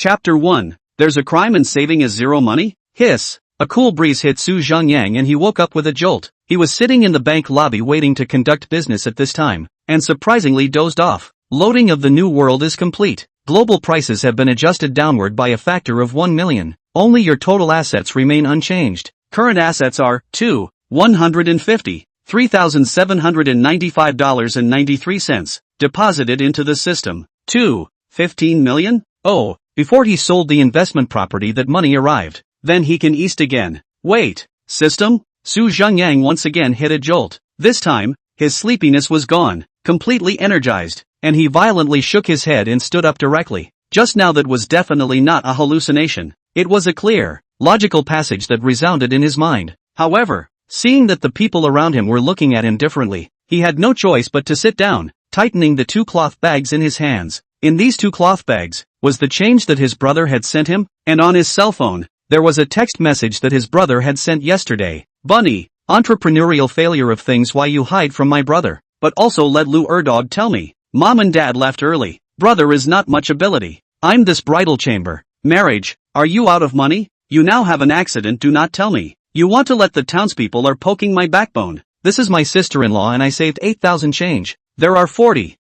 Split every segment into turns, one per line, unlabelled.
Chapter 1. There's a crime in saving as zero money? Hiss. A cool breeze hit Zhengyang and he woke up with a jolt. He was sitting in the bank lobby waiting to conduct business at this time, and surprisingly dozed off. Loading of the new world is complete. Global prices have been adjusted downward by a factor of 1 million. Only your total assets remain unchanged. Current assets are $153,795.93 deposited into the system. 15 million? Oh, before he sold the investment property that money arrived. Then he can east again. Wait, system? Zhengyang once again hit a jolt. This time, his sleepiness was gone, completely energized, and he violently shook his head and stood up directly. Just now that was definitely not a hallucination. It was a clear, logical passage that resounded in his mind. However, seeing that the people around him were looking at him differently, he had no choice but to sit down, tightening the 2 cloth bags in his hands. In these 2 cloth bags, was the change that his brother had sent him, and on his cell phone, there was a text message that his brother had sent yesterday. Bunny, entrepreneurial failure of things why you hide from my brother, but also let Lu Erdog tell me. Mom and dad left early. Brother is not much ability. I'm this bridal chamber. Marriage, are you out of money? You now have an accident, do not tell me. You want to let the townspeople are poking my backbone. This is my sister-in-law and I saved 8,000 change. There are 40,000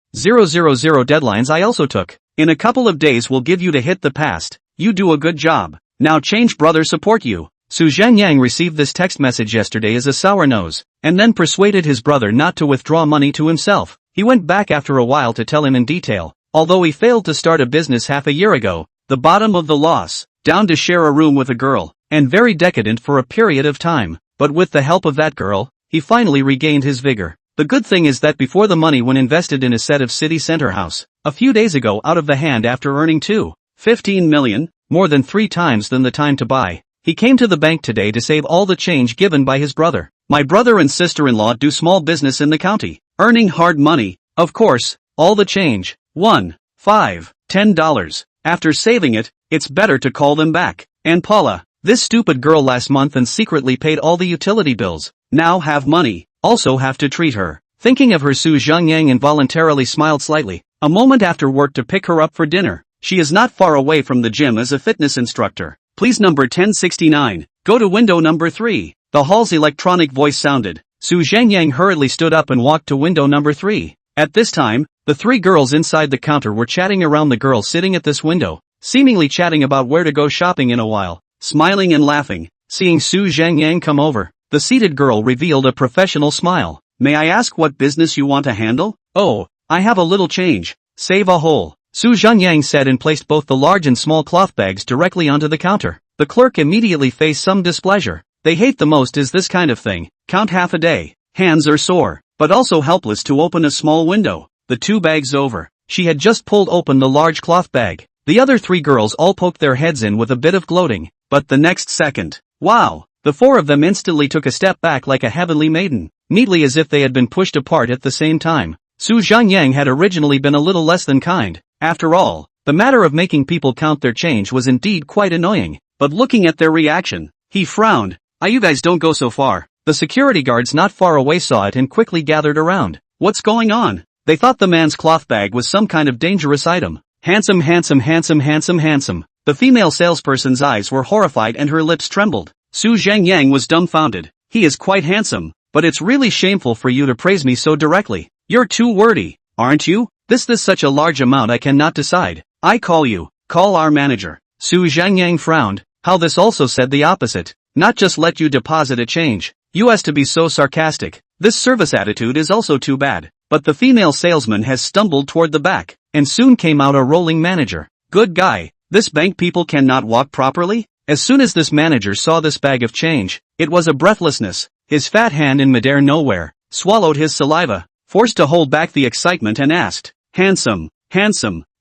deadlines I also took. In a couple of days we'll give you to hit the past. You do a good job. Now change brother support you. Zhengyang received this text message yesterday as a sour nose, and then persuaded his brother not to withdraw money to himself. He went back after a while to tell him in detail. Although he failed to start a business half a year ago, the bottom of the loss, down to share a room with a girl, and very decadent for a period of time. But with the help of that girl, he finally regained his vigor. The good thing is that before the money when invested in a set of city center house, a few days ago out of the hand after earning 15 million, more than 3 times than the time to buy. He came to the bank today to save all the change given by his brother. My brother and sister-in-law do small business in the county, earning hard money, of course, all the change, $1, $5, $10. After saving it, it's better to call them back. And Paula, this stupid girl last month and secretly paid all the utility bills, now have money, also have to treat her. Thinking of her, Zhengyang involuntarily smiled slightly, a moment after work to pick her up for dinner. She is not far away from the gym as a fitness instructor. Please number 1069, go to window number 3. The hall's electronic voice sounded. Zhengyang hurriedly stood up and walked to window number 3. At this time, the 3 girls inside the counter were chatting around the girl sitting at this window, seemingly chatting about where to go shopping in a while, smiling and laughing. Seeing Zhengyang come over, the seated girl revealed a professional smile. May I ask what business you want to handle? Oh, I have a little change. Save a whole. Zhengyang said and placed both the large and small cloth bags directly onto the counter. The clerk immediately faced some displeasure. They hate the most is this kind of thing. Count half a day. Hands are sore, but also helpless to open a small window. The 2 bags over. She had just pulled open the large cloth bag. The other 3 girls all poked their heads in with a bit of gloating. But the next second, wow! The 4 of them instantly took a step back like a heavenly maiden, neatly as if they had been pushed apart at the same time. Zhengyang had originally been a little less than kind. After all, the matter of making people count their change was indeed quite annoying, but looking at their reaction, he frowned. You guys don't go so far. The security guards not far away saw it and quickly gathered around. What's going on? They thought the man's cloth bag was some kind of dangerous item. Handsome, handsome, handsome, handsome, handsome. The female salesperson's eyes were horrified and her lips trembled. Zhengyang was dumbfounded. He is quite handsome, but it's really shameful for you to praise me so directly. You're too wordy, aren't you? This such a large amount I cannot decide. I call our manager. Zhengyang frowned. How this also said the opposite. Not just let you deposit a change. You has to be so sarcastic. This service attitude is also too bad. But the female salesman has stumbled toward the back, and soon came out a rolling manager. Good guy, this bank people cannot walk properly? As soon as this manager saw this bag of change, it was a breathlessness. His fat hand in midair nowhere, swallowed his saliva, forced to hold back the excitement and asked, Handsome,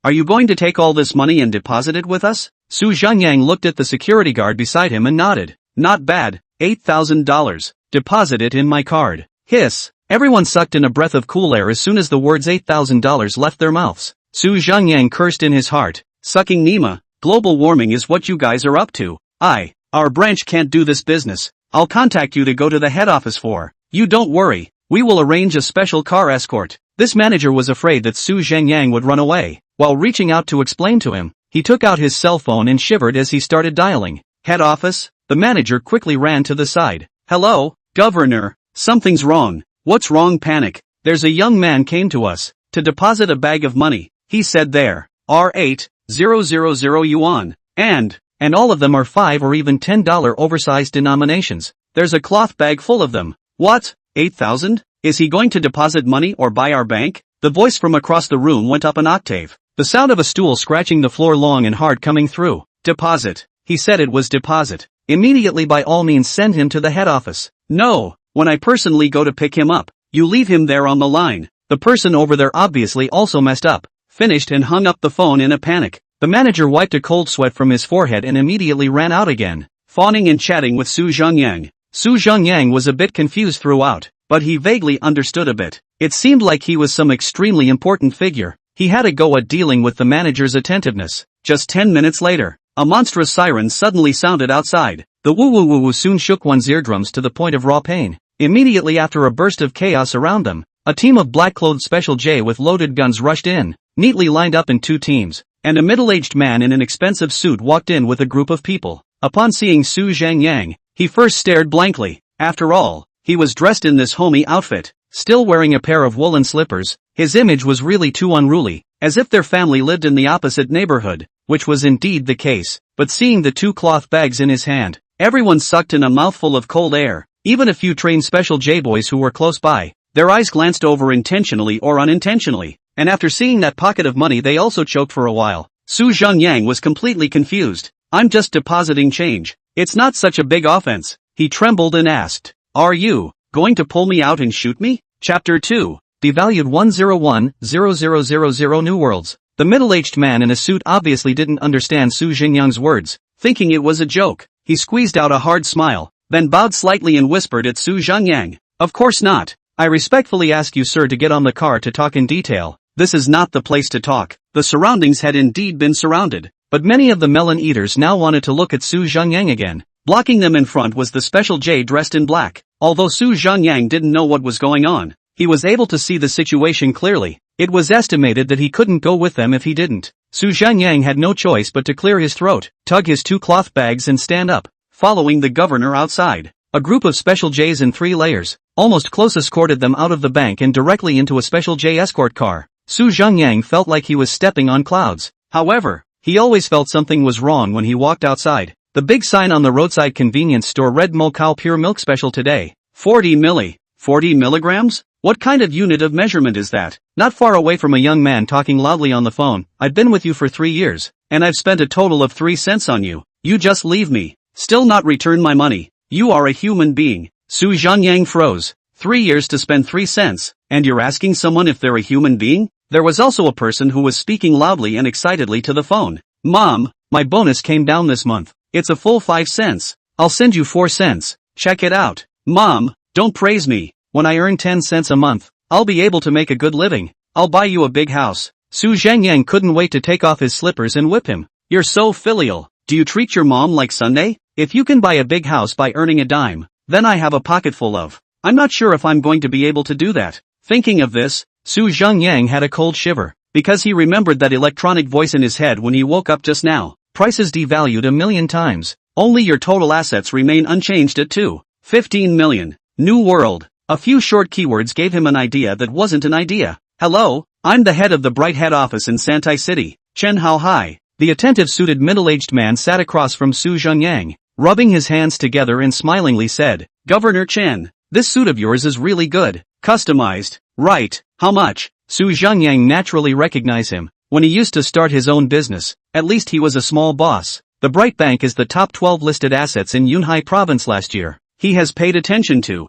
are you going to take all this money and deposit it with us? Zhengyang looked at the security guard beside him and nodded. Not bad, $8,000, deposit it in my card. Hiss. Everyone sucked in a breath of cool air as soon as the words $8,000 left their mouths. Zhengyang cursed in his heart. Sucking Nima, global warming is what you guys are up to. Our branch can't do this business. I'll contact you to go to the head office for. You don't worry, we will arrange a special car escort. This manager was afraid that Zhengyang would run away. While reaching out to explain to him, He took out his cell phone and shivered as he started dialing. Head office? The manager quickly ran to the side. Hello, Governor. Something's wrong. What's wrong? Panic. There's a young man came to us to deposit a bag of money. He said there are 8,000 yuan. And all of them are $5 or even $10 oversized denominations. There's a cloth bag full of them. What? 8,000? Is he going to deposit money or buy our bank? The voice from across the room went up an octave. The sound of a stool scratching the floor long and hard coming through. Deposit. He said it was deposit. Immediately, by all means, send him to the head office. No, when I personally go to pick him up, you leave him there on the line. The person over there obviously also messed up, finished and hung up the phone in a panic. The manager wiped a cold sweat from his forehead and immediately ran out again, fawning and chatting with Zhengyang. Zhengyang was a bit confused throughout, but he vaguely understood a bit. It seemed like he was some extremely important figure. He had a go at dealing with the manager's attentiveness. Just 10 minutes later, a monstrous siren suddenly sounded outside. The woo-woo-woo-woo soon shook one's eardrums to the point of raw pain. Immediately after a burst of chaos around them, a team of black-clothed Special J with loaded guns rushed in, neatly lined up in two teams, and a middle-aged man in an expensive suit walked in with a group of people. Upon seeing Zhengyang, he first stared blankly. After all, he was dressed in this homey outfit, still wearing a pair of woolen slippers. His image was really too unruly, as if their family lived in the opposite neighborhood, which was indeed the case. But seeing the two cloth bags in his hand, everyone sucked in a mouthful of cold air, even a few trained Special J boys who were close by. Their eyes glanced over intentionally or unintentionally, and after seeing that pocket of money they also choked for a while. Zhengyang was completely confused. I'm just depositing change. It's not such a big offense. He trembled and asked, are you going to pull me out and shoot me? Chapter 2. Devalued 101,000 New Worlds. The middle-aged man in a suit obviously didn't understand Zhengyang's words. Thinking it was a joke, he squeezed out a hard smile, then bowed slightly and whispered at Zhengyang. Of course not. I respectfully ask you, sir, to get on the car to talk in detail. This is not the place to talk. The surroundings had indeed been surrounded, but many of the melon eaters now wanted to look at Zhengyang again. Blocking them in front was the Special J dressed in black. Although Zhengyang didn't know what was going on, he was able to see the situation clearly. It was estimated that he couldn't go with them if he didn't. Zhengyang had no choice but to clear his throat, tug his two cloth bags and stand up, following the governor outside. A group of Special Js in 3 layers, almost close, escorted them out of the bank and directly into a Special J escort car. Zhengyang felt like he was stepping on clouds. However, he always felt something was wrong when he walked outside. The big sign on the roadside convenience store read Mo Cow Pure Milk Special today. 40 milligrams? What kind of unit of measurement is that? Not far away from a young man talking loudly on the phone. I've been with you for 3 years, and I've spent a total of 3 cents on you. You just leave me. Still not return my money. You are a human being. Zhengyang froze. 3 years to spend 3 cents, and you're asking someone if they're a human being? There was also a person who was speaking loudly and excitedly to the phone. Mom, my bonus came down this month. It's a full 5 cents. I'll send you 4 cents. Check it out. Mom, don't praise me. When I earn 10 cents a month, I'll be able to make a good living. I'll buy you a big house. Zhengyang couldn't wait to take off his slippers and whip him. You're so filial. Do you treat your mom like Sunday? If you can buy a big house by earning a dime, then I have a pocket full of. I'm not sure if I'm going to be able to do that. Thinking of this, Zhengyang had a cold shiver, because he remembered that electronic voice in his head when he woke up just now. Prices devalued 1,000,000 times. Only your total assets remain unchanged at 15 million. New world. A few short keywords gave him an idea that wasn't an idea. Hello, I'm the head of the Bright Head office in Santai City, Xinhua. The attentive suited middle-aged man sat across from Zhengyang, rubbing his hands together and smilingly said, Governor Chen, this suit of yours is really good. Customized, right? How much? Zhengyang naturally recognized him. When he used to start his own business, at least he was a small boss. The Bright Bank is the top 12 listed assets in Yunhai province last year. He has paid attention to,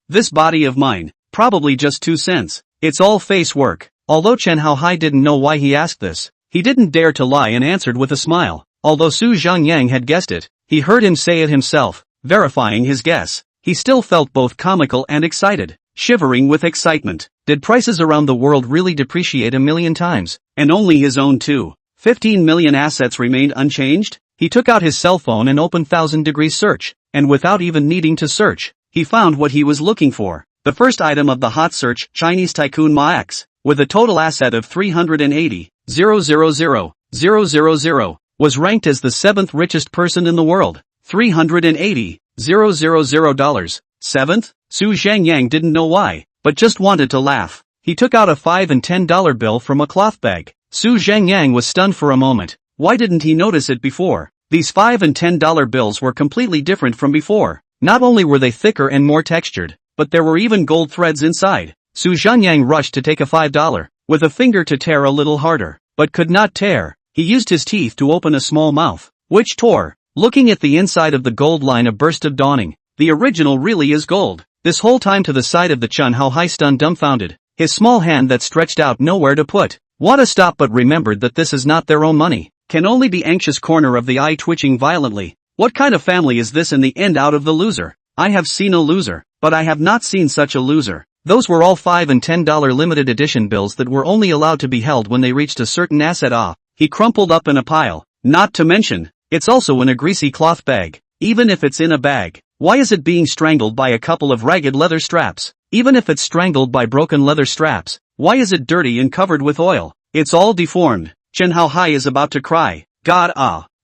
this body of mine, probably just 2 cents. It's all face work. Although Chen Haohai didn't know why he asked this, he didn't dare to lie and answered with a smile. Although Zhengyang had guessed it, he heard him say it himself, verifying his guess. He still felt both comical and excited, shivering with excitement. Did prices around the world really depreciate 1,000,000 times? And only his own too. 15 million assets remained unchanged? He took out his cell phone and opened 1000-degree search, and without even needing to search, he found what he was looking for. The first item of the hot search, Chinese tycoon Ma X, with a total asset of 380,000. was ranked as the 7th richest person in the world. $380,000. 7th? Su Zhengyang didn't know why, but just wanted to laugh. He took out a $5 and $10 bill from a cloth bag. Su Zhengyang was stunned for a moment. Why didn't he notice it before? These $5 and $10 bills were completely different from before. Not only were they thicker and more textured, but there were even gold threads inside. Su Zhengyang rushed to take a $5, with a finger to tear a little harder, but could not tear. He used his teeth to open a small mouth, which tore. Looking at the inside of the gold line, a burst of dawning. The original really is gold. This whole time to the side of the Xinhua Hai stunned dumbfounded, his small hand that stretched out nowhere to put. Wada stopped but remembered that this is not their own money. Can only be anxious corner of the eye twitching violently. What kind of family is this in the end out of the loser? I have seen a loser, but I have not seen such a loser. Those were all $5 and $10 limited edition bills that were only allowed to be held when they reached a certain asset. He crumpled up in a pile. Not to mention, it's also in a greasy cloth bag. Even if it's in a bag, why is it being strangled by a couple of ragged leather straps? Even if it's strangled by broken leather straps, why is it dirty and covered with oil? It's all deformed. Xinhua Hai is about to cry. God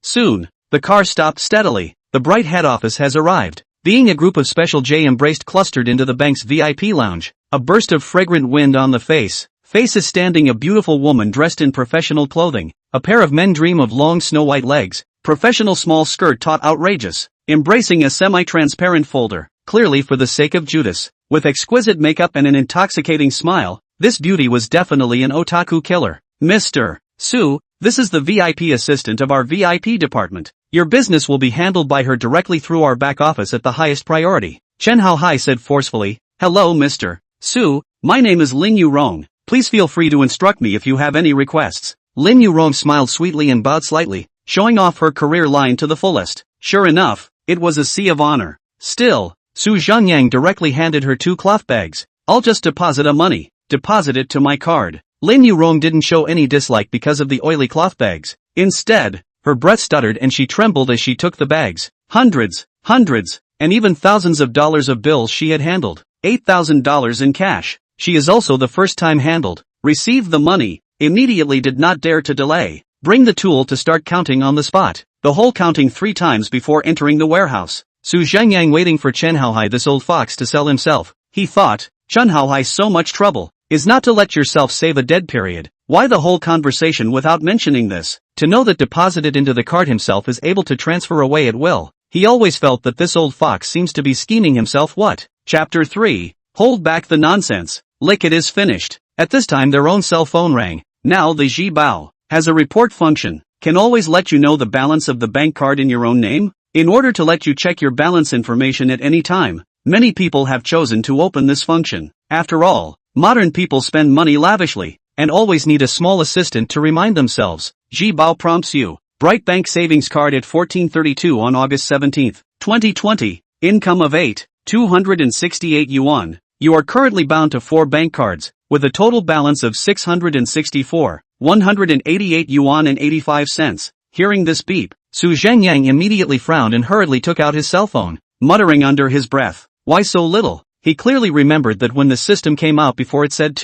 Soon, the car stopped steadily. The bright head office has arrived. Being a group of Special J embraced clustered into the bank's VIP lounge. A burst of fragrant wind on the face. Faces standing a beautiful woman dressed in professional clothing. A pair of men dream of long snow-white legs. Professional small skirt taut outrageous. Embracing a semi-transparent folder. Clearly for the sake of Judas. With exquisite makeup and an intoxicating smile, this beauty was definitely an otaku killer. Mr. Su, this is the VIP assistant of our VIP department. Your business will be handled by her directly through our back office at the highest priority. Xinhua Hai said forcefully. Hello Mr. Su, my name is Lin Yurong. Please feel free to instruct me if you have any requests. Lin Yurong smiled sweetly and bowed slightly, showing off her career line to the fullest. Sure enough, it was a sea of honor. Still, Su Zhengyang directly handed her 2 cloth bags. I'll just deposit a money. Deposit it to my card. Lin Yurong didn't show any dislike because of the oily cloth bags. Instead, her breath stuttered and she trembled as she took the bags. Hundreds, and even thousands of dollars of bills she had handled. $8,000 in cash. She is also the first time handled. Received the money. Immediately did not dare to delay. Bring the tool to start counting on the spot. The whole counting 3 times before entering the warehouse. Su Zhengyang waiting for Xinhua Hai, this old fox, to sell himself. He thought, Xinhua Hai, so much trouble is not to let yourself save a dead period. Why the whole conversation without mentioning this? To know that deposited into the card himself is able to transfer away at will. He always felt that this old fox seems to be scheming himself. What? Chapter 3. Hold back the nonsense. Lick, it is finished. At this time their own cell phone rang. Now the Zhibao has a report function. Can always let you know the balance of the bank card in your own name. In order to let you check your balance information at any time. Many people have chosen to open this function. After all, modern people spend money lavishly, and always need a small assistant to remind themselves. Zhibao prompts you. Bright Bank Savings Card at 1432 on August 17, 2020. Income of 8,268 yuan. You are currently bound to 4 bank cards, with a total balance of 664,188 yuan and 85 cents. Hearing this beep, Su Zhengyang immediately frowned and hurriedly took out his cell phone, muttering under his breath. Why so little? He clearly remembered that when the system came out before it said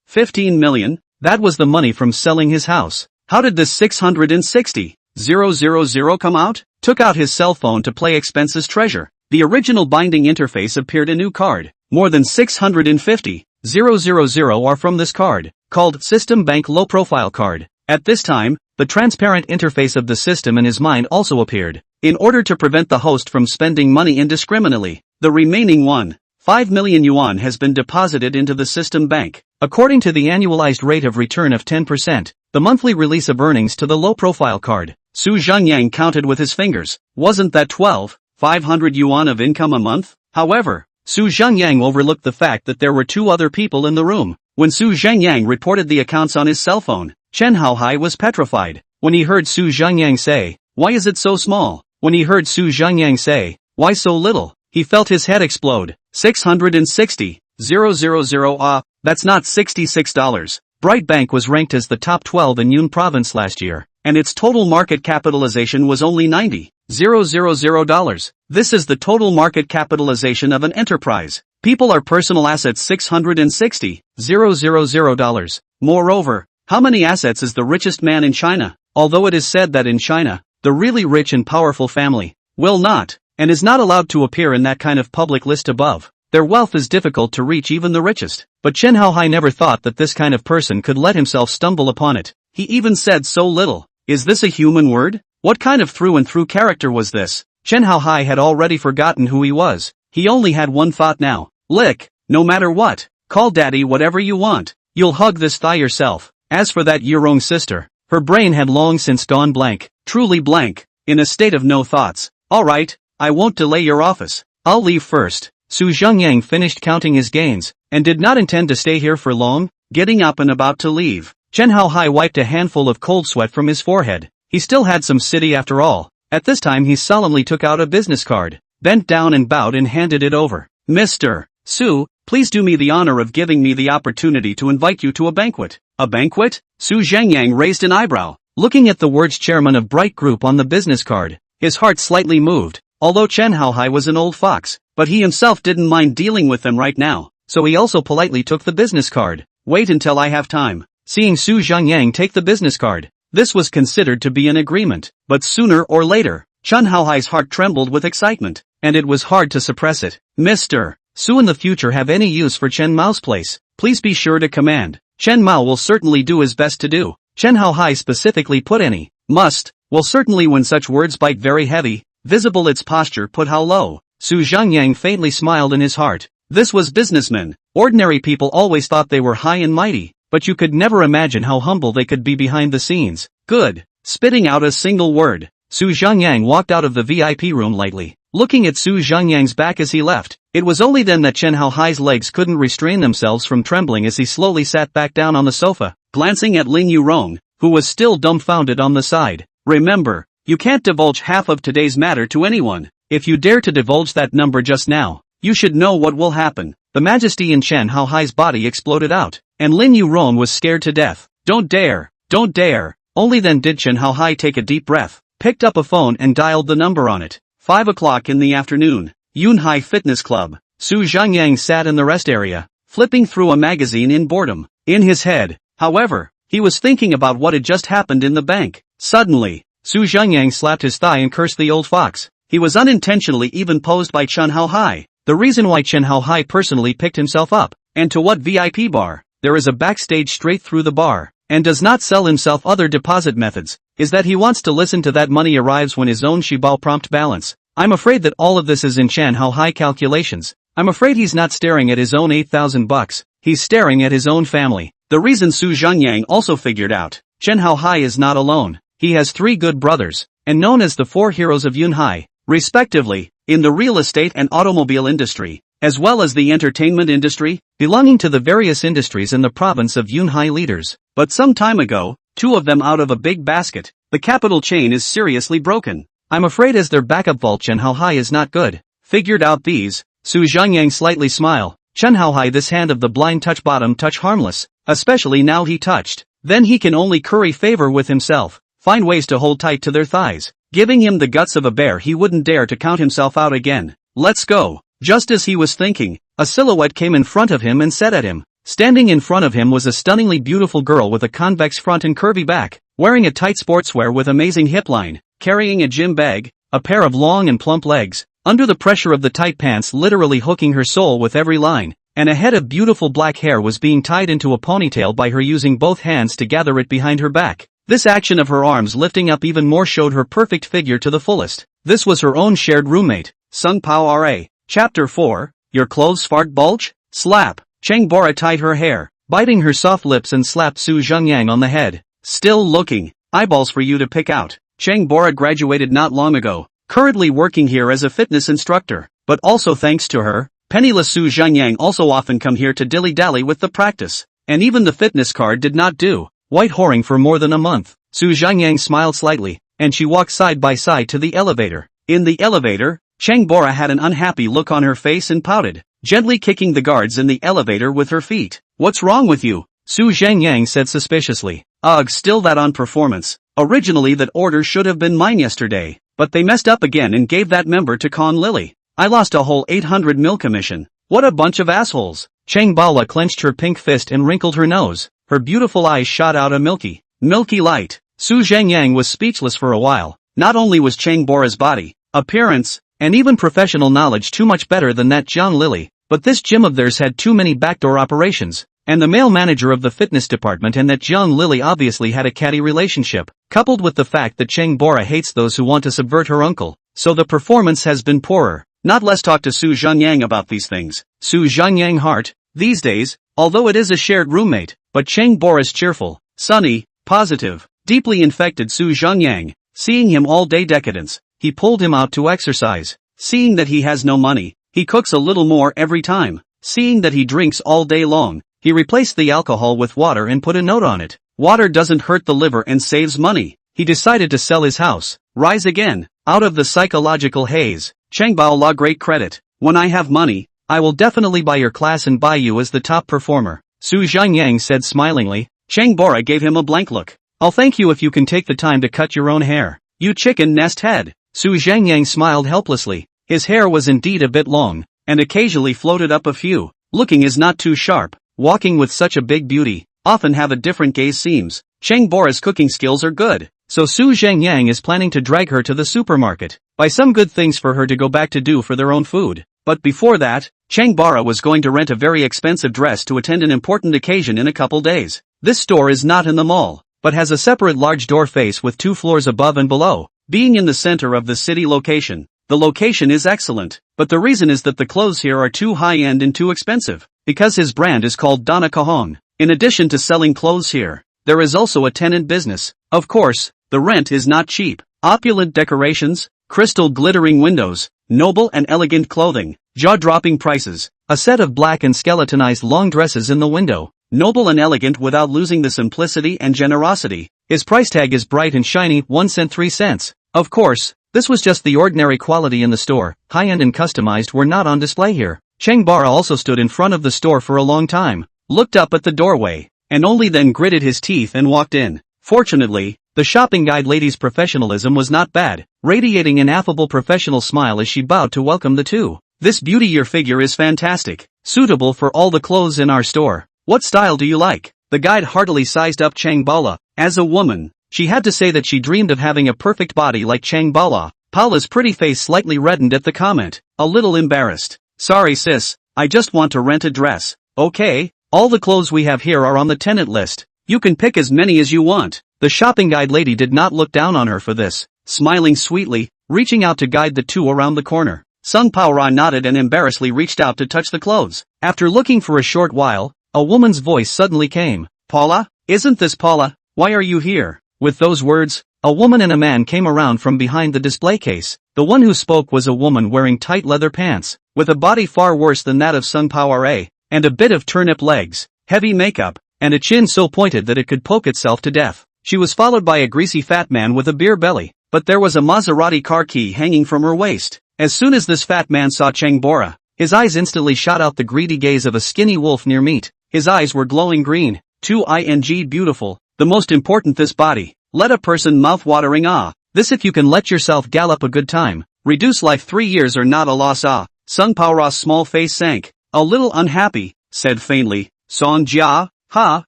15 million, that was the money from selling his house. How did this 660,000 come out? Took out his cell phone to play expenses treasure. The original binding interface appeared a new card. More than 650,000 are from this card, called System Bank Low Profile Card. At this time, the transparent interface of the system in his mind also appeared. In order to prevent the host from spending money indiscriminately, the remaining 1.5 million yuan has been deposited into the system bank. According to the annualized rate of return of 10%, the monthly release of earnings to the low-profile card. Su Zhengyang counted with his fingers. Wasn't that 12,500 yuan of income a month? However, Su Zhengyang overlooked the fact that there were 2 other people in the room. When Su Zhengyang reported the accounts on his cell phone, Xinhua Hai was petrified. When he heard Su Zhengyang say, why is it so small? When he heard Su Zhengyang say, why so little? He felt his head explode. 660,000 that's not $66. Bright Bank was ranked as the top 12 in Yun province last year, and its total market capitalization was only $90,000. This is the total market capitalization of an enterprise. People are personal assets $660,000. Moreover, how many assets is the richest man in China? although it is said that in China, the really rich and powerful family will not, and is not allowed to appear in that kind of public list above. Their wealth is difficult to reach even the richest. But Chen Haohai never thought that this kind of person could let himself stumble upon it. He even said so little. Is this a human word? What kind of through-and-through character was this? Chen Haohai had already forgotten who he was. He only had one thought now. Lick, no matter what. Call daddy whatever you want. You'll hug this thigh yourself. As for that Yurong sister, her brain had long since gone blank, truly blank, in a state of no thoughts. Alright, I won't delay your office. I'll leave first. Su Zhengyang finished counting his gains, and did not intend to stay here for long, getting up and about to leave. Chen Haohai wiped a handful of cold sweat from his forehead. He still had some city after all. At this time he solemnly took out a business card, bent down and bowed and handed it over. Mr. Su, please do me the honor of giving me the opportunity to invite you to a banquet. A banquet? Su Zhengyang raised an eyebrow, looking at the words chairman of Bright Group on the business card. His heart slightly moved, although Chen Haohai was an old fox, but he himself didn't mind dealing with them right now, so he also politely took the business card. Wait until I have time. Seeing Su Zhengyang take the business card, this was considered to be an agreement, but sooner or later, Chen Haohai's heart trembled with excitement, and it was hard to suppress it. Mr. Su in the future have any use for Chen Mao's place, please be sure to command. Chen Mao will certainly do his best to do. Chen Haohai specifically put any, must, will certainly when such words bite very heavy, visible its posture put how low. Su Zhengyang faintly smiled in his heart. This was businessmen. Ordinary people always thought they were high and mighty, but you could never imagine how humble they could be behind the scenes. Good. Spitting out a single word, Su Zhengyang walked out of the VIP room lightly, looking at Su Zhengyang's back as he left. It was only then that Chen Haohai's legs couldn't restrain themselves from trembling as he slowly sat back down on the sofa, glancing at Lin Yurong, who was still dumbfounded on the side. Remember, you can't divulge half of today's matter to anyone. If you dare to divulge that number just now, you should know what will happen. The majesty in Chen Haohai's body exploded out, and Lin Yurong was scared to death. Don't dare, don't dare. Only then did Chen Haohai take a deep breath, picked up a phone and dialed the number on it. 5 o'clock in the afternoon. Yunhai Fitness Club. Su Zhengyang sat in the rest area, flipping through a magazine in boredom. In his head, however, he was thinking about what had just happened in the bank. Suddenly, Su Zhengyang slapped his thigh and cursed the old fox. He was unintentionally even posed by Chen Haohai. The reason why Chen Haohai personally picked himself up, and to what VIP bar, there is a backstage straight through the bar, and does not sell himself other deposit methods, is that he wants to listen to that money arrives when his own Shibao prompt balance. I'm afraid that all of this is in Chen Haohai calculations. I'm afraid he's not staring at his own 8,000 bucks, he's staring at his own family. The reason Su Zhengyang also figured out, Chen Haohai is not alone. He has 3 good brothers, and known as the 4 heroes of Yunhai, respectively, in the real estate and automobile industry, as well as the entertainment industry, belonging to the various industries in the province of Yunhai leaders. But some time ago, 2 of them out of a big basket, the capital chain is seriously broken. I'm afraid as their backup vault Chen Haohai is not good. Figured out these, Su Zhengyang slightly smile. Chen Haohai this hand of the blind touch bottom touch harmless, especially now he touched. Then he can only curry favor with himself, find ways to hold tight to their thighs. Giving him the guts of a bear he wouldn't dare to count himself out again. Let's go. Just as he was thinking, a silhouette came in front of him and said at him. Standing in front of him was a stunningly beautiful girl with a convex front and curvy back, wearing a tight sportswear with amazing hip line, carrying a gym bag, a pair of long and plump legs, under the pressure of the tight pants literally hooking her soul with every line, and a head of beautiful black hair was being tied into a ponytail by her using both hands to gather it behind her back. This action of her arms lifting up even more showed her perfect figure to the fullest. This was her own shared roommate, Sung Pao Ra. Chapter 4, Your clothes fart bulge? Slap. Cheng Bora tied her hair, biting her soft lips and slapped Su Zhengyang on the head. Still looking. Eyeballs for you to pick out. Cheng Bora graduated not long ago, currently working here as a fitness instructor, but also thanks to her, penniless Su Zhengyang also often come here to dilly-dally with the practice. And even the fitness card did not do. White whoring for more than a month. Su Zhengyang smiled slightly, and she walked side by side to the elevator. In the elevator, Cheng Bora had an unhappy look on her face and pouted, gently kicking the guards in the elevator with her feet. What's wrong with you? Su Zhengyang said suspiciously. Ugh, still that on performance. Originally that order should have been mine yesterday, but they messed up again and gave that member to Con Lily. I lost a whole 800 mil commission. What a bunch of assholes. Cheng Bala clenched her pink fist and wrinkled her nose. Her beautiful eyes shot out a milky light. Su Zhengyang was speechless for a while. Not only was Chang Bora's body, appearance, and even professional knowledge too much better than that Zhang Lily, but this gym of theirs had too many backdoor operations, and the male manager of the fitness department and that Zhang Lily obviously had a catty relationship, coupled with the fact that Chang Bora hates those who want to subvert her uncle, so the performance has been poorer. Not less talk to Su Zhengyang about these things. Su Zhengyang heart, these days, although it is a shared roommate, but Chang Bora's cheerful, sunny, positive, deeply infected Su Zhengyang, seeing him all day decadence, he pulled him out to exercise. Seeing that he has no money, he cooks a little more every time. Seeing that he drinks all day long, he replaced the alcohol with water and put a note on it. Water doesn't hurt the liver and saves money. He decided to sell his house, rise again, out of the psychological haze. Changbao La great credit. When I have money, I will definitely buy your class and buy you as the top performer. Su Zhengyang said smilingly. Chang Bora gave him a blank look. I'll thank you if you can take the time to cut your own hair. You chicken nest head. Su Zhengyang smiled helplessly. His hair was indeed a bit long, and occasionally floated up a few. Looking is not too sharp. Walking with such a big beauty, often have a different gaze seems. Chang Bora's cooking skills are good, so Su Zhengyang is planning to drag her to the supermarket, buy some good things for her to go back to do for their own food. But before that, Chang Bora was going to rent a very expensive dress to attend an important occasion in a couple days. This store is not in the mall, but has a separate large door face with 2 floors above and below. Being in the center of the city location, the location is excellent, but the reason is that the clothes here are too high-end and too expensive, because his brand is called Donna Kahong. In addition to selling clothes here, there is also a tenant business. Of course, the rent is not cheap. Opulent decorations, crystal glittering windows, noble and elegant clothing, jaw-dropping prices, a set of black and skeletonized long dresses in the window, noble and elegant without losing the simplicity and generosity. His price tag is bright and shiny, 1 cent 3 cents. Of course, this was just the ordinary quality in the store. High-end and customized were not on display here. Chang Bora also stood in front of the store for a long time, looked up at the doorway, and only then gritted his teeth and walked in. Fortunately, the shopping guide lady's professionalism was not bad, radiating an affable professional smile as she bowed to welcome the two. This beauty, your figure is fantastic, suitable for all the clothes in our store. What style do you like? The guide heartily sized up Chang Bala. As a woman, she had to say that she dreamed of having a perfect body like Chang Bala. Paula's pretty face slightly reddened at the comment, a little embarrassed. Sorry sis, I just want to rent a dress. Okay, all the clothes we have here are on the tenant list. You can pick as many as you want. The shopping guide lady did not look down on her for this, smiling sweetly, reaching out to guide the two around the corner. Sung Paora nodded and embarrassedly reached out to touch the clothes. After looking for a short while, a woman's voice suddenly came. Paula? Isn't this Paula? Why are you here? With those words, a woman and a man came around from behind the display case. The one who spoke was a woman wearing tight leather pants, with a body far worse than that of Sung Paora, and a bit of turnip legs, heavy makeup, and a chin so pointed that it could poke itself to death. She was followed by a greasy fat man with a beer belly, but there was a Maserati car key hanging from her waist. As soon as this fat man saw Chang Bora, his eyes instantly shot out the greedy gaze of a skinny wolf near meat. His eyes were glowing green, beautiful, the most important this body. Let a person mouth-watering this if you can let yourself gallop a good time. Reduce life 3 years or not a loss Sung Paora's small face sank. A little unhappy, said faintly, Song Jia, ha,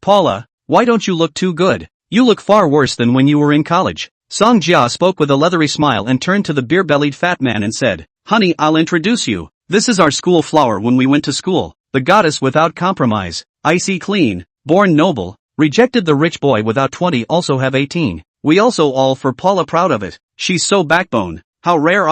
Paula, why don't you look too good? You look far worse than when you were in college. Song Jia spoke with a leathery smile and turned to the beer-bellied fat man and said, Honey, I'll introduce you. This is our school flower when we went to school. The goddess without compromise, icy clean, born noble, rejected the rich boy without 20 also have 18. We also all for Paula proud of it. She's so backbone. How rare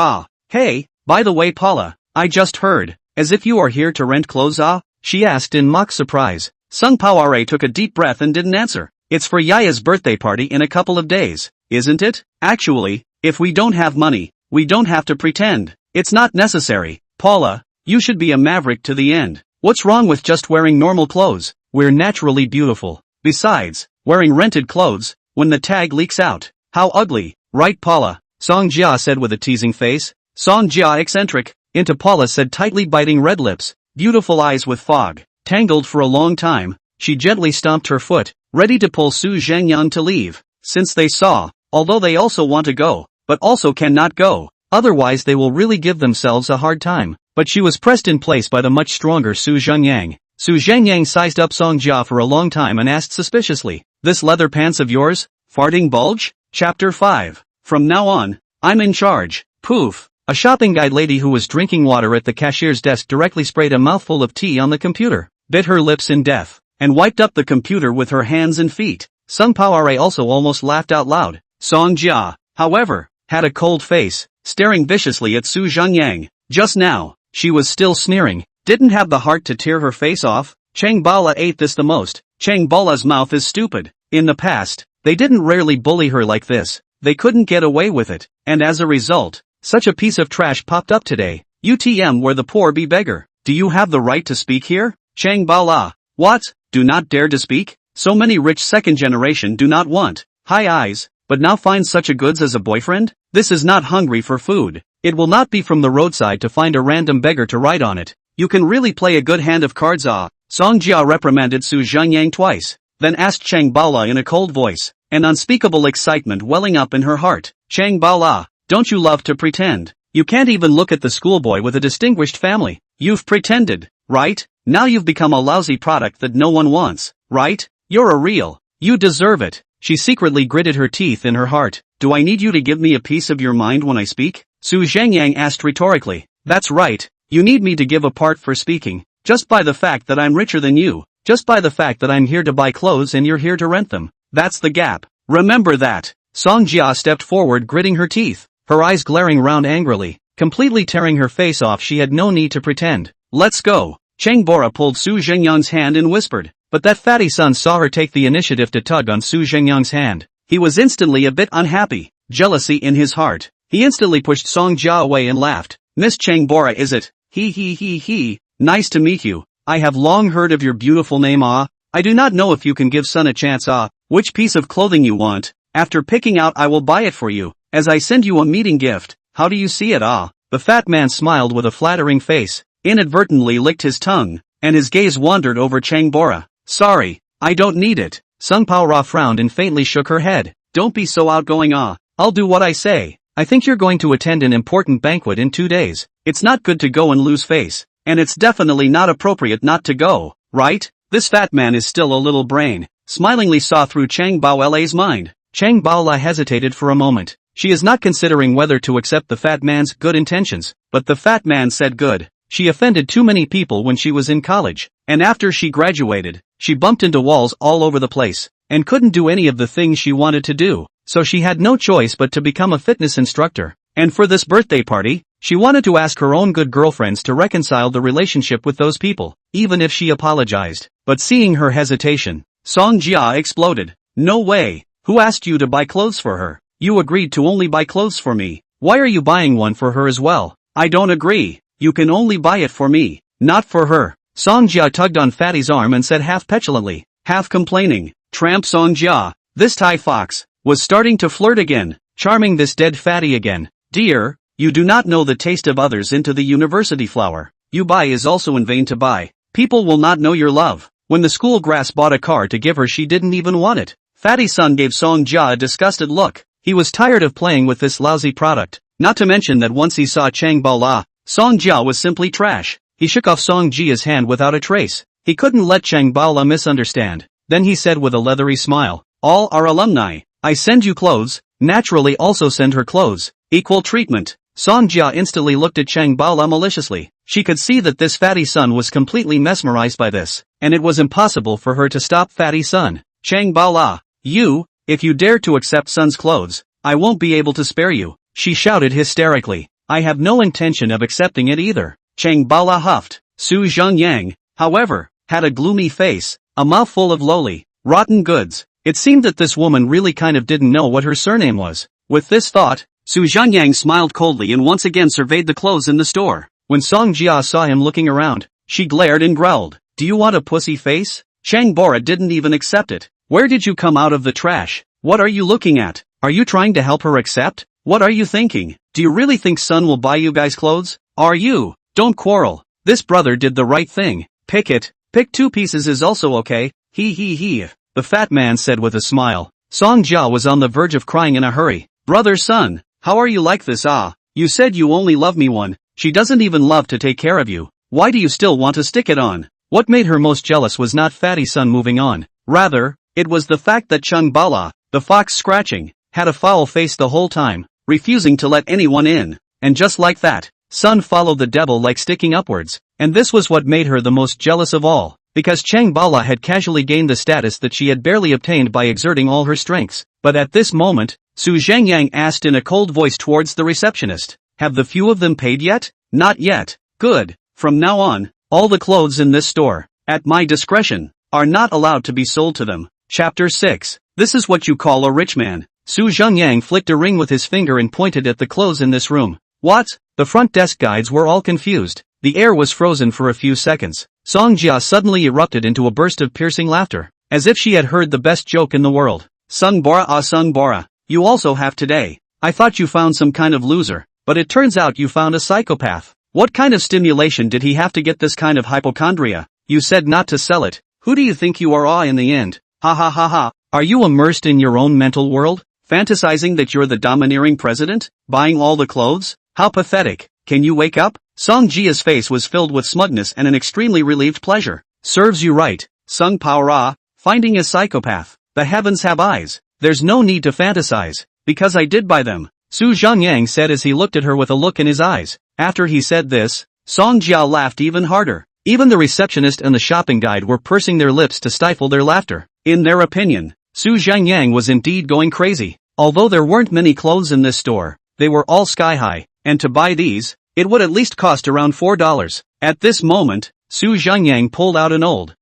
Hey, by the way Paula, I just heard, as if you are here to rent clothes she asked in mock surprise. Sung Paoare took a deep breath and didn't answer. It's for Yaya's birthday party in a couple of days, isn't it? Actually, if we don't have money, we don't have to pretend. It's not necessary. Paula, you should be a maverick to the end. What's wrong with just wearing normal clothes? We're naturally beautiful. Besides, wearing rented clothes, when the tag leaks out, how ugly, right Paula? Song Jia said with a teasing face. Song Jia eccentric, into Paula said tightly biting red lips, beautiful eyes with fog, tangled for a long time, she gently stomped her foot, ready to pull Su Zhengyang to leave, since they saw, although they also want to go, but also cannot go, otherwise they will really give themselves a hard time, but she was pressed in place by the much stronger Su Zhengyang. Su Zhengyang sized up Song Jia for a long time and asked suspiciously, this leather pants of yours? Farting bulge? Chapter 5. From now on, I'm in charge. Poof. A shopping guide lady who was drinking water at the cashier's desk directly sprayed a mouthful of tea on the computer, bit her lips in death, and wiped up the computer with her hands and feet. Sung Poire also almost laughed out loud. Song Jia, however, had a cold face, staring viciously at Su Zhengyang. Just now, she was still sneering, didn't have the heart to tear her face off. Chang Bala ate this the most. Chang Bala's mouth is stupid. In the past, they didn't rarely bully her like this. They couldn't get away with it, and as a result, such a piece of trash popped up today. UTM where the poor be beggar. Do you have the right to speak here? Chang Bala. What? Do not dare to speak? So many rich second generation do not want high eyes, but now find such a goods as a boyfriend? This is not hungry for food. It will not be from the roadside to find a random beggar to ride on it. You can really play a good hand of cards. Song Jia reprimanded Su Zhengyang twice, then asked Chang Bala in a cold voice, an unspeakable excitement welling up in her heart. Chang Bala, don't you love to pretend? You can't even look at the schoolboy with a distinguished family. You've pretended, right? Now you've become a lousy product that no one wants, right? You're a real. You deserve it. She secretly gritted her teeth in her heart. Do I need you to give me a piece of your mind when I speak? Su Zhengyang asked rhetorically. That's right. You need me to give a part for speaking. Just by the fact that I'm richer than you. Just by the fact that I'm here to buy clothes and you're here to rent them. That's the gap. Remember that. Song Jia stepped forward gritting her teeth, her eyes glaring round angrily, completely tearing her face off. She had no need to pretend. Let's go. Chang Bora pulled Su Zhengyang's hand and whispered. But that fatty son saw her take the initiative to tug on Su Zhengyang's hand. He was instantly a bit unhappy, jealousy in his heart. He instantly pushed Song Jia away and laughed. Miss Chang Bora, is it? He. Nice to meet you. I have long heard of your beautiful name. I do not know if you can give son a chance. Which piece of clothing you want? After picking out I will buy it for you, as I send you a meeting gift. How do you see it? The fat man smiled with a flattering face, inadvertently licked his tongue, and his gaze wandered over Chang Bora. Sorry, I don't need it. Sung Pao Ra frowned and faintly shook her head. Don't be so outgoing. I'll do what I say. I think you're going to attend an important banquet in 2 days. It's not good to go and lose face. And it's definitely not appropriate not to go, right? This fat man is still a little brain. Smilingly saw through Chang Baola's mind. Chang Baola hesitated for a moment. She is not considering whether to accept the fat man's good intentions, but the fat man said good. She offended too many people when she was in college, and after she graduated, she bumped into walls all over the place, and couldn't do any of the things she wanted to do, so she had no choice but to become a fitness instructor. And for this birthday party, she wanted to ask her own good girlfriends to reconcile the relationship with those people, even if she apologized. But seeing her hesitation, Song Jia exploded. No way. Who asked you to buy clothes for her? You agreed to only buy clothes for me. Why are you buying one for her as well? I don't agree. You can only buy it for me, not for her. Song Jia tugged on Fatty's arm and said half petulantly, half complaining, Tramp Song Jia, this Thai fox, was starting to flirt again, charming this dead fatty again. Dear, you do not know the taste of others into the university flower. You buy is also in vain to buy. People will not know your love. When the school grass bought a car to give her, she didn't even want it. Fatty's son gave Song Jia a disgusted look. He was tired of playing with this lousy product. Not to mention that once he saw Chang Baola, Song Jia was simply trash. He shook off Song Jia's hand without a trace. He couldn't let Chang Baola misunderstand. Then he said with a leathery smile, all our alumni, I send you clothes, naturally also send her clothes. Equal treatment. Song Jia instantly looked at Chang Baola maliciously. She could see that this fatty son was completely mesmerized by this, and it was impossible for her to stop fatty son. Chang Baola, if you dare to accept son's clothes, I won't be able to spare you, she shouted hysterically. I have no intention of accepting it either. Chang Baola huffed. Su Zhengyang, however, had a gloomy face, a mouthful of lowly, rotten goods. It seemed that this woman really kind of didn't know what her surname was. With this thought, Su Zhengyang smiled coldly and once again surveyed the clothes in the store. When Song Jia saw him looking around, she glared and growled, do you want a pussy face? Chang Bora didn't even accept it. Where did you come out of the trash? What are you looking at? Are you trying to help her accept? What are you thinking? Do you really think son will buy you guys clothes? Are you? Don't quarrel. This brother did the right thing. Pick it. Pick 2 pieces is also okay. He. The fat man said with a smile. Song Jia was on the verge of crying in a hurry. Brother son, how are you like this? You said you only love me one. She doesn't even love to take care of you. Why do you still want to stick it on? What made her most jealous was not fatty son moving on. Rather, it was the fact that Chang Bala the fox scratching, had a foul face the whole time, refusing to let anyone in. And just like that, Sun followed the devil like sticking upwards. And this was what made her the most jealous of all, because Chang Bala had casually gained the status that she had barely obtained by exerting all her strengths. But at this moment, Su Zhengyang asked in a cold voice towards the receptionist, "Have the few of them paid yet?" "Not yet." "Good. From now on, all the clothes in this store, at my discretion, are not allowed to be sold to them." Chapter 6. This is what you call a rich man. Su Zhengyang flicked a ring with his finger and pointed at the clothes in this room. What? The front desk guides were all confused. The air was frozen for a few seconds. Song Jia suddenly erupted into a burst of piercing laughter, as if she had heard the best joke in the world. "Sung Bora Sung Bora, you also have today. I thought you found some kind of loser, but it turns out you found a psychopath. What kind of stimulation did he have to get this kind of hypochondria? You said not to sell it. Who do you think you are in the end? Ha ha ha ha. Are you immersed in your own mental world, fantasizing that you're the domineering president, buying all the clothes? How pathetic. Can you wake up?" Song Jia's face was filled with smugness and an extremely relieved pleasure. "Serves you right, Sung Paora, finding a psychopath. The heavens have eyes. There's no need to fantasize, because I did buy them," Su Zhengyang said as he looked at her with a look in his eyes. After he said this, Song Jia laughed even harder. Even the receptionist and the shopping guide were pursing their lips to stifle their laughter. In their opinion, Su Zhengyang was indeed going crazy. Although there weren't many clothes in this store, they were all sky-high, and to buy these, it would at least cost around $4. At this moment, Su Zhengyang pulled out an old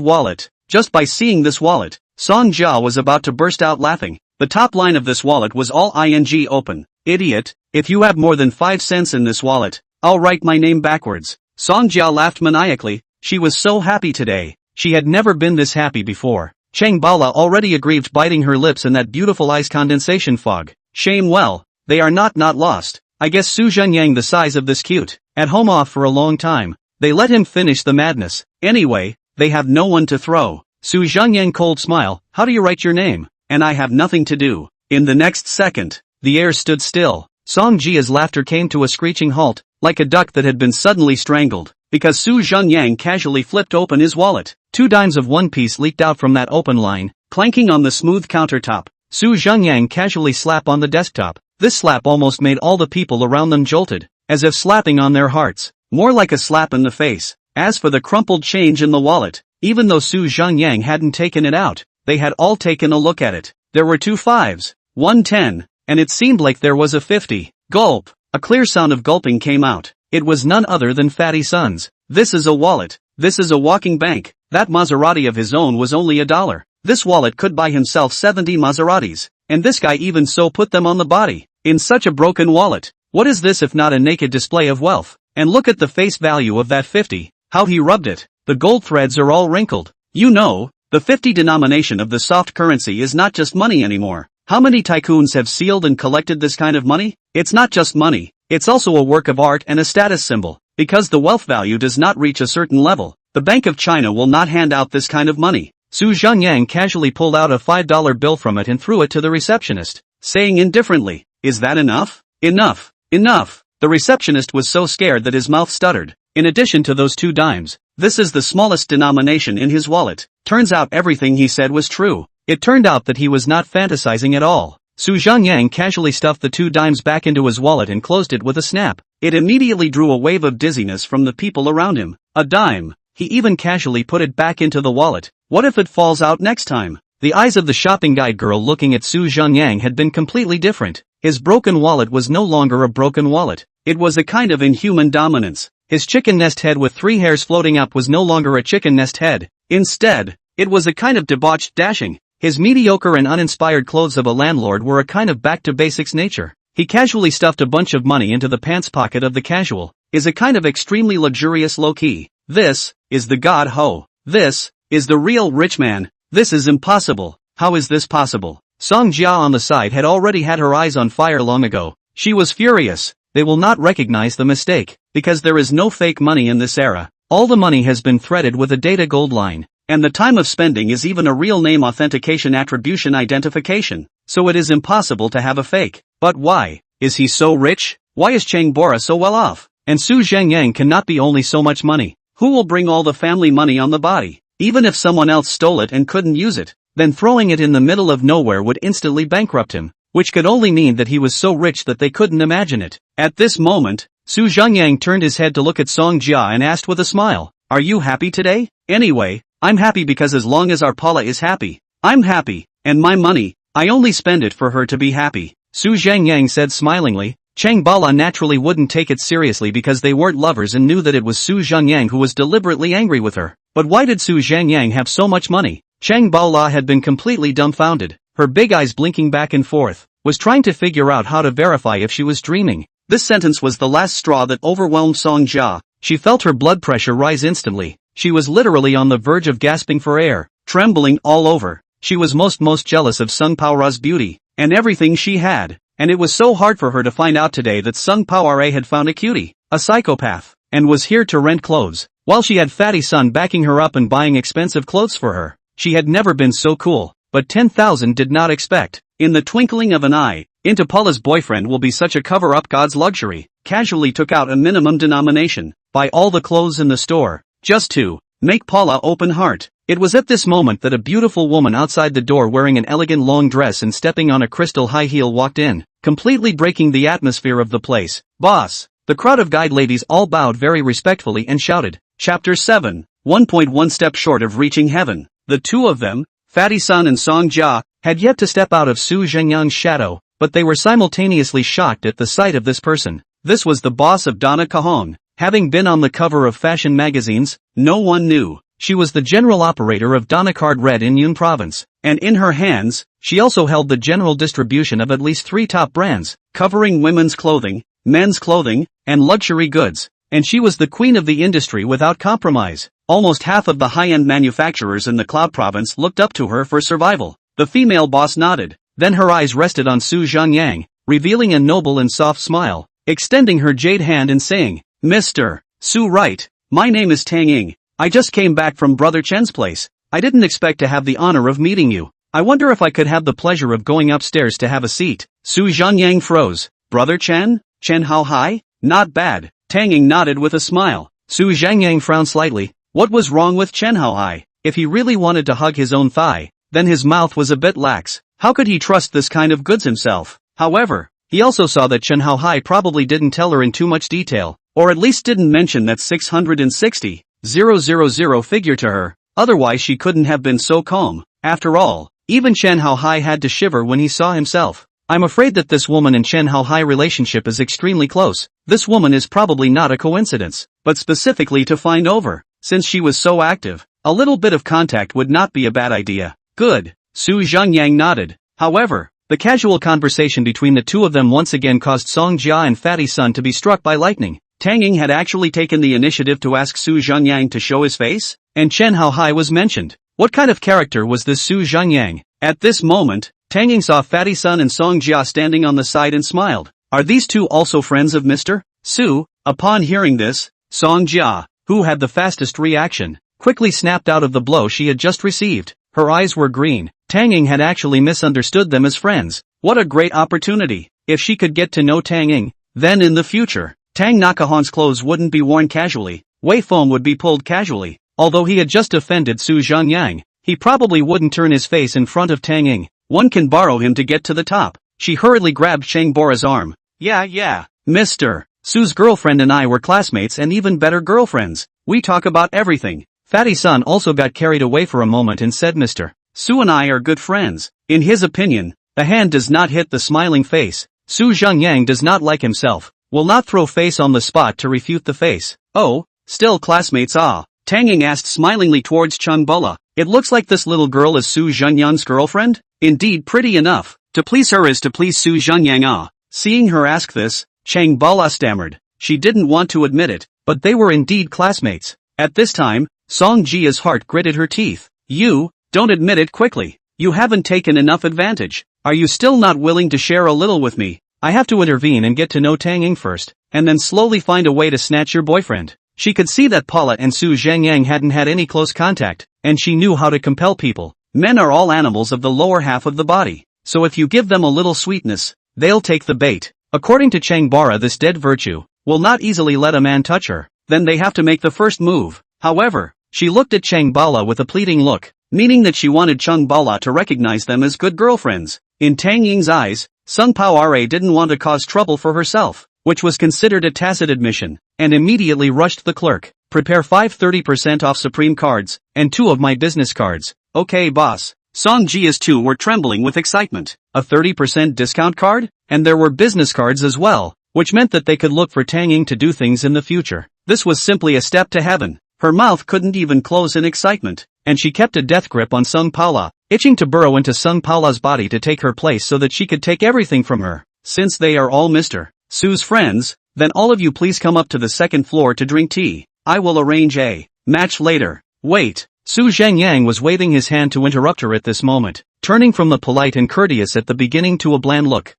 wallet. Just by seeing this wallet, Song Jia was about to burst out laughing. The top line of this wallet was all ing open. "Idiot, if you have more than 5 cents in this wallet, I'll write my name backwards." Song Jia laughed maniacally. She was so happy today. She had never been this happy before. Chang Bala already aggrieved, biting her lips in that beautiful ice condensation fog. Shame. Well, they are not lost. I guess Su Zhengyang the size of this cute, at home off for a long time. They let him finish the madness. Anyway, they have no one to throw. Su Zhengyang cold smile. "How do you write your name? And I have nothing to do." In the next second, the air stood still. Song Jia's laughter came to a screeching halt, like a duck that had been suddenly strangled, because Su Zhengyang casually flipped open his wallet. 2 dimes of 1 piece leaked out from that open line, clanking on the smooth countertop. Su Zhengyang casually slapped on the desktop. This slap almost made all the people around them jolted, as if slapping on their hearts, more like a slap in the face. As for the crumpled change in the wallet, even though Su Zhengyang hadn't taken it out, they had all taken a look at it. There were 2 5s, 1 10, and it seemed like there was a 50. Gulp. A clear sound of gulping came out. It was none other than Fatty Sun's. "This is a wallet. This is a walking bank. That Maserati of his own was only $1. This wallet could buy himself 70 Maseratis, and this guy even so put them on the body. In such a broken wallet, what is this if not a naked display of wealth? And look at the face value of that 50, how he rubbed it. The gold threads are all wrinkled. You know, the 50 denomination of the soft currency is not just money anymore. How many tycoons have sealed and collected this kind of money? It's not just money, it's also a work of art and a status symbol. Because the wealth value does not reach a certain level, the Bank of China will not hand out this kind of money." Su Zhengyang casually pulled out a $5 bill from it and threw it to the receptionist, saying indifferently, "Is that enough?" "Enough. Enough." The receptionist was so scared that his mouth stuttered. In addition to those 2 dimes, this is the smallest denomination in his wallet. Turns out everything he said was true. It turned out that he was not fantasizing at all. Su Zhengyang casually stuffed the 2 dimes back into his wallet and closed it with a snap. It immediately drew a wave of dizziness from the people around him. A dime. He even casually put it back into the wallet. What if it falls out next time? The eyes of the shopping guide girl looking at Su Zhengyang had been completely different. His broken wallet was no longer a broken wallet. It was a kind of inhuman dominance. His chicken nest head with 3 hairs floating up was no longer a chicken nest head. Instead, it was a kind of debauched dashing. His mediocre and uninspired clothes of a landlord were a kind of back-to-basics nature. He casually stuffed a bunch of money into the pants pocket of the casual, is a kind of extremely luxurious low-key. This is the god Ho. This is the real rich man. This is impossible. How is this possible? Song Jia on the side had already had her eyes on fire long ago. She was furious. They will not recognize the mistake, because there is no fake money in this era. All the money has been threaded with a data gold line. And the time of spending is even a real name authentication attribution identification, so it is impossible to have a fake. But why? Is he so rich? Why is Chang Bora so well off? And Su Zhengyang cannot be only so much money. Who will bring all the family money on the body? Even if someone else stole it and couldn't use it, then throwing it in the middle of nowhere would instantly bankrupt him, which could only mean that he was so rich that they couldn't imagine it. At this moment, Zhengyang turned his head to look at Song Jia and asked with a smile, "Are you happy today?" "Anyway, I'm happy because as long as our Paula is happy, I'm happy, and my money, I only spend it for her to be happy," Zhengyang said smilingly. Chang Bala naturally wouldn't take it seriously because they weren't lovers and knew that it was Zhengyang who was deliberately angry with her. But why did Zhengyang have so much money? Chang Bala had been completely dumbfounded, her big eyes blinking back and forth, was trying to figure out how to verify if she was dreaming. This sentence was the last straw that overwhelmed Song Jia. She felt her blood pressure rise instantly. She was literally on the verge of gasping for air, trembling all over. She was most jealous of Sung Paora's beauty, and everything she had, and it was so hard for her to find out today that Sung Paora had found a cutie, a psychopath, and was here to rent clothes, while she had Fatty Sun backing her up and buying expensive clothes for her. She had never been so cool, but 10,000 did not expect. In the twinkling of an eye, into Paula's boyfriend will be such a cover-up God's luxury, casually took out a minimum denomination, buy all the clothes in the store, just to make Paula open heart. It was at this moment that a beautiful woman outside the door wearing an elegant long dress and stepping on a crystal high heel walked in, completely breaking the atmosphere of the place. "Boss!" The crowd of guide ladies all bowed very respectfully and shouted. Chapter 7. 1.1 Step short of reaching heaven. The two of them, Fatty Sun and Song Jia, had yet to step out of Zhengyang's shadow, but they were simultaneously shocked at the sight of this person. This was the boss of Donna Cajon. Having been on the cover of fashion magazines, no one knew. She was the general operator of Donacard Red in Yun Province, and in her hands, she also held the general distribution of at least 3 top brands, covering women's clothing, men's clothing, and luxury goods. And she was the queen of the industry without compromise. Almost half of the high-end manufacturers in the Cloud Province looked up to her for survival. The female boss nodded, then her eyes rested on Zhengyang, revealing a noble and soft smile, extending her jade hand and saying, "Mr. Su, right, my name is Tang Ying. I just came back from Brother Chen's place. I didn't expect to have the honor of meeting you. I wonder if I could have the pleasure of going upstairs to have a seat." Zhengyang froze. "Brother Chen? Chen Hao Hai? Not bad." Tang Ying nodded with a smile. Zhengyang frowned slightly. What was wrong with Chen Hao Hai? If he really wanted to hug his own thigh, then his mouth was a bit lax. How could he trust this kind of goods himself? However, he also saw that Chen Hao Hai probably didn't tell her in too much detail, or at least didn't mention that 660,000 figure to her, otherwise she couldn't have been so calm. After all, even Chen Hao Hai had to shiver when he saw himself. "I'm afraid that this woman and Chen Hao Hai relationship is extremely close. This woman is probably not a coincidence, but specifically to find over, since she was so active, a little bit of contact would not be a bad idea." "Good." Zhengyang nodded. However, the casual conversation between the two of them once again caused Song Jia and Fatty Sun to be struck by lightning. Tang Ying had actually taken the initiative to ask Zhengyang to show his face, and Chen Hao Hai was mentioned. What kind of character was this Zhengyang? At this moment, Tang Ying saw Fatty Sun and Song Jia standing on the side and smiled. Are these two also friends of Mr. Su? Upon hearing this, Song Jia, who had the fastest reaction, quickly snapped out of the blow she had just received. Her eyes were green. Tang Ying had actually misunderstood them as friends. What a great opportunity. If she could get to know Tang Ying, then in the future, Tang Nakahan's clothes wouldn't be worn casually, Wei Feng would be pulled casually. Although he had just offended Zhengyang, he probably wouldn't turn his face in front of Tang Ying. One can borrow him to get to the top. She hurriedly grabbed Chang Bora's arm. Yeah, Mr. Su's girlfriend and I were classmates and even better girlfriends. We talk about everything. Fatty Sun also got carried away for a moment and said Mr. Su and I are good friends. In his opinion, the hand does not hit the smiling face. Zhengyang does not like himself. Will not throw face on the spot to refute the face. Oh, still classmates ah? Tang Ying asked smilingly towards Chang Bula. It looks like this little girl is Zhengyang's girlfriend? Indeed pretty enough. To please her is to please Zhengyang ah. Seeing her ask this, Chang Bala stammered. She didn't want to admit it, but they were indeed classmates. At this time, Song Jia's heart gritted her teeth. You, don't admit it quickly. You haven't taken enough advantage. Are you still not willing to share a little with me? I have to intervene and get to know Tang Ying first, and then slowly find a way to snatch your boyfriend. She could see that Paula and Zhengyang hadn't had any close contact, and she knew how to compel people. Men are all animals of the lower half of the body, so if you give them a little sweetness, they'll take the bait. According to Chang Bara, this dead virtue will not easily let a man touch her. Then they have to make the first move. However, she looked at Chang Bala with a pleading look. meaning that she wanted Chung Bala to recognize them as good girlfriends. In Tang Ying's eyes, Sung Pao Ra didn't want to cause trouble for herself, which was considered a tacit admission, and immediately rushed the clerk. Prepare 30% off Supreme cards, and 2 of my business cards. Okay boss. Song Jia's 2 were trembling with excitement. A 30% discount card? And there were business cards as well, which meant that they could look for Tang Ying to do things in the future. This was simply a step to heaven. Her mouth couldn't even close in excitement, and she kept a death grip on Sung Paula, itching to burrow into Sung Paula's body to take her place so that she could take everything from her. Since they are all Mr. Su's friends, then all of you please come up to the second floor to drink tea. I will arrange a match later. Wait. Su Zhengyang was waving his hand to interrupt her at this moment, turning from the polite and courteous at the beginning to a bland look.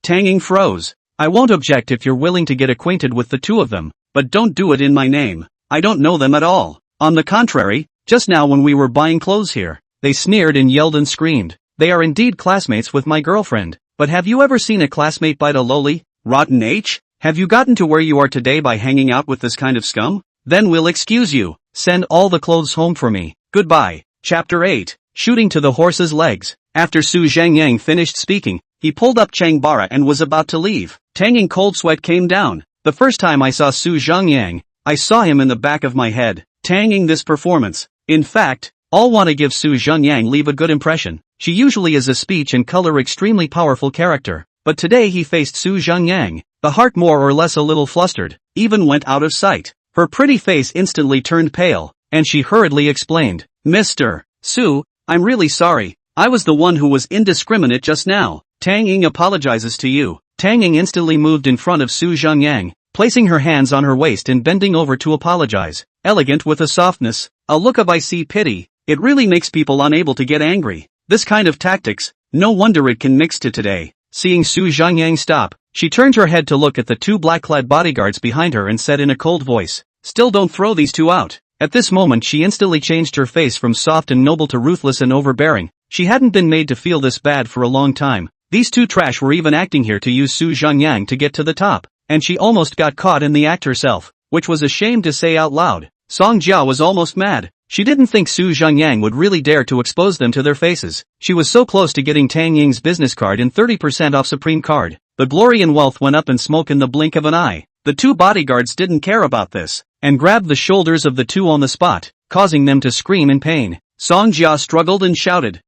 Tang Ying froze. I won't object if you're willing to get acquainted with the 2 of them, but don't do it in my name. I don't know them at all. On the contrary, just now when we were buying clothes here, they sneered and yelled and screamed. They are indeed classmates with my girlfriend, but have you ever seen a classmate bite a loli? Rotten H? Have you gotten to where you are today by hanging out with this kind of scum? Then we'll excuse you. Send all the clothes home for me. Goodbye. Chapter 8. Shooting to the horse's legs. After Su Zhengyang finished speaking, he pulled up Chang Bara and was about to leave. Tang Ying cold sweat came down. The first time I saw Su Zhengyang, I saw him in the back of my head. Tang Ying this performance. In fact, all want to give Su Zhengyang leave a good impression. She usually is a speech and color extremely powerful character. But today he faced Su Zhengyang. The heart more or less a little flustered, even went out of sight. Her pretty face instantly turned pale, and she hurriedly explained, Mr. Su, I'm really sorry. I was the one who was indiscriminate just now. Tang Ying apologizes to you. Tang Ying instantly moved in front of Su Zhengyang, placing her hands on her waist and bending over to apologize. Elegant with a softness, a look of icy pity. It really makes people unable to get angry. This kind of tactics, no wonder it can mix to today. Seeing Su Zhengyang stop, she turned her head to look at the 2 black-clad bodyguards behind her and said in a cold voice, Still don't throw these 2 out. At this moment she instantly changed her face from soft and noble to ruthless and overbearing. She hadn't been made to feel this bad for a long time. These 2 trash were even acting here to use Su Zhengyang to get to the top, and she almost got caught in the act herself, which was a shame to say out loud. Song Jia was almost mad. She didn't think Su Zhengyang would really dare to expose them to their faces. She was so close to getting Tang Ying's business card and 30% off Supreme card. The glory and wealth went up in smoke in the blink of an eye. The 2 bodyguards didn't care about this, and grabbed the shoulders of the 2 on the spot, causing them to scream in pain. Song Jia struggled and shouted,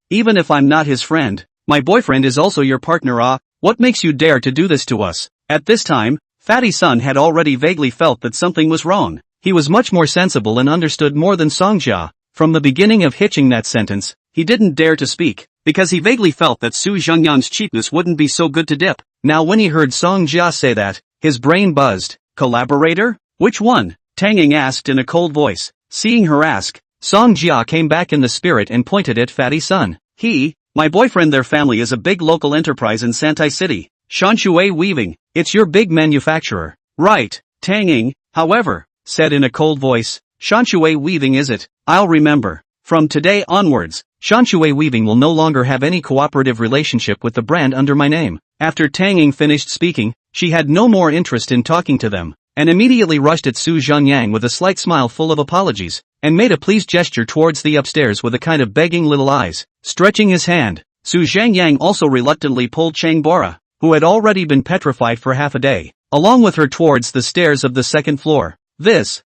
even if I'm not his friend, my boyfriend is also your partner. What makes you dare to do this to us? At this time, Fatty Sun had already vaguely felt that something was wrong. He was much more sensible and understood more than Song Jia. From the beginning of hitching that sentence, he didn't dare to speak, because he vaguely felt that Su Zhengyang's cheapness wouldn't be so good to dip. Now when he heard Song Jia say that, his brain buzzed. Collaborator? Which one? Tang Ying asked in a cold voice. Seeing her ask, Song Jia came back in the spirit and pointed at Fatty Sun. My boyfriend, their family is a big local enterprise in Santai City. Shanshui Weaving, it's your big manufacturer. Right. Tang Ying, however, said in a cold voice, Shanshui Weaving is it? I'll remember. From today onwards, Shanshui Weaving will no longer have any cooperative relationship with the brand under my name. After Tang Ying finished speaking, she had no more interest in talking to them, and immediately rushed at Su Zhengyang with a slight smile full of apologies, and made a pleased gesture towards the upstairs with a kind of begging little eyes. Stretching his hand, Su Zhengyang also reluctantly pulled Chang Bora, who had already been petrified for half a day, along with her towards the stairs of the second floor.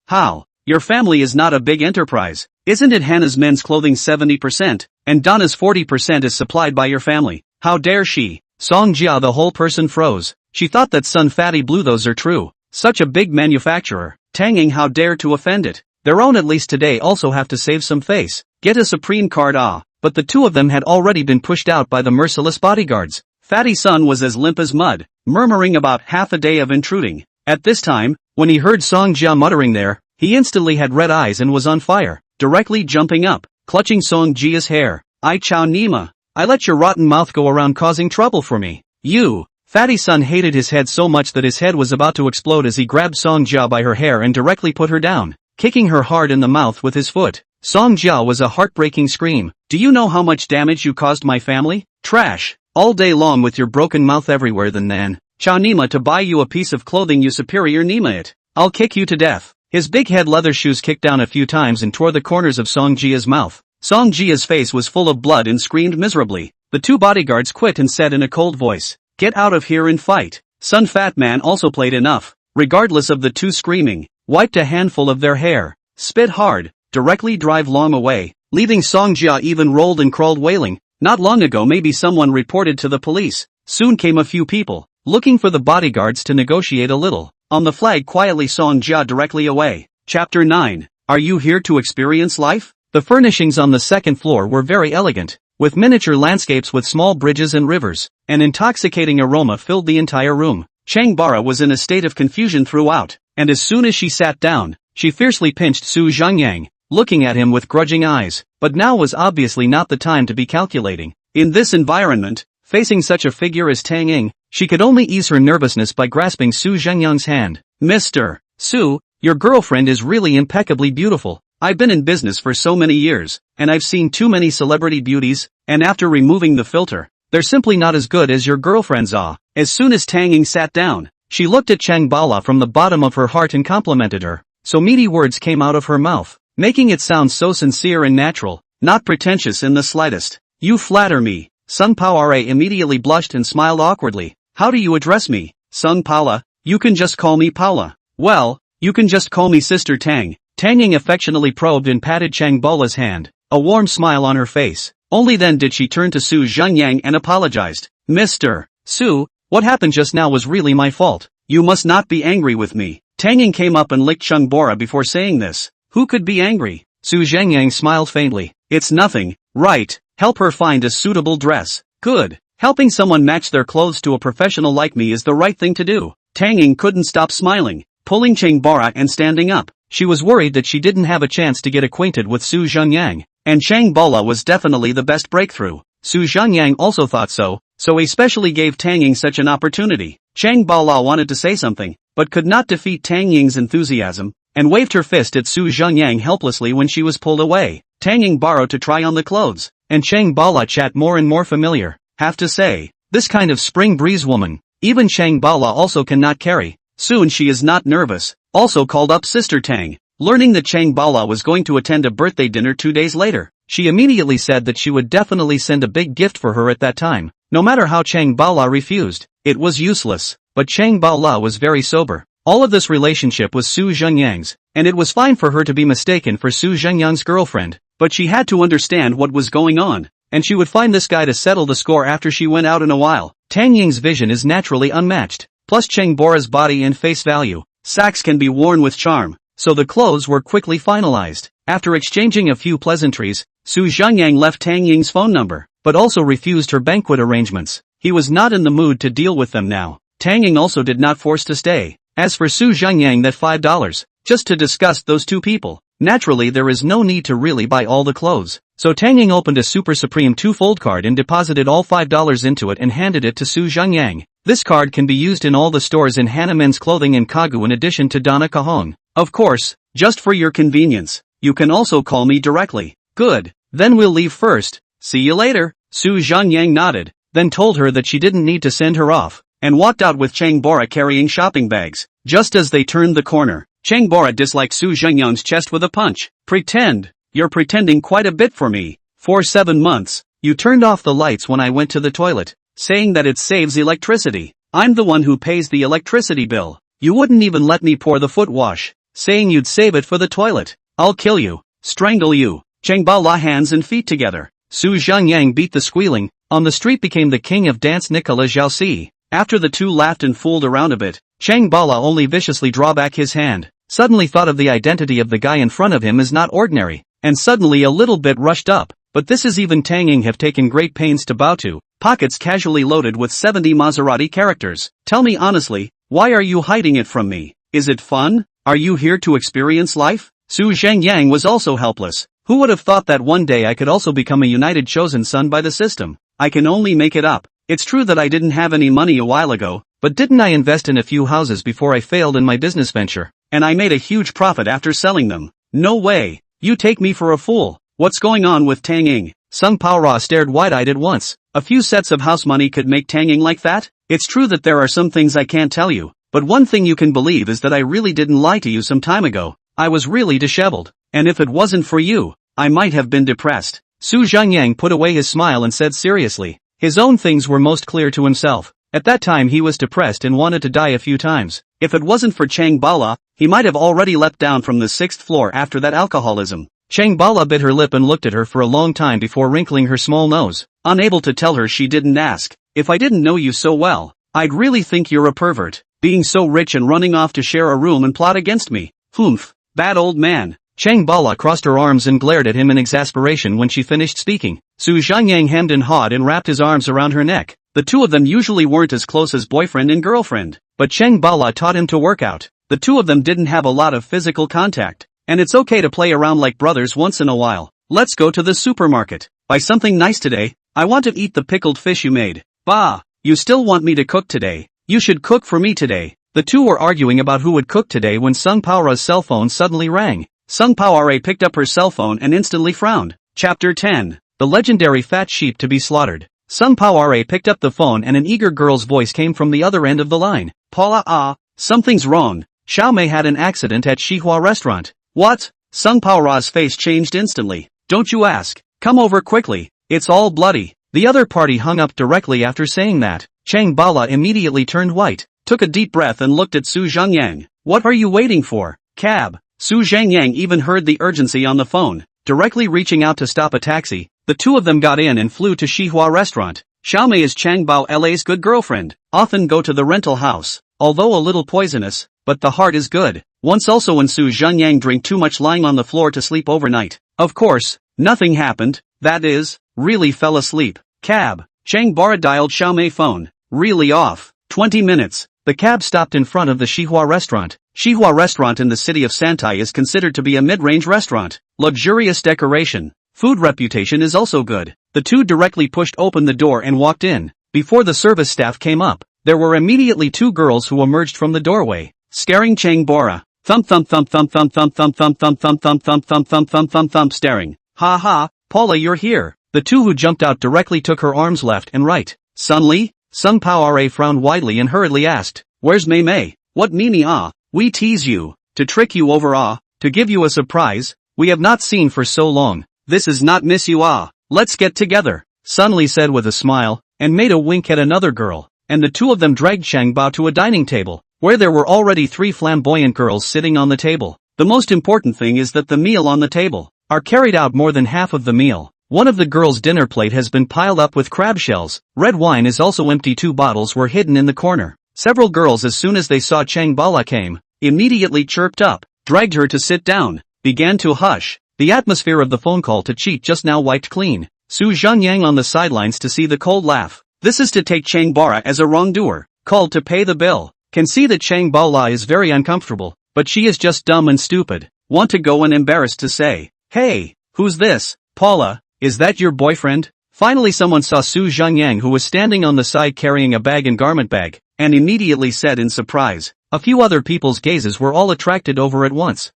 How? Your family is not a big enterprise. Isn't it Hannah's men's clothing 70%, and Donna's 40% is supplied by your family? How dare she? Song Jia, the whole person froze. She thought that Sun Fatty Blue those are true. Such a big manufacturer. Tang Ying how dare to offend it. Their own at least today also have to save some face. Get a Supreme card but the 2 of them had already been pushed out by the merciless bodyguards. Fatty Sun was as limp as mud, murmuring about half a day of intruding. At this time, when he heard Song Jia muttering there, he instantly had red eyes and was on fire, directly jumping up, clutching Song Jia's hair. I chow Nima. I let your rotten mouth go around causing trouble for me. You. Fatty Sun hated his head so much that his head was about to explode as he grabbed Song Jia by her hair and directly put her down, kicking her hard in the mouth with his foot. Song Jia was a heartbreaking scream. Do you know how much damage you caused my family? Trash. All day long with your broken mouth everywhere then Chow Nima to buy you a piece of clothing you superior Nima it. I'll kick you to death. His big head leather shoes kicked down a few times and tore the corners of Song Jia's mouth. Song Jia's face was full of blood and screamed miserably. The two bodyguards quit and said in a cold voice, "Get out of here and fight." Sun Fat Man also played enough. Regardless of the two screaming, wiped a handful of their hair, spit hard, directly drive Long away, leaving Song Jia even rolled and crawled wailing. Not long ago maybe someone reported to the police. Soon came a few people, looking for the bodyguards to negotiate a little. On the flag quietly Song Jia directly away. Chapter 9. Are you here to experience life? The furnishings on the second floor were very elegant, with miniature landscapes with small bridges and rivers. An intoxicating aroma filled the entire room. Chang Bara was in a state of confusion throughout, and as soon as she sat down, she fiercely pinched Su Zhengyang, looking at him with grudging eyes. But now was obviously not the time to be calculating. In this environment, facing such a figure as Tang Ying, she could only ease her nervousness by grasping Su Zhengyang's hand. Mr. Su, your girlfriend is really impeccably beautiful. I've been in business for so many years, and I've seen too many celebrity beauties, and after removing the filter, they're simply not as good as your girlfriend's. As soon as Tang Ying sat down, she looked at Chang Bala from the bottom of her heart and complimented her. So meaty words came out of her mouth, making it sound so sincere and natural, not pretentious in the slightest. You flatter me. Sun Paoare immediately blushed and smiled awkwardly. How do you address me? Sun Paula? You can just call me Paula. Well, you can just call me Sister Tang. Tang Ying affectionately probed and patted Chang Bala's hand, a warm smile on her face. Only then did she turn to Su Zhengyang and apologized. Mr. Su, what happened just now was really my fault. You must not be angry with me. Tang Ying came up and licked Chang Bora before saying this. Who could be angry? Su Zhengyang smiled faintly. It's nothing, right? Help her find a suitable dress. Good. Helping someone match their clothes to a professional like me is the right thing to do. Tang Ying couldn't stop smiling, pulling Chang Bora and standing up. She was worried that she didn't have a chance to get acquainted with Su Zhengyang, and Chang Bala was definitely the best breakthrough. Su Zhengyang also thought so especially gave Tang Ying such an opportunity. Chang Bala wanted to say something, but could not defeat Tang Ying's enthusiasm, and waved her fist at Su Zhengyang helplessly when she was pulled away. Tang Ying borrowed to try on the clothes, and Chang Bala chat more and more familiar. Have to say, this kind of spring breeze woman, even Chang Bala also cannot carry. Soon she is not nervous, also called up Sister Tang. Learning that Chang Bala was going to attend a birthday dinner 2 days later, she immediately said that she would definitely send a big gift for her at that time. No matter how Chang Bala refused, it was useless, but Chang Bala was very sober. All of this relationship was Su Zhengyang's, and it was fine for her to be mistaken for Su Zhengyang's girlfriend, but she had to understand what was going on, and she would find this guy to settle the score after she went out in a while. Tang Ying's vision is naturally unmatched, plus Chang Bora's body and face value. Sacks can be worn with charm, so the clothes were quickly finalized. After exchanging a few pleasantries, Su Zhengyang left Tang Ying's phone number, but also refused her banquet arrangements. He was not in the mood to deal with them now. Tang Ying also did not force to stay. As for Su Zhengyang, that $5, just to discuss those two people. Naturally there is no need to really buy all the clothes. So Tang Ying opened a Super Supreme 2-fold card and deposited all $5 into it and handed it to Su Zhengyang. This card can be used in all the stores in Hana Men's Clothing and Kagu in addition to Donna Cajon. Of course, just for your convenience, you can also call me directly. Good, then we'll leave first. See you later. Su Zhengyang nodded, then told her that she didn't need to send her off, and walked out with Chang Bora carrying shopping bags. Just as they turned the corner, Chang Bora disliked Su Zhengyang's chest with a punch. Pretend. You're pretending quite a bit for me. For 7 months, you turned off the lights when I went to the toilet, saying that it saves electricity. I'm the one who pays the electricity bill. You wouldn't even let me pour the foot wash, saying you'd save it for the toilet. I'll kill you. Strangle you. Chang Bala hands and feet together. Su Zhengyang beat the squealing. On the street became the king of dance Nicolas Jiaoxi. After the two laughed and fooled around a bit, Chang Bala only viciously draw back his hand. Suddenly thought of the identity of the guy in front of him as not ordinary, and suddenly a little bit rushed up. But this is even Tang Ying have taken great pains to bow to. Pockets casually loaded with 70 Maserati characters. Tell me honestly, why are you hiding it from me? Is it fun? Are you here to experience life? Su Zhengyang was also helpless. Who would have thought that one day I could also become a united chosen son by the system? I can only make it up. It's true that I didn't have any money a while ago, but didn't I invest in a few houses before I failed in my business venture? And I made a huge profit after selling them. No way. You take me for a fool. What's going on with Tang Ying? Sung Paora stared wide-eyed at once. A few sets of house money could make Tang Ying like that? It's true that there are some things I can't tell you, but one thing you can believe is that I really didn't lie to you some time ago. I was really disheveled. And if it wasn't for you, I might have been depressed. Zhengyang put away his smile and said seriously. His own things were most clear to himself. At that time he was depressed and wanted to die a few times. If it wasn't for Chang Bala, he might have already leapt down from the 6th floor after that alcoholism. Chang Bala bit her lip and looked at her for a long time before wrinkling her small nose. Unable to tell her, she didn't ask. If I didn't know you so well, I'd really think you're a pervert, being so rich and running off to share a room and plot against me. Humph, bad old man. Chang Bala crossed her arms and glared at him in exasperation when she finished speaking. Zhengyang hemmed and hawed and wrapped his arms around her neck. The two of them usually weren't as close as boyfriend and girlfriend, but Chang Bala taught him to work out. The two of them didn't have a lot of physical contact, and it's okay to play around like brothers once in a while. Let's go to the supermarket. Buy something nice today. I want to eat the pickled fish you made. Bah, you still want me to cook today? You should cook for me today. The two were arguing about who would cook today when Sung Paora's cell phone suddenly rang. Sung Paora picked up her cell phone and instantly frowned. Chapter 10. The legendary fat sheep to be slaughtered. Sung Paora picked up the phone and an eager girl's voice came from the other end of the line. Paula, something's wrong. Xiao Mei had an accident at Xinhua restaurant. What? Sung Paora's face changed instantly. Don't you ask. Come over quickly. It's all bloody. The other party hung up directly after saying that. Chang Bala immediately turned white, took a deep breath and looked at Zhengyang. What are you waiting for? Cab. Zhengyang even heard the urgency on the phone, directly reaching out to stop a taxi. The two of them got in and flew to Xinhua restaurant. Xiao Mei is Chang Bao LA's good girlfriend. Often go to the rental house, although a little poisonous, but the heart is good. Once also when Zhengyang drank too much lying on the floor to sleep overnight. Of course, nothing happened, that is, really fell asleep. Cab. Chang Bara dialed Xiao Mei phone. Really off. 20 minutes. The cab stopped in front of the Xinhua restaurant. Xinhua restaurant in the city of Santai is considered to be a mid-range restaurant. Luxurious decoration. Food reputation is also good. The two directly pushed open the door and walked in. Before the service staff came up, there were immediately two girls who emerged from the doorway, scaring Chang Bora. Thump thump thump thump thump thump thump thump thump thump thump thump thump thump thump thump thump staring. Ha ha, Paula, you're here. The two who jumped out directly took her arms left and right. Sun Li? Sung Paora frowned widely and hurriedly asked, where's Mei Mei? What Mimi we tease you, to trick you over to give you a surprise, we have not seen for so long. This is not miss you let's get together. Sun Li said with a smile, and made a wink at another girl, and the two of them dragged Chang Bao to a dining table, where there were already three flamboyant girls sitting on the table. The most important thing is that the meal on the table are carried out more than half of the meal. One of the girls' dinner plate has been piled up with crab shells. Red wine is also empty. Two bottles were hidden in the corner. Several girls, as soon as they saw Chang Bala came, immediately chirped up, dragged her to sit down, began to hush. The atmosphere of the phone call to cheat just now wiped clean. Zhengyang on the sidelines to see the cold laugh. This is to take Chang Bara as a wrongdoer, called to pay the bill. Can see that Chang Bala is very uncomfortable, but she is just dumb and stupid. Want to go and embarrassed to say, hey, who's this? Paula, is that your boyfriend? Finally someone saw Zhengyang, who was standing on the side carrying a bag and garment bag, and immediately said in surprise. A few other people's gazes were all attracted over at once.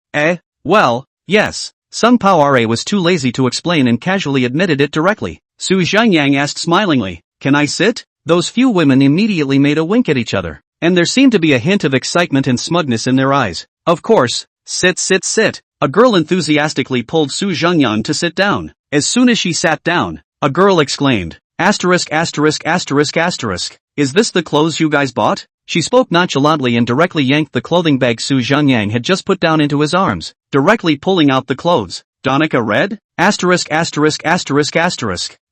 Well, yes. Sung Paora was too lazy to explain and casually admitted it directly. Zhengyang asked smilingly, can I sit? Those few women immediately made a wink at each other, and there seemed to be a hint of excitement and smugness in their eyes. Of course, sit. A girl enthusiastically pulled Zhengyang to sit down. As soon as she sat down, a girl exclaimed, asterisk. Is this the clothes you guys bought? She spoke nonchalantly and directly yanked the clothing bag Zhengyang had just put down into his arms, directly pulling out the clothes. Donica red? Asterisk.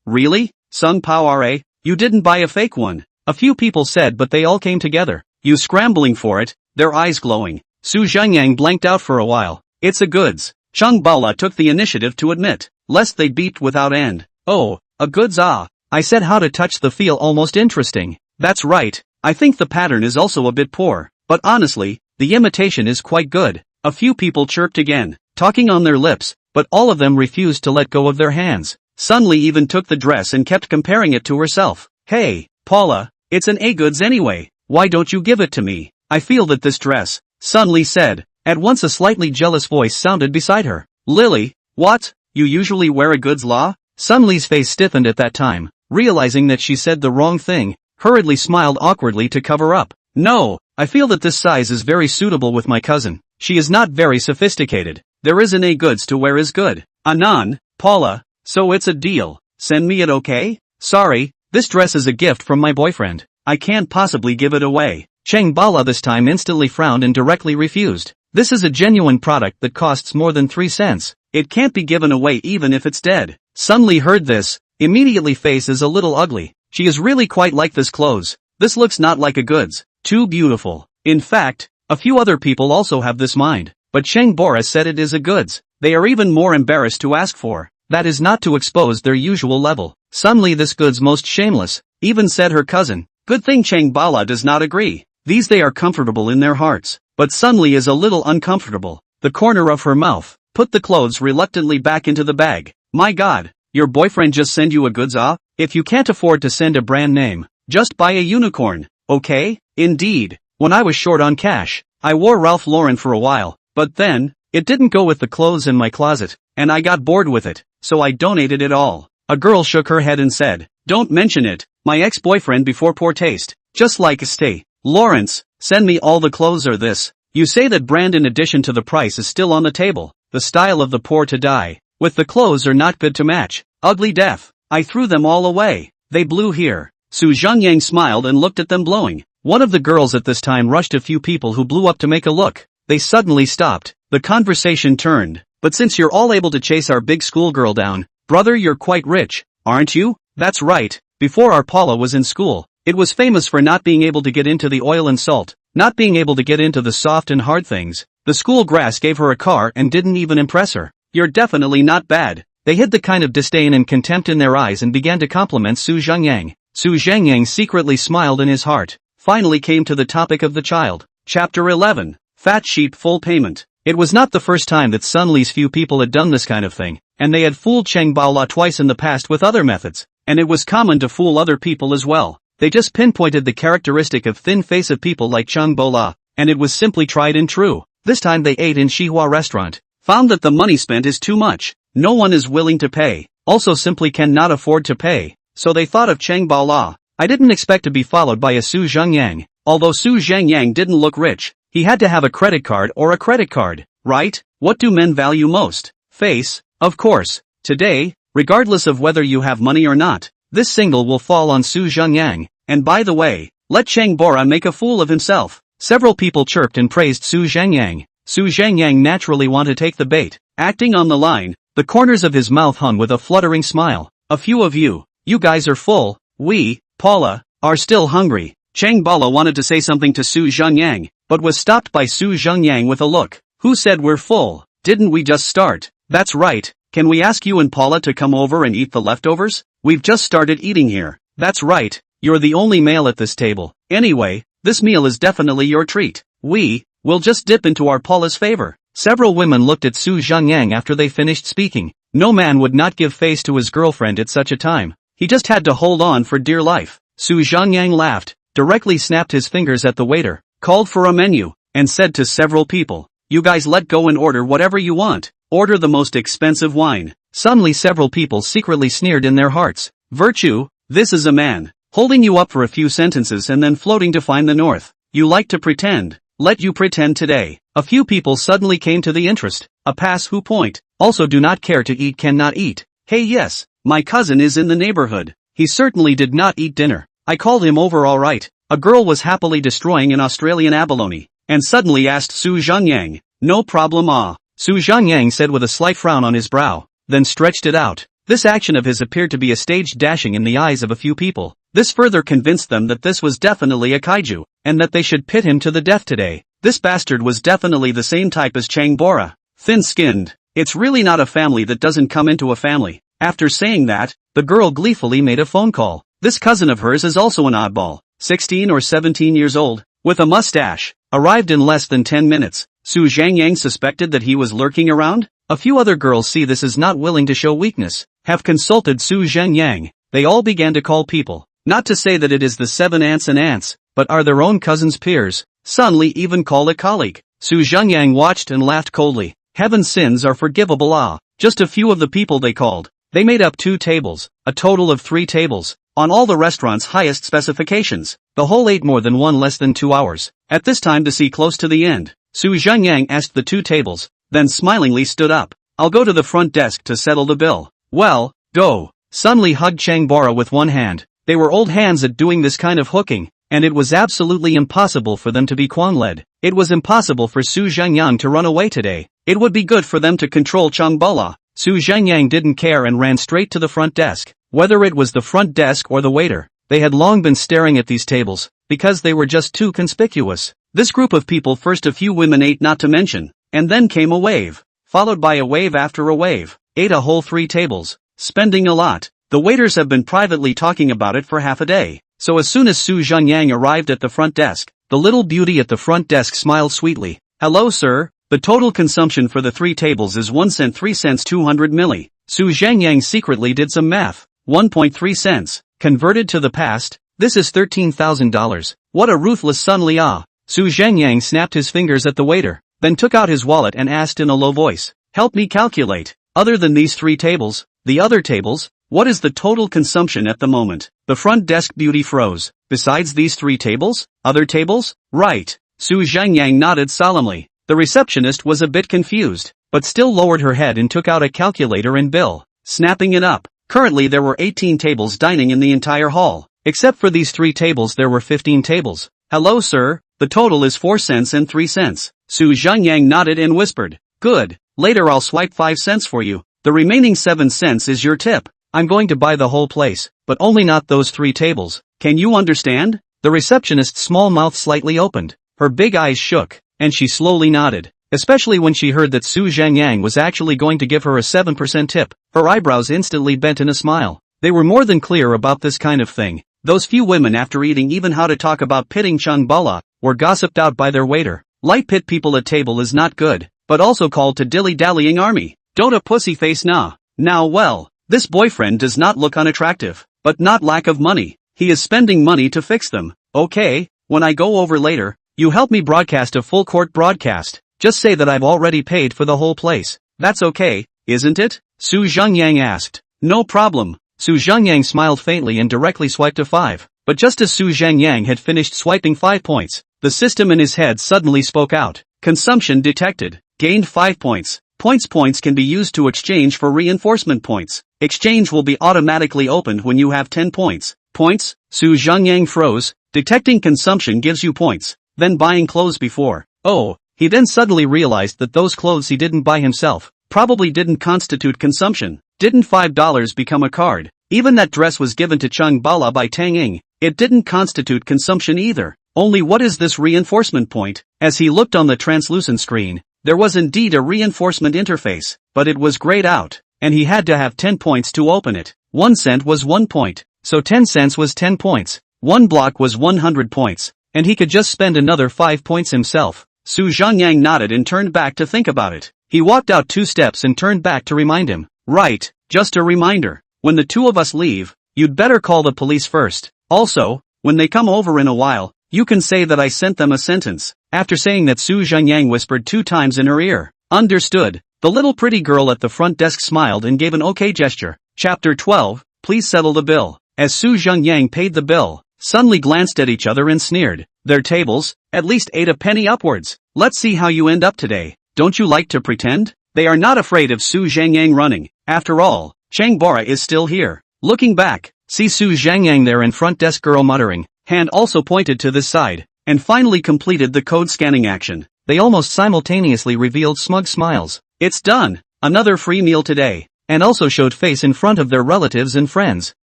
Really? Sung Paora, you didn't buy a fake one. A few people said, but they all came together. You scrambling for it, their eyes glowing. Zhengyang blanked out for a while. It's a goods. Chang Bala took the initiative to admit, lest they beeped without end. Oh, a goods I said how to touch the feel almost interesting. That's right, I think the pattern is also a bit poor, but honestly, the imitation is quite good. A few people chirped again, talking on their lips, but all of them refused to let go of their hands. Sun Li even took the dress and kept comparing it to herself. Hey, Paula, it's an A-goods anyway, why don't you give it to me? I feel that this dress, Sun Li said. At once a slightly jealous voice sounded beside her. Lily, what? You usually wear a goods law? Sun Li's face stiffened at that time, realizing that she said the wrong thing, hurriedly smiled awkwardly to cover up. No, I feel that this size is very suitable with my cousin. She is not very sophisticated. There is an A goods to wear is good. Anan, Paula, so it's a deal. Send me it, okay? Sorry, this dress is a gift from my boyfriend. I can't possibly give it away. Cheng Bala this time instantly frowned and directly refused. This is a genuine product that costs more than 3 cents. It can't be given away even if it's dead. Sun Li heard this, immediately face is a little ugly. She is really quite like this clothes. This looks not like a goods. Too beautiful. In fact, a few other people also have this mind. But Cheng Bora said it is a goods. They are even more embarrassed to ask for. That is not to expose their usual level. Sun Li this goods most shameless, even said her cousin. Good thing Cheng Bala does not agree. These they are comfortable in their hearts. But Sun Li is a little uncomfortable. The corner of her mouth, put the clothes reluctantly back into the bag. My god, your boyfriend just send you a goods If you can't afford to send a brand name, just buy a unicorn, okay? Indeed, when I was short on cash, I wore Ralph Lauren for a while, but then, it didn't go with the clothes in my closet, and I got bored with it, so I donated it all. A girl shook her head and said, don't mention it, my ex-boyfriend before poor taste, just like stay. Lawrence, send me all the clothes or this. You say that brand in addition to the price is still on the table, the style of the poor to die, with the clothes are not good to match, ugly death, I threw them all away, they blew here. Su Zhengyang smiled and looked at them blowing. One of the girls at this time rushed a few people who blew up to make a look. They suddenly stopped. The conversation turned. But since you're all able to chase our big schoolgirl down, brother, you're quite rich, aren't you? That's right. Before our Paula was in school, it was famous for not being able to get into the oil and salt, not being able to get into the soft and hard things. The school grass gave her a car and didn't even impress her. You're definitely not bad. They hid the kind of disdain and contempt in their eyes and began to compliment Su Zhengyang. Su Zhengyang secretly smiled in his heart. Finally came to the topic of the child. Chapter 11. Fat Sheep Full Payment. It was not the first time that Sun Li's few people had done this kind of thing, and they had fooled Cheng Baola twice in the past with other methods, and it was common to fool other people as well. They just pinpointed the characteristic of thin face of people like Cheng Baola, and it was simply tried and true. This time they ate in Xinhua restaurant, found that the money spent is too much. No one is willing to pay, also simply cannot afford to pay, so they thought of Cheng Baola. I didn't expect to be followed by a Su Zhengyang. Although Su Zhengyang didn't look rich, he had to have a credit card or a credit card, right? What do men value most? Face, of course. Today, regardless of whether you have money or not, this single will fall on Su Zhengyang. And by the way, let Cheng Bora make a fool of himself. Several people chirped and praised Su Zhengyang. Su Zhengyang naturally wanted to take the bait. Acting on the line, the corners of his mouth hung with a fluttering smile. A few of you guys are full. We, Paula, are still hungry. Cheng Bala wanted to say something to Su Zhengyang, but was stopped by Su Zhengyang with a look. Who said we're full? Didn't we just start? That's right. Can we ask you and Paula to come over and eat the leftovers? We've just started eating here. That's right. You're the only male at this table. Anyway, this meal is definitely your treat. We'll just dip into our Paula's favor. Several women looked at Su Zhengyang after they finished speaking. No man would not give face to his girlfriend at such a time. He just had to hold on for dear life. Su Zhengyang laughed, directly snapped his fingers at the waiter, called for a menu, and said to several people, you guys let go and order whatever you want. Order the most expensive wine. Suddenly several people secretly sneered in their hearts. Virtue, this is a man, holding you up for a few sentences and then floating to find the north. You like to pretend. Let you pretend today. A few people suddenly came to the interest. A pass who point. Also do not care to eat cannot eat. Hey yes, my cousin is in the neighborhood. He certainly did not eat dinner. I called him over alright. A girl was happily destroying an Australian abalone, and suddenly asked Su Zhengyang, no problem Su Zhengyang said with a slight frown on his brow, then stretched it out. This action of his appeared to be a staged dashing in the eyes of a few people. This further convinced them that this was definitely a kaiju, and that they should pit him to the death today. This bastard was definitely the same type as Cheng Bora. Thin-skinned. It's really not a family that doesn't come into a family. After saying that, the girl gleefully made a phone call. This cousin of hers is also an oddball, 16 or 17 years old, with a mustache, arrived in less than 10 minutes. Su Zhengyang suspected that he was lurking around. A few other girls see this as not willing to show weakness, have consulted Su Zhengyang. They all began to call people. Not to say that it is the 7 aunts and aunts, but are their own cousins' peers. Sun Li even called a colleague. Su Zhengyang watched and laughed coldly. Heaven's sins are forgivable Just a few of the people they called. They made up 2 tables, a total of 3 tables, on all the restaurant's highest specifications. The whole ate more than one less than 2 hours. At this time to see close to the end, Su Zhengyang asked the 2 tables, then smilingly stood up. I'll go to the front desk to settle the bill. Well, go. Sun Li hugged Changbara with one hand. They were old hands at doing this kind of hooking, and it was absolutely impossible for them to be Quan-led. It was impossible for Su Zhengyang to run away today. It would be good for them to control Changbala. Su Zhengyang didn't care and ran straight to the front desk. Whether it was the front desk or the waiter, they had long been staring at these tables, because they were just too conspicuous. This group of people, first a few women ate, not to mention, and then came a wave, followed by a wave after a wave, ate a whole 3 tables, spending a lot. The waiters have been privately talking about it for half a day, so as soon as Su Zhengyang arrived at the front desk, the little beauty at the front desk smiled sweetly. Hello sir, the total consumption for the 3 tables is 1 cent 3 cents 200 milli. Su Zhengyang secretly did some math. 1.3 cents, converted to the past, this is $13,000. What a ruthless Sun Li ah. Su Zhengyang snapped his fingers at the waiter, then took out his wallet and asked in a low voice, help me calculate, other than these 3 tables, the other tables, what is the total consumption at the moment? The front desk beauty froze. Besides these 3 tables? Other tables? Right. Su Zhengyang nodded solemnly. The receptionist was a bit confused, but still lowered her head and took out a calculator and bill, snapping it up. Currently there were 18 tables dining in the entire hall. Except for these 3 tables there were 15 tables. Hello sir, the total is 4 cents and 3 cents. Su Zhengyang nodded and whispered, good, later I'll swipe 5 cents for you. The remaining 7 cents is your tip. I'm going to buy the whole place, but only not those 3 tables. Can you understand? The receptionist's small mouth slightly opened. Her big eyes shook, and she slowly nodded. Especially when she heard that Su Zhengyang was actually going to give her a 7% tip, her eyebrows instantly bent in a smile. They were more than clear about this kind of thing. Those few women, after eating even how to talk about pitting Changbala, were gossiped out by their waiter. Light pit people at table is not good, but also called to dilly-dallying army. Don't a pussy face nah. Now well, this boyfriend does not look unattractive, but not lack of money. He is spending money to fix them. Okay, when I go over later, you help me broadcast a full court broadcast. Just say that I've already paid for the whole place. That's okay, isn't it? Su Zhengyang asked. No problem. Su Zhengyang smiled faintly and directly swiped a 5. But just as Su Zhengyang had finished swiping 5 points, the system in his head suddenly spoke out. Consumption detected. Gained 5 points. Points can be used to exchange for reinforcement points. Exchange will be automatically opened when you have 10 points. Points? Su Zhengyang froze. Detecting consumption gives you points. Then buying clothes before. Oh. He then suddenly realized that those clothes he didn't buy himself probably didn't constitute consumption. Didn't $5 become a card? Even that dress was given to Changbala by Tang Ying. It didn't constitute consumption either. Only what is this reinforcement point? As he looked on the translucent screen, there was indeed a reinforcement interface, but it was grayed out, and he had to have 10 points to open it. 1 cent was 1 point, so 10 cents was 10 points. 1 block was 100 points, and he could just spend another 5 points himself. Su Zhengyang nodded and turned back to think about it. He walked out 2 steps and turned back to remind him. Right, just a reminder. When the 2 of us leave, you'd better call the police first. Also, when they come over in a while, you can say that I sent them a sentence. After saying that, Su Zhengyang whispered 2 times in her ear. Understood. The little pretty girl at the front desk smiled and gave an okay gesture. Chapter 12, please settle the bill. As Su Zhengyang paid the bill, Sun Li glanced at each other and sneered. Their tables, at least 8 a penny upwards. Let's see how you end up today. Don't you like to pretend? They are not afraid of Su Zhengyang running. After all, Changbara is still here. Looking back, see Su Zhengyang there in front desk, girl muttering. Hand also pointed to this side, and finally completed the code scanning action. They almost simultaneously revealed smug smiles. It's done. Another free meal today. And also showed face in front of their relatives and friends.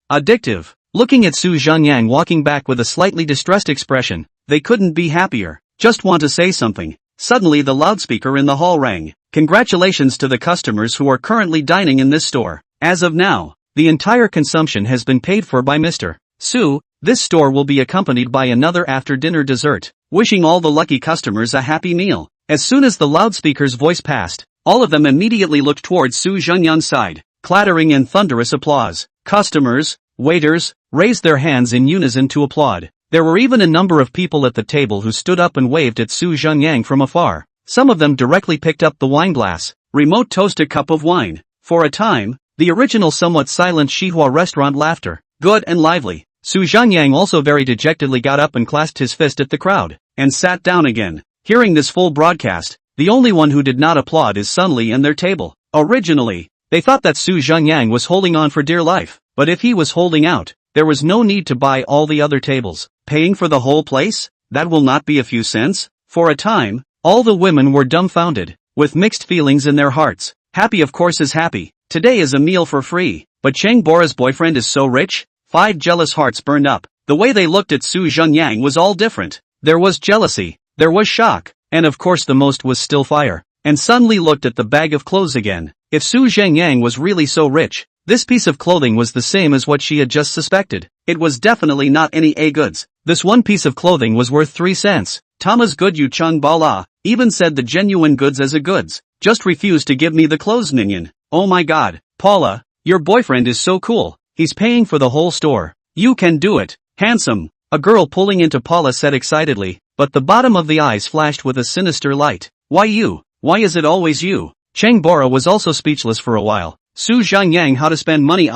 Addictive. Looking at Su Zhengyang walking back with a slightly distressed expression, they couldn't be happier. Just want to say something. Suddenly the loudspeaker in the hall rang. Congratulations to the customers who are currently dining in this store. As of now, the entire consumption has been paid for by Mr. Su. This store will be accompanied by another after-dinner dessert. Wishing all the lucky customers a happy meal. As soon as the loudspeaker's voice passed, all of them immediately looked towards Su Zhengyang's side. Clattering and thunderous applause. Customers, waiters, raised their hands in unison to applaud. There were even a number of people at the table who stood up and waved at Su Zhengyang from afar. Some of them directly picked up the wine glass, remote toast a cup of wine. For a time, the original somewhat silent Xinhua restaurant laughter, good and lively. Su Zhengyang also very dejectedly got up and clasped his fist at the crowd, and sat down again. Hearing this full broadcast, the only one who did not applaud is Sun Li and their table. Originally, they thought that Zhengyang was holding on for dear life, but if he was holding out, there was no need to buy all the other tables. Paying for the whole place? That will not be a few cents? For a time, all the women were dumbfounded, with mixed feelings in their hearts. Happy of course is happy. Today is a meal for free. But Chang Bora's boyfriend is so rich? 5 jealous hearts burned up. The way they looked at Zhengyang was all different. There was jealousy, there was shock, and of course the most was still fire. And suddenly looked at the bag of clothes again. If Zhengyang was really so rich, this piece of clothing was the same as what she had just suspected. It was definitely not any A goods. This one piece of clothing was worth 3 cents. Tama's good you chung bala, even said the genuine goods as a goods. Just refused to give me the clothes Ninian. Oh my god, Paula, your boyfriend is so cool. He's paying for the whole store. You can do it. Handsome. A girl pulling into Paula said excitedly, but the bottom of the eyes flashed with a sinister light. Why you? Why is it always you? Chang Bora was also speechless for a while. Zhengyang how to spend money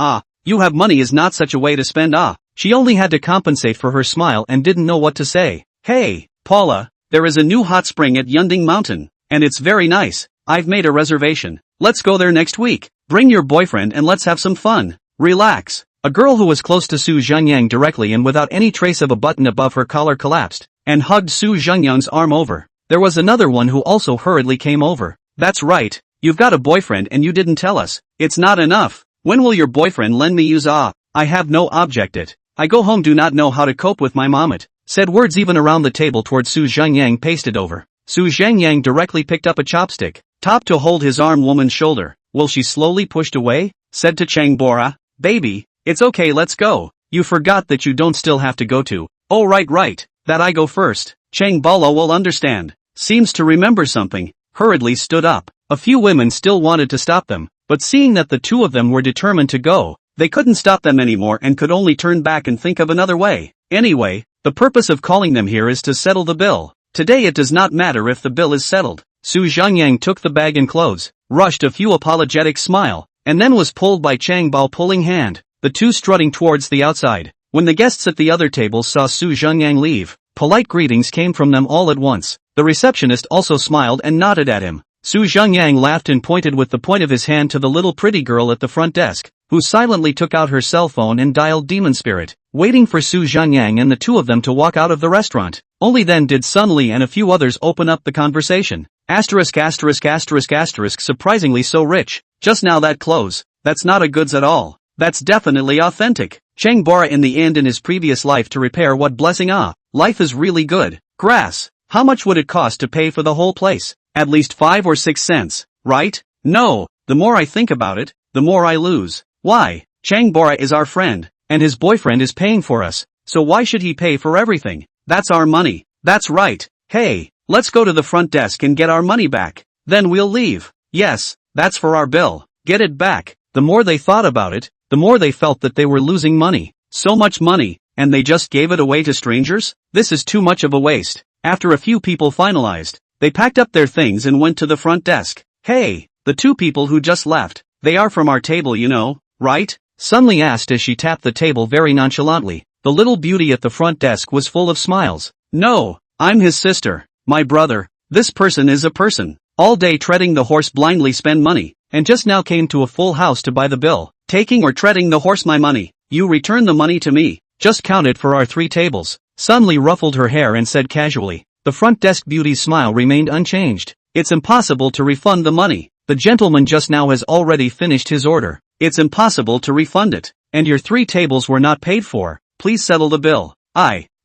you have money is not such a way to spend She only had to compensate for her smile and didn't know what to say. Hey, Paula, there is a new hot spring at Yunding Mountain, and it's very nice. I've made a reservation. Let's go there next week. Bring your boyfriend and let's have some fun. Relax. A girl who was close to Zhengyang directly and without any trace of a button above her collar collapsed, and hugged Zhengyang's arm over. There was another one who also hurriedly came over. That's right, you've got a boyfriend and you didn't tell us. It's not enough. When will your boyfriend lend me use I have no object it. I go home do not know how to cope with my mommet. Said words even around the table towards Zhengyang pasted over. Zhengyang directly picked up a chopstick, top to hold his arm woman's shoulder. Will she slowly pushed away? Said to Chang Bora, baby, it's okay let's go. You forgot that you don't still have to go to. Oh right, that I go first. Chang Bala will understand. Seems to remember something. Hurriedly stood up. A few women still wanted to stop them, but seeing that the two of them were determined to go, they couldn't stop them anymore and could only turn back and think of another way. Anyway, the purpose of calling them here is to settle the bill. Today it does not matter if the bill is settled. Zhengyang took the bag and clothes, rushed a few apologetic smile, and then was pulled by Chang Bao pulling hand, the two strutting towards the outside. When the guests at the other tables saw Zhengyang leave, polite greetings came from them all at once. The receptionist also smiled and nodded at him. Zhengyang laughed and pointed with the point of his hand to the little pretty girl at the front desk, who silently took out her cell phone and dialed Demon Spirit, waiting for Zhengyang and the two of them to walk out of the restaurant. Only then did Sun Li and a few others open up the conversation. Surprisingly so rich. Just now that clothes, that's not a goods at all. That's definitely authentic. Chang Bora in the end in his previous life to repair what blessing life is really good. Grass. How much would it cost to pay for the whole place? At least 5 or 6 cents, right? No, the more I think about it, the more I lose. Why? Chang Bora is our friend, and his boyfriend is paying for us, so why should he pay for everything? That's our money. That's right. Hey, let's go to the front desk and get our money back. Then we'll leave. Yes, that's for our bill. Get it back. The more they thought about it, the more they felt that they were losing money. So much money, and they just gave it away to strangers? This is too much of a waste. After a few people finalized, they packed up their things and went to the front desk. Hey, the two people who just left, they are from our table you know, right? Sun Li asked as she tapped the table very nonchalantly. The little beauty at the front desk was full of smiles. No, I'm his sister, my brother. This person is a person. All day treading the horse blindly spend money, and just now came to a full house to buy the bill. Taking or treading the horse my money. You return the money to me. Just count it for our 3 tables. Sun Li ruffled her hair and said casually. The front desk beauty's smile remained unchanged. It's impossible to refund the money. The gentleman just now has already finished his order. It's impossible to refund it. And your 3 tables were not paid for. Please settle the bill.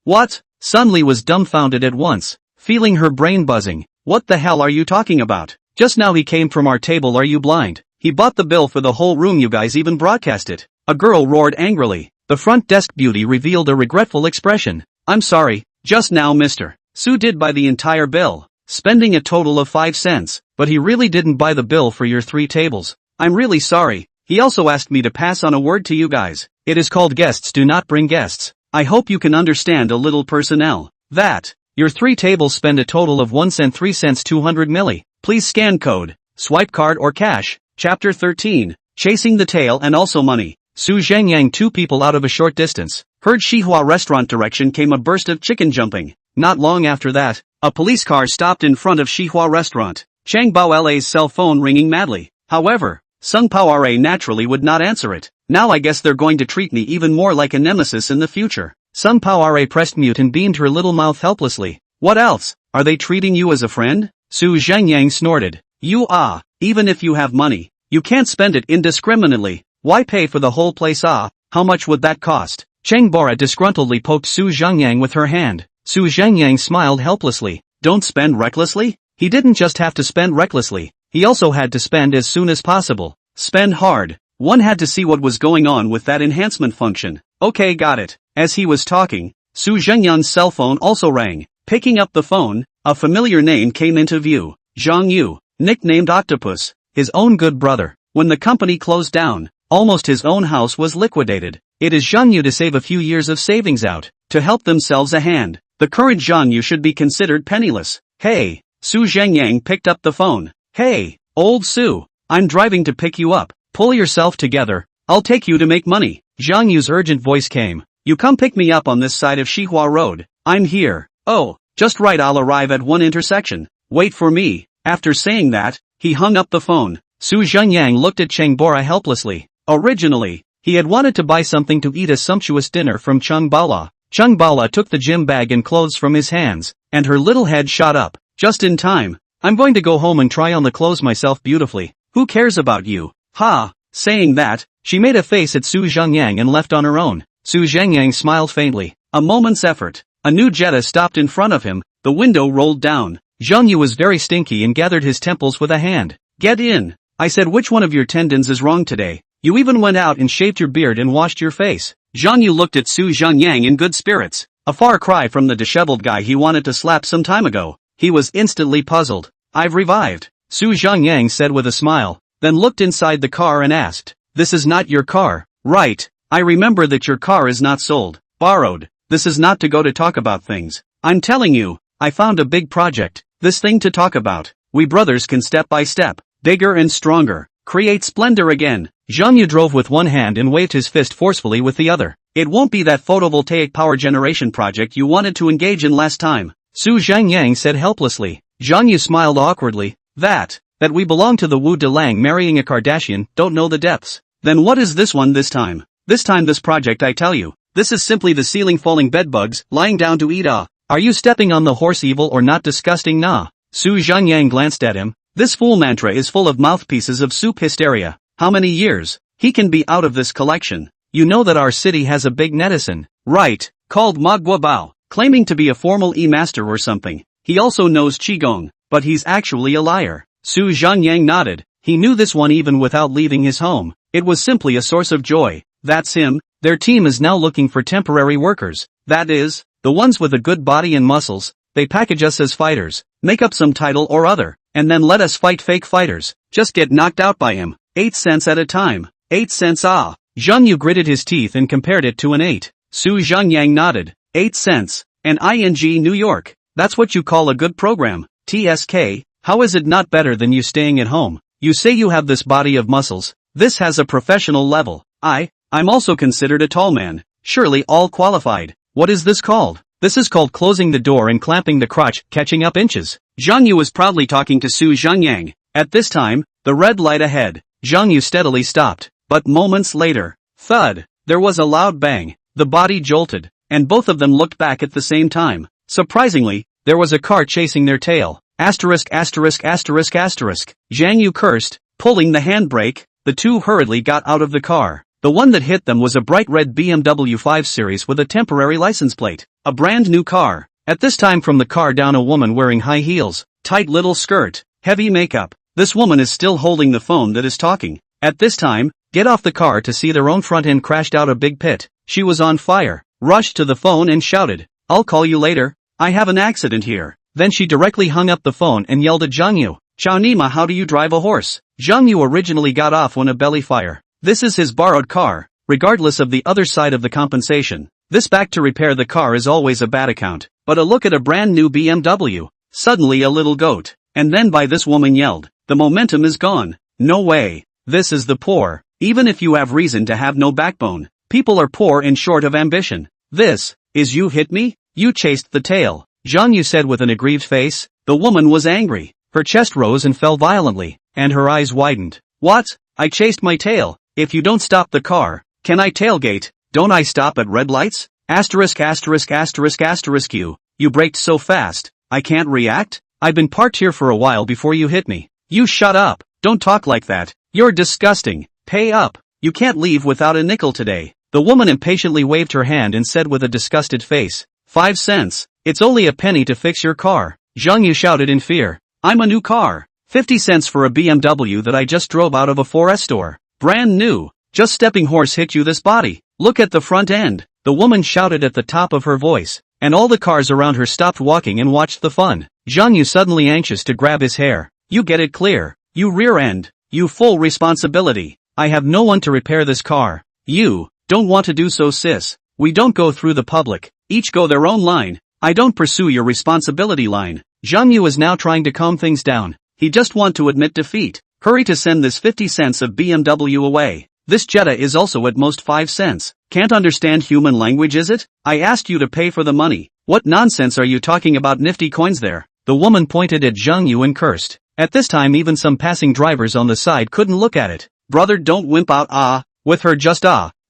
What? Sun Li was dumbfounded at once, feeling her brain buzzing. What the hell are you talking about? Just now he came from our table, are you blind? He bought the bill for the whole room, you guys even broadcast it. A girl roared angrily. The front desk beauty revealed a regretful expression. I'm sorry, just now Mr. Su did buy the entire bill, spending a total of 5 cents, but he really didn't buy the bill for your 3 tables. I'm really sorry. He also asked me to pass on a word to you guys. It is called guests do not bring guests. I hope you can understand a little personnel. That, your 3 tables spend a total of 1 cent 3 cents 200 milli. Please scan code, swipe card or cash. Chapter 13, Chasing the Tail and Also Money. Zhengyang 2 people out of a short distance. Heard Xinhua restaurant direction came a burst of chicken jumping. Not long after that, a police car stopped in front of Xinhua restaurant. Chang Bao La's cell phone ringing madly. However, Sung Poire naturally would not answer it. Now I guess they're going to treat me even more like a nemesis in the future. Sung Poire pressed mute and beamed her little mouth helplessly. What else? Are they treating you as a friend? Su Zhengyang snorted. Even if you have money, you can't spend it indiscriminately. Why pay for the whole place? How much would that cost? Cheng Bora disgruntledly poked Su Zhengyang with her hand. Su Zhengyang smiled helplessly. Don't spend recklessly? He didn't just have to spend recklessly, he also had to spend as soon as possible. Spend hard. One had to see what was going on with that enhancement function. Okay, got it. As he was talking, Su Zhengyang's cell phone also rang. Picking up the phone, a familiar name came into view. Zhang Yu, nicknamed Octopus, his own good brother. When the company closed down, almost his own house was liquidated. It is Zhang Yu to save a few years of savings out, to help themselves a hand. The current Zhang Yu should be considered penniless. Hey, Su Zhengyang picked up the phone. Hey, old Su, I'm driving to pick you up. Pull yourself together, I'll take you to make money. Zhang Yu's urgent voice came. You come pick me up on this side of Xinhua Road. I'm here. Oh, just right, I'll arrive at one intersection. Wait for me. After saying that, he hung up the phone. Su Zhengyang looked at Cheng Bora helplessly. Originally, he had wanted to buy something to eat, a sumptuous dinner from Cheng Bala. Cheng Bala took the gym bag and clothes from his hands, and her little head shot up. Just in time. I'm going to go home and try on the clothes myself beautifully. Who cares about you? Ha! Saying that, she made a face at Su Zhengyang and left on her own. Su Zhengyang smiled faintly. A moment's effort. A new Jetta stopped in front of him, the window rolled down. Zhang Yu was very stinky and gathered his temples with a hand. Get in. I said, which one of your tendons is wrong today? You even went out and shaved your beard and washed your face. Zhang Yu looked at Su Zhengyang in good spirits. A far cry from the disheveled guy he wanted to slap some time ago. He was instantly puzzled. I've revived, Su Zhengyang said with a smile, then looked inside the car and asked, this is not your car, right? I remember that your car is not sold, borrowed. This is not to go to talk about things. I'm telling you, I found a big project, this thing to talk about. We brothers can step by step, bigger and stronger, create splendor again. Zhang Yu drove with one hand and waved his fist forcefully with the other. It won't be that photovoltaic power generation project you wanted to engage in last time, Su Zhengyang said helplessly. Zhang Yu smiled awkwardly. That we belong to the Wu Delang marrying a Kardashian, don't know the depths. Then what is this one this time? This project, I tell you, this is simply the ceiling falling bedbugs, lying down to eat. Are you stepping on the horse, evil or not disgusting? Nah. Su Zhengyang glanced at him. This fool mantra is full of mouthpieces of soup hysteria. How many years? He can be out of this collection. You know that our city has a big netizen, right, called Magua Bao, claiming to be a formal e-master or something. He also knows Qigong, but he's actually a liar. Su Zhengyang nodded. He knew this one even without leaving his home. It was simply a source of joy. That's him. Their team is now looking for temporary workers. That is, the ones with a good body and muscles. They package us as fighters, make up some title or other, and then let us fight fake fighters. Just get knocked out by him. 8 cents at a time. 8 cents. Zhang Yu gritted his teeth and compared it to an 8. Su Zhengyang nodded. 8 cents. And ING New York. That's what you call a good program. TSK, how is it not better than you staying at home? You say you have this body of muscles. This has a professional level. I'm also considered a tall man. Surely all qualified. What is this called? This is called closing the door and clamping the crotch, catching up inches. Zhang Yu was proudly talking to Su Zhengyang. At this time, the red light ahead. Zhang Yu steadily stopped. But moments later, thud, there was a loud bang. The body jolted, and both of them looked back at the same time. Surprisingly, there was a car chasing their tail. Asterisk. Zhang Yu cursed, pulling the handbrake. The two hurriedly got out of the car. The one that hit them was a bright red BMW 5 Series with a temporary license plate. A brand new car. At this time from the car down a woman wearing high heels, tight little skirt, heavy makeup. This woman is still holding the phone that is talking. At this time, get off the car to see their own front end crashed out a big pit. She was on fire, rushed to the phone and shouted, I'll call you later. I have an accident here. Then she directly hung up the phone and yelled at Zhang Yu. Chao Nima, how do you drive a horse? Zhang Yu originally got off on a belly fire. This is his borrowed car, regardless of the other side of the compensation. This back to repair the car is always a bad account. But a look at a brand new BMW. Suddenly a little goat. And then by this woman yelled, the momentum is gone. No way. This is the poor. Even if you have reason to have no backbone, people are poor and short of ambition. This is you hit me? You chased the tail. Zhang Yu said with an aggrieved face. The woman was angry. Her chest rose and fell violently, and her eyes widened. What? I chased my tail. If you don't stop the car, can I tailgate? Don't I stop at red lights? Asterisk asterisk asterisk asterisk you braked so fast, I can't react? I've been parked here for a while before you hit me. You shut up, don't talk like that, you're disgusting, pay up, you can't leave without a nickel today. The woman impatiently waved her hand and said with a disgusted face, 5 cents, it's only a penny to fix your car. Zhengyu shouted in fear, I'm a new car, 50 cents for a BMW that I just drove out of a 4S store. Brand new, just stepping horse hit you this body, look at the front end, the woman shouted at the top of her voice, and all the cars around her stopped walking and watched the fun. Zhengyu suddenly anxious to grab his hair, you get it clear, you rear end, you full responsibility, I have no one to repair this car. You don't want to do so sis, we don't go through the public, each go their own line, I don't pursue your responsibility line. Zhengyu is now trying to calm things down, he just want to admit defeat, hurry to send this 50 cents of BMW away. This Jetta is also at most 5 cents. Can't understand human language is it? I asked you to pay for the money. What nonsense are you talking about nifty coins there? The woman pointed at Zhengyu and cursed. At this time even some passing drivers on the side couldn't look at it. Brother don't wimp out with her just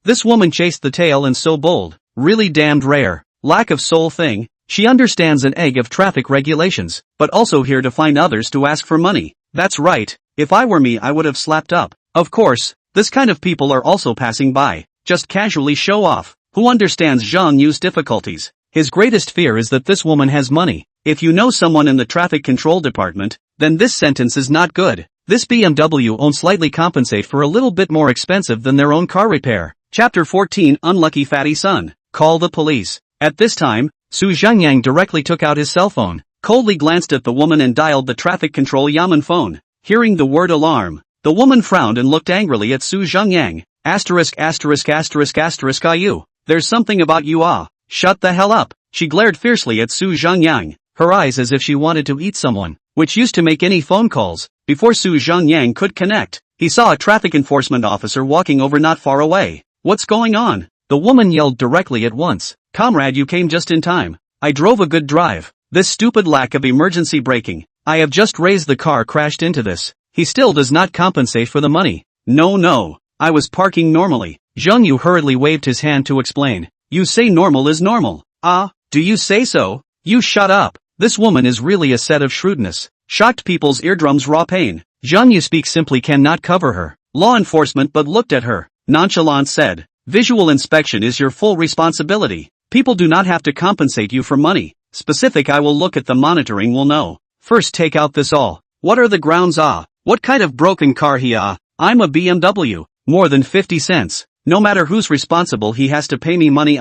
This woman chased the tail and so bold. Really damned rare. Lack of soul thing. She understands an egg of traffic regulations, but also here to find others to ask for money. That's right. If I were me I would have slapped up. Of course. This kind of people are also passing by, just casually show off. Who understands Zhengyu's difficulties? His greatest fear is that this woman has money. If you know someone in the traffic control department, then this sentence is not good. This BMW won't slightly compensate for a little bit more expensive than their own car repair. Chapter 14 Unlucky Fatty Son. Call the police. At this time, Zhengyang directly took out his cell phone, coldly glanced at the woman and dialed the traffic control Yamen phone. Hearing the word alarm, the woman frowned and looked angrily at Zhengyang. Asterisk asterisk asterisk asterisk you. There's something about you Shut the hell up. She glared fiercely at Zhengyang, her eyes as if she wanted to eat someone, which used to make any phone calls. Before Zhengyang could connect, he saw a traffic enforcement officer walking over not far away. What's going on? The woman yelled directly at once. Comrade, you came just in time. I drove a good drive. This stupid lack of emergency braking. I have just raised the car crashed into this. He still does not compensate for the money. No, I was parking normally. Zhengyu hurriedly waved his hand to explain. You say normal is normal. Do you say so? You shut up. This woman is really a set of shrewdness. Shocked people's eardrums raw pain. Zhengyu speak simply cannot cover her. Law enforcement but looked at her. Nonchalant said. Visual inspection is your full responsibility. People do not have to compensate you for money. Specific I will look at the monitoring will know. First take out this all. What are the grounds What kind of broken car he I'm a BMW. More than 50 cents. No matter who's responsible he has to pay me money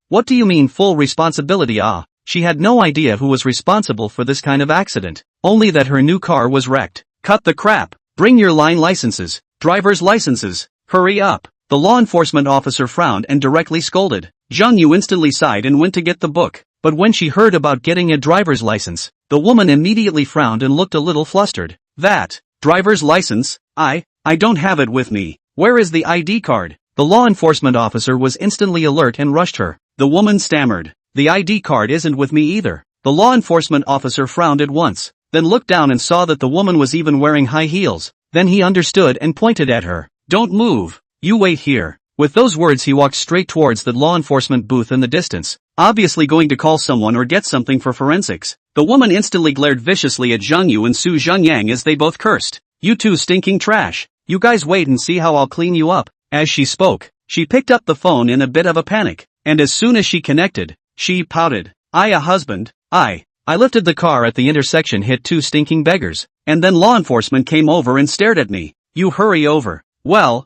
What do you mean full responsibility She had no idea who was responsible for this kind of accident. Only that her new car was wrecked. Cut the crap. Bring your line licenses. Driver's licenses. Hurry up. The law enforcement officer frowned and directly scolded. Zhengyu instantly sighed and went to get the book. But when she heard about getting a driver's license, the woman immediately frowned and looked a little flustered. That driver's license? I don't have it with me. Where is the ID card? The law enforcement officer was instantly alert and rushed her. The woman stammered. The ID card isn't with me either. The law enforcement officer frowned at once, then looked down and saw that the woman was even wearing high heels. Then he understood and pointed at her. Don't move. You wait here. With those words he walked straight towards the law enforcement booth in the distance, obviously going to call someone or get something for forensics. The woman instantly glared viciously at Zhengyu and Zhengyang as they both cursed. You two stinking trash. You guys wait and see how I'll clean you up. As she spoke, she picked up the phone in a bit of a panic, and as soon as she connected, she pouted. Husband, I lifted the car at the intersection hit two stinking beggars, and then law enforcement came over and stared at me. You hurry over. Well,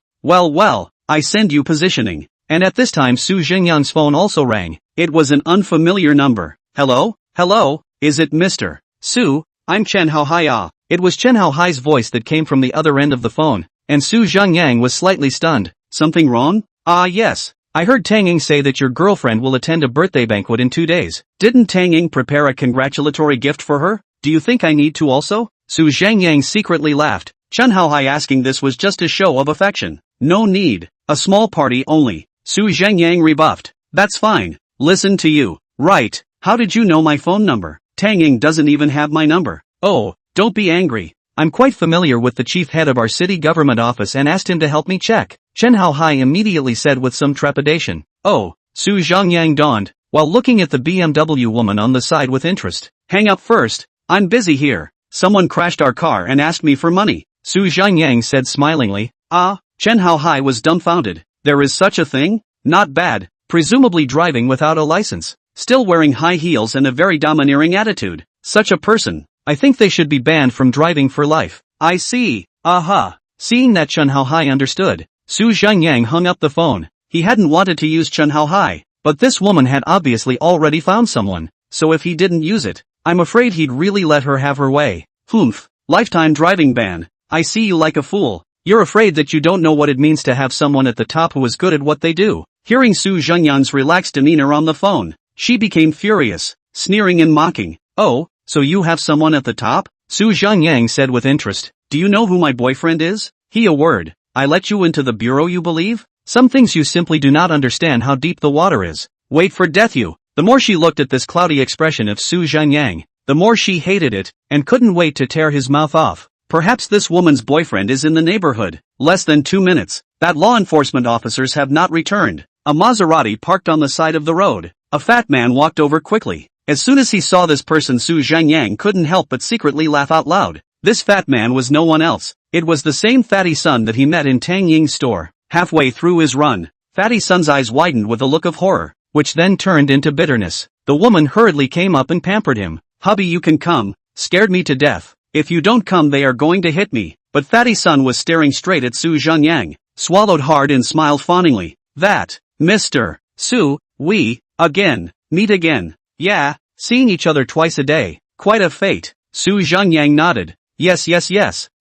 I send you positioning. And at this time Zhengyang's phone also rang. It was an unfamiliar number. Hello, is it Mr. Su? I'm Chen Haohai. It was Chen Haohai's voice that came from the other end of the phone, and Zhengyang was slightly stunned. Something wrong? Yes. I heard Tanging say that your girlfriend will attend a birthday banquet in 2 days. Didn't Tanging prepare a congratulatory gift for her? Do you think I need to also? Zhengyang secretly laughed. Chen Haohai asking this was just a show of affection. No need. A small party only. Zhengyang rebuffed. That's fine. Listen to you. Right. How did you know my phone number? Tanging doesn't even have my number. Oh, don't be angry. I'm quite familiar with the chief head of our city government office and asked him to help me check. Zhengyang immediately said with some trepidation. Oh, Zhengyang dawned, while looking at the BMW woman on the side with interest. Hang up first, I'm busy here. Someone crashed our car and asked me for money, Zhengyang said smilingly. Zhengyang was dumbfounded. There is such a thing? Not bad, presumably driving without a license, still wearing high heels and a very domineering attitude. Such a person, I think they should be banned from driving for life. I see, Seeing that Zhengyang understood, Zhengyang hung up the phone. He hadn't wanted to use Zhengyang, but this woman had obviously already found someone, so if he didn't use it, I'm afraid he'd really let her have her way. Lifetime driving ban. I see you like a fool. You're afraid that you don't know what it means to have someone at the top who is good at what they do. Hearing Zhengyang's relaxed demeanor on the phone, she became furious, sneering and mocking. Oh, so you have someone at the top? Zhengyang said with interest. Do you know who my boyfriend is? He a word. I let you into the bureau, you believe? Some things you simply do not understand how deep the water is. Wait for death you. The more she looked at this cloudy expression of Zhengyang, the more she hated it, and couldn't wait to tear his mouth off. Perhaps this woman's boyfriend is in the neighborhood. Less than 2 minutes. That law enforcement officers have not returned. A Maserati parked on the side of the road. A fat man walked over quickly. As soon as he saw this person, Zhengyang couldn't help but secretly laugh out loud. This fat man was no one else. It was the same Fatty Sun that he met in Tang Ying's store. Halfway through his run, Fatty Sun's eyes widened with a look of horror, which then turned into bitterness. The woman hurriedly came up and pampered him. Hubby, you can come. Scared me to death. If you don't come, they are going to hit me. But Fatty Sun was staring straight at Zhengyang, swallowed hard and smiled fawningly. That, Mr. Su, we, meet again. Yeah, seeing each other twice a day. Quite a fate. Zhengyang nodded. Yes,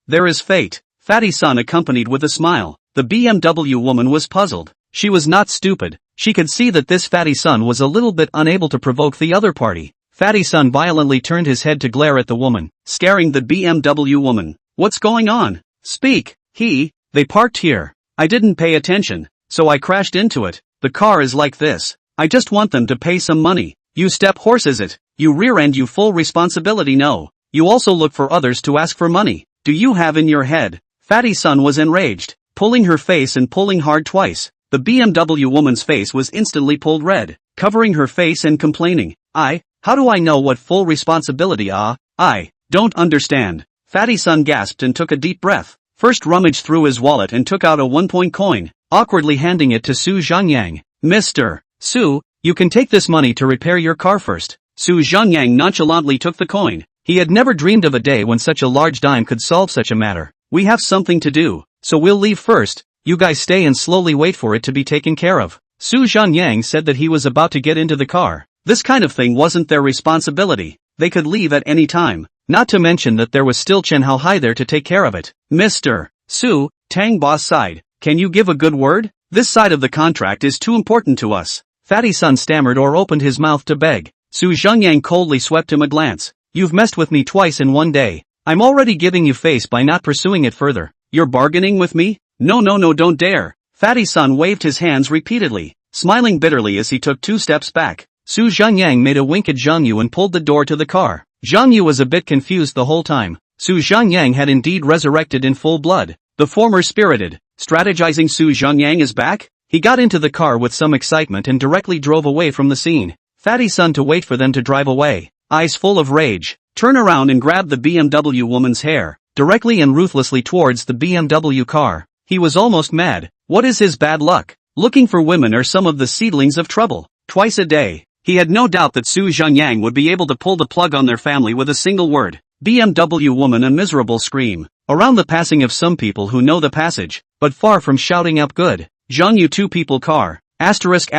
there is fate. Fatty Sun accompanied with a smile. The BMW woman was puzzled. She was not stupid. She could see that this Fatty Sun was a little bit unable to provoke the other party. Fatty Sun violently turned his head to glare at the woman, scaring the BMW woman. What's going on? Speak. They parked here. I didn't pay attention, so I crashed into it. The car is like this. I just want them to pay some money. You step horse, is it? You rear end, you full responsibility. No. You also look for others to ask for money. Do you have in your head? Fatty Sun was enraged, pulling her face and pulling hard twice. The BMW woman's face was instantly pulled red, covering her face and complaining. How do I know what full responsibility? I don't understand. Fatty Sun gasped and took a deep breath. First rummaged through his wallet and took out a 1-point coin, awkwardly handing it to Zhengyang. Mr. Su, you can take this money to repair your car first. Zhengyang nonchalantly took the coin. He had never dreamed of a day when such a large dime could solve such a matter. We have something to do, so we'll leave first. You guys stay and slowly wait for it to be taken care of. Zhengyang said that he was about to get into the car. This kind of thing wasn't their responsibility. They could leave at any time. Not to mention that there was still Zhengyang there to take care of it. Mr. Su, Tang boss side, can you give a good word? This side of the contract is too important to us. Fatty Sun stammered or opened his mouth to beg. Zhengyang coldly swept him a glance. You've messed with me twice in one day. I'm already giving you face by not pursuing it further. You're bargaining with me? No, don't dare. Fatty Sun waved his hands repeatedly, smiling bitterly as he took 2 steps back. Zhengyang made a wink at Zhangyu and pulled the door to the car. Zhangyu was a bit confused the whole time. Zhengyang had indeed resurrected in full blood. The former spirited, strategizing Zhengyang is back? He got into the car with some excitement and directly drove away from the scene. Fatty Sun to wait for them to drive away. Eyes full of rage, turn around and grab the BMW woman's hair, directly and ruthlessly towards the BMW car. He was almost mad. What is his bad luck? Looking for women are some of the seedlings of trouble. Twice a day. He had no doubt that Zhengyang would be able to pull the plug on their family with a single word. BMW woman, a miserable scream. Around the passing of some people who know the passage, but far from shouting up good. Zhangyu 2 people car. Asterisk.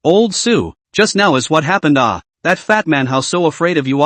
Old Su. Just now is what happened. That fat man, how so afraid of you?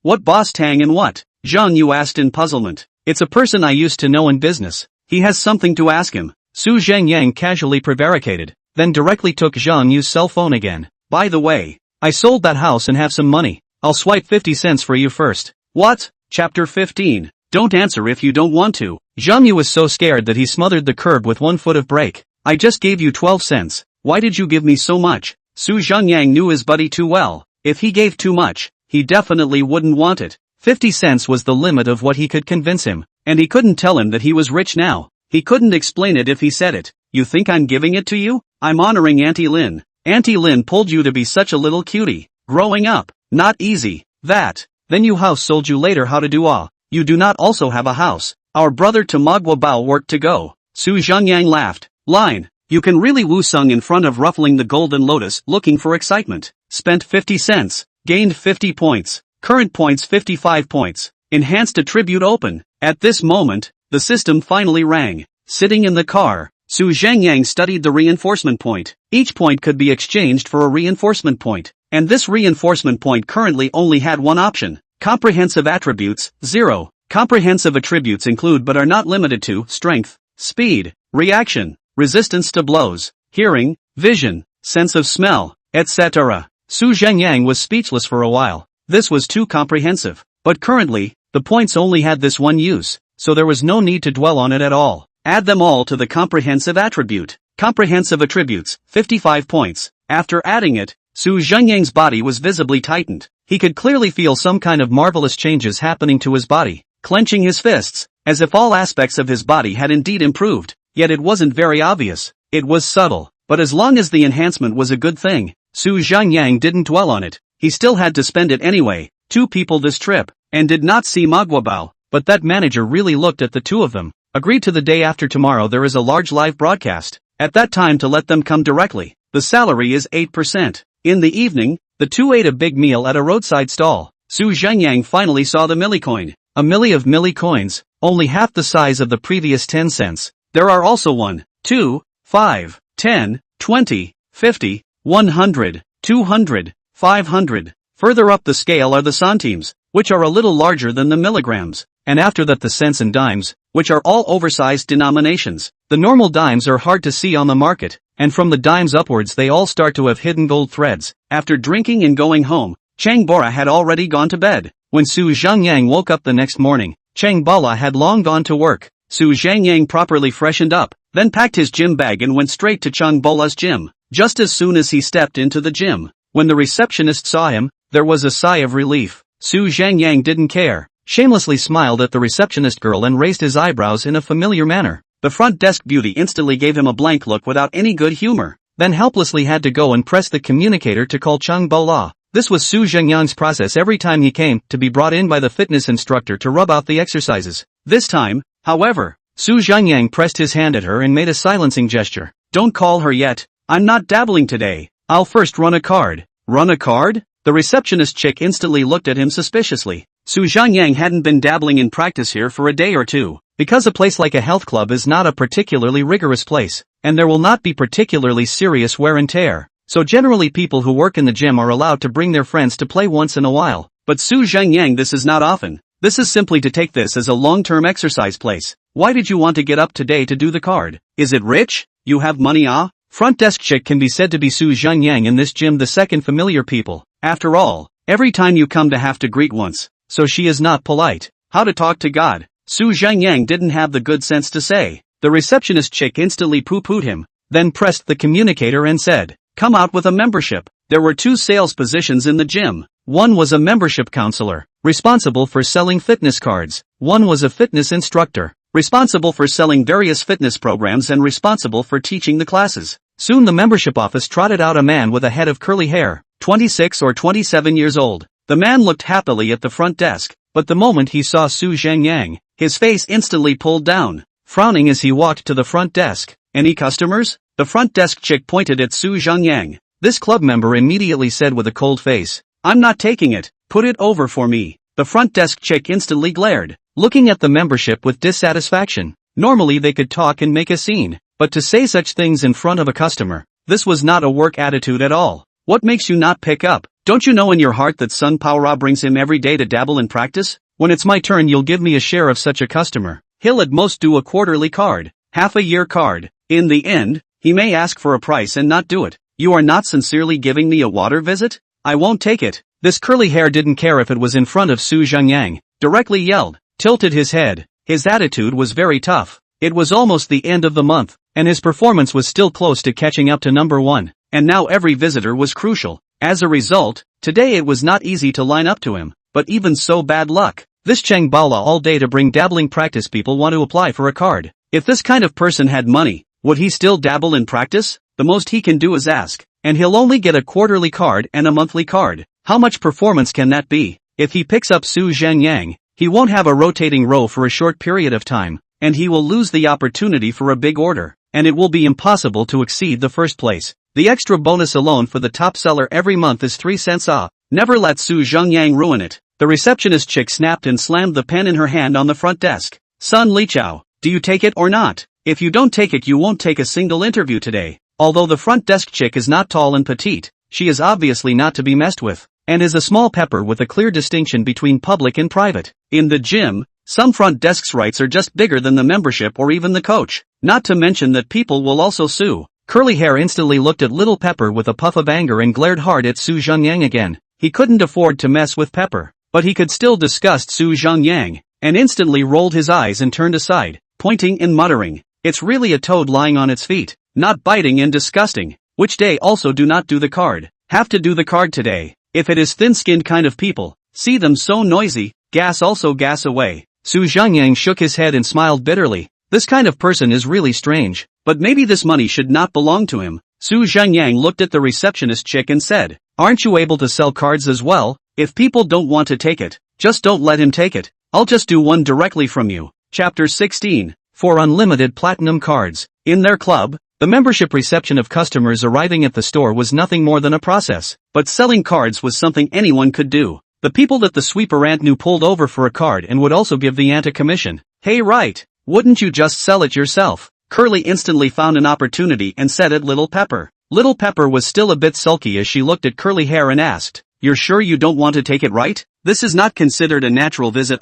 What boss Tang and what? Zhangyu asked in puzzlement. It's a person I used to know in business. He has something to ask him. Zhengyang casually prevaricated, then directly took Zhangyu's cell phone again. By the way, I sold that house and have some money. I'll swipe 50 cents for you first. What? Chapter 15. Don't answer if you don't want to. Zhangyu was so scared that he smothered the curb with 1 foot of brake. I just gave you 12 cents. Why did you give me so much? Zhengyang knew his buddy too well. If he gave too much, he definitely wouldn't want it. 50 cents was the limit of what he could convince him, and he couldn't tell him that he was rich now. He couldn't explain it if he said it. You think I'm giving it to you? I'm honoring Auntie Lin. Auntie Lin pulled you to be such a little cutie. Growing up, not easy. That. Then you house sold you later how to do You do not also have a house. Our brother to Magua Bao worked to go. Su Zhengyang laughed. Line. You can really Wu Sung in front of ruffling the golden lotus looking for excitement. Spent 50 cents. Gained 50 points. Current points 55 points. Enhanced attribute open. At this moment, the system finally rang. Sitting in the car, Su Zhengyang studied the reinforcement point. Each point could be exchanged for a reinforcement point. And this reinforcement point currently only had one option. Comprehensive attributes, 0. Comprehensive attributes include but are not limited to strength, speed, reaction, resistance to blows, hearing, vision, sense of smell, etc. Su Zhengyang was speechless for a while. This was too comprehensive. But currently, the points only had this one use, so there was no need to dwell on it at all. Add them all to the comprehensive attribute. Comprehensive attributes, 55 points. After adding it, Su Zhengyang's body was visibly tightened. He could clearly feel some kind of marvelous changes happening to his body. Clenching his fists, as if all aspects of his body had indeed improved, yet it wasn't very obvious. It was subtle, but as long as the enhancement was a good thing, Su Zhengyang didn't dwell on it. He still had to spend it anyway. 2 people this trip, and did not see Magua Bao, but that manager really looked at the 2 of them. Agreed to the day after tomorrow there is a large live broadcast. At that time to let them come directly. The salary is 8%. In the evening, the 2 ate a big meal at a roadside stall. Su Zhengyang finally saw the milli-coin. A milli of milli-coins, only half the size of the previous 10 cents. There are also 1, 2, 5, 10, 20, 50, 100, 200, 500. Further up the scale are the centimes, which are a little larger than the milligrams, and after that the cents and dimes, which are all oversized denominations. The normal dimes are hard to see on the market, and from the dimes upwards they all start to have hidden gold threads. After drinking and going home, Chang Bora had already gone to bed. When Su Zhengyang woke up the next morning, Chang Bala had long gone to work. Su Zhengyang properly freshened up, then packed his gym bag and went straight to Chang Bola's gym. Just as soon as he stepped into the gym, when the receptionist saw him, there was a sigh of relief. Su Zhengyang didn't care, shamelessly smiled at the receptionist girl and raised his eyebrows in a familiar manner. The front desk beauty instantly gave him a blank look without any good humor, then helplessly had to go and press the communicator to call Chang Bola. This was Su Zhengyang's process every time he came to be brought in by the fitness instructor to rub out the exercises. This time, however, Su Zhengyang pressed his hand at her and made a silencing gesture. Don't call her yet. I'm not dabbling today. I'll first run a card. Run a card? The receptionist chick instantly looked at him suspiciously. Su Zhengyang hadn't been dabbling in practice here for a day or two, because a place like a health club is not a particularly rigorous place, and there will not be particularly serious wear and tear. So generally people who work in the gym are allowed to bring their friends to play once in a while. But Su Zhengyang, this is not often. This is simply to take this as a long-term exercise place. Why did you want to get up today to do the card? Is it rich? You have money Front desk chick can be said to be Su Zhengyang in this gym, the second familiar people. After all, every time you come to have to greet once, so she is not polite. How to talk to God? Su Zhengyang didn't have the good sense to say. The receptionist chick instantly poo-pooed him, then pressed the communicator and said, come out with a membership. There were 2 sales positions in the gym. One was a membership counselor, responsible for selling fitness cards. One was a fitness instructor, responsible for selling various fitness programs and responsible for teaching the classes. Soon the membership office trotted out a man with a head of curly hair, 26 or 27 years old. The man looked happily at the front desk, but the moment he saw Su Zhengyang, his face instantly pulled down, frowning as he walked to the front desk. Any customers? The front desk chick pointed at Su Zhengyang. This club member immediately said with a cold face, I'm not taking it, put it over for me. The front desk chick instantly glared, looking at the membership with dissatisfaction. Normally they could talk and make a scene, but to say such things in front of a customer, this was not a work attitude at all. What makes you not pick up? Don't you know in your heart that Sun Paora brings him every day to dabble in practice? When it's my turn you'll give me a share of such a customer. He'll at most do a quarterly card, half a year card. In the end, he may ask for a price and not do it. You are not sincerely giving me a water visit? I won't take it. This curly hair didn't care if it was in front of Su Zhengyang, directly yelled, tilted his head. His attitude was very tough. It was almost the end of the month, and his performance was still close to catching up to number 1, and now every visitor was crucial. As a result, today it was not easy to line up to him. but even so bad luck. This Cheng Bala all day to bring dabbling practice people want to apply for a card. If this kind of person had money, would he still dabble in practice? The most he can do is ask, and he'll only get a quarterly card and a monthly card. How much performance can that be? If he picks up Su Zhengyang, he won't have a rotating row for a short period of time, and he will lose the opportunity for a big order, and it will be impossible to exceed the first place. The extra bonus alone for the top seller every month is 3 cents. Never let Su Zhengyang ruin it. The receptionist chick snapped and slammed the pen in her hand on the front desk. Son Lichao, do you take it or not? If you don't take it, you won't take a single interview today. Although the front desk chick is not tall and petite, she is obviously not to be messed with, and is a small pepper with a clear distinction between public and private. In the gym, some front desk's rights are just bigger than the membership or even the coach. Not to mention that people will also sue. Curly Hair instantly looked at Little Pepper with a puff of anger and glared hard at Su Zhengyang again. He couldn't afford to mess with Pepper, but he could still disgust Su Zhengyang, and instantly rolled his eyes and turned aside, pointing and muttering, "It's really a toad lying on its feet, not biting and disgusting." Which day also do not do the card. Have to do the card today. If it is thin-skinned kind of people, see them so noisy, gas also gas away. Su Zhengyang shook his head and smiled bitterly. This kind of person is really strange, but maybe this money should not belong to him. Su Zhengyang looked at the receptionist chick and said, "Aren't you able to sell cards as well? If people don't want to take it, just don't let him take it. I'll just do one directly from you." Chapter 16. For unlimited platinum cards. In their club, the membership reception of customers arriving at the store was nothing more than a process, but selling cards was something anyone could do. The people that the sweeper aunt knew pulled over for a card and would also give the aunt a commission. "Hey, right, wouldn't you just sell it yourself?" Curly instantly found an opportunity and said at Little Pepper. Little Pepper was still a bit sulky as she looked at Curly Hair and asked, "You're sure you don't want to take it, right? This is not considered a natural visit.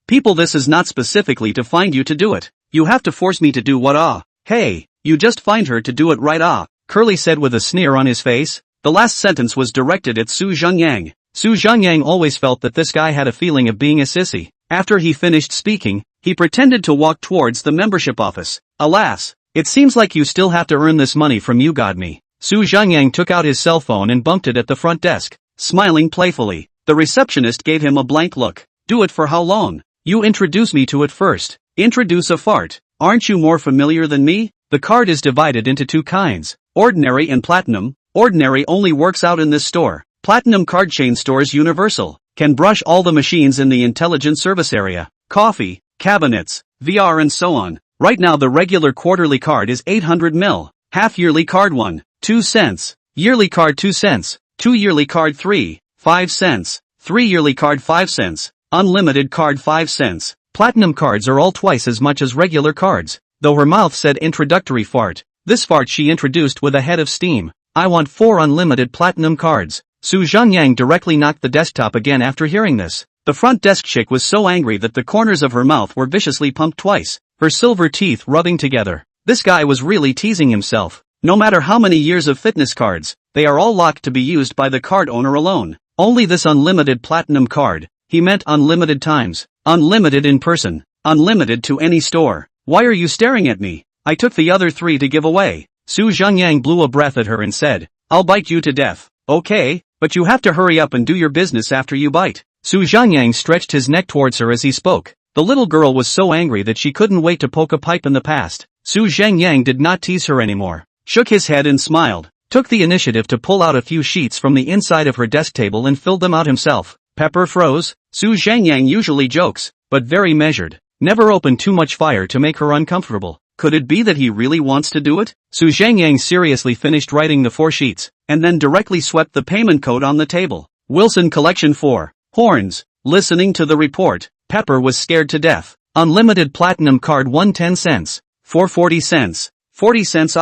People, this is not specifically to find you to do it. You have to force me to do what? Hey, you just find her to do it, right? Curly said with a sneer on his face. The last sentence was directed at Su Zhengyang. Su Zhengyang always felt that this guy had a feeling of being a sissy. After he finished speaking, he pretended to walk towards the membership office. "Alas, it seems like you still have to earn this money from you, got me." Su Zhengyang took out his cell phone and bumped it at the front desk, smiling playfully. The receptionist gave him a blank look. "Do it for how long? You introduce me to it first." "Introduce a fart. Aren't you more familiar than me?" The card is divided into two kinds, ordinary and platinum. Ordinary only works out in this store. Platinum card chain stores universal. Can brush all the machines in the intelligent service area. Coffee, cabinets, VR and so on. Right now the regular quarterly card is 800 mil. Half-yearly card 2 cents. Yearly card 2 cents. 2-yearly card 5 cents. 3-yearly card 5 cents. Unlimited card 5 cents. Platinum cards are all twice as much as regular cards. Though her mouth said introductory fart, this fart she introduced with a head of steam. "I want 4 unlimited platinum cards." Su Zhengyang directly knocked the desktop again after hearing this. The front desk chick was so angry that the corners of her mouth were viciously pumped twice, her silver teeth rubbing together. This guy was really teasing himself. No matter how many years of fitness cards, they are all locked to be used by the card owner alone. Only this unlimited platinum card. He meant unlimited times. Unlimited in person. Unlimited to any store. "Why are you staring at me? I took the other 3 to give away." Su Zhengyang blew a breath at her and said, "I'll bite you to death." "Okay, but you have to hurry up and do your business after you bite." Su Zhengyang stretched his neck towards her as he spoke. The little girl was so angry that she couldn't wait to poke a pipe in the past. Su Zhengyang did not tease her anymore. Shook his head and smiled. Took the initiative to pull out a few sheets from the inside of her desk table and filled them out himself. Pepper froze. Su Zhengyang usually jokes, but very measured. Never opened too much fire to make her uncomfortable. Could it be that he really wants to do it? Su Zhengyang seriously finished writing the 4 sheets, and then directly swept the payment code on the table. Wilson Collection 4. Horns. Listening to the report, Pepper was scared to death. Unlimited platinum card 10 cents. 40 cents. 40 cents.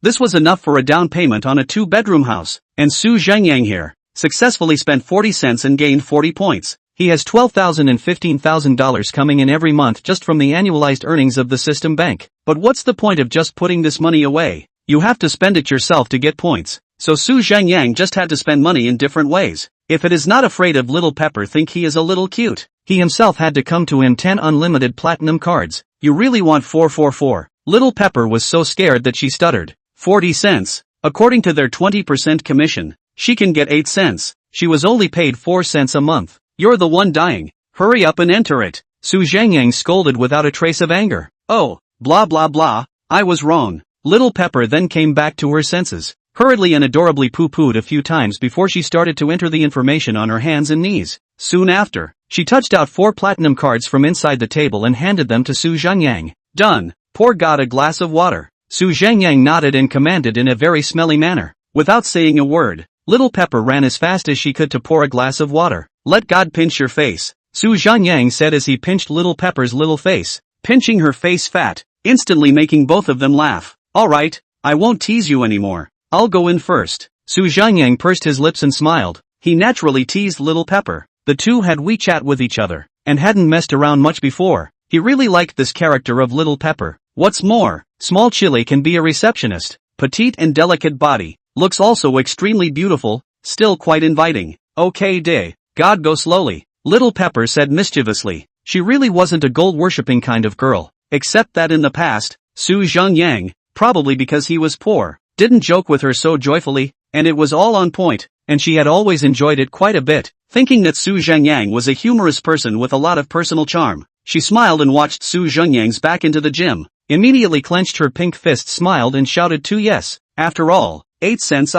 This was enough for a down payment on a 2-bedroom house. And Su Zhengyang here successfully spent 40 cents and gained 40 points. He has $12,000 and $15,000 coming in every month just from the annualized earnings of the system bank. But what's the point of just putting this money away? You have to spend it yourself to get points. So Su Zhengyang just had to spend money in different ways. If it is not afraid of Little Pepper think he is a little cute. He himself had to come to him 10 unlimited platinum cards. "You really want 444? Little Pepper was so scared that she stuttered. 40 cents. According to their 20% commission, she can get 8 cents. She was only paid 4 cents a month. You're the one dying. Hurry up and enter it. Zhengyang scolded without a trace of anger. Oh, blah blah blah, I was wrong. Little Pepper then came back to her senses, hurriedly and adorably poo-pooed a few times before she started to enter the information on her hands and knees. Soon after, she touched out 4 platinum cards from inside the table and handed them to Zhengyang. Done. Pour God a glass of water. Zhengyang nodded and commanded in a very smelly manner. Without saying a word, Little Pepper ran as fast as she could to pour a glass of water. Let God pinch your face, Zhengyang said as he pinched Little Pepper's little face, pinching her face fat, instantly making both of them laugh. Alright, I won't tease you anymore. I'll go in first. Zhengyang pursed his lips and smiled. He naturally teased Little Pepper. The two had WeChat with each other, and hadn't messed around much before. He really liked this character of Little Pepper. What's more, small Chile can be a receptionist. Petite and delicate body. Looks also extremely beautiful, still quite inviting. Okay day, God go slowly, Little Pepper said mischievously. She really wasn't a gold-worshipping kind of girl, except that in the past, Zhengyang, probably because he was poor, didn't joke with her so joyfully, and it was all on point, and she had always enjoyed it quite a bit, thinking that Zhengyang was a humorous person with a lot of personal charm. She smiled and watched Zhengyang's back into the gym, immediately clenched her pink fist, smiled and shouted 2 yes. After all, 8 cents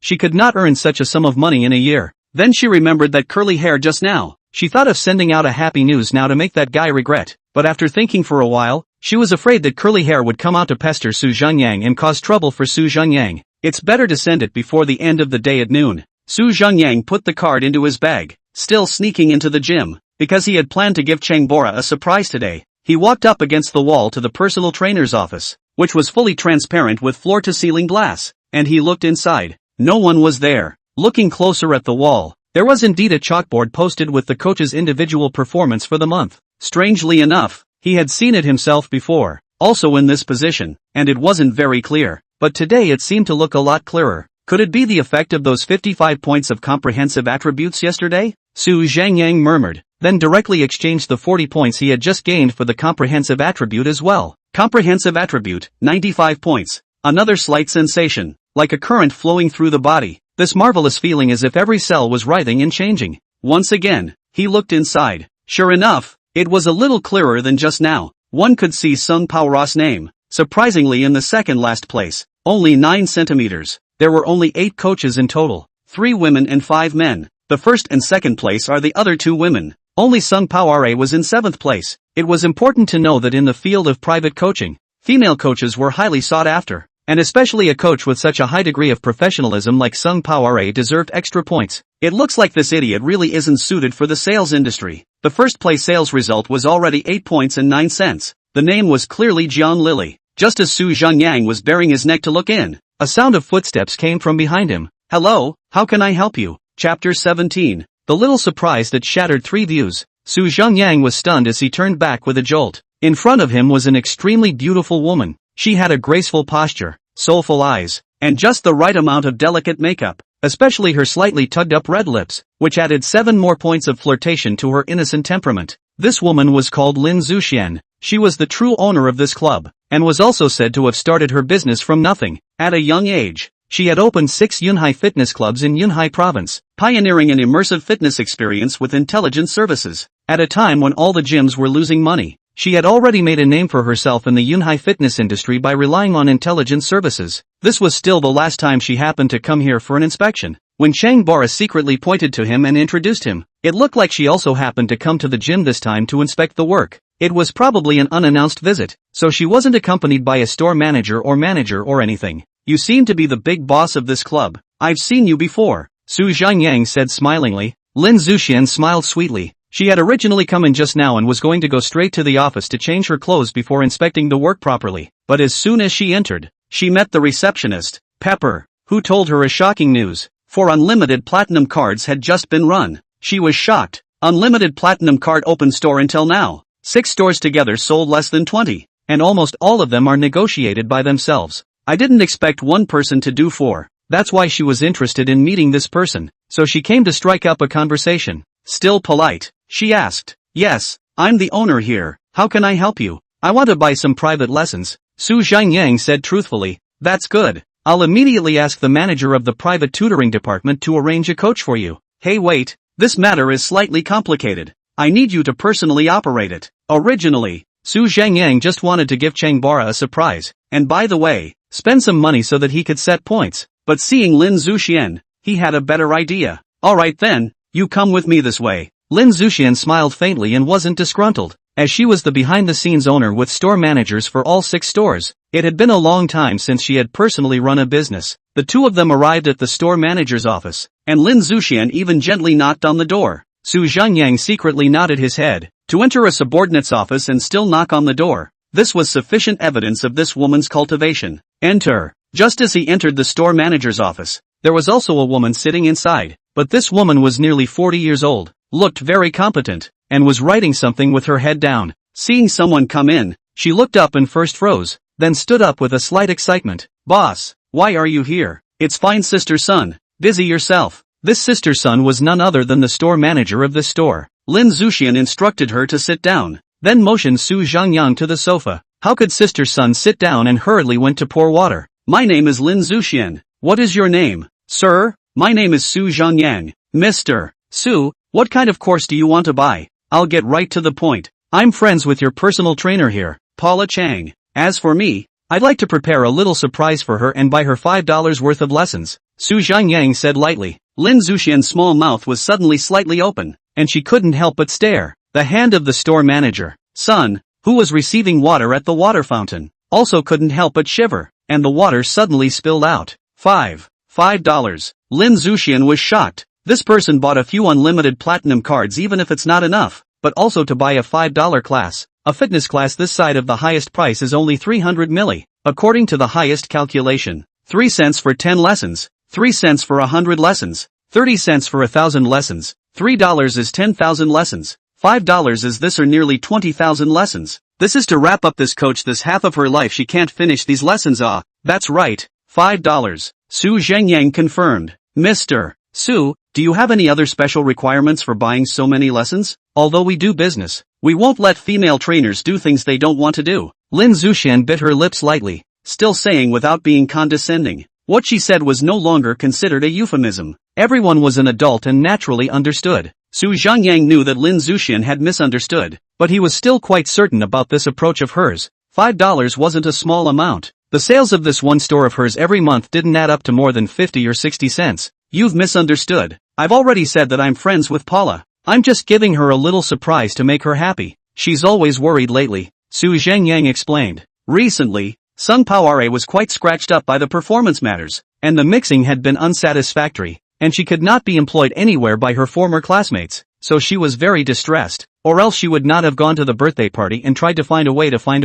she could not earn such a sum of money in a year. Then she remembered that curly hair just now. She thought of sending out a happy news now to make that guy regret, but after thinking for a while, she was afraid that curly hair would come out to pester Zhengyang and cause trouble for Zhengyang. It's better to send it before the end of the day at noon. Zhengyang put the card into his bag, still sneaking into the gym, because he had planned to give Changbora a surprise today. He walked up against the wall to the personal trainer's office, which was fully transparent with floor-to-ceiling glass, and he looked inside. No one was there. Looking closer at the wall, there was indeed a chalkboard posted with the coach's individual performance for the month. Strangely enough, he had seen it himself before, also in this position, and it wasn't very clear, but today it seemed to look a lot clearer. Could it be the effect of those 55 points of comprehensive attributes yesterday? Zhengyang murmured, then directly exchanged the 40 points he had just gained for the comprehensive attribute as well. Comprehensive attribute, 95 points. Another slight sensation, like a current flowing through the body. This marvelous feeling as if every cell was writhing and changing. Once again, he looked inside. Sure enough, it was a little clearer than just now. One could see Sung Paora's name, surprisingly in the second last place, only 9 centimeters. There were only 8 coaches in total, 3 women and 5 men. The first and second place are the other 2 women. Only Sung Paora was in 7th place. It was important to know that in the field of private coaching, female coaches were highly sought after, and especially a coach with such a high degree of professionalism like Sung Paora deserved extra points. It looks like this idiot really isn't suited for the sales industry. The first place sales result was already 8 points and 9 cents. The name was clearly Jian Lily. Just as Zhengyang was baring his neck to look in, a sound of footsteps came from behind him. Hello, how can I help you? Chapter 17. The little surprise that shattered 3 views. Zhengyang was stunned as he turned back with a jolt. In front of him was an extremely beautiful woman. She had a graceful posture, soulful eyes, and just the right amount of delicate makeup, especially her slightly tugged up red lips, which added 7 more points of flirtation to her innocent temperament. This woman was called Lin Zuxian. She was the true owner of this club, and was also said to have started her business from nothing. At a young age, she had opened 6 Yunhai fitness clubs in Yunhai province, pioneering an immersive fitness experience with intelligent services. At a time when all the gyms were losing money, she had already made a name for herself in the Yunhai fitness industry by relying on intelligent services. This was still the last time she happened to come here for an inspection. When Changbora secretly pointed to him and introduced him, it looked like she also happened to come to the gym this time to inspect the work. It was probably an unannounced visit, so she wasn't accompanied by a store manager or anything. You seem to be the big boss of this club. I've seen you before, Zhengyang said smilingly. Lin Zuxian smiled sweetly. She had originally come in just now and was going to go straight to the office to change her clothes before inspecting the work properly. But as soon as she entered, she met the receptionist, Pepper, who told her a shocking news. 4 unlimited platinum cards had just been run. She was shocked. Unlimited platinum card open store until now. 6 stores together sold less than 20, and almost all of them are negotiated by themselves. I didn't expect one person to do 4. That's why she was interested in meeting this person, so she came to strike up a conversation. Still polite, she asked, "Yes, I'm the owner here. How can I help you? I want to buy some private lessons." Zhengyang said truthfully. "That's good. I'll immediately ask the manager of the private tutoring department to arrange a coach for you." "Hey wait, this matter is slightly complicated. I need you to personally operate it. Originally, Su Zhengyang just wanted to give Changbara a surprise, and by the way, spend some money so that he could set points. But seeing Lin Zuxian, he had a better idea. Alright then, you come with me this way. Lin Zuxian smiled faintly and wasn't disgruntled, as she was the behind-the-scenes owner with store managers for all 6 stores. It had been a long time since she had personally run a business. The two of them arrived at the store manager's office, and Lin Zuxian even gently knocked on the door. Su Zhengyang secretly nodded his head. To enter a subordinate's office and still knock on the door, this was sufficient evidence of this woman's cultivation. Enter. Just as he entered the store manager's office, there was also a woman sitting inside, but this woman was nearly 40 years old, looked very competent, and was writing something with her head down. Seeing someone come in, she looked up and first froze, then stood up with a slight excitement. Boss, why are you here? It's fine, Sister Sun. Busy yourself. This Sister Sun was none other than the store manager of this store. Lin Zuxian instructed her to sit down, then motioned Su Zhengyang to the sofa. How could Sister Sun sit down and hurriedly went to pour water? My name is Lin Zuxian. What is your name? Sir, my name is Su Zhengyang. Mr. Su, what kind of course do you want to buy? I'll get right to the point. I'm friends with your personal trainer here, Paula Chang. As for me, I'd like to prepare a little surprise for her and buy her $5 worth of lessons. Su Zhengyang said lightly. Lin Zuxian's small mouth was suddenly slightly open, and she couldn't help but stare. The hand of the store manager, Sun, who was receiving water at the water fountain, also couldn't help but shiver, and the water suddenly spilled out. $5. Lin Zuxian was shocked. This person bought a few unlimited platinum cards even if it's not enough, but also to buy a $5 class. A fitness class this side of the highest price is only 300 milli. According to the highest calculation, 3 cents for 10 lessons, 3 cents for 100 lessons, 30 cents for 1,000 lessons, $3 is 10,000 lessons, $5 is this or nearly 20,000 lessons. This is to wrap up this coach this half of her life she can't finish these lessons. That's right, $5. Su Zhengyang confirmed. Mr. Su, do you have any other special requirements for buying so many lessons? Although we do business, we won't let female trainers do things they don't want to do. Lin Zuxian bit her lips lightly, still saying without being condescending. What she said was no longer considered a euphemism. Everyone was an adult and naturally understood. Su Zhengyang knew that Lin Zuxian had misunderstood, but he was still quite certain about this approach of hers. $5 wasn't a small amount. The sales of this one store of hers every month didn't add up to more than 50 or 60 cents. You've misunderstood. I've already said that I'm friends with Paula. I'm just giving her a little surprise to make her happy. She's always worried lately, Su Zhengyang explained. Recently, Sung Poire was quite scratched up by the performance matters, and the mixing had been unsatisfactory, and she could not be employed anywhere by her former classmates, so she was very distressed, or else she would not have gone to the birthday party and tried to find a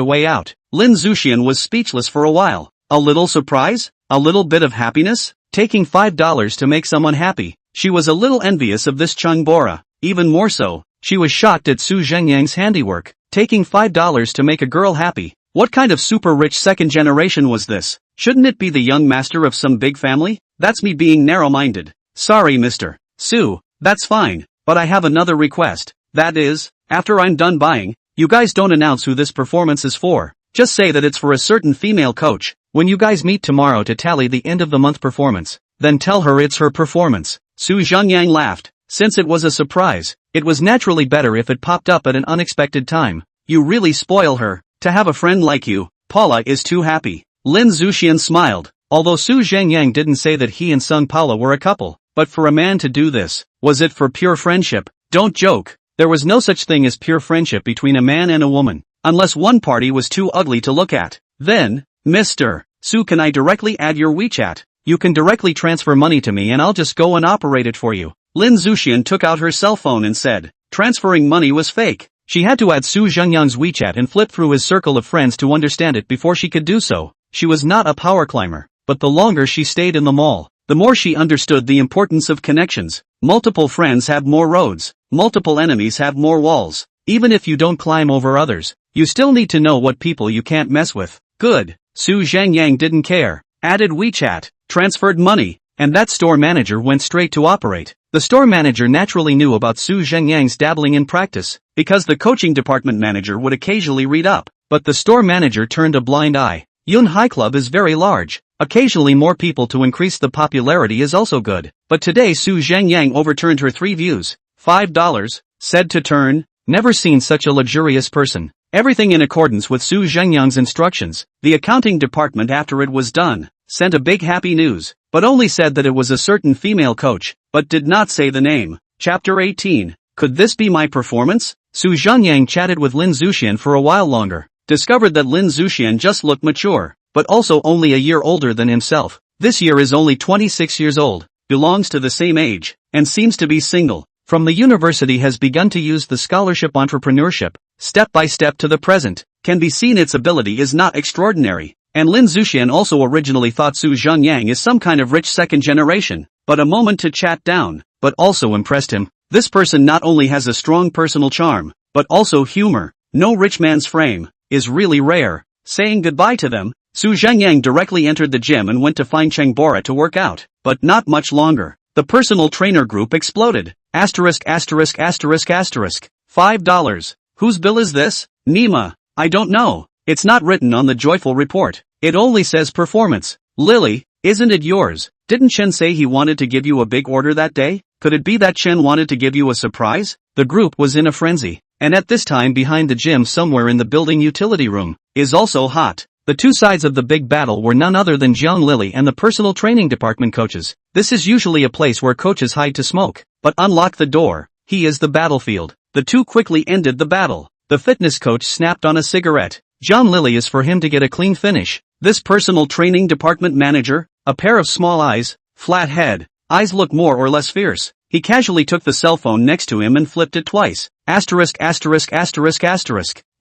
way out. Lin Zuxian was speechless for a while. A little surprise? A little bit of happiness? Taking $5 to make someone happy. She was a little envious of this Changbara. Even more so, she was shocked at Su Zhengyang's handiwork. Taking $5 to make a girl happy. What kind of super rich second generation was this? Shouldn't it be the young master of some big family? That's me being narrow-minded. Sorry, Mr. Su, that's fine, but I have another request. That is, after I'm done buying, you guys don't announce who this performance is for. Just say that it's for a certain female coach. When you guys meet tomorrow to tally the end of the month performance, then tell her it's her performance. Su Zhengyang laughed. Since it was a surprise, it was naturally better if it popped up at an unexpected time. You really spoil her. To have a friend like you, Paula is too happy. Lin Zuxian smiled. Although Su Zhengyang didn't say that he and Sung Paula were a couple, but for a man to do this, was it for pure friendship? Don't joke. There was no such thing as pure friendship between a man and a woman, unless one party was too ugly to look at. Then, Mr. Su, can I directly add your WeChat? You can directly transfer money to me and I'll just go and operate it for you. Lin Zuxian took out her cell phone and said, transferring money was fake. She had to add Su Zhengyang's WeChat and flip through his circle of friends to understand it before she could do so. She was not a power climber, but the longer she stayed in the mall, the more she understood the importance of connections. Multiple friends have more roads, multiple enemies have more walls. Even if you don't climb over others, you still need to know what people you can't mess with. Good. Su Zhengyang didn't care. Added WeChat, transferred money, and that store manager went straight to operate. The store manager naturally knew about Su Zhengyang's dabbling in practice, because the coaching department manager would occasionally read up, but the store manager turned a blind eye. Yun High Club is very large. Occasionally more people to increase the popularity is also good. But today Su Zhengyang overturned her 3 views. $5. Said to turn. Never seen such a luxurious person. Everything in accordance with Su Zhengyang's instructions. The accounting department after it was done, sent a big happy news, but only said that it was a certain female coach, but did not say the name. Chapter 18. Could this be my performance? Su Zhengyang chatted with Lin Zuxian for a while longer. Discovered that Lin Zuxian just looked mature, but also only a year older than himself. This year is only 26 years old, belongs to the same age, and seems to be single. From the university has begun to use the scholarship entrepreneurship, step by step to the present, can be seen its ability is not extraordinary. And Lin Zuxian also originally thought Su Zhengyang is some kind of rich second generation, but a moment to chat down, but also impressed him. This person not only has a strong personal charm, but also humor, no rich man's frame, is really rare. Saying goodbye to them, Su Zhengyang directly entered the gym and went to find Cheng Bora to work out, but not much longer. The personal trainer group exploded. $5. Whose bill is this? Nima. I don't know. It's not written on the joyful report. It only says performance. Lily, isn't it yours? Didn't Chen say he wanted to give you a big order that day? Could it be that Chen wanted to give you a surprise? The group was in a frenzy. And at this time behind the gym somewhere in the building utility room, is also hot. The two sides of the big battle were none other than Jiang Lily and the personal training department coaches. This is usually a place where coaches hide to smoke, but unlock the door. He is the battlefield. The two quickly ended the battle. The fitness coach snapped on a cigarette. Jiang Lily is for him to get a clean finish. This personal training department manager, a pair of small eyes, flat head, eyes look more or less fierce. He casually took the cell phone next to him and flipped it twice.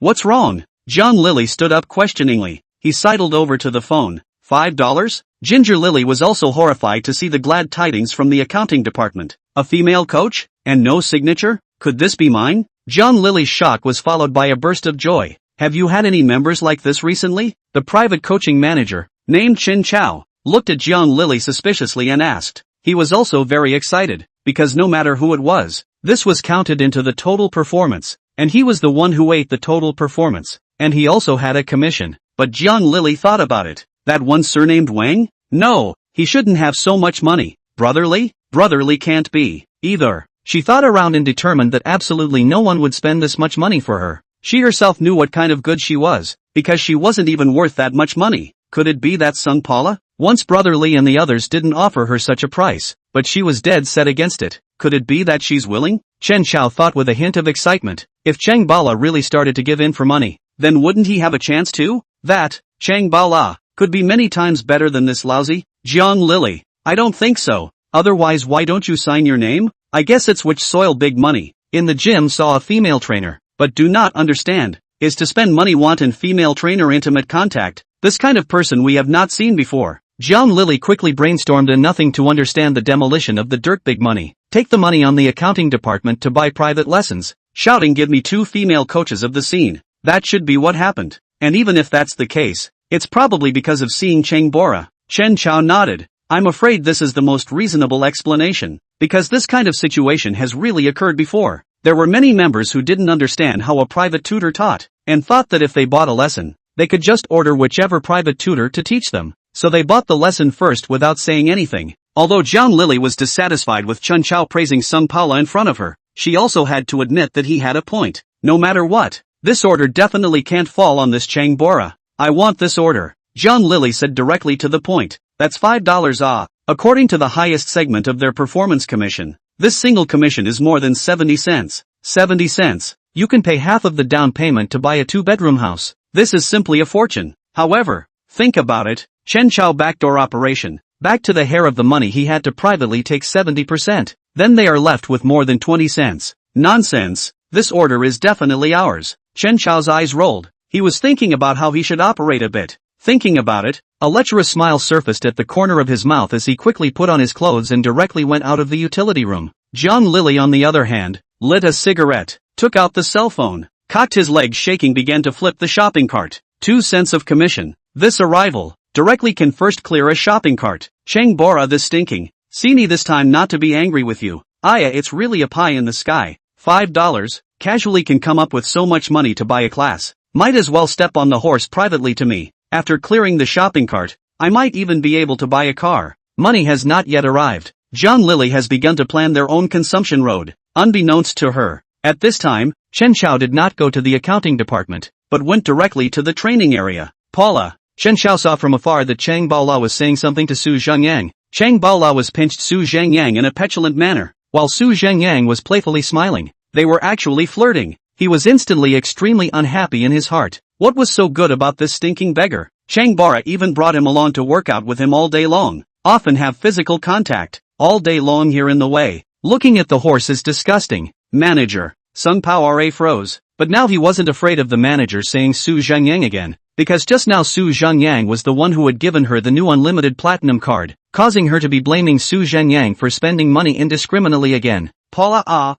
What's wrong? Jiang Lily stood up questioningly. He sidled over to the phone. $5? Ginger Lily was also horrified to see the glad tidings from the accounting department. A female coach? And no signature? Could this be mine? Jiang Lily's shock was followed by a burst of joy. Have you had any members like this recently? The private coaching manager, named Chin Chao, looked at Jiang Lily suspiciously and asked. He was also very excited, because no matter who it was, this was counted into the total performance, and he was the one who ate the total performance, and he also had a commission. But Jiang Lily thought about it. That one surnamed Wang? No, he shouldn't have so much money. Brotherly? Brotherly can't be, either. She thought around and determined that absolutely no one would spend this much money for her. She herself knew what kind of good she was, because she wasn't even worth that much money. Could it be that Sung Paula? Once Brotherly and the others didn't offer her such a price, but she was dead set against it. Could it be that she's willing? Chen Chao thought with a hint of excitement. If Cheng Bala really started to give in for money, then wouldn't he have a chance too? That, Cheng Bala, could be many times better than this lousy Jiang Lily. I don't think so. Otherwise why don't you sign your name? I guess it's which soil big money. In the gym saw a female trainer, but do not understand. Is to spend money want and female trainer intimate contact. This kind of person we have not seen before. Jiang Lily quickly brainstormed and nothing to understand the demolition of the dirt big money. Take the money on the accounting department to buy private lessons. Shouting give me 2 female coaches of the scene. That should be what happened. And even if that's the case, it's probably because of seeing Cheng Bora. Chen Chao nodded. I'm afraid this is the most reasonable explanation, because this kind of situation has really occurred before. There were many members who didn't understand how a private tutor taught, and thought that if they bought a lesson, they could just order whichever private tutor to teach them. So they bought the lesson first without saying anything. Although Jiang Lily was dissatisfied with Chen Chao praising Sung Paula in front of her, she also had to admit that he had a point. No matter what, this order definitely can't fall on this Cheng Bora. I want this order. Jiang Lily said directly to the point. That's $5 According to the highest segment of their performance commission, this single commission is more than 70 cents. 70 cents. You can pay half of the down payment to buy a 2-bedroom house. This is simply a fortune. However, think about it. Chen Chao backdoor operation. Back to the hair of the money he had to privately take 70%. Then they are left with more than 20 cents. Nonsense. This order is definitely ours. Chen Chao's eyes rolled. He was thinking about how he should operate a bit. Thinking about it, a lecherous smile surfaced at the corner of his mouth as he quickly put on his clothes and directly went out of the utility room. Jiang Lily on the other hand, lit a cigarette, took out the cell phone, cocked his legs shaking began to flip the shopping cart. 2 cents of commission. This arrival, directly can first clear a shopping cart. Cheng Bora this stinking. See me this time not to be angry with you. Aya it's really a pie in the sky. $5, casually can come up with so much money to buy a class. Might as well step on the horse privately to me. After clearing the shopping cart, I might even be able to buy a car. Money has not yet arrived. Zhang Lili has begun to plan their own consumption road, unbeknownst to her. At this time, Chen Xiao did not go to the accounting department, but went directly to the training area. Paula. Chen Xiao saw from afar that Chang Baola was saying something to Su Zhengyang. Chang Baola was pinched Su Zhengyang in a petulant manner, while Su Zhengyang was playfully smiling. They were actually flirting. He was instantly extremely unhappy in his heart. What was so good about this stinking beggar? Chang Bara even brought him along to work out with him all day long, often have physical contact, all day long here in the way. Looking at the horse is disgusting. Manager. Sung Pao Ra froze, but now he wasn't afraid of the manager saying Su Zhengyang again, because just now Su Zhengyang was the one who had given her the new unlimited platinum card, causing her to be blaming Su Zhengyang for spending money indiscriminately again. Paula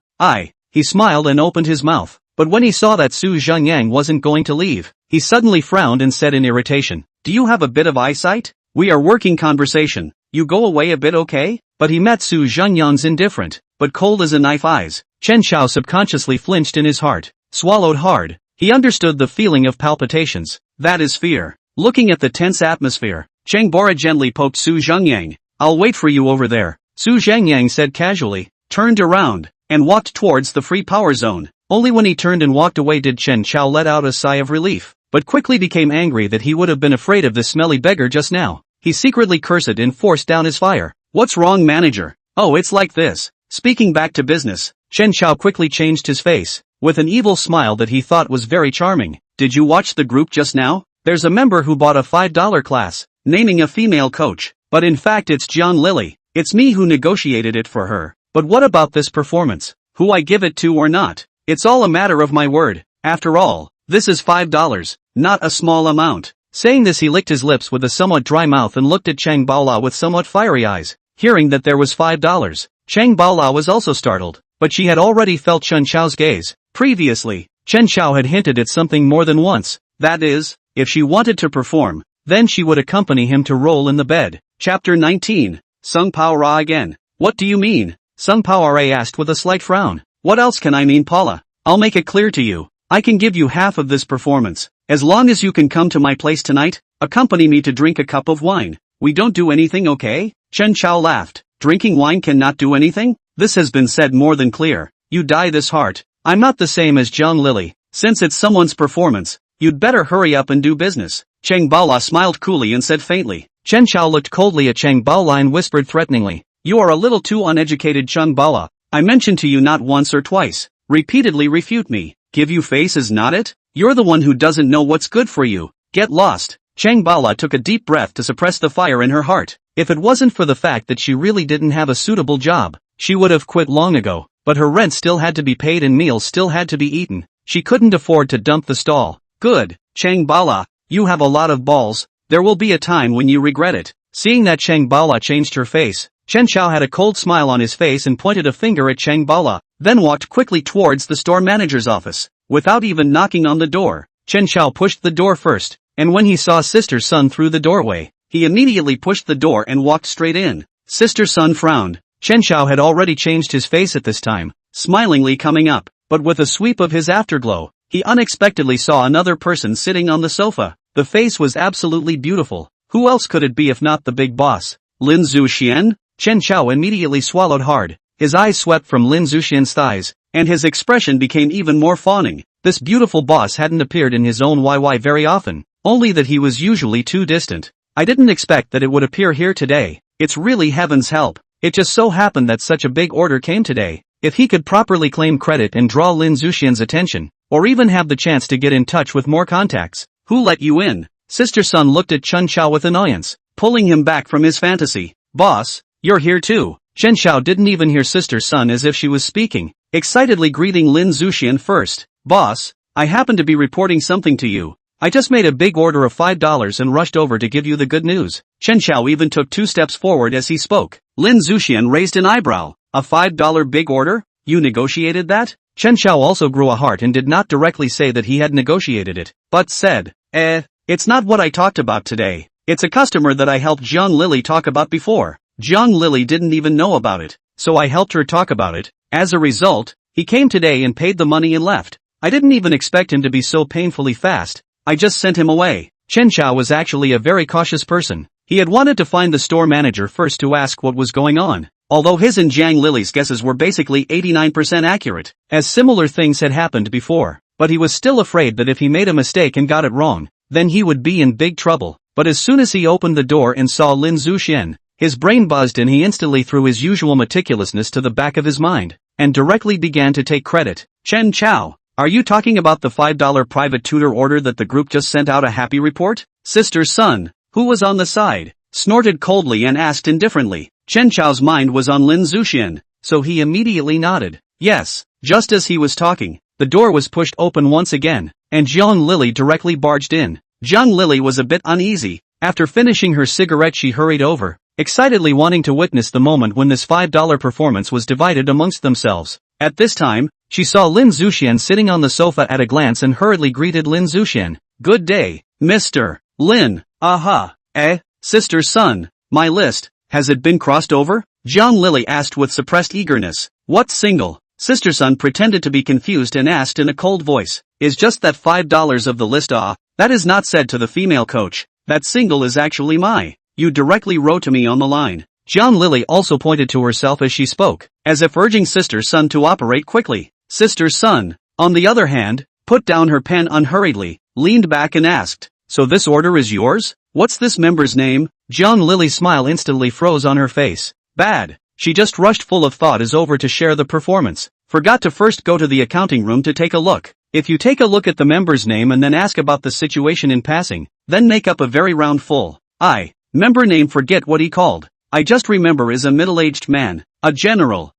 He smiled and opened his mouth, but when he saw that Su Zhengyang wasn't going to leave, he suddenly frowned and said in irritation, "Do you have a bit of eyesight? We are working conversation. You go away a bit, okay?" But he met Su Zhengyang's indifferent, but cold as a knife eyes. Chen Xiao subconsciously flinched in his heart, swallowed hard. He understood the feeling of palpitations. That is fear. Looking at the tense atmosphere, Chang Bora gently poked Su Zhengyang. "I'll wait for you over there," Su Zhengyang said casually, turned around, and walked towards the free power zone. Only when he turned and walked away did Chen Xiao let out a sigh of relief, but quickly became angry that he would have been afraid of this smelly beggar just now. He secretly cursed and forced down his fire. "What's wrong, manager?" "Oh, it's like this." Speaking back to business, Chen Xiao quickly changed his face, with an evil smile that he thought was very charming. "Did you watch the group just now? There's a member who bought a $5 class, naming a female coach, but in fact it's Zhang Lili. It's me who negotiated it for her. But what about this performance? Who I give it to or not? It's all a matter of my word. After all, this is $5, not a small amount." Saying this, he licked his lips with a somewhat dry mouth and looked at Chang Baola with somewhat fiery eyes. Hearing that there was $5, Chang Baola was also startled, but she had already felt Chen Xiao's gaze. Previously, Chen Xiao had hinted at something more than once. That is, if she wanted to perform, then she would accompany him to roll in the bed. Chapter 19. Sung Pao Ra again. "What do you mean?" Sung Pao Ra asked with a slight frown. "What else can I mean, Paula? I'll make it clear to you. I can give you half of this performance, as long as you can come to my place tonight, accompany me to drink a cup of wine. We don't do anything, okay?" Chen Xiao laughed. "Drinking wine cannot do anything? This has been said more than clear. You die this heart. I'm not the same as Zhang Lili. Since it's someone's performance, you'd better hurry up and do business." Chang Baola smiled coolly and said faintly. Chen Xiao looked coldly at Chang Baola and whispered threateningly, "You are a little too uneducated, Chang Baola. I mentioned to you not once or twice. Repeatedly refute me. Give you face is not it? You're the one who doesn't know what's good for you. Get lost." Chang Baola took a deep breath to suppress the fire in her heart. If it wasn't for the fact that she really didn't have a suitable job, she would have quit long ago, but her rent still had to be paid and meals still had to be eaten. She couldn't afford to dump the stall. "Good, Chang Baola, you have a lot of balls. There will be a time when you regret it." Seeing that Chang Baola changed her face, Chen Xiao had a cold smile on his face and pointed a finger at Chang Baola, then walked quickly towards the store manager's office. Without even knocking on the door, Chen Xiao pushed the door first, and when he saw Sister Sun through the doorway, he immediately pushed the door and walked straight in. Sister Sun frowned. Chen Xiao had already changed his face at this time, smilingly coming up, but with a sweep of his afterglow, he unexpectedly saw another person sitting on the sofa. The face was absolutely beautiful. Who else could it be if not the big boss? Lin Zuxian? Chen Xiao immediately swallowed hard. His eyes swept from Lin Zuxian's thighs, and his expression became even more fawning. This beautiful boss hadn't appeared in his own YY very often, only that he was usually too distant. "I didn't expect that it would appear here today. It's really heaven's help. It just so happened that such a big order came today." If he could properly claim credit and draw Lin Zuxian's attention, or even have the chance to get in touch with more contacts. "Who let you in?" Sister Sun looked at Chen Xiao with annoyance, pulling him back from his fantasy. "Boss, you're here too." Chen Xiao didn't even hear Sister Sun as if she was speaking, excitedly greeting Lin Zuxian first. "Boss, I happen to be reporting something to you. I just made a big order of $5 and rushed over to give you the good news." Chen Xiao even took 2 steps forward as he spoke. Lin Zuxian raised an eyebrow. "A $5 big order? You negotiated that?" Chen Xiao also grew a heart and did not directly say that he had negotiated it, but said, It's not what I talked about today. It's a customer that I helped Zhang Lili talk about before. Zhang Lili didn't even know about it, so I helped her talk about it. As a result, he came today and paid the money and left. I didn't even expect him to be so painfully fast. I just sent him away." Chen Xiao was actually a very cautious person. He had wanted to find the store manager first to ask what was going on, although his and Zhang Lily's guesses were basically 89% accurate, as similar things had happened before. But he was still afraid that if he made a mistake and got it wrong, then he would be in big trouble. But as soon as he opened the door and saw Lin Zuxian, his brain buzzed and he instantly threw his usual meticulousness to the back of his mind, and directly began to take credit. Chen Chao, are you talking about the $5 private tutor order that the group just sent out a happy report? Sister Sun, who was on the side, snorted coldly and asked indifferently. Chen Chao's mind was on Lin Zuxian, so he immediately nodded. Yes. Just as he was talking, the door was pushed open once again, and Zhang Lily directly barged in. Zhang Lily was a bit uneasy. After finishing her cigarette she hurried over, excitedly wanting to witness the moment when this $5 performance was divided amongst themselves. At this time, she saw Lin Zuxian sitting on the sofa at a glance and hurriedly greeted Lin Zuxian. Good day, Mr. Lin. Aha. Sister Sun, my list, has it been crossed over? Zhang Lily asked with suppressed eagerness. What single? Sister Sun pretended to be confused and asked in a cold voice. Is just that $5 of the list? That is not said to the female coach. That single is actually you directly wrote to me on the line. Zhang Lily also pointed to herself as she spoke, as if urging Sister Sun to operate quickly. Sister Sun, on the other hand, put down her pen unhurriedly, leaned back and asked, so this order is yours? What's this member's name? Zhang Lily's smile instantly froze on her face. Bad. She just rushed full of thought as over to share the performance. Forgot to first go to the accounting room to take a look. If you take a look at the member's name and then ask about the situation in passing, then make up a very round full. Member name, forget what he called. I just remember is a middle-aged man, a general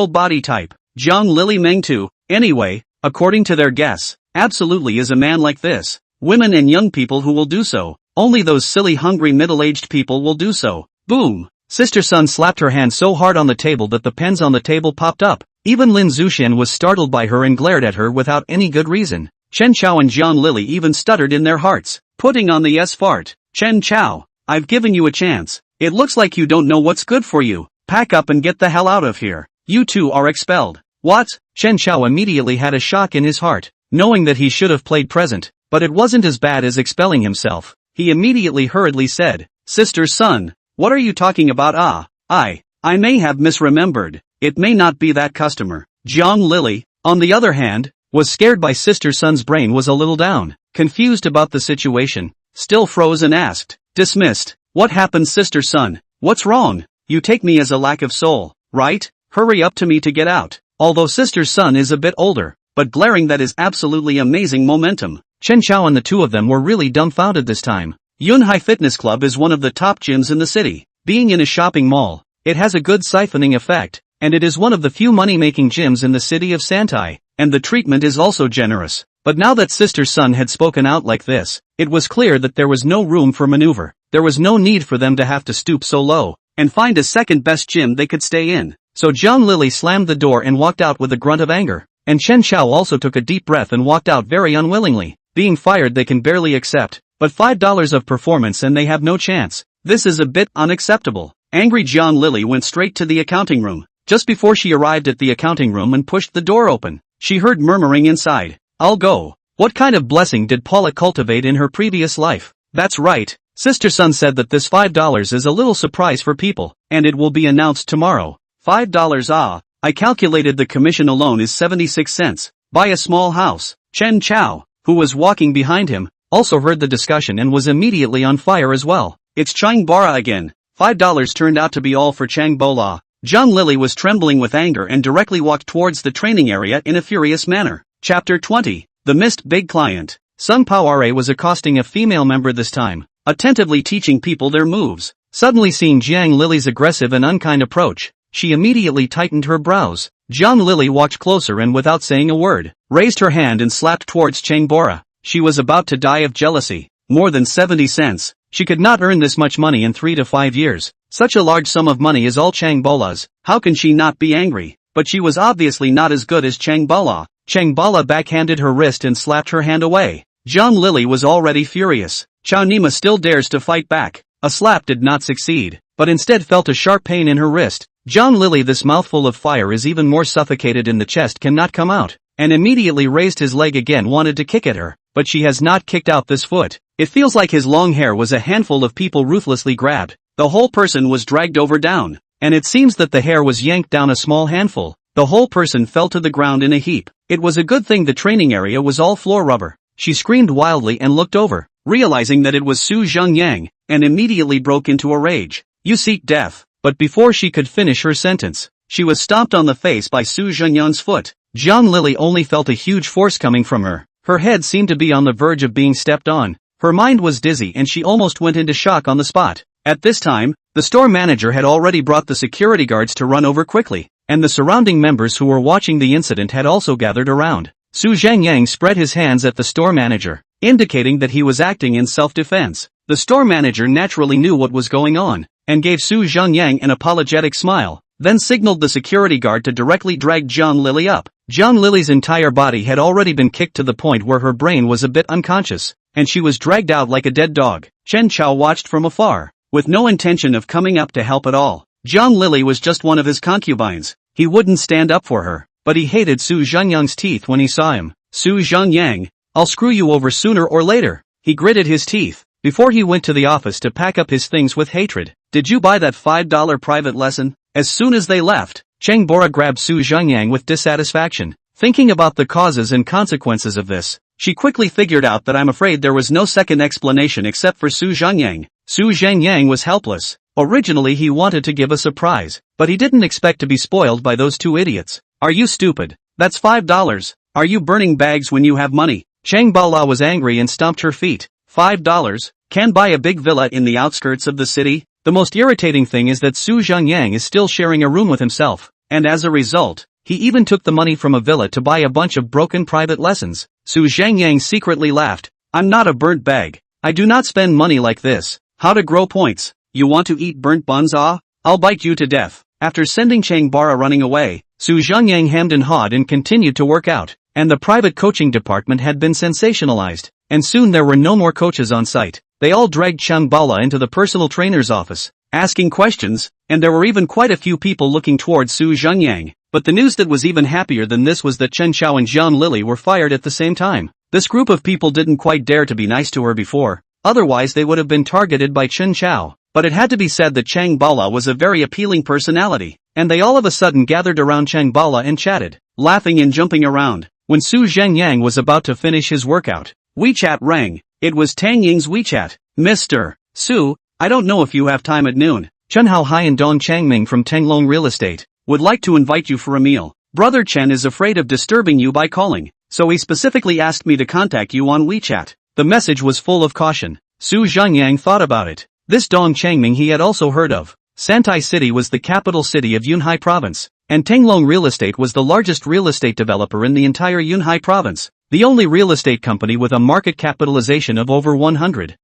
body type. Zhang Lily Meng too. Anyway, according to their guess, absolutely is a man like this. Women and young people who will do so. Only those silly hungry middle-aged people will do so. Boom. Sister Sun slapped her hand so hard on the table that the pens on the table popped up. Even Lin Zuxian was startled by her and glared at her without any good reason. Chen Chao and Zhang Lily even stuttered in their hearts, putting on the S-fart. Chen Chao, I've given you a chance. It looks like you don't know what's good for you. Pack up and get the hell out of here. You two are expelled. What? Chen Chao immediately had a shock in his heart, knowing that he should have played present, but it wasn't as bad as expelling himself. He immediately hurriedly said, Sister Sun, what are you talking about? I may have misremembered. It may not be that customer. Zhang Lily, on the other hand, was scared by Sister Sun's brain was a little down, confused about the situation, still froze and asked, dismissed. What happened, Sister Sun? What's wrong? You take me as a lack of soul, right? Hurry up to me to get out. Although Sister Sun is a bit older, but glaring that is absolutely amazing momentum. Chen Chao and the two of them were really dumbfounded this time. Yunhai Fitness Club is one of the top gyms in the city. Being in a shopping mall, it has a good siphoning effect, and it is one of the few money-making gyms in the city of Santai, and the treatment is also generous. But now that Sister Sun had spoken out like this, it was clear that there was no room for maneuver. There was no need for them to have to stoop so low, and find a second-best gym they could stay in. So Zhang Lily slammed the door and walked out with a grunt of anger, and Chen Chao also took a deep breath and walked out very unwillingly. Being fired they can barely accept, but $5 of performance and they have no chance. This is a bit unacceptable. Angry Zhang Lily went straight to the accounting room. Just before she arrived at the accounting room and pushed the door open, she heard murmuring inside. I'll go. What kind of blessing did Paula cultivate in her previous life? That's right. Sister Sun said that this $5 is a little surprise for people, and it will be announced tomorrow. $5? I calculated the commission alone is 76 cents. Buy a small house. Chen Chao, who was walking behind him, also heard the discussion and was immediately on fire as well. It's Chang Bara again. $5 turned out to be all for Chang Bola. Zhang Lily was trembling with anger and directly walked towards the training area in a furious manner. Chapter 20. The Missed Big Client. Sung Poire was accosting a female member this time, attentively teaching people their moves. Suddenly seeing Zhang Lily's aggressive and unkind approach, she immediately tightened her brows. Zhang Lily walked closer and without saying a word, raised her hand and slapped towards Chang Bora. She was about to die of jealousy. More than 70 cents. She could not earn this much money in 3 to 5 years. Such a large sum of money is all Chang Bola's. How can she not be angry? But she was obviously not as good as Chang Bola. Chang Bola backhanded her wrist and slapped her hand away. Zhang Lily was already furious. Chao Nima still dares to fight back. A slap did not succeed, but instead felt a sharp pain in her wrist. Zhang Lily, this mouthful of fire is even more suffocated in the chest, cannot come out, and immediately raised his leg again, wanted to kick at her. but she has not kicked out this foot. It feels like his long hair was a handful of people ruthlessly grabbed. The whole person was dragged over down, and it seems that the hair was yanked down a small handful. The whole person fell to the ground in a heap. It was a good thing the training area was all floor rubber. She screamed wildly and looked over, realizing that it was Su Zhengyang, and immediately broke into a rage. You seek death. But before she could finish her sentence, she was stomped on the face by Su Zhengyang's foot. Zhang Lili only felt a huge force coming from her. Her head seemed to be on the verge of being stepped on. Her mind was dizzy and she almost went into shock on the spot. At this time, the store manager had already brought the security guards to run over quickly, and the surrounding members who were watching the incident had also gathered around. Su Zhengyang spread his hands at the store manager, indicating that he was acting in self-defense. The store manager naturally knew what was going on, and gave Su Zhengyang an apologetic smile, then signaled the security guard to directly drag Zhang Lili up. Zhang Lili's entire body had already been kicked to the point where her brain was a bit unconscious, and she was dragged out like a dead dog. Chen Chao watched from afar, with no intention of coming up to help at all. Zhang Lili was just one of his concubines. He wouldn't stand up for her, but he hated Su Zhengyang's teeth when he saw him. Su Zhengyang, I'll screw you over sooner or later. He gritted his teeth, before he went to the office to pack up his things with hatred. Did you buy that $5 private lesson? As soon as they left, Cheng Bora grabbed Su Zhengyang with dissatisfaction. Thinking about the causes and consequences of this, she quickly figured out that I'm afraid there was no second explanation except for Su Zhengyang. Su Zhengyang was helpless. Originally he wanted to give a surprise, but he didn't expect to be spoiled by those two idiots. Are you stupid? That's $5. Are you burning bags when you have money? Cheng Bala was angry and stomped her feet. $5? Can buy a big villa in the outskirts of the city? The most irritating thing is that Su Zhengyang is still sharing a room with himself, and as a result, he even took the money from a villa to buy a bunch of broken private lessons. Su Zhengyang secretly laughed. I'm not a burnt bag. I do not spend money like this. How to grow points. You want to eat burnt buns? I'll bite you to death. After sending Cheng Bara running away, Su Zhengyang hemmed and hawed and continued to work out, and the private coaching department had been sensationalized, and soon there were no more coaches on site. They all dragged Cheng Bala into the personal trainer's office, asking questions, and there were even quite a few people looking towards Su Zhengyang. But the news that was even happier than this was that Chen Chao and Zhang Lili were fired at the same time. This group of people didn't quite dare to be nice to her before, otherwise they would have been targeted by Chen Chao. But it had to be said that Cheng Bala was a very appealing personality, and they all of a sudden gathered around Cheng Bala and chatted, laughing and jumping around. When Su Zhengyang was about to finish his workout, WeChat rang. It was Tang Ying's WeChat. Mr. Su, I don't know if you have time at noon. Chen Hao Hai and Dong Changming from Tenglong Real Estate would like to invite you for a meal. Brother Chen is afraid of disturbing you by calling, so he specifically asked me to contact you on WeChat. The message was full of caution. Su Zhengyang thought about it. This Dong Changming he had also heard of. Santai City was the capital city of Yunhai Province, and Tenglong Real Estate was the largest real estate developer in the entire Yunhai Province. The only real estate company with a market capitalization of over 100,000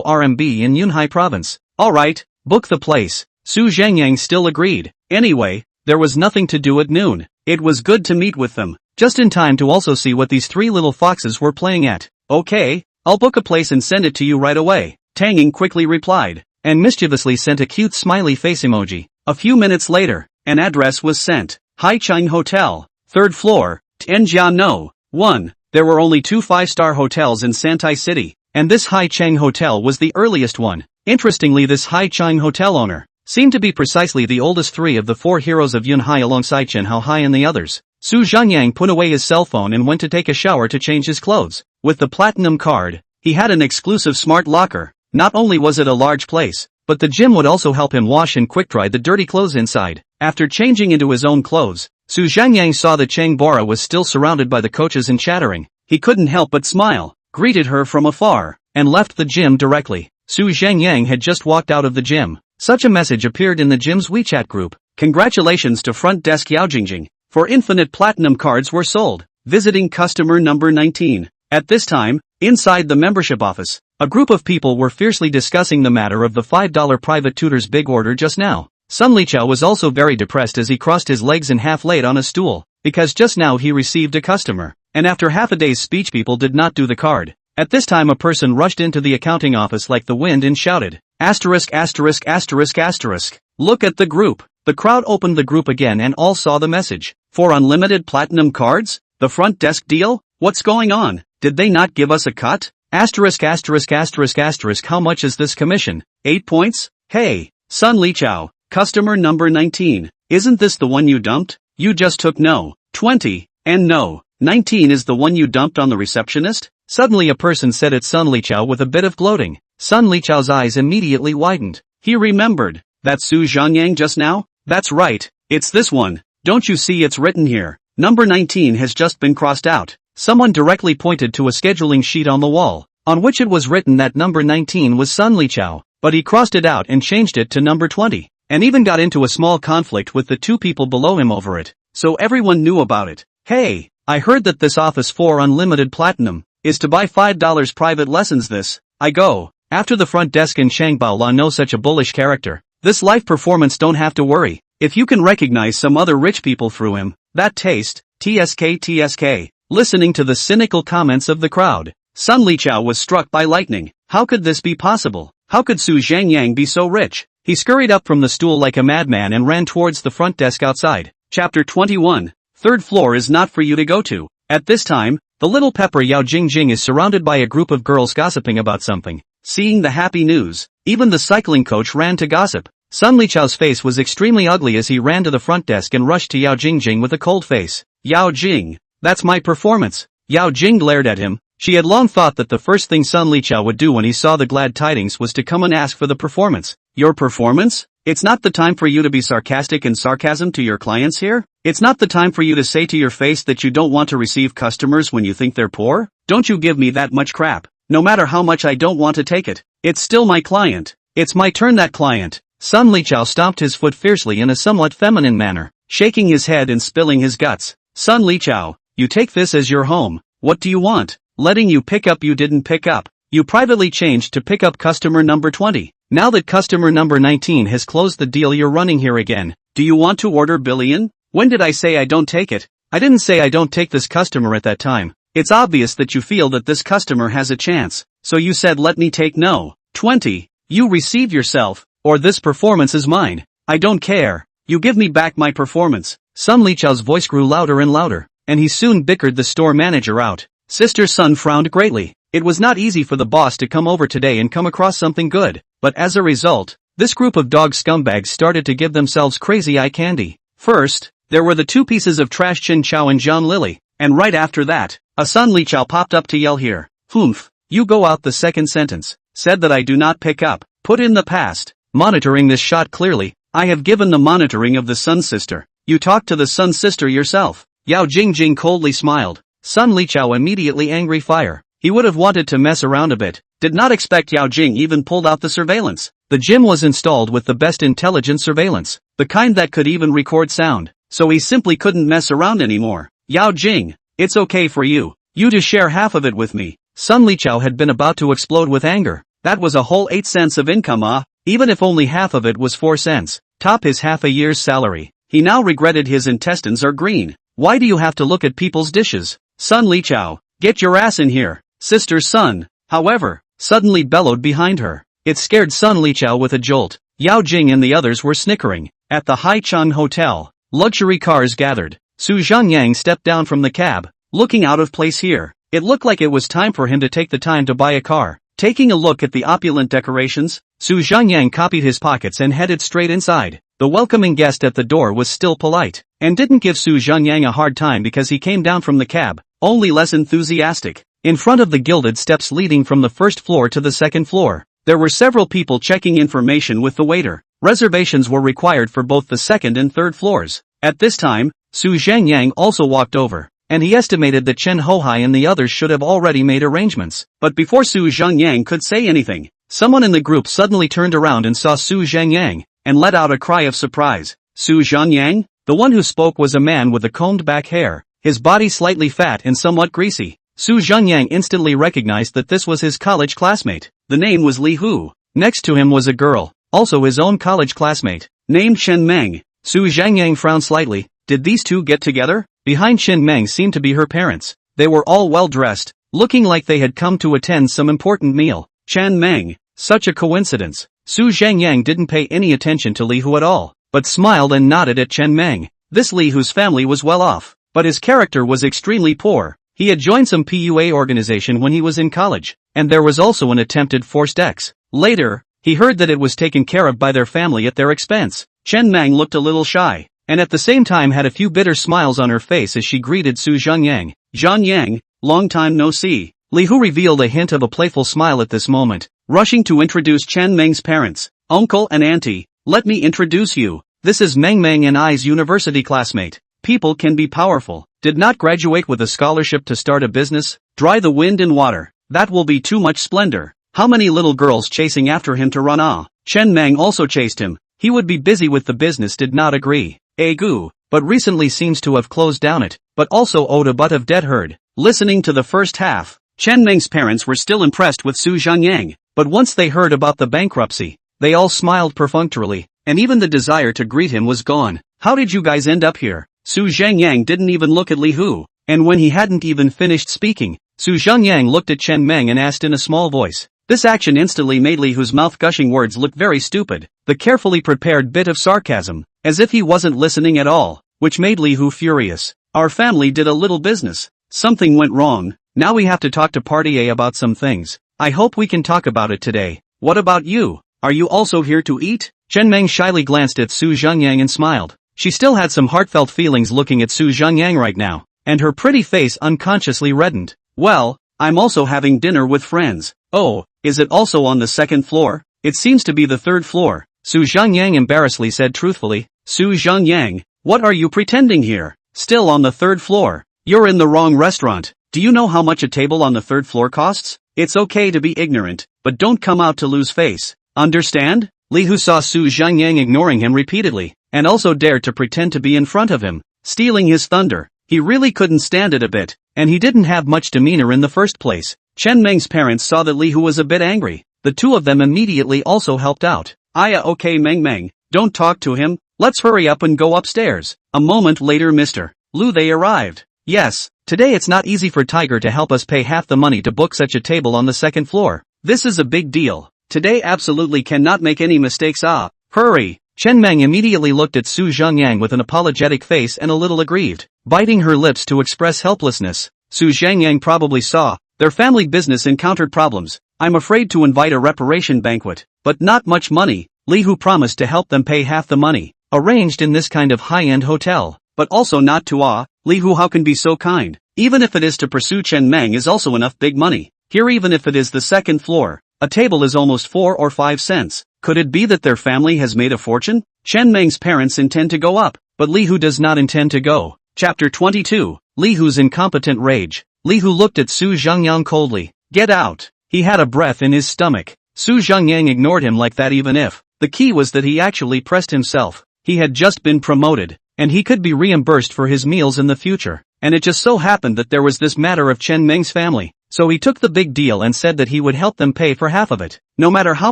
RMB in Yunhai Province. Alright, book the place. Su Zhengyang still agreed. Anyway, there was nothing to do at noon. It was good to meet with them, just in time to also see what these three little foxes were playing at. Okay, I'll book a place and send it to you right away. Tang Ying quickly replied, and mischievously sent a cute smiley face emoji. A few minutes later, an address was sent. Haicheng Hotel, 3rd floor, Tianjia No. 1. There were only 2 5-star hotels in Santai City, and this Haicheng Hotel was the earliest one. Interestingly, this Haicheng Hotel owner seemed to be precisely the oldest 3 of the 4 heroes of Yunhai alongside Chen Hao Hai and the others. Su Zhengyang put away his cell phone and went to take a shower to change his clothes. With the platinum card, he had an exclusive smart locker. Not only was it a large place, but the gym would also help him wash and quick-dry the dirty clothes inside. After changing into his own clothes, Su Zhengyang saw that Cheng Bora was still surrounded by the coaches and chattering. He couldn't help but smile, greeted her from afar, and left the gym directly. Su Zhengyang had just walked out of the gym. Such a message appeared in the gym's WeChat group. Congratulations to front desk Yao Jingjing, for infinite platinum cards were sold. Visiting customer number 19. At this time, inside the membership office, a group of people were fiercely discussing the matter of the $5 private tutor's big order just now. Sun Liqiao was also very depressed as he crossed his legs and half laid on a stool, because just now he received a customer, and after half a day's speech people did not do the card. At this time a person rushed into the accounting office like the wind and shouted, asterisk asterisk asterisk asterisk. Look at the group. The crowd opened the group again and all saw the message. For unlimited platinum cards? The front desk deal? What's going on? Did they not give us a cut? Asterisk asterisk asterisk asterisk how much is this commission? 8 points? Hey, Sun Liqiao, customer number 19. Isn't this the one you dumped? You just took no. 20. And no. 19 is the one you dumped on the receptionist? Suddenly a person said it. Sun Liqiao with a bit of gloating. Sun Liqiao's eyes immediately widened. He remembered. That Su Zhengyang just now? That's right. It's this one. Don't you see it's written here? Number 19 has just been crossed out. Someone directly pointed to a scheduling sheet on the wall, on which it was written that number 19 was Sun Liqiao, but he crossed it out and changed it to number 20, and even got into a small conflict with the 2 people below him over it, so everyone knew about it. Hey, I heard that this office for unlimited platinum is to buy $5 private lessons. This, I go. After the front desk in Shangbao La know such a bullish character, this life performance don't have to worry. If you can recognize some other rich people through him, that taste, TSK. Listening to the cynical comments of the crowd, Sun Liqiao was struck by lightning. How could this be possible? How could Su Zhengyang be so rich? He scurried up from the stool like a madman and ran towards the front desk outside. Chapter 21. Third floor is not for you to go to. At this time, the little pepper Yao Jingjing is surrounded by a group of girls gossiping about something. Seeing the happy news, even the cycling coach ran to gossip. Sun Liqiao's face was extremely ugly as he ran to the front desk and rushed to Yao Jingjing with a cold face. Yao Jing, that's my performance. Yao Jing glared at him. She had long thought that the first thing Sun Liqiao would do when he saw the glad tidings was to come and ask for the performance. Your performance? It's not the time for you to be sarcastic and sarcasm to your clients here? It's not the time for you to say to your face that you don't want to receive customers when you think they're poor? Don't you give me that much crap. No matter how much I don't want to take it. It's still my client. It's my turn. That client. Sun Liqiao stomped his foot fiercely in a somewhat feminine manner, shaking his head and spilling his guts. Sun Liqiao, you take this as your home. What do you want? Letting you pick up. You didn't pick up. You privately changed to pick up customer number 20. Now that customer number 19 has closed the deal, you're running here again. Do you want to order billion? When did I say I don't take it? I didn't say I don't take this customer at that time. It's obvious that you feel that this customer has a chance. So you said let me take no. 20. You receive yourself, or this performance is mine. I don't care. You give me back my performance. Sun Liqiao's voice grew louder and louder, and he soon bickered the store manager out. Sister Sun frowned greatly. It was not easy for the boss to come over today and come across something good, but as a result, this group of dog scumbags started to give themselves crazy eye candy. First, there were the 2 pieces of trash Chin Chao and Zhang Lily, and right after that, a Sun Liqiao popped up to yell here. Humph, you go out. The second sentence said that I do not pick up. Put in the past. Monitoring this shot clearly, I have given the monitoring of the Sun sister. You talk to the Sun sister yourself. Yao Jingjing coldly smiled. Sun Liqiao immediately angry fire. He would have wanted to mess around a bit. Did not expect Yao Jing even pulled out the surveillance. The gym was installed with the best intelligent surveillance, the kind that could even record sound, so he simply couldn't mess around anymore. Yao Jing, it's okay for you to share half of it with me. Sun Liqiao had been about to explode with anger. That was a whole 8 cents of income, even if only half of it was 4 cents. Top his half a year's salary. He now regretted his intestines are green. Why do you have to look at people's dishes? Sun Liqiao, get your ass in here. Sister Sun, however, suddenly bellowed behind her. It scared Sun Liqiao with a jolt. Yao Jing and the others were snickering. At the Haichun Hotel, luxury cars gathered. Su Zhengyang stepped down from the cab, looking out of place here. It looked like it was time for him to take the time to buy a car. Taking a look at the opulent decorations, Su Zhengyang copied his pockets and headed straight inside. The welcoming guest at the door was still polite, and didn't give Su Zhengyang a hard time because he came down from the cab, only less enthusiastic. In front of the gilded steps leading from the first floor to the second floor, there were several people checking information with the waiter. Reservations were required for both the second and third floors. At this time, Su Zhengyang also walked over, and he estimated that Chen Hohai and the others should have already made arrangements. But before Su Zhengyang could say anything, someone in the group suddenly turned around and saw Su Zhengyang, and let out a cry of surprise. Su Zhengyang? The one who spoke was a man with a combed back hair, his body slightly fat and somewhat greasy. Su Zhengyang instantly recognized that this was his college classmate. The name was Li Hu. Next to him was a girl, also his own college classmate, named Chen Meng. Su Zhengyang frowned slightly. Did these two get together? Behind Chen Meng seemed to be her parents. They were all well dressed, looking like they had come to attend some important meal. Chen Meng, such a coincidence. Su Zhengyang didn't pay any attention to Li Hu at all, but smiled and nodded at Chen Meng. This Li Hu's family was well off, but his character was extremely poor. He had joined some PUA organization when he was in college, and there was also an attempted forced ex. Later, he heard that it was taken care of by their family at their expense. Chen Meng looked a little shy, and at the same time had a few bitter smiles on her face as she greeted Su Zhengyang. Zhengyang, long time no see. Li Hu revealed a hint of a playful smile at this moment, rushing to introduce Chen Meng's parents, uncle and auntie. Let me introduce you. This is Meng and I's university classmate. People can be powerful. Did not graduate with a scholarship to start a business? Dry the wind and water. That will be too much splendor. How many little girls chasing after him to run ah? Chen Meng also chased him. He would be busy with the business, did not agree. Agu, but recently seems to have closed down it, but also owed a butt of debt herd. Listening to the first half, Chen Meng's parents were still impressed with Su Zhengyang, but once they heard about the bankruptcy, they all smiled perfunctorily, and even the desire to greet him was gone. How did you guys end up here? Su Zhengyang didn't even look at Li Hu, and when he hadn't even finished speaking, Su Zhengyang looked at Chen Meng and asked in a small voice. This action instantly made Li Hu's mouth-gushing words look very stupid, the carefully prepared bit of sarcasm, as if he wasn't listening at all, which made Li Hu furious. Our family did a little business. Something went wrong. Now we have to talk to Party A about some things. I hope we can talk about it today. What about you? Are you also here to eat? Chen Meng shyly glanced at Su Zhengyang and smiled. She still had some heartfelt feelings looking at Su Zhengyang right now, and her pretty face unconsciously reddened. Well, I'm also having dinner with friends. Oh, is it also on the second floor? It seems to be the third floor. Su Zhengyang embarrassedly said truthfully. Su Zhengyang, what are you pretending here? Still on the third floor. You're in the wrong restaurant. Do you know how much a table on the third floor costs? It's okay to be ignorant, but don't come out to lose face. Understand? Li Hu saw Su Zhengyang ignoring him repeatedly, and also dared to pretend to be in front of him, stealing his thunder. He really couldn't stand it a bit, and he didn't have much demeanor in the first place. Chen Meng's parents saw that Li Hu was a bit angry. The two of them immediately also helped out. Okay Meng, don't talk to him, let's hurry up and go upstairs. A moment later Mr. Lu they arrived. Yes, today it's not easy for Tiger to help us pay half the money to book such a table on the second floor. This is a big deal. Today absolutely cannot make any mistakes hurry. Chen Meng immediately looked at Su Zhengyang with an apologetic face and a little aggrieved, biting her lips to express helplessness. Su Zhengyang probably saw, their family business encountered problems. I'm afraid to invite a reparation banquet, but not much money. Li Hu promised to help them pay half the money, arranged in this kind of high-end hotel, but also not to Li Hu how can be so kind? Even if it is to pursue Chen Meng is also enough big money. Here even if it is the second floor, a table is almost 4 or 5 cents. Could it be that their family has made a fortune? Chen Meng's parents intend to go up, but Li Hu does not intend to go. Chapter 22, Li Hu's incompetent rage. Li Hu looked at Su Zhengyang coldly. Get out. He had a breath in his stomach. Su Zhengyang ignored him like that even if. The key was that he actually pressed himself. He had just been promoted, and he could be reimbursed for his meals in the future. And it just so happened that there was this matter of Chen Meng's family. So he took the big deal and said that he would help them pay for half of it. No matter how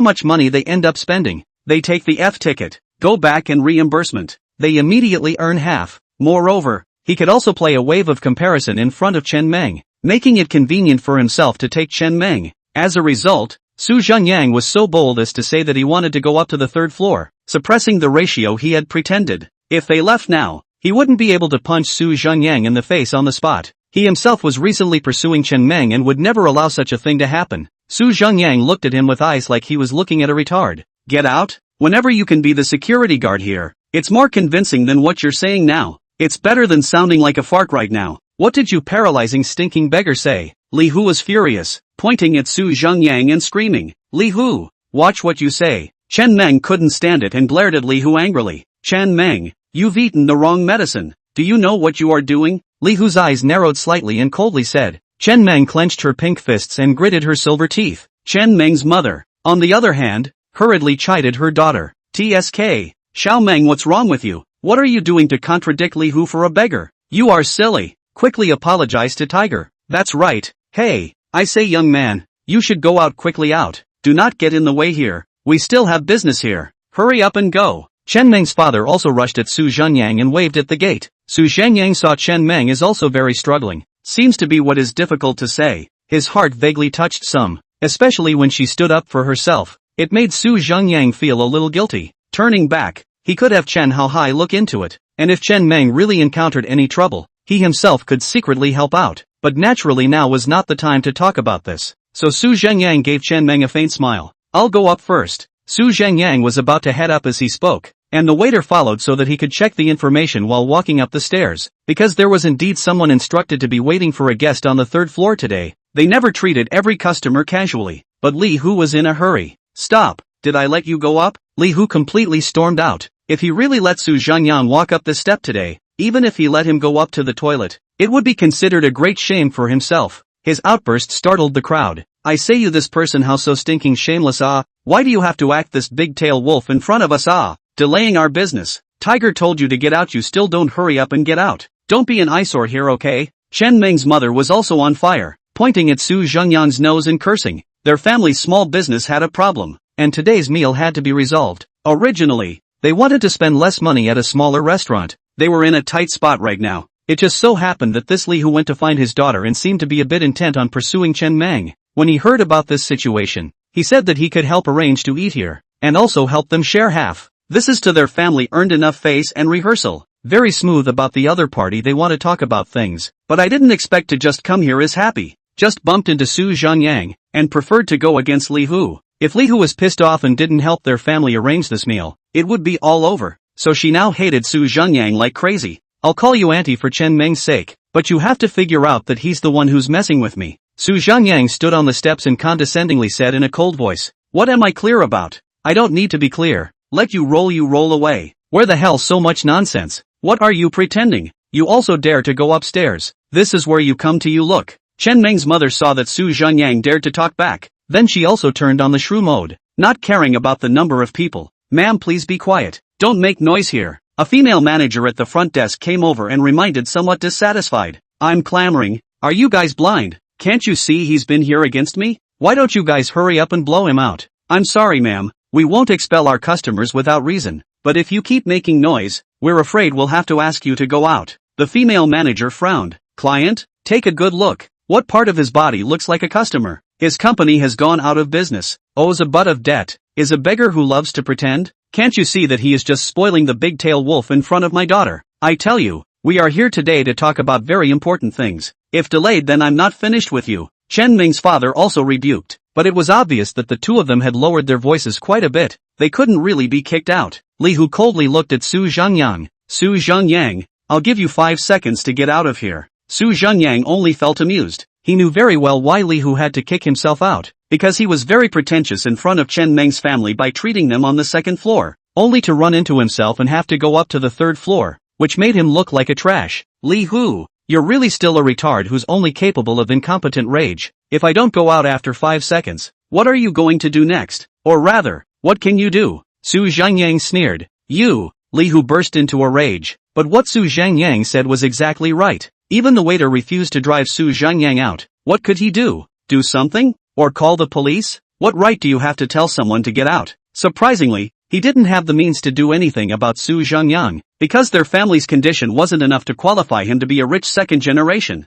much money they end up spending, they take the F ticket, go back and reimbursement. They immediately earn half. Moreover, he could also play a wave of comparison in front of Chen Meng, making it convenient for himself to take Chen Meng. As a result, Su Zhengyang was so bold as to say that he wanted to go up to the third floor, suppressing the ratio he had pretended. If they left now, he wouldn't be able to punch Su Zhengyang in the face on the spot. He himself was recently pursuing Chen Meng and would never allow such a thing to happen. Su Zhengyang looked at him with eyes like he was looking at a retard. Get out? Whenever you can be the security guard here, it's more convincing than what you're saying now. It's better than sounding like a fart right now. What did you paralyzing stinking beggar say? Li Hu was furious, pointing at Su Zhengyang and screaming. Li Hu, watch what you say. Chen Meng couldn't stand it and glared at Li Hu angrily. Chen Meng, you've eaten the wrong medicine. Do you know what you are doing? Li Hu's eyes narrowed slightly and coldly said. Chen Meng clenched her pink fists and gritted her silver teeth. Chen Meng's mother, on the other hand, hurriedly chided her daughter. TSK, Xiao Meng, what's wrong with you? What are you doing to contradict Li Hu for a beggar? You are silly. Quickly apologize to Tiger. That's right. Hey, I say young man, you should go out quickly out. Do not get in the way here. We still have business here. Hurry up and go. Chen Meng's father also rushed at Su Zhengyang and waved at the gate. Su Zhengyang saw Chen Meng is also very struggling. Seems to be what is difficult to say. His heart vaguely touched some, especially when she stood up for herself. It made Su Zhengyang feel a little guilty. Turning back, he could have Chen Haohai look into it, and if Chen Meng really encountered any trouble, he himself could secretly help out, but naturally now was not the time to talk about this. So Su Zhengyang gave Chen Meng a faint smile. I'll go up first. Su Zhengyang was about to head up as he spoke, and the waiter followed so that he could check the information while walking up the stairs, because there was indeed someone instructed to be waiting for a guest on the third floor today. They never treated every customer casually, but Li Hu was in a hurry. Stop, did I let you go up? Li Hu completely stormed out. If he really let Su Zhengyang walk up the step today, even if he let him go up to the toilet, it would be considered a great shame for himself. His outburst startled the crowd. I say you this person how so stinking shameless why do you have to act this big-tail wolf in front of us delaying our business. Tiger told you to get out, you still don't hurry up and get out. Don't be an eyesore here, okay? Chen Meng's mother was also on fire, pointing at Su Zhengyang's nose and cursing. Their family's small business had a problem, and today's meal had to be resolved. Originally, they wanted to spend less money at a smaller restaurant. They were in a tight spot right now. It just so happened that this Li Hu went to find his daughter and seemed to be a bit intent on pursuing Chen Meng. When he heard about this situation, he said that he could help arrange to eat here, and also help them share half. This is to their family earned enough face and rehearsal. Very smooth about the other party, they want to talk about things, but I didn't expect to just come here as happy. Just bumped into Su Zhengyang, and preferred to go against Li Hu. If Li Hu was pissed off and didn't help their family arrange this meal, it would be all over. So she now hated Su Zhengyang like crazy. I'll call you auntie for Chen Meng's sake, but you have to figure out that he's the one who's messing with me. Su Zhengyang stood on the steps and condescendingly said in a cold voice, what am I clear about? I don't need to be clear. Let you roll away. Where the hell so much nonsense? What are you pretending? You also dare to go upstairs. This is where you come to you look. Chen Meng's mother saw that Su Zhengyang dared to talk back. Then she also turned on the shrew mode, not caring about the number of people. Ma'am, please be quiet. Don't make noise here. A female manager at the front desk came over and reminded, somewhat dissatisfied. I'm clamoring. Are you guys blind? Can't you see he's been here against me? Why don't you guys hurry up and blow him out? I'm sorry, ma'am. We won't expel our customers without reason, but if you keep making noise, we're afraid we'll have to ask you to go out. The female manager frowned. Client, take a good look. What part of his body looks like a customer? His company has gone out of business, owes a butt of debt, is a beggar who loves to pretend? Can't you see that he is just spoiling the big-tail wolf in front of my daughter? I tell you, we are here today to talk about very important things. If delayed, then I'm not finished with you. Chen Meng's father also rebuked, but it was obvious that the two of them had lowered their voices quite a bit. They couldn't really be kicked out. Li Hu coldly looked at Su Zhengyang. Su Zhengyang, I'll give you 5 seconds to get out of here. Su Zhengyang only felt amused. He knew very well why Li Hu had to kick himself out, because he was very pretentious in front of Chen Meng's family by treating them on the second floor, only to run into himself and have to go up to the third floor, which made him look like a trash. Li Hu, you're really still a retard who's only capable of incompetent rage. If I don't go out after 5 seconds, what are you going to do next? Or rather, what can you do? Su Zhengyang sneered. You, Li Hu burst into a rage, but what Su Zhengyang said was exactly right. Even the waiter refused to drive Su Zhengyang out. What could he do? Do something? Or call the police? What right do you have to tell someone to get out? Surprisingly, he didn't have the means to do anything about Su Zhengyang, because their family's condition wasn't enough to qualify him to be a rich second generation.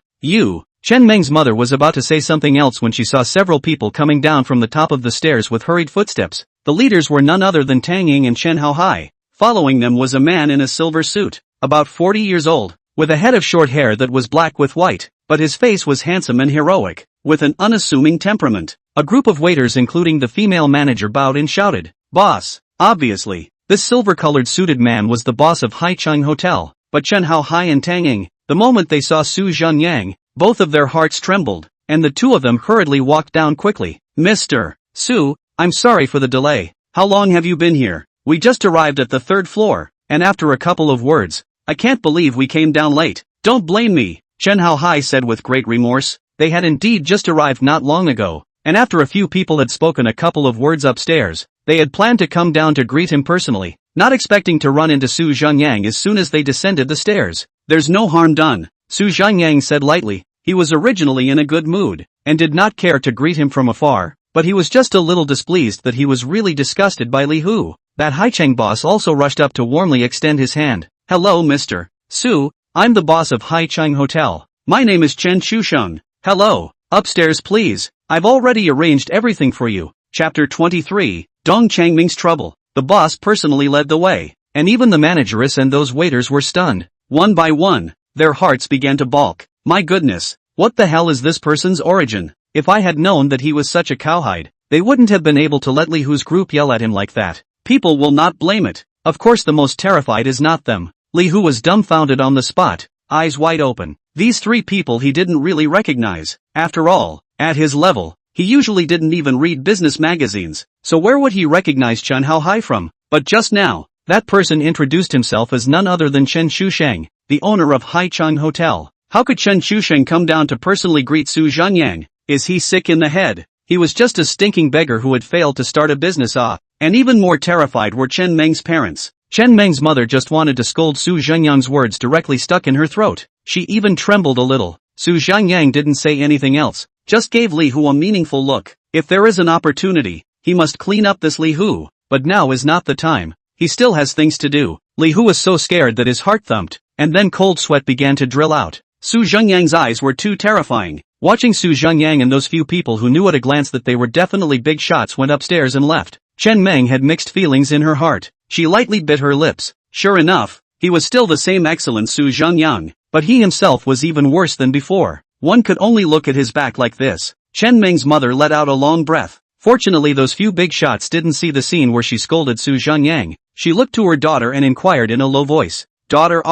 Chen Meng's mother was about to say something else when she saw several people coming down from the top of the stairs with hurried footsteps. The leaders were none other than Tang Ying and Chen Haohai. Following them was a man in a silver suit, about 40 years old, with a head of short hair that was black with white, but his face was handsome and heroic, with an unassuming temperament. A group of waiters including the female manager bowed and shouted, "Boss!" Obviously, this silver-colored suited man was the boss of Haicheng Hotel, but Chen Haohai and Tang Ying, the moment they saw Su Zhengyang, both of their hearts trembled, and the two of them hurriedly walked down quickly. Mr. Su, I'm sorry for the delay. How long have you been here? We just arrived at the third floor, and after a couple of words, I can't believe we came down late. Don't blame me, Chen Haohai said with great remorse. They had indeed just arrived not long ago, and after a few people had spoken a couple of words upstairs, they had planned to come down to greet him personally, not expecting to run into Su Zhengyang as soon as they descended the stairs. There's no harm done, Su Zhengyang said lightly. He was originally in a good mood, and did not care to greet him from afar, but he was just a little displeased that he was really disgusted by Li Hu. That Haicheng boss also rushed up to warmly extend his hand. Hello Mr. Su, I'm the boss of Haicheng Hotel. My name is Chen Chusheng. Hello, upstairs please. I've already arranged everything for you. Chapter 23, Dong Changming's Trouble. The boss personally led the way, and even the manageress and those waiters were stunned. One by one, their hearts began to balk. My goodness, what the hell is this person's origin? If I had known that he was such a cowhide, they wouldn't have been able to let Li Hu's group yell at him like that. People will not blame it. Of course the most terrified is not them. Li Hu was dumbfounded on the spot, eyes wide open. These three people he didn't really recognize. After all, at his level, he usually didn't even read business magazines, so where would he recognize Chen Haohai from? But just now, that person introduced himself as none other than Chen Shusheng, the owner of Haicheng Hotel. How could Chen Shusheng come down to personally greet Su Zhengyang? Is he sick in the head? He was just a stinking beggar who had failed to start a business. And even more terrified were Chen Meng's parents. Chen Meng's mother just wanted to scold Su Zhengyang's words directly stuck in her throat. She even trembled a little. Su Zhengyang didn't say anything else, just gave Li Hu a meaningful look. If there is an opportunity, he must clean up this Li Hu, but now is not the time. He still has things to do. Li Hu was so scared that his heart thumped, and then cold sweat began to drill out. Su Zhengyang's eyes were too terrifying. Watching Su Zhengyang and those few people who knew at a glance that they were definitely big shots went upstairs and left. Chen Meng had mixed feelings in her heart. She lightly bit her lips. Sure enough, he was still the same excellent Su Zhengyang, but he himself was even worse than before. One could only look at his back like this. Chen Meng's mother let out a long breath. Fortunately those few big shots didn't see the scene where she scolded Su Zhengyang. She looked to her daughter and inquired in a low voice. Daughter,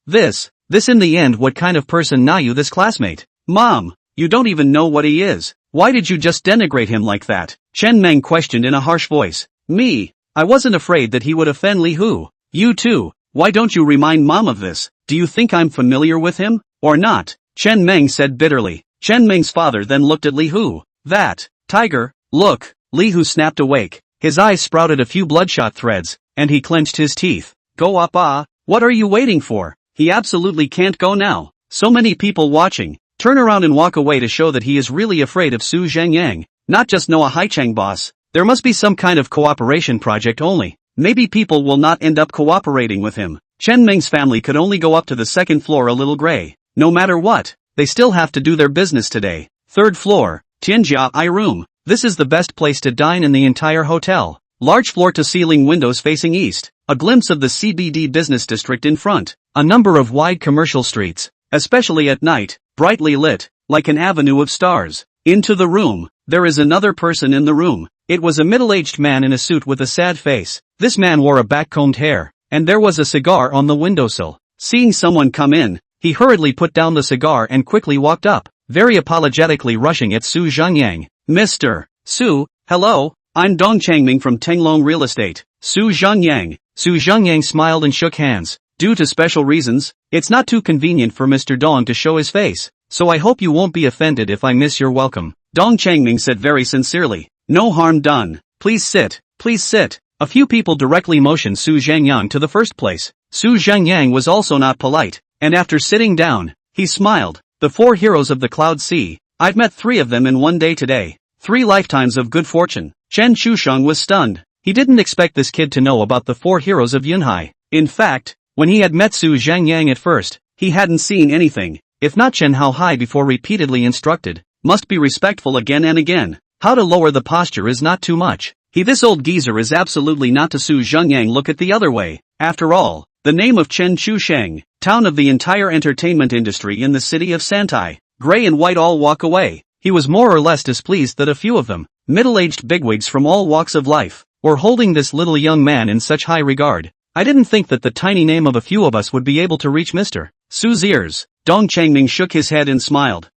this in the end, what kind of person now you this classmate? Mom, you don't even know what he is. Why did you just denigrate him like that? Chen Meng questioned in a harsh voice. Me? I wasn't afraid that he would offend Li Hu. You too, why don't you remind Mom of this? Do you think I'm familiar with him? Or not? Chen Meng said bitterly. Chen Meng's father then looked at Li Hu. That tiger, look. Li Hu snapped awake. His eyes sprouted a few bloodshot threads, and he clenched his teeth. Go up, what are you waiting for? He absolutely can't go now. So many people watching. Turn around and walk away to show that he is really afraid of Su Zhengyang. Not just know a Haicheng boss. There must be some kind of cooperation project only. Maybe people will not end up cooperating with him. Chen Meng's family could only go up to the second floor a little gray. No matter what, they still have to do their business today. Third floor, Tianjia I room. This is the best place to dine in the entire hotel. Large floor-to-ceiling windows facing east. A glimpse of the CBD business district in front. A number of wide commercial streets, especially at night, brightly lit, like an avenue of stars. Into the room. There is another person in the room. It was a middle-aged man in a suit with a sad face. This man wore a back-combed hair, and there was a cigar on the windowsill. Seeing someone come in, he hurriedly put down the cigar and quickly walked up, very apologetically rushing at Su Zhengyang. Mr. Su, hello, I'm Dong Changming from Tenglong Real Estate. Su Zhengyang. Su Zhengyang smiled and shook hands. Due to special reasons, it's not too convenient for Mr. Dong to show his face, so I hope you won't be offended if I miss your welcome. Dong Changming said very sincerely. No harm done. Please sit, please sit. A few people directly motioned Su Zhengyang to the first place. Su Zhengyang was also not polite, and after sitting down, he smiled. The four heroes of the Cloud Sea. I've met 3 of them in one day today. 3 lifetimes of good fortune. Chen Shusheng was stunned. He didn't expect this kid to know about the 4 heroes of Yunhai. In fact, when he had met Su Zhengyang at first, he hadn't seen anything, if not Chen Haohai before repeatedly instructed, must be respectful again and again. How to lower the posture is not too much. This old geezer is absolutely not to Su Zhengyang look at the other way. After all, the name of Chen Shusheng, town of the entire entertainment industry in the city of Santai. Gray and white all walk away. He was more or less displeased that a few of them, middle-aged bigwigs from all walks of life, were holding this little young man in such high regard. I didn't think that the tiny name of a few of us would be able to reach Mr. Su's ears. Dong Changming shook his head and smiled.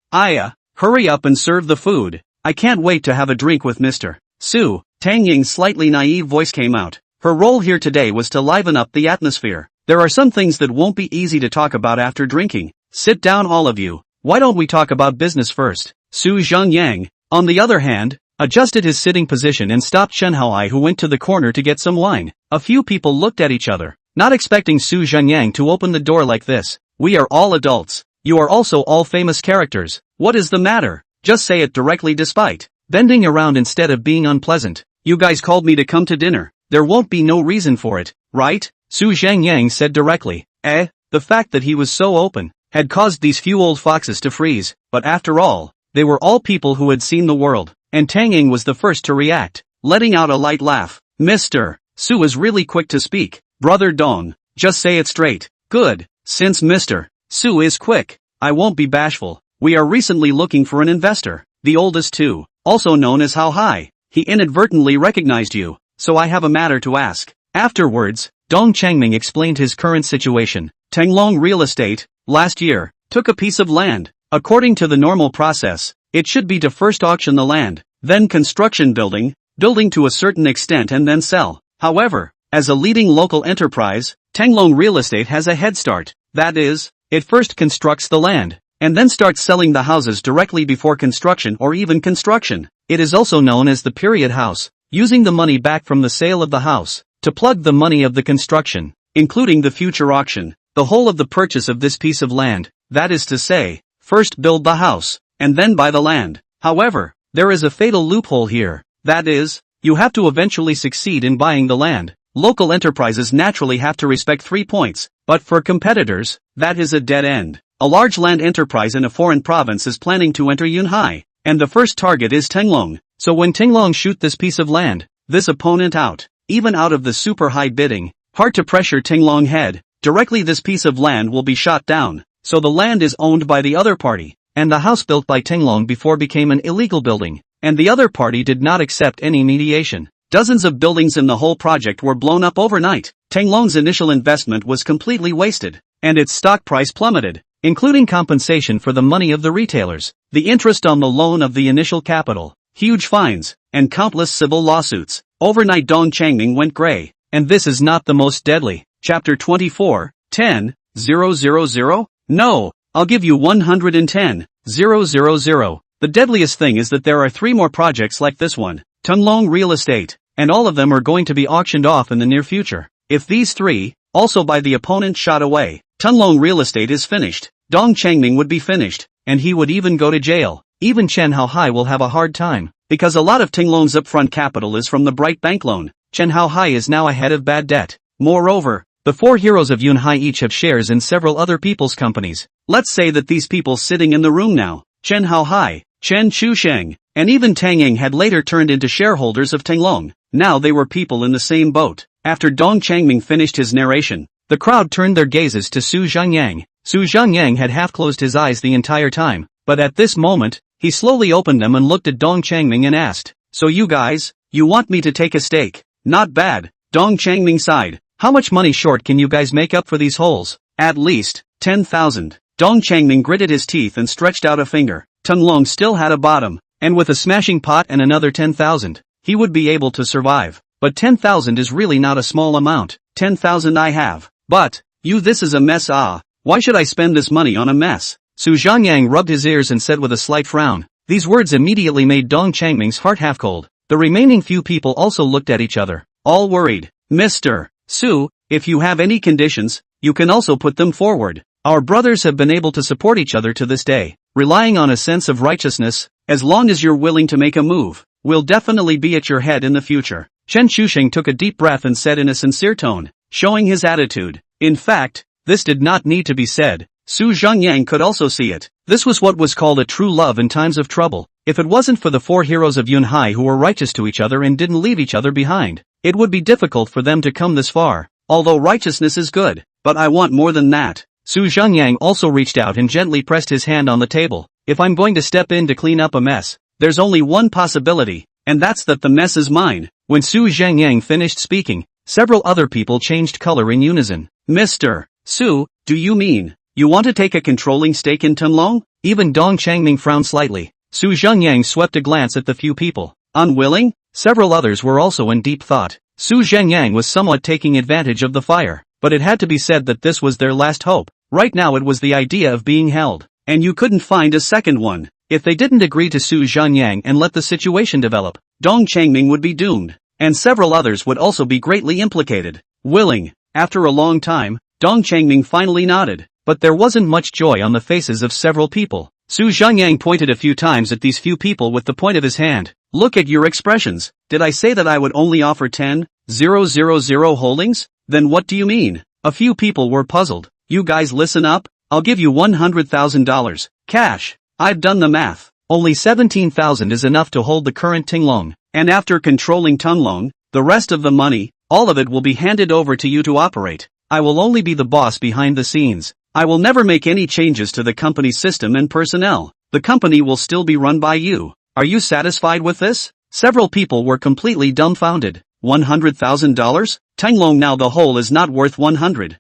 Hurry up and serve the food. I can't wait to have a drink with Mr. Su. Tang Ying's slightly naive voice came out. Her role here today was to liven up the atmosphere. There are some things that won't be easy to talk about after drinking. Sit down all of you. Why don't we talk about business first? Su Zhengyang, on the other hand, adjusted his sitting position and stopped Chen Haohai, who went to the corner to get some wine. A few people looked at each other, not expecting Su Zhengyang to open the door like this. We are all adults. You are also all famous characters. What is the matter? Just say it directly despite bending around instead of being unpleasant. You guys called me to come to dinner. There won't be no reason for it, right? Su Zhengyang said directly. The fact that he was so open had caused these few old foxes to freeze, but after all, they were all people who had seen the world, and Tang Ying was the first to react, letting out a light laugh. Mr. Su was really quick to speak. Brother Dong, just say it straight. Good. Since Mr. Su is quick. I won't be bashful. We are recently looking for an investor. The oldest too, also known as How High. He inadvertently recognized you, so I have a matter to ask. Afterwards, Dong Changming explained his current situation. Tenglong Real Estate, last year, took a piece of land. According to the normal process, it should be to first auction the land, then construction building to a certain extent and then sell. However, as a leading local enterprise, Tenglong Real Estate has a head start. That is, it first constructs the land, and then starts selling the houses directly before construction or even construction. It is also known as the period house, using the money back from the sale of the house to plug the money of the construction, including the future auction, the whole of the purchase of this piece of land, that is to say, first build the house, and then buy the land. However, there is a fatal loophole here, that is, you have to eventually succeed in buying the land. Local enterprises naturally have to respect 3 points, but for competitors, that is a dead end. A large land enterprise in a foreign province is planning to enter Yunhai, and the first target is Tenglong. So when Tenglong shoot this piece of land, this opponent out, even out of the super high bidding, hard to pressure Tenglong head, directly this piece of land will be shot down. So the land is owned by the other party, and the house built by Tenglong before became an illegal building, and the other party did not accept any mediation. Dozens of buildings in the whole project were blown up overnight. Tenglong's initial investment was completely wasted, and its stock price plummeted, including compensation for the money of the retailers, the interest on the loan of the initial capital, huge fines, and countless civil lawsuits. Overnight Dong Changming went gray, and this is not the most deadly. Chapter 24, 10,000? No, I'll give you 110,000. The deadliest thing is that there are 3 more projects like this one, Tenglong Real Estate, and all of them are going to be auctioned off in the near future. If these 3, also by the opponent shot away, Tenglong Real Estate is finished, Dong Changming would be finished, and he would even go to jail. Even Chen Haohai will have a hard time, because a lot of Tenglong's upfront capital is from the Bright Bank loan. Chen Haohai is now ahead of bad debt. Moreover, the 4 heroes of Yunhai each have shares in several other people's companies. Let's say that these people sitting in the room now, Chen Haohai, Chen Chusheng, and even Tang Ying had later turned into shareholders of Tenglong. Now they were people in the same boat. After Dong Changming finished his narration, the crowd turned their gazes to Su Zhengyang. Su Zhengyang had half closed his eyes the entire time, but at this moment, he slowly opened them and looked at Dong Changming and asked, "So you guys, you want me to take a stake?" "Not bad," Dong Changming sighed. "How much money short can you guys make up for these holes?" "At least 10,000. Dong Changming gritted his teeth and stretched out a finger. Tenglong still had a bottom, and with a smashing pot and another 10,000, he would be able to survive. But 10,000 is really not a small amount. 10,000 I have. But, this is a mess. Why should I spend this money on a mess? Su Zhengyang rubbed his ears and said with a slight frown. These words immediately made Dong Changming's heart half cold. The remaining few people also looked at each other, all worried. Mr. Su, if you have any conditions, you can also put them forward. Our brothers have been able to support each other to this day, relying on a sense of righteousness. As long as you're willing to make a move, we'll definitely be at your head in the future. Chen Chusheng took a deep breath and said in a sincere tone, showing his attitude. In fact, this did not need to be said. Su Zhengyang could also see it. This was what was called a true love in times of trouble. If it wasn't for the 4 heroes of Yunhai who were righteous to each other and didn't leave each other behind, it would be difficult for them to come this far. Although righteousness is good, but I want more than that. Su Zhengyang also reached out and gently pressed his hand on the table. If I'm going to step in to clean up a mess, there's only one possibility, and that's that the mess is mine. When Su Zhengyang finished speaking, several other people changed color in unison. Mr. Su, do you mean you want to take a controlling stake in Tenglong? Even Dong Changming frowned slightly. Su Zhengyang swept a glance at the few people. Unwilling? Several others were also in deep thought. Su Zhengyang was somewhat taking advantage of the fire, but it had to be said that this was their last hope. Right now it was the idea of being held, and you couldn't find a second one. If they didn't agree to Su Zhengyang and let the situation develop, Dong Changming would be doomed, and several others would also be greatly implicated. Willing. After a long time, Dong Changming finally nodded, but there wasn't much joy on the faces of several people. Su Zhengyang pointed a few times at these few people with the point of his hand. Look at your expressions. Did I say that I would only offer 10,000 holdings? Then what do you mean? A few people were puzzled. You guys listen up, I'll give you $100,000. Cash. I've done the math. Only 17,000 is enough to hold the current Tenglong, and after controlling Tenglong, the rest of the money, all of it will be handed over to you to operate. I will only be the boss behind the scenes. I will never make any changes to the company's system and personnel. The company will still be run by you. Are you satisfied with this? Several people were completely dumbfounded. $100,000? Tenglong, now the whole is not worth 100,000.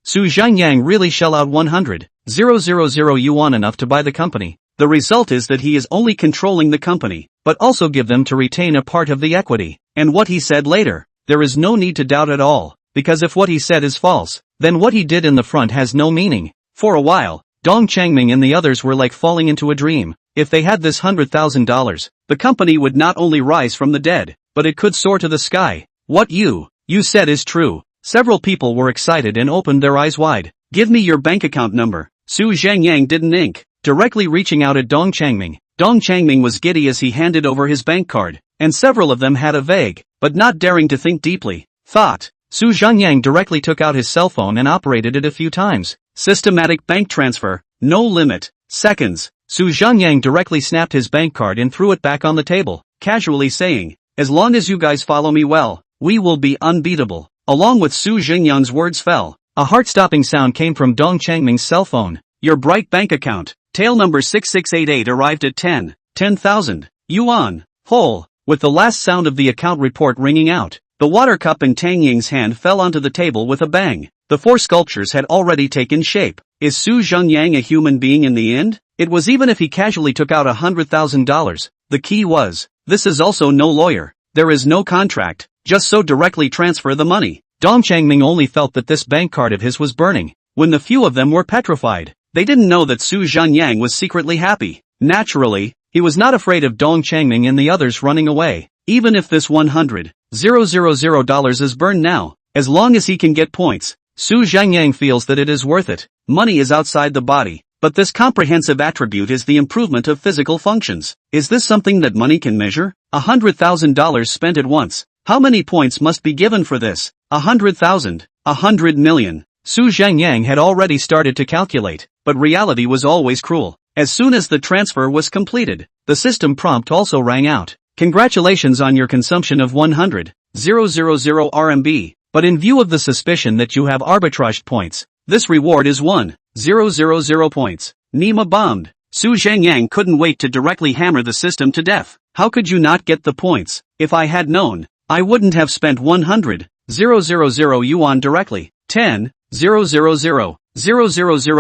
Su Zhengyang really shell out 100,000 yuan enough to buy the company. The result is that he is only controlling the company, but also give them to retain a part of the equity. And what he said later, there is no need to doubt at all, because if what he said is false, then what he did in the front has no meaning. For a while, Dong Changming and the others were like falling into a dream. If they had this $100,000, the company would not only rise from the dead, but it could soar to the sky. What you said is true. Several people were excited and opened their eyes wide. Give me your bank account number. Su Zhengyang didn't ink, directly reaching out at Dong Changming. Dong Changming was giddy as he handed over his bank card, and several of them had a vague, but not daring to think deeply, thought. Su Zhengyang directly took out his cell phone and operated it a few times. Systematic bank transfer, no limit, seconds. Su Zhengyang directly snapped his bank card and threw it back on the table, casually saying, as long as you guys follow me well, we will be unbeatable. Along with Su Zhengyang's words fell, a heart-stopping sound came from Dong Changming's cell phone. Your bright bank account, tail number 6688 arrived at 10,000 yuan, whole, with the last sound of the account report ringing out. The water cup in Tang Ying's hand fell onto the table with a bang. The four sculptures had already taken shape. Is Su Zhengyang a human being in the end? It was even if he casually took out $100,000. The key was, this is also no lawyer. There is no contract, just so directly transfer the money. Dong Changming only felt that this bank card of his was burning, when the few of them were petrified. They didn't know that Su Zhengyang was secretly happy. Naturally, he was not afraid of Dong Changming and the others running away. Even if this $100,000 is burned now, as long as he can get points, Su Zhengyang feels that it is worth it. Money is outside the body, but this comprehensive attribute is the improvement of physical functions. Is this something that money can measure? $100,000 spent at once. How many points must be given for this? 100,000, 100 million. Su Zhengyang had already started to calculate, but reality was always cruel. As soon as the transfer was completed, the system prompt also rang out. Congratulations on your consumption of 100,000 RMB, but in view of the suspicion that you have arbitraged points, this reward is 1,000 points. Nima bombed. Su Zhengyang couldn't wait to directly hammer the system to death. How could you not get the points? If I had known, I wouldn't have spent 100,000 yuan directly. 10,000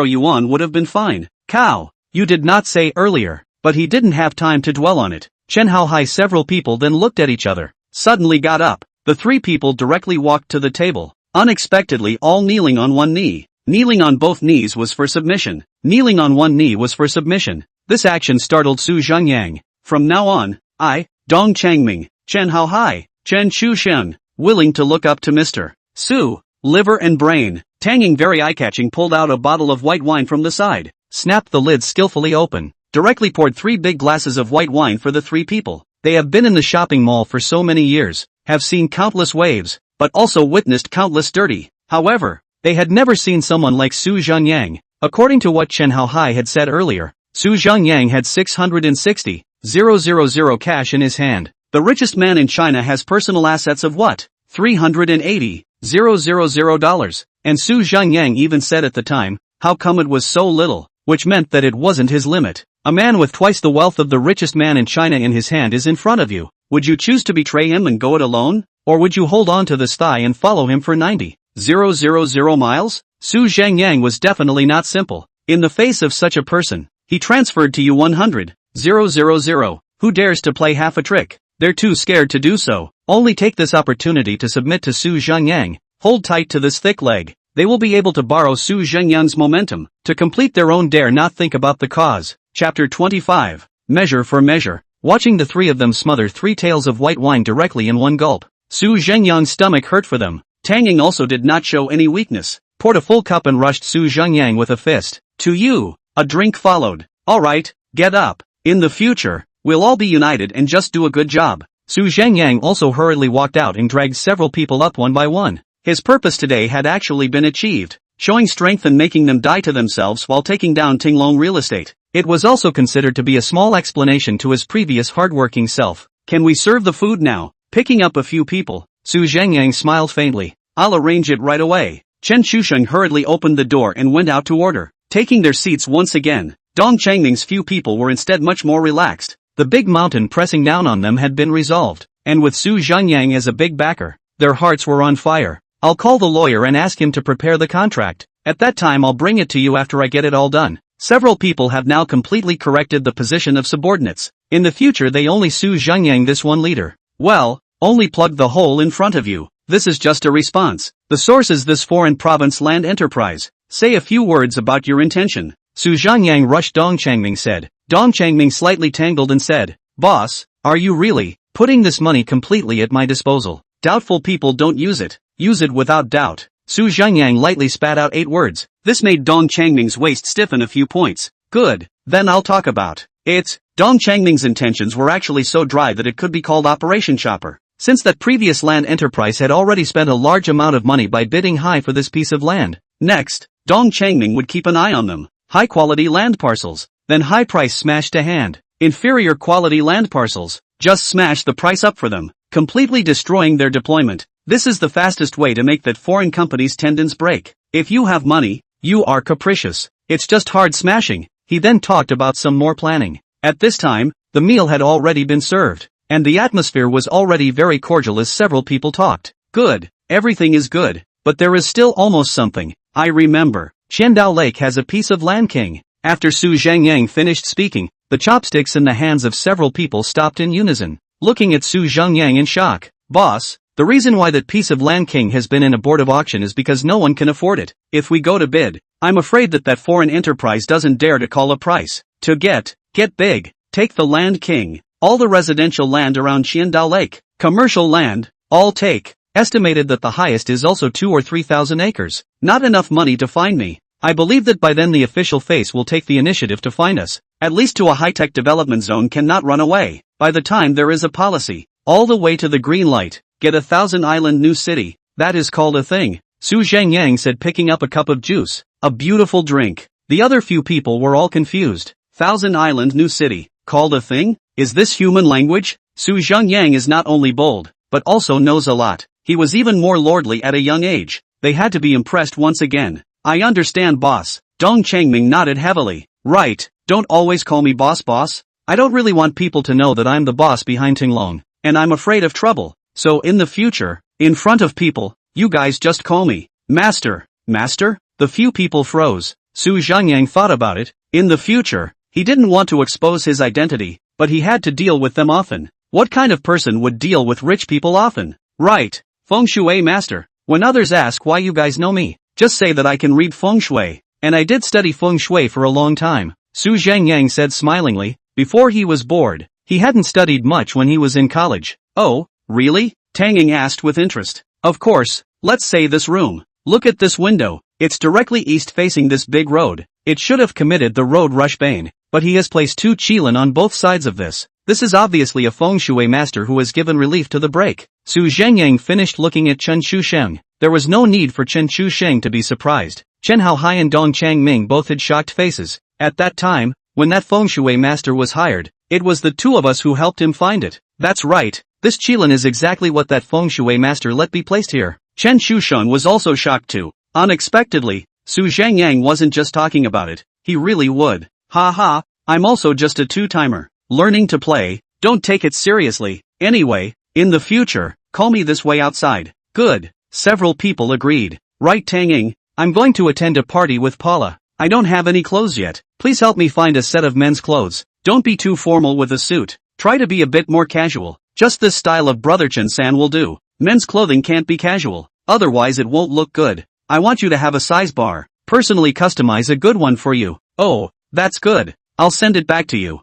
yuan would have been fine. Cow, you did not say earlier, but he didn't have time to dwell on it. Chen Haohai. Several people then looked at each other, suddenly got up. The three people directly walked to the table, unexpectedly all kneeling on one knee. Kneeling on both knees was for submission. Kneeling on one knee was for submission. This action startled Su Zhengyang. From now on, I, Dong Changming, Chen Haohai, Chen Chushen, willing to look up to Mr. Su, liver and brain. Tang Ying, very eye-catching, pulled out a bottle of white wine from the side, snapped the lid skillfully open, directly poured 3 big glasses of white wine for the 3 people. They have been in the shopping mall for so many years, have seen countless waves, but also witnessed countless dirty. However, they had never seen someone like Su Zhengyang. According to what Chen Haohai had said earlier, Su Zhengyang had 660,000 cash in his hand. The richest man in China has personal assets of what? $380,000. And Su Zhengyang even said at the time, how come it was so little, which meant that it wasn't his limit. A man with twice the wealth of the richest man in China in his hand is in front of you. Would you choose to betray him and go it alone? Or would you hold on to this thigh and follow him for 90,000 miles? Su Zhengyang was definitely not simple. In the face of such a person, he transferred to you 100,000. Who dares to play half a trick? They're too scared to do so. Only take this opportunity to submit to Su Zhengyang. Hold tight to this thick leg. They will be able to borrow Su Zhengyang's momentum to complete their own. Dare not think about the cause. Chapter 25. Measure for measure. Watching the 3 of them smother 3 tails of white wine directly in one gulp, Su Zhengyang's stomach hurt for them. Tang Ying also did not show any weakness, poured a full cup and rushed Su Zhengyang with a fist. To you. A drink followed. Alright, get up. In the future, we'll all be united and just do a good job. Su Zhengyang also hurriedly walked out and dragged several people up one by one. His purpose today had actually been achieved, showing strength and making them die to themselves while taking down Tinglong real estate. It was also considered to be a small explanation to his previous hardworking self. Can we serve the food now? Picking up a few people, Su Zhengyang smiled faintly. I'll arrange it right away. Chen Shusheng hurriedly opened the door and went out to order. Taking their seats once again, Dong Changming's few people were instead much more relaxed. The big mountain pressing down on them had been resolved, and with Su Zhengyang as a big backer, their hearts were on fire. I'll call the lawyer and ask him to prepare the contract. At that time I'll bring it to you after I get it all done. Several people have now completely corrected the position of subordinates. In the future they only Su Zhengyang this one leader. Well, only plug the hole in front of you. This is just a response. The source is this foreign province land enterprise. Say a few words about your intention. Su Zhengyang rushed Dong Changming said. Dong Changming slightly tangled and said, Boss, are you really putting this money completely at my disposal? Doubtful people don't use it. Use it without doubt. Su Zhengyang lightly spat out 8 words. This made Dong Changming's waist stiffen a few points. Good, then I'll talk about it. Dong Changming's intentions were actually so dry that it could be called Operation Chopper. Since that previous land enterprise had already spent a large amount of money by bidding high for this piece of land. Next, Dong Changming would keep an eye on them. High-quality land parcels, then high price smash to hand. Inferior quality land parcels, just smash the price up for them, completely destroying their deployment. This is the fastest way to make that foreign company's tendons break. If you have money, you are capricious. It's just hard smashing. He then talked about some more planning. At this time, the meal had already been served, and the atmosphere was already very cordial as several people talked. Good, everything is good, but there is still almost something. I remember, Qiandao Lake has a piece of land king. After Su Zhengyang finished speaking, the chopsticks in the hands of several people stopped in unison, looking at Su Zhengyang in shock. Boss, the reason why that piece of land king has been in a board of auction is because no one can afford it. If we go to bid, I'm afraid that foreign enterprise doesn't dare to call a price. To get big, take the land king. All the residential land around Qiandao Lake, commercial land, all take. Estimated that the highest is also 2,000 or 3,000 acres. Not enough money to find me. I believe that by then the official face will take the initiative to find us. At least to a high-tech development zone cannot run away. By the time there is a policy, all the way to the green light, get 1,000-island new city. That is called a thing. Su Zhengyang said, picking up a cup of juice. A beautiful drink. The other few people were all confused. 1,000-island new city, called a thing? Is this human language? Su Zhengyang is not only bold, but also knows a lot. He was even more lordly at a young age. They had to be impressed once again. I understand, boss. Dong Changming nodded heavily. Right, don't always call me boss. I don't really want people to know that I'm the boss behind Tinglong, and I'm afraid of trouble. So in the future, in front of people, you guys just call me Master. Master? The few people froze. Su Zhengyang thought about it. In the future, he didn't want to expose his identity, but he had to deal with them often. What kind of person would deal with rich people often? Right. Feng Shui Master. When others ask why you guys know me, just say that I can read Feng Shui, and I did study Feng Shui for a long time. Su Zhengyang said smilingly. Before he was bored, he hadn't studied much when he was in college. Oh, really? Tang Ying asked with interest. Of course, let's say this room. Look at this window. It's directly east facing this big road. It should have committed the road rush bane, but he has placed 2 qilin on both sides of this. This is obviously a Feng Shui master who has given relief to the break. Su Zhengyang finished looking at Chen Shusheng. There was no need for Chen Shusheng to be surprised. Chen Haohai and Dong Changming both had shocked faces. At that time, when that Feng Shui master was hired, it was the 2 of us who helped him find it. That's right, this qilin is exactly what that Feng Shui master let be placed here. Chen Shusheng was also shocked too. Unexpectedly, Su Zhengyang wasn't just talking about it, he really would. Ha, I'm also just a 2-timer. Learning to play, don't take it seriously. Anyway, in the future, call me this way outside. Good. Several people agreed. Right, Tang Ying, I'm going to attend a party with Paula. I don't have any clothes yet. Please help me find a set of men's clothes. Don't be too formal with a suit. Try to be a bit more casual. Just this style of Brother Chen-san will do. Men's clothing can't be casual, otherwise it won't look good. I want you to have a size bar. Personally customize a good one for you. Oh, that's good. I'll send it back to you.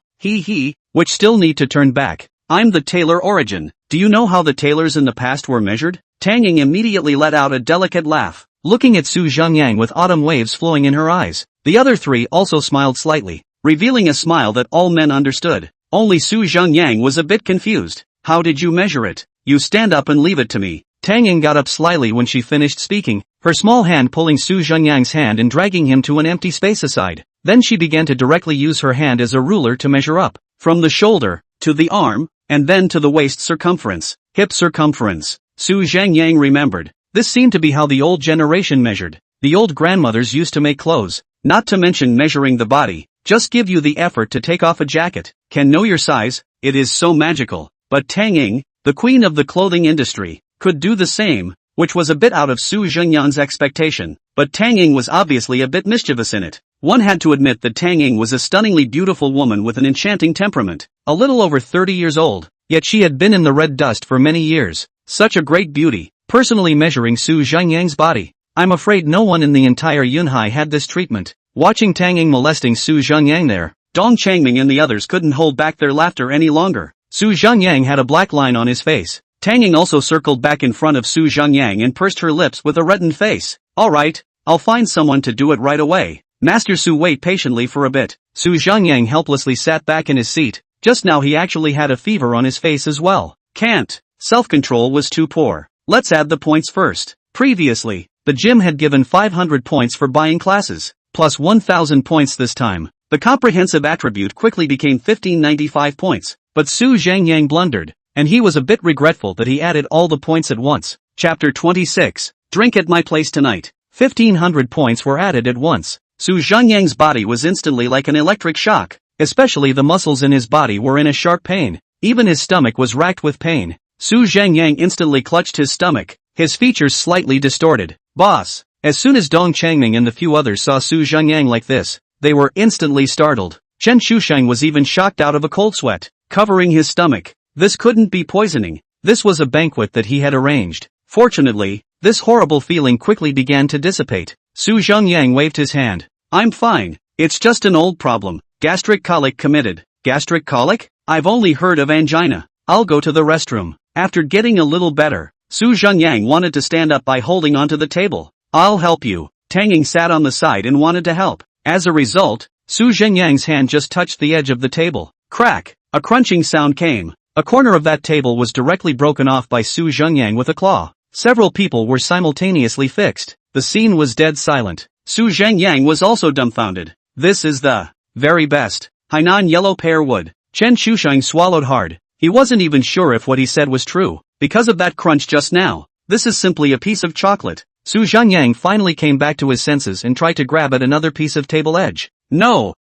Which still need to turn back. I'm the tailor origin. Do you know how the tailors in the past were measured? Tang Ying immediately let out a delicate laugh, looking at Su Zhengyang with autumn waves flowing in her eyes. The other 3 also smiled slightly, revealing a smile that all men understood. Only Su Zhengyang was a bit confused. How did you measure it? You stand up and leave it to me. Tang Ying got up slyly when she finished speaking, her small hand pulling Su Zhengyang's hand and dragging him to an empty space aside. Then she began to directly use her hand as a ruler to measure up, from the shoulder, to the arm, and then to the waist circumference, hip circumference. Su Zhengyang remembered. This seemed to be how the old generation measured. The old grandmothers used to make clothes, not to mention measuring the body. Just give you the effort to take off a jacket, can know your size, it is so magical. But Tang Ying, the queen of the clothing industry, could do the same, which was a bit out of Su Zhengyang's expectation, but Tang Ying was obviously a bit mischievous in it. One had to admit that Tang Ying was a stunningly beautiful woman with an enchanting temperament, a little over 30 years old, yet she had been in the red dust for many years. Such a great beauty, personally measuring Su Zhengyang's body. I'm afraid no one in the entire Yunhai had this treatment. Watching Tang Ying molesting Su Zhengyang there, Dong Changming and the others couldn't hold back their laughter any longer. Su Zhengyang had a black line on his face. Tang Ying also circled back in front of Su Zhengyang and pursed her lips with a reddened face. Alright, I'll find someone to do it right away. Master Su wait patiently for a bit. Su Zhengyang helplessly sat back in his seat. Just now he actually had a fever on his face as well. Can't. Self-control was too poor. Let's add the points first. Previously, the gym had given 500 points for buying classes, plus 1000 points this time. The comprehensive attribute quickly became 1595 points, but Su Zhengyang blundered, and he was a bit regretful that he added all the points at once. Chapter 26. Drink at my place tonight. 1500 points were added at once. Su Zhengyang's body was instantly like an electric shock, especially the muscles in his body were in a sharp pain. Even his stomach was racked with pain. Su Zhengyang instantly clutched his stomach, his features slightly distorted. Boss! As soon as Dong Changming and the few others saw Su Zhengyang like this, they were instantly startled. Chen Shusheng was even shocked out of a cold sweat, covering his stomach. This couldn't be poisoning. This was a banquet that he had arranged. Fortunately, this horrible feeling quickly began to dissipate. Su Zhengyang waved his hand. I'm fine. It's just an old problem. Gastric colic committed. Gastric colic? I've only heard of angina. I'll go to the restroom. After getting a little better, Su Zhengyang wanted to stand up by holding onto the table. I'll help you. Tang Ying sat on the side and wanted to help. As a result, Su Zhengyang's hand just touched the edge of the table. Crack! A crunching sound came. A corner of that table was directly broken off by Su Zhengyang with a claw. Several people were simultaneously fixed. The scene was dead silent. Su Zhengyang was also dumbfounded. This is the very best Hainan yellow pear wood. Chen Shusheng swallowed hard. He wasn't even sure if what he said was true, because of that crunch just now. This is simply a piece of chocolate. Su Zhengyang finally came back to his senses and tried to grab at another piece of table edge. No,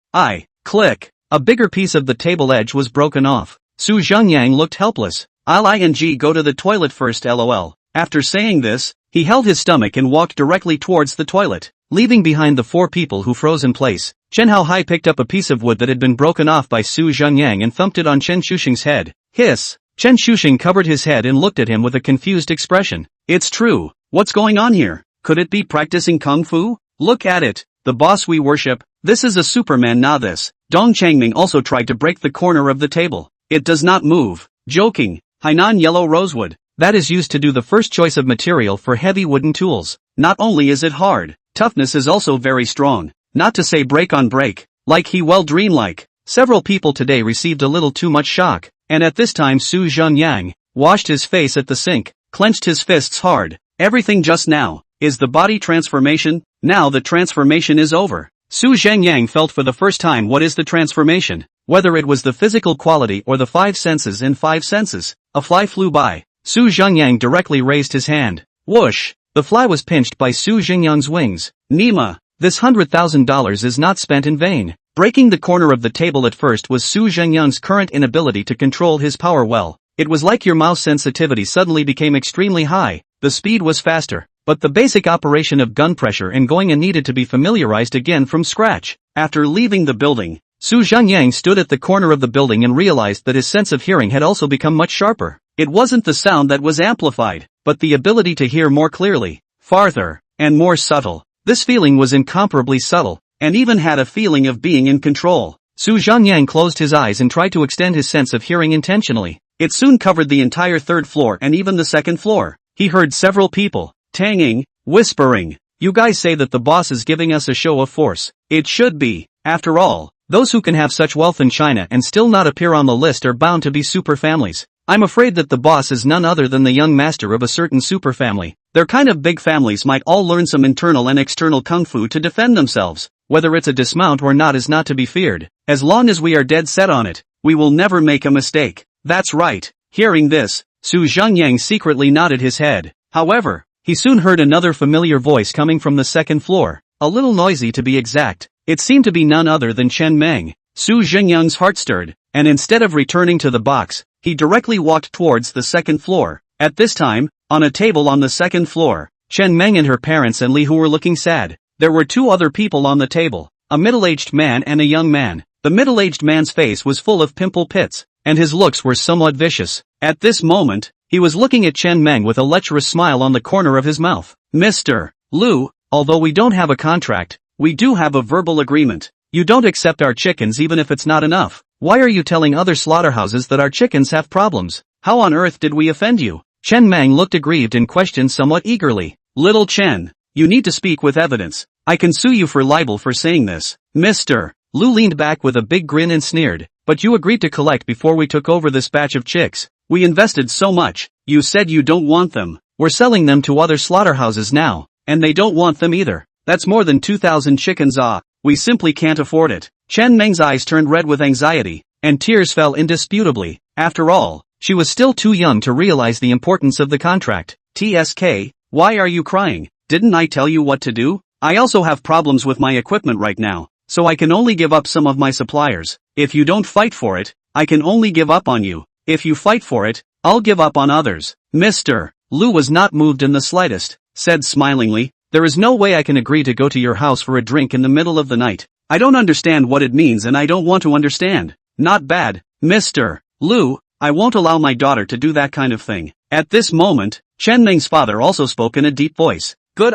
click. A bigger piece of the table edge was broken off. Su Zhengyang looked helpless. I'll go to the toilet first lol. After saying this, he held his stomach and walked directly towards the toilet, leaving behind the four people who froze in place. Chen Haohai picked up a piece of wood that had been broken off by Su Zhengyang and thumped it on Chen Shusheng's head. Hiss! Chen Shusheng covered his head and looked at him with a confused expression. It's true. What's going on here? Could it be practicing kung fu? Look at it. The boss we worship. This is a Superman this. Dong Changming also tried to break the corner of the table. It does not move. Joking. Hainan yellow rosewood. That is used to do the first choice of material for heavy wooden tools. Not only is it hard, toughness is also very strong. Not to say break on break. Like he well dreamlike. Several people today received a little too much shock, and at this time Su Zhengyang washed his face at the sink, clenched his fists hard. Everything just now is the body transformation. Now the transformation is over. Su Zhengyang felt for the first time what is the transformation, whether it was the physical quality or the five senses and five senses. A fly flew by. Su Zhengyang directly raised his hand. Whoosh! The fly was pinched by Su Zhengyang's wings. Nima! This $100,000 is not spent in vain. Breaking the corner of the table at first was Su Zhengyang's current inability to control his power well. It was like your mouse sensitivity suddenly became extremely high. The speed was faster, but the basic operation of gun pressure and going in needed to be familiarized again from scratch. After leaving the building, Su Zhengyang stood at the corner of the building and realized that his sense of hearing had also become much sharper. It wasn't the sound that was amplified, but the ability to hear more clearly, farther, and more subtle. This feeling was incomparably subtle, and even had a feeling of being in control. Su Zhengyang closed his eyes and tried to extend his sense of hearing intentionally. It soon covered the entire third floor and even the second floor. He heard several people, tanging, whispering. You guys say that the boss is giving us a show of force. It should be. After all, those who can have such wealth in China and still not appear on the list are bound to be super families. I'm afraid that the boss is none other than the young master of a certain super family. Their kind of big families might all learn some internal and external kung fu to defend themselves. Whether it's a dismount or not is not to be feared. As long as we are dead set on it, we will never make a mistake. That's right. Hearing this, Su Zhengyang secretly nodded his head. However, he soon heard another familiar voice coming from the second floor, a little noisy to be exact. It seemed to be none other than Chen Meng. Zhengyang's heart stirred, and instead of returning to the box, he directly walked towards the second floor. At this time, on a table on the second floor, Chen Meng and her parents and Li Hu were looking sad. There were two other people on the table, a middle-aged man and a young man. The middle-aged man's face was full of pimple pits, and his looks were somewhat vicious. At this moment, he was looking at Chen Meng with a lecherous smile on the corner of his mouth. Mr. Lu, although we don't have a contract, we do have a verbal agreement. You don't accept our chickens even if it's not enough. Why are you telling other slaughterhouses that our chickens have problems? How on earth did we offend you? Chen Meng looked aggrieved and questioned somewhat eagerly. Little Chen, you need to speak with evidence. I can sue you for libel for saying this. Mr. Lu leaned back with a big grin and sneered. But you agreed to collect before we took over this batch of chicks. We invested so much. You said you don't want them. We're selling them to other slaughterhouses now, and they don't want them either. That's more than 2,000 chickens. We simply can't afford it. Chen Meng's eyes turned red with anxiety, and tears fell indisputably. After all, she was still too young to realize the importance of the contract. TSK, why are you crying? Didn't I tell you what to do? I also have problems with my equipment right now, so I can only give up some of my suppliers. If you don't fight for it, I can only give up on you. If you fight for it, I'll give up on others. Mr. Lu was not moved in the slightest, said smilingly, there is no way I can agree to go to your house for a drink in the middle of the night. I don't understand what it means and I don't want to understand. Not bad, Mr. Lu, I won't allow my daughter to do that kind of thing. At this moment, Chen Meng's father also spoke in a deep voice. Good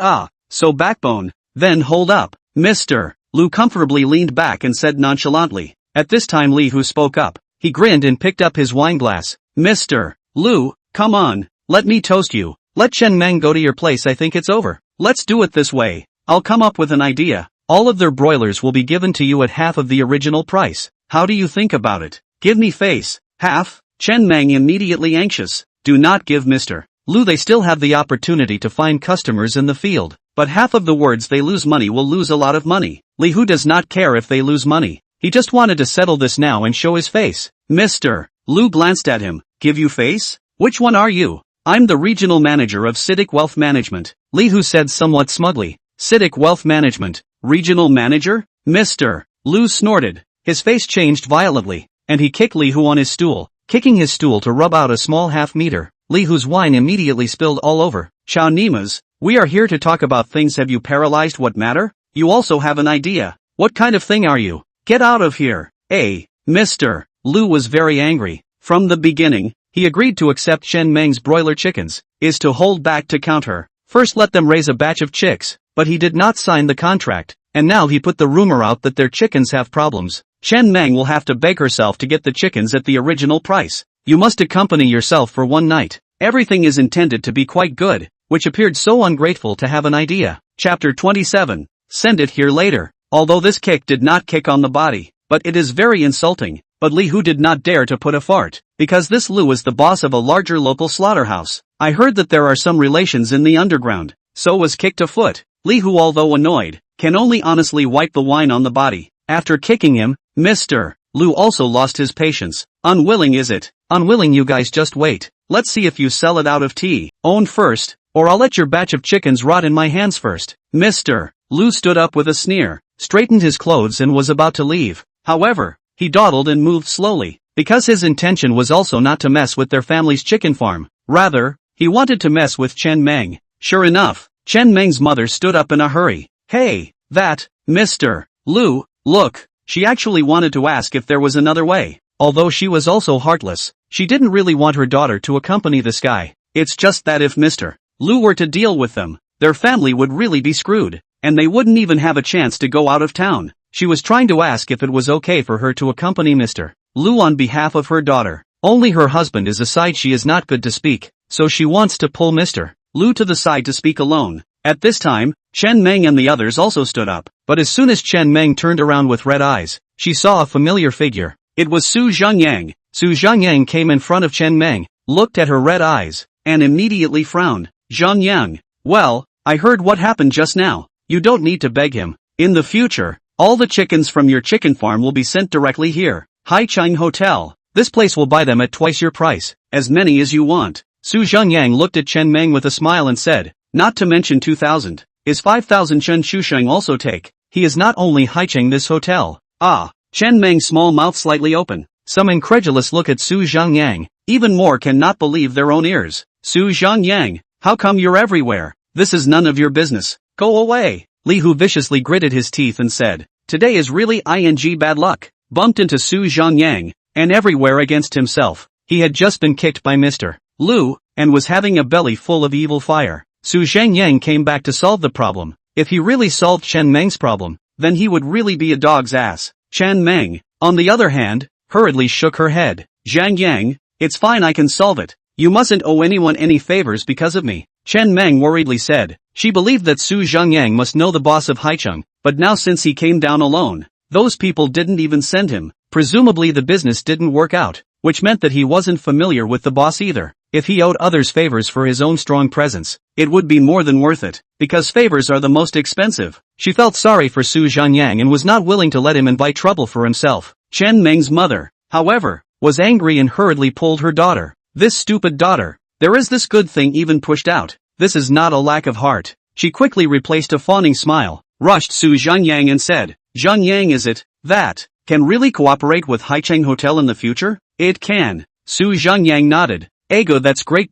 so backbone, then hold up. Mr. Lu comfortably leaned back and said nonchalantly. At this time Li Hu spoke up. He grinned and picked up his wine glass. Mr. Lu, come on, let me toast you. Let Chen Meng go to your place. I think it's over. Let's do it this way. I'll come up with an idea. All of their broilers will be given to you at half of the original price. How do you think about it? Give me face. Half? Chen Meng immediately anxious. Do not give Mr. Lu. They still have the opportunity to find customers in the field, but half of the words they lose money will lose a lot of money. Li Hu does not care if they lose money. He just wanted to settle this now and show his face. Mr. Lu glanced at him. Give you face? Which one are you? I'm the regional manager of CITIC Wealth Management, Li Hu said somewhat smugly. CITIC Wealth Management? Regional manager? Mr. Lu snorted. His face changed violently, and he kicked Li Hu on his stool, kicking his stool to rub out a small half-meter. Li Hu's wine immediately spilled all over. Chao Nimas, we are here to talk about things. Have you paralyzed what matter? You also have an idea. What kind of thing are you? Get out of here. Mr. Lu was very angry. From the beginning, he agreed to accept Chen Meng's broiler chickens, is to hold back to count her. First let them raise a batch of chicks, but he did not sign the contract, and now he put the rumor out that their chickens have problems. Chen Meng will have to beg herself to get the chickens at the original price. You must accompany yourself for one night. Everything is intended to be quite good, which appeared so ungrateful to have an idea. Chapter 27. Send it here later. Although this kick did not kick on the body, but it is very insulting. But Li Hu did not dare to put a fart, because this Lu is the boss of a larger local slaughterhouse. I heard that there are some relations in the underground, so was kicked a foot. Li Hu, although annoyed, can only honestly wipe the wine on the body. After kicking him, Mr. Lu also lost his patience. Unwilling is it? Unwilling? You guys just wait. Let's see if you sell it out of own first, or I'll let your batch of chickens rot in my hands first. Mr. Lu stood up with a sneer, straightened his clothes and was about to leave. However, he dawdled and moved slowly, because his intention was also not to mess with their family's chicken farm. Rather, he wanted to mess with Chen Meng. Sure enough, Chen Meng's mother stood up in a hurry. Hey, that, Mr. Lu, look, she actually wanted to ask if there was another way. Although she was also heartless, she didn't really want her daughter to accompany this guy. It's just that if Mr. Lu were to deal with them, their family would really be screwed, and they wouldn't even have a chance to go out of town. She was trying to ask if it was okay for her to accompany Mr. Lu on behalf of her daughter. Only her husband is aside. She is not good to speak, so she wants to pull Mr. Lu to the side to speak alone. At this time, Chen Meng and the others also stood up, but as soon as Chen Meng turned around with red eyes, she saw a familiar figure. It was Zhengyang. Zhengyang came in front of Chen Meng, looked at her red eyes, and immediately frowned. Zhengyang, well, I heard what happened just now. You don't need to beg him. In the future, all the chickens from your chicken farm will be sent directly here. Haicheng Hotel. This place will buy them at twice your price, as many as you want. Zhengyang looked at Chen Meng with a smile and said, Not to mention 2,000. Is 5,000 Chen Shusheng also take? He is not only hiking this hotel. Ah. Chen Meng's small mouth slightly open. Some incredulous look at Su Zhengyang. Even more cannot believe their own ears. Su Zhengyang, how come you're everywhere? This is none of your business. Go away. Li Hu viciously gritted his teeth and said, today is really ing bad luck. Bumped into Su Zhengyang, and everywhere against himself. He had just been kicked by Mr. Lu, and was having a belly full of evil fire. Su Zhengyang came back to solve the problem. If he really solved Chen Meng's problem, then he would really be a dog's ass. Chen Meng, on the other hand, hurriedly shook her head. Zhengyang, it's fine, I can solve it. You mustn't owe anyone any favors because of me. Chen Meng worriedly said. She believed that Su Zhengyang must know the boss of Haicheng, but now since he came down alone, those people didn't even send him. Presumably the business didn't work out, which meant that he wasn't familiar with the boss either. If he owed others favors for his own strong presence, it would be more than worth it, because favors are the most expensive. She felt sorry for Su Zhengyang and was not willing to let him invite trouble for himself. Chen Meng's mother, however, was angry and hurriedly pulled her daughter. This stupid daughter. There is this good thing even pushed out. This is not a lack of heart. She quickly replaced a fawning smile, rushed Su Zhengyang and said, Zhengyang, is it that can really cooperate with Haicheng Hotel in the future? It can. Su Zhengyang nodded. Ego, that's great.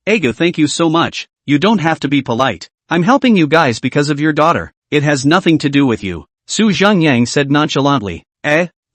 Ego, thank you so much. You don't have to be polite. I'm helping you guys because of your daughter. It has nothing to do with you. Su Zhengyang said nonchalantly.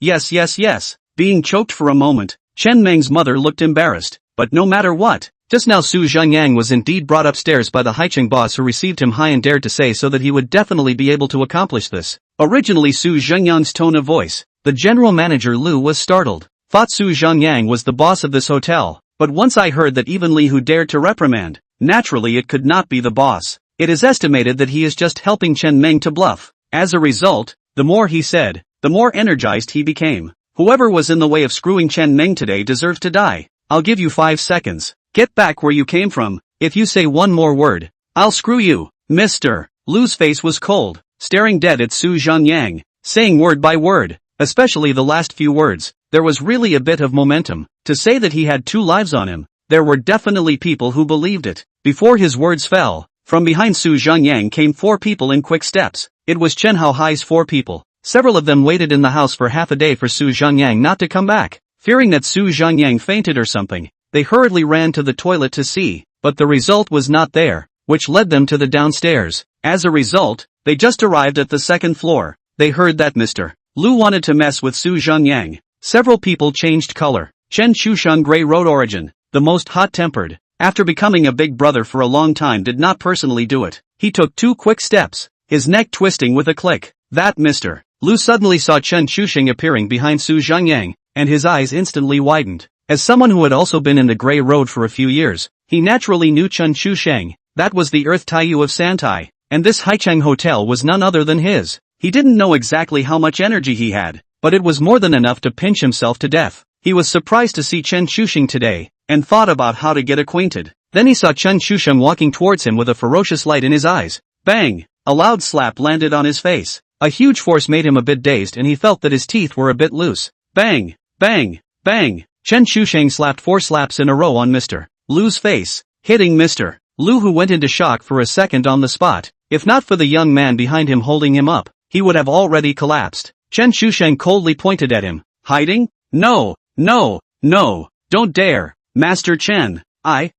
Yes. Being choked for a moment, Chen Meng's mother looked embarrassed. But no matter what, just now Su Zhengyang was indeed brought upstairs by the Haicheng boss, who received him high and dared to say so that he would definitely be able to accomplish this. Originally Su Zhengyang's tone of voice, the general manager Lu was startled. Thought Su Zhengyang was the boss of this hotel, but once I heard that even Li Hu dared to reprimand, naturally it could not be the boss. It is estimated that he is just helping Chen Meng to bluff. As a result, the more he said, the more energized he became. Whoever was in the way of screwing Chen Meng today deserves to die. I'll give you 5 seconds. Get back where you came from. If you say one more word, I'll screw you. Mr. Lu's face was cold, staring dead at Su Zhengyang, saying word by word, especially the last few words. There was really a bit of momentum. To say that he had 2 lives on him, there were definitely people who believed it. Before his words fell, from behind Su Zhengyang came 4 people in quick steps. It was Chen Haohai's 4 people. Several of them waited in the house for half a day for Su Zhengyang not to come back. Fearing that Su Zhengyang fainted or something, they hurriedly ran to the toilet to see, but the result was not there, which led them to the downstairs. As a result, they just arrived at the 2nd floor. They heard that Mr. Lu wanted to mess with Su Zhengyang. Several people changed color. Chen Shusheng, Grey Road origin, the most hot-tempered, after becoming a big brother for a long time, did not personally do it. He took 2 quick steps, his neck twisting with a click. That Mr. Lu suddenly saw Chen Shusheng appearing behind Su Zhengyang, and his eyes instantly widened. As someone who had also been in the Grey Road for a few years, he naturally knew Chen Shusheng. That was the Earth Taiyu of Santai, and this Haicheng Hotel was none other than his. He didn't know exactly how much energy he had, but it was more than enough to pinch himself to death. He was surprised to see Chen Shusheng today, and thought about how to get acquainted. Then he saw Chen Shusheng walking towards him with a ferocious light in his eyes. Bang! A loud slap landed on his face. A huge force made him a bit dazed, and he felt that his teeth were a bit loose. Bang! Bang! Bang! Chen Shusheng slapped 4 slaps in a row on Mr. Lu's face, hitting Mr. Lu, who went into shock for a second on the spot. If not for the young man behind him holding him up, he would have already collapsed. Chen Shusheng coldly pointed at him. Hiding? No, don't dare. Master Chen.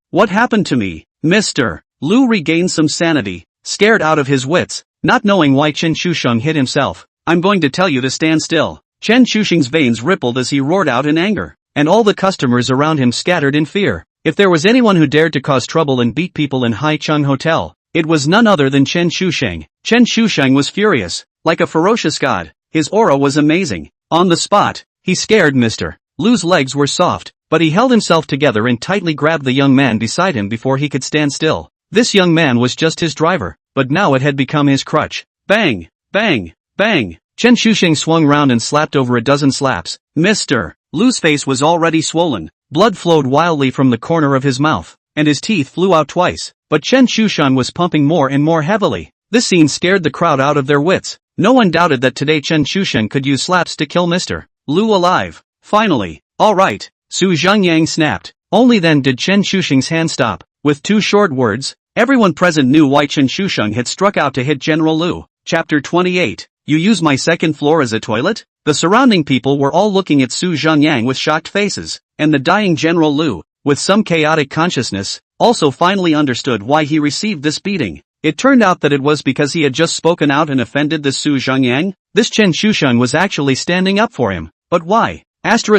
What happened to me? Mr. Lu regained some sanity, scared out of his wits, not knowing why Chen Shusheng hit himself. I'm going to tell you to stand still. Chen Shusheng's veins rippled as he roared out in anger, and all the customers around him scattered in fear. If there was anyone who dared to cause trouble and beat people in Haicheng Hotel, it was none other than Chen Shusheng. Chen Shusheng was furious, like a ferocious god. His aura was amazing. On the spot, he scared Mr. Lu's legs were soft, but he held himself together and tightly grabbed the young man beside him before he could stand still. This young man was just his driver, but now it had become his crutch. Bang! Bang! Bang! Chen Shusheng swung round and slapped over a dozen slaps. Mr. Lu's face was already swollen, blood flowed wildly from the corner of his mouth, and his teeth flew out twice, but Chen Shusheng was pumping more and more heavily. This scene scared the crowd out of their wits. No one doubted that today Chen Shusheng could use slaps to kill Mr. Lu alive. Finally, alright, Su Zhengyang snapped. Only then did Chen Shusheng's hand stop. With 2 short words, Everyone present knew why Chen Shusheng had struck out to hit General Liu. Chapter 28. You use my second floor as a toilet? The surrounding people were all looking at Su Zhengyang with shocked faces, and the dying General Liu, with some chaotic consciousness, also finally understood why he received this beating. It turned out that it was because he had just spoken out and offended the Su Zhengyang. This Chen Shusheng was actually standing up for him. But why? Who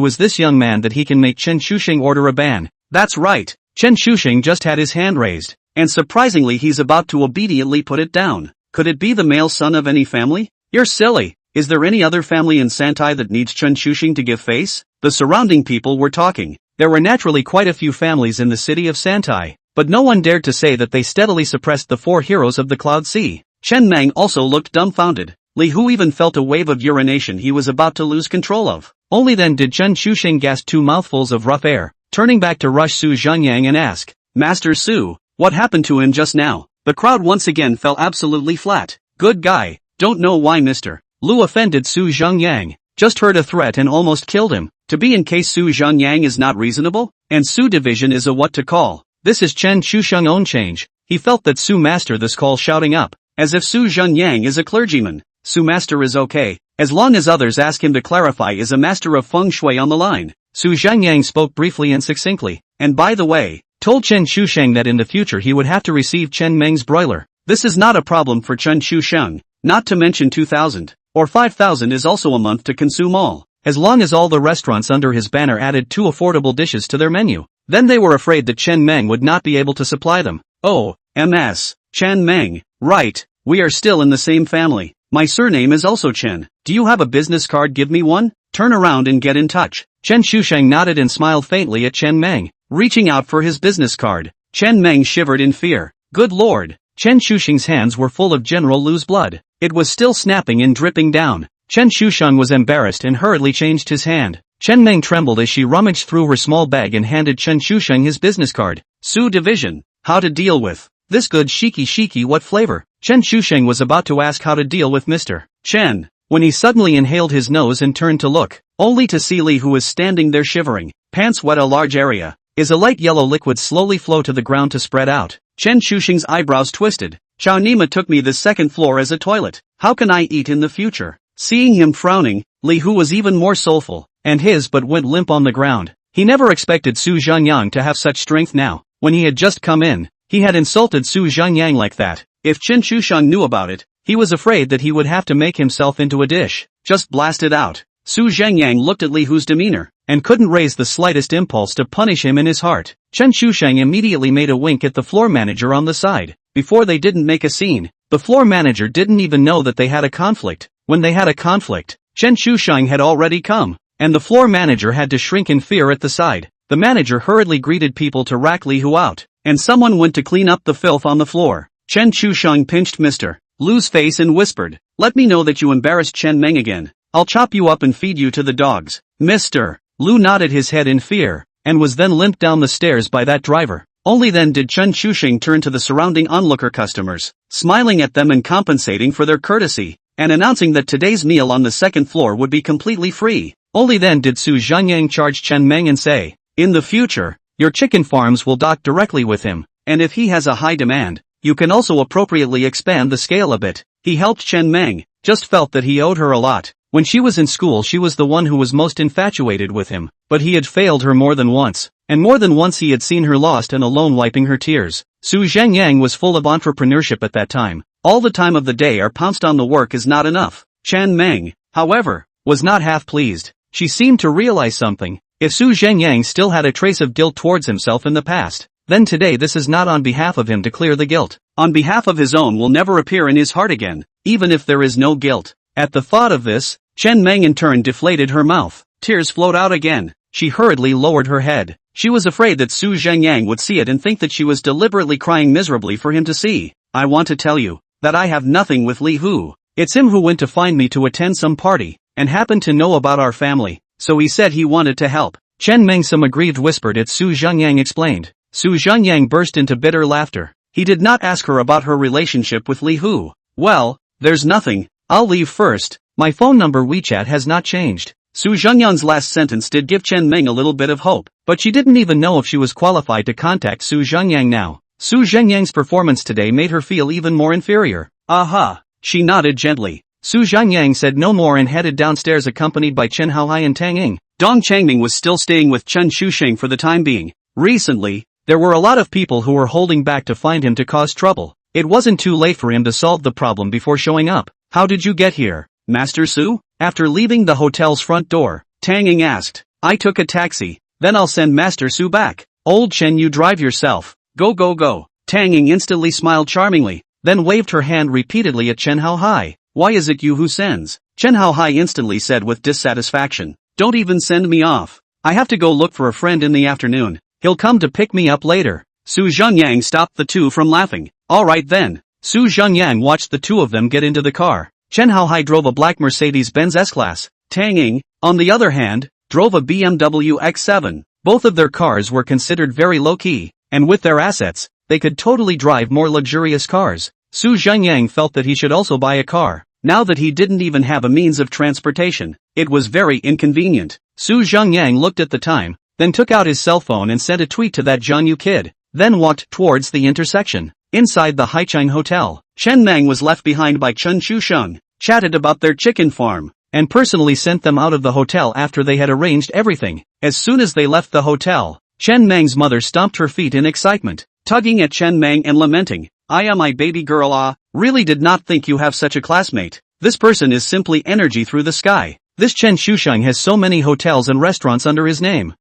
is this young man that he can make Chen Shusheng order a ban? That's right, Chen Shusheng just had his hand raised, and surprisingly he's about to obediently put it down. Could it be the male son of any family? You're silly. Is there any other family in Santai that needs Chen Shusheng to give face? The surrounding people were talking. There were naturally quite a few families in the city of Santai, but no one dared to say that they steadily suppressed the four heroes of the Cloud Sea. Chen Meng also looked dumbfounded. Li Hu even felt a wave of urination he was about to lose control of. Only then did Chen Shusheng gasp two mouthfuls of rough air, turning back to rush Su Zhengyang and ask, Master Su, what happened to him just now? The crowd once again fell absolutely flat. Good guy, don't know why Mr. Liu offended Su Zhengyang, just heard a threat and almost killed him. To be in case Su Zhengyang is not reasonable, and Su division is a what to call. This is Chen Shusheng own change. He felt that Su master this call shouting up, as if Su Zhengyang is a clergyman. Su master is okay, as long as others ask him to clarify is a master of feng shui on the line. Su Zhengyang spoke briefly and succinctly, and by the way, told Chen Shusheng that in the future he would have to receive Chen Meng's broiler. This is not a problem for Chen Shusheng, not to mention 2,000, or 5,000 is also a month to consume all, as long as all the restaurants under his banner added 2 affordable dishes to their menu. Then they were afraid that Chen Meng would not be able to supply them. Oh, MS, Chen Meng, right, we are still in the same family. My surname is also Chen. Do you have a business card? Give me one? Turn around and get in touch. Chen Shusheng nodded and smiled faintly at Chen Meng, reaching out for his business card. Chen Meng shivered in fear. Good lord. Chen Shusheng's hands were full of General Liu's blood. It was still snapping and dripping down. Chen Shusheng was embarrassed and hurriedly changed his hand. Chen Meng trembled as she rummaged through her small bag and handed Chen Shusheng his business card. Su division. How to deal with this good shiki what flavor? Chen Shusheng was about to ask how to deal with Mr. Chen, when he suddenly inhaled his nose and turned to look, only to see Li who was standing there shivering. Pants wet a large area. Is a light yellow liquid slowly flow to the ground to spread out. Chen Shusheng's eyebrows twisted. Xiao Nima took me this second floor as a toilet. How can I eat in the future? Seeing him frowning, Li Hu was even more soulful, and his but went limp on the ground. He never expected Su Zhengyang to have such strength now. When he had just come in, he had insulted Su Zhengyang like that. If Chen Shusheng knew about it, he was afraid that he would have to make himself into a dish. Just blast it out. Su Zhengyang looked at Li Hu's demeanor, and couldn't raise the slightest impulse to punish him in his heart. Chen Shusheng immediately made a wink at the floor manager on the side. Before they didn't make a scene, the floor manager didn't even know that they had a conflict. When they had a conflict, Chen Shusheng had already come, and the floor manager had to shrink in fear at the side. The manager hurriedly greeted people to rack Li Hu out, and someone went to clean up the filth on the floor. Chen Shusheng pinched Mr. Liu's face and whispered, "Let me know that you embarrassed Chen Meng again. I'll chop you up and feed you to the dogs." Mr. Liu nodded his head in fear, and was then limped down the stairs by that driver. Only then did Chen Shusheng turn to the surrounding onlooker customers, smiling at them and compensating for their courtesy, and announcing that today's meal on the second floor would be completely free. Only then did Su Zhengyang charge Chen Meng and say, "In the future, your chicken farms will dock directly with him, and if he has a high demand, you can also appropriately expand the scale a bit." He helped Chen Meng, just felt that he owed her a lot. When she was in school she was the one who was most infatuated with him, but he had failed her more than once, and more than once he had seen her lost and alone wiping her tears. Su Zhengyang was full of entrepreneurship at that time. All the time of the day are pounced on the work is not enough. Chen Meng, however, was not half pleased. She seemed to realize something. If Su Zhengyang still had a trace of guilt towards himself in the past, then today this is not on behalf of him to clear the guilt. On behalf of his own will never appear in his heart again, even if there is no guilt. At the thought of this, Chen Meng in turn deflated her mouth. Tears flowed out again. She hurriedly lowered her head. She was afraid that Su Zhengyang would see it and think that she was deliberately crying miserably for him to see. "I want to tell you that I have nothing with Li Hu. It's him who went to find me to attend some party, and happened to know about our family, so he said he wanted to help." Chen Meng some aggrieved whispered it. Su Zhengyang explained. Su Zhengyang burst into bitter laughter. He did not ask her about her relationship with Li Hu. "Well, there's nothing. I'll leave first. My phone number WeChat has not changed." Su Zhengyang's last sentence did give Chen Meng a little bit of hope. but she didn't even know if she was qualified to contact Su Zhengyang now. Su Zhengyang's performance today made her feel even more inferior. Aha! She nodded gently. Su Zhengyang said no more and headed downstairs accompanied by Chen Haohai and Tang Ying. Dong Changming was still staying with Chen Shusheng for the time being. Recently, there were a lot of people who were holding back to find him to cause trouble. It wasn't too late for him to solve the problem before showing up. How did you get here, Master Su? After leaving the hotel's front door, Tang Ying asked. I took a taxi, then I'll send Master Su back. Old Chen, you drive yourself. Go go go. Tang Ying instantly smiled charmingly, then waved her hand repeatedly at Chen Haohai. Why is it you who sends? Chen Haohai instantly said with dissatisfaction. Don't even send me off. I have to go look for a friend in the afternoon. He'll come to pick me up later. Su Zhengyang stopped the two from laughing. Alright then. Su Zhengyang watched the two of them get into the car. Chen Haohai drove a black Mercedes-Benz S-Class. Tang Ying, on the other hand, drove a BMW X7. Both of their cars were considered very low-key, and with their assets, they could totally drive more luxurious cars. Su Zhengyang felt that he should also buy a car. Now that he didn't even have a means of transportation, it was very inconvenient. Su Zhengyang looked at the time, then took out his cell phone and sent a tweet to that Zhanyu kid, then walked towards the intersection. Inside the Haichang Hotel, Chen Meng was left behind by Chen Shusheng, chatted about their chicken farm, and personally sent them out of the hotel after they had arranged everything. As soon as they left the hotel, Chen Meng's mother stomped her feet in excitement, tugging at Chen Meng and lamenting. My baby girl, really did not think you have such a classmate. This person is simply energy through the sky. This Chen Shusheng has so many hotels and restaurants under his name.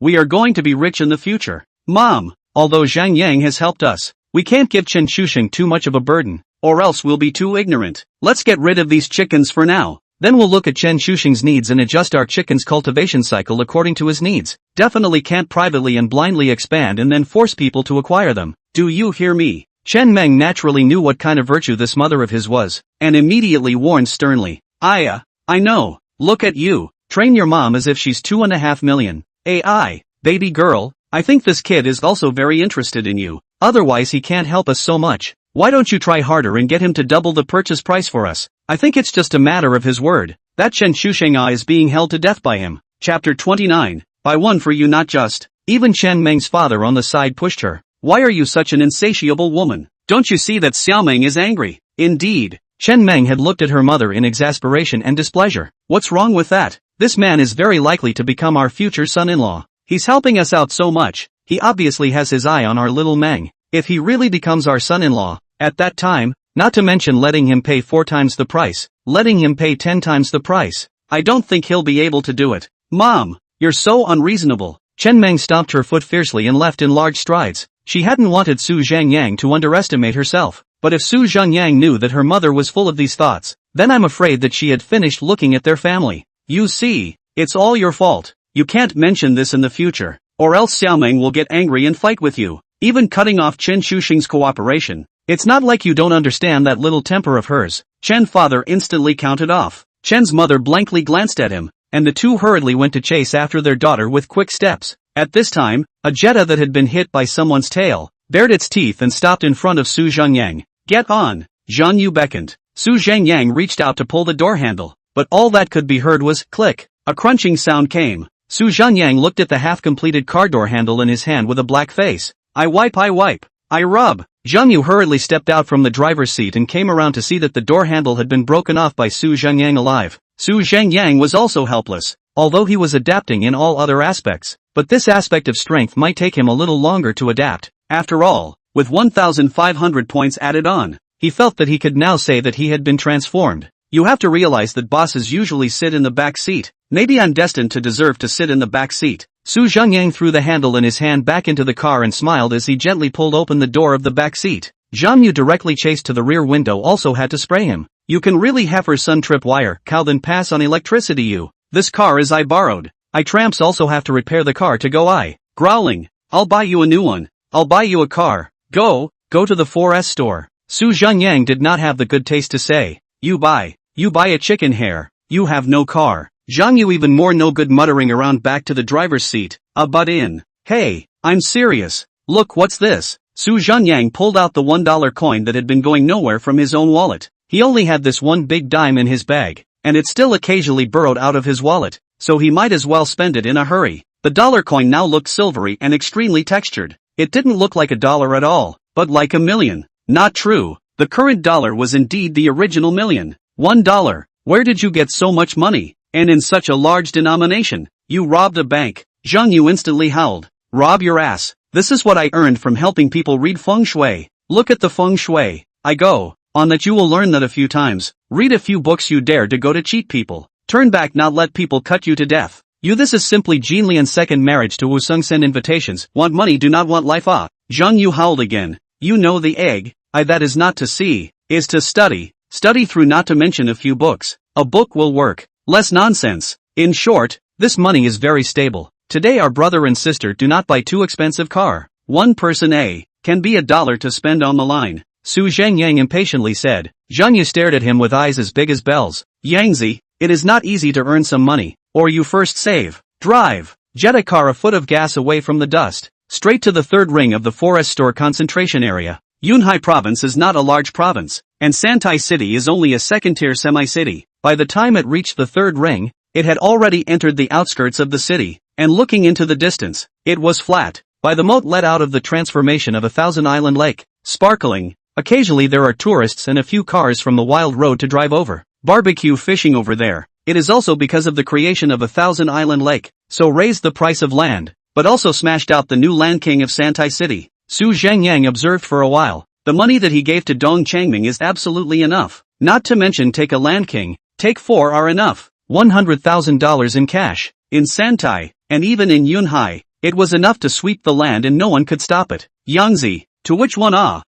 We are going to be rich in the future. Mom, although Zhang Yang has helped us, we can't give Chen Shusheng too much of a burden, or else we'll be too ignorant. Let's get rid of these chickens for now. Then we'll look at Chen Shusheng's needs and adjust our chicken's cultivation cycle according to his needs. Definitely can't privately and blindly expand and then force people to acquire them. Do you hear me? Chen Meng naturally knew what kind of virtue this mother of his was, and immediately warned sternly. I know. Look at you. Train your mom as if she's 2.5 million. Baby girl, I think this kid is also very interested in you. Otherwise he can't help us so much. Why don't you try harder and get him to double the purchase price for us? I think it's just a matter of his word. That Chen Shusheng is being held to death by him. Chapter 29. By one for you not just. Even Chen Meng's father on the side pushed her. Why are you such an insatiable woman? Don't you see that Xiaomeng is angry? Indeed. Chen Meng had looked at her mother in exasperation and displeasure. What's wrong with that? This man is very likely to become our future son-in-law. He's helping us out so much. He obviously has his eye on our little Meng. If he really becomes our son-in-law, at that time, not to mention letting him pay 4 times the price, letting him pay 10 times the price, I don't think he'll be able to do it. Mom, you're so unreasonable. Chen Meng stomped her foot fiercely and left in large strides. She hadn't wanted Su Zhengyang to underestimate herself, but if Su Zhengyang knew that her mother was full of these thoughts, then I'm afraid that she had finished looking at their family. You see, it's all your fault. You can't mention this in the future, or else Xiaomeng will get angry and fight with you. Even cutting off Chen Shusheng's cooperation. It's not like you don't understand that little temper of hers. Chen father instantly counted off. Chen's mother blankly glanced at him, and the two hurriedly went to chase after their daughter with quick steps. At this time, a Jetta that had been hit by someone's tail, bared its teeth and stopped in front of Su Zhengyang. Get on! Zhan Yu beckoned. Su Zhengyang reached out to pull the door handle, but all that could be heard was, click. A crunching sound came. Su Zhengyang looked at the half-completed car door handle in his hand with a black face. I wipe, I rub. Zhan Yu hurriedly stepped out from the driver's seat and came around to see that the door handle had been broken off by Su Zhengyang alive. Su Zhengyang was also helpless, although he was adapting in all other aspects, but this aspect of strength might take him a little longer to adapt. After all, with 1,500 points added on, he felt that he could now say that he had been transformed. You have to realize that bosses usually sit in the back seat. Maybe I'm destined to deserve to sit in the back seat. Su Zhengyang threw the handle in his hand back into the car and smiled as he gently pulled open the door of the back seat. Zhan Yu directly chased to the rear window also had to spray him. You can really have her son trip wire, cow then pass on electricity you. This car is I borrowed. I tramps also have to repair the car to go growling. I'll buy you a new one. I'll buy you a car. Go to the 4S store. Su Zhengyang did not have the good taste to say. You buy a chicken hair. You have no car. Zhang Yu even more no good muttering around back to the driver's seat. Butt in. Hey, I'm serious. Look what's this. Su Zhengyang pulled out the $1 coin that had been going nowhere from his own wallet. He only had this one big dime in his bag, and it still occasionally burrowed out of his wallet, so he might as well spend it in a hurry. The dollar coin now looked silvery and extremely textured. It didn't look like a dollar at all, but like a million. Not true. The current dollar was indeed the original million. $1. Where did you get so much money? And in such a large denomination? You robbed a bank. Zhengyang instantly howled. Rob your ass. This is what I earned from helping people read feng shui. Look at the feng shui. I go on that you will learn that a few times. Read a few books you dare to go to cheat people. Turn back, not let people cut you to death. This is simply Jinlian's second marriage to Wusung. Send invitations. Want money, do not want life. Zhang Yu howled again. You know the egg. That is not to see, is to study. Study through, not to mention a few books. A book will work. Less nonsense. In short, this money is very stable. Today our brother and sister do not buy too expensive car. One person can be $1 to spend on the line. Su Zhengyang impatiently said. Zhang Yu stared at him with eyes as big as bells. Yangzi, it is not easy to earn some money, or you first save, drive, jet a car a foot of gas away from the dust, straight to the third ring of the forest store concentration area. Yunhai province is not a large province, and Santai city is only a second-tier semi-city. By the time it reached the third ring, it had already entered the outskirts of the city, and looking into the distance, it was flat, by the moat let out of the transformation of a thousand-island lake, sparkling. Occasionally there are tourists and a few cars from the wild road to drive over, barbecue fishing over there. It is also because of the creation of a thousand-island lake, so raised the price of land, but also smashed out the new land king of Santai city. Su Zhengyang observed for a while. The money that he gave to Dong Changming is absolutely enough. Not to mention take a land king, take 4 are enough. $100,000 in cash. In Santai, and even in Yunhai, it was enough to sweep the land and no one could stop it. Yangzi, to which one?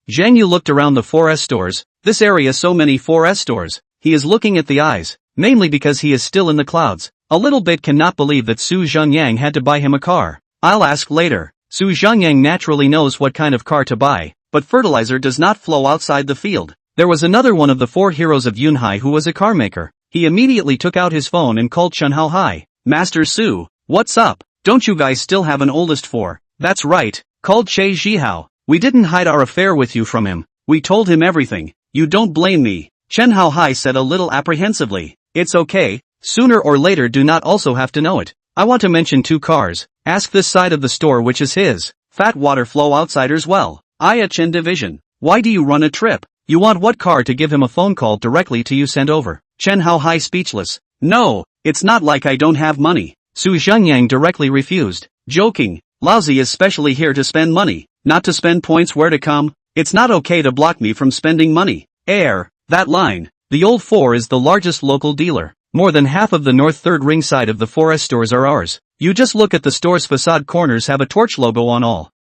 Zhang Yu looked around the 4S stores. This area, so many 4S stores. He is looking at the eyes, mainly because he is still in the clouds. A little bit cannot believe that Su Zhengyang had to buy him a car. I'll ask later. Su Zhengyang naturally knows what kind of car to buy, but fertilizer does not flow outside the field. There was another one of the 4 heroes of Yunhai who was a car maker. He immediately took out his phone and called Chen Haohai. Master Su, what's up? Don't you guys still have an oldest 4? That's right, called Che Zhihao. We didn't hide our affair with you from him. We told him everything. You don't blame me. Chen Haohai said a little apprehensively. It's okay, sooner or later do not also have to know it. I want to mention 2 cars. Ask this side of the store which is his. Fat water flow outsiders well. Iya Chen division. Why do you run a trip? You want what car to give him a phone call directly to you sent over? Chen Haohai speechless. No, it's not like I don't have money. Su Zhengyang directly refused. Joking. Lousy is specially here to spend money, not to spend points. Where to come? It's not okay to block me from spending money. That line. The old 4 is the largest local dealer. More than half of the north third ring side of the forest stores are ours. You just look at the store's facade corners have a torch logo on all.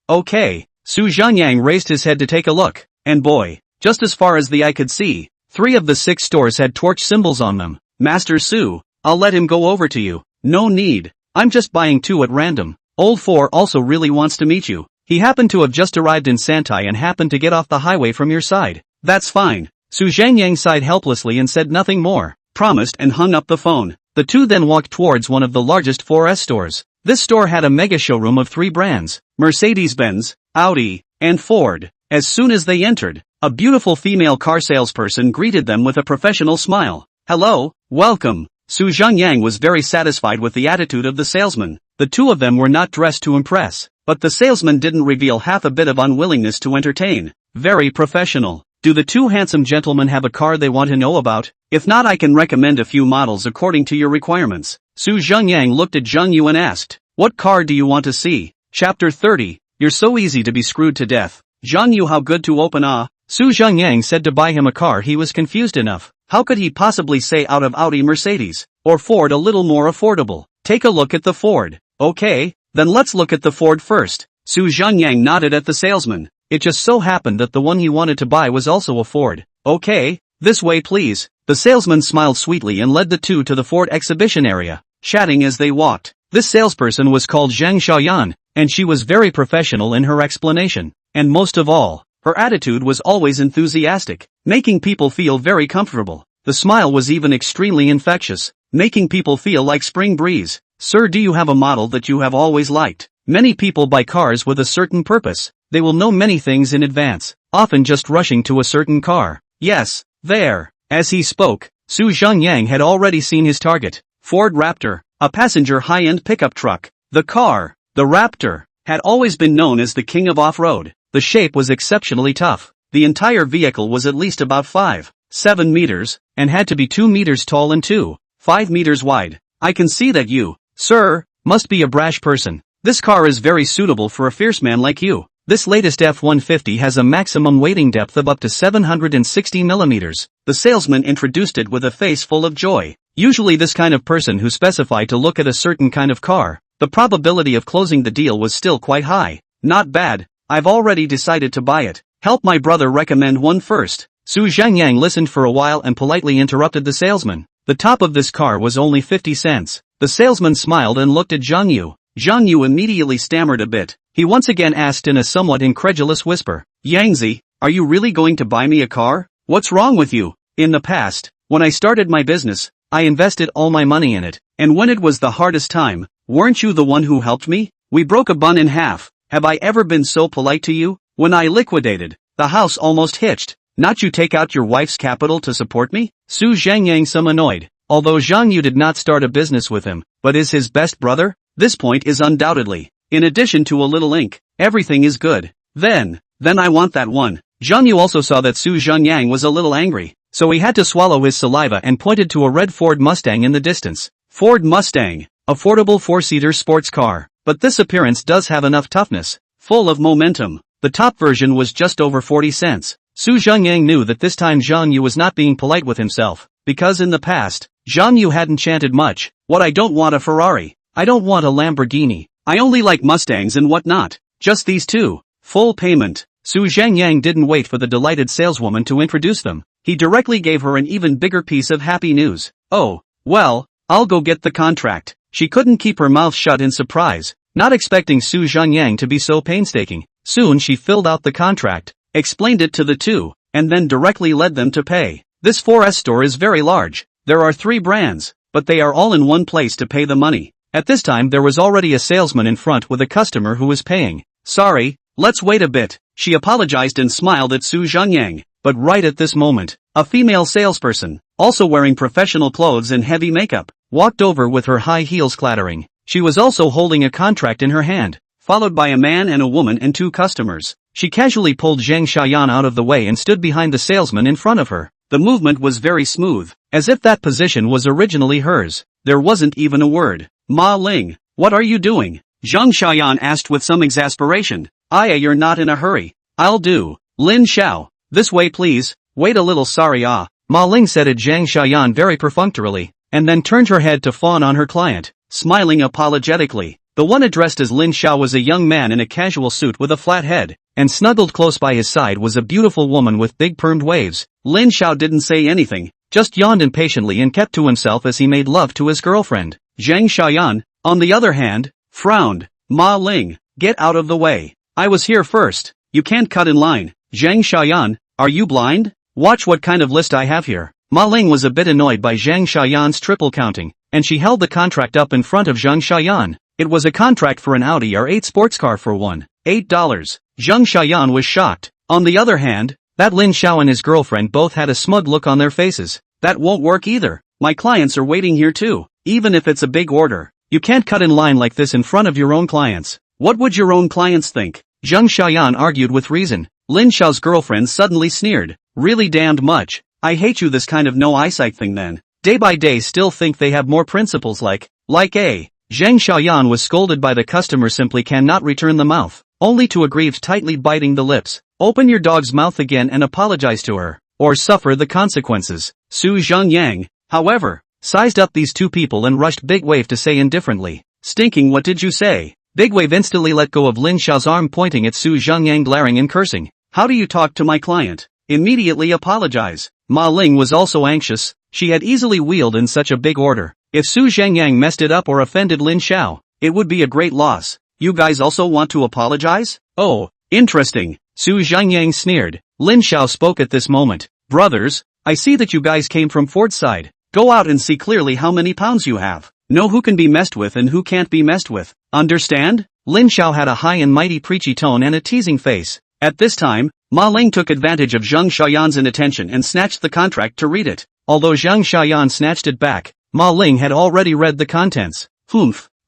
Okay. Su Zhengyang raised his head to take a look, and boy, just as far as the eye could see, 3 of the 6 stores had torch symbols on them. Master Su, I'll let him go over to you. No need. I'm just buying 2 at random. Old 4 also really wants to meet you. He happened to have just arrived in Santai and happened to get off the highway from your side. That's fine. Su Zhengyang sighed helplessly and said nothing more, promised and hung up the phone. The 2 then walked towards one of the largest 4S stores. This store had a mega showroom of 3 brands, Mercedes-Benz, Audi, and Ford. As soon as they entered, a beautiful female car salesperson greeted them with a professional smile. Hello, welcome. Su Zhengyang was very satisfied with the attitude of the salesman. The 2 of them were not dressed to impress, but the salesman didn't reveal half a bit of unwillingness to entertain. Very professional. Do the 2 handsome gentlemen have a car they want to know about? If not, I can recommend a few models according to your requirements. Su Zhengyang looked at Zhang Yu and asked, what car do you want to see? Chapter 30. You're so easy to be screwed to death. Zhang Yu, how good to open. Su Zhengyang said to buy him a car. He was confused enough. How could he possibly say out of Audi, Mercedes, or Ford a little more affordable? Take a look at the Ford. Okay, then let's look at the Ford first. Su Zhengyang nodded at the salesman. It just so happened that the one he wanted to buy was also a Ford. Okay, this way please. The salesman smiled sweetly and led the 2 to the Ford exhibition area, chatting as they walked. This salesperson was called Zhang Xiaoyan, and she was very professional in her explanation. And most of all, her attitude was always enthusiastic, making people feel very comfortable. The smile was even extremely infectious, making people feel like spring breeze. Sir, do you have a model that you have always liked? Many people buy cars with a certain purpose. They will know many things in advance, often just rushing to a certain car. Yes, there. As he spoke, Su Zhengyang had already seen his target. Ford Raptor, a passenger high-end pickup truck. The car, the Raptor, had always been known as the king of off-road. The shape was exceptionally tough. The entire vehicle was at least about 5.7 meters, and had to be 2 meters tall and 2.5 meters wide. I can see that you, sir, must be a brash person. This car is very suitable for a fierce man like you. This latest F-150 has a maximum weighting depth of up to 760 millimeters. The salesman introduced it with a face full of joy. Usually this kind of person who specified to look at a certain kind of car, the probability of closing the deal was still quite high. Not bad, I've already decided to buy it. Help my brother recommend one first. Zhengyang listened for a while and politely interrupted the salesman. The top of this car was only 50 cents. The salesman smiled and looked at Zhang Yu. Zhang Yu immediately stammered a bit. He once again asked in a somewhat incredulous whisper, Yangzi, are you really going to buy me a car? What's wrong with you? In the past, when I started my business, I invested all my money in it, and when it was the hardest time, weren't you the one who helped me? We broke a bun in half. Have I ever been so polite to you? When I liquidated, the house almost hitched. Not you take out your wife's capital to support me? Zhengyang some annoyed. Although Zhang Yu did not start a business with him, but is his best brother? This point is undoubtedly, in addition to a little ink, everything is good. Then I want that one. Zhang Yu also saw that Zhengyang was a little angry, so he had to swallow his saliva and pointed to a red Ford Mustang in the distance. Ford Mustang, affordable 4-seater sports car, but this appearance does have enough toughness, full of momentum. The top version was just over 40 cents. Zhengyang knew that this time Zhang Yu was not being polite with himself, because in the past, Zhang Yu hadn't chanted much. What I don't want a Ferrari. I don't want a Lamborghini. I only like Mustangs and whatnot. Just these two. Full payment. Zhengyang didn't wait for the delighted saleswoman to introduce them. He directly gave her an even bigger piece of happy news. Oh, well, I'll go get the contract. She couldn't keep her mouth shut in surprise, not expecting Zhengyang to be so painstaking. Soon she filled out the contract, explained it to the two, and then directly led them to pay. This 4S store is very large. There are 3 brands, but they are all in one place to pay the money. At this time there was already a salesman in front with a customer who was paying. Sorry, let's wait a bit. She apologized and smiled at Zhengyang, but right at this moment, a female salesperson, also wearing professional clothes and heavy makeup, walked over with her high heels clattering. She was also holding a contract in her hand, followed by a man and a woman and 2 customers. She casually pulled Zhang Xiaoyan out of the way and stood behind the salesman in front of her. The movement was very smooth, as if that position was originally hers. There wasn't even a word. Ma Ling, what are you doing? Zhang Xiaoyan asked with some exasperation. You're not in a hurry. I'll do. Lin Xiao, this way please. Wait a little, sorry. Ma Ling said at Zhang Xiaoyan very perfunctorily, and then turned her head to fawn on her client, smiling apologetically. The one addressed as Lin Xiao was a young man in a casual suit with a flat head, and snuggled close by his side was a beautiful woman with big permed waves. Lin Xiao didn't say anything, just yawned impatiently and kept to himself as he made love to his girlfriend. Zhang Xiaoyan, on the other hand, frowned. Ma Ling, get out of the way. I was here first. You can't cut in line. Zhang Xiaoyan, are you blind? Watch what kind of list I have here. Ma Ling was a bit annoyed by Zhang Xiaoyan's triple counting, and she held the contract up in front of Zhang Xiaoyan. It was a contract for an Audi R8 sports car for $18. Zhang Xiaoyan was shocked. On the other hand, that Lin Xiao and his girlfriend both had a smug look on their faces. That won't work either. My clients are waiting here too. Even if it's a big order, you can't cut in line like this in front of your own clients. What would your own clients think? Zhang Xiaoyan argued with reason. Lin Xiao's girlfriend suddenly sneered. Really damned much. I hate you, this kind of no eyesight thing then. Day by day still think they have more principles like a. Zhang Xiaoyan was scolded by the customer, simply cannot return the mouth, only to aggrieve tightly biting the lips. Open your dog's mouth again and apologize to her, or suffer the consequences. Zhengyang, however, sized up these 2 people and rushed Big Wave to say indifferently, stinking, what did you say? Big Wave instantly let go of Lin Xiao's arm, pointing at Zhengyang, glaring and cursing. How do you talk to my client? Immediately apologize. Ma Ling was also anxious. She had easily wheeled in such a big order. If Zhengyang messed it up or offended Lin Xiao, it would be a great loss. You guys also want to apologize? Oh, interesting. Zhengyang sneered. Lin Xiao spoke at this moment. Brothers, I see that you guys came from Ford's side. Go out and see clearly how many pounds you have. Know who can be messed with and who can't be messed with. Understand? Lin Xiao had a high and mighty preachy tone and a teasing face. At this time, Ma Ling took advantage of Zhang Xiaoyan's inattention and snatched the contract to read it. Although Zhang Xiaoyan snatched it back, Ma Ling had already read the contents.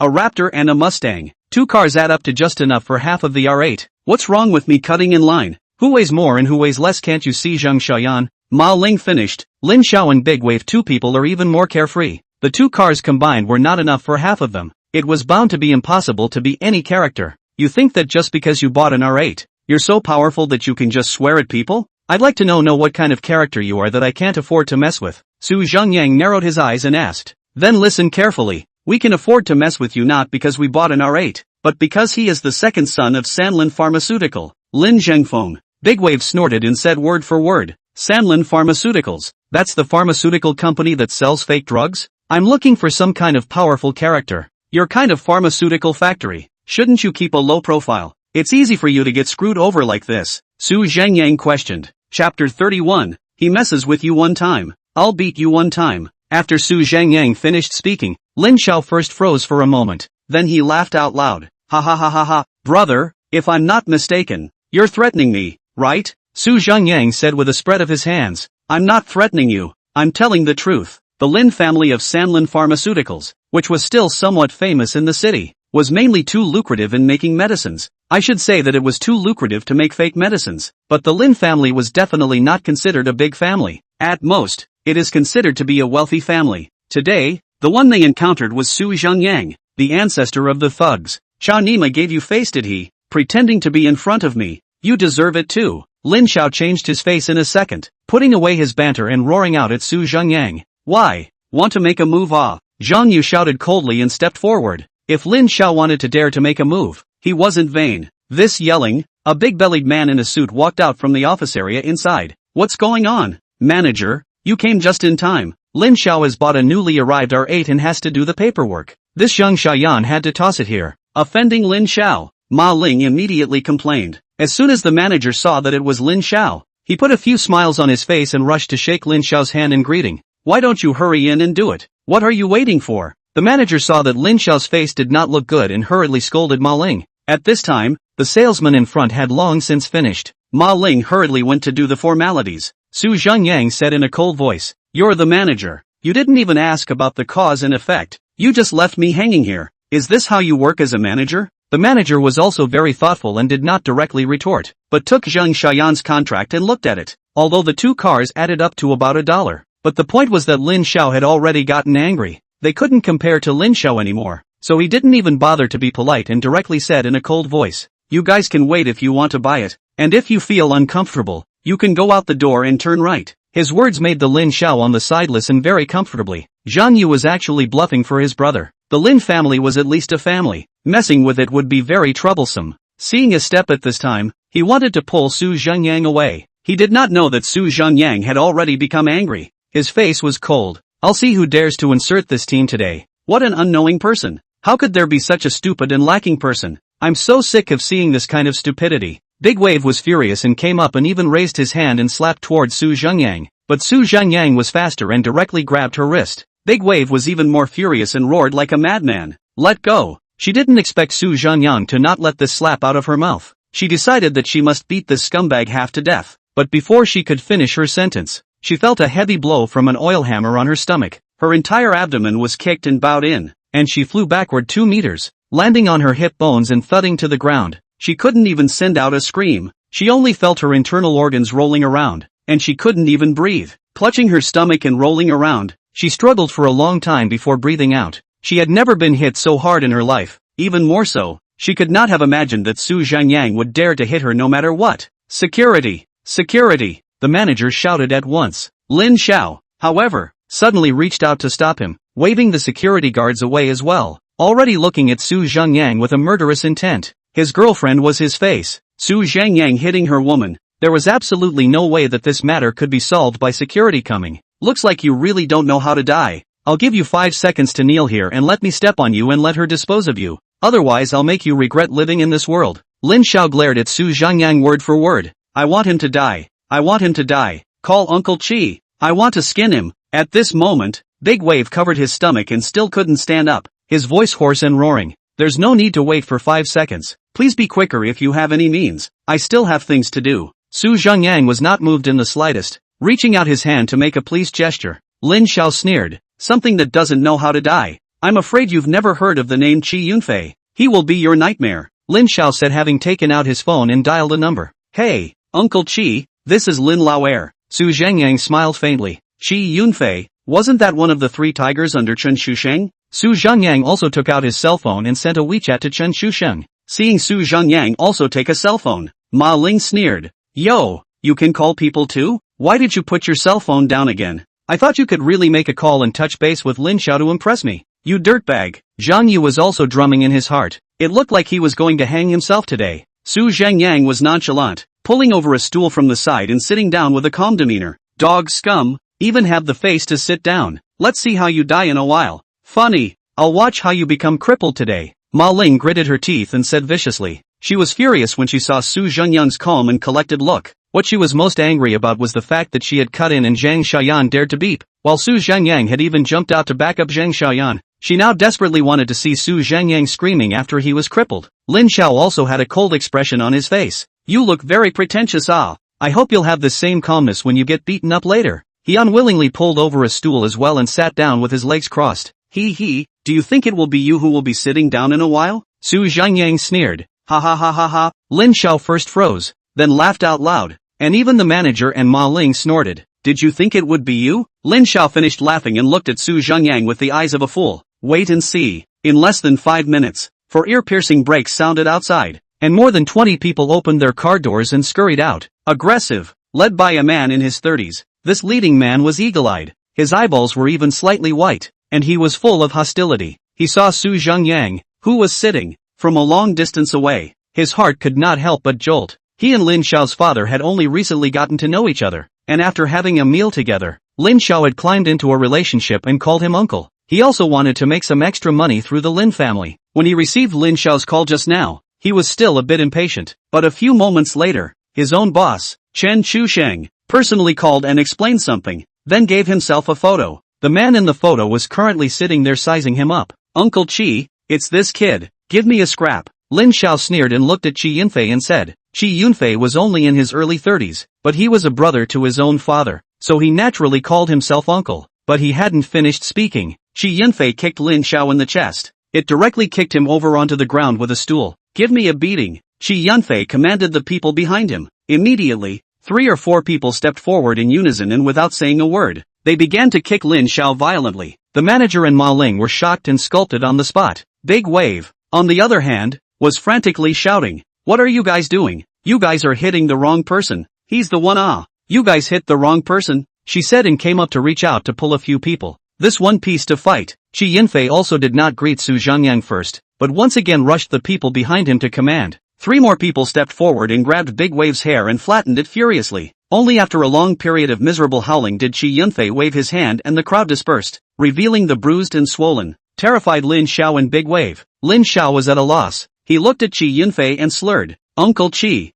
A raptor and a Mustang. 2 cars add up to just enough for half of the R8. What's wrong with me cutting in line? Who weighs more and who weighs less, can't you see? Zhang Xiaoyan. Ma Ling finished. Lin Xiao and Big Wave 2 people are even more carefree. The 2 cars combined were not enough for half of them. It was bound to be impossible to be any character. You think that just because you bought an R8, you're so powerful that you can just swear at people? I'd like to know what kind of character you are that I can't afford to mess with. Su Zhengyang narrowed his eyes and asked. Then listen carefully. We can afford to mess with you not because we bought an R8, but because he is the second son of Sanlin Pharmaceutical, Lin Zhengfeng. Big Wave snorted and said word for word. Sanlin Pharmaceuticals. That's the pharmaceutical company that sells fake drugs? I'm looking for some kind of powerful character. Your kind of pharmaceutical factory. Shouldn't you keep a low profile? It's easy for you to get screwed over like this. Su Zhengyang questioned. Chapter 31. He messes with you one time. I'll beat you one time. After Su Zhengyang finished speaking, Lin Xiao first froze for a moment. Then he laughed out loud. Ha ha ha ha ha. Brother, if I'm not mistaken, you're threatening me, right? Su Zhengyang said with a spread of his hands. I'm not threatening you. I'm telling the truth. The Lin family of Sanlin Pharmaceuticals, which was still somewhat famous in the city, was mainly too lucrative in making medicines. I should say that it was too lucrative to make fake medicines, but the Lin family was definitely not considered a big family. At most, it is considered to be a wealthy family. Today, the one they encountered was Su Zhengyang, the ancestor of the thugs. Chao Nima gave you face, did he? Pretending to be in front of me. You deserve it too. Lin Xiao changed his face in a second, putting away his banter and roaring out at Su Zhengyang. Why? Want to make a move? Ah? Zhang Yu shouted coldly and stepped forward. If Lin Xiao wanted to dare to make a move, he wasn't vain. This yelling, a big-bellied man in a suit walked out from the office area inside. What's going on? Manager, you came just in time. Lin Xiao has bought a newly arrived R8 and has to do the paperwork. This Zhang Xiaoyan had to toss it here. Offending Lin Xiao, Ma Ling immediately complained. As soon as the manager saw that it was Lin Xiao, he put a few smiles on his face and rushed to shake Lin Xiao's hand in greeting. Why don't you hurry in and do it? What are you waiting for? The manager saw that Lin Xiao's face did not look good and hurriedly scolded Ma Ling. At this time, the salesman in front had long since finished. Ma Ling hurriedly went to do the formalities. Su Zhengyang said in a cold voice, You're the manager. You didn't even ask about the cause and effect. You just left me hanging here. Is this how you work as a manager? The manager was also very thoughtful and did not directly retort, but took Zhang Xiaoyan's contract and looked at it. Although the 2 cars added up to about $1. But the point was that Lin Xiao had already gotten angry. They couldn't compare to Lin Xiao anymore, so he didn't even bother to be polite and directly said in a cold voice, You guys can wait if you want to buy it, and if you feel uncomfortable, you can go out the door and turn right. His words made the Lin Xiao on the side listen very comfortably. Zhang Yu was actually bluffing for his brother. The Lin family was at least a family. Messing with it would be very troublesome. Seeing a step at this time, he wanted to pull Su Zhengyang away. He did not know that Su Zhengyang had already become angry. His face was cold. I'll see who dares to insert this team today. What an unknowing person. How could there be such a stupid and lacking person? I'm so sick of seeing this kind of stupidity. Big Wave was furious and came up and even raised his hand and slapped towards Su Zhengyang. But Su Zhengyang was faster and directly grabbed her wrist. Big Wave was even more furious and roared like a madman. Let go. She didn't expect Su Zhengyang to not let this slap out of her mouth. She decided that she must beat this scumbag half to death. But before she could finish her sentence, she felt a heavy blow from an oil hammer on her stomach. Her entire abdomen was kicked and bowed in, and she flew backward 2 meters, landing on her hip bones and thudding to the ground. She couldn't even send out a scream. She only felt her internal organs rolling around, and she couldn't even breathe. Clutching her stomach and rolling around, she struggled for a long time before breathing out. She had never been hit so hard in her life. Even more so, she could not have imagined that Su Zhengyang would dare to hit her no matter what. Security! Security! The manager shouted at once. Lin Xiao, however, suddenly reached out to stop him, waving the security guards away as well, already looking at Su Zhengyang with a murderous intent. His girlfriend was his face. Su Zhengyang hitting her woman. There was absolutely no way that this matter could be solved by security coming. Looks like you really don't know how to die. I'll give you 5 seconds to kneel here and let me step on you and let her dispose of you. Otherwise I'll make you regret living in this world. Lin Xiao glared at Su Zhengyang word for word. I want him to die. I want him to die. Call Uncle Chi. I want to skin him. At this moment, Big Wave covered his stomach and still couldn't stand up, his voice hoarse and roaring. There's no need to wait for 5 seconds. Please be quicker if you have any means. I still have things to do. Su Zhengyang was not moved in the slightest, reaching out his hand to make a please gesture. Lin Xiao sneered. Something that doesn't know how to die. I'm afraid you've never heard of the name Qi Yunfei. He will be your nightmare, Lin Xiao said, having taken out his phone and dialed a number. Hey, Uncle Qi, this is Lin Laoer. Su Zhengyang smiled faintly. Qi Yunfei, wasn't that one of the 3 tigers under Chen Shusheng? Su Zhengyang also took out his cell phone and sent a WeChat to Chen Shusheng. Seeing Su Zhengyang also take a cell phone, Ma Ling sneered. Yo, you can call people too? Why did you put your cell phone down again? I thought you could really make a call and touch base with Lin Xiao to impress me. You dirtbag. Zhang Yu was also drumming in his heart. It looked like he was going to hang himself today. Su Zhengyang was nonchalant, pulling over a stool from the side and sitting down with a calm demeanor. Dog scum, even have the face to sit down. Let's see how you die in a while. Funny, I'll watch how you become crippled today. Ma Ling gritted her teeth and said viciously. She was furious when she saw Su Zhengyang's calm and collected look. What she was most angry about was the fact that she had cut in and Zhang Xiaoyan dared to beep, while Su Zhengyang had even jumped out to back up Zhang Xiaoyan. She now desperately wanted to see Su Zhengyang screaming after he was crippled. Lin Xiao also had a cold expression on his face. You look very pretentious. I hope you'll have the same calmness when you get beaten up later. He unwillingly pulled over a stool as well and sat down with his legs crossed. Do you think it will be you who will be sitting down in a while? Su Zhengyang sneered. Ha ha ha ha ha. Lin Xiao first froze, then laughed out loud, and even the manager and Ma Ling snorted. Did you think it would be you? Lin Xiao finished laughing and looked at Su Zhengyang with the eyes of a fool. Wait and see. In less than 5 minutes, 4 ear-piercing brakes sounded outside, and more than 20 people opened their car doors and scurried out. Aggressive, led by a man in his 30s. This leading man was eagle-eyed. His eyeballs were even slightly white, and he was full of hostility. He saw Su Zhengyang, who was sitting from a long distance away. His heart could not help but jolt. He and Lin Xiao's father had only recently gotten to know each other, and after having a meal together, Lin Xiao had climbed into a relationship and called him uncle. He also wanted to make some extra money through the Lin family. When he received Lin Xiao's call just now, he was still a bit impatient, but a few moments later, his own boss, Chen Shusheng, personally called and explained something, then gave himself a photo. The man in the photo was currently sitting there sizing him up. Uncle Qi, it's this kid, give me a scrap. Lin Xiao sneered and looked at Qi Yunfei and said. Qi Yunfei was only in his early 30s, but he was a brother to his own father, so he naturally called himself uncle. But he hadn't finished speaking. Qi Yunfei kicked Lin Xiao in the chest. It directly kicked him over onto the ground with a stool. Give me a beating, Qi Yunfei commanded the people behind him. Immediately, 3 or 4 people stepped forward in unison and without saying a word, they began to kick Lin Xiao violently. The manager and Ma Ling were shocked and sculpted on the spot. Big Wave, on the other hand, was frantically shouting. What are you guys doing? You guys are hitting the wrong person. He's the one. You guys hit the wrong person, she said and came up to reach out to pull a few people. This one piece to fight. Qi Yunfei also did not greet Su Zhengyang first, but once again rushed the people behind him to command. 3 more people stepped forward and grabbed Big Wave's hair and flattened it furiously. Only after a long period of miserable howling did Qi Yunfei wave his hand and the crowd dispersed, revealing the bruised and swollen, terrified Lin Xiao and Big Wave. Lin Xiao was at a loss. He looked at Qi Yunfei and slurred. Uncle Qi,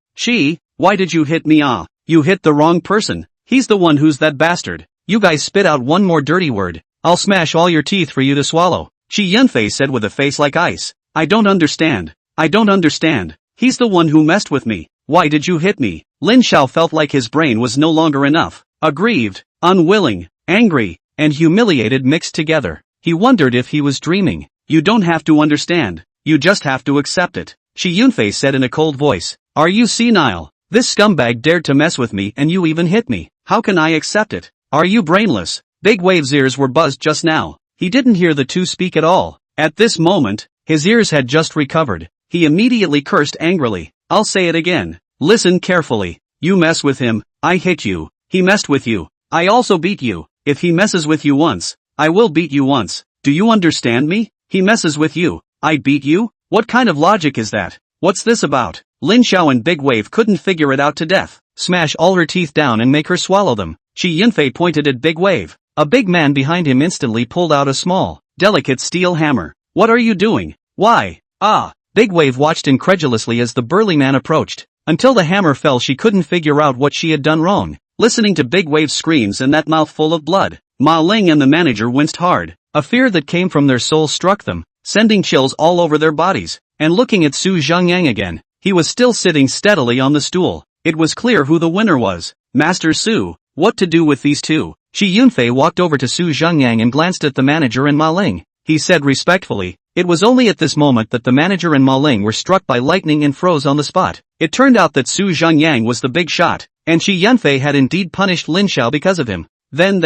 why did you hit me? You hit the wrong person. He's the one who's that bastard. You guys spit out one more dirty word. I'll smash all your teeth for you to swallow. Qi Yunfei said with a face like ice. I don't understand. He's the one who messed with me. Why did you hit me? Lin Xiao felt like his brain was no longer enough. Aggrieved, unwilling, angry, and humiliated mixed together. He wondered if he was dreaming. You don't have to understand. You just have to accept it, Qi Yunfei said in a cold voice. Are you senile? This scumbag dared to mess with me and you even hit me. How can I accept it? Are you brainless? Big Wave's ears were buzzed just now. He didn't hear the two speak at all. At this moment, his ears had just recovered. He immediately cursed angrily. I'll say it again. Listen carefully. You mess with him, I hit you. He messed with you. I also beat you. If he messes with you once, I will beat you once. Do you understand me? He messes with you. I beat you? What kind of logic is that? What's this about? Lin Xiao and Big Wave couldn't figure it out to death. Smash all her teeth down and make her swallow them. Qi Yunfei pointed at Big Wave. A big man behind him instantly pulled out a small, delicate steel hammer. What are you doing? Why? Big Wave watched incredulously as the burly man approached. Until the hammer fell she couldn't figure out what she had done wrong. Listening to Big Wave's screams and that mouth full of blood, Ma Ling and the manager winced hard. A fear that came from their souls struck them, sending chills all over their bodies. And looking at Su Zhengyang again, he was still sitting steadily on the stool. It was clear who the winner was. Master Su, what to do with these two? Qi Yunfei walked over to Su Zhengyang and glanced at the manager and Ma Ling. he said respectfully. It was only at this moment that the manager and Ma Ling were struck by lightning and froze on the spot. It turned out that Su Zhengyang was the big shot, and Shi Yunfei had indeed punished Lin Xiao because of him. Then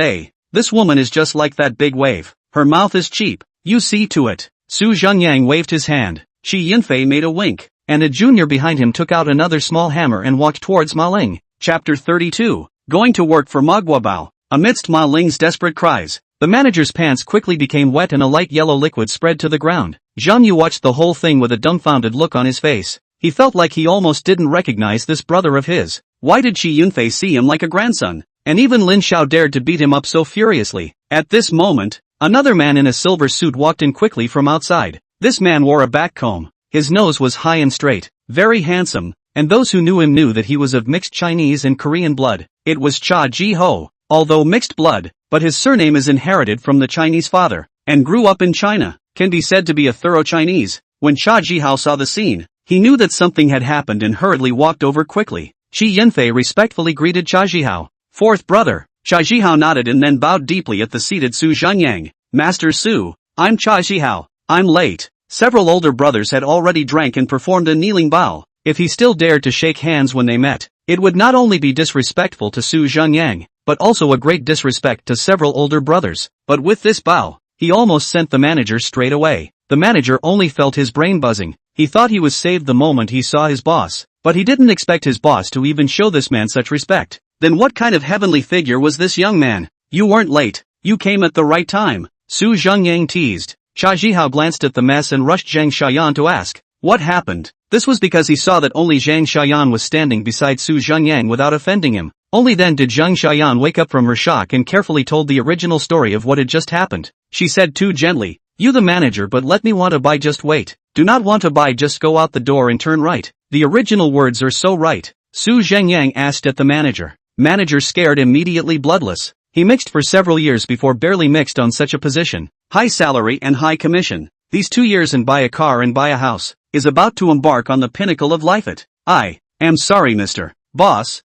this woman is just like that big wave. Her mouth is cheap. You see to it. Su Zhengyang waved his hand. Shi Yunfei made a wink, and a junior behind him took out another small hammer and walked towards Ma Ling. Chapter 32. Going to work for Manhwa Bao. Amidst Ma Ling's desperate cries, the manager's pants quickly became wet and a light yellow liquid spread to the ground. Zhang Yu watched the whole thing with a dumbfounded look on his face. He felt like he almost didn't recognize this brother of his. Why did Shi Yunfei see him like a grandson? And even Lin Xiao dared to beat him up so furiously. At this moment, another man in a silver suit walked in quickly from outside. This man wore a back comb. His nose was high and straight, very handsome, and those who knew him knew that he was of mixed Chinese and Korean blood. It was Cha Ji-ho. Although mixed blood, but his surname is inherited from the Chinese father, and grew up in China, can be said to be a thorough Chinese. When Cha Ji-ho saw the scene, he knew that something had happened and hurriedly walked over quickly. Shi Yunfei respectfully greeted Cha Ji-ho. Fourth brother. Cha Ji-ho nodded and then bowed deeply at the seated Su Zhengyang. Master Su, I'm Cha Ji-ho. I'm late. Several older brothers had already drank and performed a kneeling bow. If he still dared to shake hands when they met, it would not only be disrespectful to Su Zhengyang, but also a great disrespect to several older brothers. But with this bow, he almost sent the manager straight away. The manager only felt his brain buzzing. He thought he was saved the moment he saw his boss, but he didn't expect his boss to even show this man such respect. Then what kind of heavenly figure was this young man? You weren't late. You came at the right time. Su Zhengyang teased. Cha Ji-ho glanced at the mess and rushed Zhang Xiaoyan to ask, what happened? This was because he saw that only Zhang Xiaoyan was standing beside Su Zhengyang without offending him. Only then did Zhang Xiaoyan wake up from her shock and carefully told the original story of what had just happened. She said too gently, you the manager but let me want to buy just wait. Do not want to buy just go out the door and turn right. The original words are so right. Su Zhengyang asked at the manager. Manager scared immediately bloodless. He mixed for several years before barely mixed on such a position. High salary and high commission. These 2 years and buy a car and buy a house. Is about to embark on the pinnacle of life. I am sorry Mr. Boss,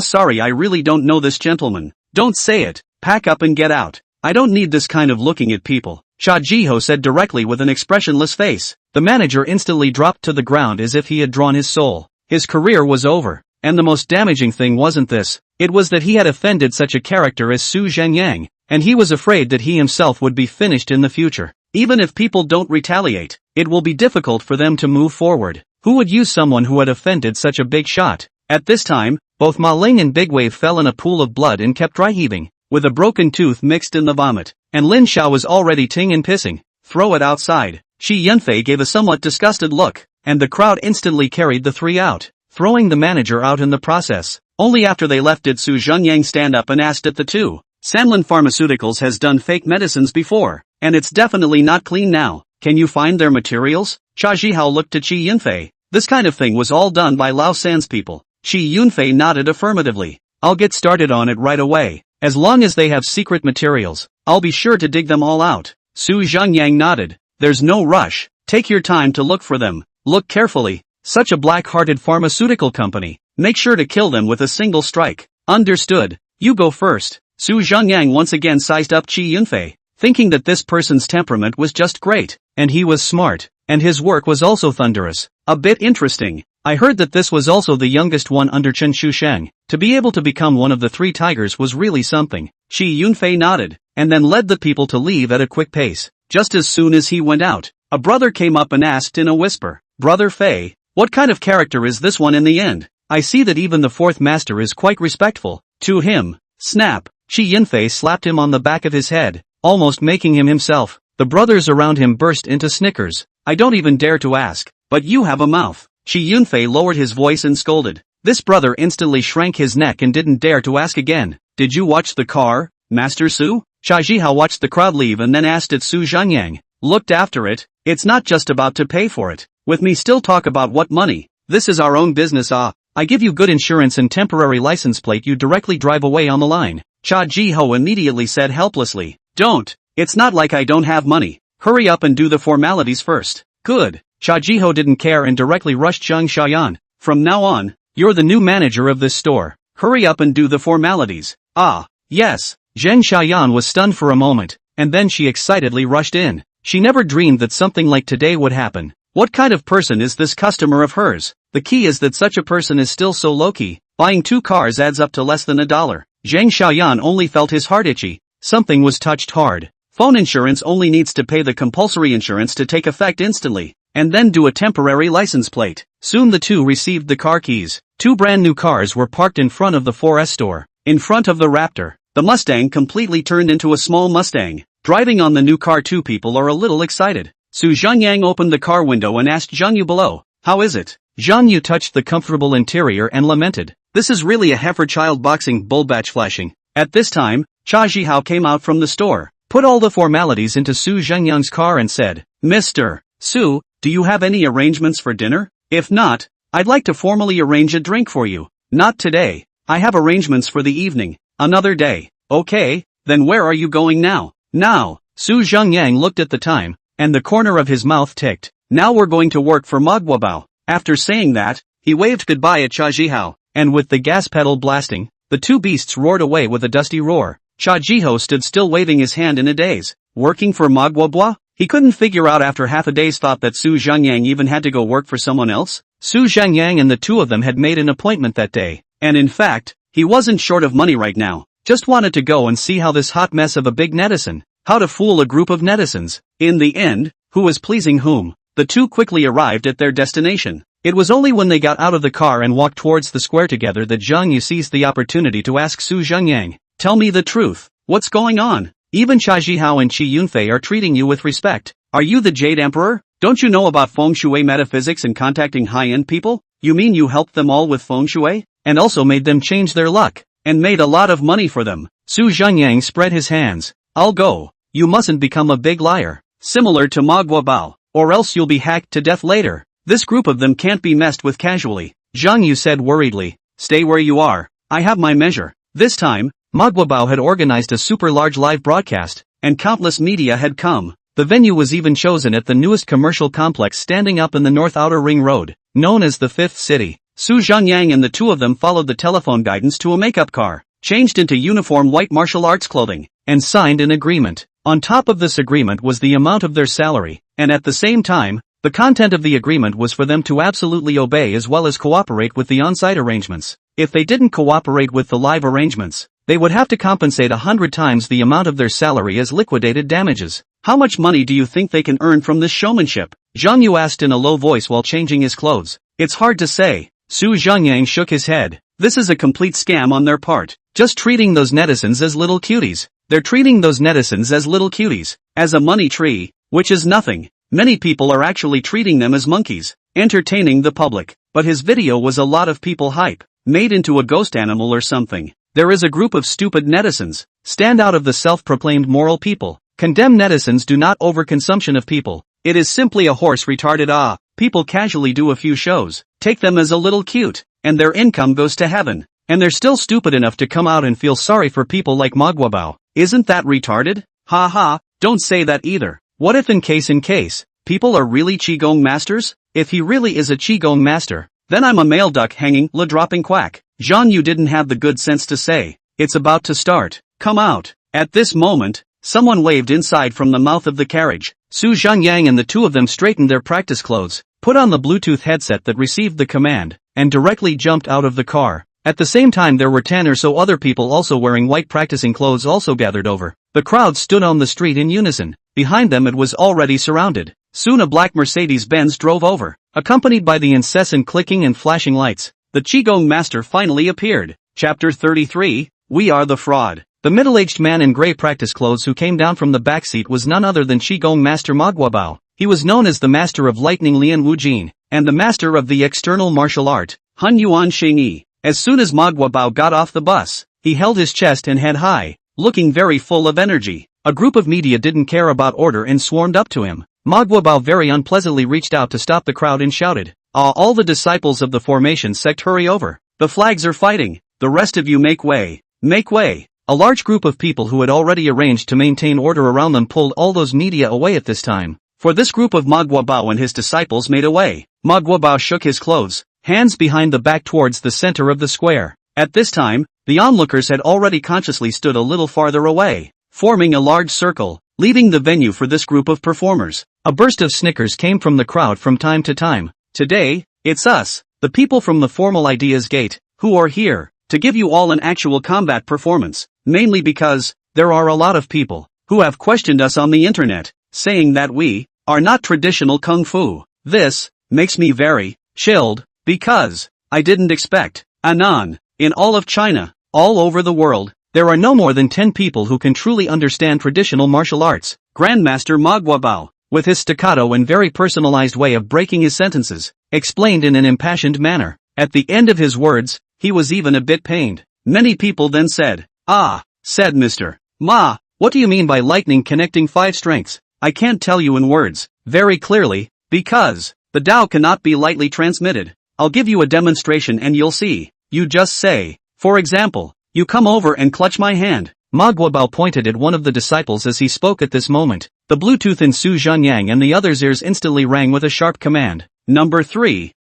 sorry I really don't know this gentleman. Don't say it. Pack up and get out. I don't need this kind of looking at people. Cha Ji-ho said directly with an expressionless face. The manager instantly dropped to the ground as if he had drawn his soul. His career was over. And the most damaging thing wasn't this. It was that he had offended such a character as Su Zhengyang, and he was afraid that he himself would be finished in the future. Even if people don't retaliate, it will be difficult for them to move forward. Who would use someone who had offended such a big shot? At this time, both Ma Ling and Big Wave fell in a pool of blood and kept dry heaving, with a broken tooth mixed in the vomit, and Lin Xiao was already ting and pissing. Throw it outside. Shi Yunfei gave a somewhat disgusted look, and the crowd instantly carried the three out, throwing the manager out in the process. Only after they left did Su Zhengyang stand up and asked at the two. Sanlin Pharmaceuticals has done fake medicines before, and it's definitely not clean now. Can you find their materials? Cha Ji-ho looked to Shi Yunfei. This kind of thing was all done by Lao San's people. Shi Yunfei nodded affirmatively. I'll get started on it right away. As long as they have secret materials, I'll be sure to dig them all out. Su Zhengyang nodded. There's no rush. Take your time to look for them. Look carefully. Such a black-hearted pharmaceutical company. Make sure to kill them with a single strike. Understood. You go first. Su Zhengyang once again sized up Shi Yunfei, thinking that this person's temperament was just great, and he was smart, and his work was also thunderous. A bit interesting. I heard that this was also the youngest one under Chen Shusheng. To be able to become one of the three tigers was really something. Shi Yunfei nodded, and then led the people to leave at a quick pace. Just as soon as he went out, a brother came up and asked in a whisper, Brother Fei, what kind of character is this one in the end? I see that even the fourth master is quite respectful to him. Snap. Shi Yunfei slapped him on the back of his head, almost making him himself. The brothers around him burst into snickers. I don't even dare to ask, but you have a mouth. Shi Yunfei lowered his voice and scolded. This brother instantly shrank his neck and didn't dare to ask again. Did you watch the car, Master Su? Cha Ji-ho watched the crowd leave and then asked at Su Zhengyang. Looked after it. It's not just about to pay for it. With me still talk about what money. This is our own business. I give you good insurance and temporary license plate, you directly drive away on the line. Cha Ji-ho immediately said helplessly. Don't. It's not like I don't have money. Hurry up and do the formalities first. Good. Cha Ji-ho didn't care and directly rushed Zhang Xiaoyan. From now on, you're the new manager of this store. Hurry up and do the formalities. Ah, yes. Zheng Xiaoyan was stunned for a moment. and then she excitedly rushed in. She never dreamed that something like today would happen. What kind of person is this customer of hers? The key is that such a person is still so low-key. Buying 2 cars adds up to less than $1. Zhang Xiaoyan only felt his heart itchy. Something was touched hard. Phone insurance only needs to pay the compulsory insurance to take effect instantly, and then do a temporary license plate. Soon the two received the car keys. 2 brand new cars were parked in front of the 4S store. In front of the Raptor, the Mustang completely turned into a small Mustang. Driving on the new car, 2 people are a little excited. Zhengyang opened the car window and asked Zhang Yu below, "How is it?" Zhang Yu touched the comfortable interior and lamented, "This is really a heifer child boxing bull batch flashing." At this time, Cha Zhihao came out from the store, put all the formalities into Su Zhengyang's car and said, "Mr. Su, do you have any arrangements for dinner? If not, I'd like to formally arrange a drink for you." "Not today. I have arrangements for the evening. Another day." "Okay, then where are you going now?" "Now." Su Zhengyang looked at the time, and the corner of his mouth ticked. "Now we're going to work for Manhwa." After saying that, he waved goodbye at Cha Zhihao, and with the gas pedal blasting, the 2 beasts roared away with a dusty roar. Cha Zhihao stood still waving his hand in a daze. Working for Manhwa? He couldn't figure out after half a day's thought that Su Zhengyang even had to go work for someone else. Su Zhengyang and the 2 of them had made an appointment that day, and in fact, he wasn't short of money right now. Just wanted to go and see how this hot mess of a big netizen, how to fool a group of netizens. In the end, who was pleasing whom? The 2 quickly arrived at their destination. It was only when they got out of the car and walked towards the square together that Zhang Yu seized the opportunity to ask Su Zhengyang, "Tell me the truth. What's going on? Even Cha Zhihao and Qi Yunfei are treating you with respect. Are you the Jade Emperor? Don't you know about feng shui metaphysics and contacting high-end people? You mean you helped them all with feng shui? And also made them change their luck? And made a lot of money for them?" Su Zhengyang spread his hands. "I'll go. You mustn't become a big liar. Similar to Manhwa, or else you'll be hacked to death later. This group of them can't be messed with casually." Zhang Yu said worriedly, "Stay where you are. I have my measure." This time, Manhwa had organized a super large live broadcast, and countless media had come. The venue was even chosen at the newest commercial complex standing up in the North Outer Ring Road, known as the 5th City. Su Zhengyang and the 2 of them followed the telephone guidance to a makeup car, changed into uniform white martial arts clothing, and signed an agreement. On top of this agreement was the amount of their salary, and at the same time, the content of the agreement was for them to absolutely obey as well as cooperate with the on-site arrangements. If they didn't cooperate with the live arrangements, they would have to compensate 100 times the amount of their salary as liquidated damages. "How much money do you think they can earn from this showmanship?" Zhang Yu asked in a low voice while changing his clothes. "It's hard to say." Su Zhengyang shook his head. "This is a complete scam on their part. Just treating those netizens as little cuties. They're treating those netizens as little cuties, as a money tree, which is nothing. Many people are actually treating them as monkeys, entertaining the public." But his video was a lot of people hype, made into a ghost animal or something. There is a group of stupid netizens, stand out of the self-proclaimed moral people. Condemn netizens do not overconsumption of people. It is simply a horse retarded. People casually do a few shows, take them as a little cute, and their income goes to heaven. And they're still stupid enough to come out and feel sorry for people like Manhwa. Isn't that retarded? Ha ha, don't say that either. What if in case, people are really Qigong masters? If he really is a Qigong master, then I'm a male duck hanging, la dropping quack. Zhang Yu didn't have the good sense to say, "It's about to start. Come out." At this moment, someone waved inside from the mouth of the carriage. Su Zhengyang and the 2 of them straightened their practice clothes, put on the Bluetooth headset that received the command, and directly jumped out of the car. At the same time there were 10 or so other people also wearing white practicing clothes also gathered over. The crowd stood on the street in unison. Behind them it was already surrounded. Soon a black Mercedes-Benz drove over, accompanied by the incessant clicking and flashing lights. The Qigong master finally appeared. Chapter 33, We Are the Fraud. The middle-aged man in gray practice clothes who came down from the back seat was none other than Qigong master Manhwa. He was known as the master of lightning Lian Wujin, and the master of the external martial art, Han Yuan Xingyi. As soon as Manhwa got off the bus, he held his chest and head high, looking very full of energy. A group of media didn't care about order and swarmed up to him. Manhwa very unpleasantly reached out to stop the crowd and shouted, all the disciples of the formation sect, hurry over. The flags are fighting. The rest of you make way. Make way." A large group of people who had already arranged to maintain order around them pulled all those media away at this time. For this group of Manhwa and his disciples made away. Manhwa shook his clothes, hands behind the back towards the center of the square. At this time, the onlookers had already consciously stood a little farther away, forming a large circle. leaving the venue for this group of performers. A burst of snickers came from the crowd from time to time. Today, it's us, the people from the Formal Ideas Gate, who are here to give you all an actual combat performance, mainly because there are a lot of people who have questioned us on the internet, saying that we are not traditional kung fu. This makes me very chilled, because I didn't expect Anan. In all of China, all over the world, there are no more than 10 people who can truly understand traditional martial arts. Grandmaster Manhwa Bao, with his staccato and very personalized way of breaking his sentences, explained in an impassioned manner. At the end of his words, he was even a bit pained. Many people then said, "Ah," said Mr. Ma, "what do you mean by lightning connecting 5 strengths? I can't tell you in words, very clearly, because the Tao cannot be lightly transmitted. I'll give you a demonstration and you'll see. You just say, for example, you come over and clutch my hand." Manhwa Bao pointed at one of the disciples as he spoke at this moment. The Bluetooth in Zhengyang and the other's ears instantly rang with a sharp command. Number 3,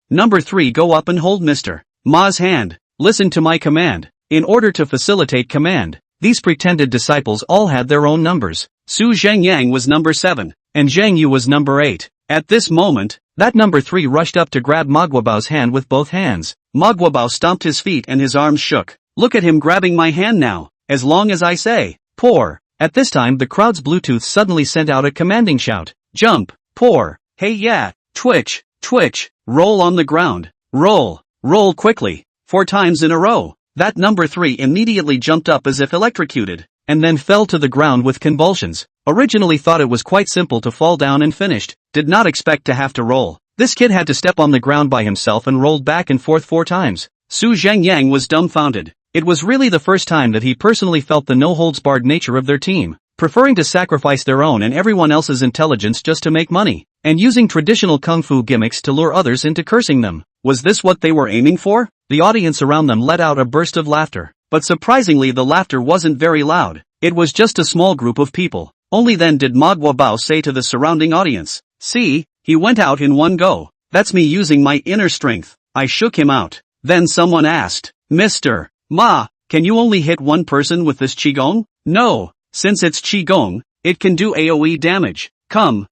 go up and hold Mr. Ma's hand. Listen to my command. In order to facilitate command, these pretended disciples all had their own numbers. Zhengyang was number 7, and Zhang Yu was number 8. At this moment, that number 3 rushed up to grab Manhwa Bao's hand with both hands. Manhwa Bao stomped his feet and his arms shook. "Look at him grabbing my hand now, as long as I say, pour." At this time the crowd's Bluetooth suddenly sent out a commanding shout. "Jump, pour, hey yeah, twitch, roll on the ground, roll quickly, 4 times in a row." That number 3 immediately jumped up as if electrocuted, and then fell to the ground with convulsions. Originally thought it was quite simple to fall down and finished, did not expect to have to roll. This kid had to step on the ground by himself and rolled back and forth 4 times. Zhengyang was dumbfounded. It was really the first time that he personally felt the no-holds-barred nature of their team, preferring to sacrifice their own and everyone else's intelligence just to make money, and using traditional kung fu gimmicks to lure others into cursing them. Was this what they were aiming for? The audience around them let out a burst of laughter, but surprisingly the laughter wasn't very loud. It was just a small group of people. Only then did Manhwa Bao say to the surrounding audience, "See, he went out in one go. That's me using my inner strength. I shook him out." Then someone asked, "Mr. Ma, can you only hit one person with this qigong?" "No, since it's qigong, it can do AoE damage. Come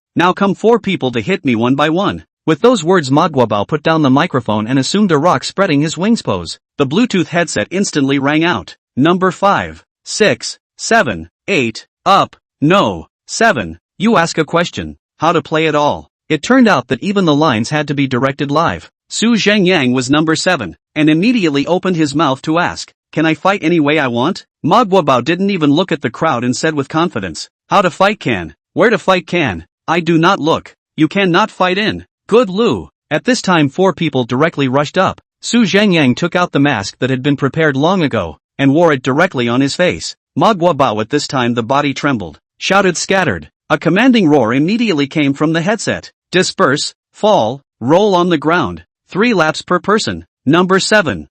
4 people to hit me one by one." With those words Manhwa Bao put down the microphone and assumed a rock spreading his wings pose. The Bluetooth headset instantly rang out. Number 5, 6, 7, 8, up, no, 7. You ask a question, how to play it all. It turned out that even the lines had to be directed live. Zhengyang was number 7, and immediately opened his mouth to ask, "Can I fight any way I want?" Manhwa Bao didn't even look at the crowd and said with confidence, "How to fight can, where to fight can, I do not look, you cannot fight in. Good Lu." At this time 4 people directly rushed up. Zhengyang took out the mask that had been prepared long ago, and wore it directly on his face. Manhwa Bao at this time the body trembled, shouted scattered. A commanding roar immediately came from the headset. "Disperse, fall, roll on the ground, 3 laps per person. Number 7,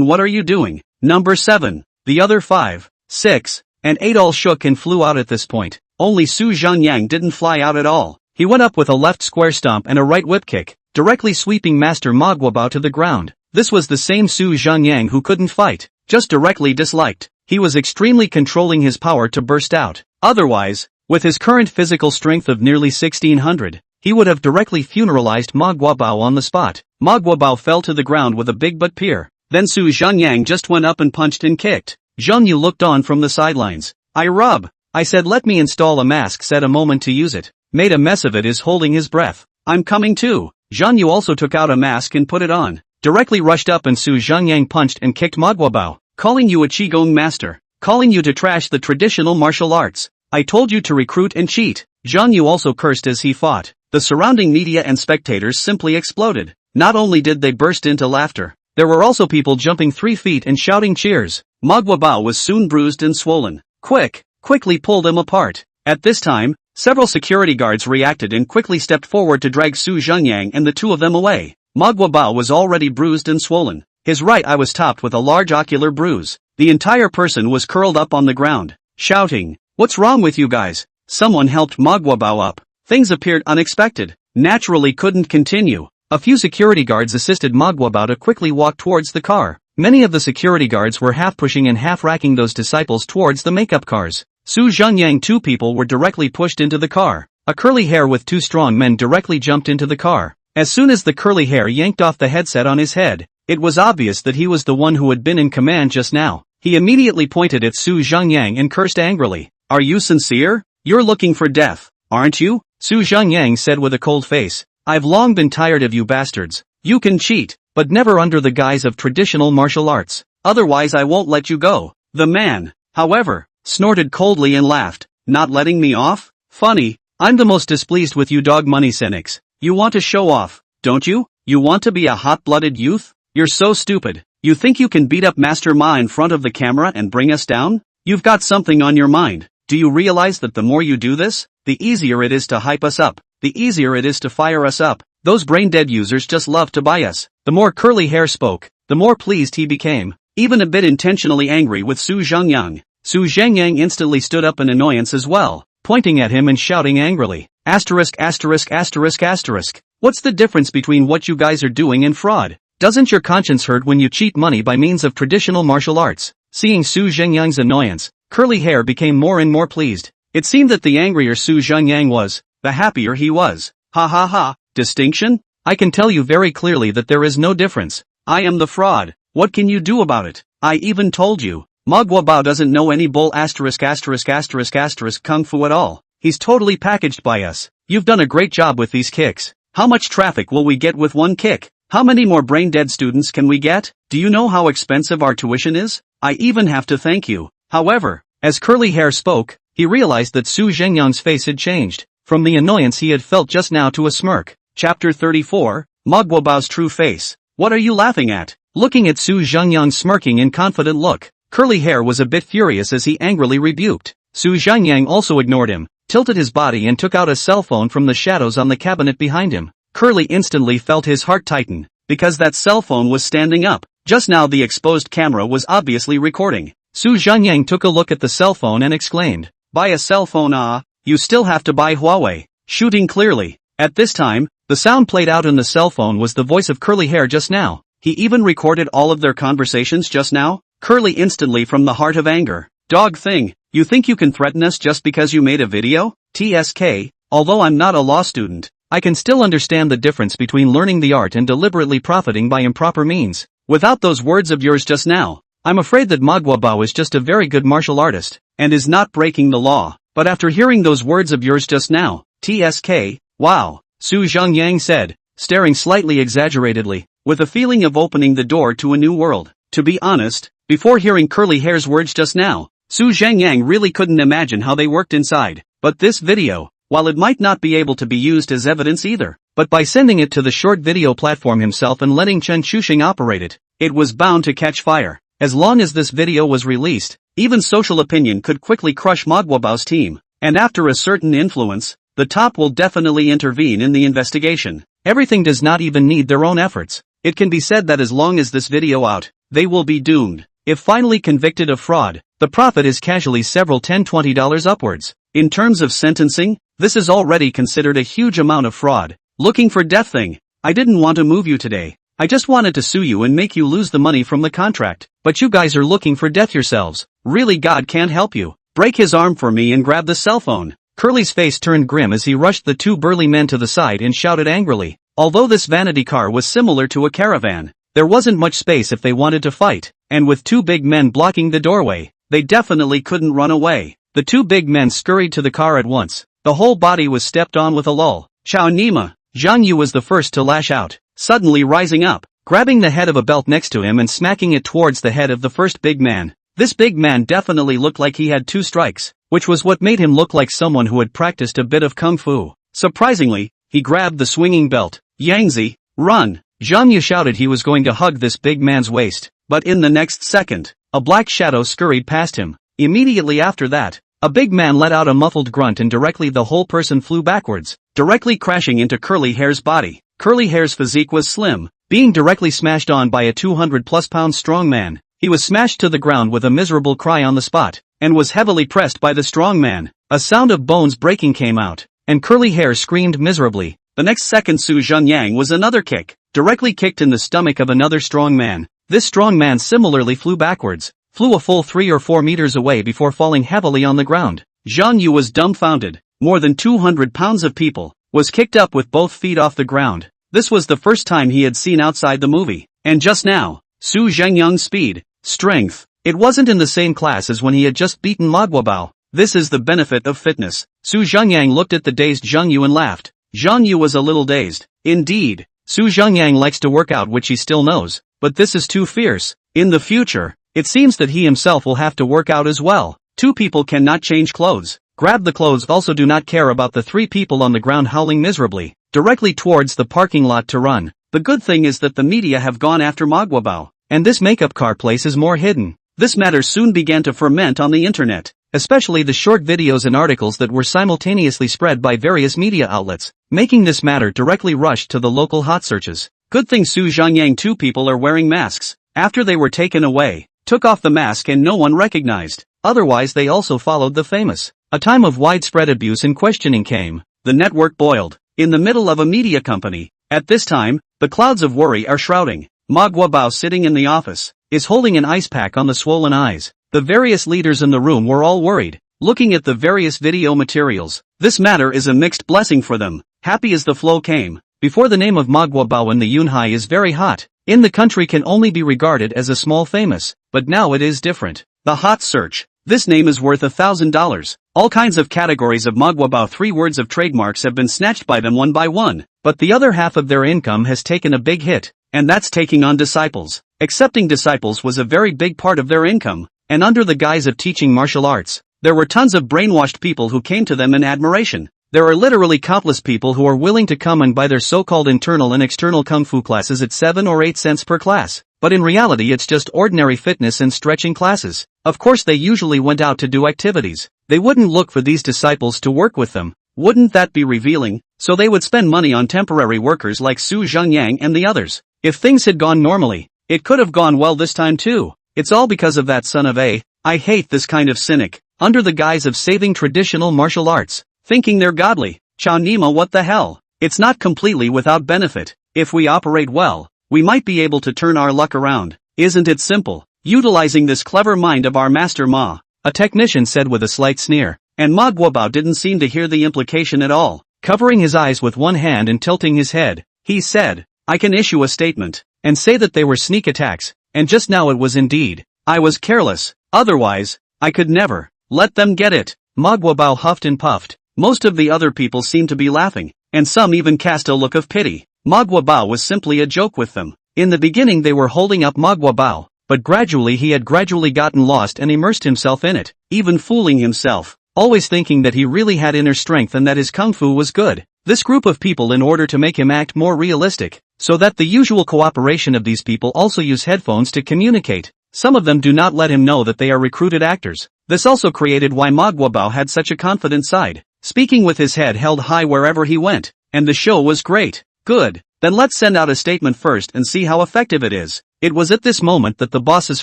what are you doing? Number 7, the other 5, 6, and 8 all shook and flew out at this point. Only Zhengyang didn't fly out at all. He went up with a left square stomp and a right whip kick, directly sweeping Master Manhwa Bao to the ground. This was the same Zhengyang who couldn't fight, just directly disliked. He was extremely controlling his power to burst out. Otherwise, with his current physical strength of nearly 1600, he would have directly funeralized Manhwa Bao on the spot. Manhwa Bao fell to the ground with a big butt peer. Then Zhengyang just went up and punched and kicked. Zheng Yu looked on from the sidelines. I said let me install a mask, said a moment to use it. Made a mess of it is holding his breath. I'm coming too. Zheng Yu also took out a mask and put it on. Directly rushed up and Zhengyang punched and kicked Manhwa Bao. Calling you a qigong master. Calling you to trash the traditional martial arts. I told you to recruit and cheat. Zheng Yu also cursed as he fought. The surrounding media and spectators simply exploded. Not only did they burst into laughter, there were also people jumping 3 feet and shouting cheers. Manhwa Bao was soon bruised and swollen. Quickly pulled him apart. At this time, several security guards reacted and quickly stepped forward to drag Zhengyang and the 2 of them away. Manhwa Bao was already bruised and swollen. His right eye was topped with a large ocular bruise. The entire person was curled up on the ground, shouting, "What's wrong with you guys?" Someone helped Manhwa Bao up. Things appeared unexpected. Naturally couldn't continue. A few security guards assisted Manhwa Bao to quickly walk towards the car. Many of the security guards were half pushing and half racking those disciples towards the makeup cars. Su Zhengyang. Two people were directly pushed into the car. A curly hair with two strong men directly jumped into the car. As soon as the curly hair yanked off the headset on his head, it was obvious that he was the one who had been in command just now. He immediately pointed at Su Zhengyang and cursed angrily. Are you sincere? You're looking for death, aren't you? Su Zhengyang said with a cold face. I've long been tired of you bastards. You can cheat, but never under the guise of traditional martial arts. Otherwise I won't let you go. The man, however, snorted coldly and laughed. Not letting me off? Funny, I'm the most displeased with you dog money cynics. You want to show off, don't you? You want to be a hot-blooded youth? You're so stupid. You think you can beat up Master Ma in front of the camera and bring us down? You've got something on your mind. Do you realize that the more you do this, the easier it is to hype us up, the easier it is to fire us up? Those brain-dead users just love to buy us. The more curly hair spoke, the more pleased he became, even a bit intentionally angry with Su Zhengyang. Su Zhengyang instantly stood up in annoyance as well, pointing at him and shouting angrily. Asterisk asterisk asterisk asterisk. What's the difference between what you guys are doing and fraud? Doesn't your conscience hurt when you cheat money by means of traditional martial arts? Seeing Su Zhengyang's annoyance, curly hair became more and more pleased. It seemed that the angrier Su Zhengyang was, the happier he was. Ha ha ha, distinction? I can tell you very clearly that there is no difference. I am the fraud. What can you do about it? I even told you. Manhwa Bao doesn't know any bull asterisk asterisk asterisk asterisk kung fu at all. He's totally packaged by us. You've done a great job with these kicks. How much traffic will we get with one kick? How many more brain-dead students can we get? Do you know how expensive our tuition is? I even have to thank you. However, as curly hair spoke, he realized that Su Zhengyang's face had changed, from the annoyance he had felt just now to a smirk. Chapter 34, Manhwa Bao's true face. What are you laughing at? Looking at Su Zhengyang's smirking and confident look, curly hair was a bit furious as he angrily rebuked. Su Zhengyang also ignored him, tilted his body and took out a cell phone from the shadows on the cabinet behind him. Curly instantly felt his heart tighten, because that cell phone was standing up. Just now the exposed camera was obviously recording. Su Zhengyang took a look at the cell phone and exclaimed, buy a cell phone you still have to buy Huawei. Shooting clearly. At this time, the sound played out in the cell phone was the voice of curly hair just now. He even recorded all of their conversations just now. Curly instantly from the heart of anger. Dog thing, you think you can threaten us just because you made a video? TSK, although I'm not a law student, I can still understand the difference between learning the art and deliberately profiting by improper means. Without those words of yours just now, I'm afraid that Manhwa Bao is just a very good martial artist, and is not breaking the law. But after hearing those words of yours just now, TSK, wow, Su Zhengyang said, staring slightly exaggeratedly, with a feeling of opening the door to a new world. To be honest, before hearing curly hair's words just now, Su Zhengyang really couldn't imagine how they worked inside. But this video, while it might not be able to be used as evidence either, but by sending it to the short video platform himself and letting Chen Chuxing operate it, it was bound to catch fire. As long as this video was released, even social opinion could quickly crush Manhwa Bao's team, and after a certain influence, the top will definitely intervene in the investigation. Everything does not even need their own efforts. It can be said that as long as this video out, they will be doomed. If finally convicted of fraud, the profit is casually several $10-20 upwards. In terms of sentencing, this is already considered a huge amount of fraud. Looking for death thing. I didn't want to move you today. I just wanted to sue you and make you lose the money from the contract. But you guys are looking for death yourselves. Really, God can't help you. Break his arm for me and grab the cell phone. Curly's face turned grim as he rushed the two burly men to the side and shouted angrily. Although this vanity car was similar to a caravan, there wasn't much space if they wanted to fight, and with two big men blocking the doorway, they definitely couldn't run away. The two big men scurried to the car at once. The whole body was stepped on with a lull. Chao Nima, Zhang Yu was the first to lash out, suddenly rising up, grabbing the head of a belt next to him and smacking it towards the head of the first big man. This big man definitely looked like he had two strikes, which was what made him look like someone who had practiced a bit of kung fu. Surprisingly, he grabbed the swinging belt. Yangzi, run! Zhang Yu shouted he was going to hug this big man's waist, but in the next second, a black shadow scurried past him. Immediately after that, a big man let out a muffled grunt and directly the whole person flew backwards, directly crashing into Curly Hair's body. Curly Hair's physique was slim, being directly smashed on by a 200-plus-pound strong man. He was smashed to the ground with a miserable cry on the spot, and was heavily pressed by the strong man. A sound of bones breaking came out, and Curly Hair screamed miserably. The next second Su Zhengyang was another kick, directly kicked in the stomach of another strong man. This strong man similarly flew backwards, flew a full 3 or 4 meters away before falling heavily on the ground. Zhang Yu was dumbfounded. More than 200 pounds of people, was kicked up with both feet off the ground. This was the first time he had seen outside the movie. And just now, Su Zhengyang's speed, strength, it wasn't in the same class as when he had just beaten Manhwa Bao. This is the benefit of fitness. Su Zhengyang looked at the dazed Zhang Yu and laughed. Zhang Yu was a little dazed. Indeed, Su Zhengyang likes to work out, which he still knows, but this is too fierce. In the future, it seems that he himself will have to work out as well. 2 people cannot change clothes. Grab the clothes also do not care about the 3 people on the ground howling miserably, directly towards the parking lot to run. The good thing is that the media have gone after Manhwa Bao, and this makeup car place is more hidden. This matter soon began to ferment on the internet, especially the short videos and articles that were simultaneously spread by various media outlets, making this matter directly rushed to the local hot searches. Good thing Su Zhengyang 2 people are wearing masks. After they were taken away, took off the mask and no one recognized. Otherwise they also followed the famous. A time of widespread abuse and questioning came. The network boiled. In the middle of a media company. At this time, the clouds of worry are shrouding. Manhwa Bao sitting in the office, is holding an ice pack on the swollen eyes. The various leaders in the room were all worried, looking at the various video materials. This matter is a mixed blessing for them. Happy as the flow came. Before the name of Manhwa Bao in the Yunhai is very hot. In the country can only be regarded as a small famous, but now it is different. The hot search. This name is worth $1,000. All kinds of categories of Manhwa Bao 3 words of trademarks have been snatched by them one by one, but the other half of their income has taken a big hit, and that's taking on disciples. Accepting disciples was a very big part of their income, and under the guise of teaching martial arts, there were tons of brainwashed people who came to them in admiration. There are literally countless people who are willing to come and buy their so-called internal and external kung fu classes at 7 or 8 cents per class, but in reality it's just ordinary fitness and stretching classes. Of course they usually went out to do activities. They wouldn't look for these disciples to work with them. Wouldn't that be revealing? So they would spend money on temporary workers like Su Zhengyang and the others. If things had gone normally, it could have gone well this time too. It's all because of that son of a. I hate this kind of cynic, under the guise of saving traditional martial arts, thinking they're godly. Chow Nima, what the hell? It's not completely without benefit. If we operate well, we might be able to turn our luck around. Isn't it simple? Utilizing this clever mind of our master Ma, a technician said with a slight sneer. And Manhwa Bao didn't seem to hear the implication at all. Covering his eyes with one hand and tilting his head, he said, I can issue a statement, and say that they were sneak attacks, and just now it was indeed. I was careless, otherwise, I could never let them get it. Manhwa Bao huffed and puffed. Most of the other people seemed to be laughing, and some even cast a look of pity. Manhwa Bao was simply a joke with them. In the beginning they were holding up Manhwa Bao, but gradually he had gotten lost and immersed himself in it, even fooling himself, always thinking that he really had inner strength and that his kung fu was good. This group of people, in order to make him act more realistic, so that the usual cooperation of these people, also use headphones to communicate. Some of them do not let him know that they are recruited actors. This also created why Manhwa Bao had such a confident side, speaking with his head held high wherever he went, and the show was great. Good. Then let's send out a statement first and see how effective it is. It was at this moment that the boss's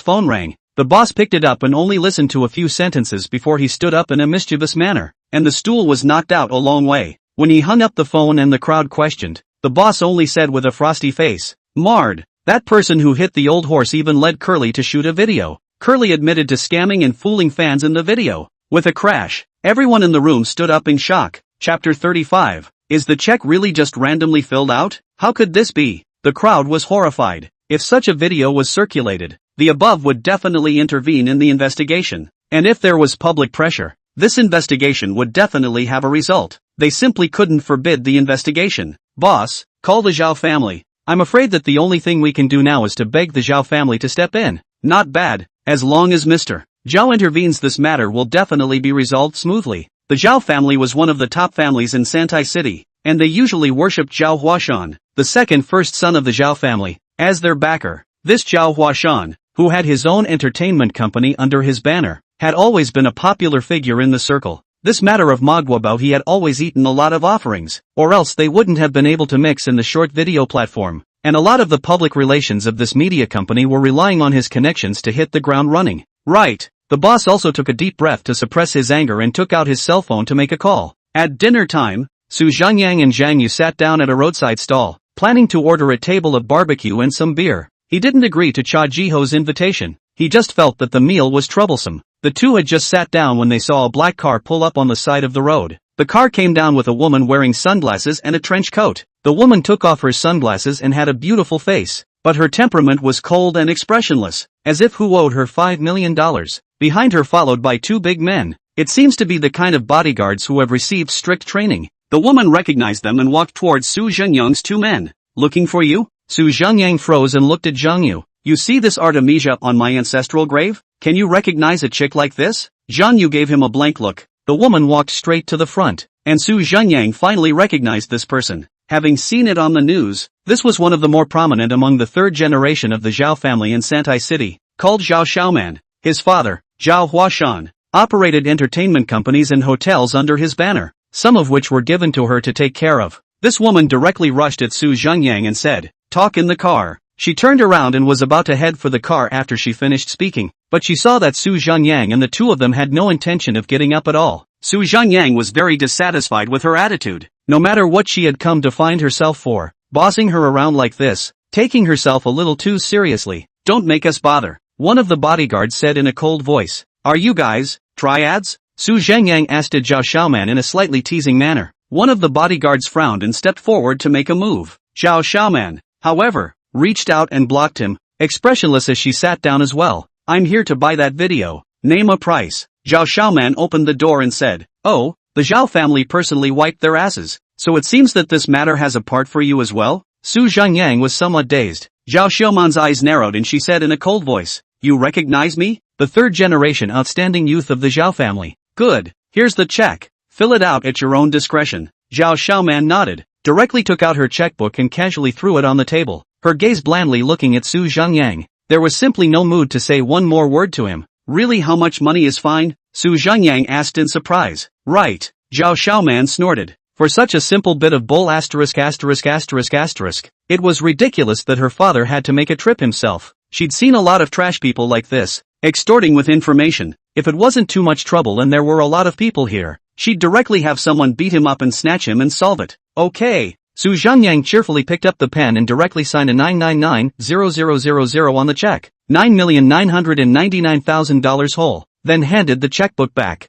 phone rang. The boss picked it up and only listened to a few sentences before he stood up in a mischievous manner, and the stool was knocked out a long way. When he hung up the phone and the crowd questioned, the boss only said with a frosty face, Mard, that person who hit the old horse even led Curly to shoot a video. Curly admitted to scamming and fooling fans in the video. With a crash, everyone in the room stood up in shock. Chapter 35. Is the check really just randomly filled out? How could this be? The crowd was horrified. If such a video was circulated, the above would definitely intervene in the investigation. And if there was public pressure, this investigation would definitely have a result. They simply couldn't forbid the investigation. Boss, call the Zhao family. I'm afraid that the only thing we can do now is to beg the Zhao family to step in. Not bad. As long as Mr. Zhao intervenes, this matter will definitely be resolved smoothly. The Zhao family was one of the top families in Santai City, and they usually worshipped Zhao Huashan, the first son of the Zhao family, as their backer. This Zhao Huashan, who had his own entertainment company under his banner, had always been a popular figure in the circle. This matter of Manhwa Bao, he had always eaten a lot of offerings, or else they wouldn't have been able to mix in the short video platform, and a lot of the public relations of this media company were relying on his connections to hit the ground running. Right. The boss also took a deep breath to suppress his anger and took out his cell phone to make a call. At dinner time, Su Zhengyang and Zhang Yu sat down at a roadside stall, planning to order a table of barbecue and some beer. He didn't agree to Cha Jiho's invitation. he just felt that the meal was troublesome. The two had just sat down when they saw a black car pull up on the side of the road. The car came down with a woman wearing sunglasses and a trench coat. The woman took off her sunglasses and had a beautiful face, but her temperament was cold and expressionless, as if who owed her $5 million. Behind her followed by two big men. It seems to be the kind of bodyguards who have received strict training. The woman recognized them and walked towards Su Zhengyang's two men. Looking for you? Su Zhengyang froze and looked at Zhang Yu. You see this Artemisia on my ancestral grave? Can you recognize a chick like this? Zhang Yu gave him a blank look. The woman walked straight to the front, and Su Zhengyang finally recognized this person. Having seen it on the news, this was one of the more prominent among the third generation of the Zhao family in Santai City, called Zhao Xiaoman. His father, Zhao Huashan, operated entertainment companies and hotels under his banner, some of which were given to her to take care of. This woman directly rushed at Su Zhengyang and said, "Talk in the car." She turned around and was about to head for the car after she finished speaking, but she saw that Su Zhengyang and the two of them had no intention of getting up at all. Su Zhengyang was very dissatisfied with her attitude. No matter what she had come to find herself for, bossing her around like this, taking herself a little too seriously. "Don't make us bother," one of the bodyguards said in a cold voice. "Are you guys triads?" Su Zhengyang asked Zhao Xiaoman in a slightly teasing manner. One of the bodyguards frowned and stepped forward to make a move. Zhao Xiaoman, however, reached out and blocked him, expressionless as she sat down as well. "I'm here to buy that video. Name a price." Zhao Xiaoman opened the door and said, "Oh, the Zhao family personally wiped their asses, so it seems that this matter has a part for you as well?" Su Zhengyang was somewhat dazed. Zhao Xiaoman's eyes narrowed and she said in a cold voice, "You recognize me? The third generation outstanding youth of the Zhao family. Good, here's the check. Fill it out at your own discretion." Zhao Xiaoman nodded, directly took out her checkbook and casually threw it on the table, her gaze blandly looking at Su Zhengyang. There was simply no mood to say one more word to him. "Really, how much money is fine?" Su Zhengyang asked in surprise. "Right," Zhao Xiaoman snorted. For such a simple bit of bull asterisk. It was ridiculous that her father had to make a trip himself. She'd seen a lot of trash people like this, extorting with information. If it wasn't too much trouble and there were a lot of people here, she'd directly have someone beat him up and snatch him and solve it. "Okay." Su Zhengyang cheerfully picked up the pen and directly signed a 999,000 on the check. $9,999,000 whole, then handed the checkbook back.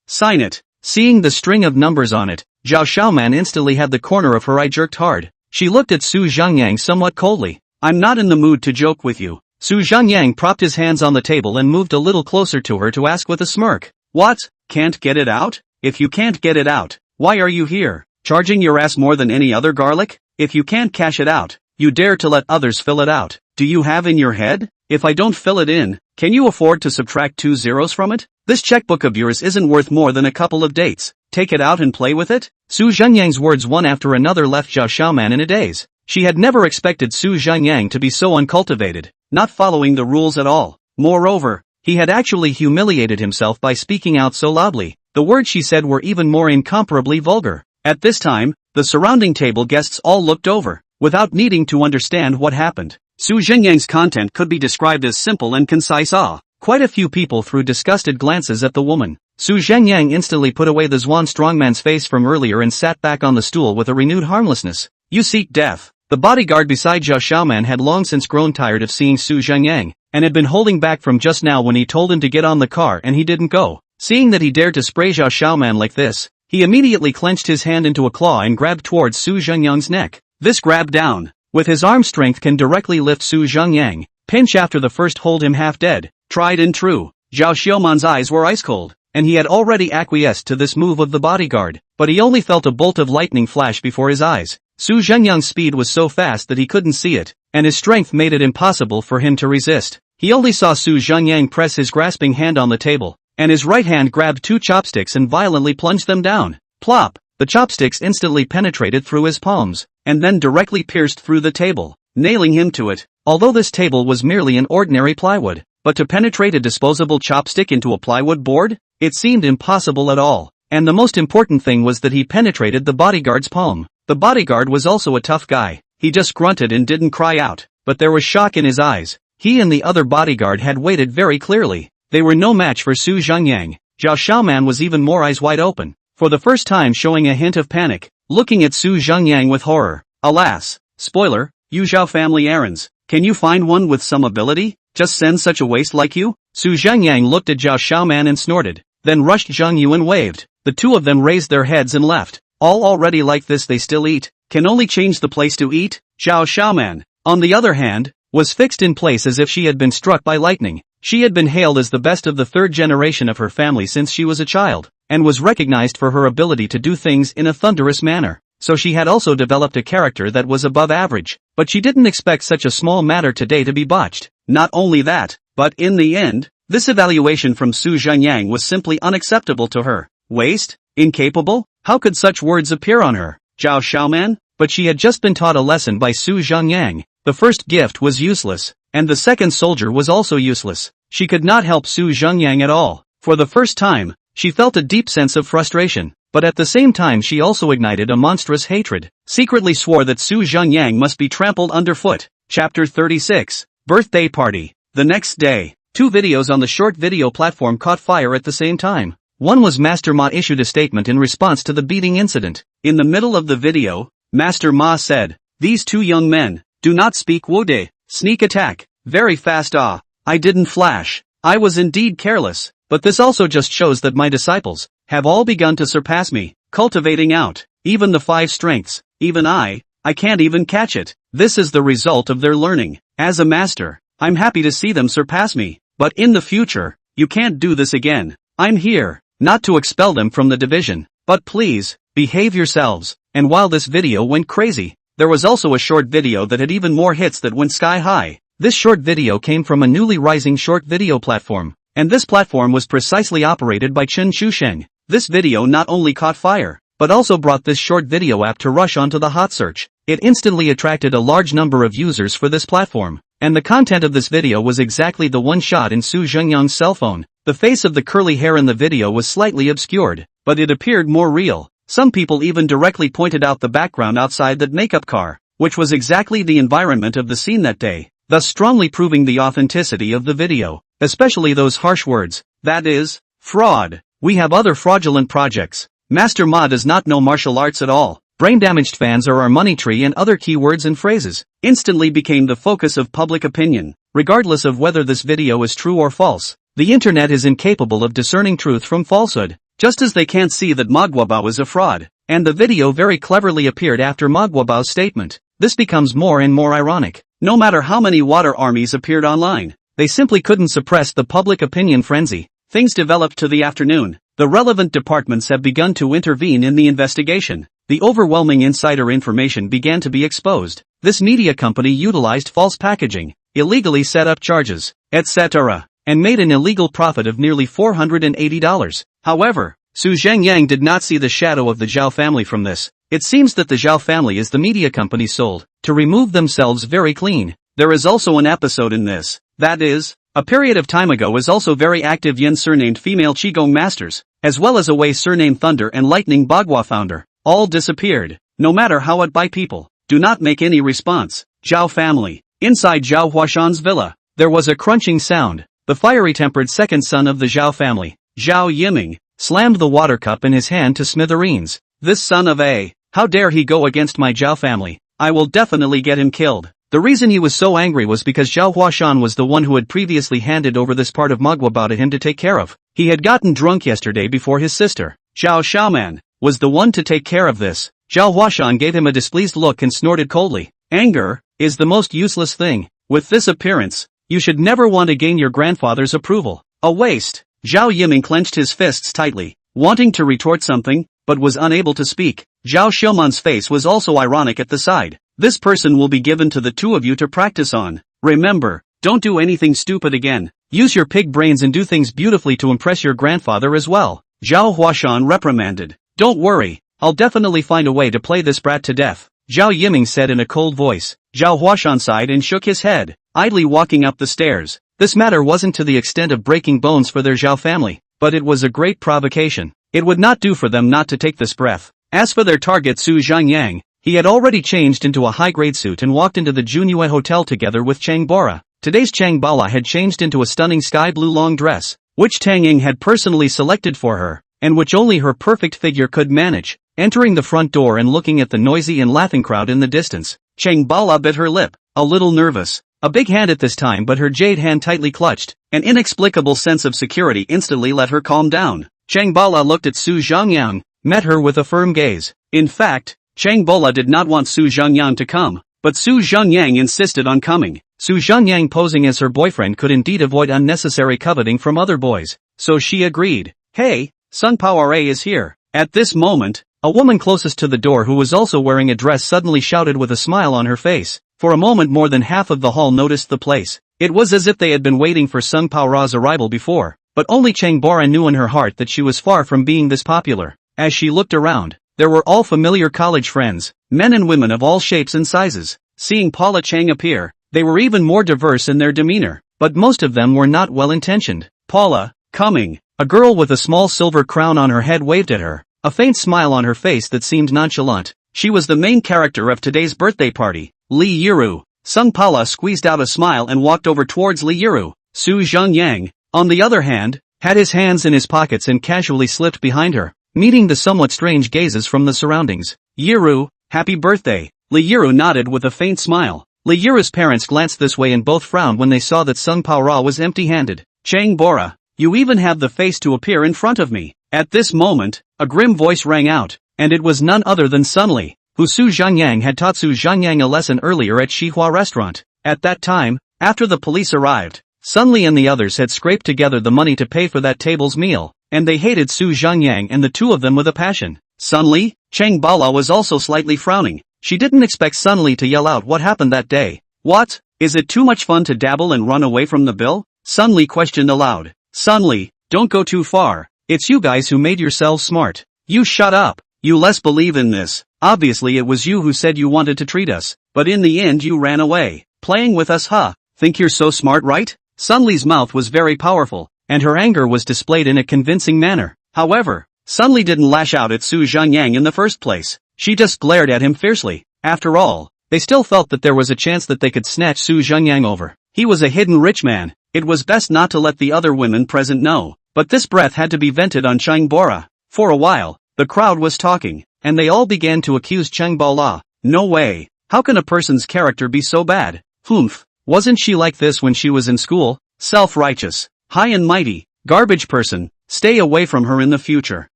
Sign it." Seeing the string of numbers on it, Zhao Xiaoman instantly had the corner of her eye jerked hard. She looked at Su Zhengyang somewhat coldly. "I'm not in the mood to joke with you." Su Zhengyang propped his hands on the table and moved a little closer to her to ask with a smirk. "What? Can't get it out? If you can't get it out, why are you here? Charging your ass more than any other garlic? If you can't cash it out, you dare to let others fill it out. Do you have in your head? If I don't fill it in, can you afford to subtract 2 zeros from it? This checkbook of yours isn't worth more than a couple of dates. Take it out and play with it?" Su Zhengyang's words one after another left Zhao Xiaoman in a daze. She had never expected Su Zhengyang to be so uncultivated, not following the rules at all. Moreover, he had actually humiliated himself by speaking out so loudly. The words she said were even more incomparably vulgar. At this time, the surrounding table guests all looked over, without needing to understand what happened. Su Zhengyang's content could be described as simple and concise. Quite a few people threw disgusted glances at the woman. Su Zhengyang instantly put away the Zhuan strongman's face from earlier and sat back on the stool with a renewed harmlessness. "You seek death." The bodyguard beside Zhao Xiaoman had long since grown tired of seeing Su Zhengyang, and had been holding back from just now when he told him to get on the car and he didn't go. Seeing that he dared to spray Zhao Xiaoman like this, he immediately clenched his hand into a claw and grabbed towards Su Zhengyang's neck. This grab down, with his arm strength, can directly lift Su Zhengyang. Pinch after the first hold him half dead. Tried and true. Zhao Xiaoman's eyes were ice cold, and he had already acquiesced to this move of the bodyguard, but he only felt a bolt of lightning flash before his eyes. Su Zhengyang's speed was so fast that he couldn't see it, and his strength made it impossible for him to resist. He only saw Su Zhengyang press his grasping hand on the table, and his right hand grabbed 2 chopsticks and violently plunged them down. Plop! The chopsticks instantly penetrated through his palms, and then directly pierced through the table, nailing him to it. Although this table was merely an ordinary plywood, but to penetrate a disposable chopstick into a plywood board? It seemed impossible at all. And the most important thing was that he penetrated the bodyguard's palm. The bodyguard was also a tough guy. He just grunted and didn't cry out, but there was shock in his eyes. He and the other bodyguard had waited very clearly. They were no match for Su Zhengyang. Zhao Xiaoman was even more eyes wide open, for the first time showing a hint of panic, looking at Su Zhengyang with horror. Alas, spoiler, you Zhao family errands, Can you find one with some ability? Just send such a waste like you? Zhengyang looked at Zhao Xiaoman and snorted, then rushed Zheng Yu and waved. The two of them raised their heads and left. All already like this they still eat, can only change the place to eat? Zhao Xiaoman, on the other hand, was fixed in place as if she had been struck by lightning. She had been hailed as the best of the third generation of her family since she was a child, and was recognized for her ability to do things in a thunderous manner. So she had also developed a character that was above average, but she didn't expect such a small matter today to be botched. Not only that, but in the end, this evaluation from Zhengyang was simply unacceptable to her. Waste? Incapable? How could such words appear on her? Zhao Xiaoman? But she had just been taught a lesson by Zhengyang. The first gift was useless, and the second soldier was also useless. She could not help Zhengyang at all. For the first time, she felt a deep sense of frustration. But at the same time she also ignited a monstrous hatred, secretly swore that Zhengyang must be trampled underfoot. Chapter 36. Birthday Party. The next day, two videos on the short video platform caught fire at the same time. One was Master Ma issued a statement in response to the beating incident. In the middle of the video, Master Ma said, "These two young men, do not speak wode, sneak attack, very fast I didn't flash, I was indeed careless, but this also just shows that my disciples have all begun to surpass me, cultivating out, even the 5 strengths, even I can't even catch it. This is the result of their learning. As a master, I'm happy to see them surpass me, but in the future, you can't do this again. I'm here, not to expel them from the division, but please, behave yourselves." And while this video went crazy, there was also a short video that had even more hits that went sky high. This short video came from a newly rising short video platform, and this platform was precisely operated by Chen Chusheng. This video not only caught fire, but also brought this short video app to rush onto the hot search. It instantly attracted a large number of users for this platform, and the content of this video was exactly the one shot in Zhengyang's cell phone. The face of the curly hair in the video was slightly obscured, but it appeared more real. Some people even directly pointed out the background outside that makeup car, which was exactly the environment of the scene that day, thus strongly proving the authenticity of the video, especially those harsh words, that is, fraud. We have other fraudulent projects. Master Ma does not know martial arts at all. Brain-damaged fans are our money tree and other keywords and phrases instantly became the focus of public opinion, regardless of whether this video is true or false. The internet is incapable of discerning truth from falsehood, just as they can't see that Maguabao is a fraud, and the video very cleverly appeared after Maguabao's statement. This becomes more and more ironic. No matter how many water armies appeared online, they simply couldn't suppress the public opinion frenzy. Things developed to the afternoon. The relevant departments have begun to intervene in the investigation. The overwhelming insider information began to be exposed. This media company utilized false packaging, illegally set up charges, etc., and made an illegal profit of nearly $480. However, Zhengyang did not see the shadow of the Zhao family from this. It seems that the Zhao family is the media company sold to remove themselves very clean. There is also an episode in this, that is, a period of time ago is also very active Yin surnamed female Qigong masters, as well as a Wei surnamed Thunder and Lightning Bagua founder, all disappeared. No matter how it by people, do not make any response. Zhao family. Inside Zhao Huashan's villa, there was a crunching sound. The fiery-tempered second son of the Zhao family, Zhao Yiming, slammed the water cup in his hand to smithereens. This son of a, how dare he go against my Zhao family? I will definitely get him killed. The reason he was so angry was because Zhao Huashan was the one who had previously handed over this part of Maguabao to him to take care of. He had gotten drunk yesterday before his sister, Zhao Xiaoman, was the one to take care of this. Zhao Huashan gave him a displeased look and snorted coldly. Anger is the most useless thing. With this appearance, you should never want to gain your grandfather's approval. A waste. Zhao Yiming clenched his fists tightly, wanting to retort something, but was unable to speak. Zhao Xiuman's face was also ironic at the side. This person will be given to the two of you to practice on. Remember, don't do anything stupid again. Use your pig brains and do things beautifully to impress your grandfather as well. Zhao Huashan reprimanded. Don't worry, I'll definitely find a way to play this brat to death, Zhao Yiming said in a cold voice. Zhao Huashan sighed and shook his head, idly walking up the stairs. This matter wasn't to the extent of breaking bones for their Zhao family, but it was a great provocation. It would not do for them not to take this breath. As for their target Zhengyang, he had already changed into a high-grade suit and walked into the Xinhua hotel together with Chang Bora. Today's Chang Bala had changed into a stunning sky-blue long dress, which Tang Ying had personally selected for her, and which only her perfect figure could manage. Entering the front door and looking at the noisy and laughing crowd in the distance, Chang Bala bit her lip, a little nervous. a big hand at this time, but her jade hand tightly clutched. An inexplicable sense of security instantly let her calm down. Chang Bala looked at Su Zhengyang, met her with a firm gaze. In fact, Chang Bala did not want Su Zhengyang to come, but Su Zhengyang insisted on coming. Su Zhengyang, posing as her boyfriend, could indeed avoid unnecessary coveting from other boys, so she agreed. Hey, Sun Power is here. At this moment, a woman closest to the door who was also wearing a dress suddenly shouted with a smile on her face. For a moment more than half of the hall noticed the place. It was as if they had been waiting for Sun Power's arrival before, but only Chang Bora knew in her heart that she was far from being this popular. As she looked around, there were all familiar college friends, men and women of all shapes and sizes. Seeing Paula Chang appear, they were even more diverse in their demeanor, but most of them were not well-intentioned. Paula, coming. A girl with a small silver crown on her head waved at her, a faint smile on her face that seemed nonchalant. She was the main character of today's birthday party, Li Yiru. Sun Paula squeezed out a smile and walked over towards Li Yiru. Su Zhengyang, on the other hand, had his hands in his pockets and casually slipped behind her, meeting the somewhat strange gazes from the surroundings. Yiru, happy birthday. Li Yiru nodded with a faint smile. Li Yiru's parents glanced this way and both frowned when they saw that Sun Paora was empty-handed. Chang Bora, you even have the face to appear in front of me. At this moment, a grim voice rang out, and it was none other than Sun Li, who Su Zhengyang had taught Su Zhengyang a lesson earlier at Xinhua restaurant. At that time, after the police arrived, Sun Li and the others had scraped together the money to pay for that table's meal, and they hated Su Zhengyang and the two of them with a passion. Sun Li? Chang Bala was also slightly frowning. She didn't expect Sun Li to yell out what happened that day. What? Is it too much fun to dabble and run away from the bill? Sun Li questioned aloud. Sun Li, don't go too far. It's you guys who made yourselves smart. You shut up. You less believe in this. Obviously it was you who said you wanted to treat us, but in the end you ran away. Playing with us, huh? Think you're so smart, right? Sun Li's mouth was very powerful, and her anger was displayed in a convincing manner. However, Sun Li didn't lash out at Su Zhengyang in the first place. She just glared at him fiercely. After all, they still felt that there was a chance that they could snatch Su Zhengyang over. He was a hidden rich man. It was best not to let the other women present know. But this breath had to be vented on Chang Bora. For a while, the crowd was talking, and they all began to accuse Chang Bala. No way. How can a person's character be so bad? Humph. Wasn't she like this when she was in school? Self-righteous, high and mighty, garbage person. Stay away from her in the future.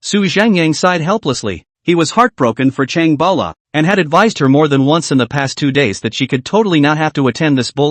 Su Zhengyang sighed helplessly. He was heartbroken for Chang Bala, and had advised her more than once in the past 2 days that she could totally not have to attend this bull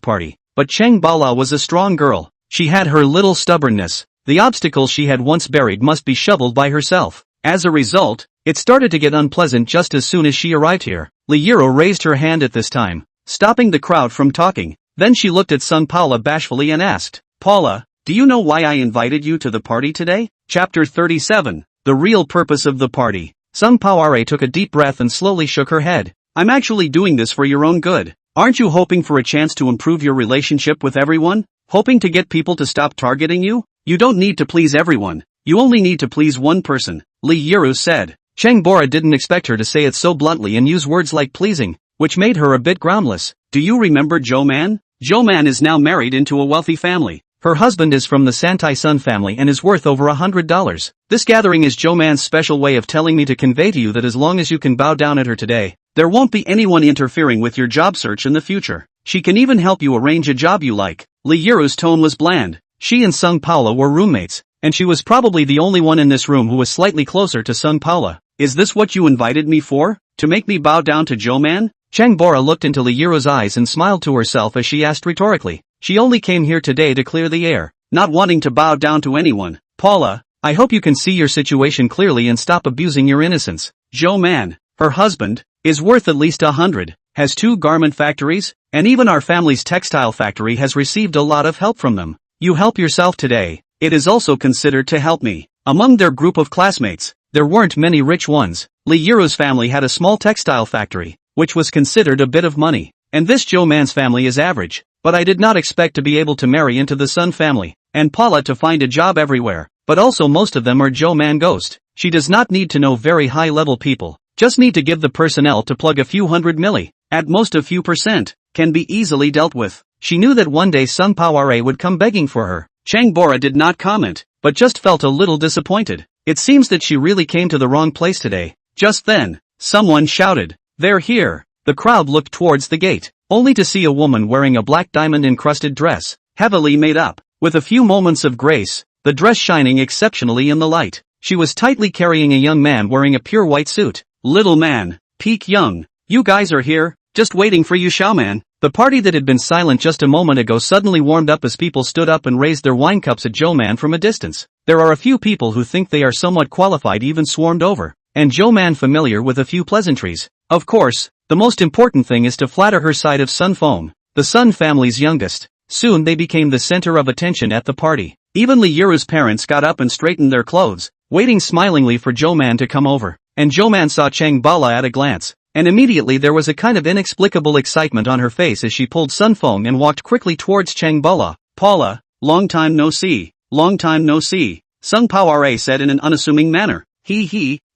party. But Chang Bala was a strong girl. She had her little stubbornness. The obstacles she had once buried must be shoveled by herself. As a result, it started to get unpleasant just as soon as she arrived here. Li Yiru raised her hand at this time, stopping the crowd from talking. Then she looked at Sun Paula bashfully and asked, Paula, do you know why I invited you to the party today? Chapter 37. The real purpose of the party. Sun Power took a deep breath and slowly shook her head. I'm actually doing this for your own good. Aren't you hoping for a chance to improve your relationship with everyone? Hoping to get people to stop targeting you? You don't need to please everyone. You only need to please one person, Li Yiru said. Chang Bora didn't expect her to say it so bluntly and use words like pleasing, which made her a bit groundless. Do you remember Zhou Man? Zhou Man is now married into a wealthy family. Her husband is from the Santai Sun family and is worth over $100. This gathering is Zhou Man's special way of telling me to convey to you that as long as you can bow down at her today, there won't be anyone interfering with your job search in the future. She can even help you arrange a job you like. Li Yiru's tone was bland. She and Sun Paula were roommates, and she was probably the only one in this room who was slightly closer to Sun Paula. Is this what you invited me for? To make me bow down to Zhou Man? Chang Bora looked into Li Yiru's eyes and smiled to herself as she asked rhetorically. She only came here today to clear the air, not wanting to bow down to anyone. Paula, I hope you can see your situation clearly and stop abusing your innocence. Zhou Man, her husband, is worth at least 100, has 2 garment factories, and even our family's textile factory has received a lot of help from them. You help yourself today, it is also considered to help me. Among their group of classmates, there weren't many rich ones. Li Yiru's family had a small textile factory, which was considered a bit of money, and this Zhou Man's family is average. But I did not expect to be able to marry into the Sun family, and Paula to find a job everywhere, but also most of them are Zhou Man ghost. She does not need to know very high-level people, just need to give the personnel to plug a few hundred milli, at most a few percent, can be easily dealt with. She knew that one day Sun Power would come begging for her. Chang Bora did not comment, but just felt a little disappointed. It seems that she really came to the wrong place today. Just then, someone shouted, "They're here!" The crowd looked towards the gate. only to see a woman wearing a black diamond-encrusted dress, heavily made up, with a few moments of grace, the dress shining exceptionally in the light. She was tightly carrying a young man wearing a pure white suit. Little man, peak young, you guys are here, just waiting for you, Xiaoman. The party that had been silent just a moment ago suddenly warmed up as people stood up and raised their wine cups at Zhouman from a distance. There are a few people who think they are somewhat qualified even swarmed over, and Zhouman familiar with a few pleasantries. Of course, the most important thing is to flatter her side of Sun Feng, the Sun family's youngest. Soon they became the center of attention at the party. Even Li Yiru's parents got up and straightened their clothes, waiting smilingly for Zhouman to come over. And Zhouman saw Chang Bala at a glance, and immediately there was a kind of inexplicable excitement on her face as she pulled Sun Feng and walked quickly towards Chang Bala. Paula, long time no see, long time no see, Sung Poire said in an unassuming manner.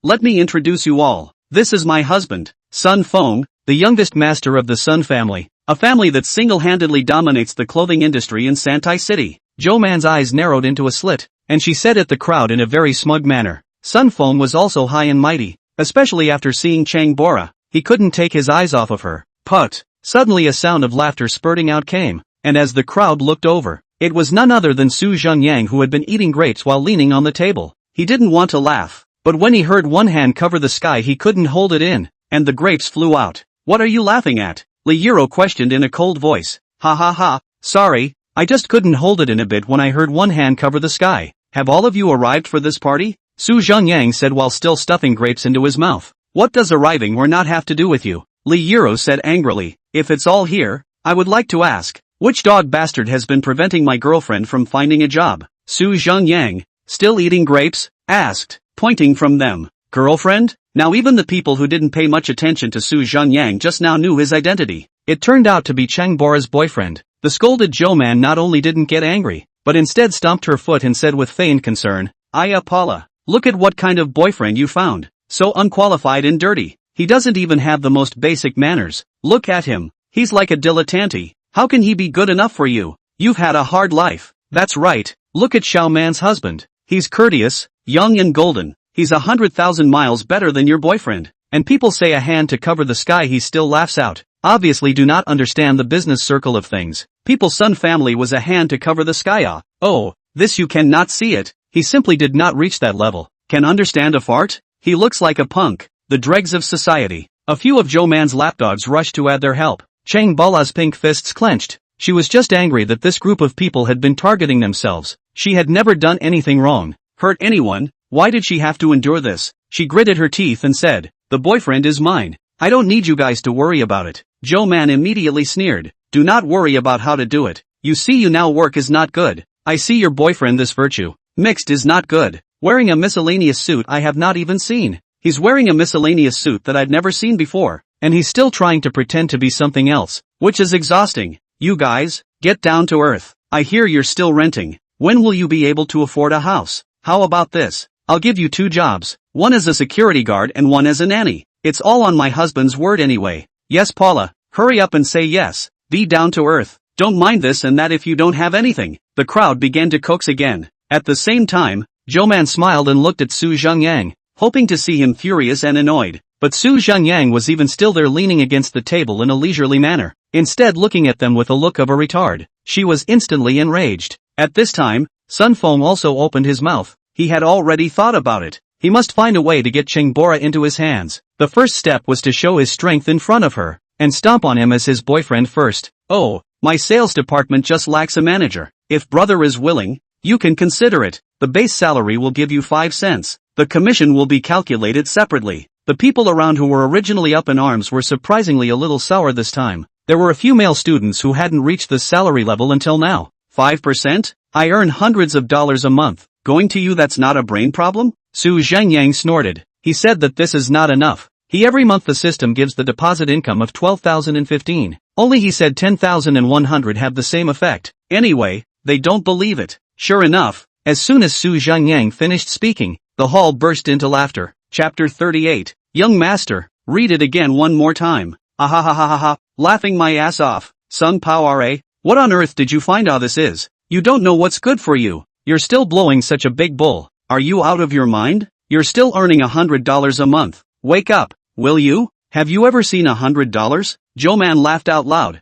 Let me introduce you all. This is my husband, Sun Feng, the youngest master of the Sun family, a family that single-handedly dominates the clothing industry in Santai City. Zhouman's eyes narrowed into a slit, and she said at the crowd in a very smug manner. Sun Feng was also high and mighty, especially after seeing Chang Bora. He couldn't take his eyes off of her. But suddenly a sound of laughter spurting out came, and as the crowd looked over, it was none other than Su Zhengyang who had been eating grapes while leaning on the table. He didn't want to laugh, but when he heard one hand cover the sky he couldn't hold it in, and the grapes flew out. What are you laughing at? Li Yiru questioned in a cold voice. Ha, sorry, I just couldn't hold it in a bit when I heard one hand cover the sky. Have all of you arrived for this party? Su Zhengyang said while still stuffing grapes into his mouth. What does arriving or not have to do with you? Li Yiru said angrily. If it's all here, I would like to ask, which dog bastard has been preventing my girlfriend from finding a job? Su Zhengyang, still eating grapes? Asked, pointing from them. Girlfriend? Now even the people who didn't pay much attention to Su Zhengyang just now knew his identity. It turned out to be Chang Bora's boyfriend. The scolded Zhouman not only didn't get angry, but instead stomped her foot and said with feigned concern, Aya Paula, look at what kind of boyfriend you found. So unqualified and dirty. He doesn't even have the most basic manners. Look at him. He's like a dilettante. How can he be good enough for you? You've had a hard life. That's right. Look at Xiaoman's husband. He's courteous, young and golden. He's 100,000 miles better than your boyfriend. And people say a hand to cover the sky, he still laughs out. Obviously do not understand the business circle of things. People's Sun family was a hand to cover the sky. Oh, this you cannot see it. He simply did not reach that level. Can understand a fart? He looks like a punk. The dregs of society. A few of Zhouman's lapdogs rushed to add their help. Chang Bala's pink fists clenched. She was just angry that this group of people had been targeting themselves. She had never done anything wrong, hurt anyone. Why did she have to endure this? She gritted her teeth and said, the boyfriend is mine. I don't need you guys to worry about it. Zhouman immediately sneered. Do not worry about how to do it. You see, you now work is not good. I see your boyfriend this virtue. Mixed is not good. Wearing a miscellaneous suit I have not even seen. He's wearing a miscellaneous suit that I'd never seen before, and he's still trying to pretend to be something else, which is exhausting. You guys, get down to earth. I hear you're still renting. When will you be able to afford a house? How about this? I'll give you 2 jobs, one as a security guard and one as a nanny. It's all on my husband's word anyway. Yes, Paula, hurry up and say yes. Be down to earth. Don't mind this and that if you don't have anything. The crowd began to coax again. At the same time, Zhouman smiled and looked at Su Zhengyang, hoping to see him furious and annoyed. But Su Zhengyang was even still there leaning against the table in a leisurely manner, instead looking at them with a look of a retard. She was instantly enraged. At this time, Sun Feng also opened his mouth. He had already thought about it. He must find a way to get Cheng Bora into his hands. The first step was to show his strength in front of her, and stomp on him as his boyfriend first. Oh, my sales department just lacks a manager. If brother is willing, you can consider it. The base salary will give you 5 cents. The commission will be calculated separately. The people around who were originally up in arms were surprisingly a little sour this time. There were a few male students who hadn't reached this salary level until now. 5%? I earn hundreds of dollars a month. Going to you, that's not a brain problem? Su Zhengyang snorted. He said that this is not enough. Every month the system gives the deposit income of 12,015. Only he said 10,100 have the same effect. Anyway, they don't believe it. Sure enough, as soon as Su Zhengyang finished speaking, the hall burst into laughter. Chapter 38. Young master, read it again one more time. Ahahahaha, laughing my ass off. Sung Poire, what on earth did you find out this is? You don't know what's good for you. You're still blowing such a big bull. Are you out of your mind? You're still earning $100 a month. Wake up, will you? Have you ever seen $100? Zhouman laughed out loud.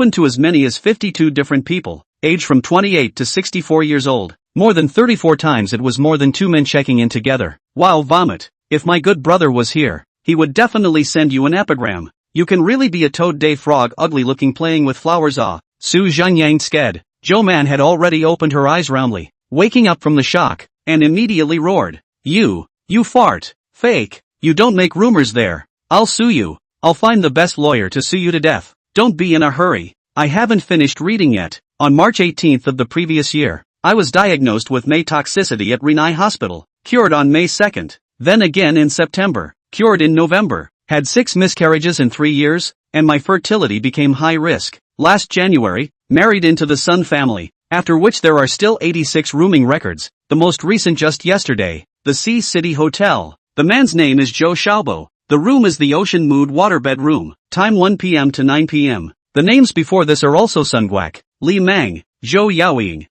open to as many as 52 different people, aged from 28 to 64 years old. More than 34 times it was more than 2 men checking in together. Wow, vomit. If my good brother was here, he would definitely send you an epigram. You can really be a toad day frog ugly looking playing with flowers. Su Zhengyang sked. Joe Man had already opened her eyes roundly, waking up from the shock, and immediately roared. You fart. Fake. You don't make rumors there. I'll sue you. I'll find the best lawyer to sue you to death. Don't be in a hurry. I haven't finished reading yet. On March 18th of the previous year, I was diagnosed with May toxicity at Renai Hospital, cured on May 2nd, then again in September, cured in November, had 6 miscarriages in 3 years, and my fertility became high risk. Last January, married into the Sun family, after which there are still 86 rooming records, the most recent just yesterday, the Sea City Hotel. The man's name is Joe Xiaobo. The room is the Ocean Mood waterbed room, time 1 p.m. to 9 p.m. The names before this are also Sun Guak, Li Mang, Zhou Yaoying.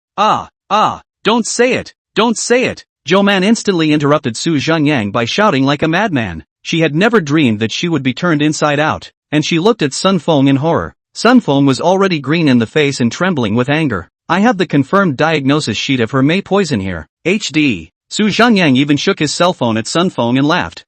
Don't say it, don't say it. Joe Man instantly interrupted Su Zhengyang by shouting like a madman. She had never dreamed that she would be turned inside out, and she looked at Sun Feng in horror. Sun Feng was already green in the face and trembling with anger. I have the confirmed diagnosis sheet of her May poison here. HD. Su Zhengyang even shook his cell phone at Sun Feng and laughed.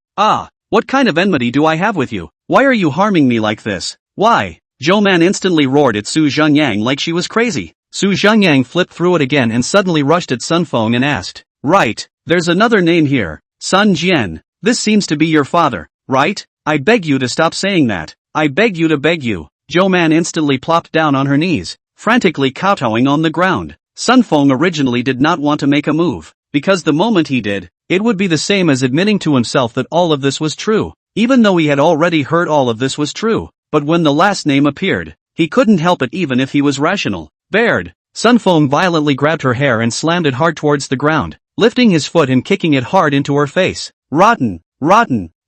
What kind of enmity do I have with you? Why are you harming me like this? Why? Joe Man instantly roared at Su Zhengyang like she was crazy. Su Zhengyang flipped through it again and suddenly rushed at Sun Feng and asked, right, there's another name here. Sun Jian. This seems to be your father, right? I beg you to stop saying that. I beg you to beg you. Joe Man instantly plopped down on her knees, frantically kowtowing on the ground. Sun Feng originally did not want to make a move, because the moment he did, it would be the same as admitting to himself that all of this was true, even though he had already heard all of this was true. But when the last name appeared, he couldn't help it even if he was rational. Baird. Sun Feng violently grabbed her hair and slammed it hard towards the ground, lifting his foot and kicking it hard into her face. Rotten.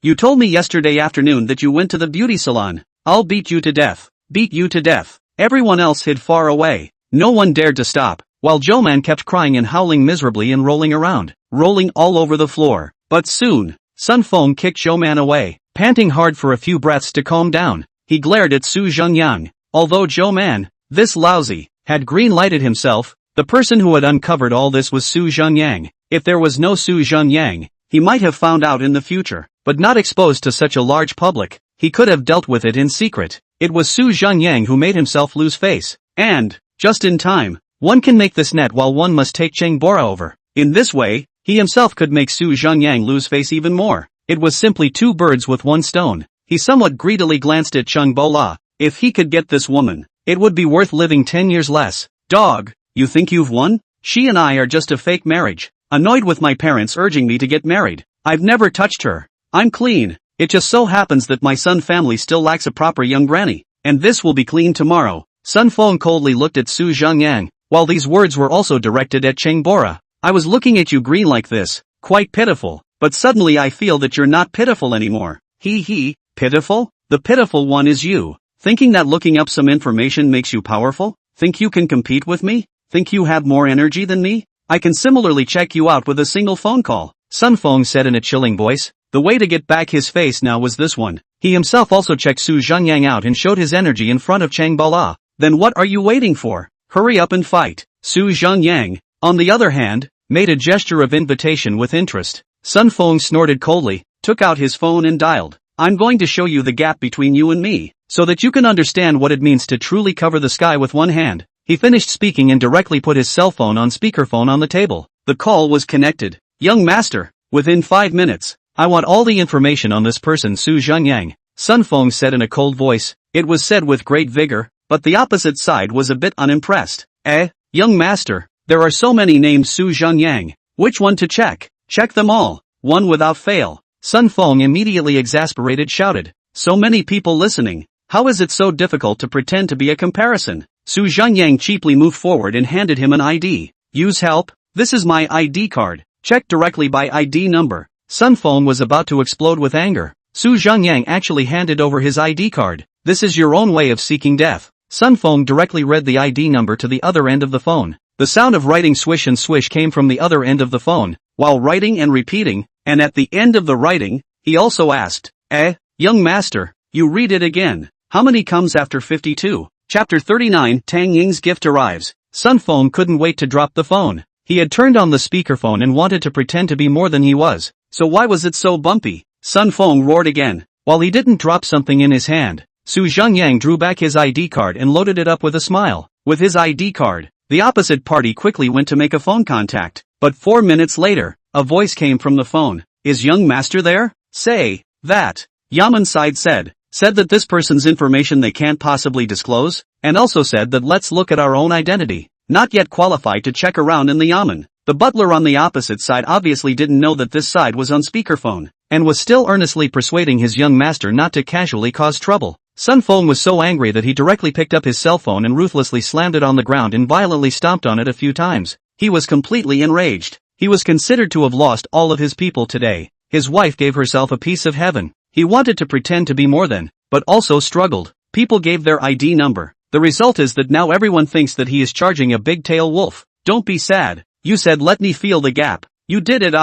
You told me yesterday afternoon that you went to the beauty salon. I'll beat you to death. Beat you to death. Everyone else hid far away. No one dared to stop, while Joe Man kept crying and howling miserably and rolling around, rolling all over the floor. But soon, Sun Feng kicked Joe Man away, panting hard for a few breaths to calm down. He glared at Su Zhengyang. Although Joe Man, this lousy, had green-lighted himself, the person who had uncovered all this was Su Zhengyang. If there was no Su Zhengyang, he might have found out in the future, but not exposed to such a large public. He could have dealt with it in secret. It was Su Zhengyang who made himself lose face. And, just in time, one can make this net while one must take Cheng Bora over. In this way, he himself could make Su Zhengyang lose face even more. It was simply 2 birds with 1 stone. He somewhat greedily glanced at Cheng Bola. If he could get this woman, it would be worth living 10 years less. Dog, you think you've won? She and I are just a fake marriage. Annoyed with my parents urging me to get married. I've never touched her. I'm clean. It just so happens that my Sun family still lacks a proper young granny. And this will be clean tomorrow. Sun Feng coldly looked at Su Zhengyang. while these words were also directed at Cheng Bora. I was looking at you green like this, quite pitiful, but suddenly I feel that you're not pitiful anymore. He, pitiful? The pitiful one is you. Thinking that looking up some information makes you powerful? Think you can compete with me? Think you have more energy than me? I can similarly check you out with a single phone call, Sun Feng said in a chilling voice. The way to get back his face now was this one. He himself also checked Su Zhengyang out and showed his energy in front of Cheng Bala. Then what are you waiting for? Hurry up and fight. Su Zhengyang, on the other hand, made a gesture of invitation with interest. Sun Feng snorted coldly, took out his phone and dialed. I'm going to show you the gap between you and me, so that you can understand what it means to truly cover the sky with one hand. He finished speaking and directly put his cell phone on speakerphone on the table. The call was connected. Young master, within 5 minutes. I want all the information on this person, Su Zhengyang, Sun Feng said in a cold voice. It was said with great vigor, but the opposite side was a bit unimpressed. Young master, there are so many named Su Zhengyang. Which one to check? Check them all, one without fail. Sun Feng immediately exasperated shouted. So many people listening. How is it so difficult to pretend to be a comparison? Su Zhengyang cheaply moved forward and handed him an ID. Use help? This is my ID card. Check directly by ID number. Sun Feng was about to explode with anger. Su Zhengyang actually handed over his ID card. This is your own way of seeking death. Sun Feng directly read the ID number to the other end of the phone. The sound of writing swish and swish came from the other end of the phone, while writing and repeating, and at the end of the writing, he also asked, young master, you read it again. How many comes after 52? Chapter 39 Tang Ying's gift arrives. Sun Feng couldn't wait to drop the phone. He had turned on the speakerphone and wanted to pretend to be more than he was. So why was it so bumpy? Sun Feng roared again. While he didn't drop something in his hand, Su Zhengyang drew back his ID card and loaded it up with a smile. With his ID card, the opposite party quickly went to make a phone contact. But 4 minutes later, a voice came from the phone. Is young master there? Say that. Yaman side said that this person's information they can't possibly disclose, and also said that let's look at our own identity. Not yet qualified to check around in the Yaman. The butler on the opposite side obviously didn't know that this side was on speakerphone, and was still earnestly persuading his young master not to casually cause trouble. Sun Feng was so angry that he directly picked up his cell phone and ruthlessly slammed it on the ground and violently stomped on it a few times. He was completely enraged. He was considered to have lost all of his people today. His wife gave herself a piece of heaven. He wanted to pretend to be more than, but also struggled. People gave their ID number. The result is that now everyone thinks that he is charging a big tail wolf. Don't be sad. You said let me feel the gap. You did it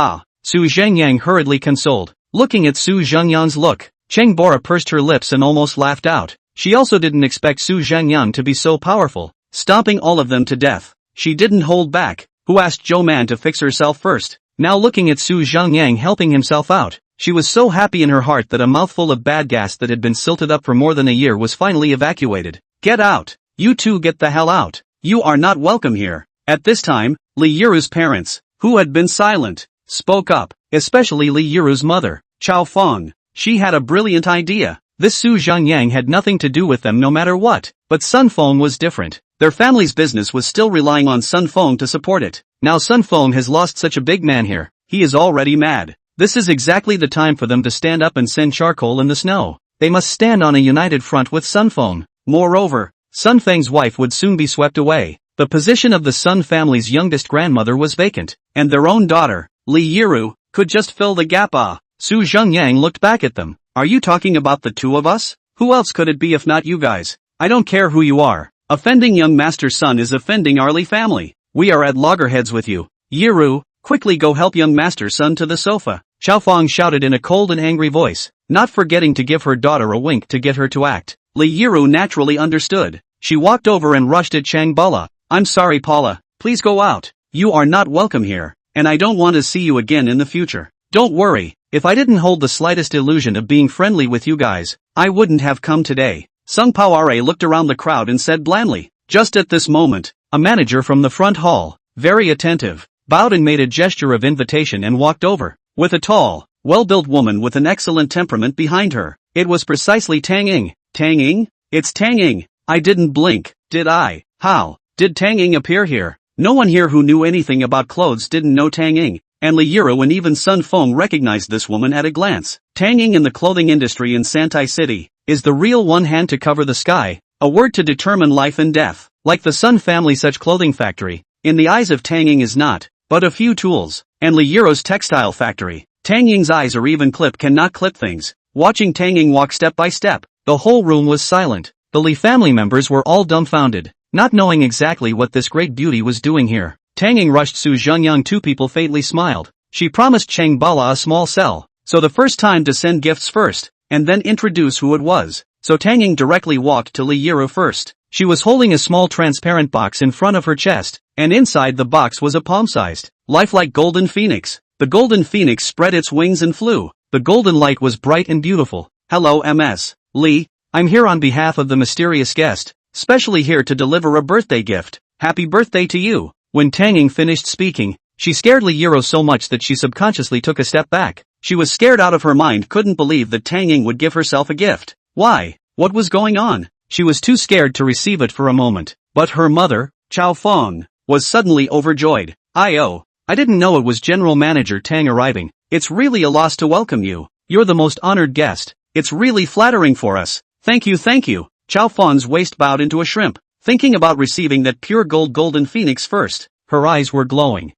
Su Zhengyang hurriedly consoled. Looking at Su Zhengyang's look, Cheng Bora pursed her lips and almost laughed out. She also didn't expect Su Zhengyang to be so powerful, stomping all of them to death. She didn't hold back. Who asked Zhou Man to fix herself first? Now looking at Su Zhengyang helping himself out, she was so happy in her heart that a mouthful of bad gas that had been silted up for more than a year was finally evacuated. Get out! You two get the hell out! You are not welcome here. At this time, Li Yiru's parents, who had been silent, spoke up, especially Li Yiru's mother, Chao Feng. She had a brilliant idea. This Su Zhengyang had nothing to do with them no matter what, but Sun Feng was different. Their family's business was still relying on Sun Feng to support it. Now Sun Feng has lost such a big man here, he is already mad. This is exactly the time for them to stand up and send charcoal in the snow. They must stand on a united front with Sun Feng. Moreover, Sun Feng's wife would soon be swept away. The position of the Sun family's youngest grandmother was vacant, and their own daughter, Li Yiru, could just fill the gap. Su Zhengyang looked back at them. Are you talking about the two of us? Who else could it be if not you guys? I don't care who you are. Offending young master's son is offending our Li family. We are at loggerheads with you. Yiru, quickly go help young master's son to the sofa. Chao Feng shouted in a cold and angry voice, not forgetting to give her daughter a wink to get her to act. Li Yiru naturally understood. She walked over and rushed at Chang Bala. I'm sorry Paula, please go out. You are not welcome here, and I don't want to see you again in the future. Don't worry, if I didn't hold the slightest illusion of being friendly with you guys, I wouldn't have come today. Sung Poire looked around the crowd and said blandly. Just at this moment, a manager from the front hall, very attentive, bowed and made a gesture of invitation and walked over, with a tall, well-built woman with an excellent temperament behind her. It was precisely Tang Ying. Tang Ying? It's Tang Ying. I didn't blink, did I? How did Tang Ying appear here? No one here who knew anything about clothes didn't know Tang Ying, and Li Yiru and even Sun Feng recognized this woman at a glance. Tang Ying in the clothing industry in Santai City is the real one hand to cover the sky, a word to determine life and death. Like the Sun family, such clothing factory, in the eyes of Tang Ying is not but a few tools. And Li Yiru's textile factory, Tang Ying's eyes or even clip cannot clip things. Watching Tang Ying walk step by step, the whole room was silent. The Li family members were all dumbfounded, not knowing exactly what this great beauty was doing here. Tang Ying rushed Su Zhengyang. Two people faintly smiled. She promised Cheng Bala a small cell, so the first time to send gifts first, and then introduce who it was. So Tang Ying directly walked to Li Yiru first. She was holding a small transparent box in front of her chest, and inside the box was a palm-sized, lifelike golden phoenix. The golden phoenix spread its wings and flew. The golden light was bright and beautiful. Hello Ms. Li, I'm here on behalf of the mysterious guest, specially here to deliver a birthday gift. Happy birthday to you. When Tang Ying finished speaking, she scared Li Yiru so much that she subconsciously took a step back. She was scared out of her mind, couldn't believe that Tang Ying would give herself a gift. Why? What was going on? She was too scared to receive it for a moment. But her mother, Chao Feng, was suddenly overjoyed. I didn't know it was General Manager Tang arriving. It's really a loss to welcome you. You're the most honored guest. It's really flattering for us. Thank you, thank you. Chao Feng's waist bowed into a shrimp, thinking about receiving that pure gold golden phoenix first. Her eyes were glowing.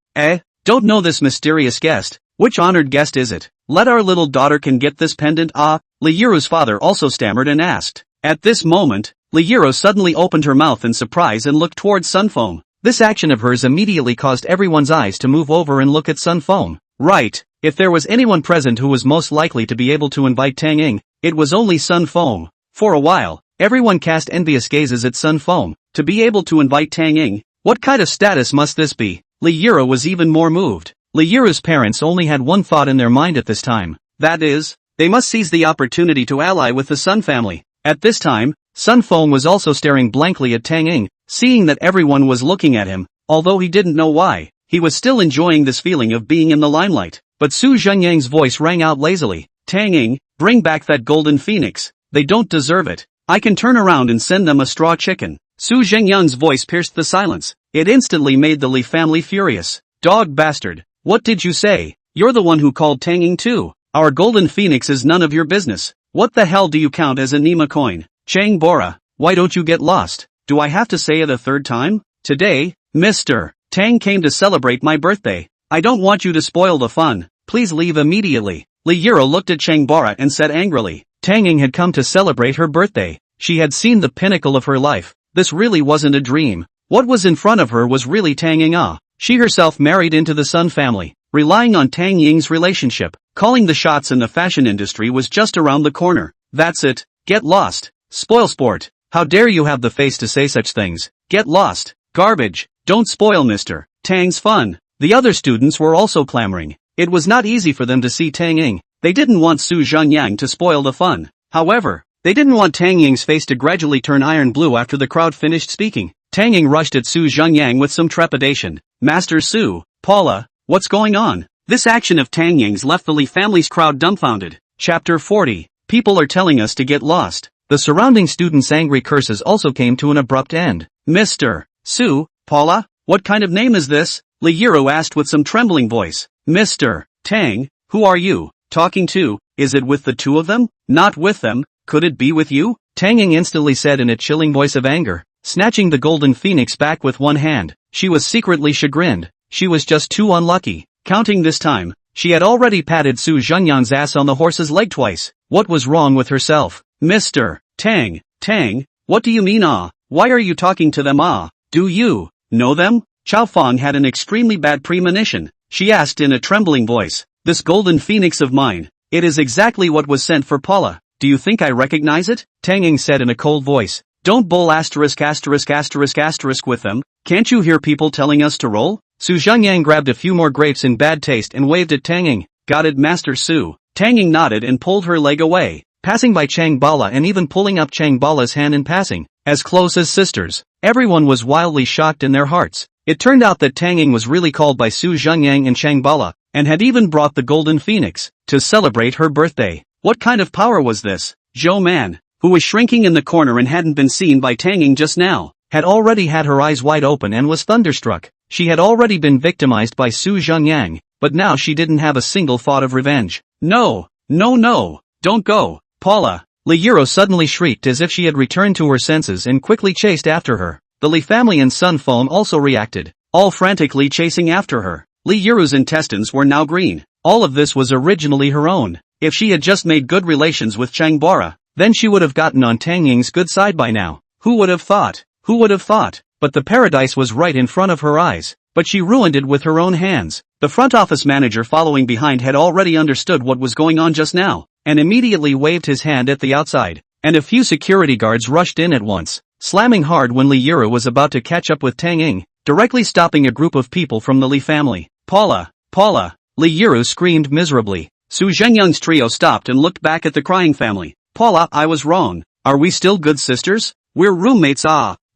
Don't know this mysterious guest. Which honored guest is it? Let our little daughter can get this pendant. Li Yiru's father also stammered and asked. At this moment, Li Yiru suddenly opened her mouth in surprise and looked towards Sun Feng. This action of hers immediately caused everyone's eyes to move over and look at Sun Feng. Right, if there was anyone present who was most likely to be able to invite Tang Ying, it was only Sun Feng. For a while, everyone cast envious gazes at Sun Feng. To be able to invite Tang Ying, what kind of status must this be? Li Yiru was even more moved. Li Yiru's parents only had one thought in their mind at this time. That is, they must seize the opportunity to ally with the Sun family. At this time, Sun Feng was also staring blankly at Tang Ying, seeing that everyone was looking at him, although he didn't know why. He was still enjoying this feeling of being in the limelight. But Su Zhengyang's voice rang out lazily. Tang Ying, bring back that golden phoenix. They don't deserve it. I can turn around and send them a straw chicken. Su Zhengyang's voice pierced the silence. It instantly made the Li family furious. Dog bastard. What did you say? You're the one who called Tang Ying too. Our golden phoenix is none of your business. What the hell do you count as a Nima coin? Chang Bora, why don't you get lost? Do I have to say it a third time? Today, Mr. Tang came to celebrate my birthday. I don't want you to spoil the fun. Please leave immediately. Li Yiru looked at Chang Bora and said angrily. Tang Ying had come to celebrate her birthday. She had seen the pinnacle of her life. This really wasn't a dream. What was in front of her was really Tang Ying. She herself married into the Sun family, relying on Tang Ying's relationship. Calling the shots in the fashion industry was just around the corner. That's it. Get lost. Spoil sport. How dare you have the face to say such things? Get lost. Garbage. Don't spoil Mr. Tang's fun. The other students were also clamoring. It was not easy for them to see Tang Ying. They didn't want Su Zhengyang to spoil the fun. However, they didn't want Tang Ying's face to gradually turn iron blue after the crowd finished speaking. Tang Ying rushed at Su Zhengyang with some trepidation. Master Su, Paula, what's going on? This action of Tang Ying's left the Li family's crowd dumbfounded. Chapter 40. People are telling us to get lost. The surrounding students' angry curses also came to an abrupt end. Mr. Su, Paula, what kind of name is this? Li Yiru asked with some trembling voice. Mr. Tang, who are you talking to? Is it with the two of them? Not with them. Could it be with you? Tang Ying instantly said in a chilling voice of anger, snatching the golden phoenix back with one hand. She was secretly chagrined. She was just too unlucky. Counting this time, she had already patted Su Zhengyang's ass on the horse's leg twice. What was wrong with herself? Mr. Tang, what do you mean Why are you talking to them Do you know them? Chao Feng had an extremely bad premonition. She asked in a trembling voice. This golden phoenix of mine, it is exactly what was sent for Paula. Do you think I recognize it? Tang Ying said in a cold voice. Don't bowl asterisk with them. Can't you hear people telling us to roll? Su Zhengyang grabbed a few more grapes in bad taste and waved at Tang Ying. Got it, Master Su. Tang Ying nodded and pulled her leg away, passing by Chang Bala and even pulling up Chang Bala's hand in passing, as close as sisters. Everyone was wildly shocked in their hearts. It turned out that Tang Ying was really called by Su Zhengyang and Chang Bala, and had even brought the golden phoenix to celebrate her birthday. What kind of power was this? Zhou Man, who was shrinking in the corner and hadn't been seen by Tang Ying just now, had already had her eyes wide open and was thunderstruck. She had already been victimized by Su Zhengyang, but now she didn't have a single thought of revenge. No, don't go. Paula, Li Yuro suddenly shrieked as if she had returned to her senses and quickly chased after her. The Li family and Sun Feng also reacted, all frantically chasing after her. Li Yuro's intestines were now green. All of this was originally her own. If she had just made good relations with Changbara, then she would have gotten on Tang Ying's good side by now. Who would have thought? Who would have thought? But the paradise was right in front of her eyes. But she ruined it with her own hands. The front office manager following behind had already understood what was going on just now, and immediately waved his hand at the outside, and a few security guards rushed in at once, slamming hard when Li Yuro was about to catch up with Tang Ying, directly stopping a group of people from the Li family. Paula! Paula! Li Yuro screamed miserably. Su Zhengyang's trio stopped and looked back at the crying family. Paula, I was wrong. Are we still good sisters? We're roommates.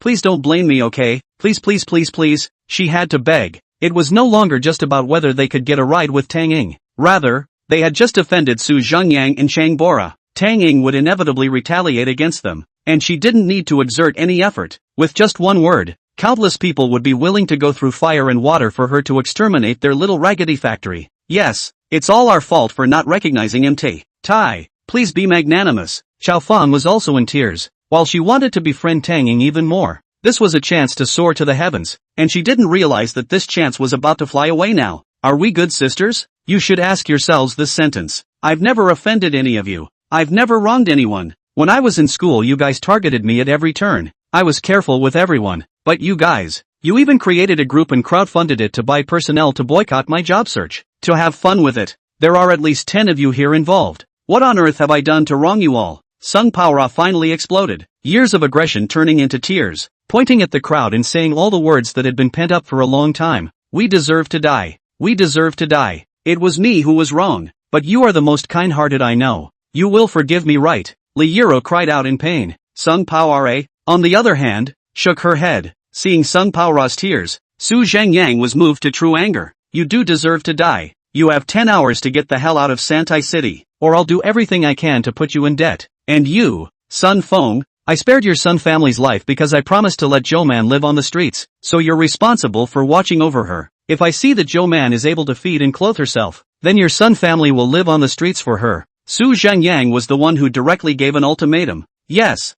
Please don't blame me, okay? Please, please, please, please. She had to beg. It was no longer just about whether they could get a ride with Tang Ying. Rather, they had just offended Su Zhengyang and Changbara. Tang Ying would inevitably retaliate against them, and she didn't need to exert any effort. With just one word, countless people would be willing to go through fire and water for her to exterminate their little raggedy factory. Yes, it's all our fault for not recognizing MT. Tai, please be magnanimous. Xiao Fang was also in tears, while she wanted to befriend Tang Ying even more. This was a chance to soar to the heavens, and she didn't realize that this chance was about to fly away now. Are we good sisters? You should ask yourselves this sentence. I've never offended any of you. I've never wronged anyone. When I was in school you guys targeted me at every turn. I was careful with everyone. But you guys, you even created a group and crowdfunded it to buy personnel to boycott my job search. To have fun with it. There are at least 10 of you here involved. What on earth have I done to wrong you all? Sung Paora finally exploded. Years of aggression turning into tears. Pointing at the crowd and saying all the words that had been pent up for a long time. We deserve to die. We deserve to die. It was me who was wrong. But you are the most kind-hearted I know. You will forgive me, right? Li Yuro cried out in pain. Sung Paora, on the other hand, shook her head. Seeing Sung Paora's tears, Su Zhengyang was moved to true anger. You do deserve to die. You have 10 hours to get the hell out of Santai City, or I'll do everything I can to put you in debt. And you, Sun Feng, I spared your Sun family's life because I promised to let Zhou Man live on the streets, so you're responsible for watching over her. If I see that Zhou Man is able to feed and clothe herself, then your Sun family will live on the streets for her. Su Zhengyang was the one who directly gave an ultimatum. Yes,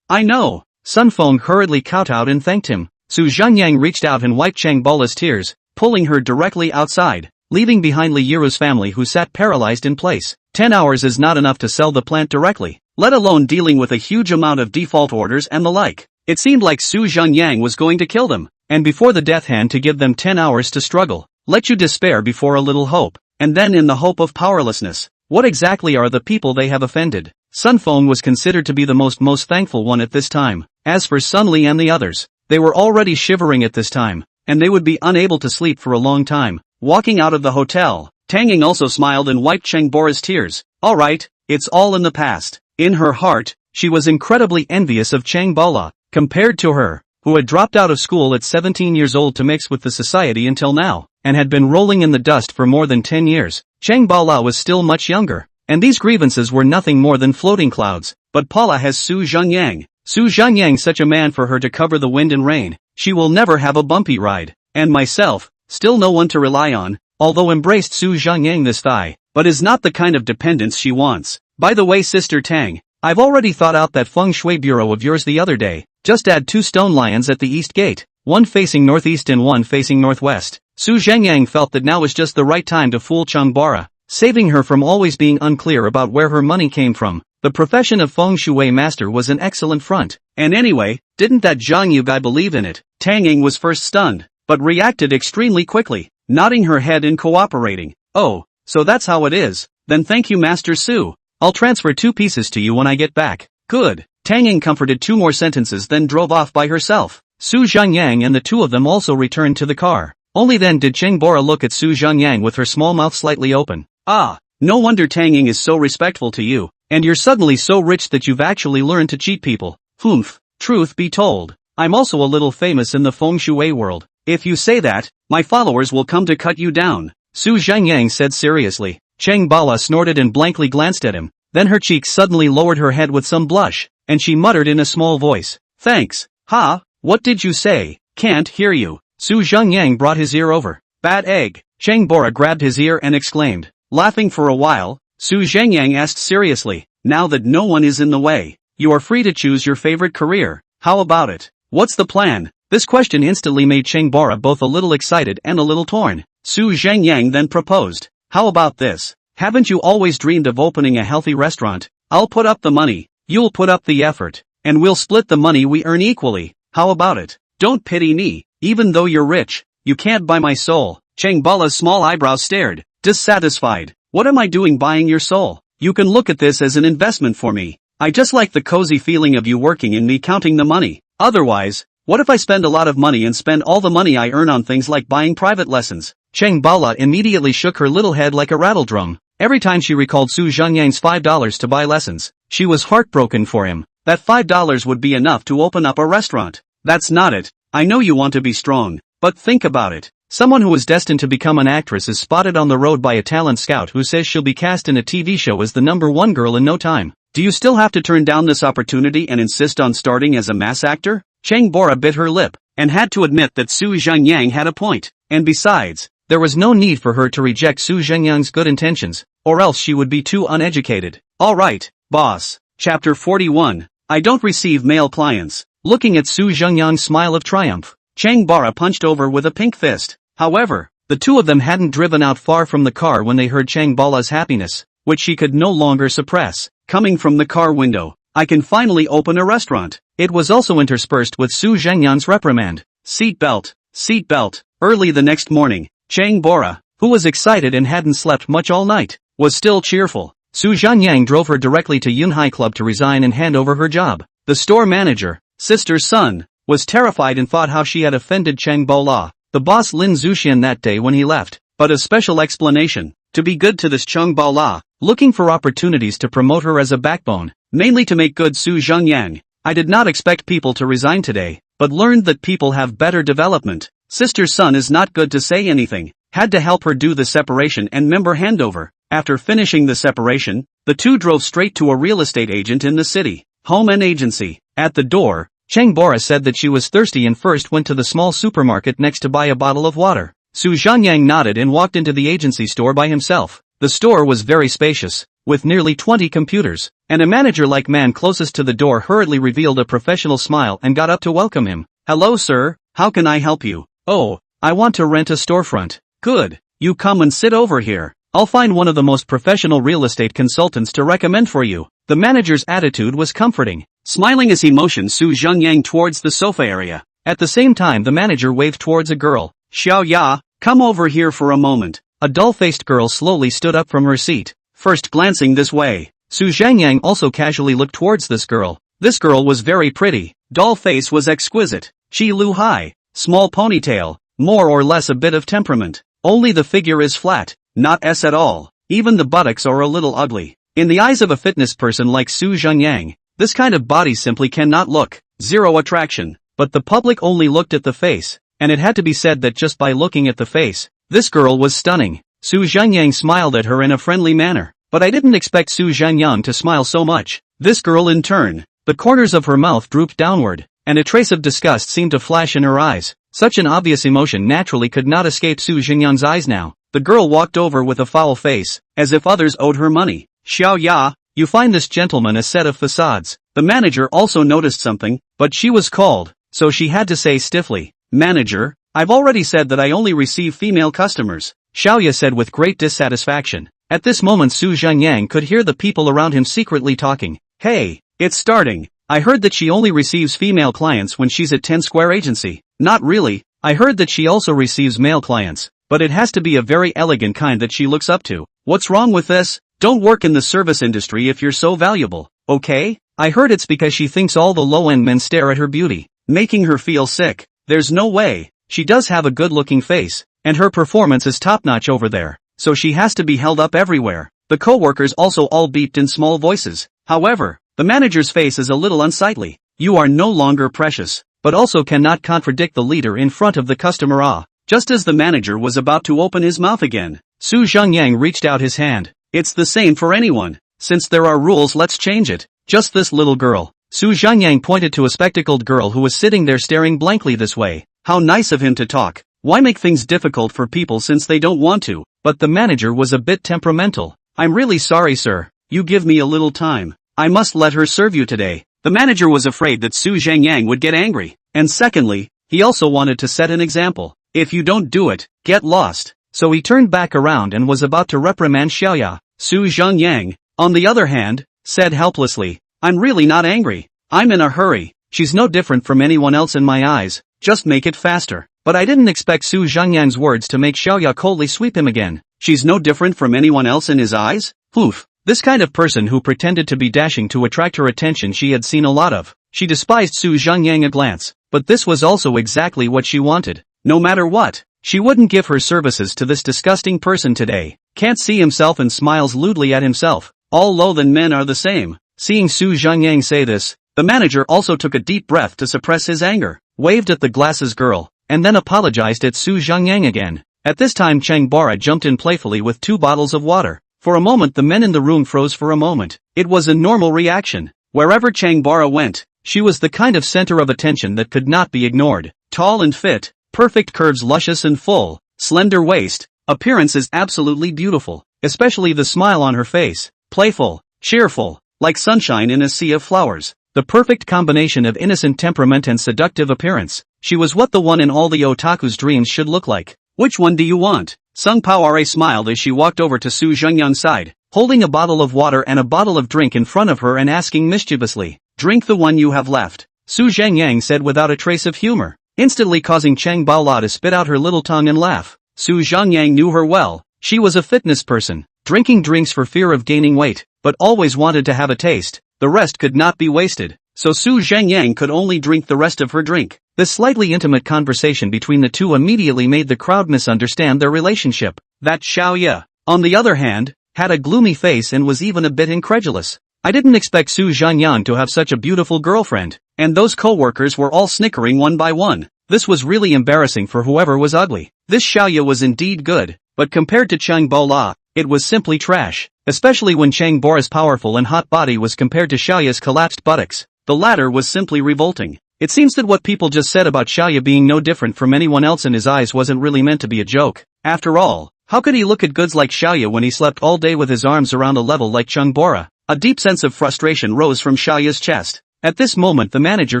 I know. Sun Feng hurriedly kowtowed and thanked him. Su Zhengyang reached out and wiped Changbala's tears, pulling her directly outside, leaving behind Li Yuro's family who sat paralyzed in place. 10 hours is not enough to sell the plant directly, let alone dealing with a huge amount of default orders and the like. It seemed like Su Zhengyang was going to kill them, and before the death hand to give them 10 hours to struggle, let you despair before a little hope, and then in the hope of powerlessness. What exactly are the people they have offended? Sun Feng was considered to be the most thankful one at this time. As for Sun Li and the others, they were already shivering at this time, and they would be unable to sleep for a long time. Walking out of the hotel, Tang Ying also smiled and wiped Chengbora's tears. Alright, it's all in the past. In her heart, she was incredibly envious of Changbala, compared to her, who had dropped out of school at 17 years old to mix with the society until now, and had been rolling in the dust for more than 10 years. Changbala was still much younger, and these grievances were nothing more than floating clouds. But Paula has Su Zhengyang. Su Zhengyang, such a man for her to cover the wind and rain. She will never have a bumpy ride. And myself, still no one to rely on, although embraced Su Zhengyang this thigh, but is not the kind of dependence she wants. By the way, Sister Tang, I've already thought out that feng shui bureau of yours the other day. Just add 2 stone lions at the east gate, one facing northeast and one facing northwest. Su Zhengyang felt that now was just the right time to fool Changbara, saving her from always being unclear about where her money came from. The profession of feng shui master was an excellent front. And anyway, didn't that Zhang Yu guy believe in it? Tang Ying was first stunned, but reacted extremely quickly, nodding her head and cooperating. Oh, so that's how it is. Then thank you, Master Su. I'll transfer 2 pieces to you when I get back. Good. Tang Ying comforted 2 more sentences then drove off by herself. Su Zhengyang and the 2 of them also returned to the car. Only then did Changbara look at Su Zhengyang with her small mouth slightly open. Ah, no wonder Tang Ying is so respectful to you, and you're suddenly so rich that you've actually learned to cheat people. Humph, truth be told, I'm also a little famous in the feng shui world. If you say that, my followers will come to cut you down, Su Zhengyang said seriously. Changbala snorted and blankly glanced at him, then her cheeks suddenly lowered her head with some blush, and she muttered in a small voice. Thanks. Ha, what did you say? Can't hear you. Su Zhengyang brought his ear over. Bad egg. Changbara grabbed his ear and exclaimed. Laughing for a while, Su Zhengyang asked seriously, Now that no one is in the way, you are free to choose your favorite career. How about it? What's the plan? This question instantly made Cheng Bora both a little excited and a little torn. Su Zhengyang then proposed. How about this? Haven't you always dreamed of opening a healthy restaurant? I'll put up the money, you'll put up the effort, and we'll split the money we earn equally. How about it? Don't pity me, even though you're rich, you can't buy my soul. Cheng Bala's small eyebrows stared, dissatisfied. What am I doing buying your soul? You can look at this as an investment for me. I just like the cozy feeling of you working and me counting the money. Otherwise, what if I spend a lot of money and spend all the money I earn on things like buying private lessons? Cheng Bala immediately shook her little head like a rattledrum. Every time she recalled Su Zhengyang's $5 to buy lessons, she was heartbroken for him. That $5 would be enough to open up a restaurant. That's not it. I know you want to be strong, but think about it. Someone who is destined to become an actress is spotted on the road by a talent scout who says she'll be cast in a TV show as the #1 girl in no time. Do you still have to turn down this opportunity and insist on starting as a mass actor? Cheng Bora bit her lip, and had to admit that Su Zhengyang had a point. And besides, there was no need for her to reject Su Zhengyang's good intentions, or else she would be too uneducated. Alright, boss. Chapter 41. I don't receive male clients. Looking at Su Zhengyang's smile of triumph, Cheng Bora punched over with a pink fist. However, the two of them hadn't driven out far from the car when they heard Cheng Bala's happiness, which she could no longer suppress, coming from the car window. I can finally open a restaurant. It was also interspersed with Su Zhengyang's reprimand. Seatbelt, seatbelt. Early the next morning, Cheng Bora, who was excited and hadn't slept much all night, was still cheerful. Su Zhengyang drove her directly to Yunhai Club to resign and hand over her job. The store manager, sister's son, was terrified and thought how she had offended Cheng Bola, the boss Lin Zuxian that day when he left, but a special explanation, to be good to this Cheng Bola, looking for opportunities to promote her as a backbone, mainly to make good Su Zhengyang. I did not expect people to resign today, but learned that people have better development. Sister's son is not good to say anything, had to help her do the separation and member handover. After finishing the separation, the two drove straight to a real estate agent in the city, home and agency. At the door, Cheng Bora said that she was thirsty and first went to the small supermarket next to buy a bottle of water. Su Zhengyang nodded and walked into the agency store by himself. The store was very spacious, with nearly 20 computers, and a manager-like man closest to the door hurriedly revealed a professional smile and got up to welcome him. Hello sir, how can I help you? Oh, I want to rent a storefront. Good, you come and sit over here. I'll find one of the most professional real estate consultants to recommend for you. The manager's attitude was comforting, smiling as he motioned Su Zhengyang towards the sofa area. At the same time the manager waved towards a girl. Xiao Ya, come over here for a moment. A dull-faced girl slowly stood up from her seat, first glancing this way. Su Zhengyang also casually looked towards this girl. This girl was very pretty. Doll face was exquisite. She Lu high, small ponytail, more or less a bit of temperament. Only the figure is flat, not S at all. Even the buttocks are a little ugly. In the eyes of a fitness person like Su Zhengyang, this kind of body simply cannot look. Zero attraction. But the public only looked at the face, and it had to be said that just by looking at the face, this girl was stunning. Su Zhengyang smiled at her in a friendly manner. But I didn't expect Su Zhengyang to smile so much. This girl in turn, the corners of her mouth drooped downward, and a trace of disgust seemed to flash in her eyes. Such an obvious emotion naturally could not escape Su Zhengyang's eyes now. The girl walked over with a foul face, as if others owed her money. Xiao Ya, you find this gentleman a set of facades. The manager also noticed something, but she was called, so she had to say stiffly, Manager, I've already said that I only receive female customers. Xiao Ya said with great dissatisfaction. At this moment Su Zhengyang could hear the people around him secretly talking. Hey, it's starting. I heard that she only receives female clients when she's at 10 Square Agency. Not really. I heard that she also receives male clients, but it has to be a very elegant kind that she looks up to. What's wrong with this? Don't work in the service industry if you're so valuable, okay? I heard it's because she thinks all the low-end men stare at her beauty, making her feel sick. There's no way. She does have a good-looking face, and her performance is top-notch over there, so she has to be held up everywhere. The co-workers also all beeped in small voices. However, the manager's face is a little unsightly. You are no longer precious, but also cannot contradict the leader in front of the customer. Just as the manager was about to open his mouth again, Su Zhengyang reached out his hand. It's the same for anyone. Since there are rules, let's change it. Just this little girl. Su Zhengyang pointed to a spectacled girl who was sitting there staring blankly this way. How nice of him to talk. Why make things difficult for people since they don't want to? But the manager was a bit temperamental. I'm really sorry sir. You give me a little time. I must let her serve you today. The manager was afraid that Su Zhengyang would get angry. And secondly, he also wanted to set an example. If you don't do it, get lost. So he turned back around and was about to reprimand Xiaoya. Su Zhengyang, on the other hand, said helplessly, I'm really not angry. I'm in a hurry. She's no different from anyone else in my eyes. Just make it faster. But I didn't expect Su Zhengyang's words to make Xiaoya coldly sweep him again. She's no different from anyone else in his eyes? Oof. This kind of person who pretended to be dashing to attract her attention she had seen a lot of. She despised Su Zhengyang at glance. But this was also exactly what she wanted. No matter what, she wouldn't give her services to this disgusting person today. Can't see himself and smiles lewdly at himself. All loathen men are the same. Seeing Su Zhengyang say this, the manager also took a deep breath to suppress his anger, waved at the glasses girl, and then apologized at Su Zhengyang again. At this time Chang Bara jumped in playfully with 2 bottles of water. For a moment the men in the room froze for a moment. It was a normal reaction. Wherever Chang Bara went, she was the kind of center of attention that could not be ignored. Tall and fit, perfect curves, luscious and full, slender waist, appearance is absolutely beautiful, especially the smile on her face, playful, cheerful, like sunshine in a sea of flowers. The perfect combination of innocent temperament and seductive appearance. She was what the one in all the otaku's dreams should look like. Which one do you want? Sung Poire smiled as she walked over to Su Zhengyang's side, holding a bottle of water and a bottle of drink in front of her and asking mischievously, drink the one you have left. Su Zhengyang said without a trace of humor, instantly causing Chang Baola to spit out her little tongue and laugh. Su Zhengyang knew her well. She was a fitness person, drinking drinks for fear of gaining weight, but always wanted to have a taste. The rest could not be wasted, so Su Zhengyang could only drink the rest of her drink. This slightly intimate conversation between the two immediately made the crowd misunderstand their relationship. That Xiaoya, on the other hand, had a gloomy face and was even a bit incredulous. I didn't expect Su Zhengyang to have such a beautiful girlfriend, and those co-workers were all snickering one by one. This was really embarrassing for whoever was ugly. This Xiaoya was indeed good, but compared to Chang Baola, it was simply trash, especially when Chang Bora's powerful and hot body was compared to Xiaoya's collapsed buttocks. The latter was simply revolting. It seems that what people just said about Xiaoya being no different from anyone else in his eyes wasn't really meant to be a joke. After all, how could he look at goods like Xiaoya when he slept all day with his arms around a level like Chang Bora? A deep sense of frustration rose from Xiaoya's chest. At this moment the manager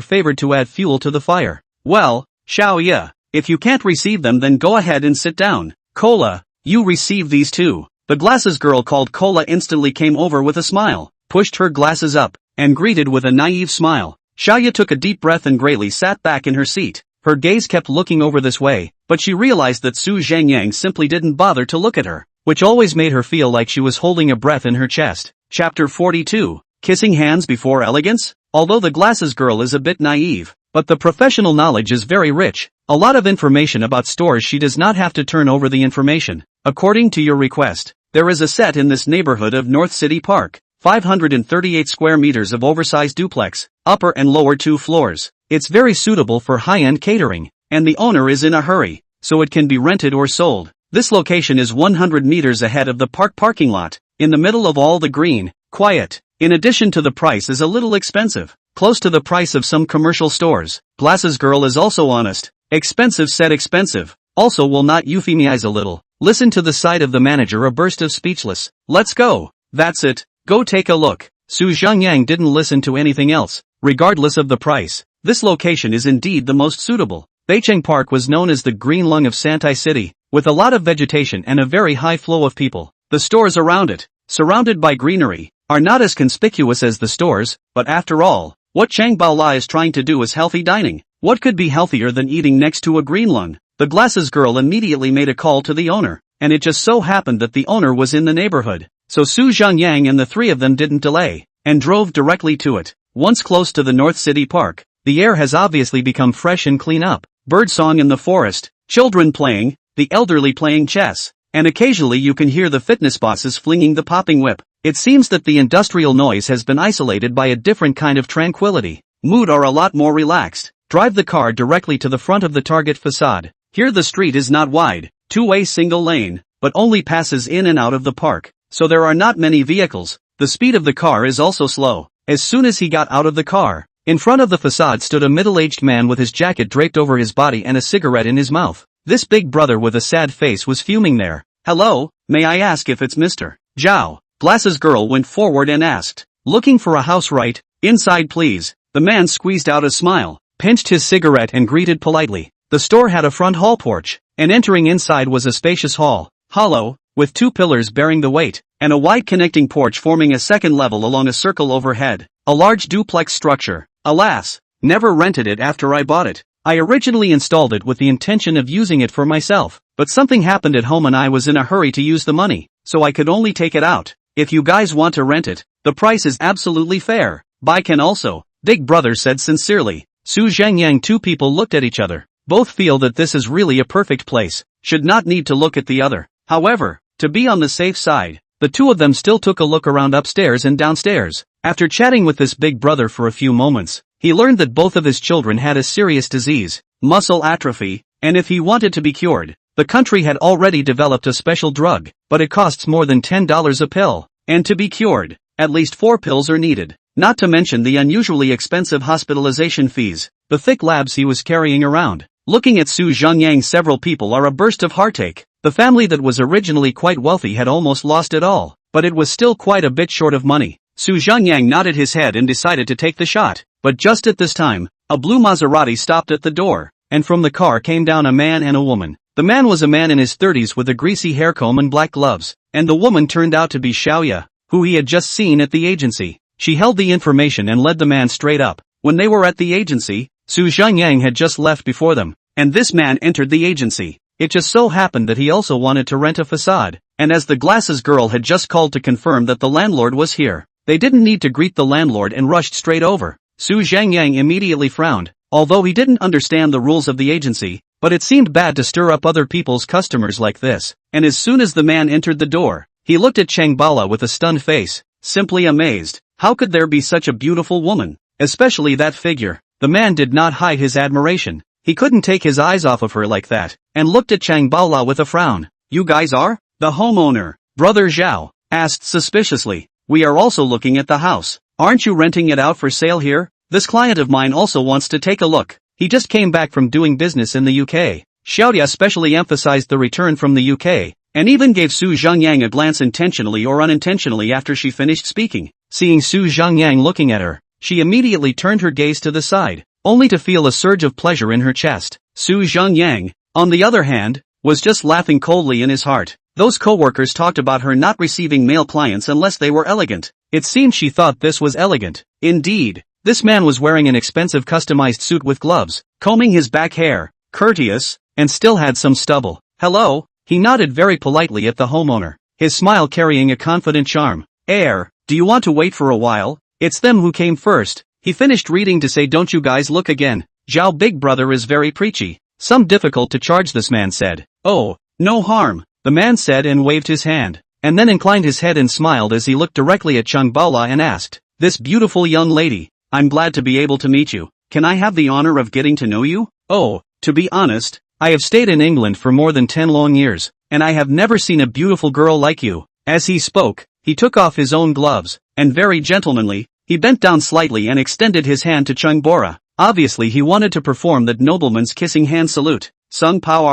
favored to add fuel to the fire. Well, Xiaoya, if you can't receive them then go ahead and sit down. Cola, you receive these too. The glasses girl called Cola instantly came over with a smile, pushed her glasses up, and greeted with a naive smile. Xiaoya took a deep breath and greatly sat back in her seat. Her gaze kept looking over this way, but she realized that Su Zhengyang simply didn't bother to look at her, which always made her feel like she was holding a breath in her chest. Chapter 42, Kissing Hands Before Elegance? Although the glasses girl is a bit naive, but the professional knowledge is very rich. A lot of information about stores. She does not have to turn over the information. According to your request, there is a set in this neighborhood of North City Park. 538 square meters of oversized duplex, upper and lower 2 floors. It's very suitable for high-end catering, and the owner is in a hurry, so it can be rented or sold. This location is 100 meters ahead of the park parking lot, in the middle of all the green, quiet. In addition to the price is a little expensive, close to the price of some commercial stores. Glasses girl is also honest. Expensive said expensive, also will not euphemize a little. Listen to the side of the manager, a burst of speechless. Let's go. That's it. Go take a look. Su Zhengyang didn't listen to anything else, regardless of the price. This location is indeed the most suitable. Beicheng Park was known as the green lung of Santai City, with a lot of vegetation and a very high flow of people. The stores around it, surrounded by greenery, are not as conspicuous as the stores, but after all, what Chang Baola is trying to do is healthy dining. What could be healthier than eating next to a green lung? The glasses girl immediately made a call to the owner, and it just so happened that the owner was in the neighborhood. So Su Zhengyang and the 3 of them didn't delay, and drove directly to it. Once close to the North City Park, the air has obviously become fresh and clean up. Birdsong in the forest, children playing, the elderly playing chess, and occasionally you can hear the fitness bosses flinging the popping whip. It seems that the industrial noise has been isolated by a different kind of tranquility. Mood are a lot more relaxed. Drive the car directly to the front of the target facade. Here the street is not wide, two-way single lane, but only passes in and out of the park. So there are not many vehicles. The speed of the car is also slow. As soon as he got out of the car, in front of the facade stood a middle-aged man with his jacket draped over his body and a cigarette in his mouth. This big brother with a sad face was fuming there. Hello, may I ask if it's Mr. Zhao? Glasses girl went forward and asked. Looking for a house, right? Inside please. The man squeezed out a smile, pinched his cigarette and greeted politely. The store had a front hall porch, and entering inside was a spacious hall, hollow, with 2 pillars bearing the weight, and a wide connecting porch forming a second level along a circle overhead. A large duplex structure. Alas, never rented it after I bought it. I originally installed it with the intention of using it for myself, but something happened at home and I was in a hurry to use the money, so I could only take it out. If you guys want to rent it, the price is absolutely fair. Buy can also, Big Brother said sincerely. Zhengyang. 2 people looked at each other. Both feel that this is really a perfect place, should not need to look at the other. However, to be on the safe side, the 2 of them still took a look around upstairs and downstairs. After chatting with this Big Brother for a few moments, he learned that both of his children had a serious disease, muscle atrophy, and if he wanted to be cured, the country had already developed a special drug, but it costs more than $10 a pill, and to be cured, at least 4 pills are needed, not to mention the unusually expensive hospitalization fees, the thick labs he was carrying around. Looking at Zhengyang, several people are a burst of heartache. The family that was originally quite wealthy had almost lost it all, but it was still quite a bit short of money. Zhengyang nodded his head and decided to take the shot, but just at this time, a blue Maserati stopped at the door, and from the car came down a man and a woman. The man was a man in his 30s with a greasy hair comb and black gloves, and the woman turned out to be Xiaoya, who he had just seen at the agency. She held the information and led the man straight up. When they were at the agency, Zhengyang had just left before them, and this man entered the agency. It just so happened that he also wanted to rent a facade, and as the glasses girl had just called to confirm that the landlord was here, they didn't need to greet the landlord and rushed straight over. Zhengyang immediately frowned, although he didn't understand the rules of the agency, but it seemed bad to stir up other people's customers like this, and as soon as the man entered the door, he looked at Changbala with a stunned face, simply amazed. How could there be such a beautiful woman, especially that figure? The man did not hide his admiration. He couldn't take his eyes off of her like that, and looked at Changbala with a frown. You guys are? The homeowner, Brother Zhao, asked suspiciously. We are also looking at the house. Aren't you renting it out for sale here? This client of mine also wants to take a look. He just came back from doing business in the UK. Xiaoya especially emphasized the return from the UK, and even gave Zhengyang a glance intentionally or unintentionally after she finished speaking. Seeing Zhengyang looking at her, she immediately turned her gaze to the side, only to feel a surge of pleasure in her chest. Zhengyang, on the other hand, was just laughing coldly in his heart. Those co-workers talked about her not receiving male clients unless they were elegant. It seemed she thought this was elegant. Indeed, this man was wearing an expensive customized suit with gloves, combing his back hair, courteous, and still had some stubble. Hello, he nodded very politely at the homeowner, his smile carrying a confident charm. Do you want to wait for a while? It's them who came first. He finished reading to say, don't you guys look again. Zhao Big Brother is very preachy. Some difficult to charge, this man said. Oh, no harm, the man said and waved his hand, and then inclined his head and smiled as he looked directly at Changbala and asked, this beautiful young lady, I'm glad to be able to meet you. Can I have the honor of getting to know you? Oh, to be honest, I have stayed in England for more than 10 long years, and I have never seen a beautiful girl like you. As he spoke, he took off his own gloves, and very gentlemanly, he bent down slightly and extended his hand to Changbora. Obviously he wanted to perform that nobleman's kissing hand salute. Sung Pao,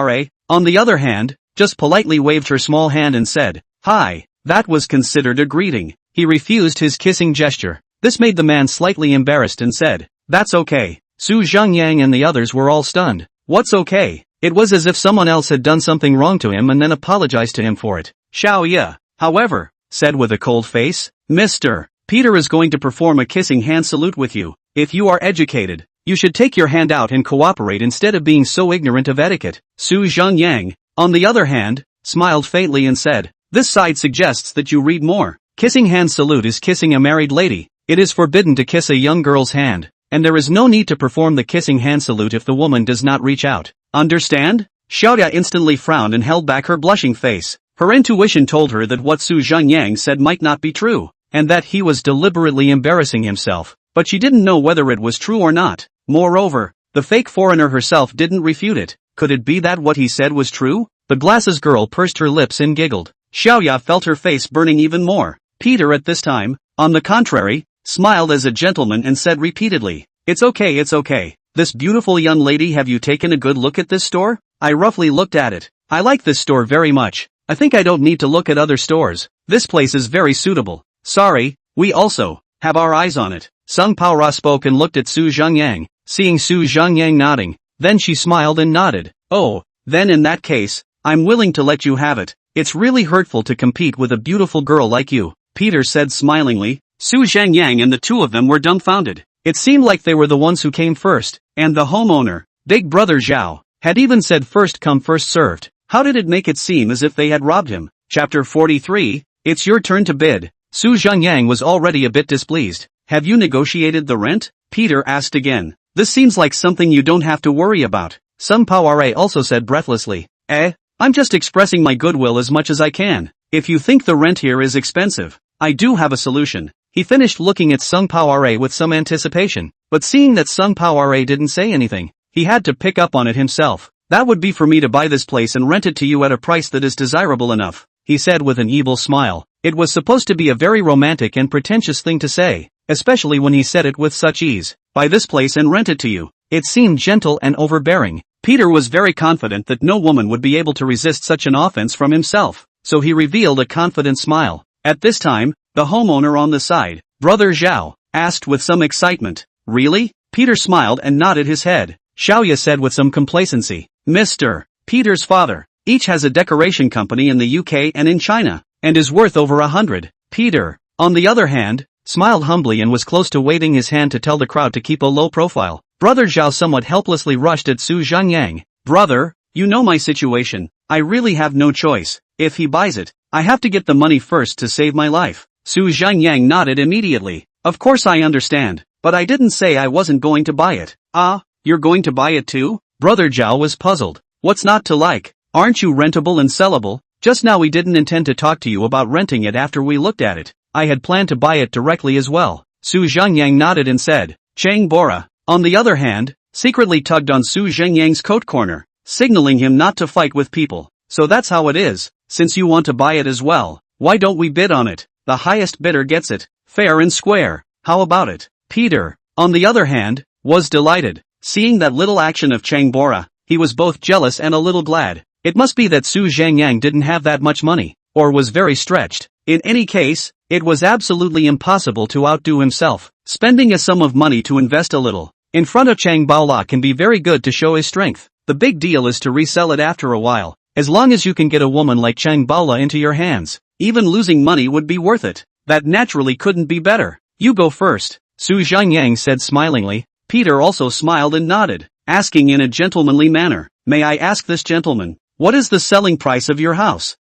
on the other hand, just politely waved her small hand and said, hi. That was considered a greeting. He refused his kissing gesture. This made the man slightly embarrassed and said, that's okay. Zhengyang and the others were all stunned. What's okay? It was as if someone else had done something wrong to him and then apologized to him for it. Xiaoya, however, said with a cold face, Mr. Peter is going to perform a kissing hand salute with you. If you are educated, you should take your hand out and cooperate instead of being so ignorant of etiquette. Zhengyang, on the other hand, smiled faintly and said, this side suggests that you read more. Kissing hand salute is kissing a married lady. It is forbidden to kiss a young girl's hand, and there is no need to perform the kissing hand salute if the woman does not reach out. Understand? Xiaoya instantly frowned and held back her blushing face. Her intuition told her that what Zhengyang said might not be true, and that he was deliberately embarrassing himself, but she didn't know whether it was true or not. Moreover, the fake foreigner herself didn't refute it. Could it be that what he said was true? The glasses girl pursed her lips and giggled. Xiaoya felt her face burning even more. Peter at this time, on the contrary, smiled as a gentleman and said repeatedly, it's okay, it's okay. This beautiful young lady, have you taken a good look at this store? I roughly looked at it. I like this store very much. I think I don't need to look at other stores. This place is very suitable. Sorry, we also. have our eyes on it. Sung Paora spoke and looked at Su Zhengyang, seeing Su Zhengyang nodding, then she smiled and nodded. Oh, then in that case, I'm willing to let you have it. It's really hurtful to compete with a beautiful girl like you, Peter said smilingly. Su Zhengyang and the two of them were dumbfounded. It seemed like they were the ones who came first, and the homeowner, Big Brother Zhao, had even said first come first served. How did it make it seem as if they had robbed him? Chapter 43, It's your turn to bid. Su Zhengyang was already a bit displeased. Have you negotiated the rent? Peter asked again. This seems like something you don't have to worry about. Sung Paora also said breathlessly. I'm just expressing my goodwill as much as I can. If you think the rent here is expensive, I do have a solution. He finished looking at Sung Paora with some anticipation, but seeing that Sung Paora didn't say anything, he had to pick up on it himself. That would be for me to buy this place and rent it to you at a price that is desirable enough, he said with an evil smile. It was supposed to be a very romantic and pretentious thing to say, especially when he said it with such ease. Buy this place and rent it to you. It seemed gentle and overbearing. Peter was very confident that no woman would be able to resist such an offense from himself, so he revealed a confident smile. At this time, the homeowner on the side, Brother Zhao, asked with some excitement. Really? Peter smiled and nodded his head. Xiaoya said with some complacency. Mr. Peter's father, each has a decoration company in the UK and in China, and is worth over 100. Peter, on the other hand, smiled humbly and was close to waving his hand to tell the crowd to keep a low profile. Brother Zhao somewhat helplessly rushed at Su Zhengyang. Brother, you know my situation. I really have no choice. If he buys it, I have to get the money first to save my life. Su Zhengyang nodded immediately. Of course I understand, but I didn't say I wasn't going to buy it. Ah, you're going to buy it too? Brother Zhao was puzzled. What's not to like? Aren't you rentable and sellable? Just now we didn't intend to talk to you about renting it after we looked at it. I had planned to buy it directly as well. Su Zhengyang nodded and said. Chang Bora, on the other hand, secretly tugged on Su Zhengyang's coat corner, signaling him not to fight with people. So that's how it is. Since you want to buy it as well, why don't we bid on it? The highest bidder gets it. Fair and square. How about it? Peter, on the other hand, was delighted. Seeing that little action of Chang Bora, he was both jealous and a little glad. It must be that Su Zhengyang didn't have that much money, or was very stretched. In any case, it was absolutely impossible to outdo himself. Spending a sum of money to invest a little in front of Chang Baola can be very good to show his strength. The big deal is to resell it after a while. As long as you can get a woman like Chang Baola into your hands, even losing money would be worth it. That naturally couldn't be better. You go first, Su Zhengyang said smilingly. Peter also smiled and nodded, asking in a gentlemanly manner, May I ask this gentleman, what is the selling price of your house?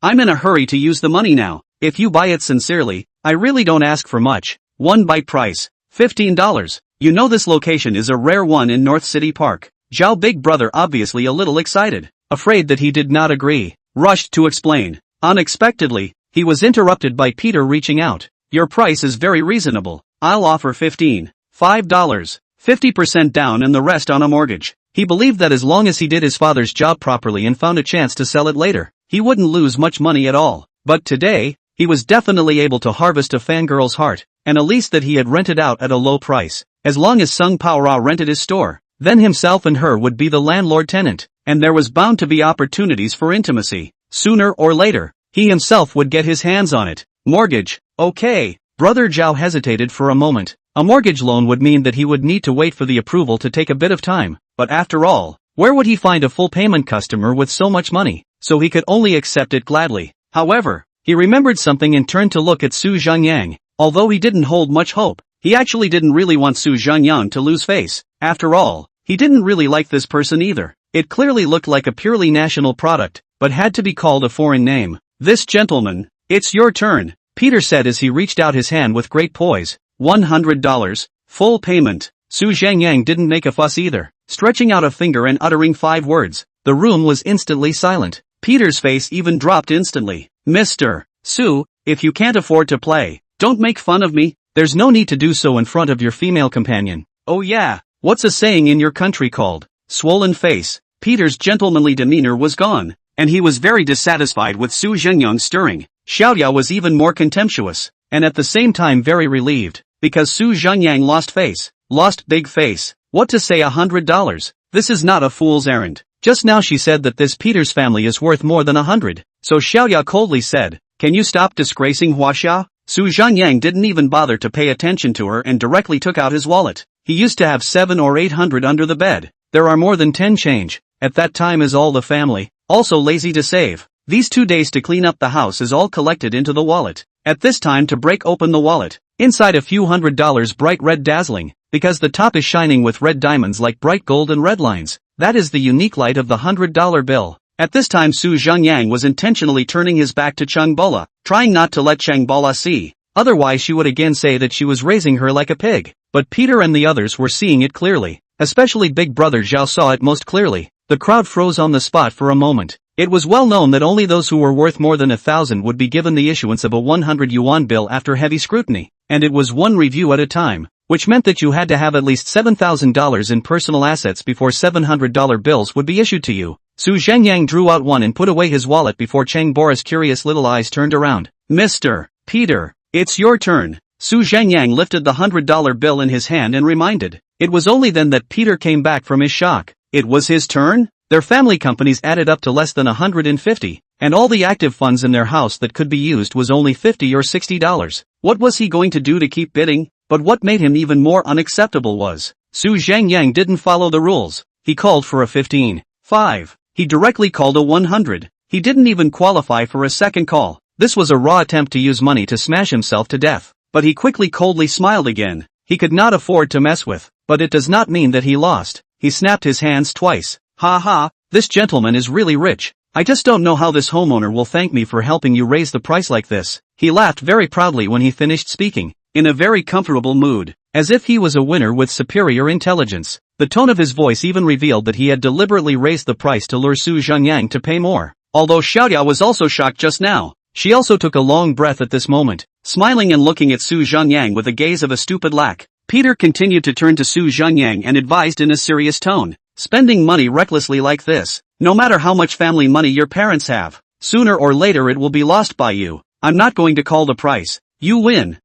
I'm in a hurry to use the money now. If you buy it sincerely, I really don't ask for much. One bite price, $15. You know this location is a rare one in North City Park. Zhao Big Brother obviously a little excited, afraid that he did not agree, rushed to explain. Unexpectedly, he was interrupted by Peter reaching out. Your price is very reasonable. I'll offer $5, 50% down and the rest on a mortgage. He believed that as long as he did his father's job properly and found a chance to sell it later, he wouldn't lose much money at all. But today, he was definitely able to harvest a fangirl's heart, and a lease that he had rented out at a low price. As long as Sung Paora rented his store, then himself and her would be the landlord-tenant, and there was bound to be opportunities for intimacy. Sooner or later, he himself would get his hands on it. Mortgage, okay. Brother Zhao hesitated for a moment. A mortgage loan would mean that he would need to wait for the approval to take a bit of time, but after all, where would he find a full payment customer with so much money? So he could only accept it gladly. However, he remembered something and turned to look at Su Zhengyang. Although he didn't hold much hope, he actually didn't really want Su Zhengyang to lose face. After all, he didn't really like this person either. It clearly looked like a purely national product, but had to be called a foreign name. This gentleman, it's your turn, Peter said as he reached out his hand with great poise. $100, full payment. Su Zhengyang didn't make a fuss either, stretching out a finger and uttering 5 words. The room was instantly silent. Peter's face even dropped instantly. Mr. Su, if you can't afford to play, don't make fun of me. There's no need to do so in front of your female companion. Oh yeah, what's a saying in your country called? Swollen face. Peter's gentlemanly demeanor was gone, and he was very dissatisfied with Su Zhengyang's stirring. Xiaoya was even more contemptuous, and at the same time very relieved, because Su Zhengyang lost big face. What to say $100? This is not a fool's errand. Just now she said that this Peter's family is worth more than 100, so Xiaoya coldly said, can you stop disgracing Huaxia? Su Zhengyang didn't even bother to pay attention to her and directly took out his wallet. He used to have 700 or 800 under the bed. There are more than 10 change. At that time is all the family, also lazy to save. These 2 days to clean up the house is all collected into the wallet. At this time to break open the wallet. Inside a few $100 bright red dazzling, because the top is shining with red diamonds like bright gold and red lines. That is the unique light of the $100 bill. At this time Su Zhengyang was intentionally turning his back to Changbola, trying not to let Changbola see. Otherwise she would again say that she was raising her like a pig. But Peter and the others were seeing it clearly. Especially Big Brother Zhao saw it most clearly. The crowd froze on the spot for a moment. It was well known that only those who were worth more than 1,000 would be given the issuance of a 100 yuan bill after heavy scrutiny, and it was one review at a time, which meant that you had to have at least $7,000 in personal assets before $700 bills would be issued to you. Su Zhengyang drew out one and put away his wallet before Chang Bora's curious little eyes turned around. Mr. Peter, it's your turn. Su Zhengyang lifted the $100 bill in his hand and reminded. It was only then that Peter came back from his shock. It was his turn? Their family companies added up to less than 150, and all the active funds in their house that could be used was only $50 or $60. What was he going to do to keep bidding? But what made him even more unacceptable was, Su Zhengyang didn't follow the rules. He called for a 15. 5. He directly called a 100. He didn't even qualify for a second call. This was a raw attempt to use money to smash himself to death. But he quickly coldly smiled again. He could not afford to mess with. But it does not mean that he lost. He snapped his hands twice. Ha ha, this gentleman is really rich. I just don't know how this homeowner will thank me for helping you raise the price like this. He laughed very proudly when he finished speaking, in a very comfortable mood, as if he was a winner with superior intelligence. The tone of his voice even revealed that he had deliberately raised the price to lure Su Zhengyang to pay more. Although Xiaoya was also shocked just now, she also took a long breath at this moment, smiling and looking at Su Zhengyang with the gaze of a stupid lack. Peter continued to turn to Su Zhengyang and advised in a serious tone. Spending money recklessly like this, no matter how much family money your parents have, sooner or later it will be lost by you. I'm not going to call the price. You win.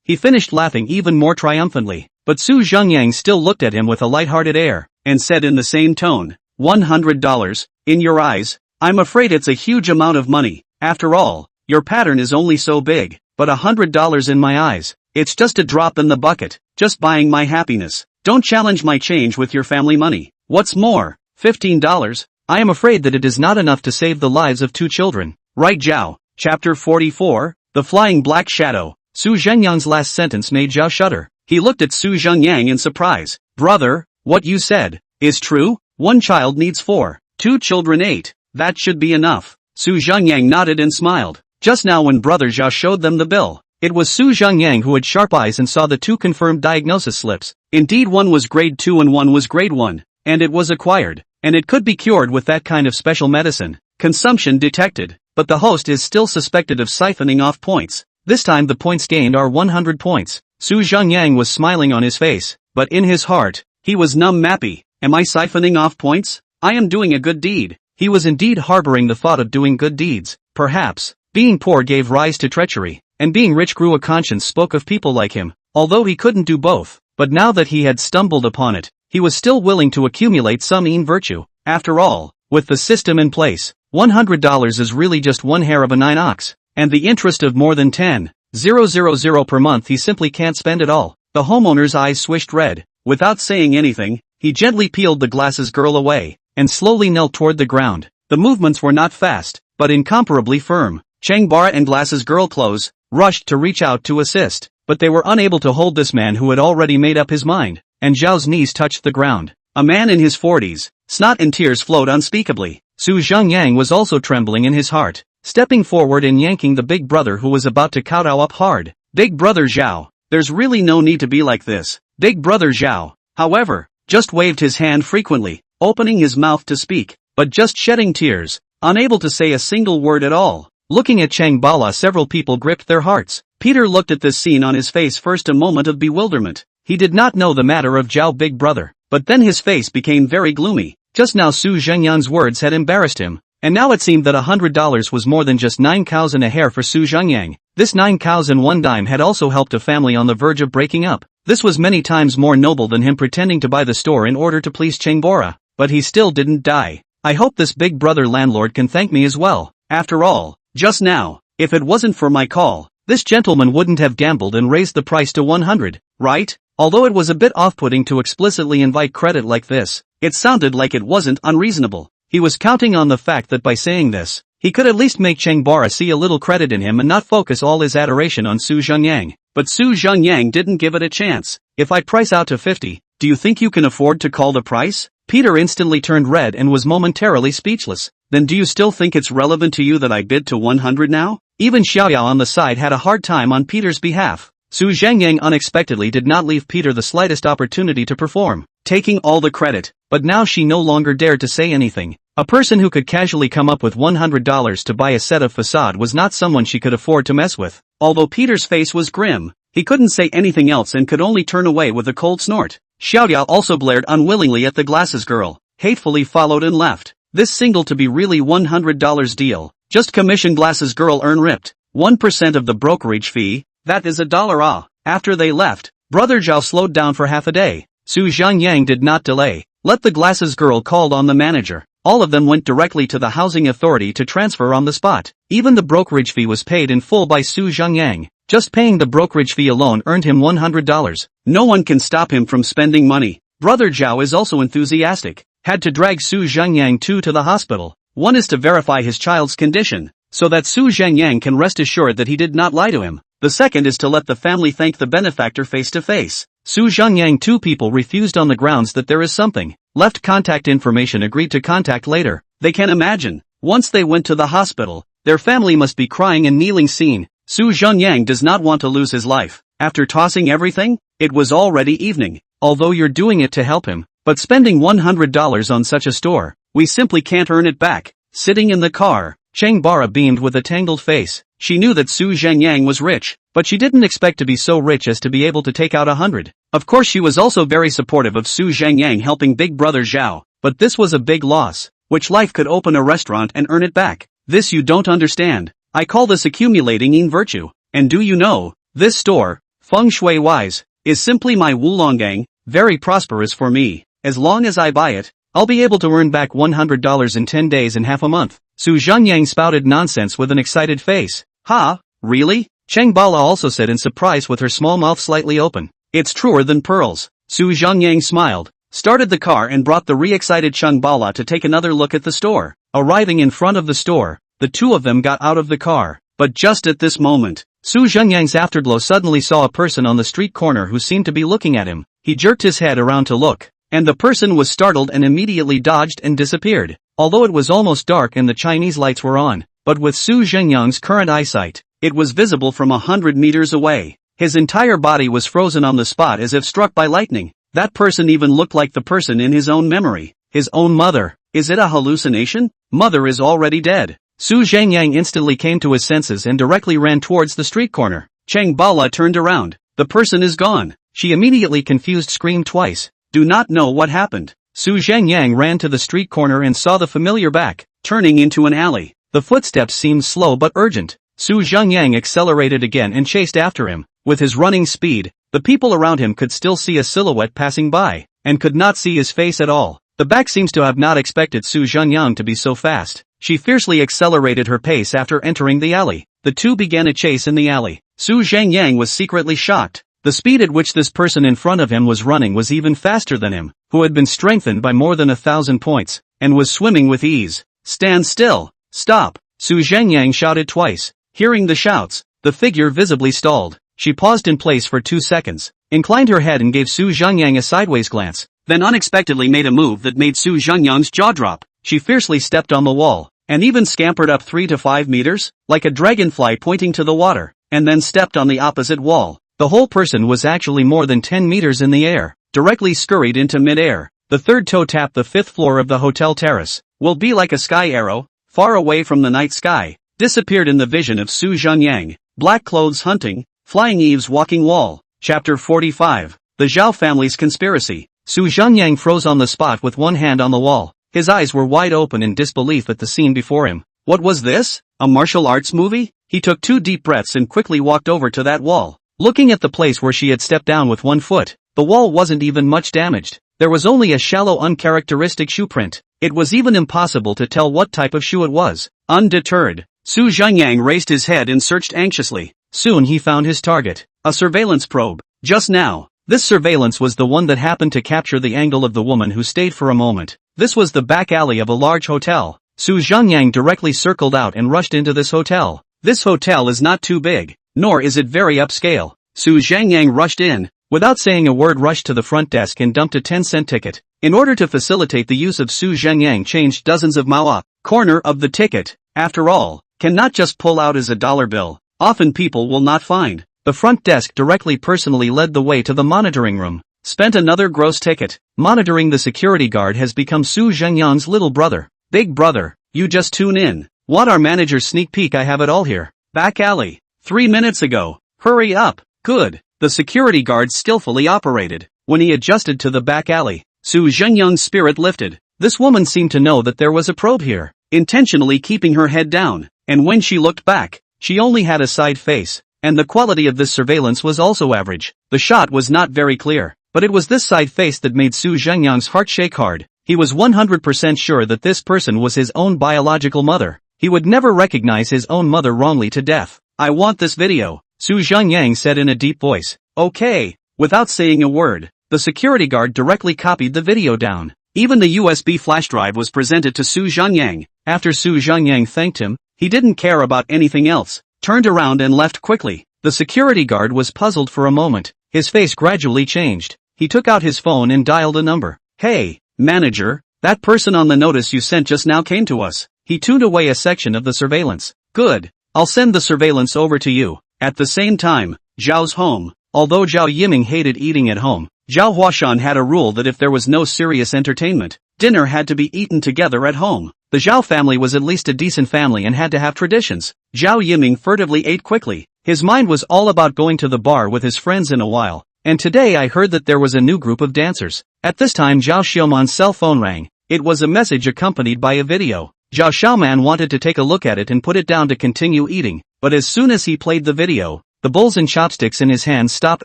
He finished laughing even more triumphantly, but Su Zhengyang still looked at him with a light-hearted air, and said in the same tone, $100, in your eyes, I'm afraid it's a huge amount of money. After all, your pattern is only so big, but $100 in my eyes, it's just a drop in the bucket, just buying my happiness. Don't challenge my change with your family money. What's more, $15? I am afraid that it is not enough to save the lives of 2 children. Right, Zhao? Chapter 44, The Flying Black Shadow. Su Zhengyang's last sentence made Zhao shudder. He looked at Su Zhengyang in surprise. Brother, what you said is true? 1 child needs 4, 2 children 8. That should be enough. Su Zhengyang nodded and smiled. Just now when Brother Zhao showed them the bill, it was Su Zhengyang who had sharp eyes and saw the 2 confirmed diagnosis slips. Indeed, one was grade 2 and one was grade 1, and it was acquired, and it could be cured with that kind of special medicine. Consumption detected, but the host is still suspected of siphoning off points. This time the points gained are 100 points. Su Zhengyang was smiling on his face, but in his heart, he was numb-mappy. Am I siphoning off points? I am doing a good deed. He was indeed harboring the thought of doing good deeds. Perhaps, being poor gave rise to treachery, and being rich grew a conscience spoke of people like him, although he couldn't do both. But now that he had stumbled upon it, he was still willing to accumulate some mean virtue. After all, with the system in place, $100 is really just 1 hair of a 9 ox, and the interest of more than 10,000 per month he simply can't spend it all. The homeowner's eyes swished red. Without saying anything, he gently peeled the glasses girl away, and slowly knelt toward the ground. The movements were not fast, but incomparably firm. Chang Bara and Glasses Girl Clothes rushed to reach out to assist, but they were unable to hold this man who had already made up his mind, and Zhao's knees touched the ground. A man in his 40s, snot and tears flowed unspeakably. Su Zhengyang was also trembling in his heart, stepping forward and yanking the big brother who was about to kowtow up hard. Big brother Zhao, there's really no need to be like this. Big brother Zhao, however, just waved his hand frequently, opening his mouth to speak, but just shedding tears, unable to say a single word at all. Looking at Chang Bala, several people gripped their hearts. Peter looked at this scene, on his face first a moment of bewilderment. He did not know the matter of Zhao big brother, but then his face became very gloomy. Just now Su Zhengyang's words had embarrassed him, and now it seemed that $100 was more than just 9 cows and a hair for Su Zhengyang. This 9 cows and 1 dime had also helped a family on the verge of breaking up. This was many times more noble than him pretending to buy the store in order to please Cheng Bora, but he still didn't die. I hope this big brother landlord can thank me as well. After all, just now, if it wasn't for my call, this gentleman wouldn't have gambled and raised the price to 100, right? Although it was a bit off-putting to explicitly invite credit like this, it sounded like it wasn't unreasonable. He was counting on the fact that by saying this, he could at least make Zhengyang see a little credit in him and not focus all his adoration on Su Zhengyang. But Su Zhengyang didn't give it a chance. If I price out to 50, do you think you can afford to call the price? Peter instantly turned red and was momentarily speechless. Then do you still think it's relevant to you that I bid to 100 now? Even Xiaoyao on the side had a hard time on Peter's behalf. Su Zhengyang unexpectedly did not leave Peter the slightest opportunity to perform, taking all the credit, but now she no longer dared to say anything. A person who could casually come up with $100 to buy a set of facade was not someone she could afford to mess with. Although Peter's face was grim, he couldn't say anything else and could only turn away with a cold snort. Xiaoyao also glared unwillingly at the glasses girl, hatefully followed and left. This single to be really $100 deal. Just commission glasses girl earn ripped. 1% of the brokerage fee, that is $1. After they left, Brother Zhao slowed down for half a day. Su Zhengyang did not delay. Let the glasses girl called on the manager. All of them went directly to the housing authority to transfer on the spot. Even the brokerage fee was paid in full by Su Zhengyang. Just paying the brokerage fee alone earned him $100. No one can stop him from spending money. Brother Zhao is also enthusiastic. Had to drag Su Zhengyang to the hospital. One is to verify his child's condition, so that Su Zhengyang can rest assured that he did not lie to him. The second is to let the family thank the benefactor face to face. Su Zhengyang two people refused on the grounds that there is something. Left contact information, agreed to contact later. They can imagine, once they went to the hospital, their family must be crying and kneeling scene. Su Zhengyang does not want to lose his life. After tossing everything, it was already evening. Although you're doing it to help him, but spending $100 on such a store, we simply can't earn it back. Sitting in the car, Zhengbara beamed with a tangled face. She knew that Su Zhengyang was rich, but she didn't expect to be so rich as to be able to take out 100. Of course she was also very supportive of Su Zhengyang helping big brother Zhao, but this was a big loss. Which life could open a restaurant and earn it back? This you don't understand. I call this accumulating in virtue. And do you know, this store, feng shui-wise, is simply my Wulonggang, very prosperous for me. As long as I buy it, I'll be able to earn back $100 in 10 days and half a month. Su Zhengyang spouted nonsense with an excited face. Ha, really? Zhengbala also said in surprise with her small mouth slightly open. It's truer than pearls. Su Zhengyang smiled, started the car and brought the re-excited Zhengbala to take another look at the store. Arriving in front of the store, the two of them got out of the car. But just at this moment, Su Zhengyang's afterglow suddenly saw a person on the street corner who seemed to be looking at him. He jerked his head around to look, and the person was startled and immediately dodged and disappeared. Although it was almost dark and the Chinese lights were on, but with Su Zhengyang's current eyesight, it was visible from 100 meters away. His entire body was frozen on the spot as if struck by lightning. That person even looked like the person in his own memory. His own mother. Is it a hallucination? Mother is already dead. Su Zhengyang instantly came to his senses and directly ran towards the street corner. Zhengbala turned around. The person is gone. She immediately confused screamed twice. Do not know what happened. Su Zhengyang ran to the street corner and saw the familiar back, turning into an alley. The footsteps seemed slow but urgent. Su Zhengyang accelerated again and chased after him. With his running speed, the people around him could still see a silhouette passing by, and could not see his face at all. The back seems to have not expected Su Zhengyang to be so fast. She fiercely accelerated her pace after entering the alley. The two began a chase in the alley. Su Zhengyang was secretly shocked. The speed at which this person in front of him was running was even faster than him, who had been strengthened by more than 1,000 points, and was swimming with ease. Stand still! Stop! Su Zhengyang shouted twice. Hearing the shouts, the figure visibly stalled. She paused in place for 2 seconds, inclined her head and gave Su Zhengyang a sideways glance, then unexpectedly made a move that made Su Zhengyang's jaw drop. She fiercely stepped on the wall, and even scampered up 3 to 5 meters, like a dragonfly pointing to the water, and then stepped on the opposite wall. The whole person was actually more than 10 meters in the air, directly scurried into mid-air. The third toe tapped the 5th floor of the hotel terrace. Will be like a sky arrow, far away from the night sky, disappeared in the vision of Su Zhengyang. Black clothes hunting, flying Eve's walking wall. Chapter 45. The Zhao family's conspiracy. Su Zhengyang froze on the spot with one hand on the wall. His eyes were wide open in disbelief at the scene before him. What was this? A martial arts movie? He took 2 deep breaths and quickly walked over to that wall. Looking at the place where she had stepped down with 1 foot, the wall wasn't even much damaged. There was only a shallow uncharacteristic shoe print. It was even impossible to tell what type of shoe it was. Undeterred, Zhengyang raised his head and searched anxiously. Soon he found his target, a surveillance probe. Just now, this surveillance was the one that happened to capture the angle of the woman who stayed for a moment. This was the back alley of a large hotel. Zhengyang directly circled out and rushed into this hotel. This hotel is not too big, nor is it very upscale. Zhengyang rushed in, without saying a word, rushed to the front desk and dumped a 10-cent ticket. In order to facilitate the use of Zhengyang changed dozens of manhwa. Corner of the ticket, after all, cannot just pull out as a dollar bill. Often people will not find. The front desk directly personally led the way to the monitoring room. Spent another gross ticket. Monitoring the security guard has become Zhengyang's little brother. Big brother, you just tune in. Want our manager's sneak peek? I have it all here. Back alley. 3 minutes ago. Hurry up. Good. The security guard skillfully operated. When he adjusted to the back alley, Zhengyang's spirit lifted. This woman seemed to know that there was a probe here, intentionally keeping her head down, and when she looked back, she only had a side face, and the quality of this surveillance was also average. The shot was not very clear, but it was this side face that made Zhengyang's heart shake hard. He was 100% sure that this person was his own biological mother. He would never recognize his own mother wrongly to death. I want this video, Zhengyang said in a deep voice. Okay. Without saying a word, the security guard directly copied the video down. Even the USB flash drive was presented to Zhengyang. After Zhengyang thanked him, he didn't care about anything else, turned around and left quickly. The security guard was puzzled for a moment. His face gradually changed. He took out his phone and dialed a number. Hey, manager, that person on the notice you sent just now came to us. He tuned away a section of the surveillance. Good. I'll send the surveillance over to you. At the same time, Zhao's home. Although Zhao Yiming hated eating at home, Zhao Huashan had a rule that if there was no serious entertainment, dinner had to be eaten together at home. The Zhao family was at least a decent family and had to have traditions. Zhao Yiming furtively ate quickly. His mind was all about going to the bar with his friends in a while. And today I heard that there was a new group of dancers. At this time Zhao Xiaoman's cell phone rang. It was a message accompanied by a video. Zhao Xiaoman wanted to take a look at it and put it down to continue eating, but as soon as he played the video, the bowls and chopsticks in his hands stopped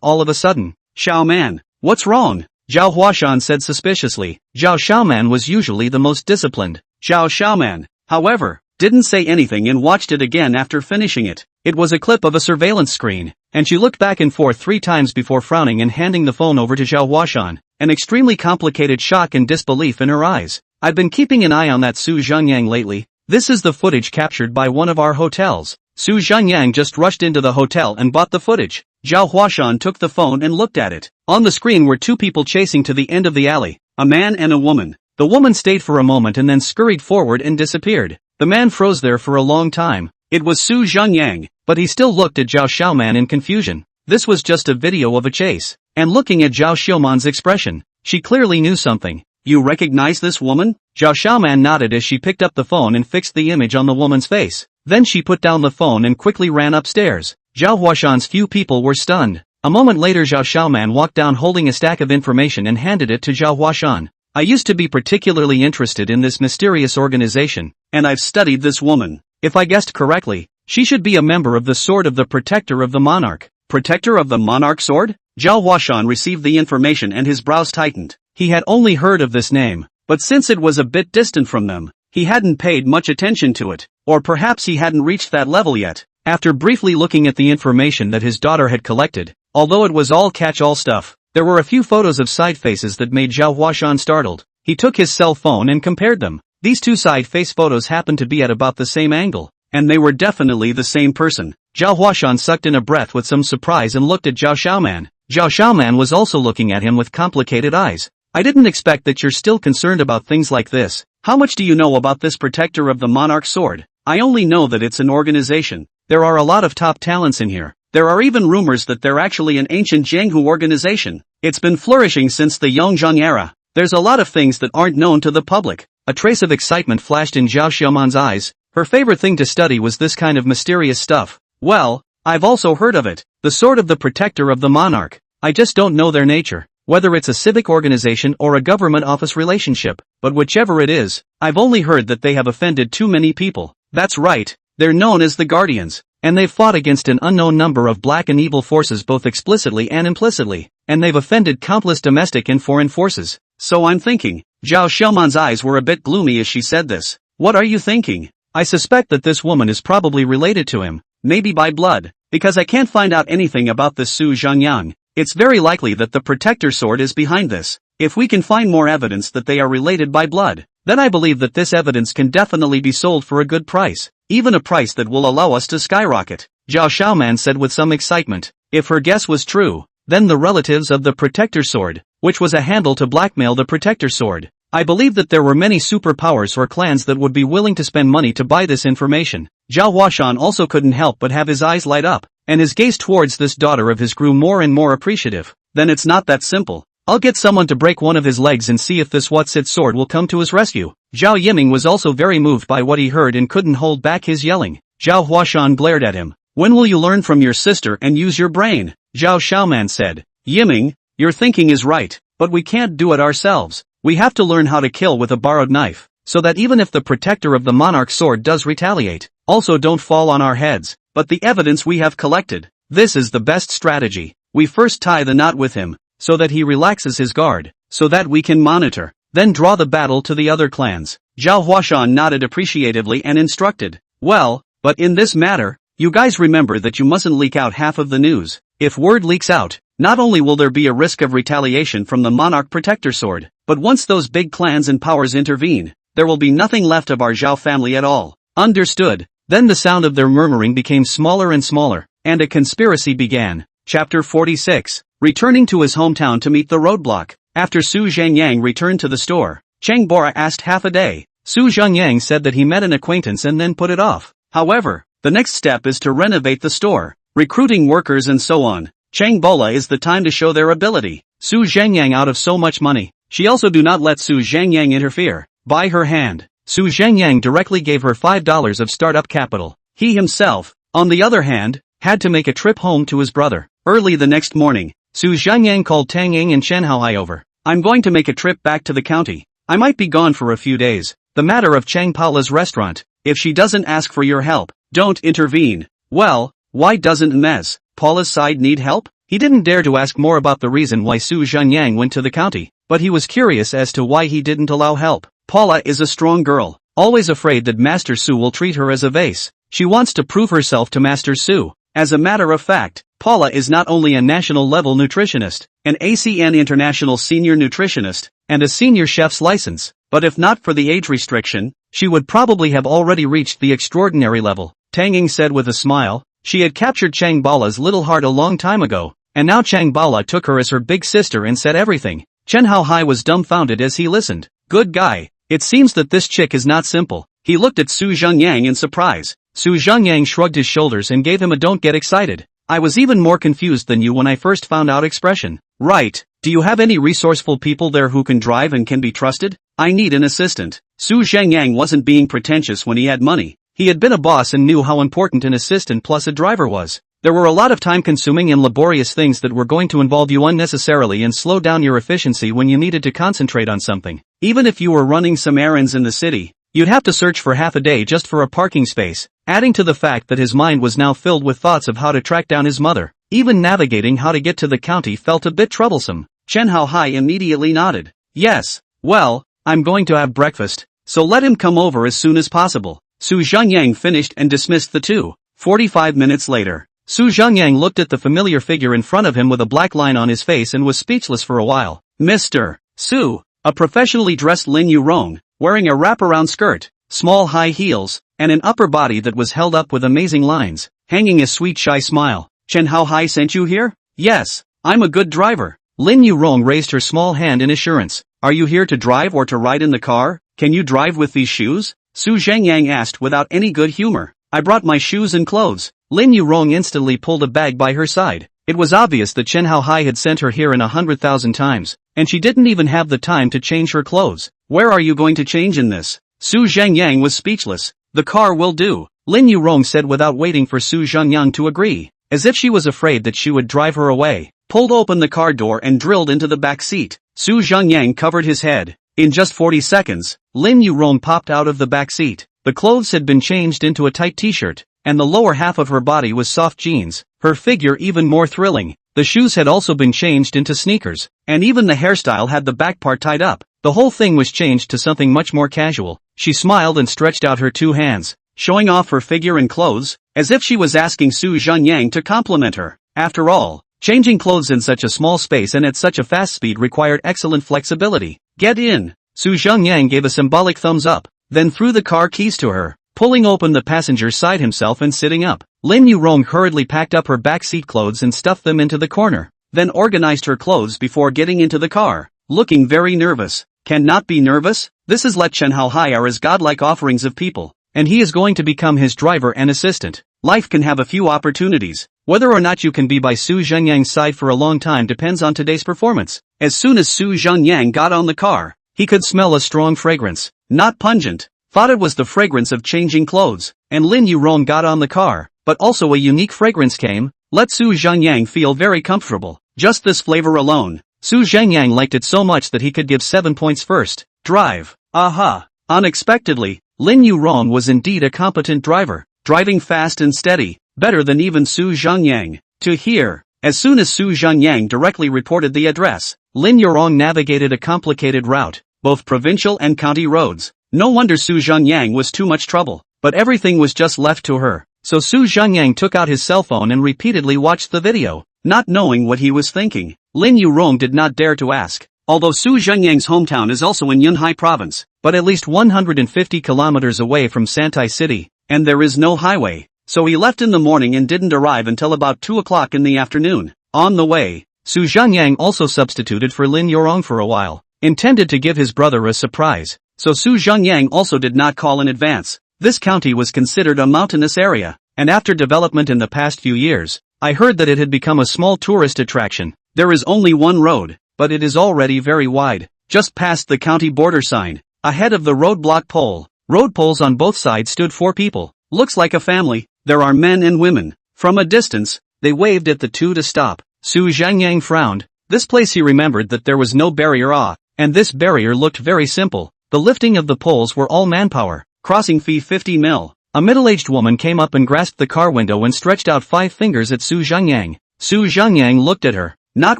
all of a sudden. Xiaoman, what's wrong? Zhao Huashan said suspiciously. Zhao Xiaoman was usually the most disciplined. Zhao Xiaoman, however, didn't say anything and watched it again after finishing it. It was a clip of a surveillance screen, and she looked back and forth 3 times before frowning and handing the phone over to Zhao Huashan, an extremely complicated shock and disbelief in her eyes. I've been keeping an eye on that Zhengyang lately. This is the footage captured by one of our hotels. Zhengyang just rushed into the hotel and bought the footage. Zhao Huashan took the phone and looked at it. On the screen were 2 people chasing to the end of the alley, a man and a woman. The woman stayed for a moment and then scurried forward and disappeared. The man froze there for a long time. It was Zhengyang, but he still looked at Zhao Xiaoman in confusion. This was just a video of a chase. And looking at Zhao Xiaoman's expression, she clearly knew something. You recognize this woman? Zhao Xiaoman nodded as she picked up the phone and fixed the image on the woman's face. Then she put down the phone and quickly ran upstairs. Zhao Huashan's few people were stunned. A moment later Zhao Xiaoman walked down holding a stack of information and handed it to Zhao Huashan. I used to be particularly interested in this mysterious organization, and I've studied this woman. If I guessed correctly, she should be a member of the Sword of the Protector of the Monarch. Protector of the Monarch Sword? Zhao Huashan received the information and his brows tightened. He had only heard of this name, but since it was a bit distant from them, he hadn't paid much attention to it, or perhaps he hadn't reached that level yet. After briefly looking at the information that his daughter had collected, although it was all catch-all stuff, there were a few photos of side faces that made Zhao Huashan startled. He took his cell phone and compared them. These 2 side face photos happened to be at about the same angle, and they were definitely the same person. Zhao Huashan sucked in a breath with some surprise and looked at Zhao Xiaoman. Zhao Xiaoman was also looking at him with complicated eyes. I didn't expect that you're still concerned about things like this. How much do you know about this Protector of the Monarch Sword? I only know that it's an organization. There are a lot of top talents in here. There are even rumors that they're actually an ancient Jianghu organization. It's been flourishing since the Yongzheng era. There's a lot of things that aren't known to the public. A trace of excitement flashed in Zhao Xiaoman's eyes. Her favorite thing to study was this kind of mysterious stuff. Well, I've also heard of it. The Sword of the Protector of the Monarch. I just don't know their nature. Whether it's a civic organization or a government office relationship, but whichever it is, I've only heard that they have offended too many people. That's right, they're known as the Guardians, and they've fought against an unknown number of black and evil forces both explicitly and implicitly, and they've offended countless domestic and foreign forces. So I'm thinking, Zhao Xiaoman's eyes were a bit gloomy as she said this. What are you thinking? I suspect that this woman is probably related to him, maybe by blood, because I can't find out anything about this Su Zhengyang. It's very likely that the protector sword is behind this. If we can find more evidence that they are related by blood, then I believe that this evidence can definitely be sold for a good price, even a price that will allow us to skyrocket, Zhao Xiaoman said with some excitement. If her guess was true, then the relatives of the protector sword, which was a handle to blackmail the protector sword. I believe that there were many superpowers or clans that would be willing to spend money to buy this information. Zhao Huashan also couldn't help but have his eyes light up, and his gaze towards this daughter of his grew more and more appreciative. Then it's not that simple. I'll get someone to break one of his legs and see if this what's-it sword will come to his rescue. Zhao Yiming was also very moved by what he heard and couldn't hold back his yelling. Zhao Huashan glared at him. When will you learn from your sister and use your brain? Zhao Xiaoman said. Yiming, your thinking is right, but we can't do it ourselves. We have to learn how to kill with a borrowed knife, so that even if the protector of the monarch's sword does retaliate, also don't fall on our heads. But the evidence we have collected, this is the best strategy. We first tie the knot with him, so that he relaxes his guard, so that we can monitor, then draw the battle to the other clans. Zhao Huashan nodded appreciatively and instructed. Well, but in this matter, you guys remember that you mustn't leak out half of the news. If word leaks out, not only will there be a risk of retaliation from the monarch protector sword, but once those big clans and powers intervene, there will be nothing left of our Zhao family at all. Understood. Then the sound of their murmuring became smaller and smaller, and a conspiracy began. Chapter 46. Returning to his hometown to meet the roadblock. After Su Zhengyang returned to the store, Cheng Bora asked half a day. Su Zhengyang said that he met an acquaintance and then put it off. However, the next step is to renovate the store, recruiting workers and so on. Cheng Bola is the time to show their ability. Su Zhengyang out of so much money. She also do not let Su Zhengyang interfere. By her hand, Su Zhengyang directly gave her $5 of startup capital. He himself, on the other hand, had to make a trip home to his brother. Early the next morning, Su Zhengyang called Tang Ying and Chen Haohai over. I'm going to make a trip back to the county. I might be gone for a few days. The matter of Chang Paola's restaurant. If she doesn't ask for your help, don't intervene. Well, why doesn't Ms. Paula's side need help? He didn't dare to ask more about the reason why Su Zhengyang went to the county, but he was curious as to why he didn't allow help. Paula is a strong girl, always afraid that Master Su will treat her as a vase. She wants to prove herself to Master Su. As a matter of fact, Paula is not only a national-level nutritionist, an ACN International Senior Nutritionist, and a senior chef's license, but if not for the age restriction, she would probably have already reached the extraordinary level. Tang Ying said with a smile. She had captured Chang Bala's little heart a long time ago, and now Chang Bala took her as her big sister and said everything. Chen Haohai was dumbfounded as he listened. Good guy. It seems that this chick is not simple. He looked at Su Zhengyang in surprise. Su Zhengyang shrugged his shoulders and gave him a don't get excited. I was even more confused than you when I first found out expression. Right. Do you have any resourceful people there who can drive and can be trusted? I need an assistant. Su Zhengyang wasn't being pretentious when he had money. He had been a boss and knew how important an assistant plus a driver was. There were a lot of time-consuming and laborious things that were going to involve you unnecessarily and slow down your efficiency when you needed to concentrate on something. Even if you were running some errands in the city, you'd have to search for half a day just for a parking space, adding to the fact that his mind was now filled with thoughts of how to track down his mother. Even navigating how to get to the county felt a bit troublesome. Chen Haohai immediately nodded. Yes, well, I'm going to have breakfast, so let him come over as soon as possible. Su Zhengyang finished and dismissed the two. 45 minutes later, Su Zhengyang looked at the familiar figure in front of him with a black line on his face and was speechless for a while. Mr. Su, a professionally dressed Lin Yurong, wearing a wraparound skirt, small high heels, and an upper body that was held up with amazing lines, hanging a sweet shy smile. Chen Haohai sent you here? Yes, I'm a good driver. Lin Yurong raised her small hand in assurance. Are you here to drive or to ride in the car? Can you drive with these shoes? Su Zhengyang asked without any good humor. I brought my shoes and clothes. Lin Yurong instantly pulled a bag by her side. It was obvious that Chen Haohai had sent her here in 100,000 times, and she didn't even have the time to change her clothes. Where are you going to change in this? Su Zhengyang was speechless. The car will do, Lin Yurong said without waiting for Su Zhengyang to agree, as if she was afraid that she would drive her away. Pulled open the car door and drilled into the back seat. Su Zhengyang covered his head. In just 40 seconds, Lin Yurong popped out of the back seat. The clothes had been changed into a tight t-shirt, and the lower half of her body was soft jeans, her figure even more thrilling. The shoes had also been changed into sneakers, and even the hairstyle had the back part tied up. the whole thing was changed to something much more casual. She smiled and stretched out her two hands, showing off her figure and clothes, as if she was asking Su Zhengyang to compliment her. After all, changing clothes in such a small space and at such a fast speed required excellent flexibility. Get in. Su Zhengyang gave a symbolic thumbs up, then threw the car keys to her, pulling open the passenger side himself and sitting up. Lin Yurong hurriedly packed up her backseat clothes and stuffed them into the corner, then organized her clothes before getting into the car, looking very nervous. Cannot be nervous? This is Let Chen Hao Hai are as godlike offerings of people, and he is going to become his driver and assistant. Life can have a few opportunities. Whether or not you can be by Su Zhengyang's side for a long time depends on today's performance. As soon as Su Zhengyang got on the car, he could smell a strong fragrance, not pungent. Thought it was the fragrance of changing clothes, and Lin Yurong got on the car, but also a unique fragrance came. Let Su Zhengyang feel very comfortable. Just this flavor alone. Su Zhengyang liked it so much that he could give 7 points first. Drive. Aha. Unexpectedly, Lin Yurong was indeed a competent driver, driving fast and steady, better than even Su Zhengyang. To hear. As soon as Su Zhengyang directly reported the address, Lin Yurong navigated a complicated route, both provincial and county roads. No wonder Su Zhengyang was too much trouble, but everything was just left to her. So Su Zhengyang took out his cell phone and repeatedly watched the video, not knowing what he was thinking. Lin Yurong did not dare to ask. Although Su Zhengyang's hometown is also in Yunhai province, but at least 150 kilometers away from Santai City, and there is no highway, so he left in the morning and didn't arrive until about 2 o'clock in the afternoon. On the way, Su Zhengyang also substituted for Lin Yurong for a while, intended to give his brother a surprise, so Su Zhengyang also did not call in advance. This county was considered a mountainous area, and after development in the past few years, I heard that it had become a small tourist attraction. There is only one road, but it is already very wide, just past the county border sign, ahead of the roadblock pole. Road poles on both sides stood 4 people. Looks like a family. There are men and women. From a distance, they waved at the two to stop. Su Zhengyang frowned. This place he remembered that there was no barrier and this barrier looked very simple. The lifting of the poles were all manpower. Crossing fee 50 mil. A middle-aged woman came up and grasped the car window and stretched out 5 fingers at Su Zhengyang. Su Zhengyang looked at her. Not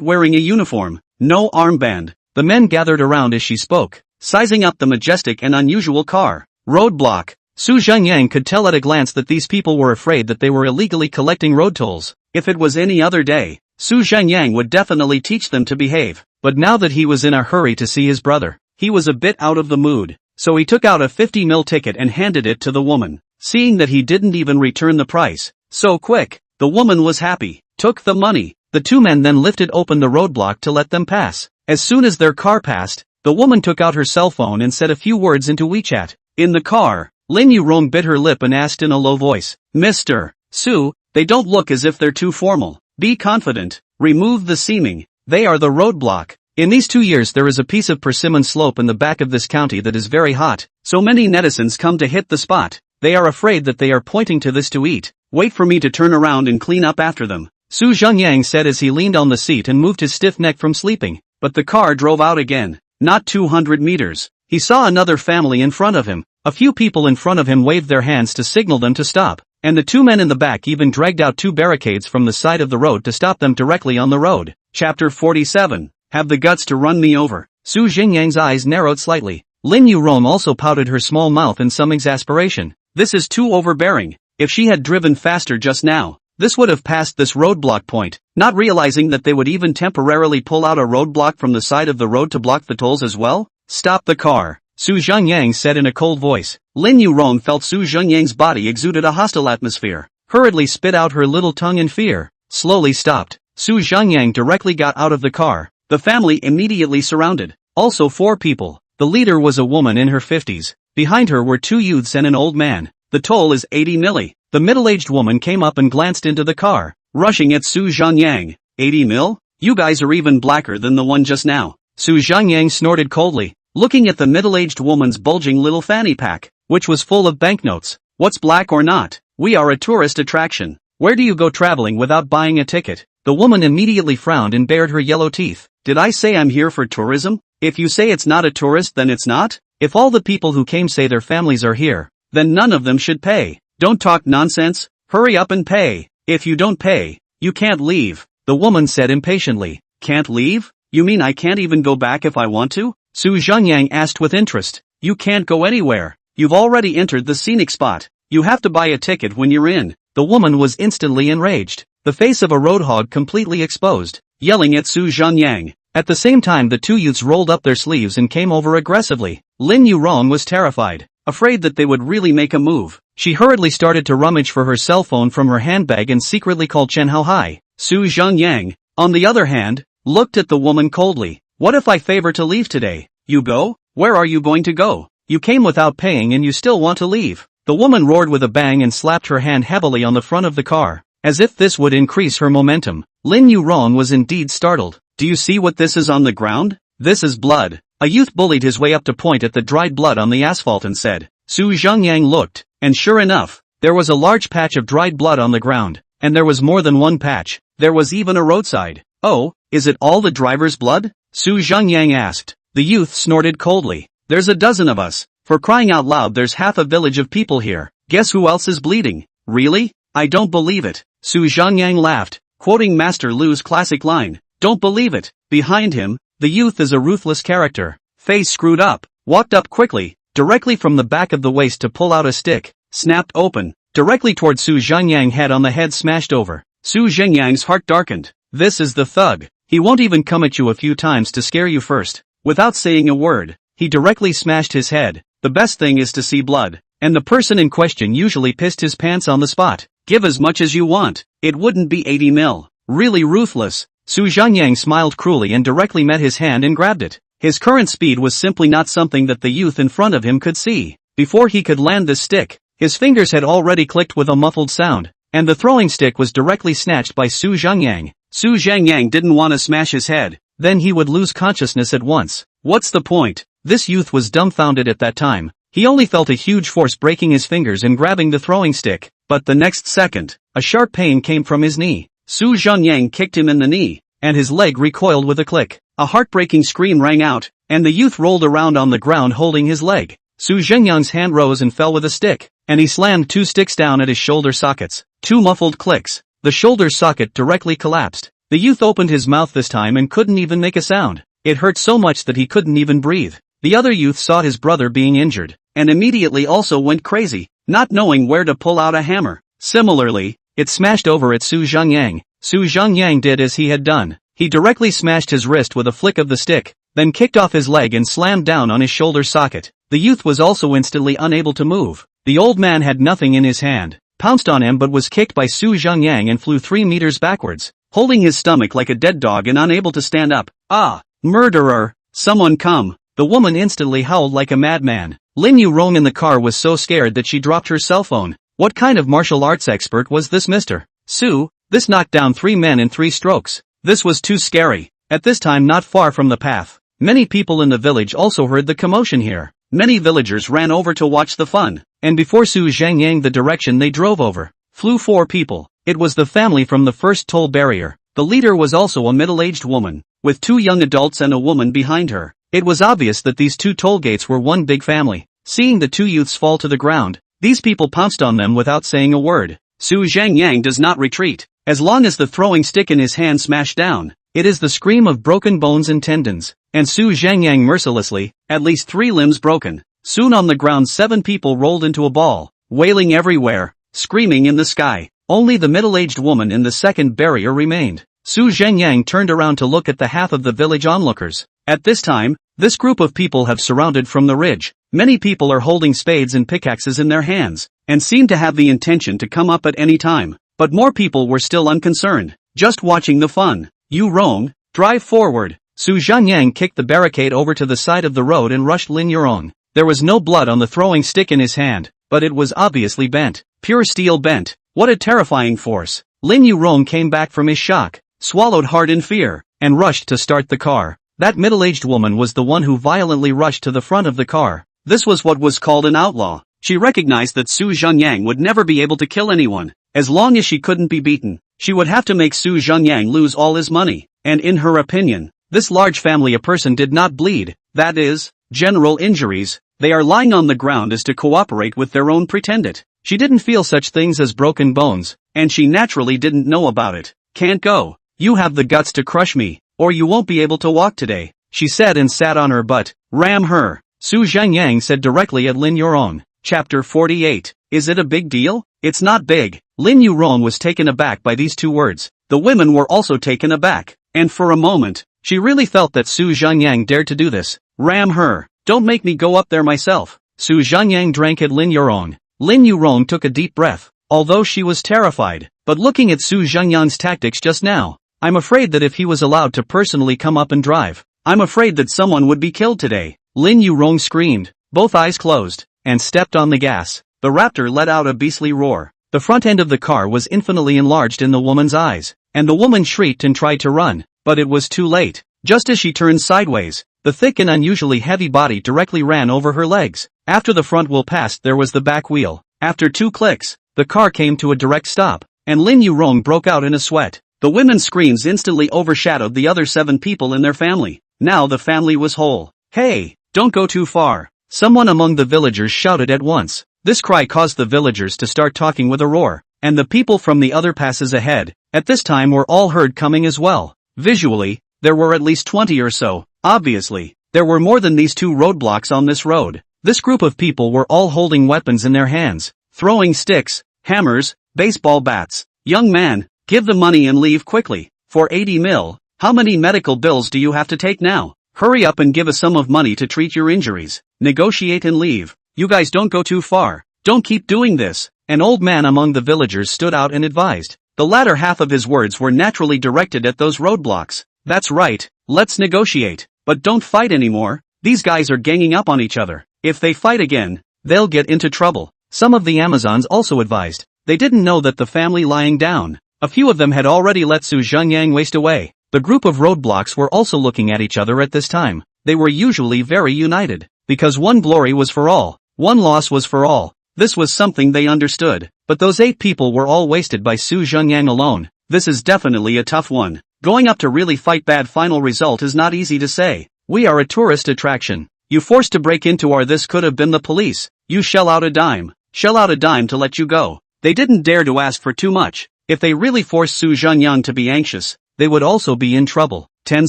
wearing a uniform, no armband. The men gathered around as she spoke, sizing up the majestic and unusual car. Roadblock. Su Zhengyang could tell at a glance that these people were afraid that they were illegally collecting road tolls. If it was any other day, Su Zhengyang would definitely teach them to behave. But now that he was in a hurry to see his brother, he was a bit out of the mood. So he took out a 50 mil ticket and handed it to the woman. Seeing that he didn't even return the price so quick, the woman was happy, took the money. The 2 men then lifted open the roadblock to let them pass. As soon as their car passed, the woman took out her cell phone and said a few words into WeChat. In the car, Lin Yurong bit her lip and asked in a low voice, Mr. Su, they don't look as if they're too formal. Be confident. Remove the seeming. They are the roadblock. In these 2 years there is a piece of persimmon slope in the back of this county that is very hot. So many netizens come to hit the spot. They are afraid that they are pointing to this to eat. Wait for me to turn around and clean up after them. Su Zhengyang said as he leaned on the seat and moved his stiff neck from sleeping. But the car drove out again. Not 200 meters. He saw another family in front of him. A few people in front of him waved their hands to signal them to stop. And the 2 men in the back even dragged out 2 barricades from the side of the road to stop them directly on the road. Chapter 47. Have the guts to run me over. Su Zhengyang's eyes narrowed slightly. Lin Yurong also pouted her small mouth in some exasperation. This is too overbearing. If she had driven faster just now, this would have passed this roadblock point, not realizing that they would even temporarily pull out a roadblock from the side of the road to block the tolls as well. Stop the car, Su Zhengyang said in a cold voice. Lin Yurong felt Su Zhengyang's body exuded a hostile atmosphere. Hurriedly spit out her little tongue in fear. Slowly stopped. Su Zhengyang directly got out of the car. The family immediately surrounded. Also 4 people. The leader was a woman in her 50s. Behind her were 2 youths and an old man. The toll is 80 milli. The middle-aged woman came up and glanced into the car, rushing at Su Zhengyang. 80 mil? You guys are even blacker than the one just now. Su Zhengyang snorted coldly, looking at the middle-aged woman's bulging little fanny pack, which was full of banknotes. What's black or not? We are a tourist attraction. Where do you go traveling without buying a ticket? The woman immediately frowned and bared her yellow teeth. Did I say I'm here for tourism? If you say it's not a tourist, then it's not? If all the people who came say their families are here, then none of them should pay. Don't talk nonsense. Hurry up and pay. If you don't pay, you can't leave, the woman said impatiently. Can't leave? You mean I can't even go back if I want to? Su Zhengyang asked with interest. You can't go anywhere. You've already entered the scenic spot. You have to buy a ticket when you're in. The woman was instantly enraged, the face of a roadhog completely exposed, yelling at Su Zhengyang. At the same time the two youths rolled up their sleeves and came over aggressively. Lin Yurong was terrified, afraid that they would really make a move. She hurriedly started to rummage for her cell phone from her handbag and secretly called Chen Haohai. Su Zhengyang, on the other hand, looked at the woman coldly. What if I favor to leave today? You go? Where are you going to go? You came without paying and you still want to leave. The woman roared with a bang and slapped her hand heavily on the front of the car, as if this would increase her momentum. Lin Yurong was indeed startled. Do you see what this is on the ground? This is blood. A youth bullied his way up to point at the dried blood on the asphalt and said. Su Zhengyang looked, and sure enough, there was a large patch of dried blood on the ground, and there was more than one patch. There was even a roadside. Oh, is it all the driver's blood? Su Zhengyang asked. The youth snorted coldly. There's a dozen of us. For crying out loud, there's half a village of people here. Guess who else is bleeding? Really? I don't believe it. Su Zhengyang laughed, quoting Master Lu's classic line. Don't believe it. Behind him, the youth is a ruthless character. Face screwed up, walked up quickly, directly from the back of the waist to pull out a stick, snapped open, directly toward Su Zhengyang, head on the head smashed over. Su Zhengyang's heart darkened. This is the thug. He won't even come at you a few times to scare you first. Without saying a word, he directly smashed his head. The best thing is to see blood, and the person in question usually pissed his pants on the spot. Give as much as you want. It wouldn't be 80 mil. Really ruthless. Su Zhengyang smiled cruelly and directly met his hand and grabbed it. His current speed was simply not something that the youth in front of him could see. Before he could land this stick, his fingers had already clicked with a muffled sound, and the throwing stick was directly snatched by Su Zhengyang. Su Zhengyang didn't want to smash his head, then he would lose consciousness at once. What's the point? This youth was dumbfounded at that time. He only felt a huge force breaking his fingers and grabbing the throwing stick, but the next second, a sharp pain came from his knee. Su Zhengyang kicked him in the knee, and his leg recoiled with a click. A heartbreaking scream rang out, and the youth rolled around on the ground holding his leg. Su Zhengyang's hand rose and fell with a stick, and he slammed two sticks down at his shoulder sockets. Two muffled clicks. The shoulder socket directly collapsed. The youth opened his mouth this time and couldn't even make a sound. It hurt so much that he couldn't even breathe. The other youth saw his brother being injured, and immediately also went crazy, not knowing where to pull out a hammer. Similarly, it smashed over at Su Zhengyang. Su Zhengyang did as he had done. He directly smashed his wrist with a flick of the stick, then kicked off his leg and slammed down on his shoulder socket. The youth was also instantly unable to move. The old man had nothing in his hand, pounced on him but was kicked by Su Zhengyang and flew 3 meters backwards, holding his stomach like a dead dog and unable to stand up. Ah! Murderer! Someone come! The woman instantly howled like a madman. Lin Yurong in the car was so scared that she dropped her cell phone. What kind of martial arts expert was this Mr. Su? This knocked down 3 men in 3 strokes. This was too scary. At this time, not far from the path, many people in the village also heard the commotion here. Many villagers ran over to watch the fun, and before Su Zhengyang the direction they drove over, flew 4 people. It was the family from the first toll barrier. The leader was also a middle-aged woman, with 2 young adults and a woman behind her. It was obvious that these 2 toll gates were one big family. Seeing the 2 youths fall to the ground, these people pounced on them without saying a word. Su Zhengyang does not retreat. As long as the throwing stick in his hand smashed down, it is the scream of broken bones and tendons, and Su Zhengyang mercilessly, at least 3 limbs broken. Soon on the ground 7 people rolled into a ball, wailing everywhere, screaming in the sky. Only the middle-aged woman in the second barrier remained. Su Zhengyang turned around to look at the half of the village onlookers. At this time, this group of people have surrounded from the ridge. Many people are holding spades and pickaxes in their hands, and seem to have the intention to come up at any time. But more people were still unconcerned, just watching the fun. You Rong, drive forward. Su Zhengyang kicked the barricade over to the side of the road and rushed Lin Yurong. There was no blood on the throwing stick in his hand, but it was obviously bent. Pure steel bent. What a terrifying force. Lin Yurong came back from his shock, swallowed hard in fear, and rushed to start the car. That middle-aged woman was the one who violently rushed to the front of the car. This was what was called an outlaw. She recognized that Su Zhengyang would never be able to kill anyone. As long as she couldn't be beaten, she would have to make Su Zhengyang lose all his money. And in her opinion, this large family a person did not bleed, that is, general injuries. They are lying on the ground as to cooperate with their own pretended. She didn't feel such things as broken bones, and she naturally didn't know about it. Can't go. You have the guts to crush me, or you won't be able to walk today. she said and sat on her butt. Ram her, Su Zhengyang said directly at Lin Yurong. Chapter 48. Is it a big deal? It's not big. Lin Yurong was taken aback by these two words. The women were also taken aback. And for a moment, she really felt that Su Zhengyang dared to do this. Ram her. Don't make me go up there myself. Su Zhengyang drank at Lin Yurong. Lin Yurong took a deep breath, although she was terrified. But looking at Su Zhengyang's tactics just now, I'm afraid that if he was allowed to personally come up and drive, I'm afraid that someone would be killed today. Lin Yurong screamed, both eyes closed, and stepped on the gas. The Raptor let out a beastly roar. The front end of the car was infinitely enlarged in the woman's eyes, and the woman shrieked and tried to run, but it was too late. Just as she turned sideways, the thick and unusually heavy body directly ran over her legs. After the front wheel passed, there was the back wheel. After 2 clicks, the car came to a direct stop, and Lin Yurong broke out in a sweat. The women's screams instantly overshadowed the other 7 people in their family. Now the family was whole. Hey, don't go too far, someone among the villagers shouted at once. This cry caused the villagers to start talking with a roar, and the people from the other passes ahead, at this time, were all heard coming as well. Visually, there were at least 20 or so. Obviously, there were more than these 2 roadblocks on this road. This group of people were all holding weapons in their hands, throwing sticks, hammers, baseball bats. Young man, give the money and leave quickly. For 80 mil, how many medical bills do you have to take now? Hurry up and give a sum of money to treat your injuries. Negotiate and leave. You guys don't go too far. Don't keep doing this. An old man among the villagers stood out and advised. The latter half of his words were naturally directed at those roadblocks. That's right, let's negotiate. But don't fight anymore. These guys are ganging up on each other. If they fight again, they'll get into trouble. Some of the Amazons also advised. They didn't know that the family lying down. A few of them had already let Su Zhengyang waste away. The group of roadblocks were also looking at each other at this time. They were usually very united. Because one glory was for all, one loss was for all. This was something they understood. But those 8 people were all wasted by Su Zhengyang alone. This is definitely a tough one. Going up to really fight bad. Final result is not easy to say. We are a tourist attraction. You forced to break into our. This could have been the police. You shell out a dime. Shell out a dime to let you go. They didn't dare to ask for too much. If they really forced Su Zhengyang to be anxious, they would also be in trouble. 10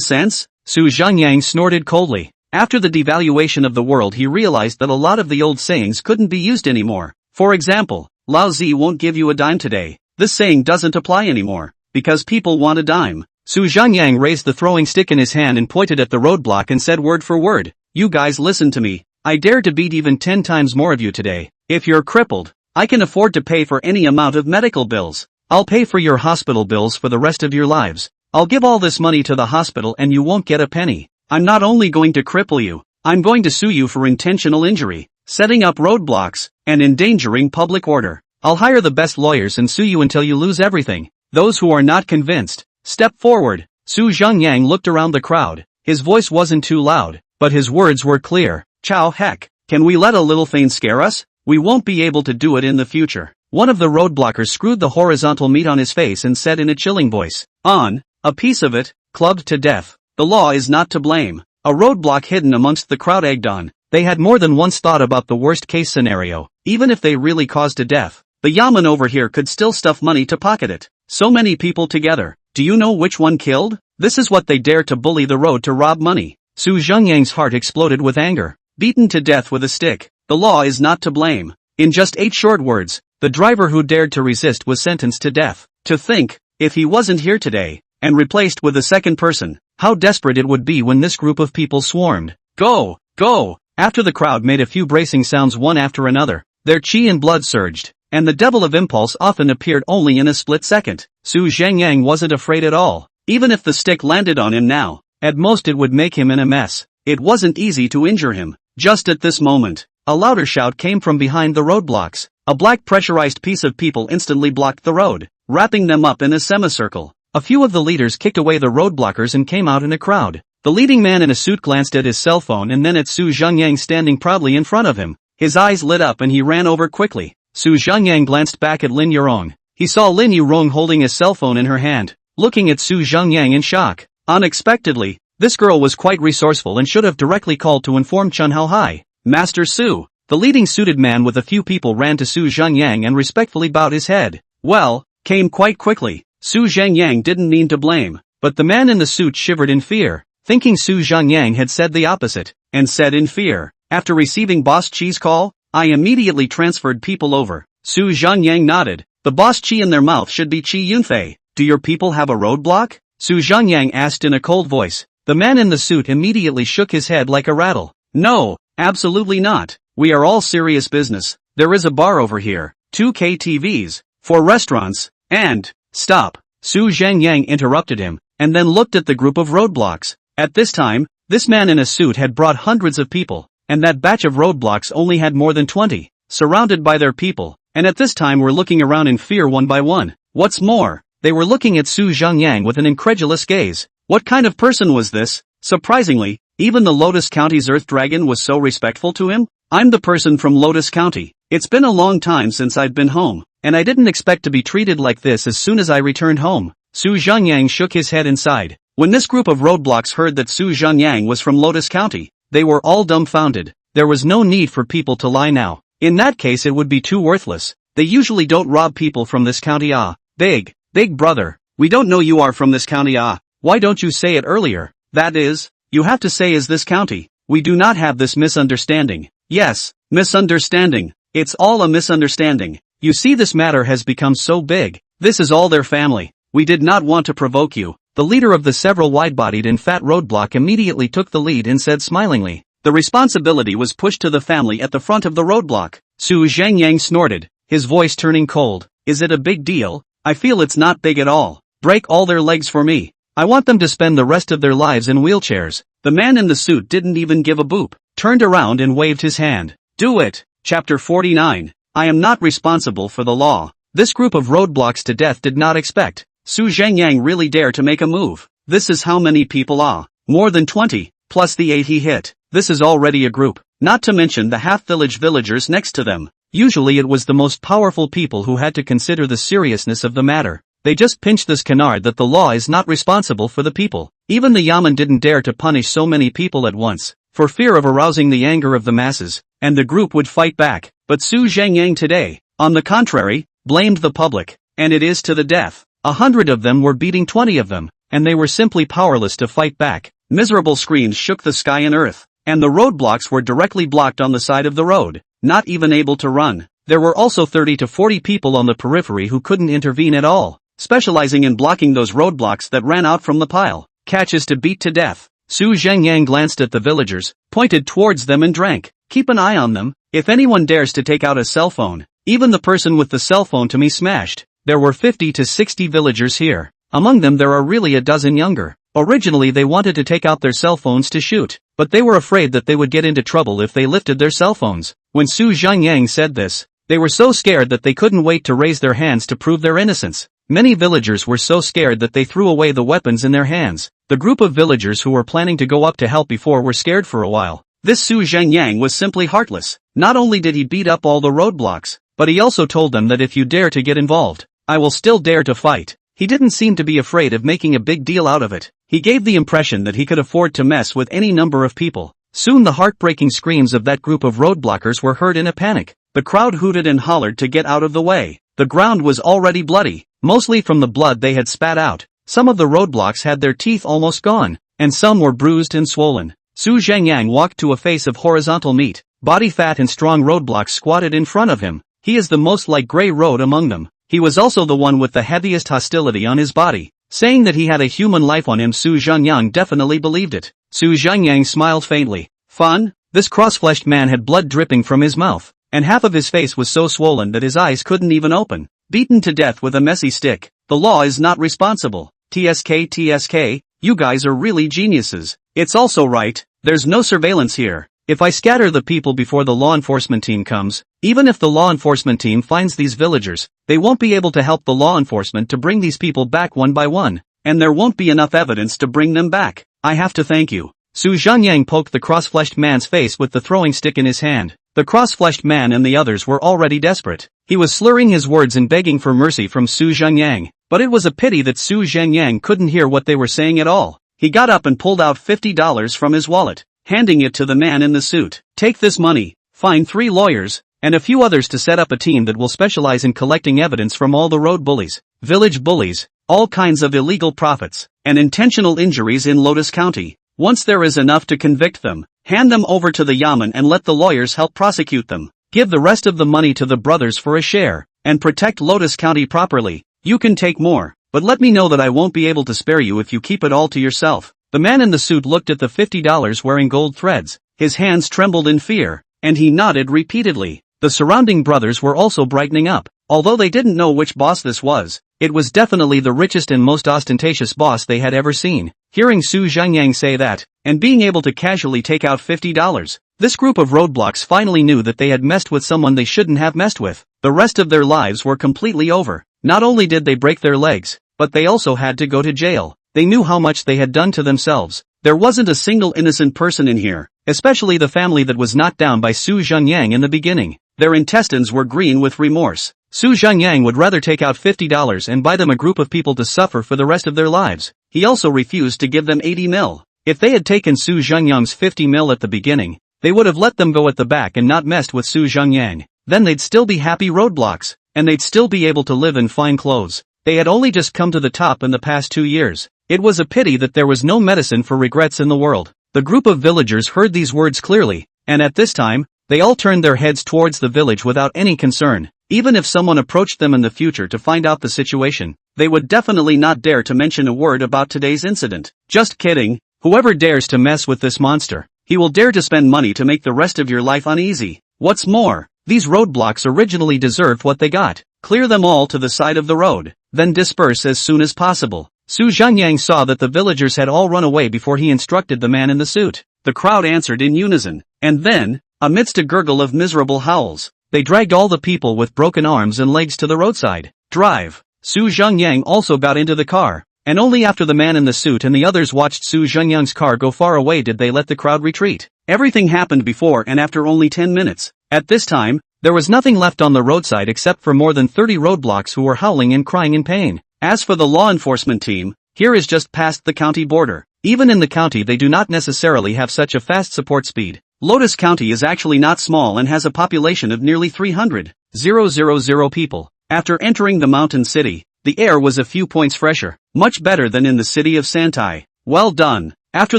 cents? Su Zhengyang snorted coldly. After the devaluation of the world, he realized that a lot of the old sayings couldn't be used anymore. For example, Lao Zi won't give you a dime today. This saying doesn't apply anymore, because people want a dime. Su Zhengyang raised the throwing stick in his hand and pointed at the roadblock and said word for word, "You guys listen to me. I dare to beat even 10 times more of you today. If you're crippled, I can afford to pay for any amount of medical bills. I'll pay for your hospital bills for the rest of your lives. I'll give all this money to the hospital and you won't get a penny. I'm not only going to cripple you, I'm going to sue you for intentional injury, setting up roadblocks, and endangering public order. I'll hire the best lawyers and sue you until you lose everything. Those who are not convinced, step forward." Su Zhengyang looked around the crowd. His voice wasn't too loud, but his words were clear. "Chow heck, can we let a little thing scare us? We won't be able to do it in the future." One of the roadblockers screwed the horizontal meat on his face and said in a chilling voice, "On, a piece of it, clubbed to death. The law is not to blame." A roadblock hidden amongst the crowd egged on. They had more than once thought about the worst case scenario. Even if they really caused a death, the yaman over here could still stuff money to pocket it. So many people together. Do you know which one killed? This is what they dare to bully the road to rob money. Su Zhengyang's heart exploded with anger. Beaten to death with a stick. The law is not to blame. In just 8 short words, the driver who dared to resist was sentenced to death. To think, if he wasn't here today, and replaced with a second person, how desperate it would be when this group of people swarmed. Go, go! After the crowd made a few bracing sounds one after another, their chi and blood surged, and the devil of impulse often appeared only in a split second. Su Zhengyang wasn't afraid at all. Even if the stick landed on him now, at most it would make him in a mess. It wasn't easy to injure him. Just at this moment, a louder shout came from behind the roadblocks. A black pressurized piece of people instantly blocked the road, wrapping them up in a semicircle. A few of the leaders kicked away the roadblockers and came out in a crowd. The leading man in a suit glanced at his cell phone and then at Su Zhengyang standing proudly in front of him. His eyes lit up and he ran over quickly. Su Zhengyang glanced back at Lin Yurong. He saw Lin Yurong holding a cell phone in her hand, looking at Su Zhengyang in shock. Unexpectedly, this girl was quite resourceful and should have directly called to inform Chun Hao Hai. "Master Su." The leading suited man with a few people ran to Su Zhengyang and respectfully bowed his head. "Well," came quite quickly. Su Zhengyang didn't mean to blame, but the man in the suit shivered in fear. thinking Su Zhengyang had said the opposite, and said in fear, "After receiving Boss Chi's call, I immediately transferred people over." Su Zhengyang nodded. "The Boss Chi in their mouth should be Chi Yunfei. Do your people have a roadblock?" Su Zhengyang asked in a cold voice. The man in the suit immediately shook his head like a rattle. "No, absolutely not. We are all serious business. There is a bar over here, 2K TVs, 4 restaurants, and..." "Stop." Su Zhengyang interrupted him, and then looked at the group of roadblocks. At this time, this man in a suit had brought hundreds of people, and that batch of roadblocks only had more than 20, surrounded by their people, and at this time were looking around in fear one by one. What's more, they were looking at Su Zhengyang with an incredulous gaze. What kind of person was this? Surprisingly, even the Lotus County's Earth Dragon was so respectful to him. "I'm the person from Lotus County. It's been a long time since I've been home, and I didn't expect to be treated like this as soon as I returned home." Su Zhengyang shook his head and sighed. When this group of roadblocks heard that Su Zhengyang was from Lotus County, they were all dumbfounded. There was no need for people to lie now. In that case it would be too worthless. They usually don't rob people from this county. Big brother, we don't know you are from this county. Why don't you say it earlier? That is, you have to say is this county. We do not have this misunderstanding. Yes, misunderstanding. It's all a misunderstanding. You see, this matter has become so big. This is all their family. We did not want to provoke you. The leader of the several wide-bodied and fat roadblock immediately took the lead and said smilingly. The responsibility was pushed to the family at the front of the roadblock. Su Zhengyang snorted, his voice turning cold. "Is it a big deal? I feel it's not big at all. Break all their legs for me. I want them to spend the rest of their lives in wheelchairs." The man in the suit didn't even give a boop, turned around and waved his hand. "Do it." Chapter 49. I am not responsible for the law. This group of roadblocks to death did not expect Su Zhengyang really dare to make a move. This is how many people are. More than 20, plus the 8 he hit. This is already a group, not to mention the half-village villagers next to them. Usually it was the most powerful people who had to consider the seriousness of the matter. They just pinched this canard that the law is not responsible for the people. Even the Yamen didn't dare to punish so many people at once, for fear of arousing the anger of the masses, and the group would fight back. But Su Zhengyang today, on the contrary, blamed the public, and it is to the death. 100 of them were beating 20 of them, and they were simply powerless to fight back. Miserable screams shook the sky and earth, and the roadblocks were directly blocked on the side of the road, not even able to run. There were also 30 to 40 people on the periphery who couldn't intervene at all, specializing in blocking those roadblocks that ran out from the pile. Catches to beat to death. Su Zhengyang glanced at the villagers, pointed towards them and drank. "Keep an eye on them. If anyone dares to take out a cell phone, even the person with the cell phone to me smashed." There were 50 to 60 villagers here. Among them there are really a dozen younger. Originally they wanted to take out their cell phones to shoot, but they were afraid that they would get into trouble if they lifted their cell phones. When Su Zhengyang said this, they were so scared that they couldn't wait to raise their hands to prove their innocence. Many villagers were so scared that they threw away the weapons in their hands. The group of villagers who were planning to go up to help before were scared for a while. This Su Zhengyang was simply heartless. Not only did he beat up all the roadblocks, but he also told them that if you dare to get involved, I will still dare to fight. He didn't seem to be afraid of making a big deal out of it. He gave the impression that he could afford to mess with any number of people. Soon the heartbreaking screams of that group of roadblockers were heard in a panic. The crowd hooted and hollered to get out of the way. The ground was already bloody, mostly from the blood they had spat out. Some of the roadblocks had their teeth almost gone, and some were bruised and swollen. Su Zhengyang walked to a face of horizontal meat, body fat and strong roadblocks squatted in front of him. He is the most like gray road among them. He was also the one with the heaviest hostility on his body. Saying that he had a human life on him, Su Zhengyang definitely believed it. Su Zhengyang smiled faintly. Fun? This cross-fleshed man had blood dripping from his mouth, and half of his face was so swollen that his eyes couldn't even open. Beaten to death with a messy stick. The law is not responsible. TSK, you guys are really geniuses. It's also right, there's no surveillance here. If I scatter the people before the law enforcement team comes, even if the law enforcement team finds these villagers, they won't be able to help the law enforcement to bring these people back one by one, and there won't be enough evidence to bring them back. I have to thank you. Su Zhengyang poked the cross-fleshed man's face with the throwing stick in his hand. The cross-fleshed man and the others were already desperate. He was slurring his words and begging for mercy from Su Zhengyang, but it was a pity that Su Zhengyang couldn't hear what they were saying at all. He got up and pulled out $50 from his wallet, handing it to the man in the suit. Take this money, find 3 lawyers, and a few others to set up a team that will specialize in collecting evidence from all the road bullies, village bullies, all kinds of illegal profits, and intentional injuries in Lotus County. Once there is enough to convict them, hand them over to the yamen and let the lawyers help prosecute them. Give the rest of the money to the brothers for a share, and protect Lotus County properly. You can take more, but let me know that I won't be able to spare you if you keep it all to yourself. The man in the suit looked at the $50 wearing gold threads. His hands trembled in fear, and he nodded repeatedly. The surrounding brothers were also brightening up. Although they didn't know which boss this was, it was definitely the richest and most ostentatious boss they had ever seen. Hearing Su Zhengyang say that, and being able to casually take out $50, this group of roadblocks finally knew that they had messed with someone they shouldn't have messed with. The rest of their lives were completely over. Not only did they break their legs, but they also had to go to jail. They knew how much they had done to themselves. There wasn't a single innocent person in here, especially the family that was knocked down by Su Zhengyang in the beginning. Their intestines were green with remorse. Su Zhengyang would rather take out $50 and buy them a group of people to suffer for the rest of their lives. He also refused to give them 80 mil. If they had taken Su Zhengyang's 50 mil at the beginning, they would have let them go at the back and not messed with Su Zhengyang. Then they'd still be happy roadblocks, and they'd still be able to live in fine clothes. They had only just come to the top in the past 2 years. It was a pity that there was no medicine for regrets in the world. The group of villagers heard these words clearly, and at this time, they all turned their heads towards the village without any concern. Even if someone approached them in the future to find out the situation, they would definitely not dare to mention a word about today's incident. Just kidding. Whoever dares to mess with this monster, he will dare to spend money to make the rest of your life uneasy. What's more, these roadblocks originally deserved what they got. Clear them all to the side of the road, then disperse as soon as possible. Su Zhengyang saw that the villagers had all run away before he instructed the man in the suit. The crowd answered in unison, and then, amidst a gurgle of miserable howls, they dragged all the people with broken arms and legs to the roadside. Drive. Su Zhengyang also got into the car, and only after the man in the suit and the others watched Su Zhengyang's car go far away did they let the crowd retreat. Everything happened before and after only 10 minutes. At this time, there was nothing left on the roadside except for more than 30 roadblocks who were howling and crying in pain. As for the law enforcement team, here is just past the county border. Even in the county they do not necessarily have such a fast support speed. Lotus County is actually not small and has a population of nearly 300,000 people. After entering the mountain city, the air was a few points fresher, much better than in the city of Santai. Well done. After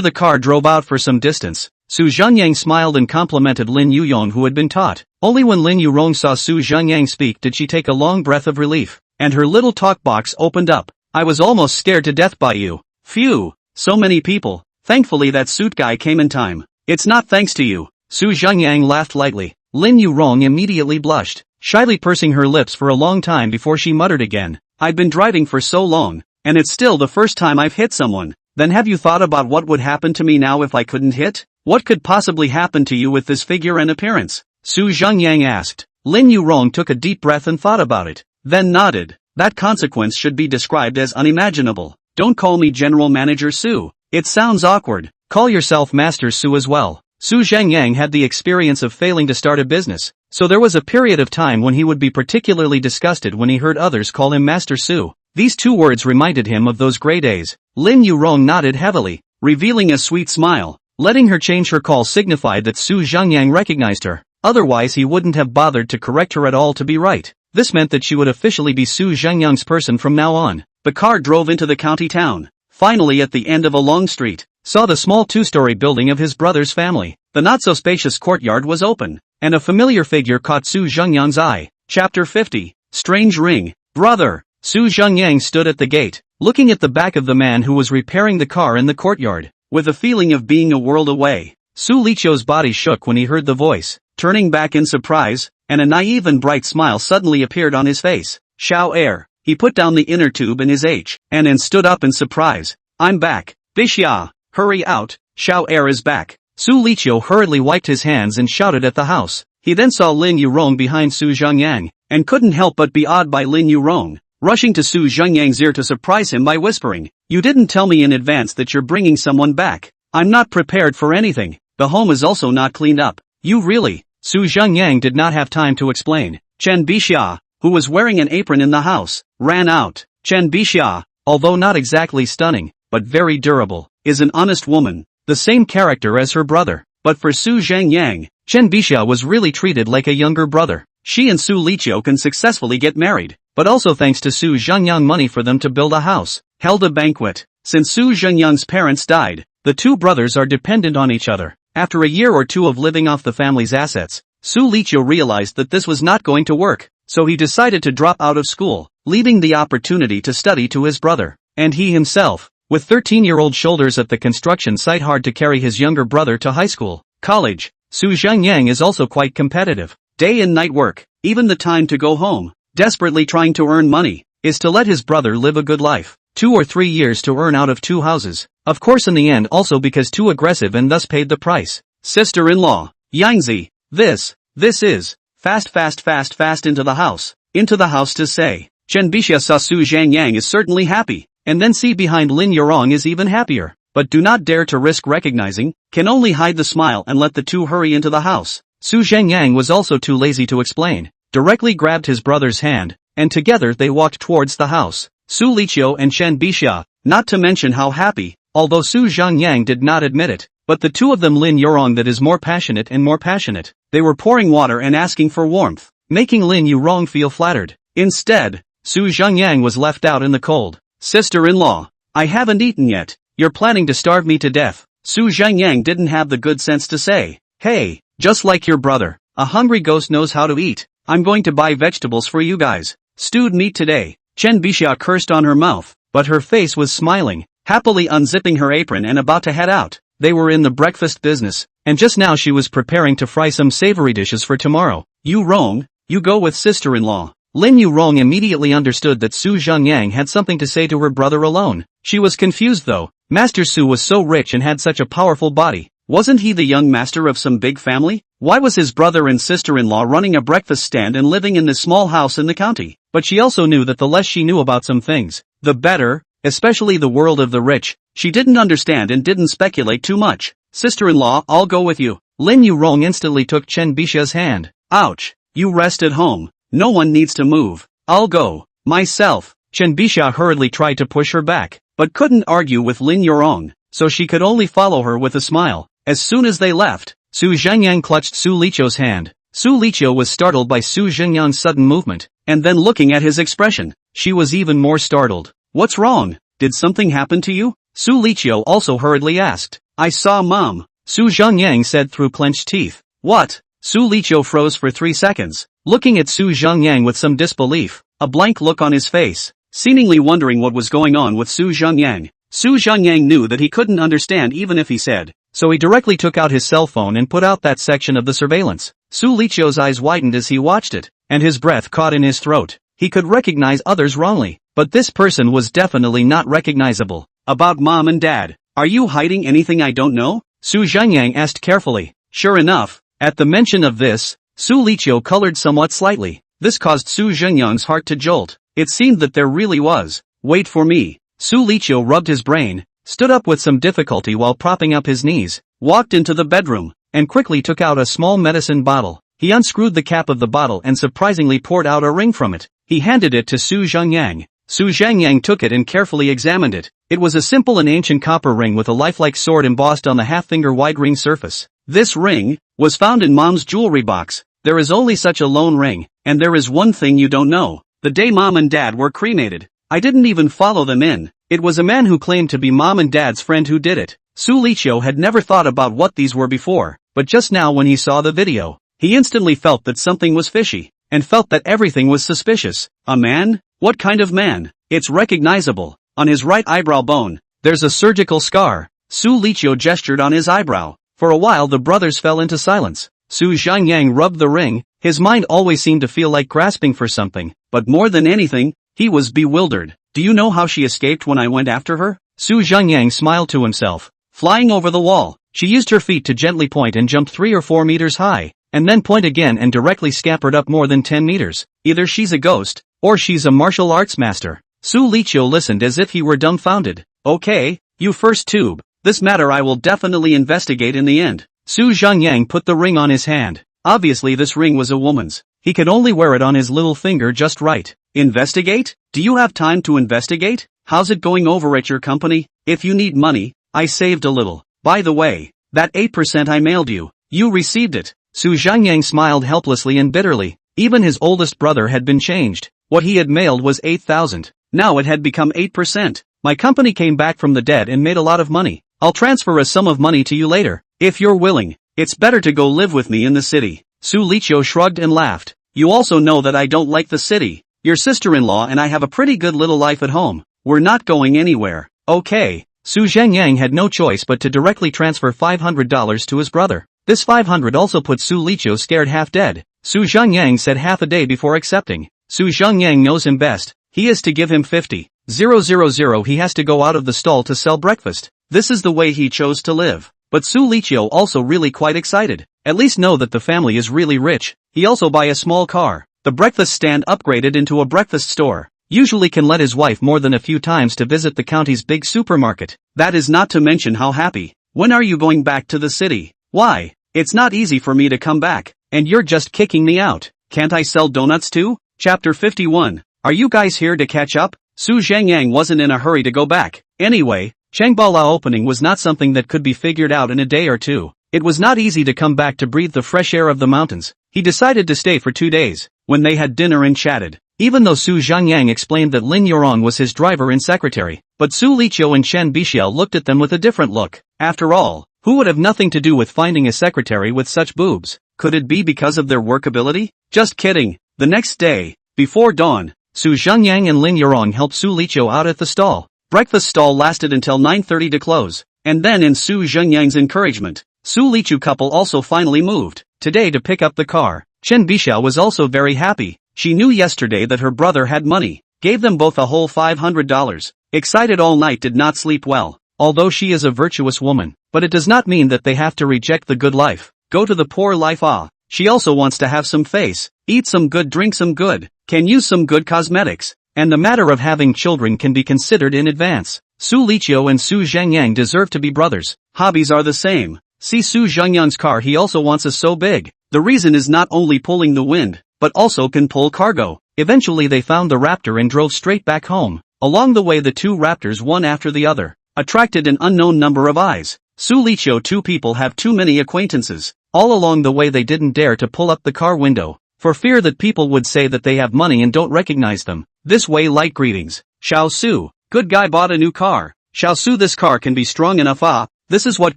the car drove out for some distance, Su Zhengyang smiled and complimented Lin Yuyong who had been taught. Only when Lin Yurong saw Su Zhengyang speak did she take a long breath of relief, and her little talk box opened up. I was almost scared to death by you. Phew, so many people. Thankfully that suit guy came in time. It's not thanks to you. Su Zhengyang laughed lightly. Lin Yurong immediately blushed, shyly pursing her lips for a long time before she muttered again. I've been driving for so long, and it's still the first time I've hit someone. Then have you thought about what would happen to me now if I couldn't hit? What could possibly happen to you with this figure and appearance? Su Zhengyang asked. Lin Yurong took a deep breath and thought about it, then nodded. That consequence should be described as unimaginable. Don't call me General Manager Su. It sounds awkward. Call yourself Master Su as well. Su Zhengyang had the experience of failing to start a business, so there was a period of time when he would be particularly disgusted when he heard others call him Master Su. These two words reminded him of those gray days. Lin Yurong nodded heavily, revealing a sweet smile. Letting her change her call signified that Su Zhengyang recognized her. Otherwise he wouldn't have bothered to correct her at all to be right. This meant that she would officially be Su Zhengyang's person from now on. The car drove into the county town. Finally at the end of a long street, saw the small two-story building of his brother's family. The not-so-spacious courtyard was open, and a familiar figure caught Su Zhengyang's eye. Chapter 50. Strange Ring. Brother. Su Zhengyang stood at the gate, looking at the back of the man who was repairing the car in the courtyard, with a feeling of being a world away. Su Lichio's body shook when he heard the voice, turning back in surprise, and a naive and bright smile suddenly appeared on his face. Xiao Air. He put down the inner tube in his and stood up in surprise. I'm back. Bixia. Hurry out, Xiao Air is back. Su Lichio hurriedly wiped his hands and shouted at the house. He then saw Lin Yurong behind Su Zhengyang, and couldn't help but be awed by Lin Yurong, rushing to Su Zhengyang's ear to surprise him by whispering, "You didn't tell me in advance that you're bringing someone back. I'm not prepared for anything. The home is also not cleaned up." You really? Su Zhengyang did not have time to explain. Chen Bixia, who was wearing an apron in the house, ran out. Chen Bixia, although not exactly stunning, but very durable, is an honest woman, the same character as her brother. But for Su Zhengyang, Chen Bixia was really treated like a younger brother. She and Su Lichio can successfully get married, but also thanks to Su Zhengyang money for them to build a house, held a banquet. Since Su Zhengyang's parents died, The two brothers are dependent on each other. After a year or two of living off the family's assets, Su Liqiu realized that this was not going to work, so he decided to drop out of school, leaving the opportunity to study to his brother. And he himself, with 13-year-old shoulders at the construction site, hard to carry his younger brother to high school, college. Su Zhengyang is also quite competitive. Day and night work, even the time to go home, desperately trying to earn money, is to let his brother live a good life. 2 or 3 years to earn out of 2 houses. Of course in the end also because too aggressive and thus paid the price. Sister-in-law, Yangzi, this is, fast into the house. Into the house to say, Chen Bixia saw Su Zhengyang is certainly happy, and then see behind Lin Yurong is even happier. But do not dare to risk recognizing, can only hide the smile and let the two hurry into the house. Su Zhengyang was also too lazy to explain, directly grabbed his brother's hand, and together they walked towards the house. Su Liqiu and Chen Bixia, not to mention how happy, although Su Zhengyang did not admit it, but the two of them Lin Yurong that is more passionate and more passionate. They were pouring water and asking for warmth, making Lin Yurong feel flattered. Instead, Su Zhengyang was left out in the cold. Sister-in-law, I haven't eaten yet, you're planning to starve me to death. Su Zhengyang didn't have the good sense to say, hey, just like your brother, a hungry ghost knows how to eat. I'm going to buy vegetables for you guys. Stewed meat today. Chen Bixia cursed on her mouth, but her face was smiling, happily unzipping her apron and about to head out. They were in the breakfast business, and just now she was preparing to fry some savory dishes for tomorrow. Yu Rong, you go with sister-in-law. Lin Yurong immediately understood that Su Zhengyang had something to say to her brother alone. She was confused though. Master Su was so rich and had such a powerful body. Wasn't he the young master of some big family? Why was his brother and sister-in-law running a breakfast stand and living in this small house in the county? But she also knew that the less she knew about some things, the better, especially the world of the rich. She didn't understand and didn't speculate too much. Sister-in-law, I'll go with you. Lin Yurong instantly took Chen Bixia's hand. Ouch, you rest at home. No one needs to move. I'll go, myself. Chen Bixia hurriedly tried to push her back, but couldn't argue with Lin Yurong, so she could only follow her with a smile. As soon as they left, Su Zhengyang clutched Su Liqiu's hand. Su Liqiu was startled by Su Zhengyang's sudden movement, and then looking at his expression, she was even more startled. What's wrong? Did something happen to you? Su Liqiu also hurriedly asked. I saw Mom, Su Zhengyang said through clenched teeth. What? Su Liqiu froze for 3 seconds, looking at Su Zhengyang with some disbelief, a blank look on his face, seemingly wondering what was going on with Su Zhengyang. Su Zhengyang knew that he couldn't understand even if he said, so he directly took out his cell phone and put out that section of the surveillance. Su Liqiu's eyes widened as he watched it, and his breath caught in his throat. He could recognize others wrongly, but this person was definitely not recognizable. About Mom and Dad, are you hiding anything I don't know? Su Zhengyang asked carefully. Sure enough, at the mention of this, Su Liqiu colored somewhat slightly. This caused Su Zhengyang's heart to jolt. It seemed that there really was. Wait for me. Su Liqiu rubbed his brain, stood up with some difficulty while propping up his knees, walked into the bedroom, and quickly took out a small medicine bottle. He unscrewed the cap of the bottle and surprisingly poured out a ring from it. He handed it to Su Zhengyang. Su Zhengyang took it and carefully examined it. It was a simple and ancient copper ring with a lifelike sword embossed on the half-finger wide ring surface. This ring was found in Mom's jewelry box. There is only such a lone ring, and there is one thing you don't know. The day Mom and Dad were cremated, I didn't even follow them in. It was a man who claimed to be Mom and Dad's friend who did it. Su Liqiu had never thought about what these were before, but just now when he saw the video, he instantly felt that something was fishy, and felt that everything was suspicious. A man? What kind of man? It's recognizable. On his right eyebrow bone, there's a surgical scar. Su Liqiu gestured on his eyebrow. For a while the brothers fell into silence. Su Zhengyang rubbed the ring. His mind always seemed to feel like grasping for something, but more than anything, he was bewildered. Do you know how she escaped when I went after her? Su Zhengyang smiled to himself. Flying over the wall, she used her feet to gently point and jumped 3 or 4 meters high, and then point again and directly scampered up more than 10 meters. Either she's a ghost, or she's a martial arts master. Su Liqiu listened as if he were dumbfounded. Okay, you first tube. This matter I will definitely investigate in the end. Su Zhengyang put the ring on his hand. Obviously this ring was a woman's. He could only wear it on his little finger just right. Investigate? Do you have time to investigate? How's it going over at your company? If you need money, I saved a little. By the way, that 8% I mailed you, you received it. Su Zhengyang smiled helplessly and bitterly. Even his oldest brother had been changed. What he had mailed was 8,000. Now it had become 8%. My company came back from the dead and made a lot of money. I'll transfer a sum of money to you later. If you're willing, it's better to go live with me in the city. Su Liqiu shrugged and laughed. You also know that I don't like the city. Your sister-in-law and I have a pretty good little life at home. We're not going anywhere. Okay. Su Zhengyang had no choice but to directly transfer $500 to his brother. This 500 also put Su Liqiu scared half dead. Su Zhengyang said half a day before accepting. Su Zhengyang knows him best. He is to give him 50,000. He has to go out of the stall to sell breakfast. This is the way he chose to live. But Su Liqiu also really quite excited. At least know that the family is really rich. He also buy a small car. The breakfast stand upgraded into a breakfast store. Usually can let his wife more than a few times to visit the county's big supermarket. That is not to mention how happy. When are you going back to the city? Why? It's not easy for me to come back. And you're just kicking me out. Can't I sell donuts too? Chapter 51. Are you guys here to catch up? Su Zhengyang wasn't in a hurry to go back. Anyway, Changbala opening was not something that could be figured out in a day or two. It was not easy to come back to breathe the fresh air of the mountains. He decided to stay for 2 days. When they had dinner and chatted. Even though Su Zhengyang explained that Lin Yurong was his driver and secretary, but Su Liqiu and Chen Bixiao looked at them with a different look. After all, who would have nothing to do with finding a secretary with such boobs? Could it be because of their workability? Just kidding. The next day, before dawn, Su Zhengyang and Lin Yurong helped Su Liqiu out at the stall. Breakfast stall lasted until 9:30 to close. And then in Su Zhengyang's encouragement, Su Liqiu couple also finally moved today to pick up the car. Chen Bixiao was also very happy. She knew yesterday that her brother had money, gave them both a whole $500. Excited all night, did not sleep well. Although she is a virtuous woman, but it does not mean that they have to reject the good life. Go to the poor life. She also wants to have some face, eat some good, drink some good, can use some good cosmetics, and the matter of having children can be considered in advance. Su Liqiu and Su Zhengyang deserve to be brothers. Hobbies are the same. See Su Zhengyang's car, he also wants is so big. The reason is not only pulling the wind, but also can pull cargo. Eventually they found the Raptor and drove straight back home. Along the way the two Raptors, one after the other, attracted an unknown number of eyes. Su Liqiu, two people have too many acquaintances. All along the way they didn't dare to pull up the car window, for fear that people would say that they have money and don't recognize them. This way light greetings. Xiao Su, good guy bought a new car. Xiao Su, this car can be strong enough. This is what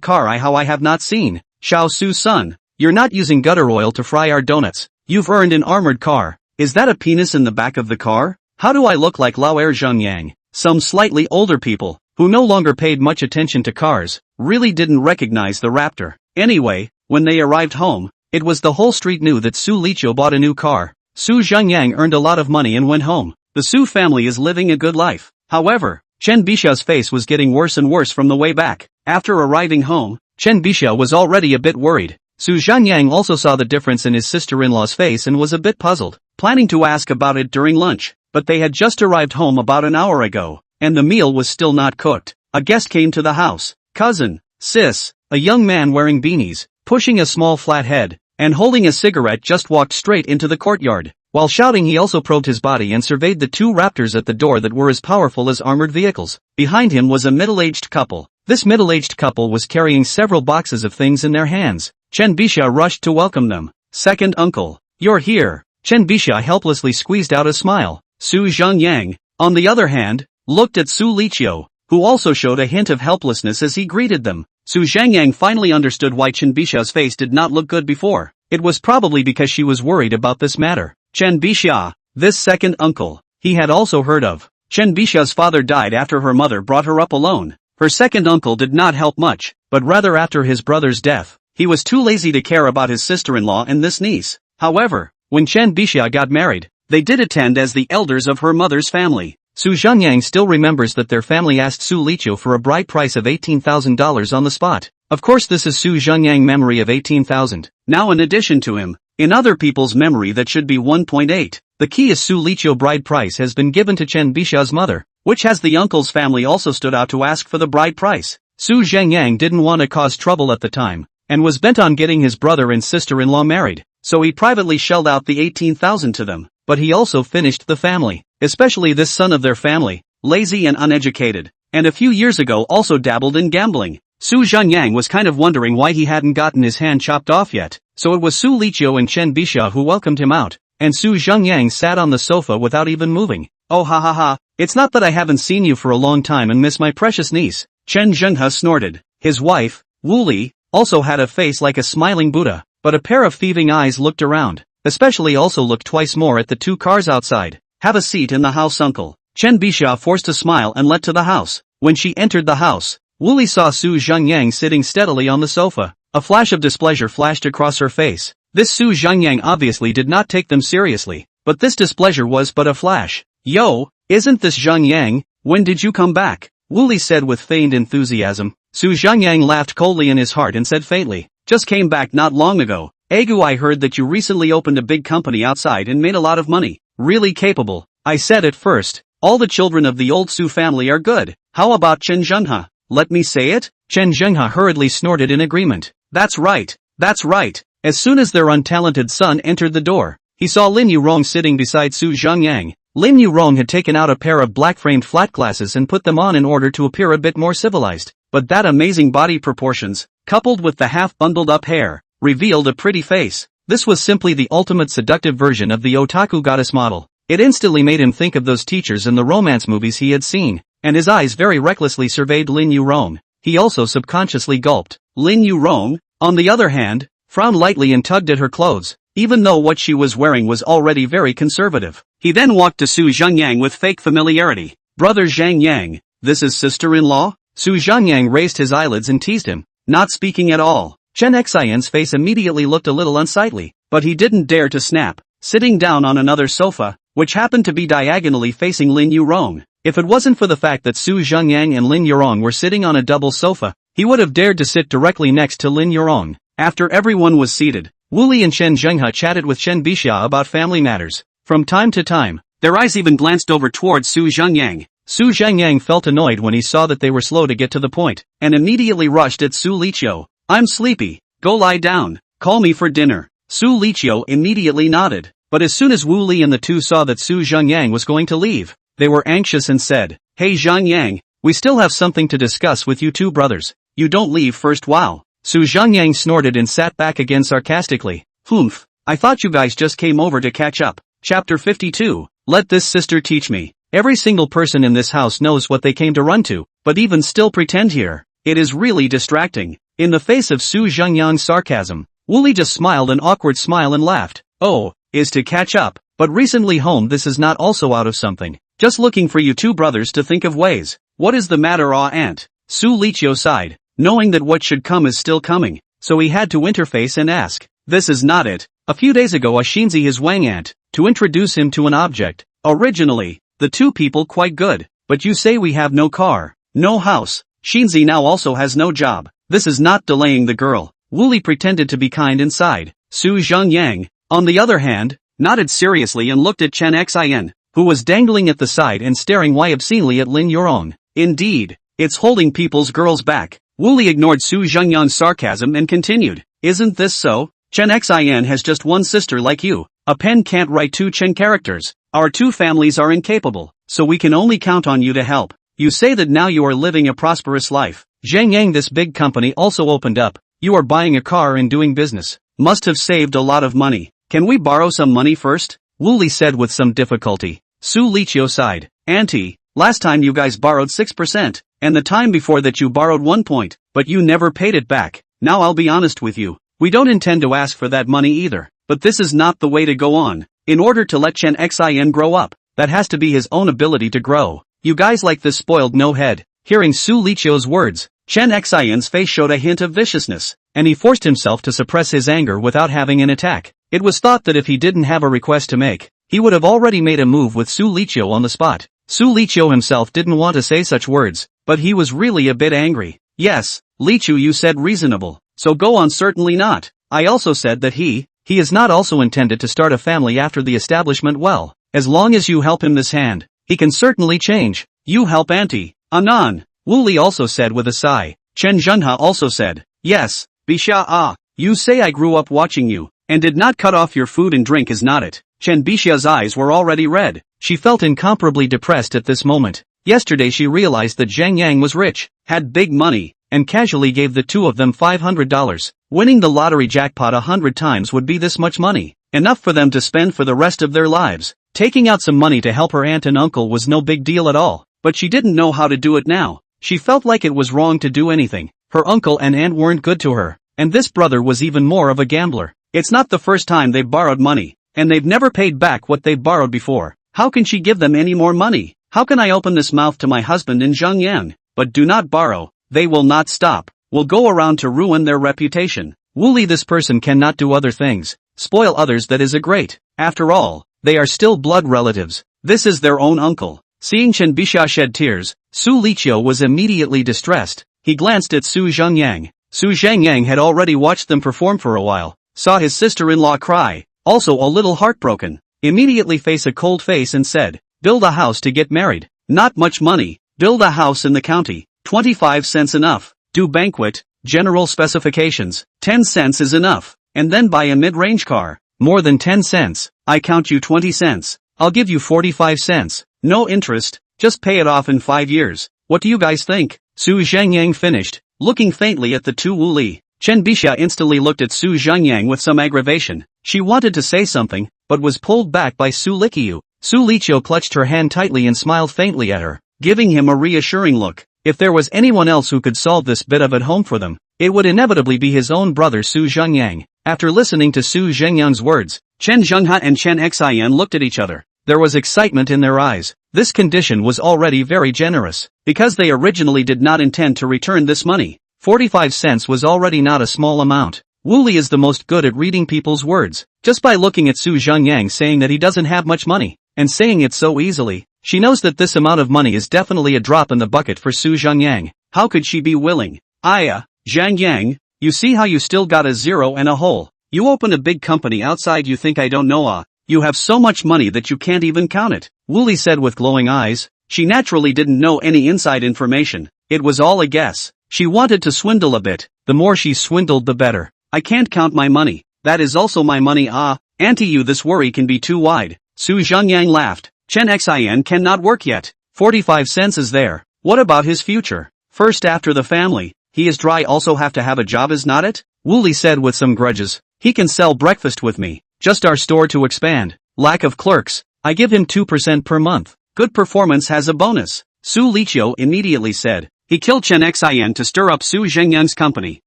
car I have not seen. Xiao Su, son, you're not using gutter oil to fry our donuts. You've earned an armored car. Is that a penis in the back of the car? How do I look like Lao Zhengyang? Some slightly older people, who no longer paid much attention to cars, really didn't recognize the Raptor. Anyway, when they arrived home, it was the whole street knew that Su Liqiu bought a new car. Su Zhengyang earned a lot of money and went home. The Su family is living a good life. However, Chen Bixiao's face was getting worse and worse from the way back. After arriving home, Chen Bixiao was already a bit worried. Su Zhengyang also saw the difference in his sister-in-law's face and was a bit puzzled, planning to ask about it during lunch, but they had just arrived home about an hour ago, and the meal was still not cooked. A guest came to the house. Cousin, sis, a young man wearing beanies, pushing a small flat head, and holding a cigarette just walked straight into the courtyard. While shouting he also probed his body and surveyed the two Raptors at the door that were as powerful as armored vehicles. Behind him was a middle-aged couple. This middle-aged couple was carrying several boxes of things in their hands. Chen Bixiao rushed to welcome them. Second uncle, you're here. Chen Bixiao helplessly squeezed out a smile. Su Zhengyang, on the other hand, looked at Su Liqiu, who also showed a hint of helplessness as he greeted them. Su Zhengyang finally understood why Chen Bixiao's face did not look good before. It was probably because she was worried about this matter. Chen Bixiao, this second uncle, he had also heard of. Chen Bixiao's father died after her mother brought her up alone. Her second uncle did not help much, but rather after his brother's death. He was too lazy to care about his sister-in-law and this niece. However, when Chen Bixiao got married, they did attend as the elders of her mother's family. Su Zhengyang still remembers that their family asked Su Liqiu for a bride price of $18,000 on the spot. Of course this is Su Zhengyang memory of 18,000. Now in addition to him, in other people's memory that should be 1.8. The key is Su Liqiu bride price has been given to Chen Bixiao's mother, which has the uncle's family also stood out to ask for the bride price. Su Zhengyang didn't want to cause trouble at the time, and was bent on getting his brother and sister-in-law married, so he privately shelled out the 18,000 to them, but he also finished the family, especially this son of their family, lazy and uneducated, and a few years ago also dabbled in gambling. Su Zhengyang was kind of wondering why he hadn't gotten his hand chopped off yet, so it was Su Liqiu and Chen Bixiao who welcomed him out, and Su Zhengyang sat on the sofa without even moving. Oh ha, it's not that I haven't seen you for a long time and miss my precious niece. Chen Zhenhe snorted. His wife, Wu Li, also had a face like a smiling Buddha, but a pair of thieving eyes looked around, especially also looked twice more at the two cars outside. Have a seat in the house, uncle. Chen Bixia forced a smile and led to the house. When she entered the house, Wu Li saw Su Zhengyang sitting steadily on the sofa. A flash of displeasure flashed across her face. This Su Zhengyang obviously did not take them seriously, but this displeasure was but a flash. Yo, isn't this Zhengyang? When did you come back? Wu Li said with feigned enthusiasm. Su Zhengyang laughed coldly in his heart and said faintly, just came back not long ago. Agu, I heard that you recently opened a big company outside and made a lot of money. Really capable. I said at first, all the children of the old Su family are good. How about Chen Zhenghua? Let me say it? Chen Zhenghua hurriedly snorted in agreement. That's right. That's right. As soon as their untalented son entered the door, he saw Lin Yurong sitting beside Su Zhengyang. Lin Yurong had taken out a pair of black-framed flat glasses and put them on in order to appear a bit more civilized. But that amazing body proportions, coupled with the half-bundled-up hair, revealed a pretty face. This was simply the ultimate seductive version of the otaku goddess model. It instantly made him think of those teachers in the romance movies he had seen, and his eyes very recklessly surveyed Lin Yurong. He also subconsciously gulped. Lin Yurong, on the other hand, frowned lightly and tugged at her clothes, even though what she was wearing was already very conservative. He then walked to Su Zhengyang with fake familiarity. Brother Zhengyang, this is sister-in-law? Su Zhengyang raised his eyelids and teased him, not speaking at all. Chen Xian's face immediately looked a little unsightly, but he didn't dare to snap. Sitting down on another sofa, which happened to be diagonally facing Lin Yurong. If it wasn't for the fact that Su Zhengyang and Lin Yurong were sitting on a double sofa, he would have dared to sit directly next to Lin Yurong. After everyone was seated, Wu Li and Chen Zhenghua chatted with Chen Bixia about family matters. From time to time, their eyes even glanced over towards Su Zhengyang. Su Zhengyang felt annoyed when he saw that they were slow to get to the point, and immediately rushed at Su Liqiu. I'm sleepy. Go lie down. Call me for dinner. Su Liqiu immediately nodded. But as soon as Wu Li and the two saw that Su Zhengyang was going to leave, they were anxious and said, Hey Zhengyang, we still have something to discuss with you two brothers. You don't leave first. Wow. Su Zhengyang snorted and sat back again sarcastically. Humph, I thought you guys just came over to catch up. Chapter 52, Let this sister teach me. Every single person in this house knows what they came to run to, but even still pretend here. It is really distracting. In the face of Su Zhengyang's sarcasm, Wu Li just smiled an awkward smile and laughed. Oh, is to catch up, but recently home this is not also out of something. Just looking for you two brothers to think of ways. What is the matter, aunt? Su Liqiu sighed, knowing that what should come is still coming, so he had to interface and ask. This is not it. A few days ago Xinzi his Wang aunt, to introduce him to an object. Originally, the two people quite good, but you say we have no car, no house. Xinzi now also has no job. This is not delaying the girl. Wu Li pretended to be kind inside. Su Zhengyang, on the other hand, nodded seriously and looked at Chen Xian, who was dangling at the side and staring obscenely at Lin Yurong. Indeed, it's holding people's girls back. Wu Li ignored Su Zhengyang's sarcasm and continued. Isn't this so? Chen Xian has just one sister like you. A pen can't write two Chen characters. Our two families are incapable, so we can only count on you to help. You say that now you are living a prosperous life. Zhengyang, this big company also opened up. You are buying a car and doing business. Must have saved a lot of money. Can we borrow some money first? Wu Li said with some difficulty. Su Liqiu sighed. Auntie, last time you guys borrowed 6%, and the time before that you borrowed 1 point, but you never paid it back. Now I'll be honest with you. We don't intend to ask for that money either, but this is not the way to go on. In order to let Chen Xian grow up, that has to be his own ability to grow. You guys like this spoiled no head. Hearing Su Liqiu's words, Chen Xian's face showed a hint of viciousness, and he forced himself to suppress his anger without having an attack. It was thought that if he didn't have a request to make, he would have already made a move with Su Liqiu on the spot. Su Liqiu himself didn't want to say such words, but he was really a bit angry. Yes, Liqiu, you said reasonable, so go on. Certainly not. I also said that he is not also intended to start a family after the establishment. Well, as long as you help him this hand, he can certainly change. You help auntie. Anan. Wu Li also said with a sigh. Chen Zhenghua also said, yes, Bixia, you say I grew up watching you, and did not cut off your food and drink, is not it? Chen Bixia's eyes were already red. She felt incomparably depressed at this moment. Yesterday she realized that Zhengyang was rich, had big money, and casually gave the two of them $500. Winning the lottery jackpot 100 times would be this much money, enough for them to spend for the rest of their lives. Taking out some money to help her aunt and uncle was no big deal at all, but she didn't know how to do it now. She felt like it was wrong to do anything, Her uncle and aunt weren't good to her, and this brother was even more of a gambler. It's not the first time they've borrowed money, and they've never paid back what they've borrowed before. How can she give them any more money? How can I open this mouth to my husband in Zhengyang? But do not borrow, they will not stop, will go around to ruin their reputation. Wooly, this person cannot do other things, spoil others, that is a great. After all, they are still blood relatives. This is their own uncle. Seeing Chen Bixia shed tears, Su Liqiu was immediately distressed. He glanced at Su Zhengyang. Su Zhengyang had already watched them perform for a while, saw his sister-in-law cry, also a little heartbroken, immediately face a cold face and said, build a house to get married. Not much money, build a house in the county, 25 cents enough. Do banquet, general specifications, 10 cents is enough. And then buy a mid-range car. More than 10 cents, I count you 20 cents. I'll give you 45 cents. No interest, just pay it off in 5 years. What do you guys think? Su Zhengyang finished, looking faintly at the two Wuli. Chen Bixia instantly looked at Su Zhengyang with some aggravation. She wanted to say something, but was pulled back by Su Liqiu. Su Liqiu clutched her hand tightly and smiled faintly at her, giving him a reassuring look. If there was anyone else who could solve this bit of at home for them, it would inevitably be his own brother Su Zhengyang. After listening to Su Zhengyang's words, Chen Zhenghua and Chen Xian looked at each other. There was excitement in their eyes. This condition was already very generous, because they originally did not intend to return this money. 45 cents was already not a small amount. Wooly is the most good at reading people's words. Just by looking at Su Zhengyang saying that he doesn't have much money, and saying it so easily, she knows that this amount of money is definitely a drop in the bucket for Su Zhengyang. How could she be willing? Zhengyang, you see how you still got a zero and a hole. You open a big company outside, you think I don't know? You have so much money that you can't even count it, Wooly said with glowing eyes. She naturally didn't know any inside information. It was all a guess. She wanted to swindle a bit. The more she swindled the better. I can't count my money. That is also my money. Auntie, you, this worry can be too wide. Su Zhengyang laughed. Chen Xian cannot work yet. 45 cents is there. What about his future? First, after the family, he is dry, also have to have a job, is not it? Wooly said with some grudges. He can sell breakfast with me. Just our store to expand. Lack of clerks. I give him 2% per month. Good performance has a bonus. Su Liqiu immediately said. He killed Chen Xian to stir up Su Zhengyang's company.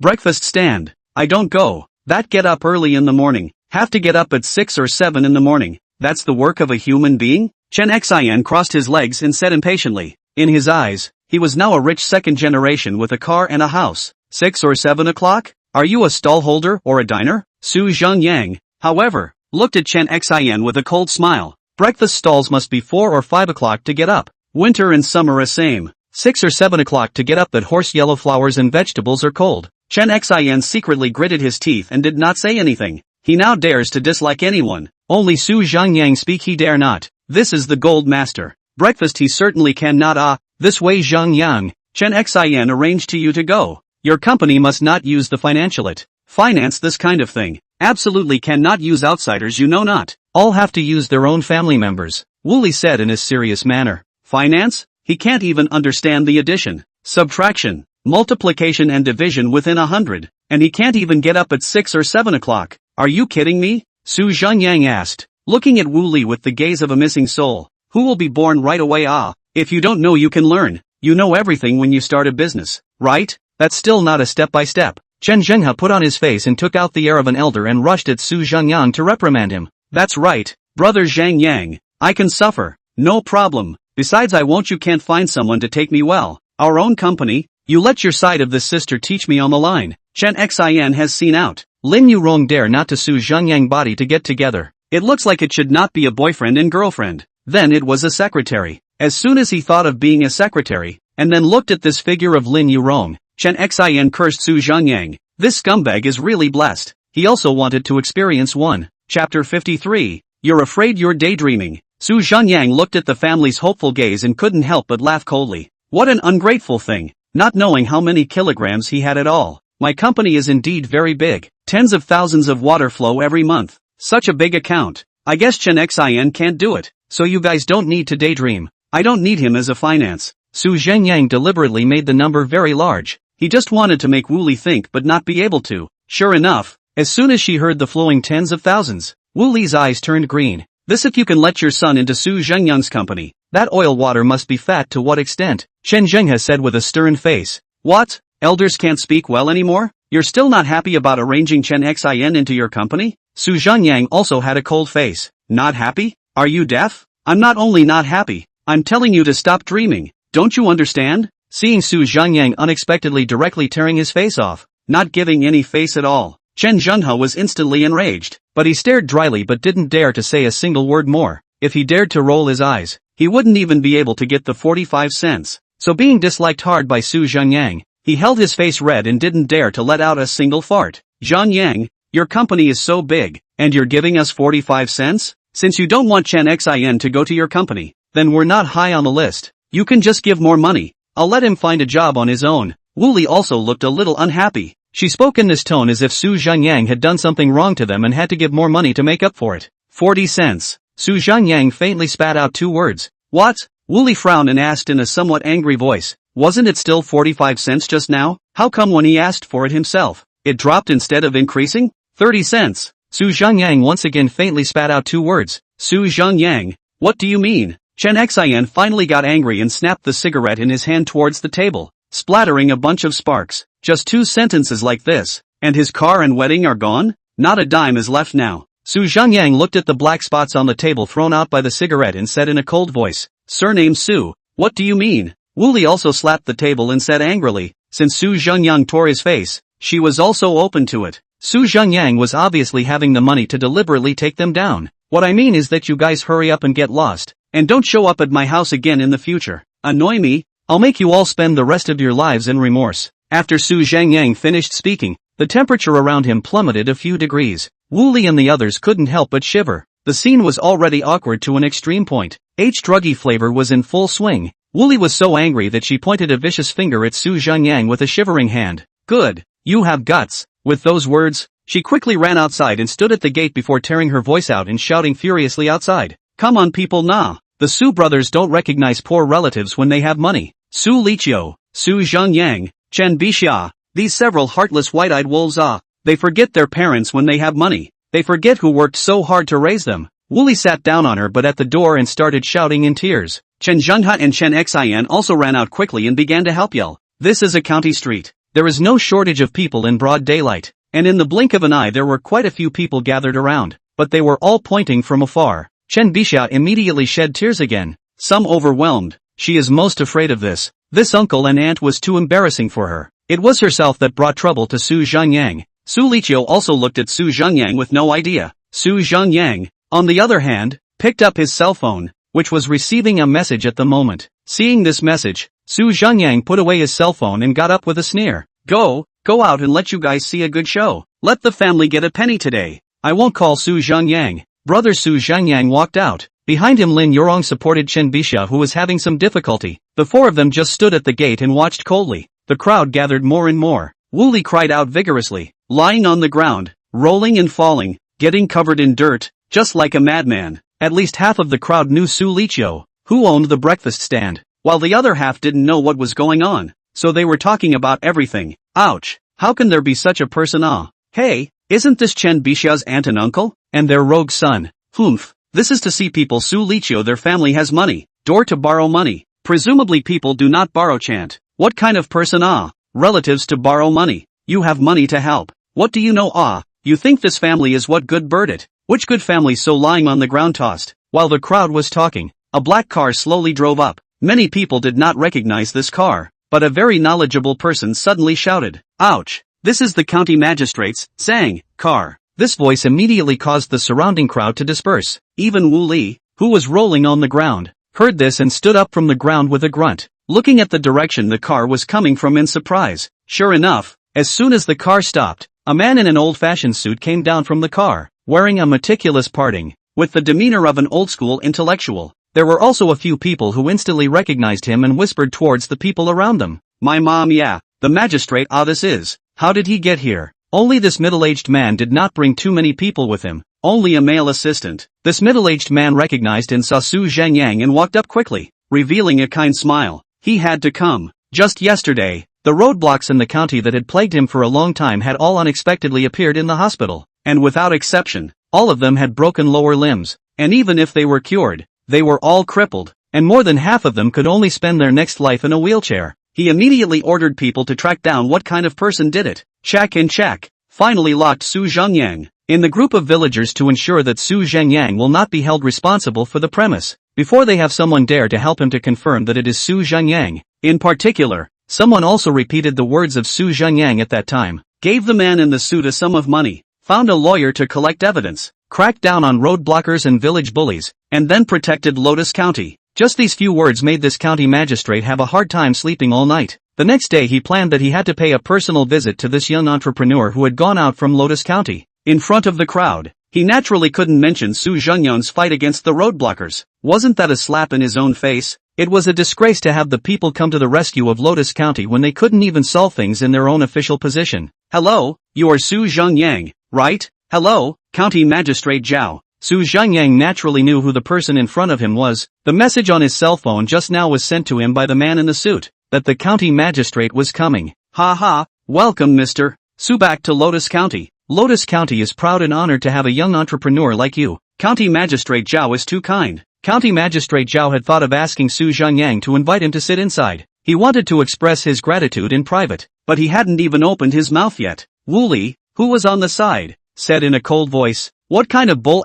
Breakfast stand. I don't go. That get up early in the morning. Have to get up at 6 or 7 in the morning. That's the work of a human being? Chen Xian crossed his legs and said impatiently. In his eyes, he was now a rich second generation with a car and a house. 6 or 7 o'clock? Are you a stallholder or a diner? Su Zhengyang, however, looked at Chen Xian with a cold smile. Breakfast stalls must be 4 or 5 o'clock to get up. Winter and summer are same. 6 or 7 o'clock to get up, that horse yellow flowers and vegetables are cold. Chen Xian secretly gritted his teeth and did not say anything. He now dares to dislike anyone. Only Su Zhengyang speak he dare not. This is the gold master. Breakfast he certainly cannot. This way Zhengyang, Chen Xian arranged to you to go. Your company must not use the finance this kind of thing. Absolutely cannot use outsiders, you know not. All have to use their own family members. Wooly said in his serious manner. Finance? He can't even understand the addition, subtraction, multiplication and division within 100. And he can't even get up at 6 or 7 o'clock. Are you kidding me? Su Zhengyang asked, looking at Wooly with the gaze of a missing soul. Who will be born right away? If you don't know, you can learn. You know everything when you start a business, right? That's still not a step-by-step. Chen Zhenghua put on his face and took out the air of an elder and rushed at Su Zhengyang to reprimand him. That's right, brother Zhengyang. I can suffer. No problem. Besides, you can't find someone to take me well. Our own company. You let your side of this sister teach me on the line. Chen Xian has seen out. Lin Yurong dare not to Su Zhengyang body to get together. It looks like it should not be a boyfriend and girlfriend. Then it was a secretary. As soon as he thought of being a secretary, and then looked at this figure of Lin Yurong, Chen Xian cursed Su Zhengyang. This scumbag is really blessed. He also wanted to experience one. Chapter 53. You're afraid you're daydreaming. Su Zhengyang looked at the family's hopeful gaze and couldn't help but laugh coldly. What an ungrateful thing. Not knowing how many kilograms he had at all. My company is indeed very big. Tens of thousands of water flow every month. Such a big account. I guess Chen Xian can't do it. So you guys don't need to daydream. I don't need him as a finance. Su Zhengyang deliberately made the number very large. He just wanted to make Wooly think but not be able to. Sure enough, as soon as she heard the flowing tens of thousands, Wooly's eyes turned green. This if you can let your son into Su Zhengyang's company. That oil water must be fat. To what extent? Chen Zhenghua said with a stern face. What? Elders can't speak well anymore? You're still not happy about arranging Chen Xin into your company? Su Zhengyang also had a cold face. Not happy? Are you deaf? I'm not only not happy, I'm telling you to stop dreaming. Don't you understand? Seeing Su Zhengyang unexpectedly directly tearing his face off, not giving any face at all, Chen Zhenhe was instantly enraged, but he stared dryly but didn't dare to say a single word more. If he dared to roll his eyes, he wouldn't even be able to get the 45 cents. So being disliked hard by Su Zhengyang, he held his face red and didn't dare to let out a single fart. Zhengyang, your company is so big, and you're giving us 45 cents? Since you don't want Chen Xin to go to your company, then we're not high on the list. You can just give more money. I'll let him find a job on his own. Wu Li also looked a little unhappy. She spoke in this tone as if Su Zhengyang had done something wrong to them and had to give more money to make up for it. 40 cents. Su Zhengyang faintly spat out 2 words. What? Wu Li frowned and asked in a somewhat angry voice. Wasn't it still 45 cents just now? How come when he asked for it himself, it dropped instead of increasing? 30 cents. Su Zhengyang once again faintly spat out 2 words. Su Zhengyang, what do you mean? Chen Xin finally got angry and snapped the cigarette in his hand towards the table, splattering a bunch of sparks. Just 2 sentences like this, and his car and wedding are gone? Not a dime is left now. Su Zhengyang looked at the black spots on the table thrown out by the cigarette and said in a cold voice, Surname Su, what do you mean? Wu Li also slapped the table and said angrily, since Su Zhengyang tore his face, she was also open to it. Su Zhengyang was obviously having the money to deliberately take them down. What I mean is that you guys hurry up and get lost, and don't show up at my house again in the future. Annoy me? I'll make you all spend the rest of your lives in remorse. After Su Zhengyang finished speaking, the temperature around him plummeted a few degrees. Wu Li and the others couldn't help but shiver. The scene was already awkward to an extreme point. Druggy flavor was in full swing. Wu Li was so angry that she pointed a vicious finger at Su Zhengyang with a shivering hand. Good. You have guts. With those words, she quickly ran outside and stood at the gate before tearing her voice out and shouting furiously outside. Come on people nah. The Su brothers don't recognize poor relatives when they have money. Su Liqiu, Su Zhengyang, Chen Bixia, these several heartless white-eyed wolves they forget their parents when they have money. They forget who worked so hard to raise them. Wu Li sat down on her but at the door and started shouting in tears. Chen Zhenhe and Chen Xin also ran out quickly and began to help yell. This is a county street. There is no shortage of people in broad daylight, and in the blink of an eye there were quite a few people gathered around, but they were all pointing from afar. Chen Bixia immediately shed tears again, some overwhelmed. She is most afraid of this. This uncle and aunt was too embarrassing for her. It was herself that brought trouble to Su Zhengyang. Su Liqiu also looked at Su Zhengyang with no idea. Su Zhengyang, on the other hand, picked up his cell phone, which was receiving a message at the moment. Seeing this message, Su Zhengyang put away his cell phone and got up with a sneer. Go out and let you guys see a good show. Let the family get a penny today. I won't call Su Zhengyang. Brother Su Zhengyang walked out. Behind him Lin Yurong supported Chen Bixia who was having some difficulty. The 4 of them just stood at the gate and watched coldly. The crowd gathered more and more. Wu Li cried out vigorously, lying on the ground, rolling and falling, getting covered in dirt, just like a madman. At least half of the crowd knew Su Liqiu, who owned the breakfast stand, while the other half didn't know what was going on. So they were talking about everything. Ouch, how can there be such a person? Hey, isn't this Chen Bixia's aunt and uncle? And their rogue son. Humph, this is to see people Su Liqiu their family has money, door to borrow money. Presumably people do not borrow chant. What kind of person? Relatives to borrow money. You have money to help. What do you know? You think this family is what good bird it? Which good family? So lying on the ground tossed. While the crowd was talking, a black car slowly drove up. Many people did not recognize this car, but a very knowledgeable person suddenly shouted, ouch, this is the county magistrate's, sang, car. This voice immediately caused the surrounding crowd to disperse. Even Wu Li, who was rolling on the ground, heard this and stood up from the ground with a grunt, looking at the direction the car was coming from in surprise. Sure enough, as soon as the car stopped, a man in an old-fashioned suit came down from the car, wearing a meticulous parting, with the demeanor of an old-school intellectual. There were also a few people who instantly recognized him and whispered towards the people around them. My mom, yeah, the magistrate, this is. How did he get here? Only this middle-aged man did not bring too many people with him, only a male assistant. This middle-aged man recognized and saw Su Zhengyang and walked up quickly, revealing a kind smile. He had to come. Just yesterday, the roadblocks in the county that had plagued him for a long time had all unexpectedly appeared in the hospital, and without exception, all of them had broken lower limbs, and even if they were cured, they were all crippled, and more than half of them could only spend their next life in a wheelchair. He immediately ordered people to track down what kind of person did it. Check and check. Finally locked Su Zhengyang in the group of villagers to ensure that Su Zhengyang will not be held responsible for the premise, before they have someone dare to help him to confirm that it is Su Zhengyang. In particular, someone also repeated the words of Su Zhengyang at that time, gave the man in the suit a sum of money, found a lawyer to collect evidence, cracked down on roadblockers and village bullies, and then protected Lotus County. Just these few words made this county magistrate have a hard time sleeping all night. The next day he planned that he had to pay a personal visit to this young entrepreneur who had gone out from Lotus County. In front of the crowd, he naturally couldn't mention Su Zhengyang's fight against the roadblockers. Wasn't that a slap in his own face? It was a disgrace to have the people come to the rescue of Lotus County when they couldn't even solve things in their own official position. Hello, you are Su Zhengyang, right? Hello, County Magistrate Zhao. Su Zhengyang naturally knew who the person in front of him was. The message on his cell phone just now was sent to him by the man in the suit, that the county magistrate was coming. Ha ha, welcome Mr. Su back to Lotus County. Lotus County is proud and honored to have a young entrepreneur like you. County Magistrate Zhao is too kind. County Magistrate Zhao had thought of asking Su Zhengyang to invite him to sit inside. He wanted to express his gratitude in private, but he hadn't even opened his mouth yet. Wu Li, who was on the side, said in a cold voice, "What kind of bull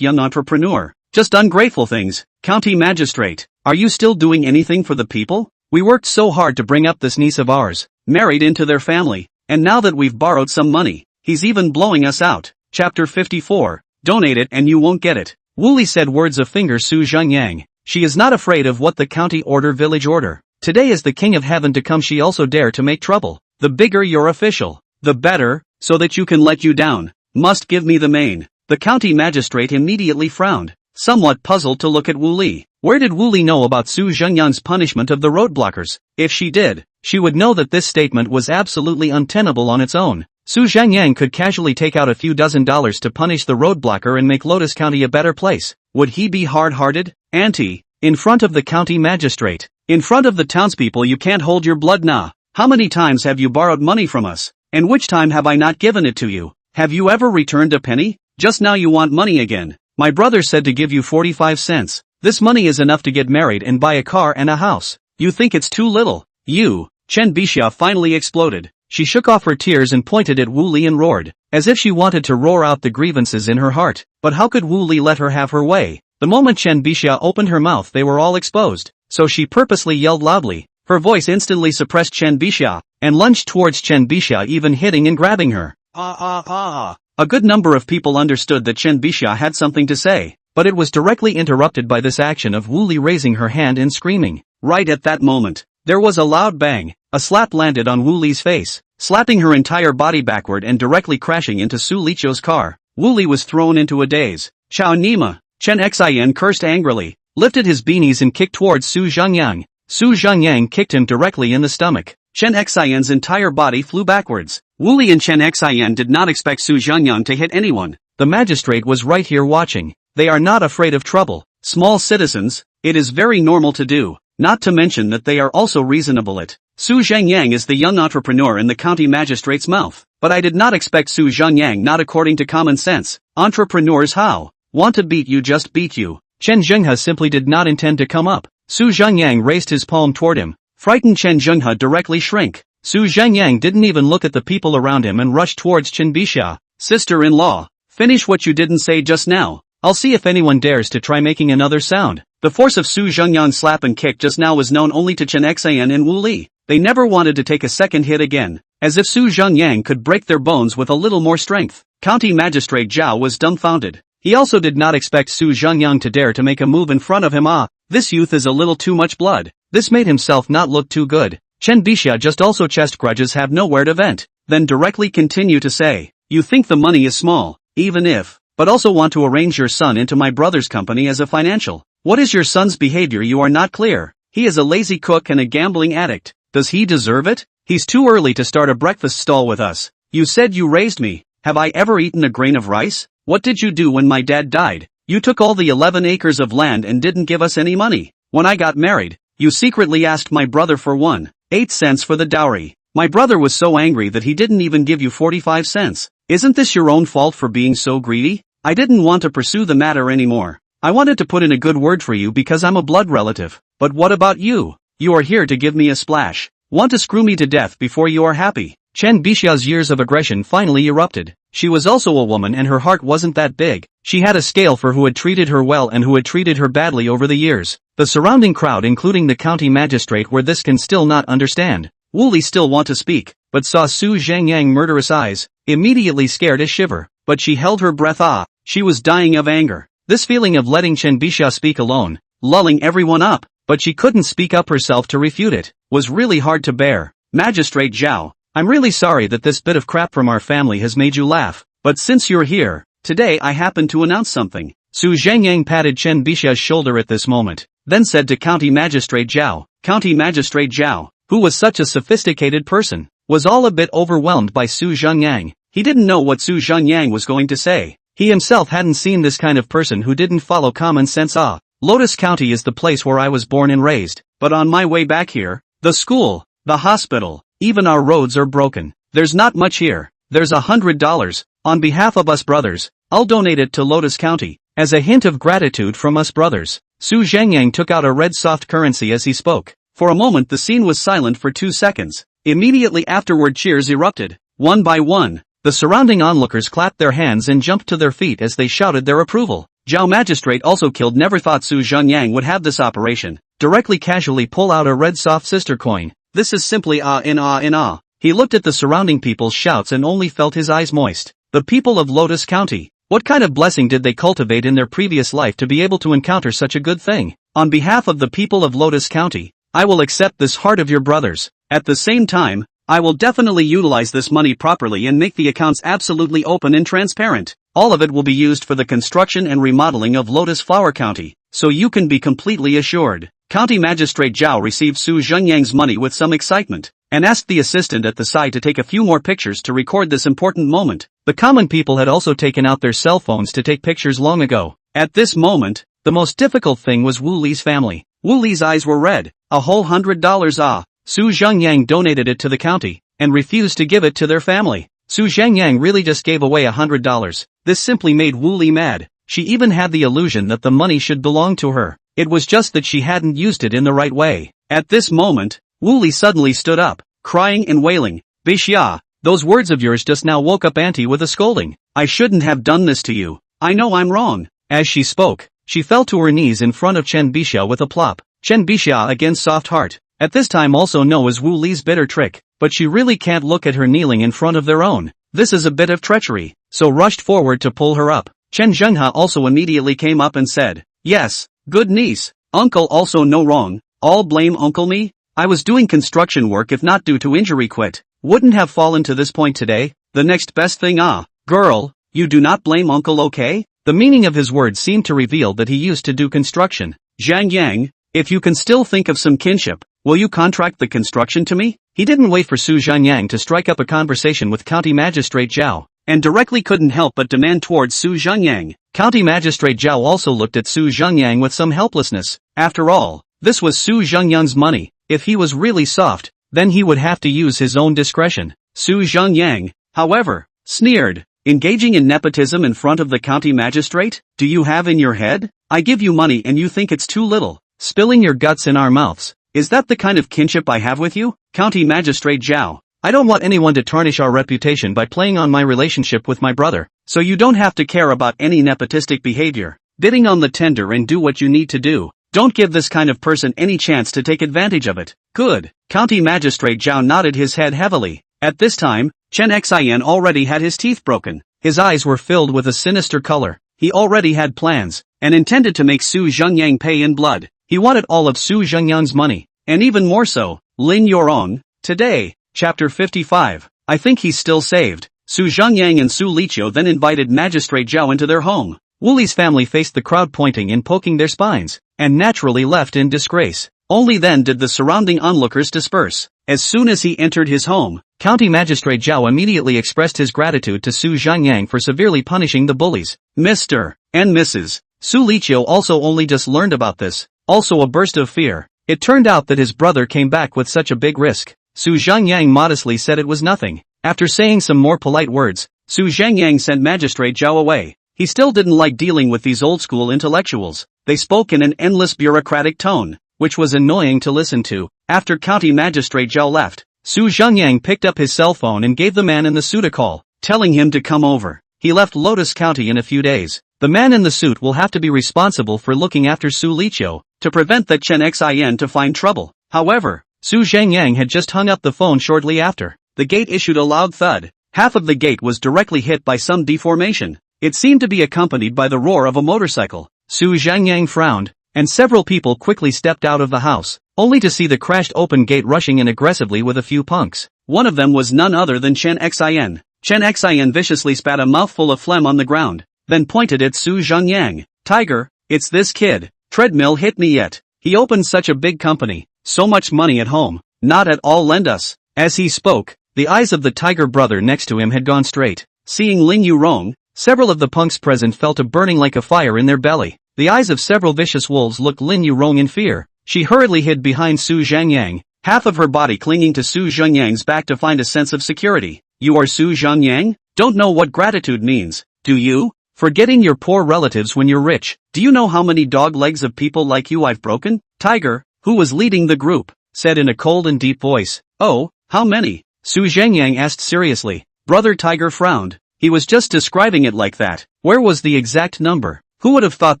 young entrepreneur? Just ungrateful things. County Magistrate, are you still doing anything for the people? We worked so hard to bring up this niece of ours, married into their family, and now that we've borrowed some money, he's even blowing us out." Chapter 54, Donate it and you won't get it. Wu Li said words of finger Su Zhengyang. She is not afraid of what the county village order. Today is the king of heaven to come. She also dare to make trouble. The bigger your official, the better, so that you can let you down. Must give me the mane. The county magistrate immediately frowned, somewhat puzzled to look at Wu Li. Where did Wu Li know about Su Zhengyang's punishment of the roadblockers? If she did, she would know that this statement was absolutely untenable on its own. Su Zhengyang could casually take out a few $dozen to punish the roadblocker and make Lotus County a better place. Would he be hard-hearted? Auntie, in front of the county magistrate, in front of the townspeople, you can't hold your blood nah. How many times have you borrowed money from us? And which time have I not given it to you? Have you ever returned a penny? Just now you want money again. My brother said to give you 45 cents. This money is enough to get married and buy a car and a house. You think it's too little? You, Chen Bixia finally exploded. She shook off her tears and pointed at Wu Li and roared, as if she wanted to roar out the grievances in her heart. But how could Wu Li let her have her way? The moment Chen Bixia opened her mouth, they were all exposed. So she purposely yelled loudly. Her voice instantly suppressed Chen Bixia, and lunged towards Chen Bixia, even hitting and grabbing her. A good number of people understood that Chen Bixia had something to say, but it was directly interrupted by this action of Wu Li raising her hand and screaming. Right at that moment, there was a loud bang. A slap landed on Wu Li's face, slapping her entire body backward and directly crashing into Su Lichou's car. Wu Li was thrown into a daze. Chao Nima, Chen Xian cursed angrily, lifted his beanies and kicked towards Su Zhengyang. Su Zhengyang kicked him directly in the stomach. Chen Xian's entire body flew backwards. Wu Li and Chen Xian did not expect Su Zhengyang to hit anyone. The magistrate was right here watching. They are not afraid of trouble. Small citizens, it is very normal to do, not to mention that they are also reasonable. Su Zhengyang is the young entrepreneur in the county magistrate's mouth. But I did not expect Su Zhengyang, not according to common sense. Entrepreneurs how? Want to beat you, just beat you. Chen Zhenghe simply did not intend to come up. Su Zhengyang raised his palm toward him. Frightened Chen Zhenghe directly shrank. Su Zhengyang didn't even look at the people around him and rushed towards Chen Bixia. Sister-in-law, finish what you didn't say just now. I'll see if anyone dares to try making another sound. The force of Su Zhengyang's slap and kick just now was known only to Chen Xian and Wu Li. They never wanted to take a second hit again, as if Su Zhengyang could break their bones with a little more strength. County Magistrate Zhao was dumbfounded. He also did not expect Su Zhengyang to dare to make a move in front of him. This youth is a little too much blood. This made himself not look too good. Chen Bixia just also chest grudges have nowhere to vent. Then directly continue to say, you think the money is small, even if, but also want to arrange your son into my brother's company as a financial. What is your son's behavior? You are not clear. He is a lazy cook and a gambling addict. Does he deserve it? He's too early to start a breakfast stall with us. You said you raised me. Have I ever eaten a grain of rice? What did you do when my dad died? You took all the 11 acres of land and didn't give us any money. When I got married, you secretly asked my brother for 1.8 cents for the dowry. My brother was so angry that he didn't even give you 45 cents. Isn't this your own fault for being so greedy? I didn't want to pursue the matter anymore. I wanted to put in a good word for you because I'm a blood relative. But what about you? You are here to give me a splash. Want to screw me to death before you are happy. Chen Bixia's years of aggression finally erupted. She was also a woman and her heart wasn't that big. She had a scale for who had treated her well and who had treated her badly over the years. The surrounding crowd, including the county magistrate, where this can still not understand. Wu Li still want to speak, but saw Su Zhengyang murderous eyes, immediately scared a shiver. But she held her breath. She was dying of anger. This feeling of letting Chen Bixia speak alone, lulling everyone up, but she couldn't speak up herself to refute it, was really hard to bear. Magistrate Zhao, I'm really sorry that this bit of crap from our family has made you laugh, but since you're here, today I happen to announce something. Su Zhengyang patted Chen Bixia's shoulder at this moment, then said to County Magistrate Zhao. County Magistrate Zhao, who was such a sophisticated person, was all a bit overwhelmed by Su Zhengyang. He didn't know what Su Zhengyang was going to say. He himself hadn't seen this kind of person who didn't follow common sense. Lotus County is the place where I was born and raised, but on my way back here, the school, the hospital, even our roads are broken. There's not much here. There's $100. On behalf of us brothers, I'll donate it to Lotus County, as a hint of gratitude from us brothers. Su Zhengyang took out a red soft currency as he spoke. For a moment the scene was silent for 2 seconds. Immediately afterward cheers erupted. One by one, the surrounding onlookers clapped their hands and jumped to their feet as they shouted their approval. Zhao Magistrate also killed never thought Su Zhengyang would have this operation. Directly casually pull out a red soft sister coin. This is simply awe. He looked at the surrounding people's shouts and only felt his eyes moist. The people of Lotus County. What kind of blessing did they cultivate in their previous life to be able to encounter such a good thing? On behalf of the people of Lotus County, I will accept this heart of your brothers. At the same time, I will definitely utilize this money properly and make the accounts absolutely open and transparent. All of it will be used for the construction and remodeling of Lotus Flower County, so you can be completely assured. County Magistrate Zhao received Su Zhengyang's money with some excitement, and asked the assistant at the side to take a few more pictures to record this important moment. The common people had also taken out their cell phones to take pictures long ago. At this moment, the most difficult thing was Wu Li's family. Wu Li's eyes were red. A whole $100. Su Zhengyang donated it to the county, and refused to give it to their family. Su Zhengyang really just gave away $100. This simply made Wu Li mad. She even had the illusion that the money should belong to her. It was just that she hadn't used it in the right way. At this moment, Wu Li suddenly stood up, crying and wailing. Bixia, those words of yours just now woke up Auntie with a scolding. I shouldn't have done this to you. I know I'm wrong. As she spoke, she fell to her knees in front of Chen Bixia with a plop. Chen Bixia against soft heart. At this time also know as Wu Li's bitter trick, but she really can't look at her kneeling in front of their own. This is a bit of treachery, so rushed forward to pull her up. Chen Zhenghua also immediately came up and said, yes, good niece, uncle also no wrong, all blame uncle me? I was doing construction work if not due to injury quit, wouldn't have fallen to this point today, the next best thing girl, you do not blame uncle okay? The meaning of his words seemed to reveal that he used to do construction. Zhengyang, if you can still think of some kinship, will you contract the construction to me? He didn't wait for Su Zhengyang to strike up a conversation with County Magistrate Zhao, and directly couldn't help but demand towards Su Zhengyang. County Magistrate Zhao also looked at Su Zhengyang with some helplessness. After all, this was Su Zhengyang's money. If he was really soft, then he would have to use his own discretion. Su Zhengyang, however, sneered, engaging in nepotism in front of the county magistrate? Do you have in your head? I give you money and you think it's too little, spilling your guts in our mouths. Is that the kind of kinship I have with you? County Magistrate Zhao, I don't want anyone to tarnish our reputation by playing on my relationship with my brother, so you don't have to care about any nepotistic behavior. Bidding on the tender and do what you need to do. Don't give this kind of person any chance to take advantage of it. Good. County Magistrate Zhao nodded his head heavily. At this time, Chen Xian already had his teeth broken. His eyes were filled with a sinister color. He already had plans, and intended to make Su Zhengyang pay in blood. He wanted all of Su Zhengyang's money, and even more so. Lin Yorong. Today, Chapter 55. I think he's still saved. Su Zhengyang and Su Liqiu then invited Magistrate Zhao into their home. Wu Li's family faced the crowd pointing and poking their spines, and naturally left in disgrace. Only then did the surrounding onlookers disperse. As soon as he entered his home, County Magistrate Zhao immediately expressed his gratitude to Su Zhengyang for severely punishing the bullies. Mr. and Mrs. Su Liqiu also only just learned about this. Also a burst of fear. It turned out that his brother came back with such a big risk. Su Zhengyang modestly said it was nothing. After saying some more polite words, Su Zhengyang sent Magistrate Zhao away. He still didn't like dealing with these old-school intellectuals. They spoke in an endless bureaucratic tone. which was annoying to listen to. After County Magistrate Zhao left, Su Zhengyang picked up his cell phone and gave the man in the suit a call, telling him to come over. He left Lotus County in a few days. The man in the suit will have to be responsible for looking after Su Liqiu, to prevent that Chen Xin to find trouble. However, Su Zhengyang had just hung up the phone shortly after. The gate issued a loud thud. Half of the gate was directly hit by some deformation. It seemed to be accompanied by the roar of a motorcycle. Su Zhengyang frowned, and several people quickly stepped out of the house, only to see the crashed open gate rushing in aggressively with a few punks. One of them was none other than Chen Xin. Chen Xin viciously spat a mouthful of phlegm on the ground, then pointed at Su Zhengyang. Tiger, it's this kid. Treadmill hit me yet. He opened such a big company, so much money at home, not at all lend us. As he spoke, the eyes of the tiger brother next to him had gone straight. Seeing Lin Yurong, several of the punks present felt a burning like a fire in their belly. The eyes of several vicious wolves looked Lin Yurong in fear. She hurriedly hid behind Su Zhengyang, half of her body clinging to Su Zhengyang's back to find a sense of security. You are Su Zhengyang? Don't know what gratitude means, do you? Forgetting your poor relatives when you're rich. Do you know how many dog legs of people like you I've broken? Tiger, who was leading the group, said in a cold and deep voice. Oh, how many? Su Zhengyang asked seriously. Brother Tiger frowned. He was just describing it like that. Where was the exact number? Who would have thought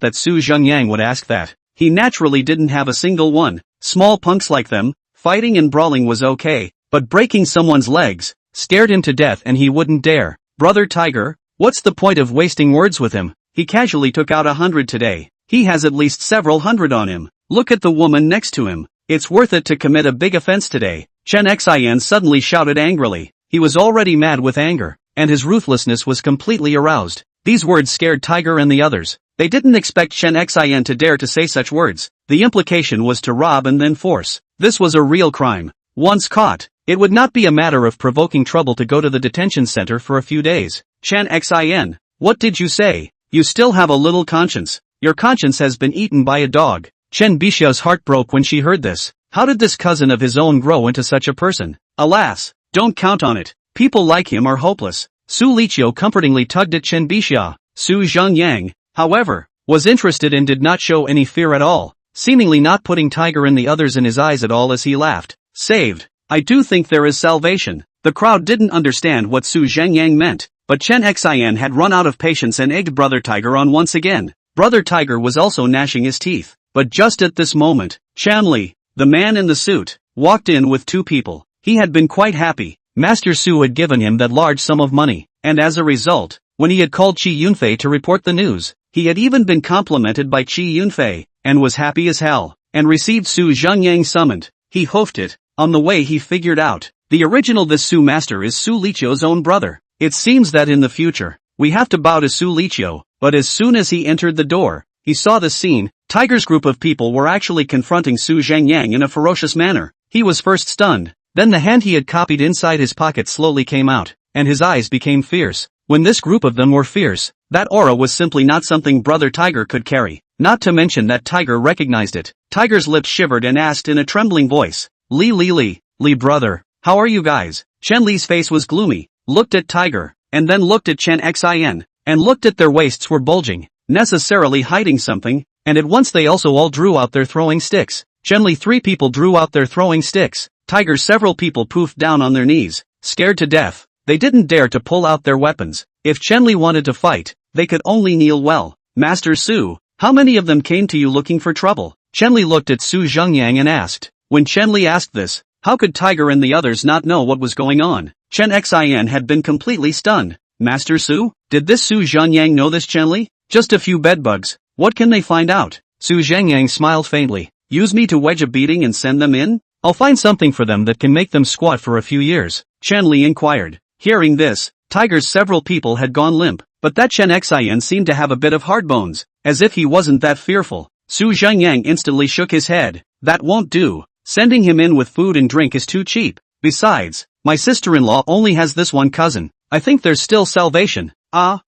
that Su Zhengyang would ask that? He naturally didn't have a single one. Small punks like them, fighting and brawling was okay, but breaking someone's legs scared him to death and he wouldn't dare. Brother Tiger, what's the point of wasting words with him? He casually took out 100 today. He has at least several hundred on him. Look at the woman next to him. It's worth it to commit a big offense today. Chen Xin suddenly shouted angrily. He was already mad with anger, and his ruthlessness was completely aroused. These words scared Tiger and the others. They didn't expect Chen Xin to dare to say such words. The implication was to rob and then force. This was a real crime. Once caught, it would not be a matter of provoking trouble to go to the detention center for a few days. Chen Xin, what did you say? You still have a little conscience. Your conscience has been eaten by a dog. Chen Bixiao's heart broke when she heard this. How did this cousin of his own grow into such a person? Alas, don't count on it. People like him are hopeless. Su Liqiu comfortingly tugged at Chen Bixia. Su Zhengyang, however, was interested and did not show any fear at all, seemingly not putting Tiger and the others in his eyes at all as he laughed. Saved. I do think there is salvation. The crowd didn't understand what Su Zhengyang meant, but Chen Xin had run out of patience and egged Brother Tiger on once again. Brother Tiger was also gnashing his teeth, but just at this moment, Chanli, the man in the suit, walked in with two people. He had been quite happy. Master Su had given him that large sum of money, and as a result, when he had called Qi Yunfei to report the news, he had even been complimented by Qi Yunfei, and was happy as hell, and received Su Zhengyang summoned. He hoofed it. On the way he figured out, the original this Su master is Su Liqiu's own brother. It seems that in the future, we have to bow to Su Liqiu, but as soon as he entered the door, he saw the scene. Tiger's group of people were actually confronting Su Zhengyang in a ferocious manner. He was first stunned, then the hand he had copied inside his pocket slowly came out, and his eyes became fierce. When this group of them were fierce, that aura was simply not something Brother Tiger could carry, not to mention that Tiger recognized it. Tiger's lips shivered and asked in a trembling voice, Li brother, how are you guys? Chen Li's face was gloomy, looked at Tiger, and then looked at Chen Xin, and looked at their waists were bulging, necessarily hiding something, and at once they also all drew out their throwing sticks. Chen Li 3 people drew out their throwing sticks. Tiger's several people poofed down on their knees, scared to death. They didn't dare to pull out their weapons. If Chen Li wanted to fight, they could only kneel well. Master Su, how many of them came to you looking for trouble? Chen Li looked at Su Zhengyang and asked. When Chen Li asked this, how could Tiger and the others not know what was going on? Chen Xin had been completely stunned. Master Su? Did this Su Zhengyang know this Chen Li? Just a few bedbugs. What can they find out? Su Zhengyang smiled faintly. Use me to wedge a beating and send them in? I'll find something for them that can make them squat for a few years. Chen Li inquired. Hearing this, Tiger's several people had gone limp, but that Chen Xin seemed to have a bit of hard bones, as if he wasn't that fearful. Su Zhengyang instantly shook his head. That won't do. Sending him in with food and drink is too cheap. Besides, my sister-in-law only has this one cousin. I think there's still salvation.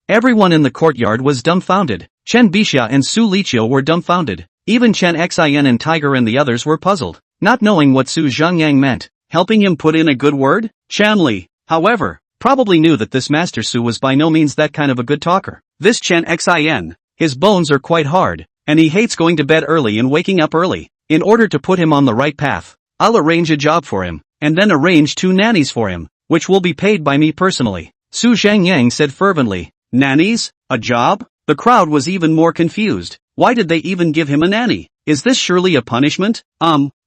Everyone in the courtyard was dumbfounded. Chen Bixia and Su Liqiu were dumbfounded. Even Chen Xin and Tiger and the others were puzzled, not knowing what Su Zhengyang meant. Helping him put in a good word? Chanli, however, probably knew that this Master Su was by no means that kind of a good talker. This Chen Xin, his bones are quite hard, and he hates going to bed early and waking up early. In order to put him on the right path, I'll arrange a job for him, and then arrange 2 nannies for him, which will be paid by me personally. Zhengyang said fervently. Nannies? A job? The crowd was even more confused. Why did they even give him a nanny? Is this surely a punishment?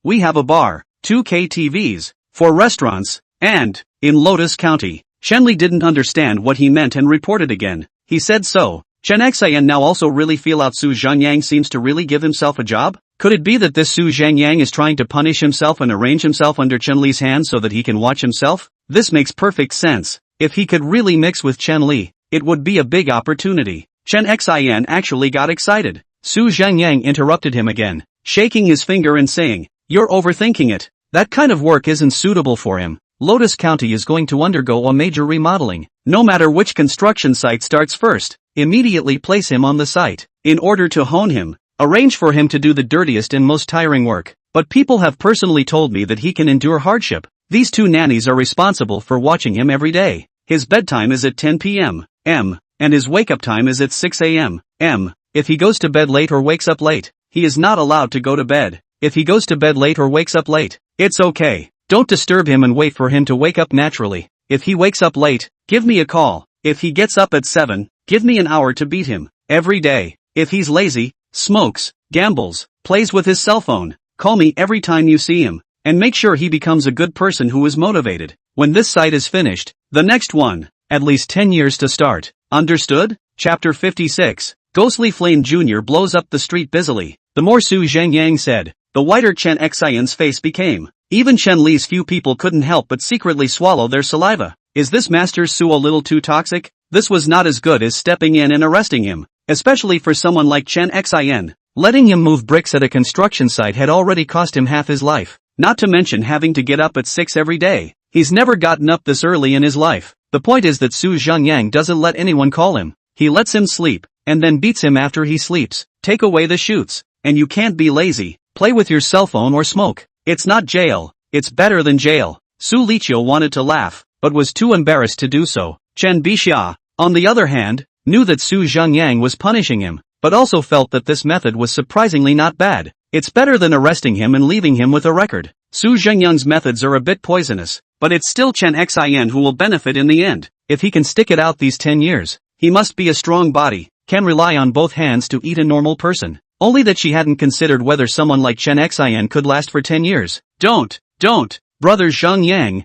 We have a bar, 2 KTVs, 4 restaurants, and, in Lotus County. Shenli didn't understand what he meant and reported again. He said so. Chen Xian now also really feel out Zhengyang seems to really give himself a job? Could it be that this Zhengyang is trying to punish himself and arrange himself under Chen Li's hand so that he can watch himself? This makes perfect sense. If he could really mix with Chen Li, it would be a big opportunity. Chen Xian actually got excited. Zhengyang interrupted him again, shaking his finger and saying, "You're overthinking it. That kind of work isn't suitable for him. Lotus County is going to undergo a major remodeling. No matter which construction site starts first, immediately place him on the site. In order to hone him, arrange for him to do the dirtiest and most tiring work. But people have personally told me that he can endure hardship. These 2 nannies are responsible for watching him every day. His bedtime is at 10 p.m. And his wake-up time is at 6 a.m. If he goes to bed late or wakes up late, he is not allowed to go to bed. If he goes to bed late or wakes up late, it's okay. Don't disturb him and wait for him to wake up naturally. If he wakes up late, give me a call. If he gets up at 7, give me an hour to beat him. Every day. If he's lazy, smokes, gambles, plays with his cell phone, call me every time you see him. And make sure he becomes a good person who is motivated. When this site is finished, the next one, at least 10 years to start. Understood? Chapter 56. Ghostly Flame Jr. blows up the street busily. The more Zhengyang said, the whiter Chen Xian's face became. Even Chen Li's few people couldn't help but secretly swallow their saliva. Is this Master Su a little too toxic? This was not as good as stepping in and arresting him, especially for someone like Chen Xian. Letting him move bricks at a construction site had already cost him half his life, not to mention having to get up at 6 every day. He's never gotten up this early in his life. The point is that Zhengyang doesn't let anyone call him. He lets him sleep, and then beats him after he sleeps. Take away the chutes, and you can't be lazy. Play with your cell phone or smoke. It's not jail, it's better than jail. Su Liqiu wanted to laugh, but was too embarrassed to do so. Chen Bixia, on the other hand, knew that Zhengyang was punishing him, but also felt that this method was surprisingly not bad. It's better than arresting him and leaving him with a record. Zhengyang's methods are a bit poisonous, but it's still Chen Xian who will benefit in the end. If he can stick it out these 10 years, he must be a strong body, can rely on both hands to eat a normal person. Only that she hadn't considered whether someone like Chen Xian could last for 10 years. Don't, Brother Zhengyang,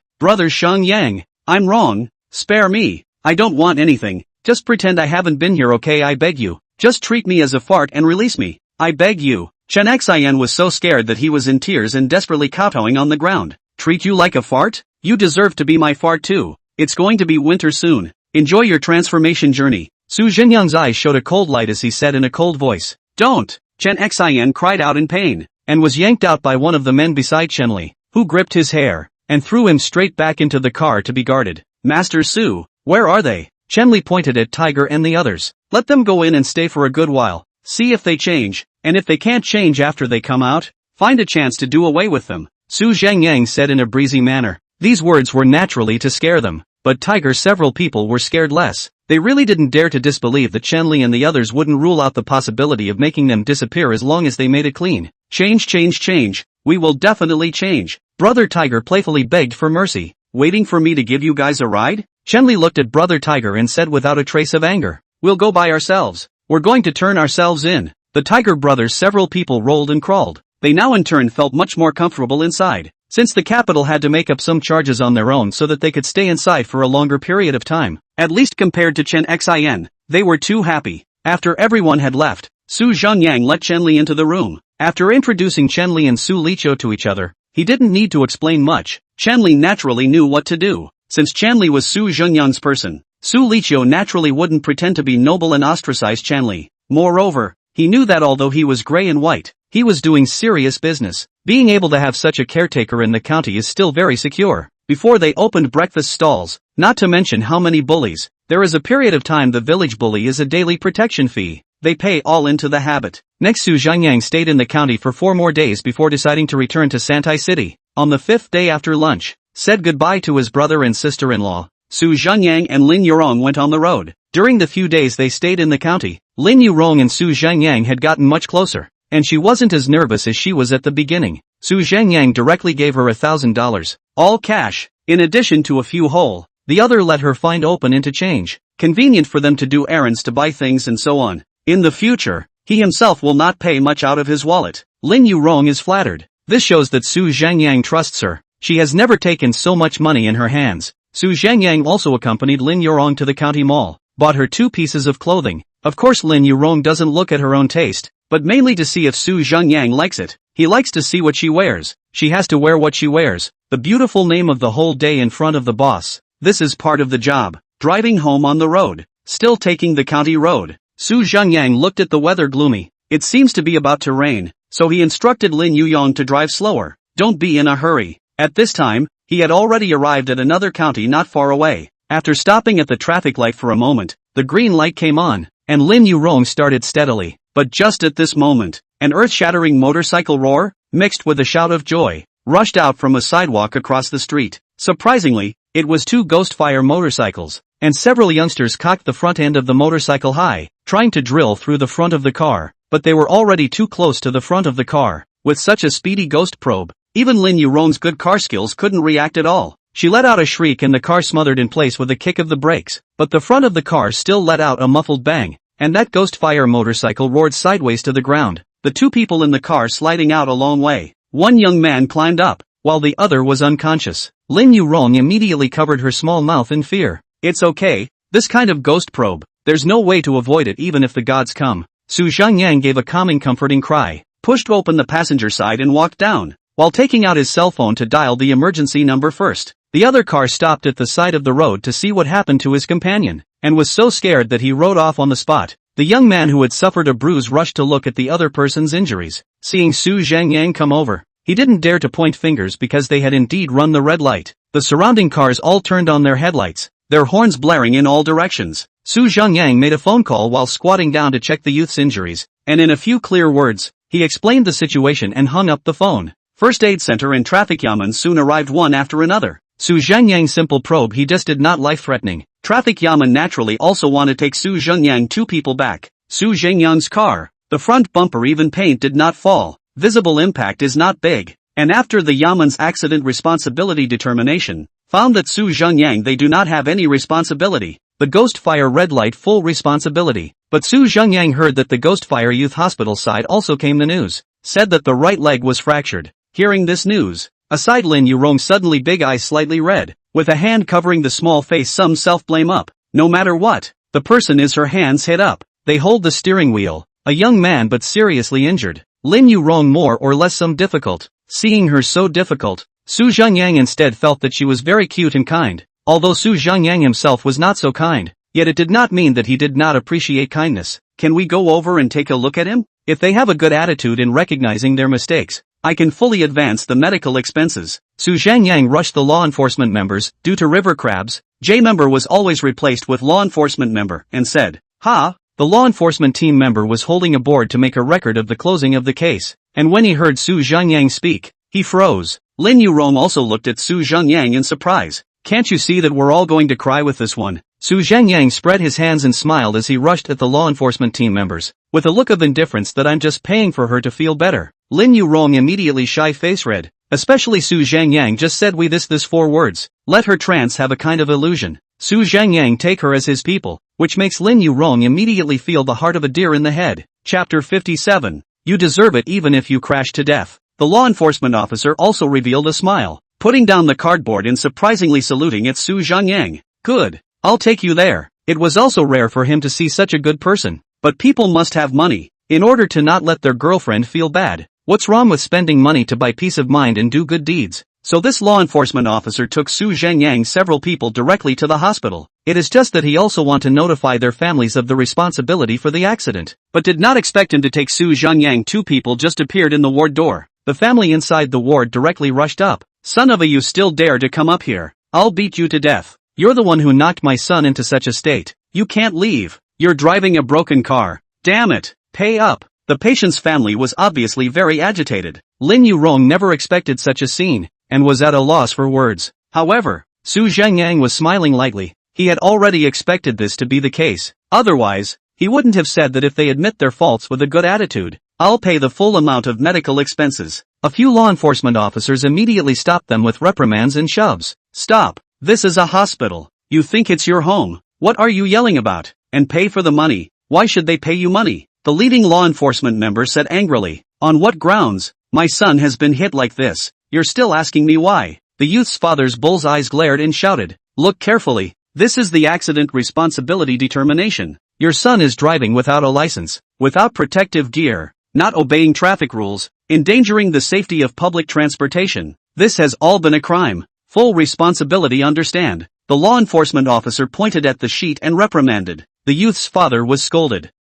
I'm wrong, spare me, I don't want anything, just pretend I haven't been here, okay, I beg you, just treat me as a fart and release me, I beg you. Chen Xian was so scared that he was in tears and desperately kowtowing on the ground. Treat you like a fart? You deserve to be my fart too. It's going to be winter soon. Enjoy your transformation journey. Zhengyang's eyes showed a cold light as he said in a cold voice. Don't! Chen Xian cried out in pain, and was yanked out by one of the men beside Chen Li, who gripped his hair, and threw him straight back into the car to be guarded. Master Su, where are they? Chen Li pointed at Tiger and the others. Let them go in and stay for a good while. See if they change, and if they can't change after they come out, find a chance to do away with them. Zhengyang said in a breezy manner. These words were naturally to scare them, but several people were scared less. They really didn't dare to disbelieve that Chen Li and the others wouldn't rule out the possibility of making them disappear as long as they made it clean. Change. We will definitely change. Brother Tiger playfully begged for mercy. Waiting for me to give you guys a ride? Chen Li looked at Brother Tiger and said without a trace of anger. We'll go by ourselves. We're going to turn ourselves in. The Tiger brothers, several people rolled and crawled. They now in turn felt much more comfortable inside, since the capital had to make up some charges on their own so that they could stay inside for a longer period of time. At least compared to Chen Xian, they were too happy. After everyone had left, Zhengyang let Chen Li into the room. After introducing Chen Li and Su Liqiu to each other, he didn't need to explain much. Chen Li naturally knew what to do. Since Chen Li was Zhengyang's person, Su Liqiu naturally wouldn't pretend to be noble and ostracize Chen Li. Moreover, he knew that although he was gray and white, he was doing serious business. Being able to have such a caretaker in the county is still very secure. Before they opened breakfast stalls, not to mention how many bullies, there is a period of time the village bully is a daily protection fee. They pay all into the habit. Next, Zhengyang stayed in the county for 4 more days before deciding to return to Santai City. On the 5th day after lunch, said goodbye to his brother and sister-in-law. Zhengyang and Lin Yurong went on the road. During the few days they stayed in the county, Lin Yurong and Zhengyang had gotten much closer. and she wasn't as nervous as she was at the beginning. Zhengyang directly gave her $1,000, all cash, in addition to a few whole. The other let her find open into change, convenient for them to do errands, to buy things and so on. In the future, he himself will not pay much out of his wallet. Lin Yurong is flattered. This shows that Zhengyang trusts her. She has never taken so much money in her hands. Zhengyang also accompanied Lin Yurong to the county mall, bought her 2 pieces of clothing. Of course Lin Yurong doesn't look at her own taste, but mainly to see if Zhengyang likes it. He likes to see what she wears. She has to wear what she wears. The beautiful name of the whole day in front of the boss. This is part of the job. Driving home on the road. Still taking the county road. Zhengyang looked at the weather gloomy. It seems to be about to rain, so he instructed Lin Yurong to drive slower. Don't be in a hurry. At this time, he had already arrived at another county not far away. After stopping at the traffic light for a moment, the green light came on, and Lin Yurong started steadily. But just at this moment, an earth-shattering motorcycle roar, mixed with a shout of joy, rushed out from a sidewalk across the street. Surprisingly, it was 2 Ghostfire motorcycles, and several youngsters cocked the front end of the motorcycle high, trying to drill through the front of the car, but they were already too close to the front of the car. With such a speedy ghost probe, even Lin Yurong's good car skills couldn't react at all. She let out a shriek and the car smothered in place with a kick of the brakes, but the front of the car still let out a muffled bang, and that Ghostfire motorcycle roared sideways to the ground, the 2 people in the car sliding out a long way. One young man climbed up, while the other was unconscious. Lin Yurong immediately covered her small mouth in fear. It's okay, this kind of ghost probe, there's no way to avoid it even if the gods come. Zhengyang gave a calming comforting cry, pushed open the passenger side and walked down, while taking out his cell phone to dial the emergency number first. The other car stopped at the side of the road to see what happened to his companion, and was so scared that he rode off on the spot. The young man who had suffered a bruise rushed to look at the other person's injuries. Seeing Zhengyang come over, he didn't dare to point fingers because they had indeed run the red light. The surrounding cars all turned on their headlights, their horns blaring in all directions. Zhengyang made a phone call while squatting down to check the youth's injuries, and in a few clear words, he explained the situation and hung up the phone. First aid center and traffic yamen soon arrived one after another. Zhengyang's simple probe he just did not life-threatening. Traffic yamen naturally also want to take Zhengyang 2 people back. Zhengyang's car, the front bumper even paint did not fall. Visible impact is not big. And after the yamen's accident responsibility determination, found that Zhengyang they do not have any responsibility. The Ghostfire red light full responsibility. But Zhengyang heard that the Ghostfire Youth Hospital side also came the news. Said that the right leg was fractured. Hearing this news, aside Lin Yurong suddenly big eyes slightly red, with a hand covering the small face some self-blame up. No matter what, the person is her hands hit up. They hold the steering wheel. A young man but seriously injured. Lin Yurong more or less some difficult. Seeing her so difficult, Zhengyang instead felt that she was very cute and kind. Although Zhengyang himself was not so kind, yet it did not mean that he did not appreciate kindness. Can we go over and take a look at him? If they have a good attitude in recognizing their mistakes, I can fully advance the medical expenses. Zhengyang rushed the law enforcement members. Due to river crabs, J member was always replaced with law enforcement member, and said, "Ha!" The law enforcement team member was holding a board to make a record of the closing of the case, and when he heard Zhengyang speak, he froze. Lin Yurong also looked at Zhengyang in surprise. Can't you see that we're all going to cry with this one? Zhengyang spread his hands and smiled as he rushed at the law enforcement team members, with a look of indifference that I'm just paying for her to feel better. Lin Yurong immediately shy face red, especially Zhengyang just said we this 4 words, let her trance have a kind of illusion. Zhengyang take her as his people, which makes Lin Yurong immediately feel the heart of a deer in the head. Chapter 57. You deserve it even if you crash to death. The law enforcement officer also revealed a smile, putting down the cardboard and surprisingly saluting at Zhengyang. Good. I'll take you there. It was also rare for him to see such a good person. But people must have money, in order to not let their girlfriend feel bad. What's wrong with spending money to buy peace of mind and do good deeds? So this law enforcement officer took Zhengyang several people directly to the hospital. It is just that he also want to notify their families of the responsibility for the accident, but did not expect him to take Zhengyang. 2 people just appeared in the ward door. The family inside the ward directly rushed up. Son of a, you still dare to come up here? I'll beat you to death. You're the one who knocked my son into such a state. You can't leave. You're driving a broken car. Damn it. Pay up. The patient's family was obviously very agitated. Lin Yurong never expected such a scene, and was at a loss for words. However, Zhengyang was smiling lightly. He had already expected this to be the case. Otherwise, he wouldn't have said that if they admit their faults with a good attitude, I'll pay the full amount of medical expenses. A few law enforcement officers immediately stopped them with reprimands and shoves. Stop. This is a hospital. You think it's your home. What are you yelling about? And pay for the money. Why should they pay you money? The leading law enforcement member said angrily. On what grounds? My son has been hit like this. You're still asking me why? The youth's father's bull's eyes glared and shouted. Look carefully. This is the accident responsibility determination. Your son is driving without a license, without protective gear, not obeying traffic rules, endangering the safety of public transportation. This has all been a crime. Full responsibility, understand? The law enforcement officer pointed at the sheet and reprimanded. The youth's father was scolded.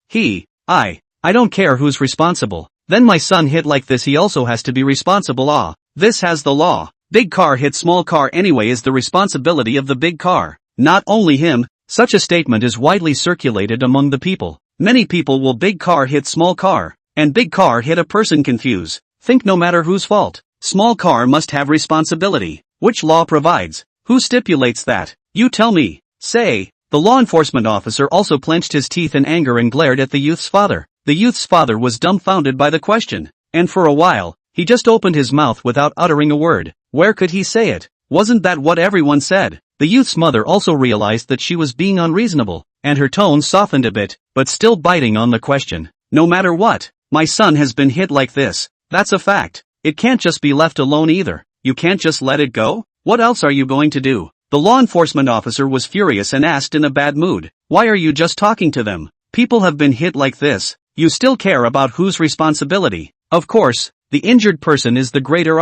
I don't care who's responsible. Then my son hit like this, he also has to be responsible. This has the law. Big car hit small car anyway is the responsibility of the big car. Not only him. Such a statement is widely circulated among the people. Many people will big car hit small car, and big car hit a person confuse. Think no matter whose fault. Small car must have responsibility. Which law provides? Who stipulates that? You tell me. Say. The law enforcement officer also clenched his teeth in anger and glared at the youth's father. The youth's father was dumbfounded by the question, and for a while, he just opened his mouth without uttering a word. Where could he say it? Wasn't that what everyone said? The youth's mother also realized that she was being unreasonable, and her tone softened a bit, but still biting on the question. No matter what, my son has been hit like this. That's a fact. It can't just be left alone either. You can't just let it go? What else are you going to do? The law enforcement officer was furious and asked in a bad mood. Why are you just talking to them? People have been hit like this. You still care about whose responsibility? Of course, the injured person is the greater.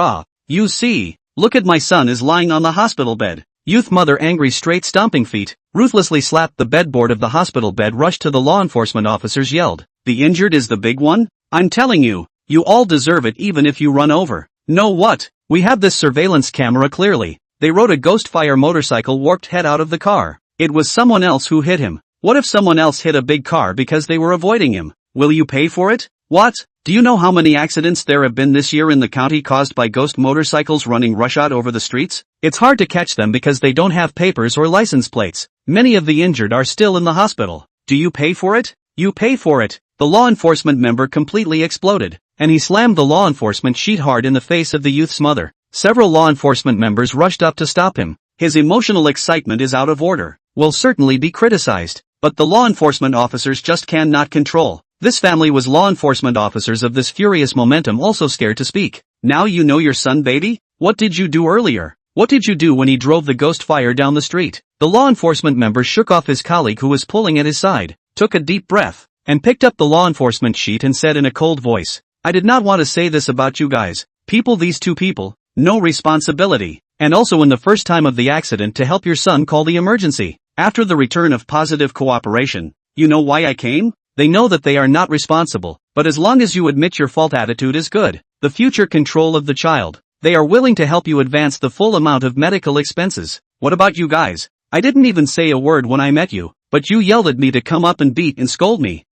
You see, look at my son is lying on the hospital bed. Youth mother, angry straight stomping feet, ruthlessly slapped the bedboard of the hospital bed, rushed to the law enforcement officers, yelled. The injured is the big one? I'm telling you, you all deserve it even if you run over. Know what? We have this surveillance camera clearly. They rode a ghost fire motorcycle warped head out of the car. It was someone else who hit him. What if someone else hit a big car because they were avoiding him? Will you pay for it? What? Do you know how many accidents there have been this year in the county caused by ghost motorcycles running rushhour over the streets? It's hard to catch them because they don't have papers or license plates. Many of the injured are still in the hospital. Do you pay for it? You pay for it. The law enforcement member completely exploded, and he slammed the law enforcement sheet hard in the face of the youth's mother. Several law enforcement members rushed up to stop him. His emotional excitement is out of order, will certainly be criticized, but the law enforcement officers just cannot control. This family was law enforcement officers of this furious momentum also scared to speak. Now you know your son, baby? What did you do earlier? What did you do when he drove the ghost fire down the street? The law enforcement member shook off his colleague who was pulling at his side, took a deep breath, and picked up the law enforcement sheet and said in a cold voice, I did not want to say this about you guys. These two people, no responsibility. And also in the first time of the accident to help your son call the emergency. After the return of positive cooperation, you know why I came? They know that they are not responsible, but as long as you admit your fault, attitude is good. The future control of the child. They are willing to help you advance the full amount of medical expenses. What about you guys? I didn't even say a word when I met you, but you yelled at me to come up and beat and scold me.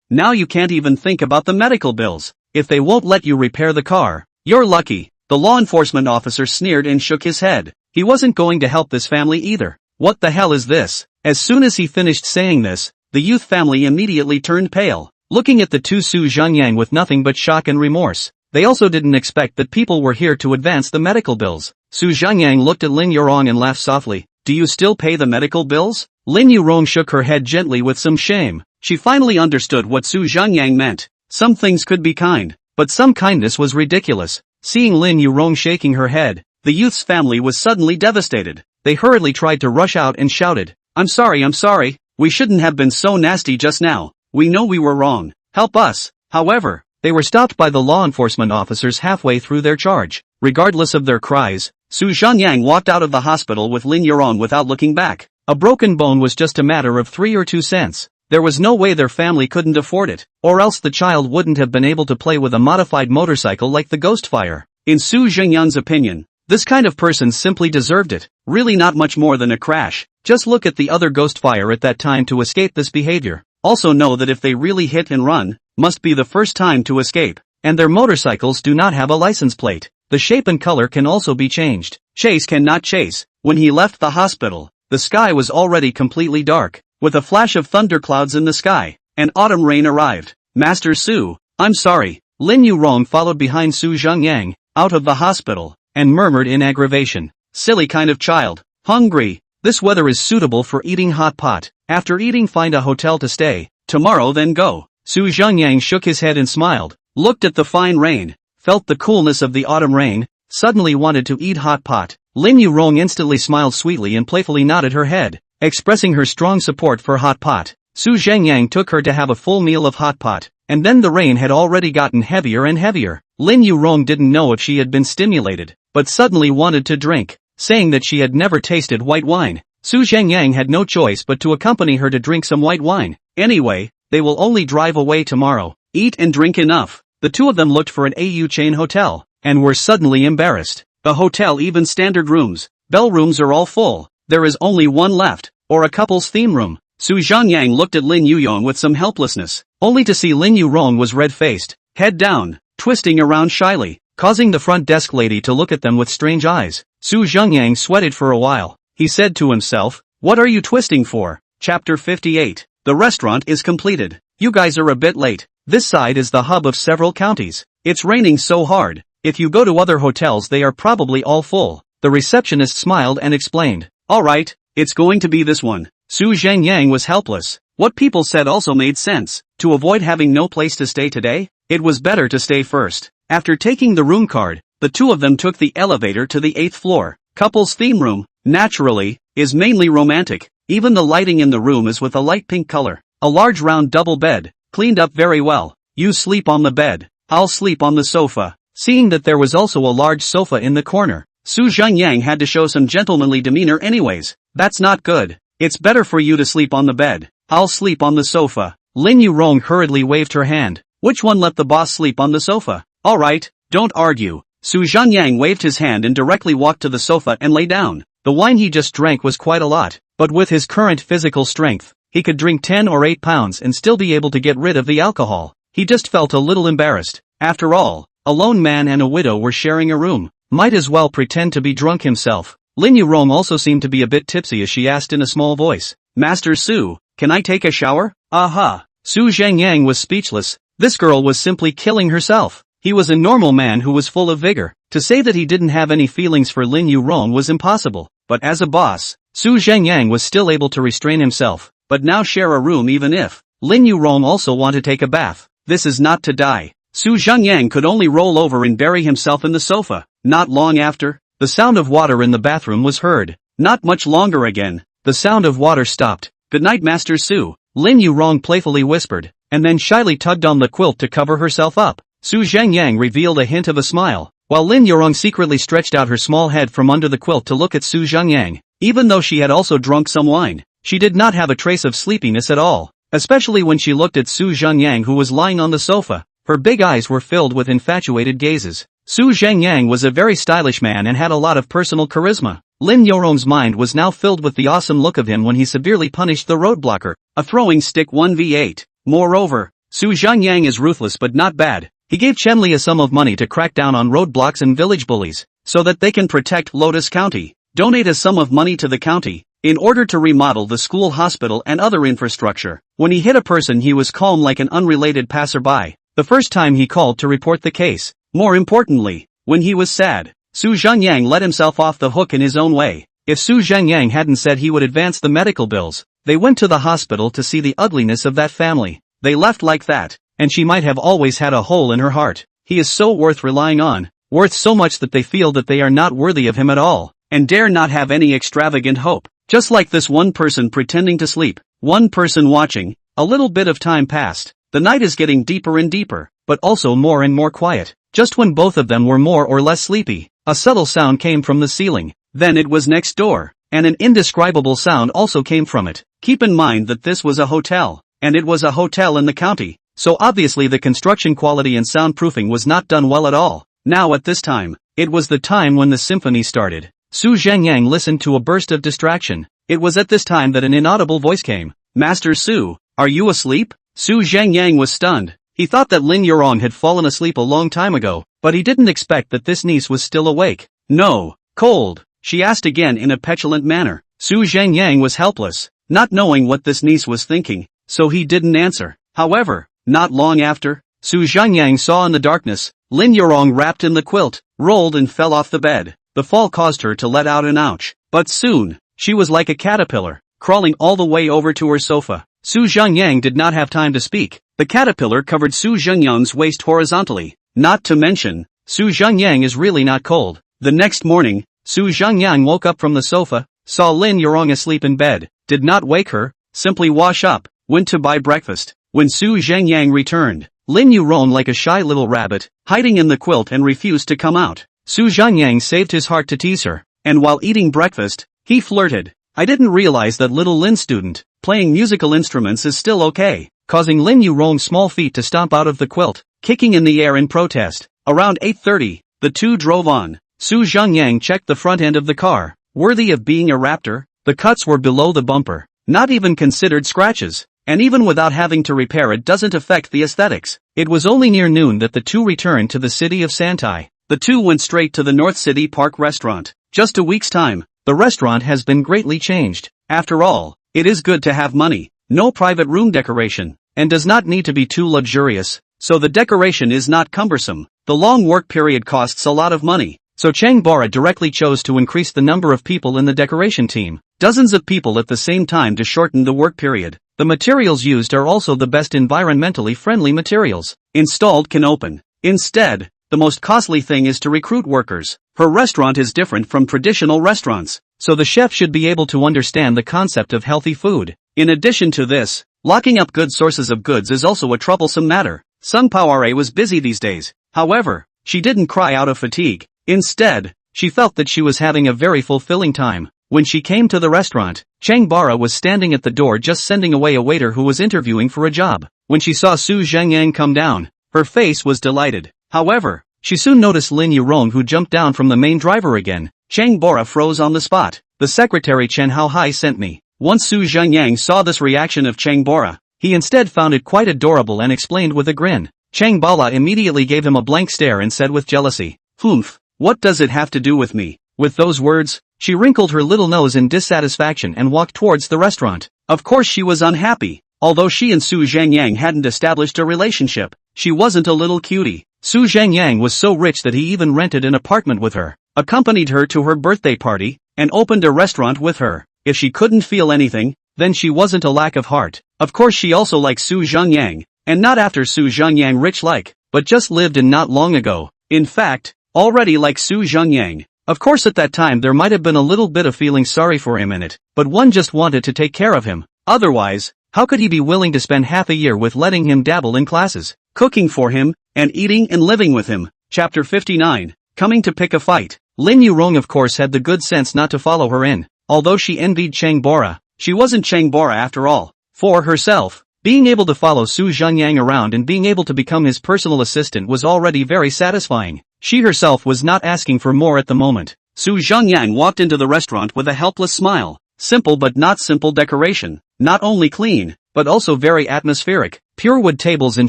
Now you can't even think about the medical bills. If they won't let you repair the car, you're lucky. The law enforcement officer sneered and shook his head. He wasn't going to help this family either. What the hell is this? As soon as he finished saying this, the youth family immediately turned pale, looking at the two Zhengyang with nothing but shock and remorse. They also didn't expect that people were here to advance the medical bills. Zhengyang looked at Lin Yurong and laughed softly. Do you still pay the medical bills? Lin Yurong shook her head gently with some shame. She finally understood what Zhengyang meant. Some things could be kind, but some kindness was ridiculous. Seeing Lin Yurong shaking her head, the youth's family was suddenly devastated. They hurriedly tried to rush out and shouted, I'm sorry. We shouldn't have been so nasty just now. We know we were wrong. Help us. However, they were stopped by the law enforcement officers halfway through their charge. Regardless of their cries, Zhengyang walked out of the hospital with Lin Yurong without looking back. A broken bone was just a matter of 3 or 2 cents. There was no way their family couldn't afford it, or else the child wouldn't have been able to play with a modified motorcycle like the Ghost Fire. In Zhengyang's opinion, this kind of person simply deserved it. Really not much more than a crash. Just look at the other Ghost Fire at that time to escape this behavior. Also know that if they really hit and run, must be the first time to escape. And their motorcycles do not have a license plate. The shape and color can also be changed. Chase cannot chase. When he left the hospital, the sky was already completely dark. With a flash of thunderclouds in the sky, and autumn rain arrived. Master Su, I'm sorry. Lin Yurong followed behind Su Zhengyang, out of the hospital, and murmured in aggravation. Silly kind of child. Hungry. This weather is suitable for eating hot pot. After eating, find a hotel to stay. Tomorrow then go. Su Zhengyang shook his head and smiled, looked at the fine rain, felt the coolness of the autumn rain, suddenly wanted to eat hot pot. Lin Yurong instantly smiled sweetly and playfully nodded her head, expressing her strong support for hot pot. Su Zhengyang took her to have a full meal of hot pot, and then the rain had already gotten heavier and heavier. Lin Yurong didn't know if she had been stimulated, but suddenly wanted to drink, saying that she had never tasted white wine. Su Zhengyang had no choice but to accompany her to drink some white wine. Anyway, they will only drive away tomorrow. Eat and drink enough. The two of them looked for an AU chain hotel, and were suddenly embarrassed. The hotel, even standard rooms, bell rooms are all full. There is only one left, or a couple's theme room. Su Zhengyang looked at Lin Yurong with some helplessness, only to see Lin Yurong was red-faced, head down, twisting around shyly, causing the front desk lady to look at them with strange eyes. Su Zhengyang sweated for a while. He said to himself, "What are you twisting for?" Chapter 58. The restaurant is completed. You guys are a bit late. This side is the hub of several counties. It's raining so hard. If you go to other hotels, they are probably all full. The receptionist smiled and explained, "Alright, it's going to be this one." Su Zhengyang was helpless. What people said also made sense. To avoid having no place to stay today, it was better to stay first. After taking the room card, the two of them took the elevator to the 8th floor. Couple's theme room, naturally, is mainly romantic. Even the lighting in the room is with a light pink color. A large round double bed, cleaned up very well. You sleep on the bed. I'll sleep on the sofa. Seeing that there was also a large sofa in the corner, Su Zhengyang had to show some gentlemanly demeanor anyways. That's not good. It's better for you to sleep on the bed. I'll sleep on the sofa. Lin Yurong hurriedly waved her hand. Which one let the boss sleep on the sofa? Alright, don't argue. Su Zhengyang waved his hand and directly walked to the sofa and lay down. The wine he just drank was quite a lot, but with his current physical strength, he could drink 10 or 8 pounds and still be able to get rid of the alcohol. He just felt a little embarrassed. After all, a lone man and a widow were sharing a room. Might as well pretend to be drunk himself. Lin Yurong also seemed to be a bit tipsy as she asked in a small voice, "Master Su, can I take a shower?" Aha! Su Zhengyang was speechless. This girl was simply killing herself. He was a normal man who was full of vigor. To say that he didn't have any feelings for Lin Yurong was impossible. But as a boss, Su Zhengyang was still able to restrain himself. But now share a room even if Lin Yurong also want to take a bath. This is not to die. Su Zhengyang could only roll over and bury himself in the sofa. Not long after, the sound of water in the bathroom was heard. Not much longer again, the sound of water stopped. "Good night, Master Su," Lin Yurong playfully whispered, and then shyly tugged on the quilt to cover herself up. Su Zhengyang revealed a hint of a smile, while Lin Yurong secretly stretched out her small head from under the quilt to look at Su Zhengyang. Even though she had also drunk some wine, she did not have a trace of sleepiness at all, especially when she looked at Su Zhengyang who was lying on the sofa. Her big eyes were filled with infatuated gazes. Su Zhengyang was a very stylish man and had a lot of personal charisma. Lin Yurong's mind was now filled with the awesome look of him when he severely punished the roadblocker, a throwing stick 1v8. Moreover, Su Zhengyang is ruthless but not bad. He gave Chenli a sum of money to crack down on roadblocks and village bullies, so that they can protect Lotus County. Donate a sum of money to the county, in order to remodel the school, hospital and other infrastructure. When he hit a person he was calm like an unrelated passerby. The first time he called to report the case. More importantly, when he was sad, Su Zhengyang let himself off the hook in his own way. If Su Zhengyang hadn't said he would advance the medical bills, they went to the hospital to see the ugliness of that family. They left like that, and she might have always had a hole in her heart. He is so worth relying on, worth so much that they feel that they are not worthy of him at all, and dare not have any extravagant hope. Just like this one person pretending to sleep, one person watching. A little bit of time passed. The night is getting deeper and deeper, but also more and more quiet. Just when both of them were more or less sleepy, a subtle sound came from the ceiling. Then it was next door, and an indescribable sound also came from it. Keep in mind that this was a hotel, and it was a hotel in the county, so obviously the construction quality and soundproofing was not done well at all. Now at this time, it was the time when the symphony started. Su Zhengyang listened to a burst of distraction. It was at this time that an inaudible voice came. "Master Su, are you asleep?" Su Zhengyang was stunned. He thought that Lin Yurong had fallen asleep a long time ago, but he didn't expect that this niece was still awake. "No, cold?" she asked again in a petulant manner. Su Zhengyang was helpless, not knowing what this niece was thinking, so he didn't answer. However, not long after, Su Zhengyang saw in the darkness, Lin Yurong wrapped in the quilt, rolled and fell off the bed. The fall caused her to let out an ouch. But soon, she was like a caterpillar, crawling all the way over to her sofa. Su Zhengyang did not have time to speak. The caterpillar covered Su Zhengyang's waist horizontally. Not to mention, Su Zhengyang is really not cold. The next morning, Su Zhengyang woke up from the sofa, saw Lin Yurong asleep in bed, did not wake her, simply wash up, went to buy breakfast. When Su Zhengyang returned, Lin Yurong like a shy little rabbit, hiding in the quilt and refused to come out. Su Zhengyang saved his heart to tease her, and while eating breakfast, he flirted. I didn't realize that little Lin student, playing musical instruments is still okay, causing Lin Yurong's small feet to stomp out of the quilt, kicking in the air in protest. Around 8:30, the two drove on. Su Zhengyang checked the front end of the car. Worthy of being a raptor, the cuts were below the bumper, not even considered scratches, and even without having to repair it doesn't affect the aesthetics. It was only near noon that the two returned to the city of Santai. The two went straight to the North City Park restaurant. Just a week's time, the restaurant has been greatly changed. After all, it is good to have money, no private room decoration, and does not need to be too luxurious, so the decoration is not cumbersome. The long work period costs a lot of money, so Chang Bora directly chose to increase the number of people in the decoration team. Dozens of people at the same time to shorten the work period. The materials used are also the best environmentally friendly materials. Installed can open. Instead, the most costly thing is to recruit workers. Her restaurant is different from traditional restaurants, so the chef should be able to understand the concept of healthy food. In addition to this, locking up good sources of goods is also a troublesome matter. Sung Poire was busy these days. However, she didn't cry out of fatigue. Instead, she felt that she was having a very fulfilling time. When she came to the restaurant, Chang Bara was standing at the door just sending away a waiter who was interviewing for a job. When she saw Su Zhengyang come down, her face was delighted. However, she soon noticed Lin Yurong who jumped down from the main driver again. Chang Bora froze on the spot. The secretary Chen Haohai sent me. Once Su Zhengyang saw this reaction of Chang Bora, he instead found it quite adorable and explained with a grin. Chang Bala immediately gave him a blank stare and said with jealousy, "Humph, what does it have to do with me?" With those words, she wrinkled her little nose in dissatisfaction and walked towards the restaurant. Of course she was unhappy. Although she and Su Zhengyang hadn't established a relationship, she wasn't a little cutie. Su Zhengyang was so rich that he even rented an apartment with her, accompanied her to her birthday party, and opened a restaurant with her. If she couldn't feel anything, then she wasn't a lack of heart. Of course she also liked Su Zhengyang, and not after Su Zhengyang rich like, but just lived in not long ago. In fact, already like Su Zhengyang. Of course at that time there might have been a little bit of feeling sorry for him in it, but one just wanted to take care of him. Otherwise, how could he be willing to spend half a year with letting him dabble in classes, cooking for him, and eating and living with him? Chapter 59. Coming to pick a fight. Lin Yurong of course had the good sense not to follow her in. Although she envied Chang Bora, she wasn't Chang Bora after all. For herself, being able to follow Su Zhengyang around and being able to become his personal assistant was already very satisfying. She herself was not asking for more at the moment. Su Zhengyang walked into the restaurant with a helpless smile. Simple but not simple decoration. Not only clean, but also very atmospheric. Pure wood tables and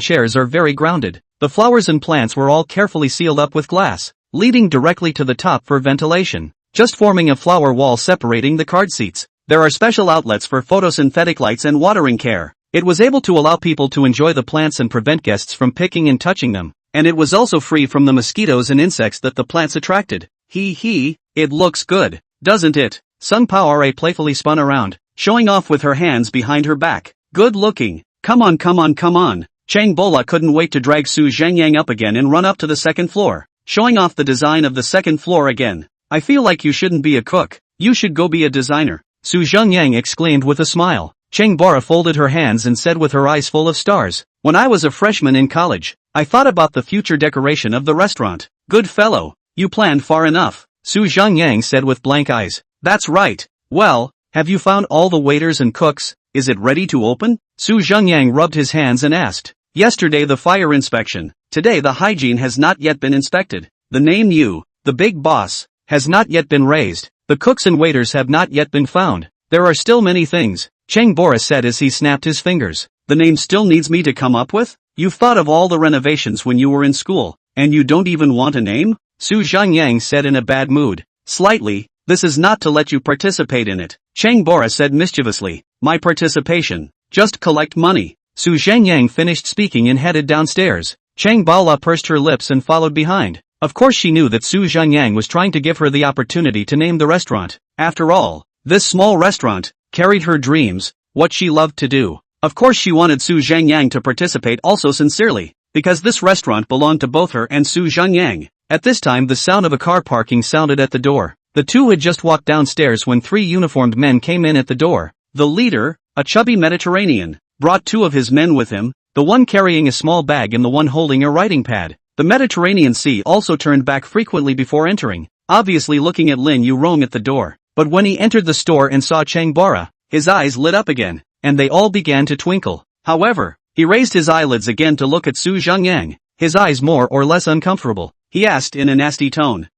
chairs are very grounded. The flowers and plants were all carefully sealed up with glass, leading directly to the top for ventilation, just forming a flower wall separating the card seats. There are special outlets for photosynthetic lights and watering care. It was able to allow people to enjoy the plants and prevent guests from picking and touching them. And it was also free from the mosquitoes and insects that the plants attracted. It looks good, doesn't it? Sung Poire playfully spun around, showing off with her hands behind her back. Good looking. Come on. Chang Bola couldn't wait to drag Su Zhengyang up again and run up to the second floor, showing off the design of the second floor again. I feel like you shouldn't be a cook. You should go be a designer. Su Zhengyang exclaimed with a smile. Chang Bora folded her hands and said with her eyes full of stars, "When I was a freshman in college, I thought about the future decoration of the restaurant." Good fellow, you planned far enough, Su Zhengyang said with blank eyes. That's right. Well, have you found all the waiters and cooks? Is it ready to open? Su Zhengyang rubbed his hands and asked. Yesterday the fire inspection. Today the hygiene has not yet been inspected. The name you, the big boss, has not yet been raised. The cooks and waiters have not yet been found. There are still many things, Chang Bora said as he snapped his fingers. The name still needs me to come up with? You've thought of all the renovations when you were in school, and you don't even want a name? Su Zhengyang said in a bad mood. Slightly. This is not to let you participate in it, Chang Bora said mischievously. My participation? Just collect money. Su Zhengyang finished speaking and headed downstairs. Chang Baola pursed her lips and followed behind. Of course she knew that Su Zhengyang was trying to give her the opportunity to name the restaurant. After all, this small restaurant carried her dreams, what she loved to do. Of course she wanted Su Zhengyang to participate also sincerely, because this restaurant belonged to both her and Su Zhengyang. At this time the sound of a car parking sounded at the door. The two had just walked downstairs when three uniformed men came in at the door. The leader, a chubby Mediterranean, brought two of his men with him, the one carrying a small bag and the one holding a writing pad. The Mediterranean Sea also turned back frequently before entering, obviously looking at Lin Yurong at the door. But when he entered the store and saw Chang Bara, his eyes lit up again, and they all began to twinkle. However, he raised his eyelids again to look at Su Zhengyang, his eyes more or less uncomfortable. He asked in a nasty tone,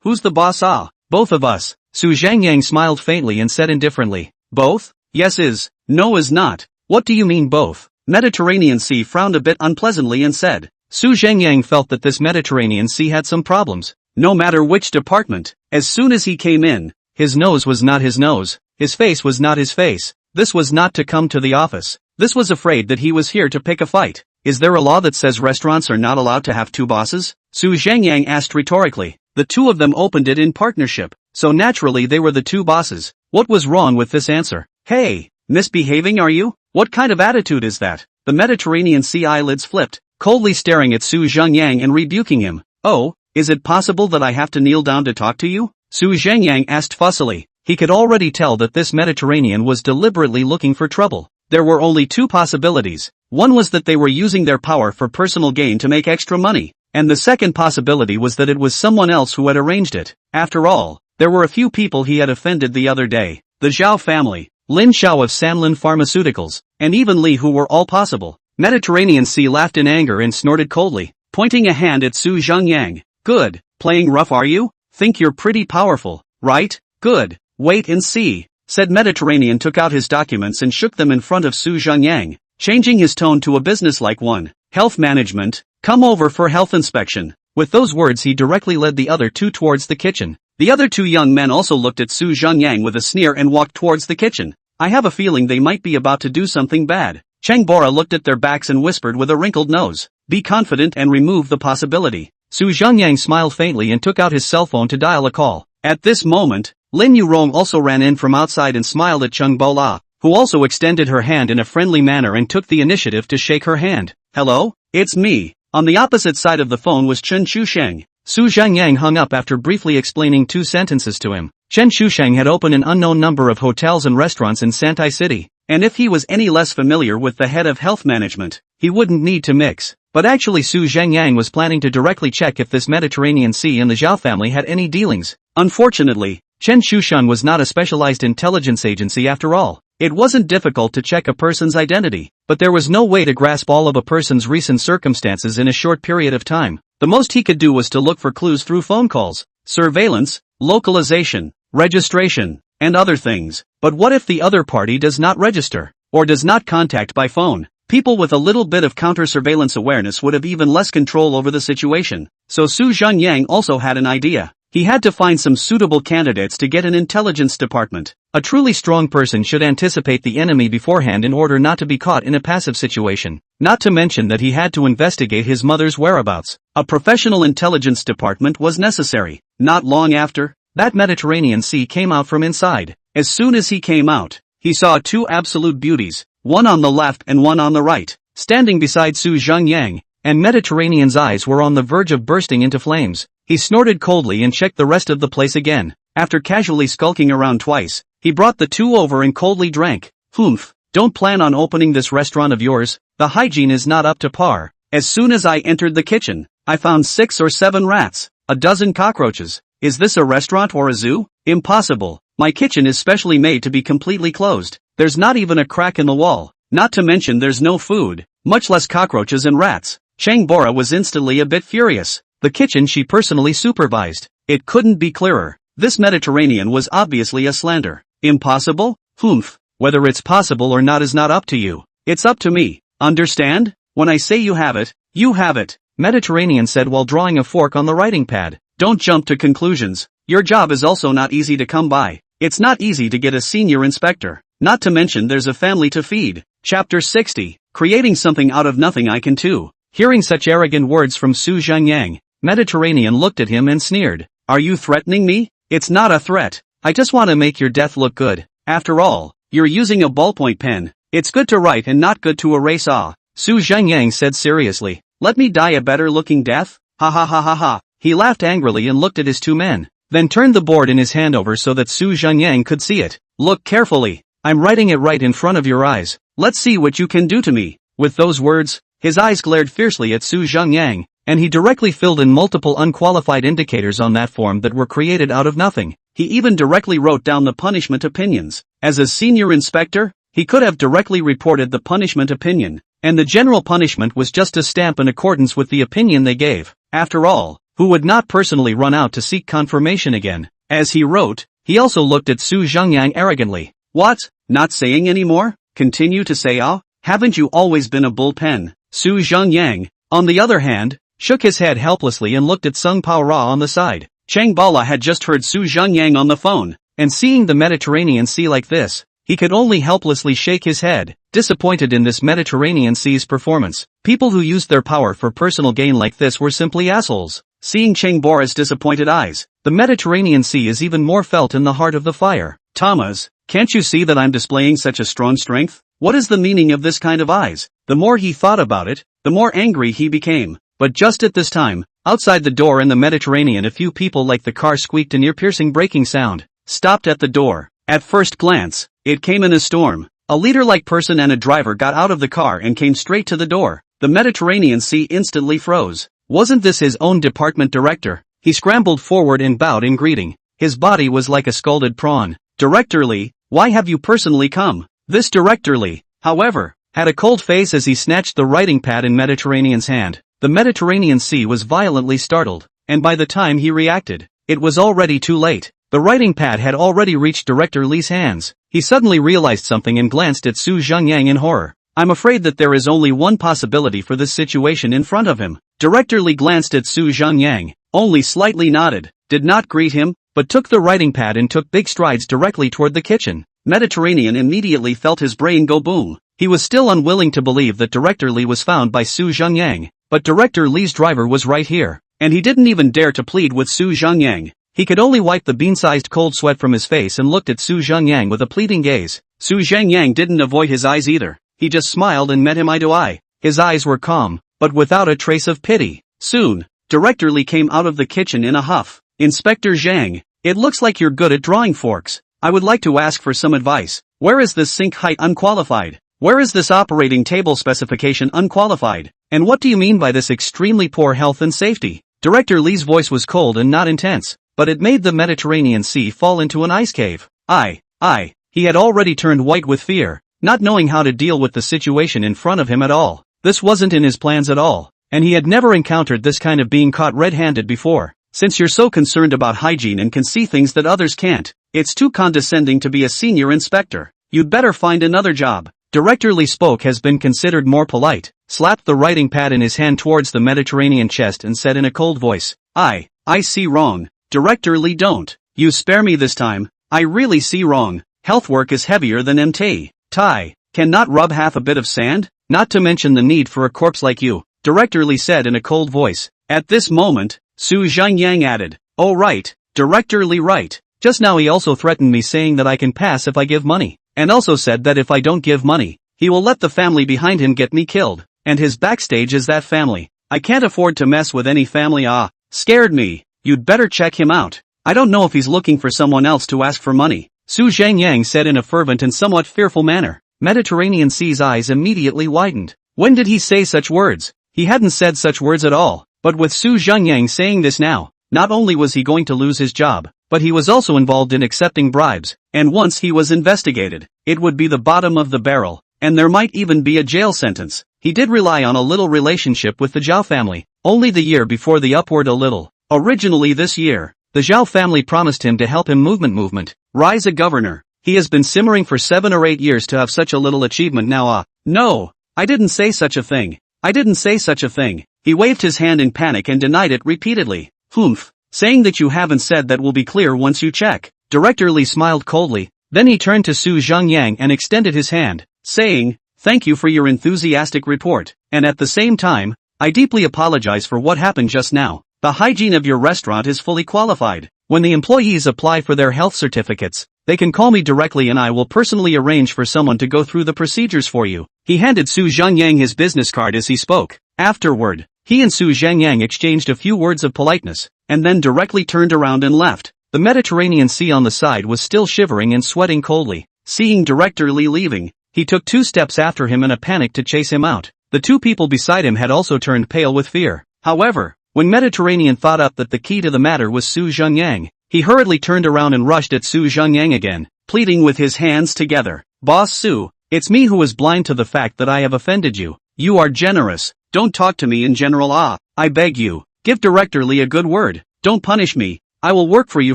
who's the boss? Ah, both of us. Su Zhengyang smiled faintly and said indifferently, both? Yes is, no is not. What do you mean both? Mediterranean Sea frowned a bit unpleasantly and said. Su Zhengyang felt that this Mediterranean Sea had some problems. No matter which department, as soon as he came in, his nose was not his nose, his face was not his face. This was not to come to the office. This was afraid that he was here to pick a fight. Is there a law that says restaurants are not allowed to have two bosses? Su Zhengyang asked rhetorically. The two of them opened it in partnership, so naturally they were the two bosses. What was wrong with this answer? Hey, misbehaving are you? What kind of attitude is that? The Mediterranean Sea eyelids flipped, coldly staring at Su Zhengyang and rebuking him. Oh, is it possible that I have to kneel down to talk to you? Su Zhengyang asked fussily. He could already tell that this Mediterranean was deliberately looking for trouble. There were only two possibilities. One was that they were using their power for personal gain to make extra money, and the second possibility was that it was someone else who had arranged it. After all, there were a few people he had offended the other day. The Zhao family, Lin Xiao of Sanlin Pharmaceuticals, and even Li, who were all possible. Mediterranean Sea laughed in anger and snorted coldly, pointing a hand at Su Zhengyang. Good, playing rough are you? Think you're pretty powerful, right? Good, wait and see, said Mediterranean, took out his documents and shook them in front of Su Zhengyang, changing his tone to a businesslike one. Health management, come over for health inspection. With those words he directly led the other two towards the kitchen. The other two young men also looked at Su Zhengyang with a sneer and walked towards the kitchen. I have a feeling they might be about to do something bad. Chang Bora looked at their backs and whispered with a wrinkled nose, be confident and remove the possibility. Su Zhengyang smiled faintly and took out his cell phone to dial a call. At this moment, Lin Yurong also ran in from outside and smiled at Cheng Bola, who also extended her hand in a friendly manner and took the initiative to shake her hand. Hello? It's me. On the opposite side of the phone was Chen Chusheng. Su Zhengyang hung up after briefly explaining two sentences to him. Chen Chusheng had opened an unknown number of hotels and restaurants in Santai City, and if he was any less familiar with the head of health management, he wouldn't need to mix. But actually Su Zhengyang was planning to directly check if this Mediterranean Sea and the Zhao family had any dealings. Unfortunately, Chen Shushan was not a specialized intelligence agency after all. It wasn't difficult to check a person's identity, but there was no way to grasp all of a person's recent circumstances in a short period of time. The most he could do was to look for clues through phone calls, surveillance, localization, registration, and other things. But what if the other party does not register, or does not contact by phone? People with a little bit of counter-surveillance awareness would have even less control over the situation. So Su Zhengyang also had an idea. He had to find some suitable candidates to get an intelligence department. A truly strong person should anticipate the enemy beforehand in order not to be caught in a passive situation. Not to mention that he had to investigate his mother's whereabouts. A professional intelligence department was necessary. Not long after, that Mediterranean Sea came out from inside. As soon as he came out, he saw two absolute beauties, one on the left and one on the right, standing beside Su Zhengyang, and Mediterranean's eyes were on the verge of bursting into flames. He snorted coldly and checked the rest of the place again. After casually skulking around twice, he brought the two over and coldly drank. Humph, don't plan on opening this restaurant of yours, the hygiene is not up to par. As soon as I entered the kitchen, I found 6 or 7 rats, a dozen cockroaches. Is this a restaurant or a zoo? Impossible. My kitchen is specially made to be completely closed. There's not even a crack in the wall. Not to mention there's no food, much less cockroaches and rats. Cheng Bora was instantly a bit furious. The kitchen she personally supervised. It couldn't be clearer. This Mediterranean was obviously a slander. Impossible? Humph. Whether it's possible or not is not up to you. It's up to me. Understand? When I say you have it, you have it. Mediterranean said while drawing a fork on the writing pad. Don't jump to conclusions. Your job is also not easy to come by. It's not easy to get a senior inspector. Not to mention there's a family to feed. Chapter 60. Creating something out of nothing I can too. Hearing such arrogant words from Su Zhengyang, Mediterranean looked at him and sneered. Are you threatening me? It's not a threat. I just want to make your death look good. After all, you're using a ballpoint pen. It's good to write and not good to erase. Su Zhengyang said seriously. Let me die a better-looking death? Ha ha ha ha ha. He laughed angrily and looked at his two men, then turned the board in his hand over so that Su Zhengyang could see it. Look carefully. I'm writing it right in front of your eyes. Let's see what you can do to me. With those words, his eyes glared fiercely at Su Zhengyang, and he directly filled in multiple unqualified indicators on that form that were created out of nothing. He even directly wrote down the punishment opinions. As a senior inspector, he could have directly reported the punishment opinion, and the general punishment was just to stamp in accordance with the opinion they gave. After all, who would not personally run out to seek confirmation again? As he wrote, he also looked at Su Zhengyang arrogantly. What? Not saying anymore? Continue to say haven't you always been a bullpen? Su Zhengyang, on the other hand, shook his head helplessly and looked at Sung Pao Ra on the side. Chang Bala had just heard Su Zhengyang on the phone, and seeing the Mediterranean Sea like this, he could only helplessly shake his head, disappointed in this Mediterranean Sea's performance. People who used their power for personal gain like this were simply assholes. Seeing Chang Bora's disappointed eyes, the Mediterranean Sea is even more felt in the heart of the fire. Thomas, can't you see that I'm displaying such a strong strength? What is the meaning of this kind of eyes? The more he thought about it, the more angry he became. But just at this time, outside the door in the Mediterranean, a few people like the car squeaked an ear-piercing braking sound, stopped at the door. At first glance, it came in a storm. A leader-like person and a driver got out of the car and came straight to the door. The Mediterranean Sea instantly froze. Wasn't this his own department director? He scrambled forward and bowed in greeting. His body was like a scalded prawn. Director Lee, why have you personally come? This Director Lee, however, had a cold face as he snatched the writing pad in Mediterranean's hand. The Mediterranean Sea was violently startled, and by the time he reacted, it was already too late. The writing pad had already reached Director Lee's hands. He suddenly realized something and glanced at Su Zhengyang in horror. I'm afraid that there is only one possibility for this situation in front of him. Director Lee glanced at Su Zhengyang, only slightly nodded, did not greet him, but took the writing pad and took big strides directly toward the kitchen. Mediterranean immediately felt his brain go boom. He was still unwilling to believe that Director Lee was found by Su Zhengyang, but Director Lee's driver was right here, and he didn't even dare to plead with Su Zhengyang. He could only wipe the bean-sized cold sweat from his face and looked at Su Zhengyang with a pleading gaze. Su Zhengyang didn't avoid his eyes either. He just smiled and met him eye to eye. His eyes were calm, but without a trace of pity. Soon, Director Lee came out of the kitchen in a huff. Inspector Zhang, it looks like you're good at drawing forks. I would like to ask for some advice. Where is this sink height unqualified? Where is this operating table specification unqualified? And what do you mean by this extremely poor health and safety? Director Lee's voice was cold and not intense, but it made the Mediterranean Sea fall into an ice cave. He had already turned white with fear, not knowing how to deal with the situation in front of him at all. This wasn't in his plans at all, and he had never encountered this kind of being caught red-handed before. Since you're so concerned about hygiene and can see things that others can't, it's too condescending to be a senior inspector. You'd better find another job. Director Lee spoke has been considered more polite, slapped the writing pad in his hand towards the Mediterranean chest and said in a cold voice, I see wrong. Director Lee, don't you spare me this time. I really see wrong. Health work is heavier than MT. Tai, cannot rub half a bit of sand? Not to mention the need for a corpse like you, Director Lee said in a cold voice. At this moment, Su Zhengyang added, oh right, Director Lee right. Just now he also threatened me saying that I can pass if I give money, and also said that if I don't give money, he will let the family behind him get me killed, and his backstage is that family. I can't afford to mess with any family. Scared me. You'd better check him out. I don't know if he's looking for someone else to ask for money, Su Zhengyang said in a fervent and somewhat fearful manner. Mediterranean Sea's eyes immediately widened. When did he say such words? He hadn't said such words at all. But with Su Zhengyang saying this now, not only was he going to lose his job, but he was also involved in accepting bribes, and once he was investigated, it would be the bottom of the barrel, and there might even be a jail sentence. He did rely on a little relationship with the Zhao family, only the year before the upward a little. Originally this year, the Zhao family promised him to help him movement, rise a governor. He has been simmering for 7 or 8 years to have such a little achievement now. No, I didn't say such a thing. I didn't say such a thing. He waved his hand in panic and denied it repeatedly. Humph. Saying that you haven't said that will be clear once you check. Director Lee smiled coldly, then he turned to Su Zhengyang and extended his hand, saying, thank you for your enthusiastic report, and at the same time, I deeply apologize for what happened just now. The hygiene of your restaurant is fully qualified. When the employees apply for their health certificates, they can call me directly and I will personally arrange for someone to go through the procedures for you. He handed Su Zhengyang his business card as he spoke. Afterward, he and Su Zhengyang exchanged a few words of politeness, and then directly turned around and left. The Mediterranean Sea on the side was still shivering and sweating coldly. Seeing Director Li leaving, he took 2 steps after him in a panic to chase him out. The 2 people beside him had also turned pale with fear. However, when Mediterranean thought up that the key to the matter was Su Zhengyang, he hurriedly turned around and rushed at Su Zhengyang again, pleading with his hands together. Boss Su, it's me who was blind to the fact that I have offended you. You are generous. Don't talk to me in general. I beg you. Give Director Li a good word. Don't punish me. I will work for you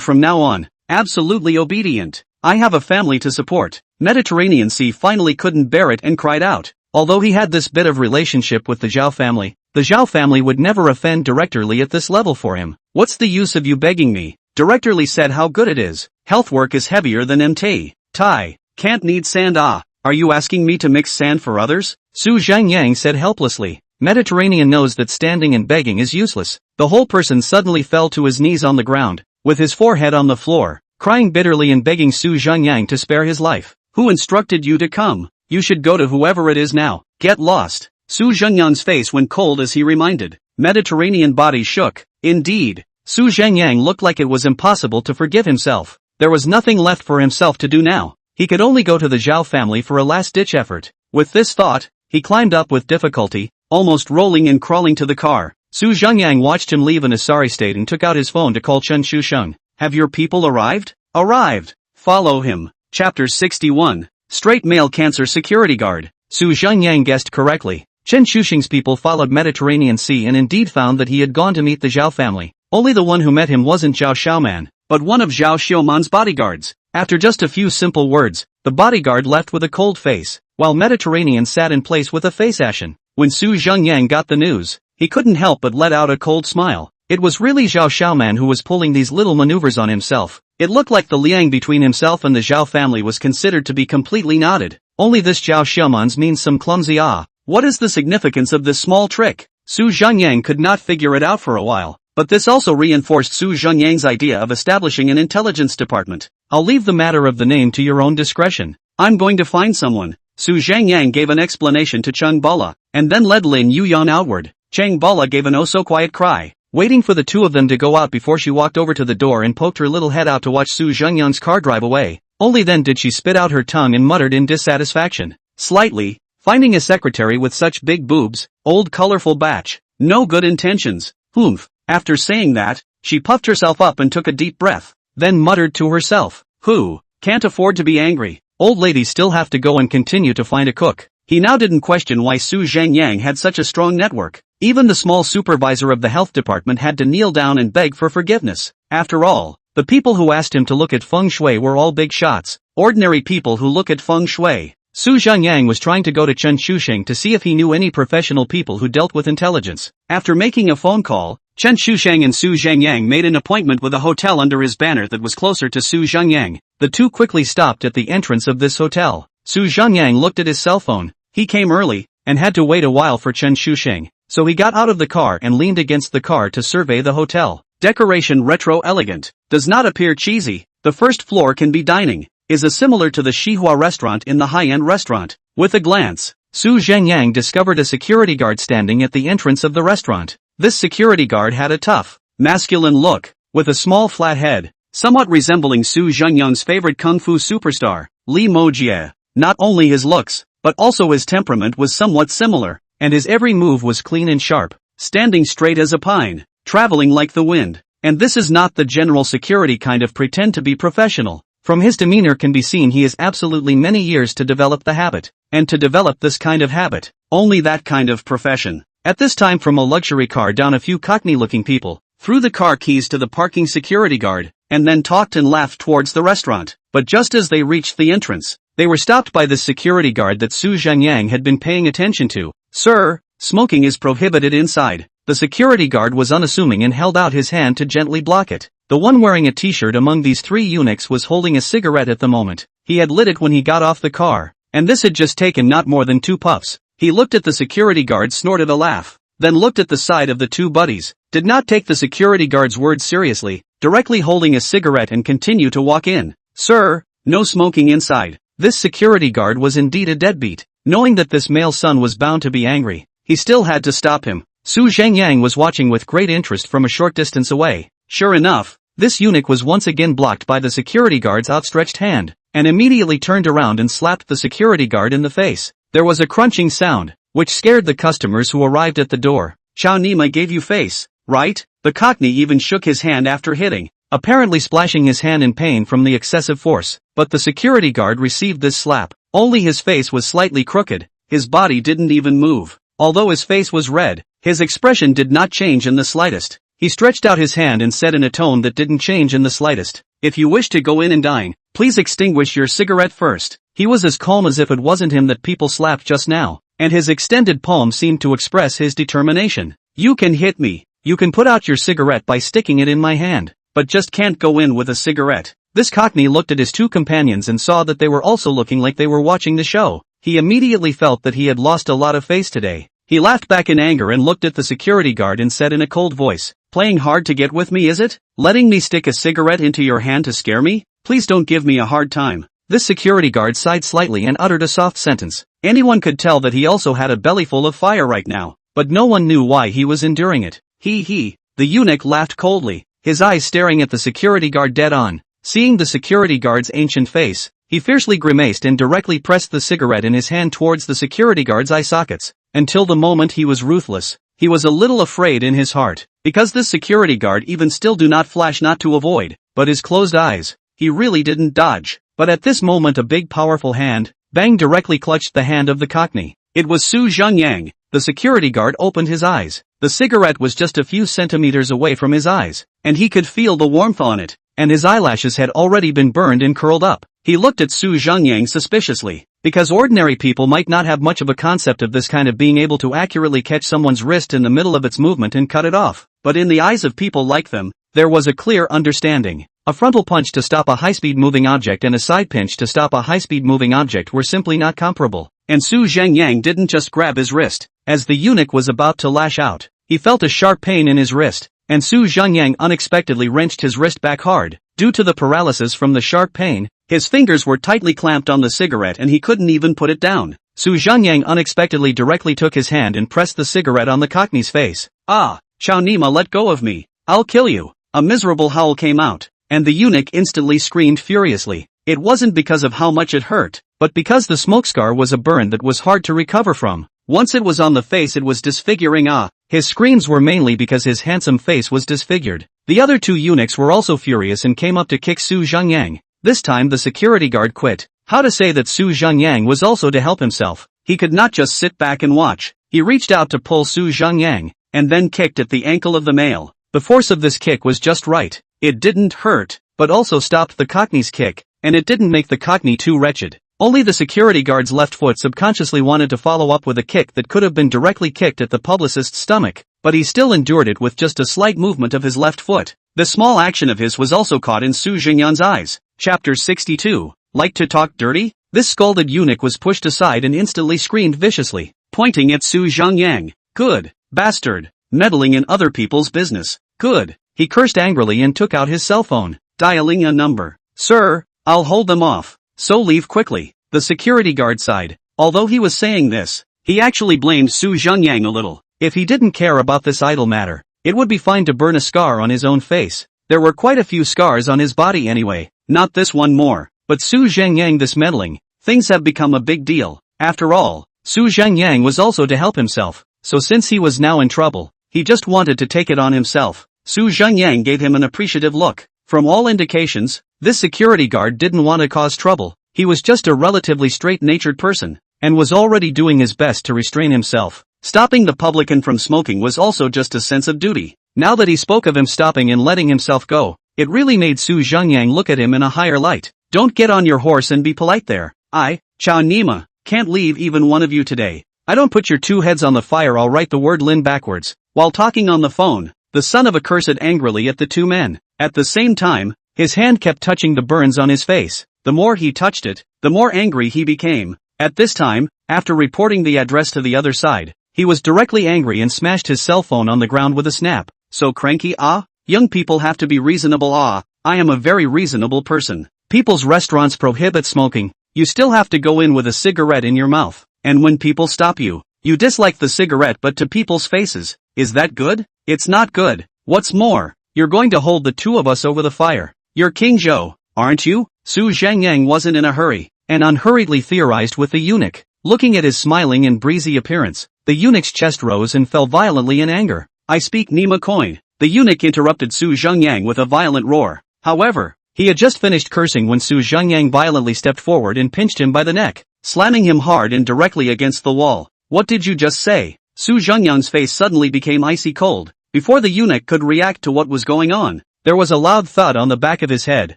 from now on. Absolutely obedient. I have a family to support. Mediterranean Sea finally couldn't bear it and cried out. Although he had this bit of relationship with the Zhao family would never offend Director Li at this level for him. What's the use of you begging me? Director Li said how good it is. Health work is heavier than MT. Can't need sand. Are you asking me to mix sand for others? Su Zhengyang said helplessly. Mediterranean knows that standing and begging is useless. The whole person suddenly fell to his knees on the ground, with his forehead on the floor, crying bitterly and begging Su Zhengyang to spare his life. Who instructed you to come? You should go to whoever it is now. Get lost. Su Zhengyang's face went cold as he reminded. Mediterranean body shook. Indeed, Su Zhengyang looked like it was impossible to forgive himself. There was nothing left for himself to do now. He could only go to the Zhao family for a last-ditch effort. With this thought, he climbed up with difficulty, almost rolling and crawling to the car. Su Zhengyang watched him leave in a sorry state and took out his phone to call Chen Shusheng. Have your people arrived? Arrived. Follow him. Chapter 61. Straight male cancer security guard. Su Zhengyang guessed correctly. Chen Shusheng's people followed Mediterranean Sea and indeed found that he had gone to meet the Zhao family. Only the one who met him wasn't Zhao Xiaoman, but one of Zhao Xiaoman's bodyguards. After just a few simple words, the bodyguard left with a cold face, while Mediterranean sat in place with a face ashen. When Su Zhengyang got the news, he couldn't help but let out a cold smile. It was really Zhao Xiaoman who was pulling these little maneuvers on himself. It looked like the liang between himself and the Zhao family was considered to be completely knotted. Only this Zhao Xiaoman's means some clumsy What is the significance of this small trick? Su Zhengyang could not figure it out for a while, but this also reinforced Su Zhengyang's idea of establishing an intelligence department. I'll leave the matter of the name to your own discretion. I'm going to find someone. Su Zhengyang gave an explanation to Cheng Bala, and then led Lin Yuyan outward. Cheng Bala gave an oh-so-quiet cry, waiting for the 2 of them to go out before she walked over to the door and poked her little head out to watch Su Zhengyang's car drive away. Only then did she spit out her tongue and muttered in dissatisfaction. Slightly, finding a secretary with such big boobs, old colorful batch, no good intentions, Humph. After saying that, she puffed herself up and took a deep breath, then muttered to herself, who, can't afford to be angry. Old ladies still have to go and continue to find a cook. He now didn't question why Su Zhengyang had such a strong network. Even the small supervisor of the health department had to kneel down and beg for forgiveness. After all, the people who asked him to look at feng shui were all big shots, ordinary people who look at feng shui. Su Zhengyang was trying to go to Chen Shusheng to see if he knew any professional people who dealt with intelligence. After making a phone call, Chen Shusheng and Su Zhengyang made an appointment with a hotel under his banner that was closer to Su Zhengyang. The 2 quickly stopped at the entrance of this hotel. Su Zhengyang looked at his cell phone. He came early, and had to wait a while for Chen Shusheng, so he got out of the car and leaned against the car to survey the hotel. Decoration retro elegant. Does not appear cheesy. The first floor can be dining. Is a similar to the Xinhua restaurant in the high-end restaurant. With a glance, Su Zhengyang discovered a security guard standing at the entrance of the restaurant. This security guard had a tough, masculine look, with a small flat head, somewhat resembling Su Zhengyang's favorite kung fu superstar, Li Mojie. Not only his looks, but also his temperament was somewhat similar, and his every move was clean and sharp, standing straight as a pine, traveling like the wind. And this is not the general security kind of pretend to be professional. From his demeanor can be seen he has absolutely many years to develop the habit, and to develop this kind of habit, only that kind of profession. At this time from a luxury car down a few cockney-looking people, threw the car keys to the parking security guard, and then talked and laughed towards the restaurant. But just as they reached the entrance, they were stopped by the security guard that Su Zhengyang had been paying attention to. Sir, smoking is prohibited inside. The security guard was unassuming and held out his hand to gently block it. The one wearing a t-shirt among these 3 eunuchs was holding a cigarette at the moment. He had lit it when he got off the car, and this had just taken not more than 2 puffs. He looked at the security guard, snorted a laugh. then looked at the side of the two buddies, did not take the security guard's words seriously, directly holding a cigarette and continue to walk in. Sir, no smoking inside. This security guard was indeed a deadbeat. Knowing that this male son was bound to be angry, he still had to stop him. Zhengyang was watching with great interest from a short distance away. Sure enough, this eunuch was once again blocked by the security guard's outstretched hand, and immediately turned around and slapped the security guard in the face. There was a crunching sound, which scared the customers who arrived at the door. Chow Nima gave you face, right? The Cockney even shook his hand after hitting, apparently splashing his hand in pain from the excessive force. But the security guard received this slap. Only his face was slightly crooked, his body didn't even move. Although his face was red, his expression did not change in the slightest. He stretched out his hand and said in a tone that didn't change in the slightest, "If you wish to go in and dine, please extinguish your cigarette first." He was as calm as if it wasn't him that people slapped just now, and his extended palm seemed to express his determination. "You can hit me, you can put out your cigarette by sticking it in my hand, but just can't go in with a cigarette." This Cockney looked at his two companions and saw that they were also looking like they were watching the show. He immediately felt that he had lost a lot of face today. He laughed back in anger and looked at the security guard and said in a cold voice, "Playing hard to get with me, is it? Letting me stick a cigarette into your hand to scare me? Please don't give me a hard time." This security guard sighed slightly and uttered a soft sentence. Anyone could tell that he also had a bellyful of fire right now, but no one knew why he was enduring it. The eunuch laughed coldly, his eyes staring at the security guard dead on. Seeing the security guard's ancient face, he fiercely grimaced and directly pressed the cigarette in his hand towards the security guard's eye sockets. Until the moment he was ruthless. He was a little afraid in his heart, because this security guard even still do not flash not to avoid, but his closed eyes, he really didn't dodge. But at this moment a big powerful hand, bang, directly clutched the hand of the Cockney. It was Zhengyang. The security guard opened his eyes. The cigarette was just a few centimeters away from his eyes, and he could feel the warmth on it, and his eyelashes had already been burned and curled up. He looked at Zhengyang suspiciously, because ordinary people might not have much of a concept of this kind of being able to accurately catch someone's wrist in the middle of its movement and cut it off. But in the eyes of people like them, there was a clear understanding. A frontal punch to stop a high-speed moving object and a side pinch to stop a high-speed moving object were simply not comparable. And Zhengyang didn't just grab his wrist. As the eunuch was about to lash out, he felt a sharp pain in his wrist, and Zhengyang unexpectedly wrenched his wrist back hard. Due to the paralysis from the sharp pain, his fingers were tightly clamped on the cigarette and he couldn't even put it down. Zhengyang unexpectedly directly took his hand and pressed the cigarette on the Cockney's face. "Ah, Chow Nima, let go of me. I'll kill you." A miserable howl came out, and the eunuch instantly screamed furiously. It wasn't because of how much it hurt, but because the smoke scar was a burn that was hard to recover from. Once it was on the face it was disfiguring. His screams were mainly because his handsome face was disfigured. The other two eunuchs were also furious and came up to kick Zhengyang. This time the security guard quit. How to say that Zhengyang was also to help himself. He could not just sit back and watch. He reached out to pull Zhengyang, and then kicked at the ankle of the male. The force of this kick was just right. It didn't hurt, but also stopped the Cockney's kick, and it didn't make the Cockney too wretched. Only the security guard's left foot subconsciously wanted to follow up with a kick that could have been directly kicked at the publicist's stomach, but he still endured it with just a slight movement of his left foot. This small action of his was also caught in Zhengyang's eyes. Chapter 62. Like to talk dirty? This scalded eunuch was pushed aside and instantly screamed viciously, pointing at Zhengyang. "Good bastard, meddling in other people's business. Good." He cursed angrily and took out his cell phone, dialing a number. "Sir, I'll hold them off, so leave quickly." The security guard sighed. Although he was saying this, he actually blamed Zhengyang a little. If he didn't care about this idle matter, it would be fine to burn a scar on his own face. There were quite a few scars on his body anyway, not this one more. But Zhengyang, this meddling, things have become a big deal. After all, Zhengyang was also to help himself, so since he was now in trouble, he just wanted to take it on himself. Zhengyang gave him an appreciative look. From all indications, this security guard didn't want to cause trouble. He was just a relatively straight-natured person, and was already doing his best to restrain himself. Stopping the publican from smoking was also just a sense of duty. Now that he spoke of him stopping and letting himself go, it really made Zhengyang look at him in a higher light. "Don't get on your horse and be polite there. I, Chow Nima, can't leave even one of you today. I don't put your two heads on the fire. I'll write the word Lin backwards." While talking on the phone, the son of a cursed angrily at the two men. At the same time, his hand kept touching the burns on his face. The more he touched it, the more angry he became. At this time, after reporting the address to the other side, He was directly angry and smashed his cell phone on the ground with a snap. So cranky, ah? Young people have to be reasonable, ah? I am a very reasonable person. People's restaurants prohibit smoking. You still have to go in with a cigarette in your mouth. And when people stop you, you dislike the cigarette but to people's faces. Is that good? It's not good. What's more, you're going to hold the two of us over the fire. You're King Zhou, aren't you? Su Zhengyang wasn't in a hurry, and unhurriedly theorized with the eunuch. Looking at his smiling and breezy appearance, the eunuch's chest rose and fell violently in anger. I speak Nima coin. The eunuch interrupted Su Zhengyang with a violent roar. However, he had just finished cursing when Su Zhengyang violently stepped forward and pinched him by the neck, slamming him hard and directly against the wall. What did you just say? Su Zhengyang's face suddenly became icy cold. Before the eunuch could react to what was going on, there was a loud thud on the back of his head,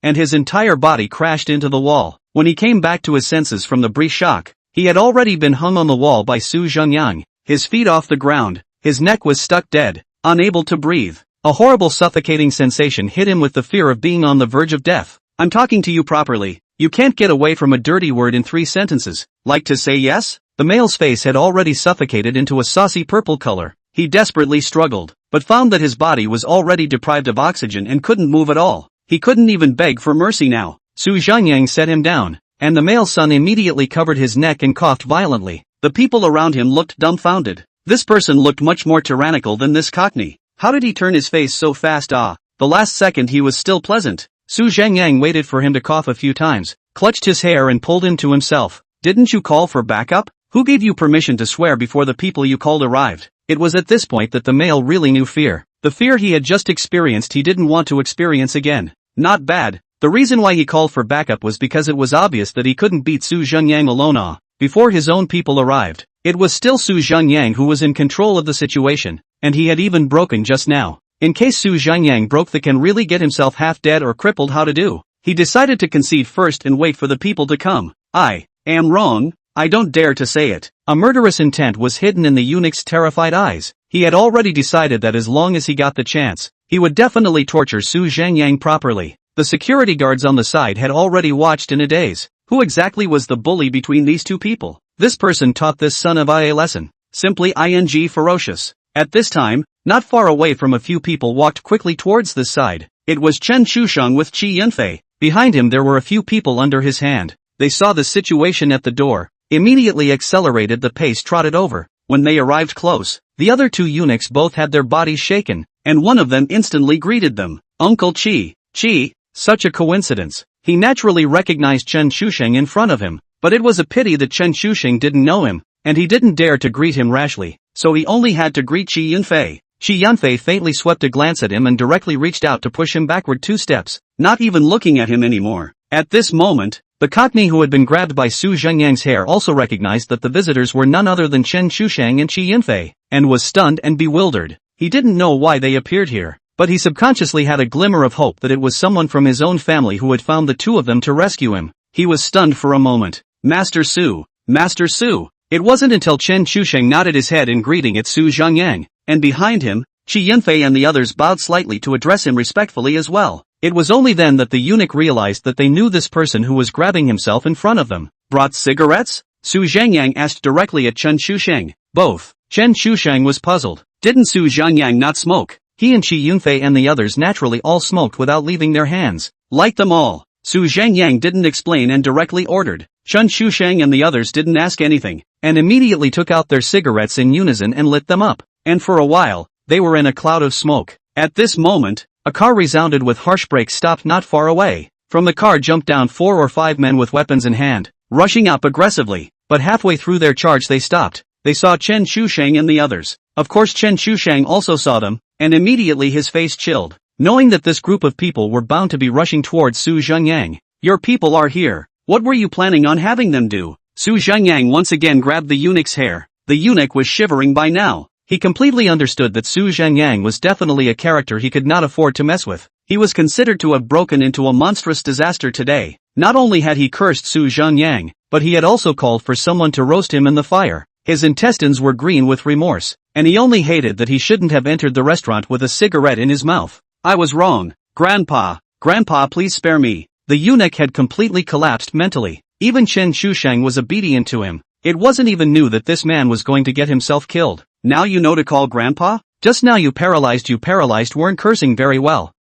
and his entire body crashed into the wall. When he came back to his senses from the brief shock, he had already been hung on the wall by Su Zhengyang, his feet off the ground, his neck was stuck dead, unable to breathe. A horrible suffocating sensation hit him with the fear of being on the verge of death. I'm talking to you properly. You can't get away from a dirty word in 3 sentences. Like to say yes? The male's face had already suffocated into a saucy purple color. He desperately struggled, but found that his body was already deprived of oxygen and couldn't move at all. He couldn't even beg for mercy now. Su Zhengyang set him down, and the male son immediately covered his neck and coughed violently. The people around him looked dumbfounded. This person looked much more tyrannical than this cockney. How did he turn his face so fast? The last second he was still pleasant. Su Zhengyang waited for him to cough a few times, clutched his hair and pulled him to himself. Didn't you call for backup? Who gave you permission to swear before the people you called arrived? It was at this point that the male really knew fear. The fear he had just experienced he didn't want to experience again. Not bad. The reason why he called for backup was because it was obvious that he couldn't beat Su Zhengyang alone. Before his own people arrived, it was still Su Zhengyang who was in control of the situation, and he had even broken just now. In case Su Zhengyang broke the can really get himself half dead or crippled, how to do? He decided to concede first and wait for the people to come. I am wrong. I don't dare to say it. A murderous intent was hidden in the eunuch's terrified eyes. He had already decided that as long as he got the chance, he would definitely torture Su Zhengyang properly. The security guards on the side had already watched in a daze. Who exactly was the bully between these two people? This person taught this son of a lesson. Simply ing ferocious. At this time, not far away from a few people walked quickly towards this side. It was Chen Shusheng with Qi Yunfei. Behind him there were a few people under his hand. They saw the situation at the door, immediately accelerated the pace, trotted over. When they arrived close, the other two eunuchs both had their bodies shaken, and one of them instantly greeted them. Uncle Qi. Qi, such a coincidence. He naturally recognized Chen Shusheng in front of him, but it was a pity that Chen Shusheng didn't know him, and he didn't dare to greet him rashly, so he only had to greet Qi Yunfei. Qi Yunfei faintly swept a glance at him and directly reached out to push him backward 2 steps, not even looking at him anymore. At this moment, the cockney who had been grabbed by Su Zhengyang's hair also recognized that the visitors were none other than Chen Shusheng and Qi Yunfei, and was stunned and bewildered. He didn't know why they appeared here, but he subconsciously had a glimmer of hope that it was someone from his own family who had found the two of them to rescue him. He was stunned for a moment. Master Su. Master Su. It wasn't until Chen Shusheng nodded his head in greeting at Su Zhengyang, and behind him, Qi Yunfei and the others bowed slightly to address him respectfully as well. It was only then that the eunuch realized that they knew this person who was grabbing himself in front of them. Brought cigarettes? Su Zhengyang asked directly at Chen Shusheng. Both. Chen Shusheng was puzzled. Didn't Su Zhengyang not smoke? He and Qi Yunfei and the others naturally all smoked without leaving their hands. Light them all. Su Zhengyang didn't explain and directly ordered. Chen Shusheng and the others didn't ask anything, and immediately took out their cigarettes in unison and lit them up. And for a while, they were in a cloud of smoke. At this moment, a car resounded with harsh brakes stopped not far away. From the car jumped down 4 or 5 men with weapons in hand, rushing up aggressively, but halfway through their charge they stopped. They saw Chen Shusheng and the others. Of course Chen Shusheng also saw them, and immediately his face chilled, knowing that this group of people were bound to be rushing towards Su Zhengyang. Your people are here. What were you planning on having them do? Su Zhengyang once again grabbed the eunuch's hair. The eunuch was shivering by now. He completely understood that Su Zhengyang was definitely a character he could not afford to mess with. He was considered to have broken into a monstrous disaster today. Not only had he cursed Su Zhengyang, but he had also called for someone to roast him in the fire. His intestines were green with remorse, and he only hated that he shouldn't have entered the restaurant with a cigarette in his mouth. I was wrong. Grandpa. Grandpa, please spare me. The eunuch had completely collapsed mentally. Even Chen Shusheng was obedient to him. It wasn't even new that this man was going to get himself killed. Now you know to call grandpa? Just now you paralyzed weren't cursing very well.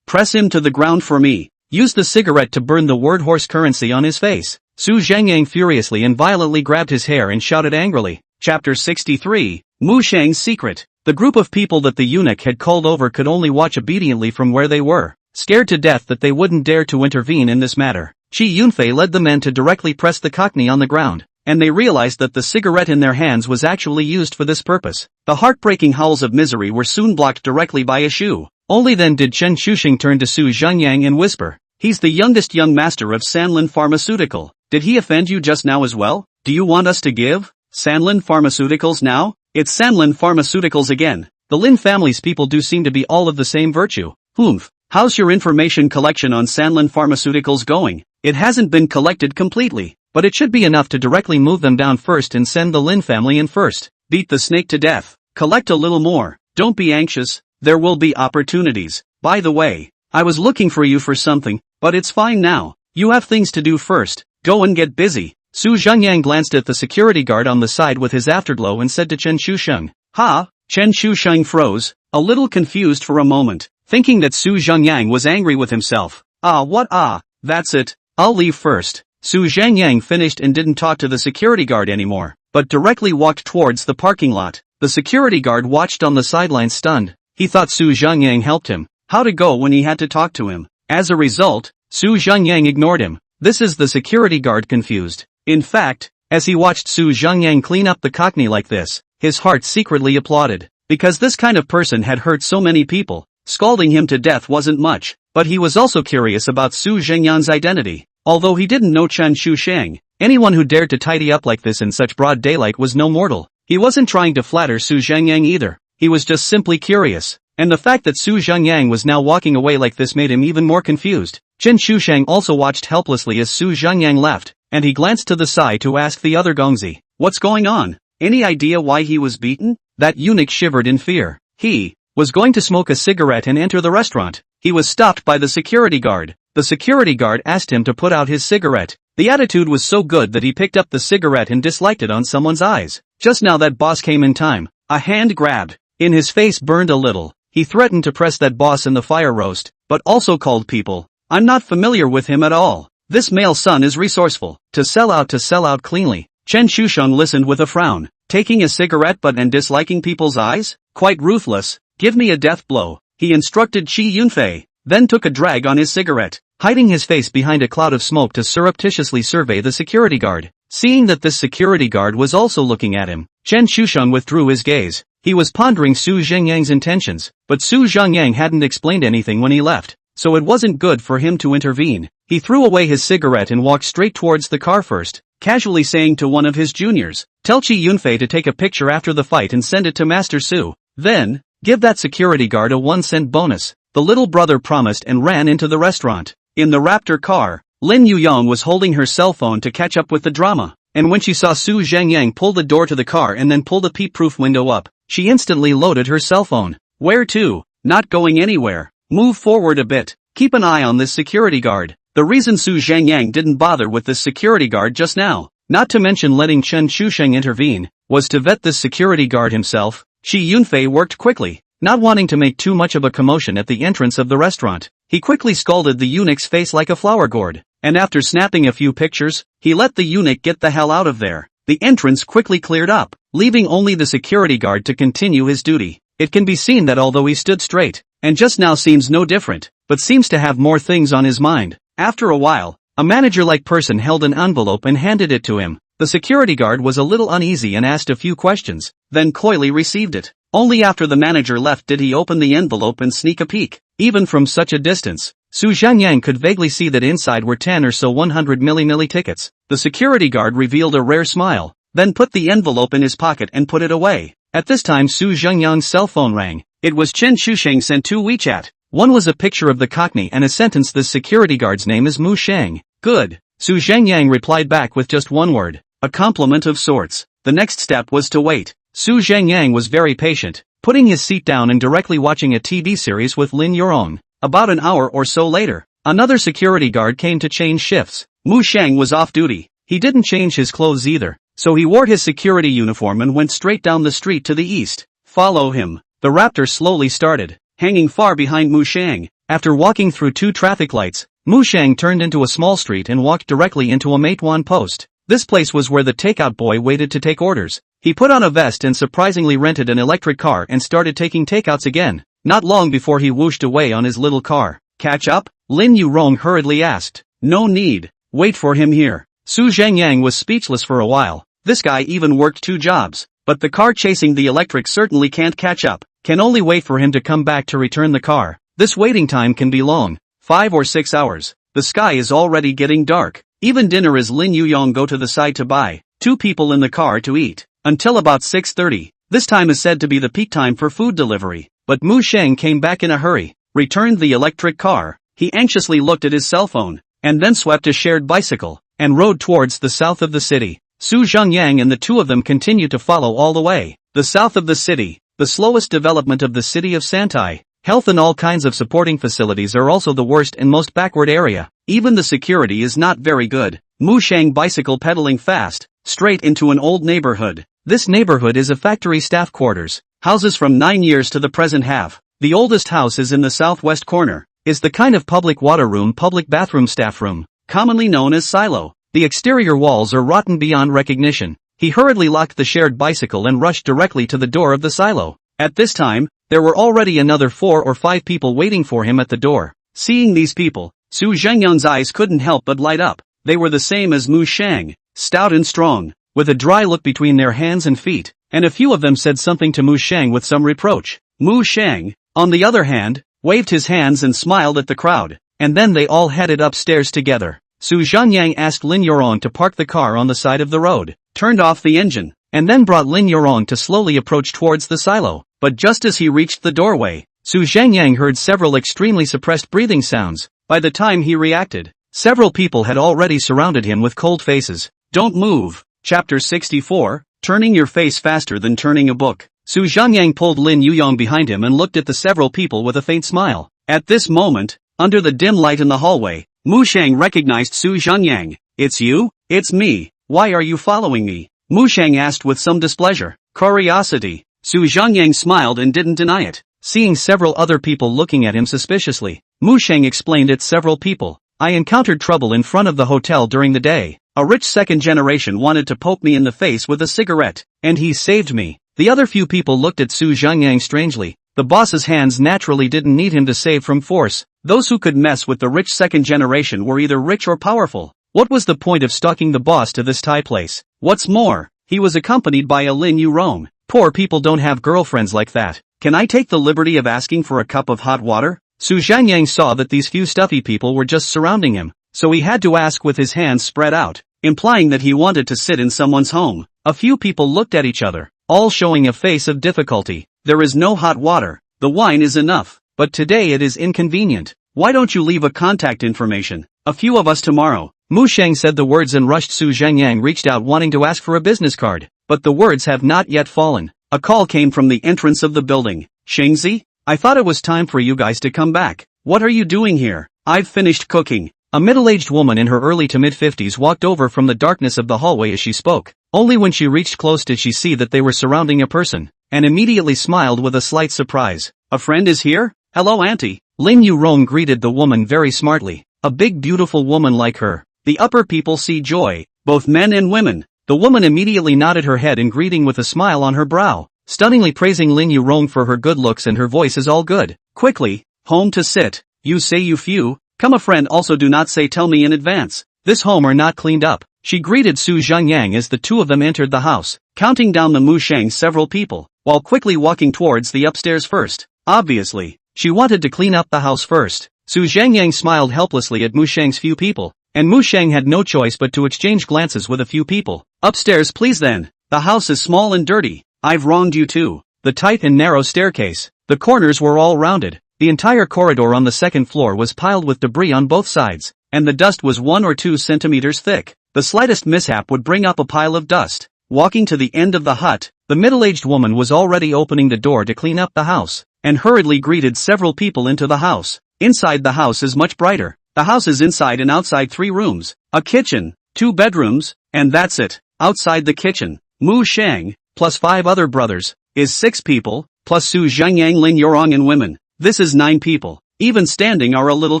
Press him to the ground for me. Use the cigarette to burn the word horse currency on his face. Su Zhengyang furiously and violently grabbed his hair and shouted angrily. Chapter 63, Mu Shang's Secret. The group of people that the eunuch had called over could only watch obediently from where they were, scared to death that they wouldn't dare to intervene in this matter. Qi Yunfei led the men to directly press the cockney on the ground, and they realized that the cigarette in their hands was actually used for this purpose. The heartbreaking howls of misery were soon blocked directly by a shoe. Only then did Chen Shusheng turn to Su Zhengyang and whisper, "He's the youngest young master of Sanlin Pharmaceutical. Did he offend you just now as well? Do you want us to give Sanlin Pharmaceuticals now?" "It's Sanlin Pharmaceuticals again. The Lin family's people do seem to be all of the same virtue." "Humph. How's your information collection on Sanlin Pharmaceuticals going?" "It hasn't been collected completely, but it should be enough to directly move them down first and send the Lin family in first. Beat the snake to death. Collect a little more. Don't be anxious. There will be opportunities. By the way, I was looking for you for something, but it's fine now. You have things to do first. Go and get busy." Su Zhengyang glanced at the security guard on the side with his afterglow and said to Chen Shusheng, "Ha?" Chen Shusheng froze, a little confused for a moment, thinking that Su Zhengyang was angry with himself. That's it. I'll leave first." Su Zhengyang finished and didn't talk to the security guard anymore, but directly walked towards the parking lot. The security guard watched on the sidelines stunned. He thought Su Zhengyang helped him. How to go when he had to talk to him? As a result, Su Zhengyang ignored him. This is the security guard confused. In fact, as he watched Su Zhengyang clean up the cockney like this, his heart secretly applauded. Because this kind of person had hurt so many people, scalding him to death wasn't much, but he was also curious about Su Zhengyang's identity. Although he didn't know Chen Shusheng, anyone who dared to tidy up like this in such broad daylight was no mortal. He wasn't trying to flatter Su Zhengyang either. He was just simply curious. And the fact that Su Zhengyang was now walking away like this made him even more confused. Chen Shusheng also watched helplessly as Su Zhengyang left, and he glanced to the side to ask the other Gongzi, "What's going on? Any idea why he was beaten?" That eunuch shivered in fear. He was going to smoke a cigarette and enter the restaurant. He was stopped by the security guard. The security guard asked him to put out his cigarette. The attitude was so good that he picked up the cigarette and disliked it on someone's eyes. Just now that boss came in time. A hand grabbed. In his face burned a little. He threatened to press that boss in the fire roast, but also called people. "I'm not familiar with him at all. This male son is resourceful. To sell out cleanly." Chen Shusheng listened with a frown. Taking a cigarette butt and disliking people's eyes? Quite ruthless. "Give me a death blow," he instructed Qi Yunfei, then took a drag on his cigarette, hiding his face behind a cloud of smoke to surreptitiously survey the security guard. Seeing that this security guard was also looking at him, Chen Shusheng withdrew his gaze. He was pondering Su Zhengyang's intentions, but Su Zhengyang hadn't explained anything when he left, so it wasn't good for him to intervene. He threw away his cigarette and walked straight towards the car first, casually saying to one of his juniors, "Tell Qi Yunfei to take a picture after the fight and send it to Master Su. Then, give that security guard a 1-cent bonus." The little brother promised and ran into the restaurant. In the Raptor car, Lin Yuyong was holding her cell phone to catch up with the drama, and when she saw Su Zhengyang pull the door to the car and then pull the peep-proof window up, she instantly loaded her cell phone. "Where to? Not going anywhere. Move forward a bit. Keep an eye on this security guard." The reason Su Zhengyang didn't bother with this security guard just now, not to mention letting Chen Shusheng intervene, was to vet this security guard himself. Qi Yunfei worked quickly, not wanting to make too much of a commotion at the entrance of the restaurant. He quickly scalded the eunuch's face like a flower gourd, and after snapping a few pictures, he let the eunuch get the hell out of there. The entrance quickly cleared up, leaving only the security guard to continue his duty. It can be seen that although he stood straight, and just now seems no different, but seems to have more things on his mind. After a while, a manager-like person held an envelope and handed it to him. The security guard was a little uneasy and asked a few questions, then coyly received it. Only after the manager left did he open the envelope and sneak a peek. Even from such a distance, Su Zhengyang could vaguely see that inside were 10 or so 100 milli tickets. The security guard revealed a rare smile, then put the envelope in his pocket and put it away. At this time Su Zhengyang's cell phone rang. It was Chen Shusheng sent to WeChat. One was a picture of the cockney and a sentence: "The security guard's name is Mu Shang." "Good." Su Zhengyang replied back with just one word, a compliment of sorts. The next step was to wait. Su Zhengyang was very patient, putting his seat down and directly watching a TV series with Lin Yuyong. About an hour or so later, another security guard came to change shifts. Mu Shang was off duty. He didn't change his clothes either. so he wore his security uniform and went straight down the street to the east. Follow him. The raptor slowly started, hanging far behind Mu Shang. After walking through 2 traffic lights, Mu Shang turned into a small street and walked directly into a Meituan post. This place was where the takeout boy waited to take orders. He put on a vest and surprisingly rented an electric car and started taking takeouts again. Not long before he whooshed away on his little car. Catch up? Lin Yurong hurriedly asked. No need. Wait for him here. Su Zhengyang was speechless for a while. This guy even worked 2 jobs. But the car chasing the electric certainly can't catch up. Can only wait for him to come back to return the car. This waiting time can be long. 5 or 6 hours. The sky is already getting dark. Even dinner as Lin Yuyong go to the side to buy 2 people in the car to eat. Until about 6:30. This time is said to be the peak time for food delivery. But Mu Shang came back in a hurry. Returned the electric car. He anxiously looked at his cell phone. And then swept a shared bicycle. And rode towards the south of the city. Su Zhengyang and the 2 of them continued to follow all the way. The south of the city. The slowest development of the city of Santai. Health and all kinds of supporting facilities are also the worst and most backward area. Even the security is not very good. Mu Shang bicycle pedaling fast, straight into an old neighborhood. This neighborhood is a factory staff quarters. Houses from 9 years to the present have. The oldest house is in the southwest corner. Is the kind of public water room, public bathroom, staff room, commonly known as silo. The exterior walls are rotten beyond recognition. He hurriedly locked the shared bicycle and rushed directly to the door of the silo. At this time, there were already another 4 or 5 people waiting for him at the door. Seeing these people, Su Zhengyang's eyes couldn't help but light up. They were the same as Mu Shang, stout and strong, with a dry look between their hands and feet, and a few of them said something to Mu Shang with some reproach. Mu Shang, on the other hand, waved his hands and smiled at the crowd, and then they all headed upstairs together. Su Zhengyang asked Lin Yurong to park the car on the side of the road, turned off the engine, and then brought Lin Yurong to slowly approach towards the silo. But just as he reached the doorway, Su Zhengyang heard several extremely suppressed breathing sounds. By the time he reacted, several people had already surrounded him with cold faces. Don't move. Chapter 64, Turning Your Face Faster Than Turning a Book. Su Zhengyang pulled Lin Yuyong behind him and looked at the several people with a faint smile. At this moment, under the dim light in the hallway, Mu Shang recognized Su Zhengyang. It's you? It's me. Why are you following me? Mu Shang asked with some displeasure. Curiosity. Su Zhengyang smiled and didn't deny it. Seeing several other people looking at him suspiciously, Mu Shang explained it's several people. I encountered trouble in front of the hotel during the day. A rich second generation wanted to poke me in the face with a cigarette, and he saved me. The other few people looked at Su Zhengyang strangely. The boss's hands naturally didn't need him to save from force. Those who could mess with the rich second generation were either rich or powerful. What was the point of stalking the boss to this Thai place? What's more, he was accompanied by a Lin Yurong. Poor people don't have girlfriends like that. Can I take the liberty of asking for a cup of hot water? Su Zhengyang saw that these few stuffy people were just surrounding him, so he had to ask with his hands spread out, implying that he wanted to sit in someone's home. A few people looked at each other, all showing a face of difficulty. There is no hot water. The wine is enough, but today it is inconvenient. Why don't you leave a contact information? A few of us tomorrow. Mu Shang said the words and rushed. Su Zhengyang reached out wanting to ask for a business card, but the words have not yet fallen. A call came from the entrance of the building. Shangzi? I thought it was time for you guys to come back. What are you doing here? I've finished cooking. A middle-aged woman in her early to mid-50s walked over from the darkness of the hallway as she spoke. Only when she reached close did she see that they were surrounding a person, and immediately smiled with a slight surprise. A friend is here? Hello, auntie. Lin Yurong greeted the woman very smartly. A big beautiful woman like her. The upper people see joy, both men and women. The woman immediately nodded her head in greeting with a smile on her brow, stunningly praising Lin Yurong for her good looks and her voice is all good. Quickly, home to sit. You say you few, come a friend also do not say tell me in advance. This home are not cleaned up. She greeted Su Zhengyang as the 2 of them entered the house, counting down the Mu Shang several people, while quickly walking towards the upstairs first. Obviously, she wanted to clean up the house first. Su Zhengyang smiled helplessly at Mu Shang's few people, and Mu Shang had no choice but to exchange glances with a few people. Upstairs please then. The house is small and dirty. I've wronged you too. The tight and narrow staircase. The corners were all rounded. The entire corridor on the second floor was piled with debris on both sides, and the dust was 1 or 2 centimeters thick. The slightest mishap would bring up a pile of dust. Walking to the end of the hut, the middle-aged woman was already opening the door to clean up the house, and hurriedly greeted several people into the house. Inside the house is much brighter. The house is inside and outside 3 rooms, a kitchen, 2 bedrooms, and that's it. outside the kitchen. Mu Shang, plus 5 other brothers, is 6 people, plus Su Zhengyang, Lin Yorong and women. This is 9 people. Even standing are a little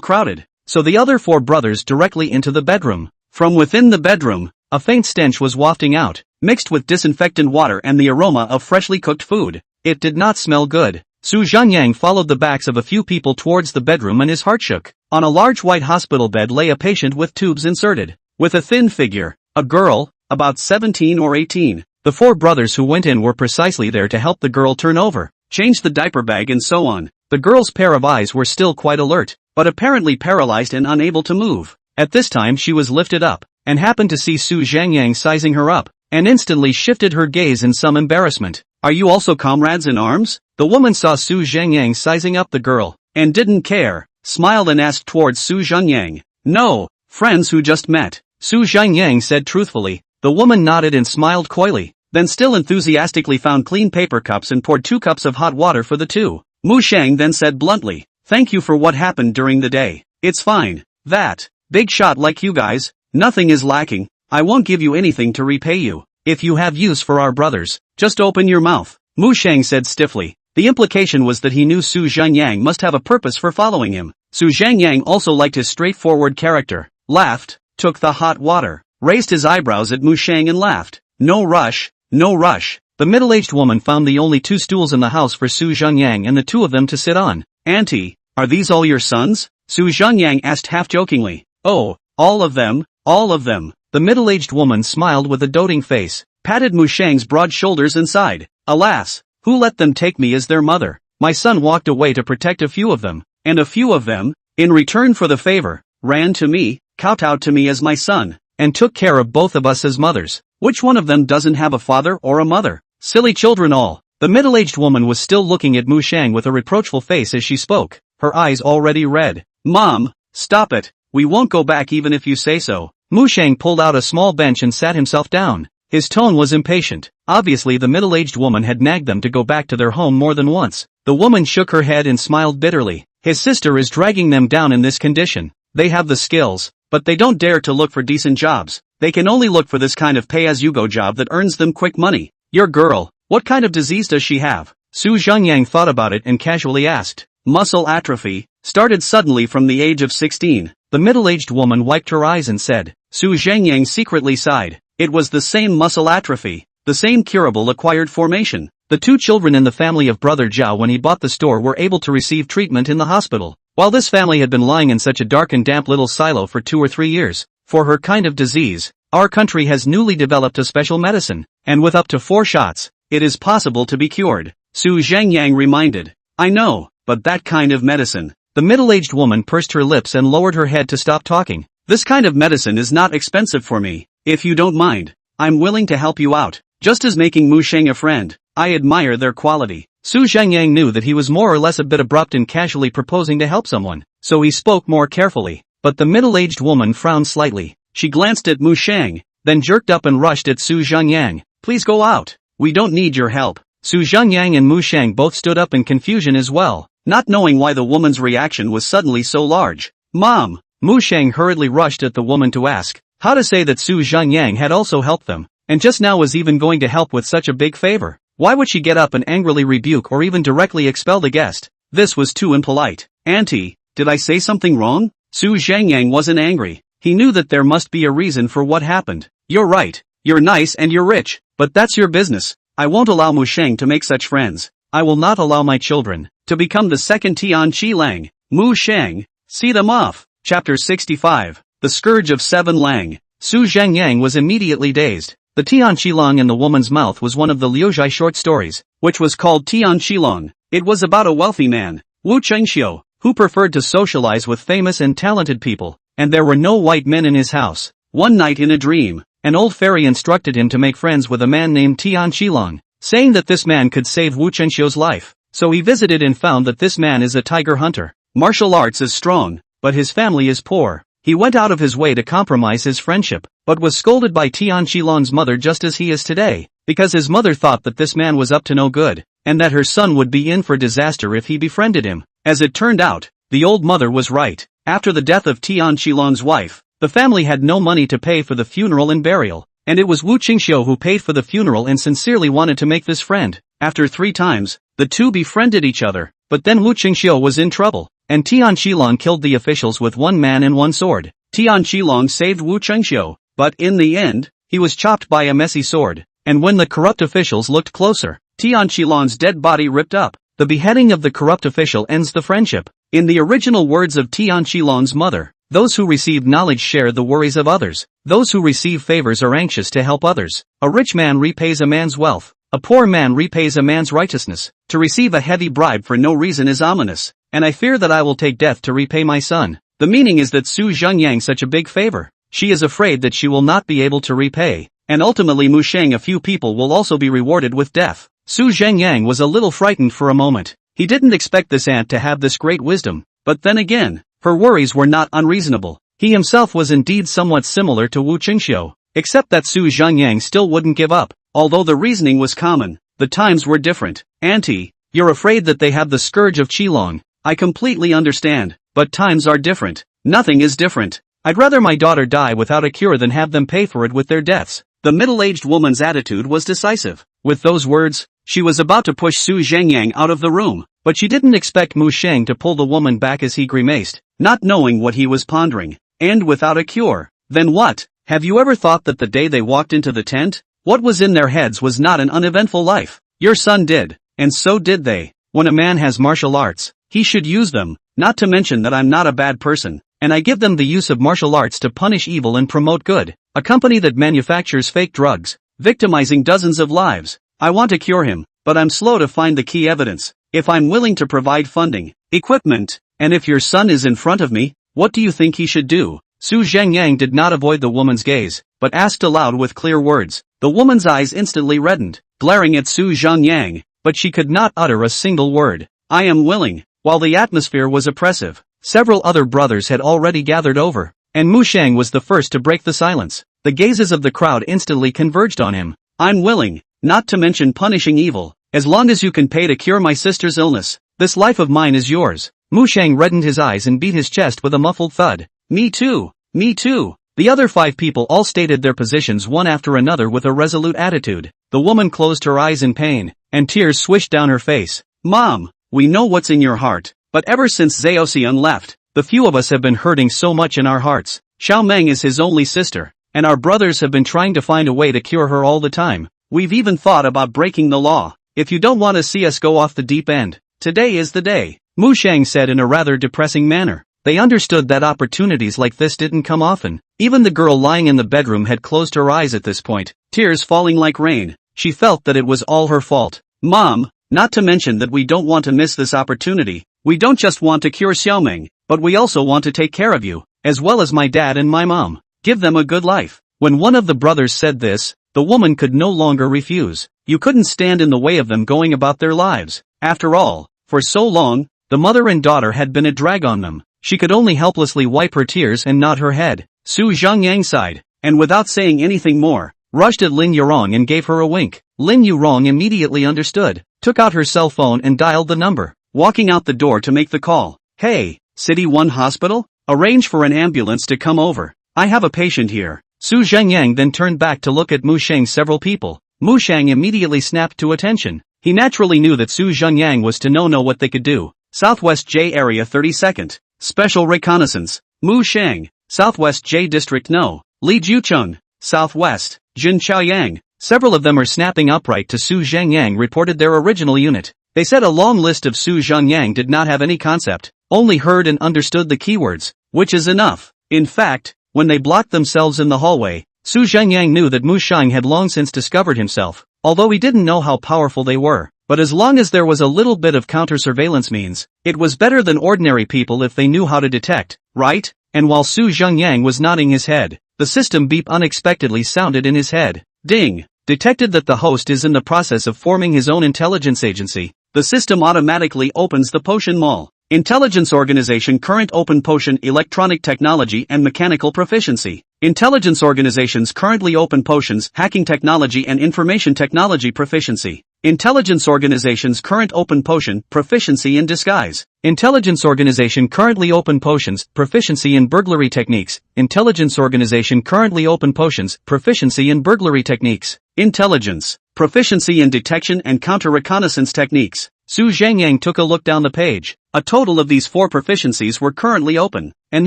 crowded. So the other 4 brothers directly into the bedroom. From within the bedroom, a faint stench was wafting out, mixed with disinfectant water and the aroma of freshly cooked food. It did not smell good. Su Zhengyang followed the backs of a few people towards the bedroom and his heart shook. On a large white hospital bed lay a patient with tubes inserted. With a thin figure, a girl, about 17 or 18. The 4 brothers who went in were precisely there to help the girl turn over, change the diaper bag and so on. The girl's pair of eyes were still quite alert, but apparently paralyzed and unable to move. At this time she was lifted up, and happened to see Su Zhengyang sizing her up, and instantly shifted her gaze in some embarrassment. Are you also comrades in arms? The woman saw Su Zhengyang sizing up the girl, and didn't care, smiled and asked towards Su Zhengyang. No, friends who just met. Su Zhengyang said truthfully. The woman nodded and smiled coyly, then still enthusiastically found clean paper cups and poured 2 cups of hot water for the 2. Mu Shang then said bluntly, thank you for what happened during the day. It's fine. That big shot like you guys, nothing is lacking. I won't give you anything to repay you. If you have use for our brothers, just open your mouth. Mu Shang said stiffly. The implication was that he knew Su Zhengyang must have a purpose for following him. Su Zhengyang also liked his straightforward character, laughed, took the hot water, raised his eyebrows at Mu Shang and laughed. No rush, no rush. The middle-aged woman found the only 2 stools in the house for Su Zhengyang and the 2 of them to sit on. Auntie, are these all your sons? Su Zhengyang asked half-jokingly. Oh, all of them, all of them. The middle-aged woman smiled with a doting face, patted Mu Shang's broad shoulders and sighed. Alas, who let them take me as their mother? My son walked away to protect a few of them, and a few of them, in return for the favor, ran to me, kowtowed to me as my son, and took care of both of us as mothers. Which one of them doesn't have a father or a mother? Silly children all. The middle-aged woman was still looking at Mu Shang with a reproachful face as she spoke, her eyes already red. Mom, stop it. We won't go back even if you say so. Mu Shang pulled out a small bench and sat himself down. His tone was impatient. Obviously the middle-aged woman had nagged them to go back to their home more than once. The woman shook her head and smiled bitterly. His sister is dragging them down in this condition. They have the skills, but they don't dare to look for decent jobs. They can only look for this kind of pay-as-you-go job that earns them quick money. Your girl, what kind of disease does she have? Su Zhengyang thought about it and casually asked. Muscle atrophy, started suddenly from the age of 16. The middle-aged woman wiped her eyes and said. Su Zhengyang secretly sighed. It was the same muscle atrophy, the same curable acquired formation. The 2 children in the family of Brother Zhao when he bought the store were able to receive treatment in the hospital, while this family had been lying in such a dark and damp little silo for 2 or 3 years. For her kind of disease, our country has newly developed a special medicine, and with up to 4 shots, it is possible to be cured. Su Zhengyang reminded. I know, but that kind of medicine. The middle-aged woman pursed her lips and lowered her head to stop talking. This kind of medicine is not expensive for me. If you don't mind, I'm willing to help you out, just as making Mu Shang a friend. I admire their quality. Su Zhengyang knew that he was more or less a bit abrupt in casually proposing to help someone, so he spoke more carefully. But the middle-aged woman frowned slightly. She glanced at Mu Shang, then jerked up and rushed at Su Zhengyang. Please go out. We don't need your help. Su Zhengyang and Mu Shang both stood up in confusion as well, not knowing why the woman's reaction was suddenly so large. Mom! Mu Shang hurriedly rushed at the woman to ask how to say that Su Zhengyang had also helped them, and just now was even going to help with such a big favor. Why would she get up and angrily rebuke or even directly expel the guest? This was too impolite. Auntie, did I say something wrong? Su Zhengyang wasn't angry. He knew that there must be a reason for what happened. You're right. You're nice and you're rich, but that's your business. I won't allow Mu Shang to make such friends. I will not allow my children to become the second Tian Qilang. Mu Shang, see them off. Chapter 65. The Scourge of 7 Lang. Su Zhengyang was immediately dazed. The Tian Qilang in the woman's mouth was one of the Liuzhai short stories, which was called Tian Qilang. It was about a wealthy man, Wu Chengxiu, who preferred to socialize with famous and talented people, and there were no white men in his house. One night in a dream, an old fairy instructed him to make friends with a man named Tian Qilang, saying that this man could save Wu Chengxiu's life. So he visited and found that this man is a tiger hunter. Martial arts is strong, but his family is poor. He went out of his way to compromise his friendship, but was scolded by Tian Qilang's mother just as he is today, because his mother thought that this man was up to no good, and that her son would be in for disaster if he befriended him. As it turned out, the old mother was right. After the death of Tian Qilang's wife, the family had no money to pay for the funeral and burial, And it was Wu Qingxiu who paid for the funeral and sincerely wanted to make this friend. After 3 times, the two befriended each other, but then Wu Qingxiu was in trouble, and Tian Qilong killed the officials with 1 man and 1 sword. Tian Qilong saved Wu Qingxiu, but in the end, he was chopped by a messy sword, and when the corrupt officials looked closer, Tian Qilong's dead body ripped up. The beheading of the corrupt official ends the friendship. In the original words of Tian Qilong's mother, those who receive knowledge share the worries of others. Those who receive favors are anxious to help others. A rich man repays a man's wealth. A poor man repays a man's righteousness. To receive a heavy bribe for no reason is ominous, and I fear that I will take death to repay my son. The meaning is that Su Zhengyang such a big favor. She is afraid that she will not be able to repay, and ultimately Mu Sheng a few people will also be rewarded with death. Su Zhengyang was a little frightened for a moment. He didn't expect this aunt to have this great wisdom, but then again, her worries were not unreasonable. He himself was indeed somewhat similar to Wu Qingxiu, except that Su Zhengyang still wouldn't give up. Although the reasoning was common, the times were different. Auntie, you're afraid that they have the scourge of Qilong. I completely understand, but times are different. Nothing is different. I'd rather my daughter die without a cure than have them pay for it with their deaths. The middle-aged woman's attitude was decisive. With those words, she was about to push Su Zhengyang out of the room, but she didn't expect Mu Sheng to pull the woman back as he grimaced, not knowing what he was pondering. And without a cure, then what? Have you ever thought that the day they walked into the tent, what was in their heads was not an uneventful life? Your son did, and so did they. When a man has martial arts, he should use them, not to mention that I'm not a bad person, and I give them the use of martial arts to punish evil and promote good. A company that manufactures fake drugs, victimizing dozens of lives. I want to cure him, but I'm slow to find the key evidence. If I'm willing to provide funding, equipment, and if your son is in front of me, what do you think he should do? Su Zhengyang did not avoid the woman's gaze, but asked aloud with clear words. The woman's eyes instantly reddened, glaring at Su Zhengyang, but she could not utter a single word. I am willing. While the atmosphere was oppressive, several other brothers had already gathered over, and Mu Sheng was the first to break the silence. The gazes of the crowd instantly converged on him. I'm willing, not to mention punishing evil, as long as you can pay to cure my sister's illness. This life of mine is yours. Mu Sheng reddened his eyes and beat his chest with a muffled thud. Me too. Me too. The other 5 people all stated their positions one after another with a resolute attitude. The woman closed her eyes in pain, and tears swished down her face. Mom, we know what's in your heart, but ever since Zhaoxian left, the few of us have been hurting so much in our hearts. Xiao Meng is his only sister, and our brothers have been trying to find a way to cure her all the time. We've even thought about breaking the law. If you don't want to see us go off the deep end, today is the day, Mu Sheng said in a rather depressing manner. They understood that opportunities like this didn't come often. Even the girl lying in the bedroom had closed her eyes at this point, tears falling like rain. She felt that it was all her fault. Mom, not to mention that we don't want to miss this opportunity. We don't just want to cure Xiaoming, but we also want to take care of you, as well as my dad and my mom. Give them a good life. When one of the brothers said this, the woman could no longer refuse. You couldn't stand in the way of them going about their lives. After all, for so long, the mother and daughter had been a drag on them. She could only helplessly wipe her tears and nod her head. Su Zhengyang sighed, and without saying anything more, rushed at Lin Yurong and gave her a wink. Lin Yurong immediately understood, took out her cell phone and dialed the number, walking out the door to make the call. Hey, City 1 Hospital? Arrange for an ambulance to come over. I have a patient here. Su Zhengyang then turned back to look at Mu Sheng's several people. Mu Sheng immediately snapped to attention. He naturally knew that Su Zhengyang was to know what they could do. Southwest J Area 32nd. Special Reconnaissance. Mu Sheng. Southwest J District No. Li Jiucheng. Southwest. Jin Chaoyang. Several of them are snapping upright to Su Zhengyang reported their original unit. They said a long list of Su Zhengyang did not have any concept, only heard and understood the keywords, which is enough. In fact, when they blocked themselves in the hallway, Su Zhengyang knew that Mu Sheng had long since discovered himself, although he didn't know how powerful they were. But as long as there was a little bit of counter-surveillance means, it was better than ordinary people if they knew how to detect, right? And while Su Zhengyang was nodding his head, the system beep unexpectedly sounded in his head. Ding! Detected that the host is in the process of forming his own intelligence agency. The system automatically opens the potion mall. Intelligence Organization Current Open Potion Electronic Technology and Mechanical Proficiency. Intelligence Organizations currently open potions Hacking Technology and Information Technology Proficiency. Intelligence Organization's current open potion, proficiency in disguise. Intelligence Organization currently open potions, proficiency in burglary techniques. Intelligence Organization currently open potions, proficiency in burglary techniques. Intelligence, proficiency in detection and counter-reconnaissance techniques. Zhengyang took a look down the page. A total of these 4 proficiencies were currently open, and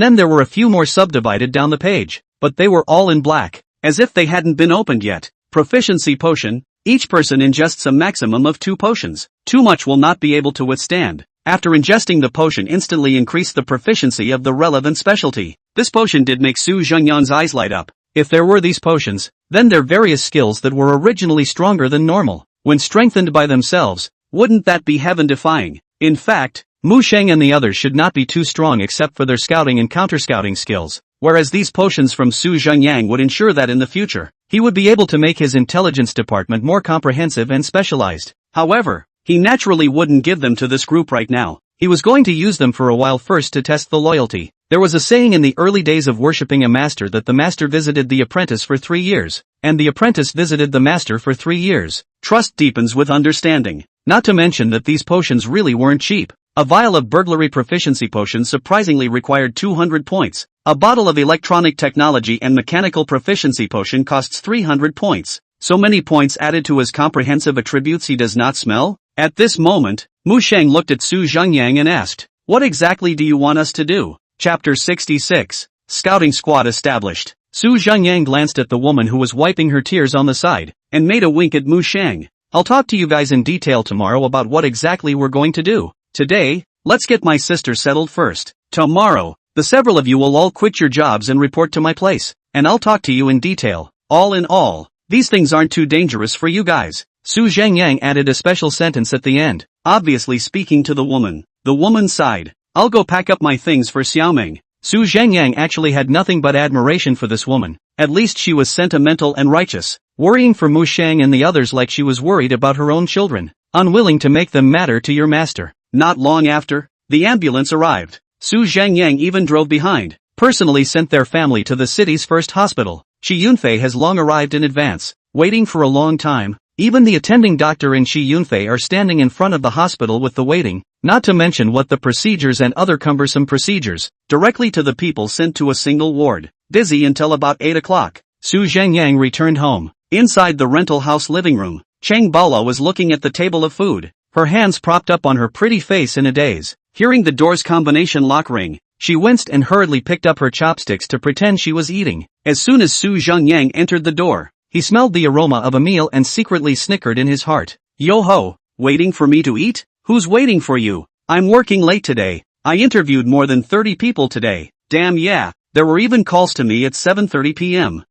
then there were a few more subdivided down the page, but they were all in black, as if they hadn't been opened yet. Proficiency potion. Each person ingests a maximum of 2 potions. Too much will not be able to withstand. After ingesting the potion instantly increase the proficiency of the relevant specialty. This potion did make Zhengyang's eyes light up. If there were these potions, then their various skills that were originally stronger than normal, when strengthened by themselves, wouldn't that be heaven-defying? In fact, Mu Sheng and the others should not be too strong except for their scouting and counter-scouting skills, whereas these potions from Zhengyang would ensure that in the future, he would be able to make his intelligence department more comprehensive and specialized. However, he naturally wouldn't give them to this group right now. He was going to use them for a while first to test the loyalty. There was a saying in the early days of worshipping a master that the master visited the apprentice for 3 years, and the apprentice visited the master for 3 years. Trust deepens with understanding. Not to mention that these potions really weren't cheap. A vial of burglary proficiency potion surprisingly required 200 points. A bottle of electronic technology and mechanical proficiency potion costs 300 points. So many points added to his comprehensive attributes he does not smell? At this moment, Mu Sheng looked at Zhengyang and asked, "What exactly do you want us to do?" Chapter 66. Scouting Squad established. Zhengyang glanced at the woman who was wiping her tears on the side, and made a wink at Mu Sheng. "I'll talk to you guys in detail tomorrow about what exactly we're going to do. Today, let's get my sister settled first. Tomorrow, the several of you will all quit your jobs and report to my place, and I'll talk to you in detail. All in all, these things aren't too dangerous for you guys." Zhengyang added a special sentence at the end, obviously speaking to the woman. The woman sighed. "I'll go pack up my things for Xiaoming." Zhengyang actually had nothing but admiration for this woman. At least she was sentimental and righteous, worrying for Mu Sheng and the others like she was worried about her own children, unwilling to make them matter to your master. Not long after, the ambulance arrived. Zhengyang even drove behind, personally sent their family to the city's first hospital. Shi Yunfei has long arrived in advance, waiting for a long time. Even the attending doctor and Shi Yunfei are standing in front of the hospital with the waiting, not to mention what the procedures and other cumbersome procedures, directly to the people sent to a single ward. Busy until about 8 o'clock. Zhengyang returned home. Inside the rental house living room, Cheng Bala was looking at the table of food, her hands propped up on her pretty face in a daze. Hearing the door's combination lock ring, she winced and hurriedly picked up her chopsticks to pretend she was eating. As soon as Zhengyang entered the door, he smelled the aroma of a meal and secretly snickered in his heart. "Yo-ho, waiting for me to eat? Who's waiting for you? I'm working late today. I interviewed more than 30 people today. Damn yeah, there were even calls to me at 7:30 p.m.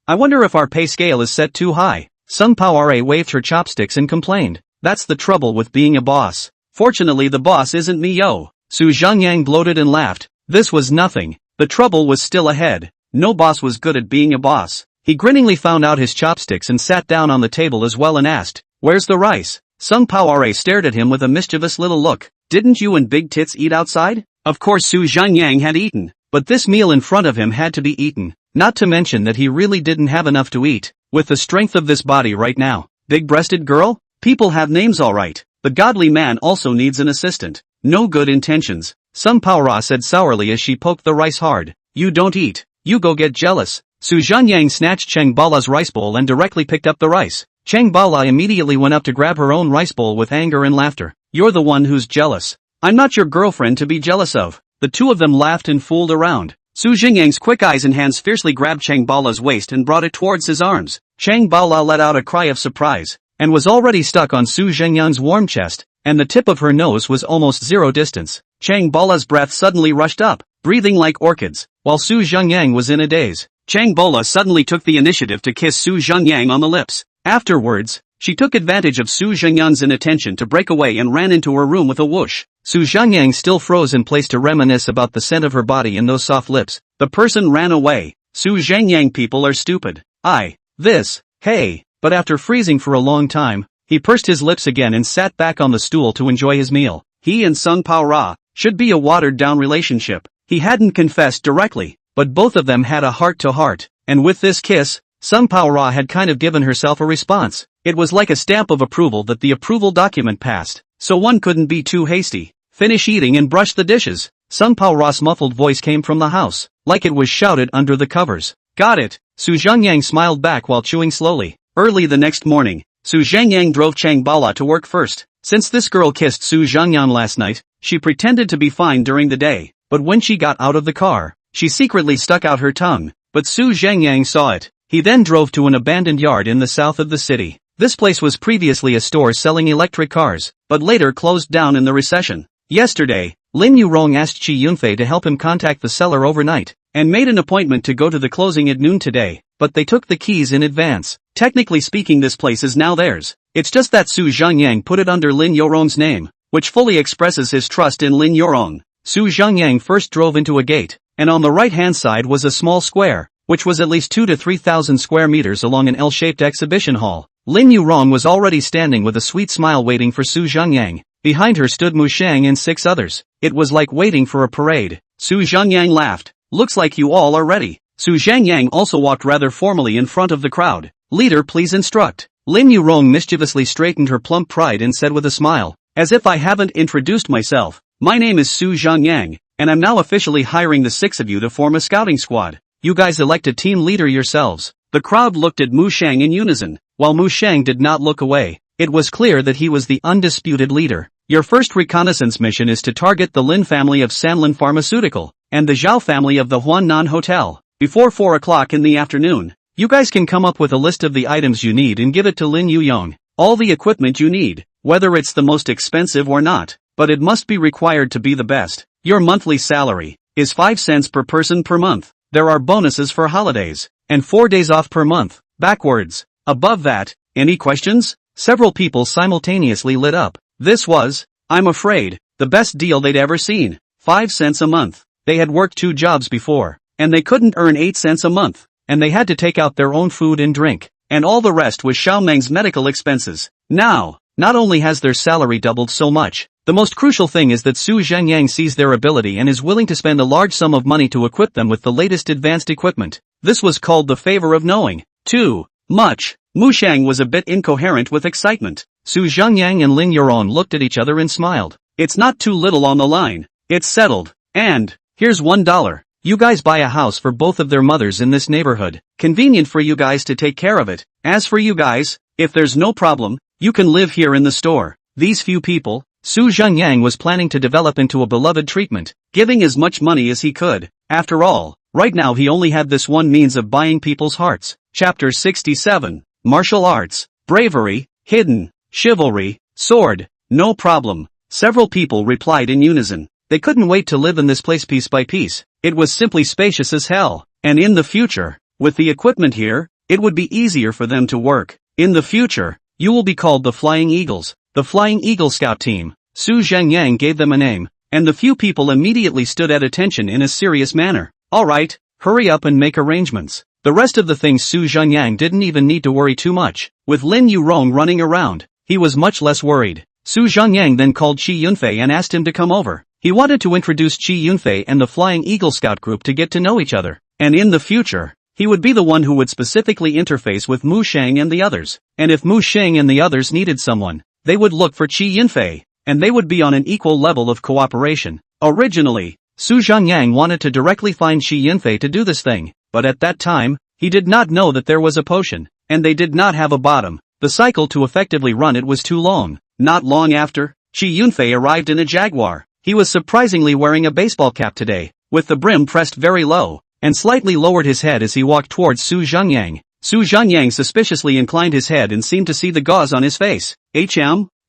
I wonder if our pay scale is set too high." Sung Pao waved her chopsticks and complained. "That's the trouble with being a boss. Fortunately the boss isn't me yo." Zhengyang gloated and laughed. This was nothing. The trouble was still ahead. No boss was good at being a boss. He grinningly found out his chopsticks and sat down on the table as well and asked, "Where's the rice?" Sung Pao stared at him with a mischievous little look. "Didn't you and Big Tits eat outside?" Of course Zhengyang had eaten, but this meal in front of him had to be eaten. Not to mention that he really didn't have enough to eat, with the strength of this body right now. Big-breasted girl? People have names alright. The godly man also needs an assistant. No good intentions. Sung Pao said sourly as she poked the rice hard. "You don't eat. You go get jealous." Zhengyang snatched Cheng Bala's rice bowl and directly picked up the rice. Cheng Bala immediately went up to grab her own rice bowl with anger and laughter. "You're the one who's jealous. I'm not your girlfriend to be jealous of." The two of them laughed and fooled around. Zhengyang's quick eyes and hands fiercely grabbed Cheng Bala's waist and brought it towards his arms. Cheng Bala let out a cry of surprise, and was already stuck on Zhengyang's warm chest, and the tip of her nose was almost zero distance. Cheng Bala's breath suddenly rushed up, breathing like orchids, while Zhengyang was in a daze. Cheng Bala suddenly took the initiative to kiss Zhengyang on the lips. Afterwards, she took advantage of Zhengyang's inattention to break away and ran into her room with a whoosh. Zhengyang still froze in place to reminisce about the scent of her body and those soft lips. The person ran away. Zhengyang people are stupid. Hey. But after freezing for a long time, he pursed his lips again and sat back on the stool to enjoy his meal. He and Sung Pao should be a watered-down relationship. He hadn't confessed directly, but both of them had a heart-to-heart, and with this kiss, Sung Pao had kind of given herself a response. It was like a stamp of approval that the approval document passed, so one couldn't be too hasty. Finish eating and brush the dishes. Sung Pao Ra's muffled voice came from the house, like it was shouted under the covers. Got it. Su Zhengyang smiled back while chewing slowly. Early the next morning, Su Zhengyang drove Chang Bala to work first. Since this girl kissed Su Zhengyang last night, she pretended to be fine during the day, but when she got out of the car, she secretly stuck out her tongue, but Su Zhengyang saw it. He then drove to an abandoned yard in the south of the city. This place was previously a store selling electric cars, but later closed down in the recession. Yesterday, Lin Yurong asked Qi Yunfei to help him contact the seller overnight, and made an appointment to go to the closing at noon today, but they took the keys in advance. Technically speaking, this place is now theirs. It's just that Su Zhengyang put it under Lin Yurong's name, which fully expresses his trust in Lin Yurong. Su Zhengyang first drove into a gate, and on the right-hand side was a small square, which was at least 2,000 to 3,000 square meters along an L-shaped exhibition hall. Lin Yurong was already standing with a sweet smile waiting for Su Zhengyang. Behind her stood Mu Shang and 6 others. It was like waiting for a parade. Su Zhengyang laughed. Looks like you all are ready. Su Zhengyang also walked rather formally in front of the crowd. Leader, please instruct. Lin Yurong mischievously straightened her plump pride and said with a smile, as if I haven't introduced myself. My name is Su Zhengyang, and I'm now officially hiring the 6 of you to form a scouting squad. You guys elect a team leader yourselves. The crowd looked at Mu Shang in unison, while Mu Shang did not look away. It was clear that he was the undisputed leader. Your first reconnaissance mission is to target the Lin family of Sanlin Pharmaceutical, and the Zhao family of the Huannan Hotel. Before 4 o'clock in the afternoon, you guys can come up with a list of the items you need and give it to Lin Yuyong. All the equipment you need, whether it's the most expensive or not, but it must be required to be the best. Your monthly salary is 5 cents per person per month. There are bonuses for holidays, and 4 days off per month. Backwards. Above that, any questions? Several people simultaneously lit up. This was, I'm afraid, the best deal they'd ever seen. 5 cents a month. They had worked 2 jobs before, and they couldn't earn 8 cents a month, and they had to take out their own food and drink, and all the rest was Xiaomeng's medical expenses. Now, not only has their salary doubled so much, the most crucial thing is that Su Zhengyang sees their ability and is willing to spend a large sum of money to equip them with the latest advanced equipment. This was called the favor of knowing. Too much. Mu Shang was a bit incoherent with excitement. Su Zhengyang and Lin Yurong looked at each other and smiled. It's not too little on the line. It's settled. And, here's $1. You guys buy a house for both of their mothers in this neighborhood. Convenient for you guys to take care of it. As for you guys, if there's no problem, you can live here in the store. These few people, Su Zhengyang was planning to develop into a beloved treatment, giving as much money as he could. After all, right now he only had this one means of buying people's hearts. Chapter 67. Martial arts, bravery, hidden, chivalry, sword, no problem. Several people replied in unison. They couldn't wait to live in this place piece by piece. It was simply spacious as hell. And in the future, with the equipment here, it would be easier for them to work. In the future, you will be called the Flying Eagles, the Flying Eagle Scout Team. Su Zhengyang gave them a name, and the few people immediately stood at attention in a serious manner. Alright, hurry up and make arrangements. The rest of the things Su Zhengyang didn't even need to worry too much. With Lin Yurong running around, he was much less worried. Su Zhengyang then called Qi Yunfei and asked him to come over. He wanted to introduce Qi Yunfei and the Flying Eagle Scout group to get to know each other. And in the future, he would be the one who would specifically interface with Mu Shang and the others. And if Mu Shang and the others needed someone, they would look for Qi Yunfei, and they would be on an equal level of cooperation. Originally, Su Zhengyang wanted to directly find Qi Yunfei to do this thing, but at that time, he did not know that there was a potion, and they did not have a bottom. The cycle to effectively run it was too long. Not long after, Qi Yunfei arrived in a Jaguar. He was surprisingly wearing a baseball cap today, with the brim pressed very low, and slightly lowered his head as he walked towards Su Zhengyang. Su Zhengyang suspiciously inclined his head and seemed to see the gauze on his face.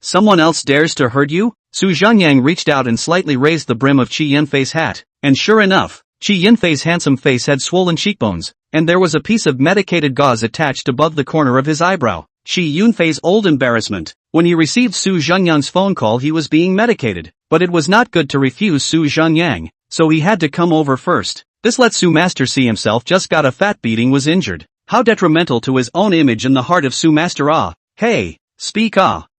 Someone else dares to hurt you? Su Zhengyang reached out and slightly raised the brim of Qi Yunfei's hat, and sure enough, Qi Yunfei's handsome face had swollen cheekbones, and there was a piece of medicated gauze attached above the corner of his eyebrow. Qi Yunfei's old embarrassment. When he received Su Zhengyang's phone call, he was being medicated, but it was not good to refuse Su Zhengyang, so he had to come over first. This let Su Master see himself just got a fat beating was injured. How detrimental to his own image in the heart of Su Master. Hey, speak.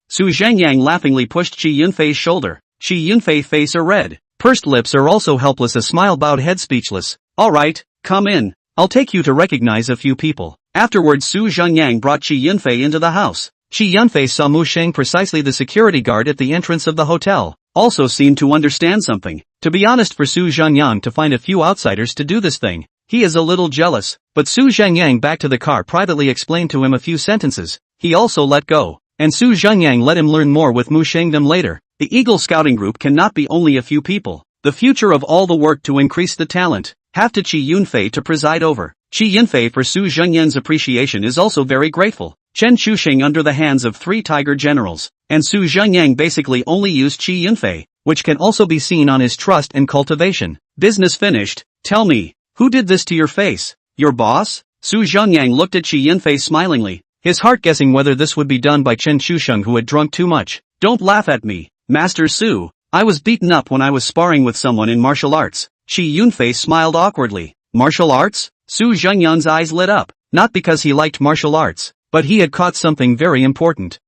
Su Zhengyang laughingly pushed Qi Yunfei's shoulder. Qi Yunfei's face are red. Pursed lips are also helpless, a smile bowed head speechless. Alright, come in. I'll take you to recognize a few people. Afterwards Su Zhengyang brought Qi Yunfei into the house. Qi Yunfei saw Mu Sheng, precisely the security guard at the entrance of the hotel, also seemed to understand something. To be honest, for Su Zhengyang to find a few outsiders to do this thing, he is a little jealous, but Su Zhengyang back to the car privately explained to him a few sentences. He also let go, and Su Zhengyang let him learn more with Mu Shengdom later. The Eagle Scouting Group cannot be only a few people. The future of all the work to increase the talent, have to Qi Yunfei to preside over. Qi Yunfei for Su Zhengyang's appreciation is also very grateful. Chen Chusheng under the hands of 3 tiger generals, and Su Zhengyang basically only used Qi Yunfei, which can also be seen on his trust and cultivation. Business finished. Tell me, who did this to your face? Your boss? Su Zhengyang looked at Qi Yunfei smilingly, his heart guessing whether this would be done by Chen Chusheng, who had drunk too much. Don't laugh at me, Master Su. I was beaten up when I was sparring with someone in martial arts. Qi Yunfei smiled awkwardly. Martial arts? Su Zhengyang's eyes lit up, not because he liked martial arts, but he had caught something very important.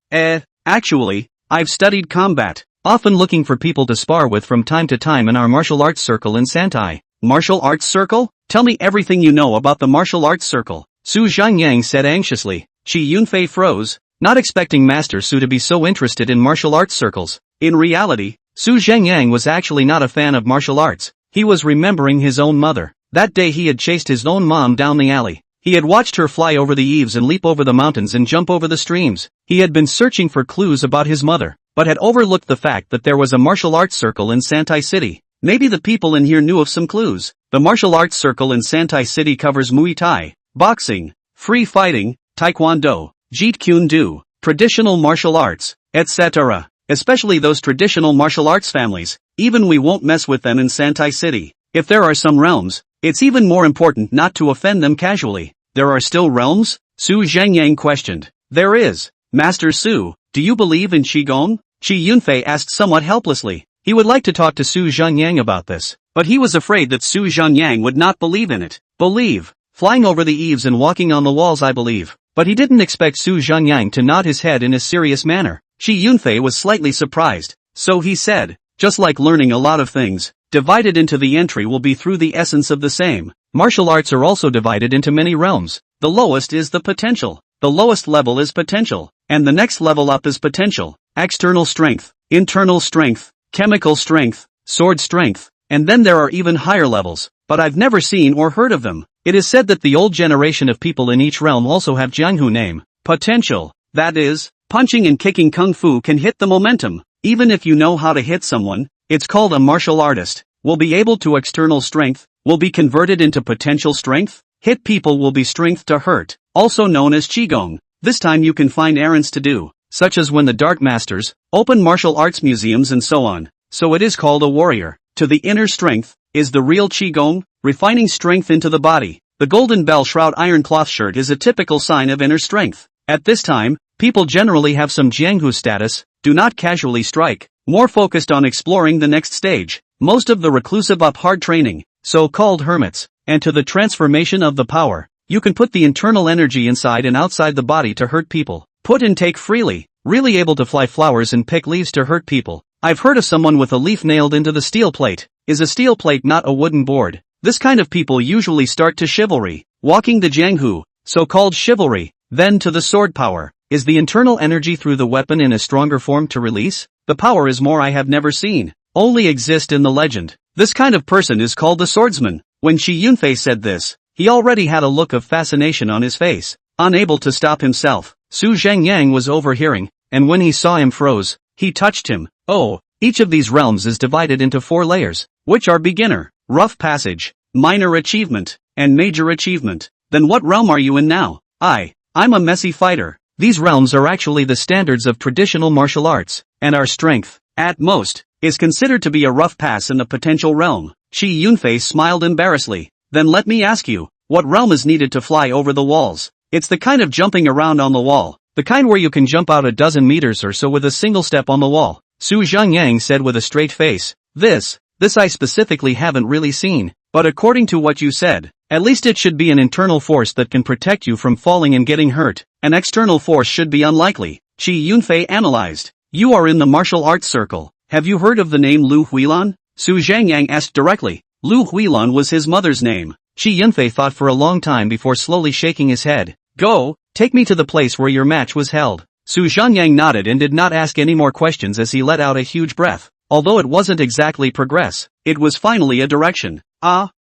Actually, I've studied combat, often looking for people to spar with from time to time in our martial arts circle in Santai. Martial arts circle? Tell me everything you know about the martial arts circle, Su Zhengyang said anxiously. Qi Yunfei froze, not expecting Master Su to be so interested in martial arts circles. In reality, Su Zhengyang was actually not a fan of martial arts. He was remembering his own mother. That day he had chased his own mom down the alley. He had watched her fly over the eaves and leap over the mountains and jump over the streams. He had been searching for clues about his mother, but had overlooked the fact that there was a martial arts circle in Santai City. Maybe the people in here knew of some clues. The martial arts circle in Santai City covers Muay Thai, boxing, free fighting, taekwondo, jeet kune do, traditional martial arts, etc. Especially those traditional martial arts families. Even we won't mess with them in Santai City. If there are some realms, it's even more important not to offend them casually. There are still realms? Su Zhengyang questioned. There is. Master Su, do you believe in Qigong? Qi Yunfei asked somewhat helplessly. He would like to talk to Su Zhengyang about this, but he was afraid that Su Zhengyang would not believe in it. Believe. Flying over the eaves and walking on the walls, I believe. But he didn't expect Su Zhengyang to nod his head in a serious manner. Qi Yunfei was slightly surprised. So he said, just like learning a lot of things, divided into the entry will be through the essence of the same. Martial arts are also divided into many realms. The lowest is the potential. The lowest level is potential, and the next level up is potential. External strength, internal strength, chemical strength, sword strength, and then there are even higher levels, but I've never seen or heard of them. It is said that the old generation of people in each realm also have Jianghu name. Potential. That is, punching and kicking kung fu can hit the momentum. Even if you know how to hit someone, it's called a martial artist. Will be able to external strength, will be converted into potential strength. Hit people will be strength to hurt, also known as Qigong. This time you can find errands to do, such as when the Dart Masters, open martial arts museums and so on. So it is called a warrior. To the inner strength, is the real Qigong, refining strength into the body. The golden bell shroud iron cloth shirt is a typical sign of inner strength. At this time, people generally have some Jianghu status, do not casually strike, more focused on exploring the next stage. Most of the reclusive up hard training, so-called hermits, and to the transformation of the power. You can put the internal energy inside and outside the body to hurt people. Put and take freely, really able to fly flowers and pick leaves to hurt people. I've heard of someone with a leaf nailed into the steel plate. Is a steel plate not a wooden board? This kind of people usually start to chivalry, walking the Jianghu, so-called chivalry, then to the sword power. Is the internal energy through the weapon in a stronger form to release? The power is more I have never seen, only exist in the legend. This kind of person is called the swordsman. When Qi Yunfei said this, he already had a look of fascination on his face, unable to stop himself. Su Zhengyang was overhearing, and when he saw him froze, he touched him. Oh, each of these realms is divided into 4 layers, which are beginner, rough passage, minor achievement, and major achievement. Then what realm are you in now? I'm a messy fighter. These realms are actually the standards of traditional martial arts, and our strength, at most, is considered to be a rough pass in the potential realm. Qi Yunfei smiled embarrassedly. Then let me ask you, what realm is needed to fly over the walls? It's the kind of jumping around on the wall, the kind where you can jump out a dozen meters or so with a single step on the wall. Su Zhengyang said with a straight face. This I specifically haven't really seen, but according to what you said, at least it should be an internal force that can protect you from falling and getting hurt. An external force should be unlikely. Qi Yunfei analyzed. You are in the martial arts circle. Have you heard of the name Lu Huilan? Su Zhengyang asked directly. Lu Huilan was his mother's name. Qi Yunfei thought for a long time before slowly shaking his head. Go, take me to the place where your match was held. Su Zhengyang nodded and did not ask any more questions as he let out a huge breath. Although it wasn't exactly progress, it was finally a direction.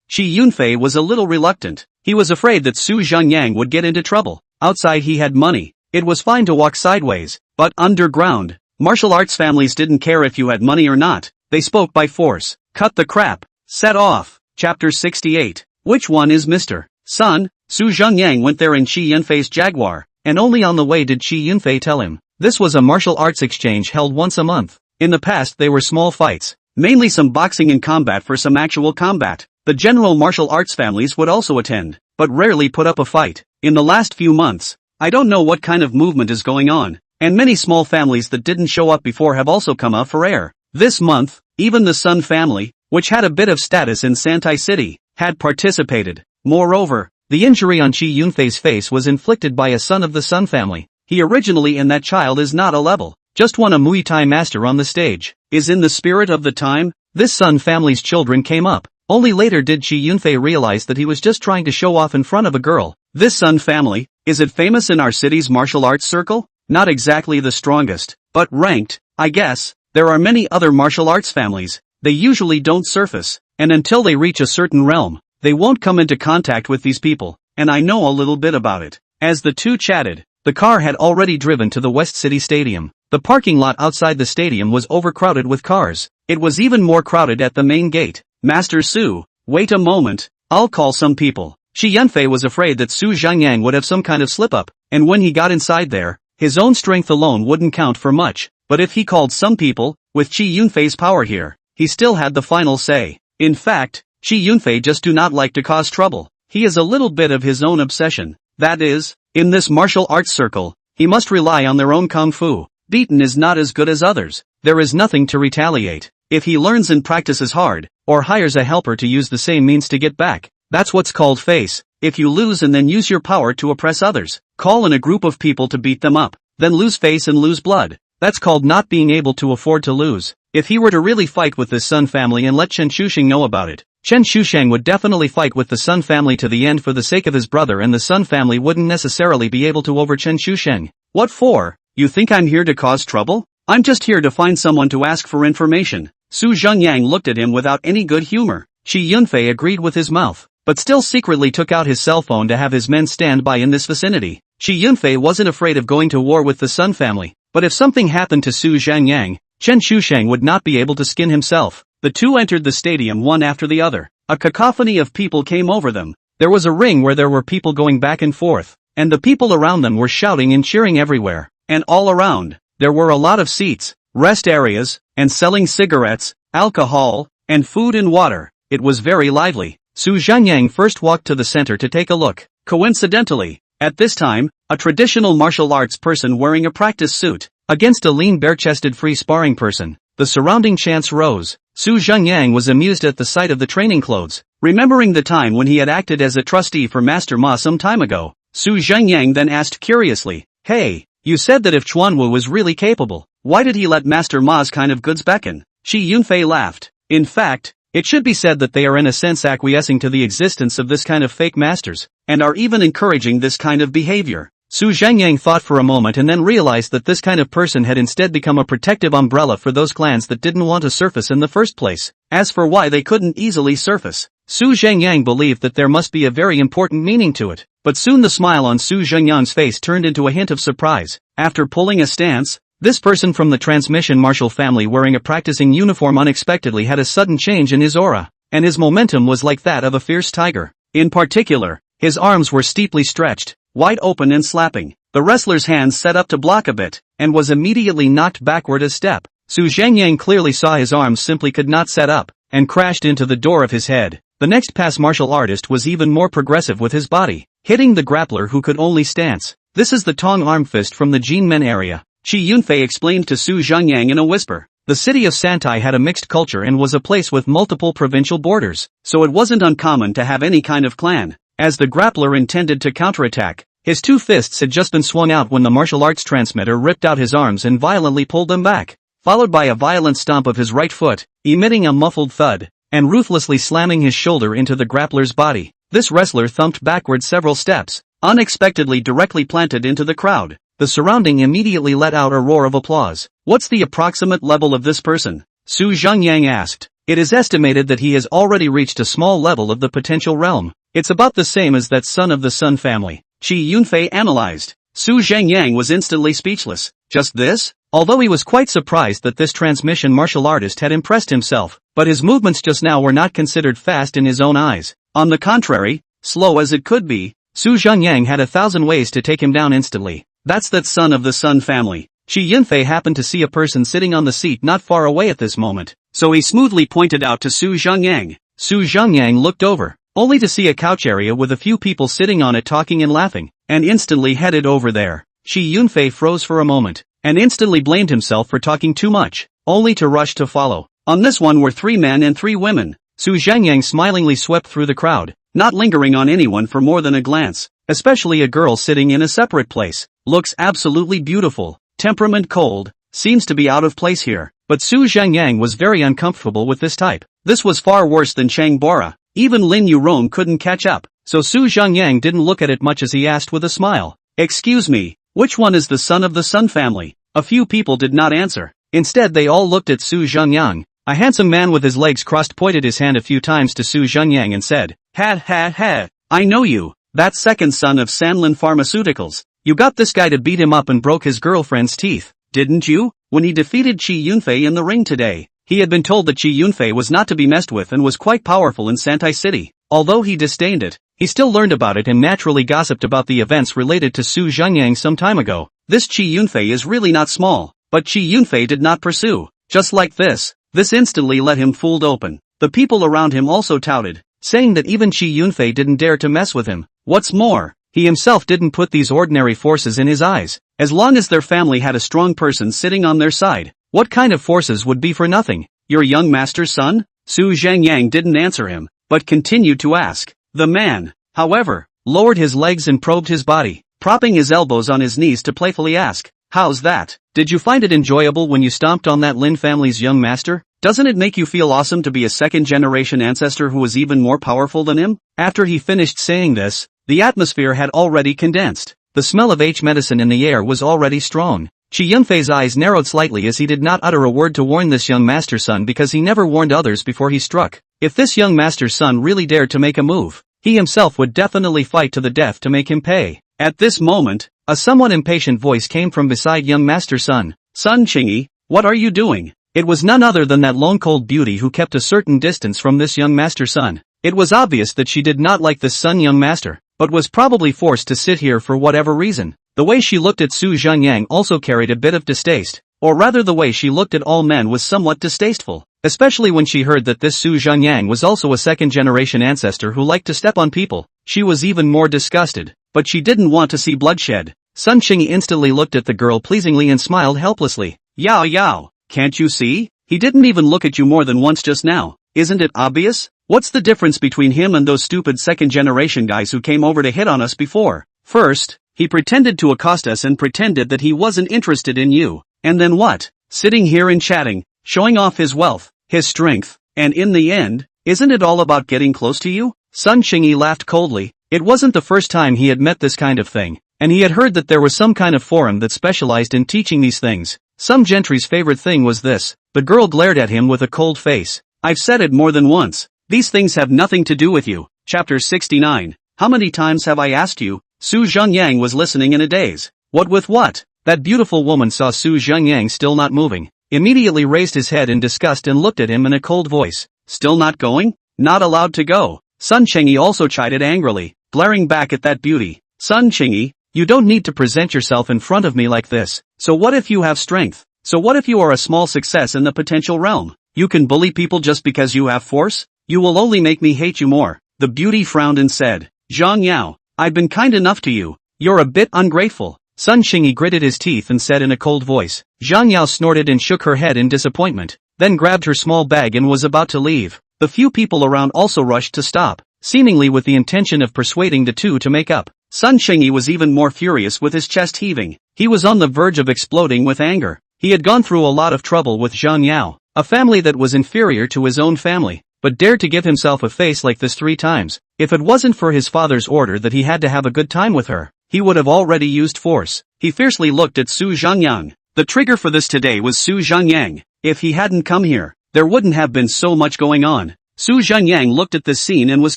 Shi Yunfei was a little reluctant. He was afraid that Su Zhengyang would get into trouble. Outside he had money. It was fine to walk sideways, but underground, martial arts families didn't care if you had money or not. They spoke by force. Cut the crap. Set off. Chapter 68. Which one is Mr. Son? Su Zhengyang went there in Shi Yunfei's Jaguar, and only on the way did Shi Yunfei tell him. This was a martial arts exchange held once a month. In the past they were small fights, mainly some boxing and combat for some actual combat. The general martial arts families would also attend, but rarely put up a fight. In the last few months, I don't know what kind of movement is going on, and many small families that didn't show up before have also come up for air. This month, even the Sun family, which had a bit of status in Santai City, had participated. Moreover, the injury on Shi Yunfei's face was inflicted by a son of the Sun family. He originally and that child is not a level, just won a Muay Thai master on the stage. Is in the spirit of the time, this Sun family's children came up. Only later did Shi Yunfei realize that he was just trying to show off in front of a girl. This Sun family, is it famous in our city's martial arts circle? Not exactly the strongest, but ranked, I guess. There are many other martial arts families. They usually don't surface, and until they reach a certain realm, they won't come into contact with these people, and I know a little bit about it. As the two chatted, the car had already driven to the West City Stadium. The parking lot outside the stadium was overcrowded with cars. It was even more crowded at the main gate. Master Su, wait a moment, I'll call some people. Shi Yunfei was afraid that Su Zhengyang would have some kind of slip-up, and when he got inside there, his own strength alone wouldn't count for much. But if he called some people, with Shi Yunfei's power here, he still had the final say. In fact, Shi Yunfei just do not like to cause trouble. He is a little bit of his own obsession. That is, in this martial arts circle, he must rely on their own kung fu. Beaten is not as good as others. There is nothing to retaliate. If he learns and practices hard, or hires a helper to use the same means to get back, that's what's called face. If you lose and then use your power to oppress others, call in a group of people to beat them up, then lose face and lose blood, that's called not being able to afford to lose. If he were to really fight with this Sun family and let Chen Shusheng know about it, Chen Shusheng would definitely fight with the Sun family to the end for the sake of his brother, and the Sun family wouldn't necessarily be able to over Chen Shusheng. What for? You think I'm here to cause trouble? I'm just here to find someone to ask for information. Su Zhengyang looked at him without any good humor. Shi Yunfei agreed with his mouth, but still secretly took out his cell phone to have his men stand by in this vicinity. Shi Yunfei wasn't afraid of going to war with the Sun family, but if something happened to Su Zhengyang, Chen Shusheng would not be able to skin himself. The two entered the stadium one after the other. A cacophony of people came over them. There was a ring where there were people going back and forth, and the people around them were shouting and cheering everywhere. And all around, there were a lot of seats, rest areas, and selling cigarettes, alcohol, and food and water. It was very lively. Su Zhengyang first walked to the center to take a look. Coincidentally, at this time, a traditional martial arts person wearing a practice suit, against a lean bare-chested free sparring person. The surrounding chants rose. Su Zhengyang was amused at the sight of the training clothes, remembering the time when he had acted as a trustee for Master Ma some time ago. Su Zhengyang then asked curiously, "Hey, you said that if Chuanwu was really capable, why did he let Master Ma's kind of goods beckon?" Shi Yunfei laughed. In fact, it should be said that they are in a sense acquiescing to the existence of this kind of fake masters, and are even encouraging this kind of behavior. Su Zhengyang thought for a moment and then realized that this kind of person had instead become a protective umbrella for those clans that didn't want to surface in the first place. As for why they couldn't easily surface, Su Zhengyang believed that there must be a very important meaning to it, but soon the smile on Su Zhengyang's face turned into a hint of surprise. After pulling a stance, this person from the transmission martial family wearing a practicing uniform unexpectedly had a sudden change in his aura, and his momentum was like that of a fierce tiger. In particular, his arms were steeply stretched, wide open and slapping. The wrestler's hands set up to block a bit, and was immediately knocked backward a step. Su Zhengyang clearly saw his arms simply could not set up, and crashed into the door of his head. The next pass martial artist was even more progressive with his body, hitting the grappler who could only stance. This is the Tong arm fist from the Jinmen area, Shi Yunfei explained to Su Zhengyang in a whisper. The city of Santai had a mixed culture and was a place with multiple provincial borders, so it wasn't uncommon to have any kind of clan. As the grappler intended to counterattack, his two fists had just been swung out when the martial arts transmitter ripped out his arms and violently pulled them back, followed by a violent stomp of his right foot, emitting a muffled thud, and ruthlessly slamming his shoulder into the grappler's body. This wrestler thumped backward several steps, unexpectedly directly planted into the crowd. the surrounding immediately let out a roar of applause. What's the approximate level of this person? Su Zhengyang asked. It is estimated that he has already reached a small level of the potential realm. It's about the same as that son of the Sun family. Qi Yunfei analyzed. Su Zhengyang was instantly speechless. Just this? Although he was quite surprised that this transmission martial artist had impressed himself, but his movements just now were not considered fast in his own eyes. On the contrary, slow as it could be, Su Zhengyang had 1,000 ways to take him down instantly. That's that son of the Sun family. Qi Yunfei happened to see a person sitting on the seat not far away at this moment, so he smoothly pointed out to Su Zhengyang. Su Zhengyang looked over, only to see a couch area with a few people sitting on it talking and laughing, and instantly headed over there. Qi Yunfei froze for a moment, and instantly blamed himself for talking too much, only to rush to follow. On this one were 3 men and 3 women. Su Zhengyang smilingly swept through the crowd, not lingering on anyone for more than a glance, especially a girl sitting in a separate place. Looks absolutely beautiful, temperament cold, seems to be out of place here. But Su Zhengyang was very uncomfortable with this type. This was far worse than Chang Bora. Even Lin Yurong couldn't catch up, so Su Zhengyang didn't look at it much as he asked with a smile. Excuse me, which one is the son of the Sun family? A few people did not answer. Instead they all looked at Su Zhengyang. A handsome man with his legs crossed pointed his hand a few times to Su Zhengyang and said, Ha ha ha, I know you, that second son of Sanlin Pharmaceuticals. You got this guy to beat him up and broke his girlfriend's teeth, didn't you? When he defeated Qi Yunfei in the ring today, he had been told that Qi Yunfei was not to be messed with and was quite powerful in Santai City. Although he disdained it, he still learned about it and naturally gossiped about the events related to Su Zhengyang some time ago. This Qi Yunfei is really not small, but Qi Yunfei did not pursue. Just like this instantly let him fooled open. The people around him also touted, saying that even Qi Yunfei didn't dare to mess with him. What's more, he himself didn't put these ordinary forces in his eyes. As long as their family had a strong person sitting on their side, what kind of forces would be for nothing? Your young master's son? Su Zhengyang didn't answer him, but continued to ask. The man, however, lowered his legs and probed his body, propping his elbows on his knees to playfully ask, how's that? Did you find it enjoyable when you stomped on that Lin family's young master? Doesn't it make you feel awesome to be a second-generation ancestor who was even more powerful than him? After he finished saying this, the atmosphere had already condensed. The smell of H-medicine in the air was already strong. Qi Yunfei's eyes narrowed slightly as he did not utter a word to warn this young master's son because he never warned others before he struck. If this young master's son really dared to make a move, he himself would definitely fight to the death to make him pay. At this moment, a somewhat impatient voice came from beside young master's son. Son Qingyi, what are you doing? It was none other than that lone cold beauty who kept a certain distance from this young master's son. It was obvious that she did not like this son young master, but was probably forced to sit here for whatever reason. The way she looked at Su Zhengyang also carried a bit of distaste, or rather the way she looked at all men was somewhat distasteful, especially when she heard that this Su Zhengyang was also a second-generation ancestor who liked to step on people. She was even more disgusted, but she didn't want to see bloodshed. Sun Qingyi instantly looked at the girl pleasingly and smiled helplessly. Yao Yao, can't you see? He didn't even look at you more than once just now. Isn't it obvious? What's the difference between him and those stupid second-generation guys who came over to hit on us before? First, he pretended to accost us and pretended that he wasn't interested in you. And then what? Sitting here and chatting, showing off his wealth, his strength, and in the end, isn't it all about getting close to you? Sun Qingyi laughed coldly. It wasn't the first time he had met this kind of thing, and he had heard that there was some kind of forum that specialized in teaching these things. Some gentry's favorite thing was this. The girl glared at him with a cold face. I've said it more than once. These things have nothing to do with you. Chapter 69. How many times have I asked you? Su Zhengyang was listening in a daze. What with what? That beautiful woman saw Su Zhengyang still not moving, immediately raised his head in disgust and looked at him in a cold voice. Still not going? Not allowed to go. Sun Qingyi also chided angrily, glaring back at that beauty. Sun Qingyi, you don't need to present yourself in front of me like this. So what if you have strength? So what if you are a small success in the potential realm? You can bully people just because you have force? You will only make me hate you more. The beauty frowned and said, Zhang Yao, I've been kind enough to you. You're a bit ungrateful. Sun Qingyi gritted his teeth and said in a cold voice. Zhang Yao snorted and shook her head in disappointment, then grabbed her small bag and was about to leave. The few people around also rushed to stop, seemingly with the intention of persuading the two to make up. Sun Qingyi was even more furious with his chest heaving. He was on the verge of exploding with anger. He had gone through a lot of trouble with Zhang Yao, a family that was inferior to his own family, but dared to give himself a face like this 3 times. If it wasn't for his father's order that he had to have a good time with her, he would have already used force. He fiercely looked at Su Zhengyang. The trigger for this today was Su Zhengyang. If he hadn't come here, there wouldn't have been so much going on. Su Zhengyang looked at this scene and was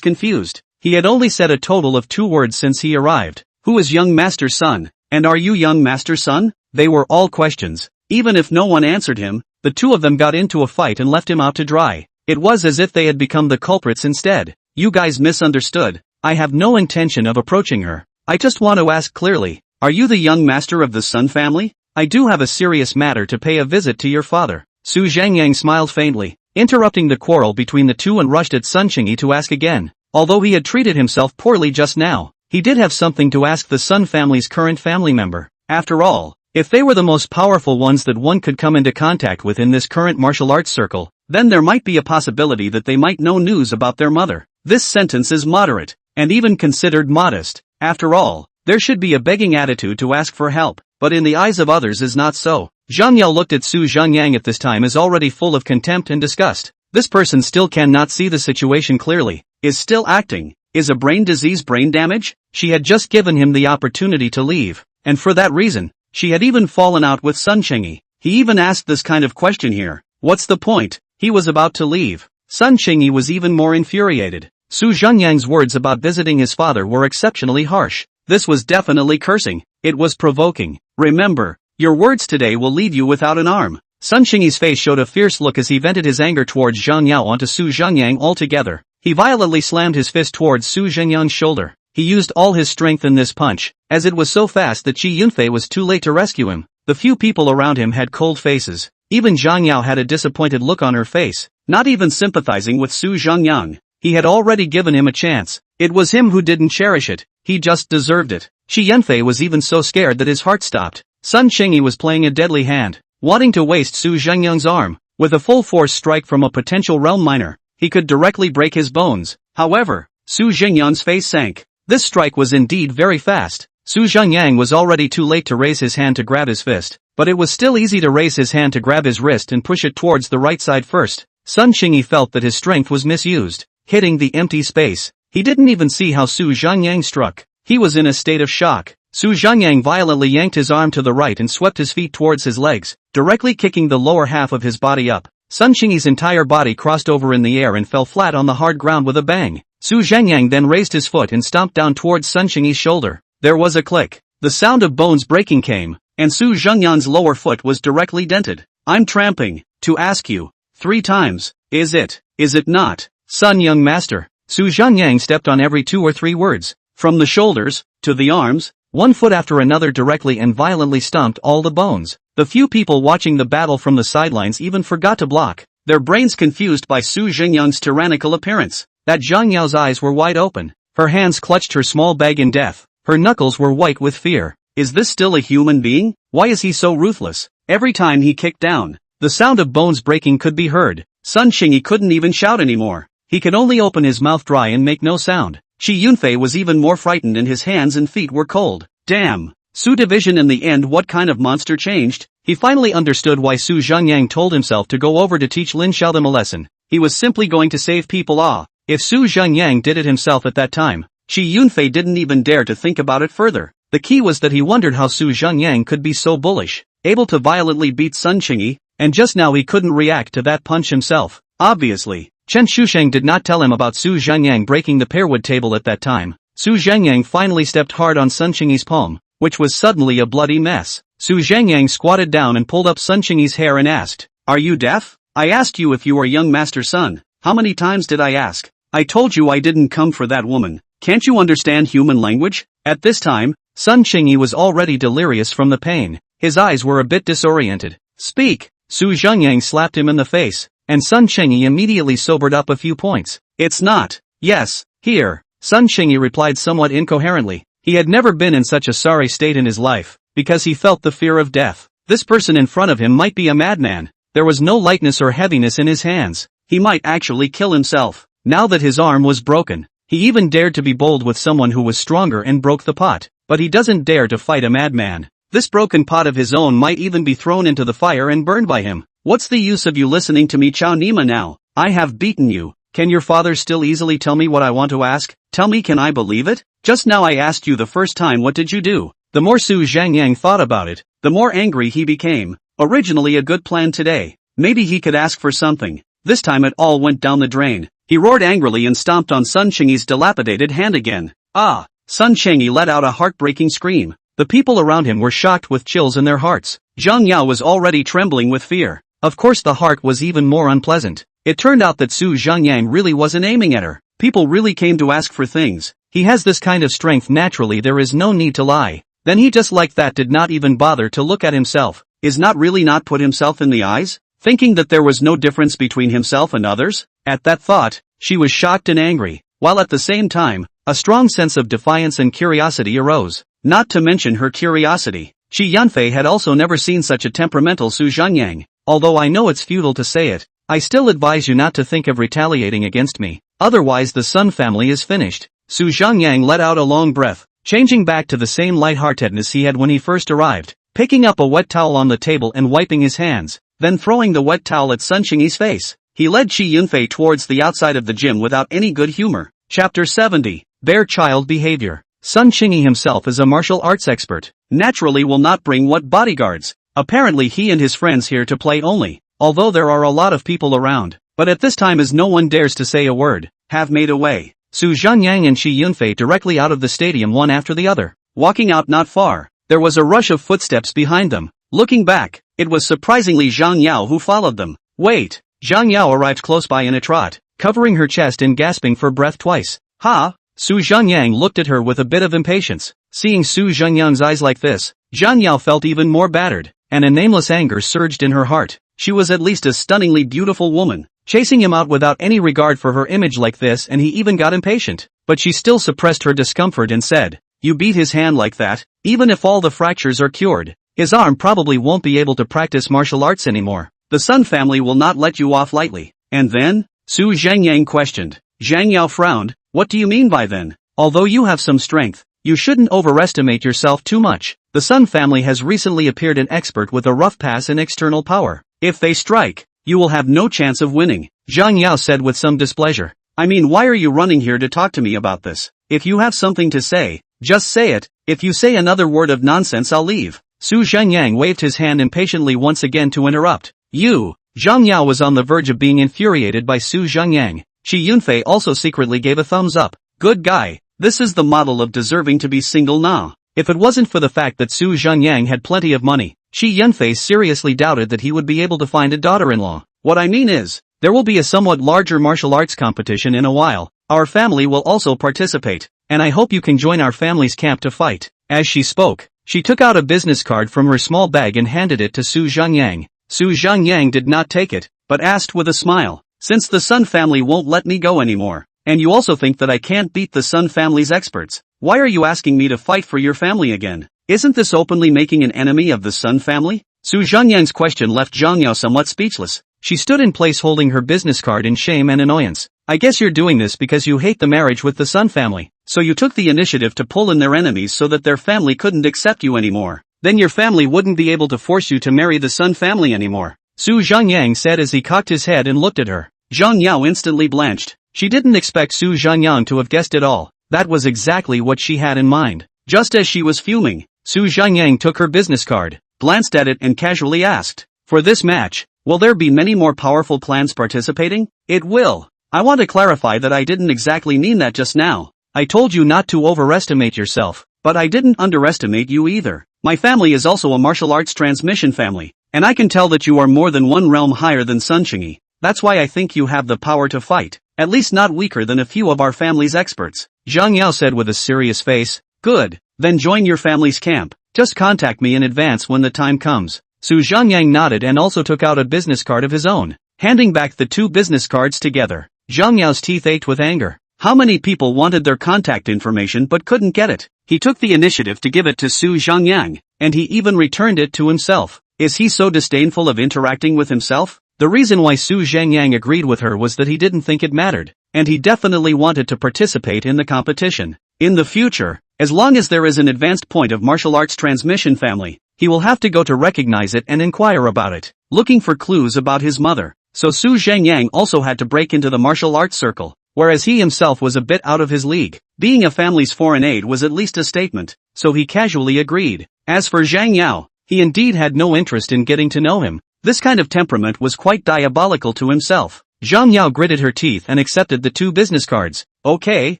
confused. He had only said a total of 2 words since he arrived. Who is young master's son? And are you young master's son? They were all questions. Even if no one answered him, the two of them got into a fight and left him out to dry. It was as if they had become the culprits instead. You guys misunderstood. I have no intention of approaching her. I just want to ask clearly, are you the young master of the Sun family? I do have a serious matter to pay a visit to your father. Su Zhengyang smiled faintly, interrupting the quarrel between the two, and rushed at Sun Qingyi to ask again. Although he had treated himself poorly just now, he did have something to ask the Sun family's current family member. After all, if they were the most powerful ones that one could come into contact with in this current martial arts circle, then there might be a possibility that they might know news about their mother. This sentence is moderate, and even considered modest. After all, there should be a begging attitude to ask for help, but in the eyes of others is not so. Zhang Yao looked at Su Zhengyang at this time as already full of contempt and disgust. This person still cannot see the situation clearly, is still acting. Is a brain disease brain damage? She had just given him the opportunity to leave, and for that reason, she had even fallen out with Sun Qingyi. He even asked this kind of question here. What's the point? He was about to leave. Sun Qingyi was even more infuriated. Su Zhengyang's words about visiting his father were exceptionally harsh. This was definitely cursing. It was provoking. Remember, your words today will leave you without an arm. Sun Qingyi's face showed a fierce look as he vented his anger towards Zhang Yao onto Su Zhengyang altogether. He violently slammed his fist towards Su Zhengyang's shoulder. He used all his strength in this punch, as it was so fast that Qi Yunfei was too late to rescue him. The few people around him had cold faces. Even Zhang Yao had a disappointed look on her face, not even sympathizing with Su Zhengyang. He had already given him a chance. It was him who didn't cherish it. He just deserved it. Qi Yunfei was even so scared that his heart stopped. Sun Qingyi was playing a deadly hand, wanting to waste Su Zhengyang's arm. With a full force strike from a potential realm minor, he could directly break his bones. However, Su Zhengyang's face sank. This strike was indeed very fast. Su Zhengyang was already too late to raise his hand to grab his fist, but it was still easy to raise his hand to grab his wrist and push it towards the right side first. Sun Qingyi felt that his strength was misused, hitting the empty space. He didn't even see how Su Zhengyang struck. He was in a state of shock. Su Zhengyang violently yanked his arm to the right and swept his feet towards his legs, directly kicking the lower half of his body up. Sun Qingyi's entire body crossed over in the air and fell flat on the hard ground with a bang. Su Zhengyang then raised his foot and stomped down towards Sun Qingyi's shoulder. There was a click. The sound of bones breaking came, and Su Zhengyang's lower foot was directly dented. I'm tramping to ask you 3 times. Is it not, Sun young master? Su Zhengyang stepped on every 2 or 3 words, from the shoulders to the arms, one foot after another directly and violently stomped all the bones. The few people watching the battle from the sidelines even forgot to block, their brains confused by Su Zhengyang's tyrannical appearance. That Zhang Yao's eyes were wide open. Her hands clutched her small bag in death. Her knuckles were white with fear. Is this still a human being? Why is he so ruthless? Every time he kicked down, the sound of bones breaking could be heard. Sun Qingyi couldn't even shout anymore. He could only open his mouth dry and make no sound. Qi Yunfei was even more frightened and his hands and feet were cold. Damn! Su Division in the end, what kind of monster changed? He finally understood why Su Zhengyang told himself to go over to teach Lin Xiaodam a lesson. He was simply going to save people. If Su Zhengyang did it himself at that time, Qi Yunfei didn't even dare to think about it further. The key was that he wondered how Su Zhengyang could be so bullish, able to violently beat Sun Qingyi, and just now he couldn't react to that punch himself. Obviously, Chen Shusheng did not tell him about Su Zhengyang breaking the pearwood table at that time. Su Zhengyang finally stepped hard on Sun Qingyi's palm, which was suddenly a bloody mess. Su Zhengyang squatted down and pulled up Sun Qingyi's hair and asked, "Are you deaf? I asked you if you are young master's son. How many times did I ask? I told you I didn't come for that woman. Can't you understand human language?" At this time, Sun Qingyi was already delirious from the pain. His eyes were a bit disoriented. "Speak!" Su Zhengyang slapped him in the face, and Sun Qingyi immediately sobered up a few points. "It's not. Yes, here." Sun Qingyi replied somewhat incoherently. He had never been in such a sorry state in his life, because he felt the fear of death. This person in front of him might be a madman. There was no lightness or heaviness in his hands. He might actually kill himself. Now that his arm was broken, he even dared to be bold with someone who was stronger and broke the pot. But he doesn't dare to fight a madman. This broken pot of his own might even be thrown into the fire and burned by him. What's the use of you listening to me, Chao Nima? Now I have beaten you. Can your father still easily tell me what I want to ask? Tell me, can I believe it? Just now I asked you the first time, what did you do? The more Su Zhengyang thought about it, the more angry he became. Originally a good plan today. Maybe he could ask for something. This time it all went down the drain. He roared angrily and stomped on Sun Chengyi's dilapidated hand again. Ah! Sun Chengyi let out a heartbreaking scream. The people around him were shocked with chills in their hearts. Zhang Yao was already trembling with fear. Of course the heart was even more unpleasant. It turned out that Su Zhengyang really wasn't aiming at her. People really came to ask for things. He has this kind of strength naturally, there is no need to lie. Then he just like that did not even bother to look at himself. Is not really not put himself in the eyes? Thinking that there was no difference between himself and others? At that thought, she was shocked and angry, while at the same time, a strong sense of defiance and curiosity arose. Not to mention her curiosity. Shi Yunfei had also never seen such a temperamental Su Zhengyang. Although I know it's futile to say it, I still advise you not to think of retaliating against me. Otherwise the Sun family is finished. Su Zhengyang let out a long breath, changing back to the same lightheartedness he had when he first arrived, picking up a wet towel on the table and wiping his hands, then throwing the wet towel at Sun Chengyi's face. He led Shi Yunfei towards the outside of the gym without any good humor. Chapter 70. Bare Child Behavior. Sun Chengyi himself is a martial arts expert. Naturally will not bring what bodyguards. Apparently he and his friends here to play only, although there are a lot of people around. But at this time as no one dares to say a word, have made away. Su Zhengyang and Shi Yunfei directly out of the stadium one after the other. Walking out not far, there was a rush of footsteps behind them. Looking back, it was surprisingly Zhang Yao who followed them. Wait! Zhang Yao arrived close by in a trot, covering her chest and gasping for breath twice. Ha! Su Zhengyang looked at her with a bit of impatience. Seeing Su Zhengyang's eyes like this, Zhang Yao felt even more battered, and a nameless anger surged in her heart. She was at least a stunningly beautiful woman, chasing him out without any regard for her image like this, and he even got impatient. But she still suppressed her discomfort and said, "You beat his hand like that? Even if all the fractures are cured, his arm probably won't be able to practice martial arts anymore. The Sun family will not let you off lightly." And then? Su Zhengyang questioned. Zhang Yao frowned. What do you mean by then? Although you have some strength, you shouldn't overestimate yourself too much. The Sun family has recently appeared an expert with a rough pass in external power. If they strike, you will have no chance of winning, Zhang Yao said with some displeasure. I mean, why are you running here to talk to me about this? If you have something to say, just say it. If you say another word of nonsense I'll leave. Su Zhengyang waved his hand impatiently once again to interrupt. You! Zhang Yao was on the verge of being infuriated by Su Zhengyang. Shi Yunfei also secretly gave a thumbs up. Good guy. This is the model of deserving to be single now. If it wasn't for the fact that Su Zhengyang had plenty of money, Shi Yunfei seriously doubted that he would be able to find a daughter-in-law. What I mean is, there will be a somewhat larger martial arts competition in a while. Our family will also participate, and I hope you can join our family's camp to fight. As she spoke, she took out a business card from her small bag and handed it to Su Zhengyang. Su Zhengyang did not take it, but asked with a smile, since the Sun family won't let me go anymore, and you also think that I can't beat the Sun family's experts, why are you asking me to fight for your family again? Isn't this openly making an enemy of the Sun family? Su Zhengyang's question left Zhang Yao somewhat speechless. She stood in place holding her business card in shame and annoyance. I guess you're doing this because you hate the marriage with the Sun family, so you took the initiative to pull in their enemies so that their family couldn't accept you anymore. Then your family wouldn't be able to force you to marry the Sun family anymore, Su Zhengyang said as he cocked his head and looked at her. Zhang Yao instantly blanched. She didn't expect Su Zhengyang to have guessed it all. That was exactly what she had in mind. Just as she was fuming, Su Zhengyang took her business card, glanced at it and casually asked, "For this match, will there be many more powerful clans participating?" "It will. I want to clarify that I didn't exactly mean that just now. I told you not to overestimate yourself, but I didn't underestimate you either. My family is also a martial arts transmission family, and I can tell that you are more than one realm higher than Sun Chengyi. That's why I think you have the power to fight, at least not weaker than a few of our family's experts," Zhang Yao said with a serious face. "Good, then join your family's camp. Just contact me in advance when the time comes." Su Zhengyang nodded and also took out a business card of his own, handing back the two business cards together. Zhang Yao's teeth ached with anger. How many people wanted their contact information but couldn't get it? He took the initiative to give it to Su Zhengyang, and he even returned it to himself. Is he so disdainful of interacting with himself? The reason why Su Zhengyang agreed with her was that he didn't think it mattered, and he definitely wanted to participate in the competition. In the future, as long as there is an advanced point of martial arts transmission family, he will have to go to recognize it and inquire about it, looking for clues about his mother. So Su Zhengyang also had to break into the martial arts circle. whereas he himself was a bit out of his league. Being a family's foreign aid was at least a statement, so he casually agreed. As for Zhang Yao, he indeed had no interest in getting to know him. This kind of temperament was quite diabolical to himself. Zhang Yao gritted her teeth and accepted the 2 business cards. Okay,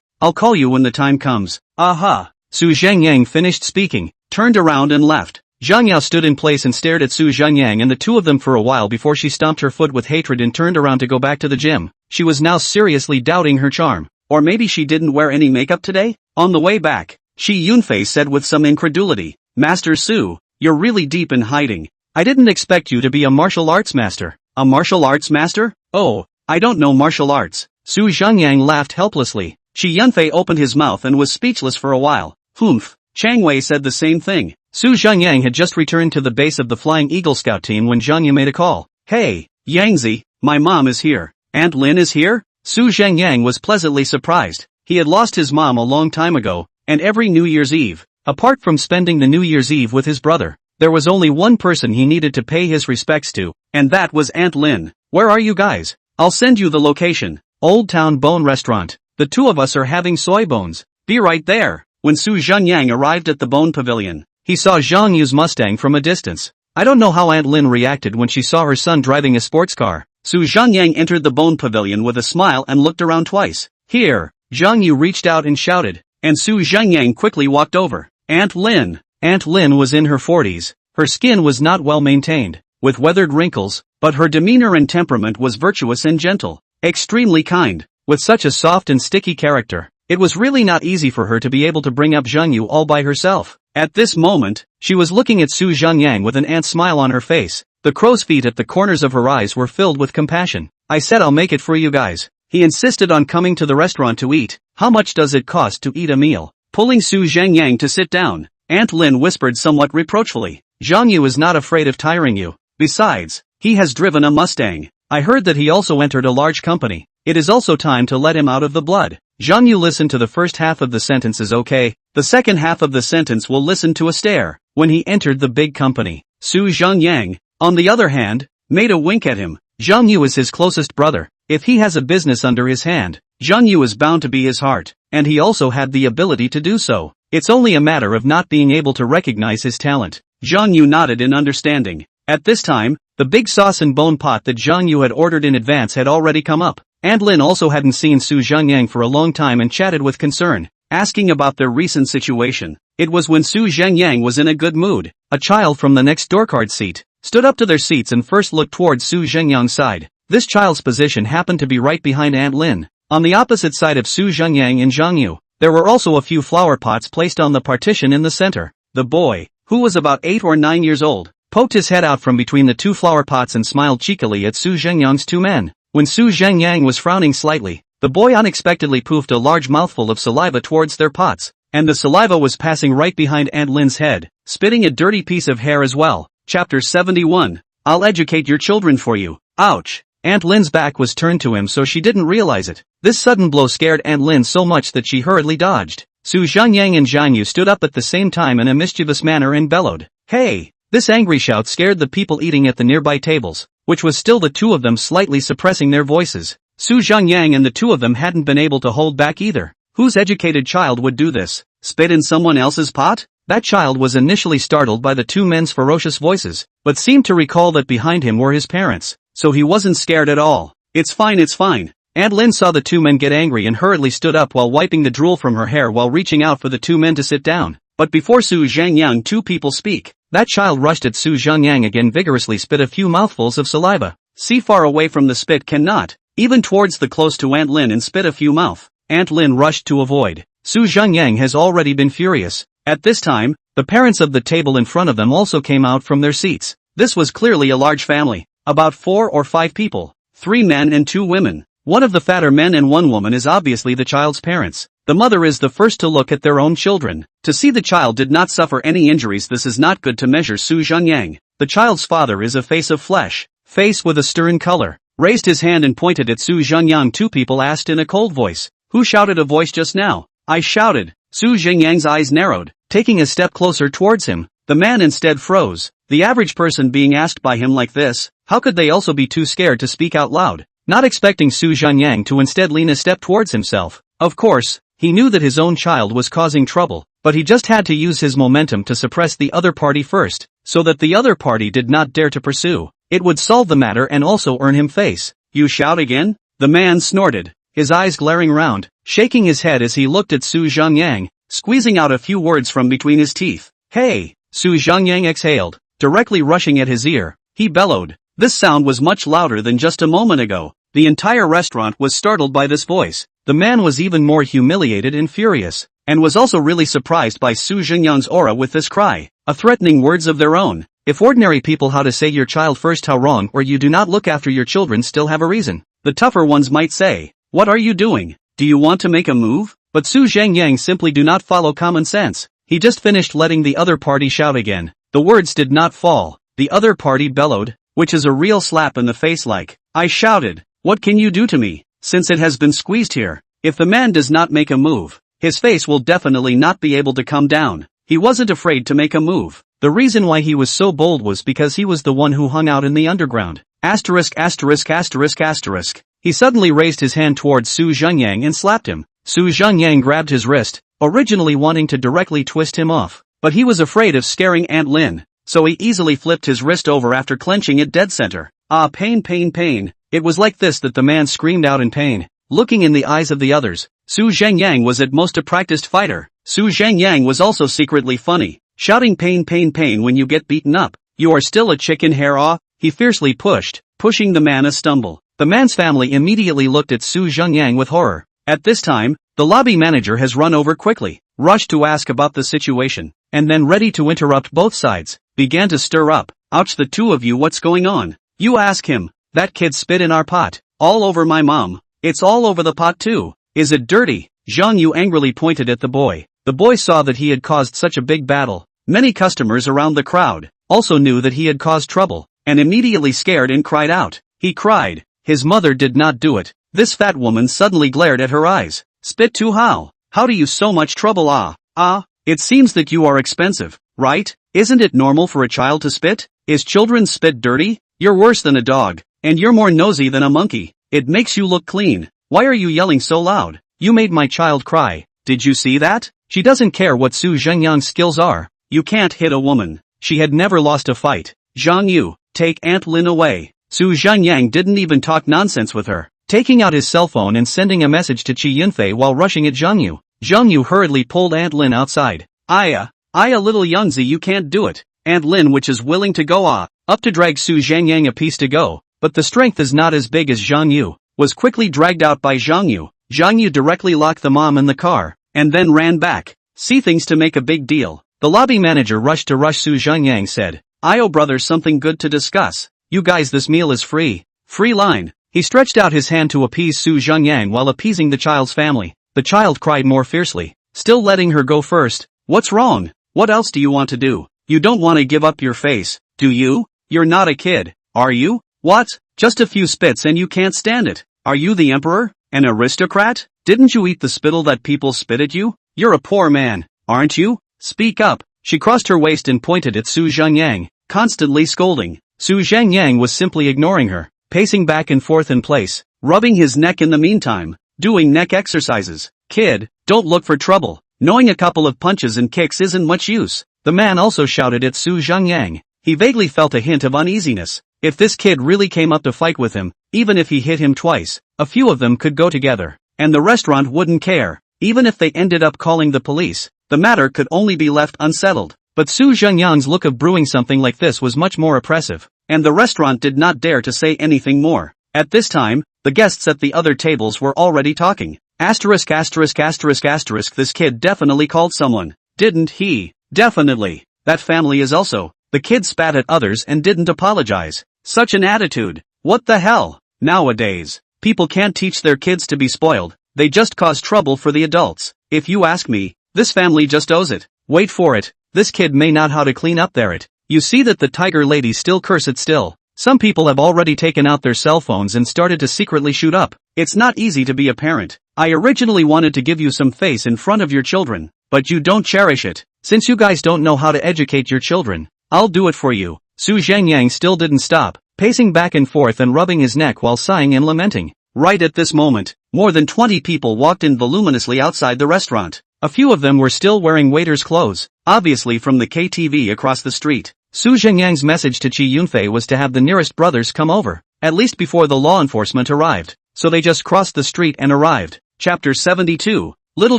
I'll call you when the time comes. Aha. Su Zhengyang finished speaking, turned around and left. Zhang Yao stood in place and stared at Su Zhengyang and the two of them for a while before she stomped her foot with hatred and turned around to go back to the gym. She was now seriously doubting her charm. Or maybe she didn't wear any makeup today? On the way back, Shi Yunfei said with some incredulity, Master Su, you're really deep in hiding. I didn't expect you to be a martial arts master. A martial arts master? Oh, I don't know martial arts. Su Zhengyang laughed helplessly. Shi Yunfei opened his mouth and was speechless for a while. Humph. Chang Wei said the same thing. Su Zhengyang had just returned to the base of the Flying Eagle Scout team when Zhang Yu made a call. Hey, Yangzi, my mom is here. Aunt Lin is here? Su Zhengyang was pleasantly surprised. He had lost his mom a long time ago, and every New Year's Eve, apart from spending the New Year's Eve with his brother, there was only one person he needed to pay his respects to, and that was Aunt Lin. Where are you guys? I'll send you the location. Old Town Bone Restaurant. The two of us are having soy bones. Be right there. When Su Zhenyang arrived at the Bone Pavilion, he saw Zhang Yu's Mustang from a distance. I don't know how Aunt Lin reacted when she saw her son driving a sports car. Su Zhenyang entered the Bone Pavilion with a smile and looked around twice. Here, Zhang Yu reached out and shouted, and Su Zhenyang quickly walked over. Aunt Lin. Aunt Lin was in her 40s. Her skin was not well maintained, with weathered wrinkles, but her demeanor and temperament was virtuous and gentle, extremely kind. With such a soft and sticky character, it was really not easy for her to be able to bring up Zhang Yu all by herself. At this moment, she was looking at Su Zhenyang with an ant smile on her face. The crow's feet at the corners of her eyes were filled with compassion. I said I'll make it for you guys. He insisted on coming to the restaurant to eat. How much does it cost to eat a meal? Pulling Su Zhenyang to sit down, Aunt Lin whispered somewhat reproachfully. Zhang Yu is not afraid of tiring you. Besides, he has driven a Mustang. I heard that he also entered a large company. It is also time to let him out of the blood. Zhang Yu listened to the first half of the sentence is okay. The second half of the sentence will listen to a stare. When he entered the big company, Su Zhengyang, on the other hand, made a wink at him. Zhang Yu is his closest brother. If he has a business under his hand, Zhang Yu is bound to be his heart, and he also had the ability to do so. It's only a matter of not being able to recognize his talent. Zhang Yu nodded in understanding. At this time, the big sauce and bone pot that Zhang Yu had ordered in advance had already come up. Aunt Lin also hadn't seen Su Zhenyang for a long time and chatted with concern, asking about their recent situation. It was when Su Zhenyang was in a good mood. A child from the next door card seat stood up to their seats and first looked towards Su Zhenyang's side. This child's position happened to be right behind Aunt Lin. On the opposite side of Su Zhenyang and Zhang Yu, there were also a few flower pots placed on the partition in the center. The boy, who was about 8 or 9 years old, poked his head out from between the two flower pots and smiled cheekily at Su Zhenyang's two men. When Su Zhenyang was frowning slightly, the boy unexpectedly poofed a large mouthful of saliva towards their pots, and the saliva was passing right behind Aunt Lin's head, spitting a dirty piece of hair as well. Chapter 71. I'll educate your children for you. Ouch. Aunt Lin's back was turned to him so she didn't realize it. This sudden blow scared Aunt Lin so much that she hurriedly dodged. Su Zhenyang and Zhang Yu stood up at the same time in a mischievous manner and bellowed, "Hey!" This angry shout scared the people eating at the nearby tables, which was still the two of them slightly suppressing their voices. Su Zhenyang and the two of them hadn't been able to hold back either. Whose educated child would do this? Spit in someone else's pot? That child was initially startled by the two men's ferocious voices, but seemed to recall that behind him were his parents, so he wasn't scared at all. It's fine, it's fine. Aunt Lin saw the two men get angry and hurriedly stood up while wiping the drool from her hair while reaching out for the two men to sit down. But before Su Zhenyang two people speak, that child rushed at Su Zhenyang again vigorously spit a few mouthfuls of saliva. See far away from the spit cannot, even towards the close to Aunt Lin and spit a few mouth. Aunt Lin rushed to avoid. Su Zhenyang has already been furious. At this time, the parents of the table in front of them also came out from their seats. This was clearly a large family, about 4 or 5 people, 3 men and 2 women. One of the fatter men and 1 woman is obviously the child's parents. The mother is the first to look at their own children. To see the child did not suffer any injuries, this is not good to measure Su Zhenyang. The child's father is a face of flesh, face with a stern color, raised his hand and pointed at Su Zhenyang. 2 people asked in a cold voice, "Who shouted a voice just now?" "I shouted." Su Zhenyang's eyes narrowed, taking a step closer towards him. The man instead froze. The average person being asked by him like this, how could they also be too scared to speak out loud? not expecting Su Zhengyang to instead lean a step towards himself. Of course, he knew that his own child was causing trouble, but he just had to use his momentum to suppress the other party first, so that the other party did not dare to pursue. It would solve the matter and also earn him face. You shout again? The man snorted, his eyes glaring round, shaking his head as he looked at Su Zhengyang, squeezing out a few words from between his teeth. Hey! Su Zhengyang exhaled, directly rushing at his ear. He bellowed. This sound was much louder than just a moment ago. The entire restaurant was startled by this voice. The man was even more humiliated and furious, and was also really surprised by Su Zhengyang's aura with this cry, a threatening words of their own. If ordinary people how to say your child first how wrong or you do not look after your children still have a reason, the tougher ones might say, what are you doing? Do you want to make a move? But Su Zhengyang simply do not follow common sense. He just finished letting the other party shout again. The words did not fall. The other party bellowed, which is a real slap in the face like, I shouted, what can you do to me, since it has been squeezed here? If the man does not make a move, his face will definitely not be able to come down. He wasn't afraid to make a move. The reason why he was so bold was because he was the one who hung out in the underground. Asterisk asterisk asterisk asterisk. He suddenly raised his hand towards Su Zhengyang and slapped him. Su Zhengyang grabbed his wrist, originally wanting to directly twist him off, but he was afraid of scaring Aunt Lin, so he easily flipped his wrist over after clenching it dead center. Ah, pain, pain, pain. It was like this that the man screamed out in pain, looking in the eyes of the others. Su Zhengyang was at most a practiced fighter. Su Zhengyang was also secretly funny, shouting pain, pain, pain when you get beaten up. You are still a chicken hair ah? He fiercely pushed, pushing the man a stumble. The man's family immediately looked at Su Zhengyang with horror. At this time, the lobby manager has run over quickly, rushed to ask about the situation, and then ready to interrupt both sides, began to stir up. Ouch, the two of you, what's going on? You ask him. That kid spit in our pot, all over my mom. It's all over the pot too. Is it dirty? Zhang Yu angrily pointed at the boy. The boy saw that he had caused such a big battle. Many customers around the crowd also knew that he had caused trouble, and immediately scared and cried out. He cried. His mother did not do it. This fat woman suddenly glared at her eyes. Spit too how? How do you so much trouble ah? It seems that you are expensive, right? Isn't it normal for a child to spit? Is children's spit dirty? You're worse than a dog, and you're more nosy than a monkey. It makes you look clean. Why are you yelling so loud? You made my child cry. Did you see that? She doesn't care what Su Zhengyang's skills are. You can't hit a woman. She had never lost a fight. Zhang Yu, take Aunt Lin away. Su Zhengyang didn't even talk nonsense with her, taking out his cell phone and sending a message to Qi Yunfei while rushing at Zhang Yu. Zhang Yu hurriedly pulled Aunt Lin outside. Aya, little Youngzi, you can't do it. Aunt Lin, which is willing to go up to drag Su Zhengyang a piece to go, but the strength is not as big as Zhang Yu, was quickly dragged out by Zhang Yu. Zhang Yu directly locked the mom in the car, and then ran back. See things to make a big deal. The lobby manager rushed to rush Su Zhengyang said, Io brother, something good to discuss. You guys, this meal is free. Free line. He stretched out his hand to appease Su Zhengyang while appeasing the child's family. The child cried more fiercely, still letting her go first. What's wrong? What else do you want to do? You don't want to give up your face, do you? You're not a kid, are you? What? Just a few spits and you can't stand it. Are you the emperor? An aristocrat? Didn't you eat the spittle that people spit at you? You're a poor man, aren't you? Speak up. She crossed her waist and pointed at Su Zhengyang, constantly scolding. Su Zhengyang was simply ignoring her, pacing back and forth in place, rubbing his neck in the meantime, doing neck exercises. Kid, don't look for trouble. Knowing a couple of punches and kicks isn't much use. The man also shouted at Su Zhengyang. He vaguely felt a hint of uneasiness. If this kid really came up to fight with him, even if he hit him twice, a few of them could go together, and the restaurant wouldn't care. Even if they ended up calling the police, the matter could only be left unsettled. But Su Zhengyang's look of brewing something like this was much more oppressive, and the restaurant did not dare to say anything more. At this time, the guests at the other tables were already talking. Asterisk asterisk asterisk asterisk, this kid definitely called someone, didn't he? Definitely. That family is also. The kid spat at others and didn't apologize. Such an attitude. What the hell? Nowadays, people can't teach their kids to be spoiled. They just cause trouble for the adults. If you ask me, this family just owes it. Wait for it. This kid may not how to clean up their it. You see that the tiger lady still curse it still. Some people have already taken out their cell phones and started to secretly shoot up. It's not easy to be a parent. I originally wanted to give you some face in front of your children, but you don't cherish it. Since you guys don't know how to educate your children, I'll do it for you. Su Zhengyang still didn't stop, pacing back and forth and rubbing his neck while sighing and lamenting. Right at this moment, more than 20 people walked in voluminously outside the restaurant. A few of them were still wearing waiters' clothes, obviously from the KTV across the street. Su Zhengyang's message to Qi Yunfei was to have the nearest brothers come over, at least before the law enforcement arrived, so they just crossed the street and arrived. Chapter 72. Little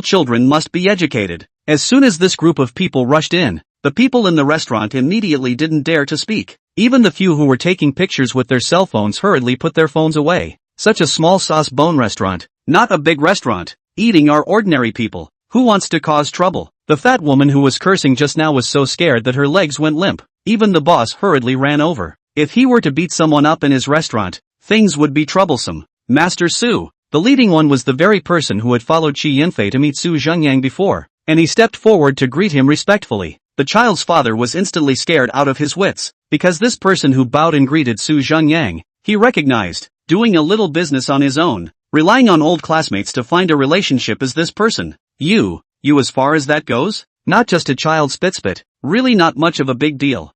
children must be educated. As soon as this group of people rushed in, the people in the restaurant immediately didn't dare to speak. Even the few who were taking pictures with their cell phones hurriedly put their phones away. Such a small sauce bone restaurant, not a big restaurant. Eating are ordinary people. Who wants to cause trouble? The fat woman who was cursing just now was so scared that her legs went limp. Even the boss hurriedly ran over. If he were to beat someone up in his restaurant, things would be troublesome. Master Su, the leading one, was the very person who had followed Qi Yunfei to meet Su Zhengyang before, and he stepped forward to greet him respectfully. The child's father was instantly scared out of his wits, because this person who bowed and greeted Su Zhengyang, he recognized, doing a little business on his own, relying on old classmates to find a relationship as this person. You as far as that goes? Not just a child spit, really not much of a big deal.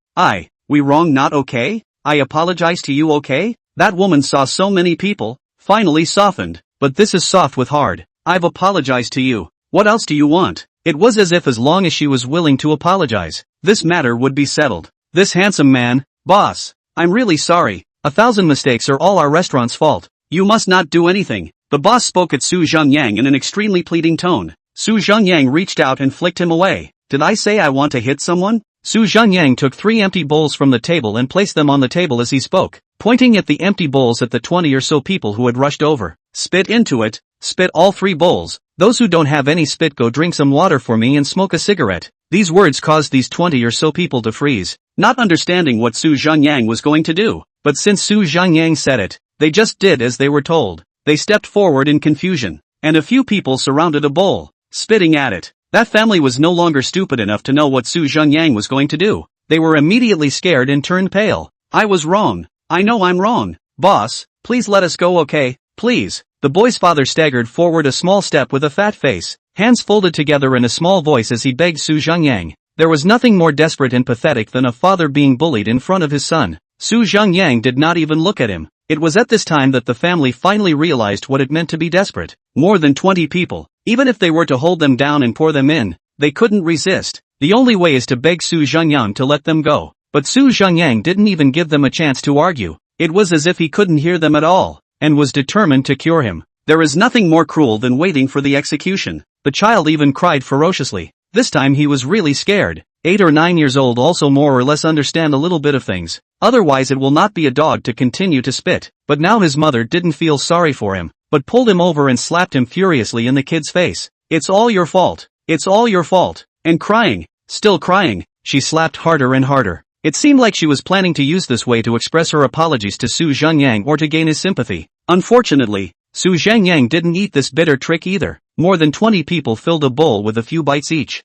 We wrong, not okay? I apologize to you, okay? That woman saw so many people, finally softened, but this is soft with hard. I've apologized to you. What else do you want? It was as if as long as she was willing to apologize, this matter would be settled. This handsome man, boss, I'm really sorry. 1,000 mistakes are all our restaurant's fault. You must not do anything. The boss spoke at Su Zhengyang in an extremely pleading tone. Su Zhengyang reached out and flicked him away. Did I say I want to hit someone? Su Zhengyang took 3 empty bowls from the table and placed them on the table as he spoke, pointing at the empty bowls at the 20 or so people who had rushed over. Spit into it, spit all 3 bowls. Those who don't have any spit, go drink some water for me and smoke a cigarette. These words caused these 20 or so people to freeze, not understanding what Su Zhengyang was going to do. But since Su Zhengyang said it, they just did as they were told. They stepped forward in confusion, and a few people surrounded a bowl, spitting at it. That family was no longer stupid enough to know what Su Zhengyang was going to do. They were immediately scared and turned pale. I was wrong. I know I'm wrong. Boss, please let us go, okay? Please. The boy's father staggered forward a small step with a fat face, hands folded together in a small voice as he begged Su Zhengyang. There was nothing more desperate and pathetic than a father being bullied in front of his son. Su Zhengyang did not even look at him. It was at this time that the family finally realized what it meant to be desperate. More than 20 people. Even if they were to hold them down and pour them in, they couldn't resist. The only way is to beg Su Zhengyang to let them go. But Su Zhengyang didn't even give them a chance to argue. It was as if he couldn't hear them at all, and was determined to cure him. There is nothing more cruel than waiting for the execution. The child even cried ferociously. This time he was really scared. 8 or 9 years old also more or less understand a little bit of things. Otherwise it will not be a dog to continue to spit. But now his mother didn't feel sorry for him, but pulled him over and slapped him furiously in the kid's face. It's all your fault. It's all your fault. And crying, still crying, she slapped harder and harder. It seemed like she was planning to use this way to express her apologies to Su Zhengyang or to gain his sympathy. Unfortunately, Su Zhengyang didn't eat this bitter trick either. More than 20 people filled a bowl with a few bites each.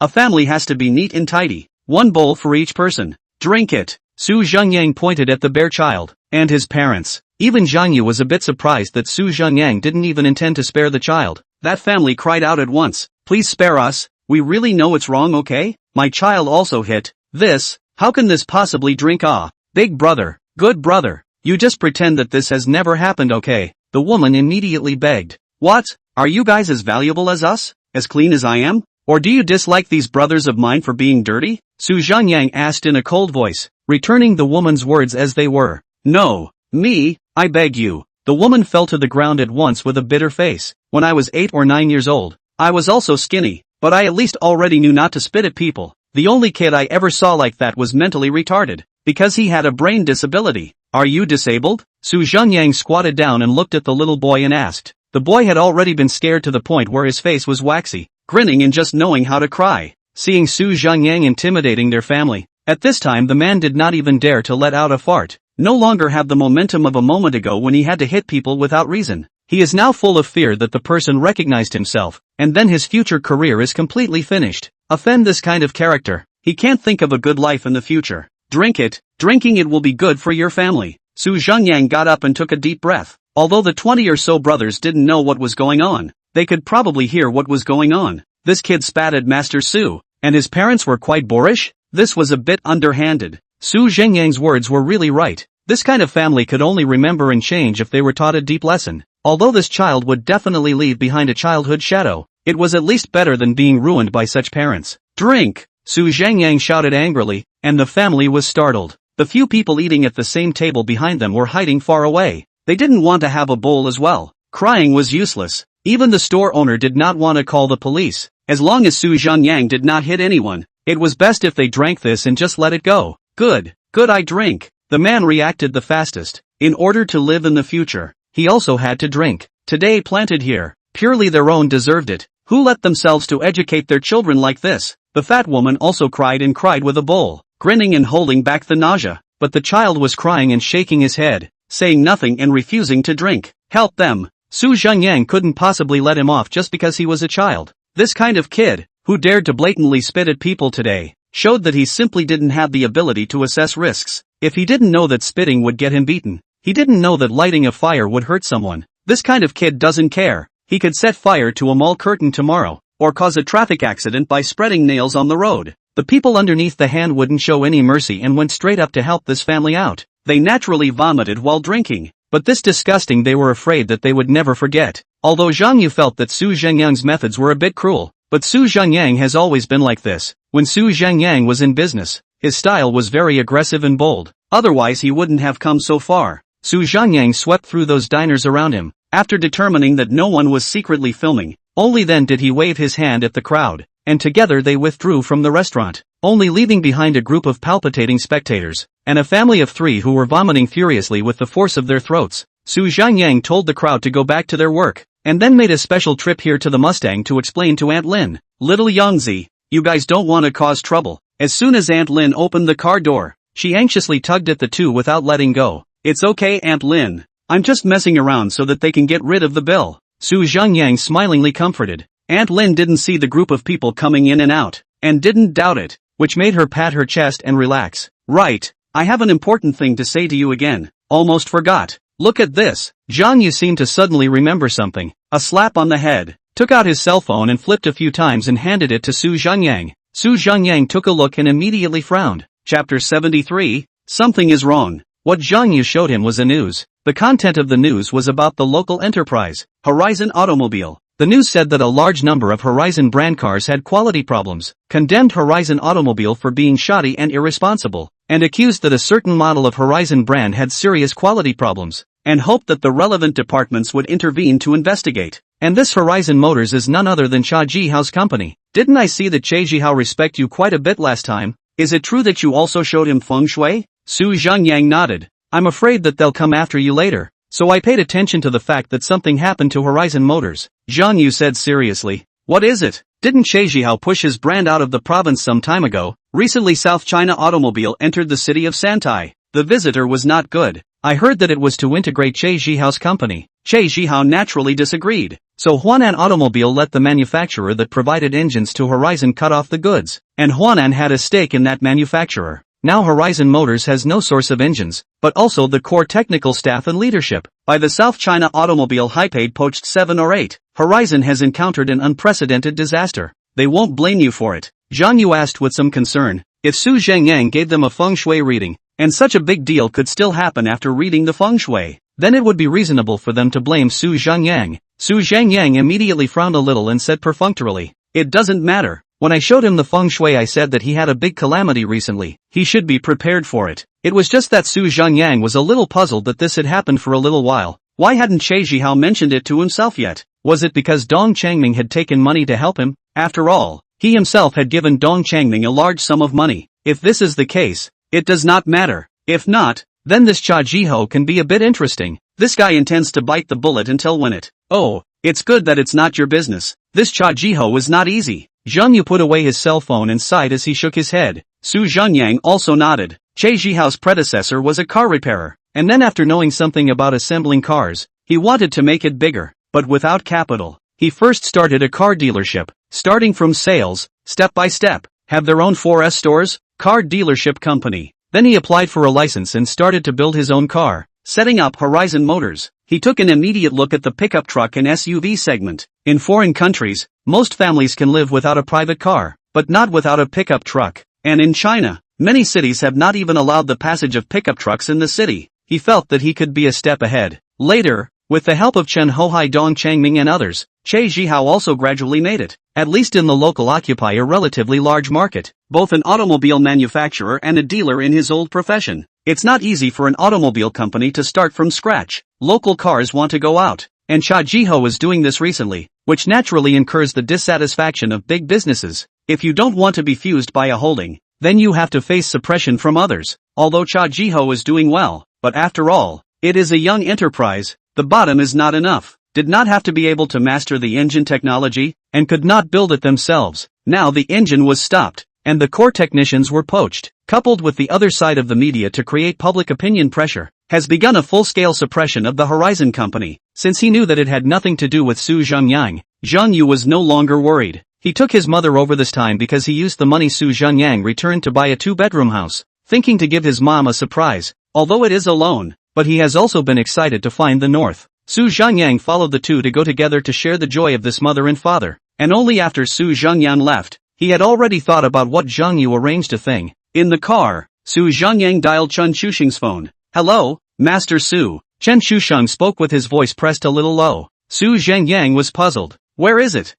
A family has to be neat and tidy. 1 bowl for each person. Drink it. Su Zhengyang pointed at the bare child, and his parents. Even Zhang Yu was a bit surprised that Su Zhengyang didn't even intend to spare the child. That family cried out at once, please spare us, we really know it's wrong, okay? My child also hit. This, how can this possibly drink? Big brother, good brother, you just pretend that this has never happened, okay? The woman immediately begged. What? Are you guys as valuable as us? As clean as I am? Or do you dislike these brothers of mine for being dirty? Su Zhengyang asked in a cold voice, returning the woman's words as they were. No, me, I beg you. The woman fell to the ground at once with a bitter face. When I was 8 or 9 years old, I was also skinny, but I at least already knew not to spit at people. The only kid I ever saw like that was mentally retarded, because he had a brain disability. Are you disabled? Su Zhengyang squatted down and looked at the little boy and asked. The boy had already been scared to the point where his face was waxy, grinning and just knowing how to cry. Seeing Su Zhengyang intimidating their family, at this time the man did not even dare to let out a fart. No longer have the momentum of a moment ago when he had to hit people without reason. He is now full of fear that the person recognized himself, and then his future career is completely finished. Offend this kind of character, he can't think of a good life in the future. Drink it, drinking it will be good for your family. Su Zhengyang got up and took a deep breath. Although the 20 or so brothers didn't know what was going on, they could probably hear what was going on. This kid spat at Master Su, and his parents were quite boorish? This was a bit underhanded. Zhengyang's words were really right. This kind of family could only remember and change if they were taught a deep lesson. Although this child would definitely leave behind a childhood shadow, it was at least better than being ruined by such parents. Drink! Zhengyang shouted angrily, and the family was startled. The few people eating at the same table behind them were hiding far away. They didn't want to have a bowl as well. Crying was useless. Even the store owner did not want to call the police. As long as Zhengyang did not hit anyone, it was best if they drank this and just let it go. Good I drink. The man reacted the fastest. In order to live in the future, he also had to drink. Today planted here, purely their own deserved it. Who let themselves to educate their children like this? The fat woman also cried and cried with a bowl, grinning and holding back the nausea. But the child was crying and shaking his head, saying nothing and refusing to drink. Help them. Zhengyang couldn't possibly let him off just because he was a child. This kind of kid, who dared to blatantly spit at people today, showed that he simply didn't have the ability to assess risks. If he didn't know that spitting would get him beaten, he didn't know that lighting a fire would hurt someone. This kind of kid doesn't care. He could set fire to a mall curtain tomorrow, or cause a traffic accident by spreading nails on the road. The people underneath the hand wouldn't show any mercy and went straight up to help this family out. They naturally vomited while drinking, but this disgusting they were afraid that they would never forget. Although Zhang felt that Zhengyang's methods were a bit cruel, but Zhengyang has always been like this. When Zhengyang was in business, his style was very aggressive and bold. Otherwise he wouldn't have come so far. Zhengyang swept through those diners around him. After determining that no one was secretly filming, only then did he wave his hand at the crowd, and together they withdrew from the restaurant, only leaving behind a group of palpitating spectators, and a family of 3 who were vomiting furiously with the force of their throats. Zhengyang told the crowd to go back to their work, and then made a special trip here to the Mustang to explain to Aunt Lin. Little Yangzi, you guys don't want to cause trouble. As soon as Aunt Lin opened the car door, she anxiously tugged at the 2 without letting go. It's okay, Aunt Lin. I'm just messing around so that they can get rid of the bill. Zhengyang smilingly comforted. Aunt Lin didn't see the group of people coming in and out, and didn't doubt it, which made her pat her chest and relax. Right, I have an important thing to say to you again. Almost forgot. Look at this. Zhang seemed to suddenly remember something. A slap on the head. Took out his cell phone and flipped a few times and handed it to Zhengyang. Zhengyang took a look and immediately frowned. Chapter 73, Something is wrong. What Zhang showed him was a news. The content of the news was about the local enterprise, Horizon Automobile. The news said that a large number of Horizon brand cars had quality problems, condemned Horizon Automobile for being shoddy and irresponsible, and accused that a certain model of Horizon brand had serious quality problems, and hoped that the relevant departments would intervene to investigate. And this Horizon Motors is none other than Cha Jihao's company. Didn't I see that Cha Jihao respect you quite a bit last time? Is it true that you also showed him feng shui? Zhengyang nodded. I'm afraid that they'll come after you later. So I paid attention to the fact that something happened to Horizon Motors. Zhang Yu said seriously. What is it? Didn't Cha Jihao push his brand out of the province some time ago? Recently South China Automobile entered the city of Santai. The visitor was not good. I heard that it was to integrate Cha Jihao's company. Cha Jihao naturally disagreed. So Huanan Automobile let the manufacturer that provided engines to Horizon cut off the goods, and Huanan had a stake in that manufacturer. Now Horizon Motors has no source of engines, but also the core technical staff and leadership. By the South China Automobile Hypaid poached 7 or 8, Horizon has encountered an unprecedented disaster. They won't blame you for it. Zhang Yu asked with some concern. If Zhengyang gave them a feng shui reading, and such a big deal could still happen after reading the feng shui, then it would be reasonable for them to blame Zhengyang. Zhengyang immediately frowned a little and said perfunctorily, it doesn't matter. When I showed him the feng shui I said that he had a big calamity recently. He should be prepared for it. It was just that Zhengyang was a little puzzled that this had happened for a little while. Why hadn't Cha Jihao mentioned it to himself yet? Was it because Dong Changming had taken money to help him? After all, he himself had given Dong Changming a large sum of money. If this is the case, it does not matter. If not, then this Cha Jihao can be a bit interesting. This guy intends to bite the bullet until when it. Oh, it's good that it's not your business. This Cha Jihao is not easy. Zhang Yu put away his cell phone and sighed as he shook his head. Zhengyang also nodded. Cha Jihao's predecessor was a car repairer, and then after knowing something about assembling cars, he wanted to make it bigger, but without capital. He first started a car dealership, starting from sales, step by step, have their own 4S stores, car dealership company. Then he applied for a license and started to build his own car, setting up Horizon Motors. He took an immediate look at the pickup truck and SUV segment. In foreign countries, most families can live without a private car, but not without a pickup truck. And in China, Many cities have not even allowed the passage of pickup trucks in the city. He felt that he could be a step ahead. Later, with the help of Chen Hohai Dong Changming and others, Che Zhihao also gradually made it, at least in the local occupy a relatively large market, both an automobile manufacturer and a dealer in his old profession. It's not easy for an automobile company to start from scratch. Local cars want to go out, and Cha Jiho is doing this recently, which naturally incurs the dissatisfaction of big businesses. If you don't want to be fused by a holding, then you have to face suppression from others. Although Cha Jiho is doing well, but after all, it is a young enterprise, the bottom is not enough. Did not have to be able to master the engine technology, and could not build it themselves. Now the engine was stopped, and the core technicians were poached, coupled with the other side of the media to create public opinion pressure, has begun a full-scale suppression of the Horizon Company. Since he knew that it had nothing to do with Su Zhengyang, Zheng Yu was no longer worried. He took his mother over this time because he used the money Su Zhengyang returned to buy a 2-bedroom house, thinking to give his mom a surprise, although it is a loan, but he has also been excited to find the north. Su Zhengyang followed the two to go together to share the joy of this mother and father, and only after Su Zhengyang left, he had already thought about what Zheng Yu arranged a thing. In the car, Su Zhengyang dialed Chen Shusheng's phone. Hello, Master Su. Chen Shusheng spoke with his voice pressed a little low. Su Zhengyang was puzzled. Where is it?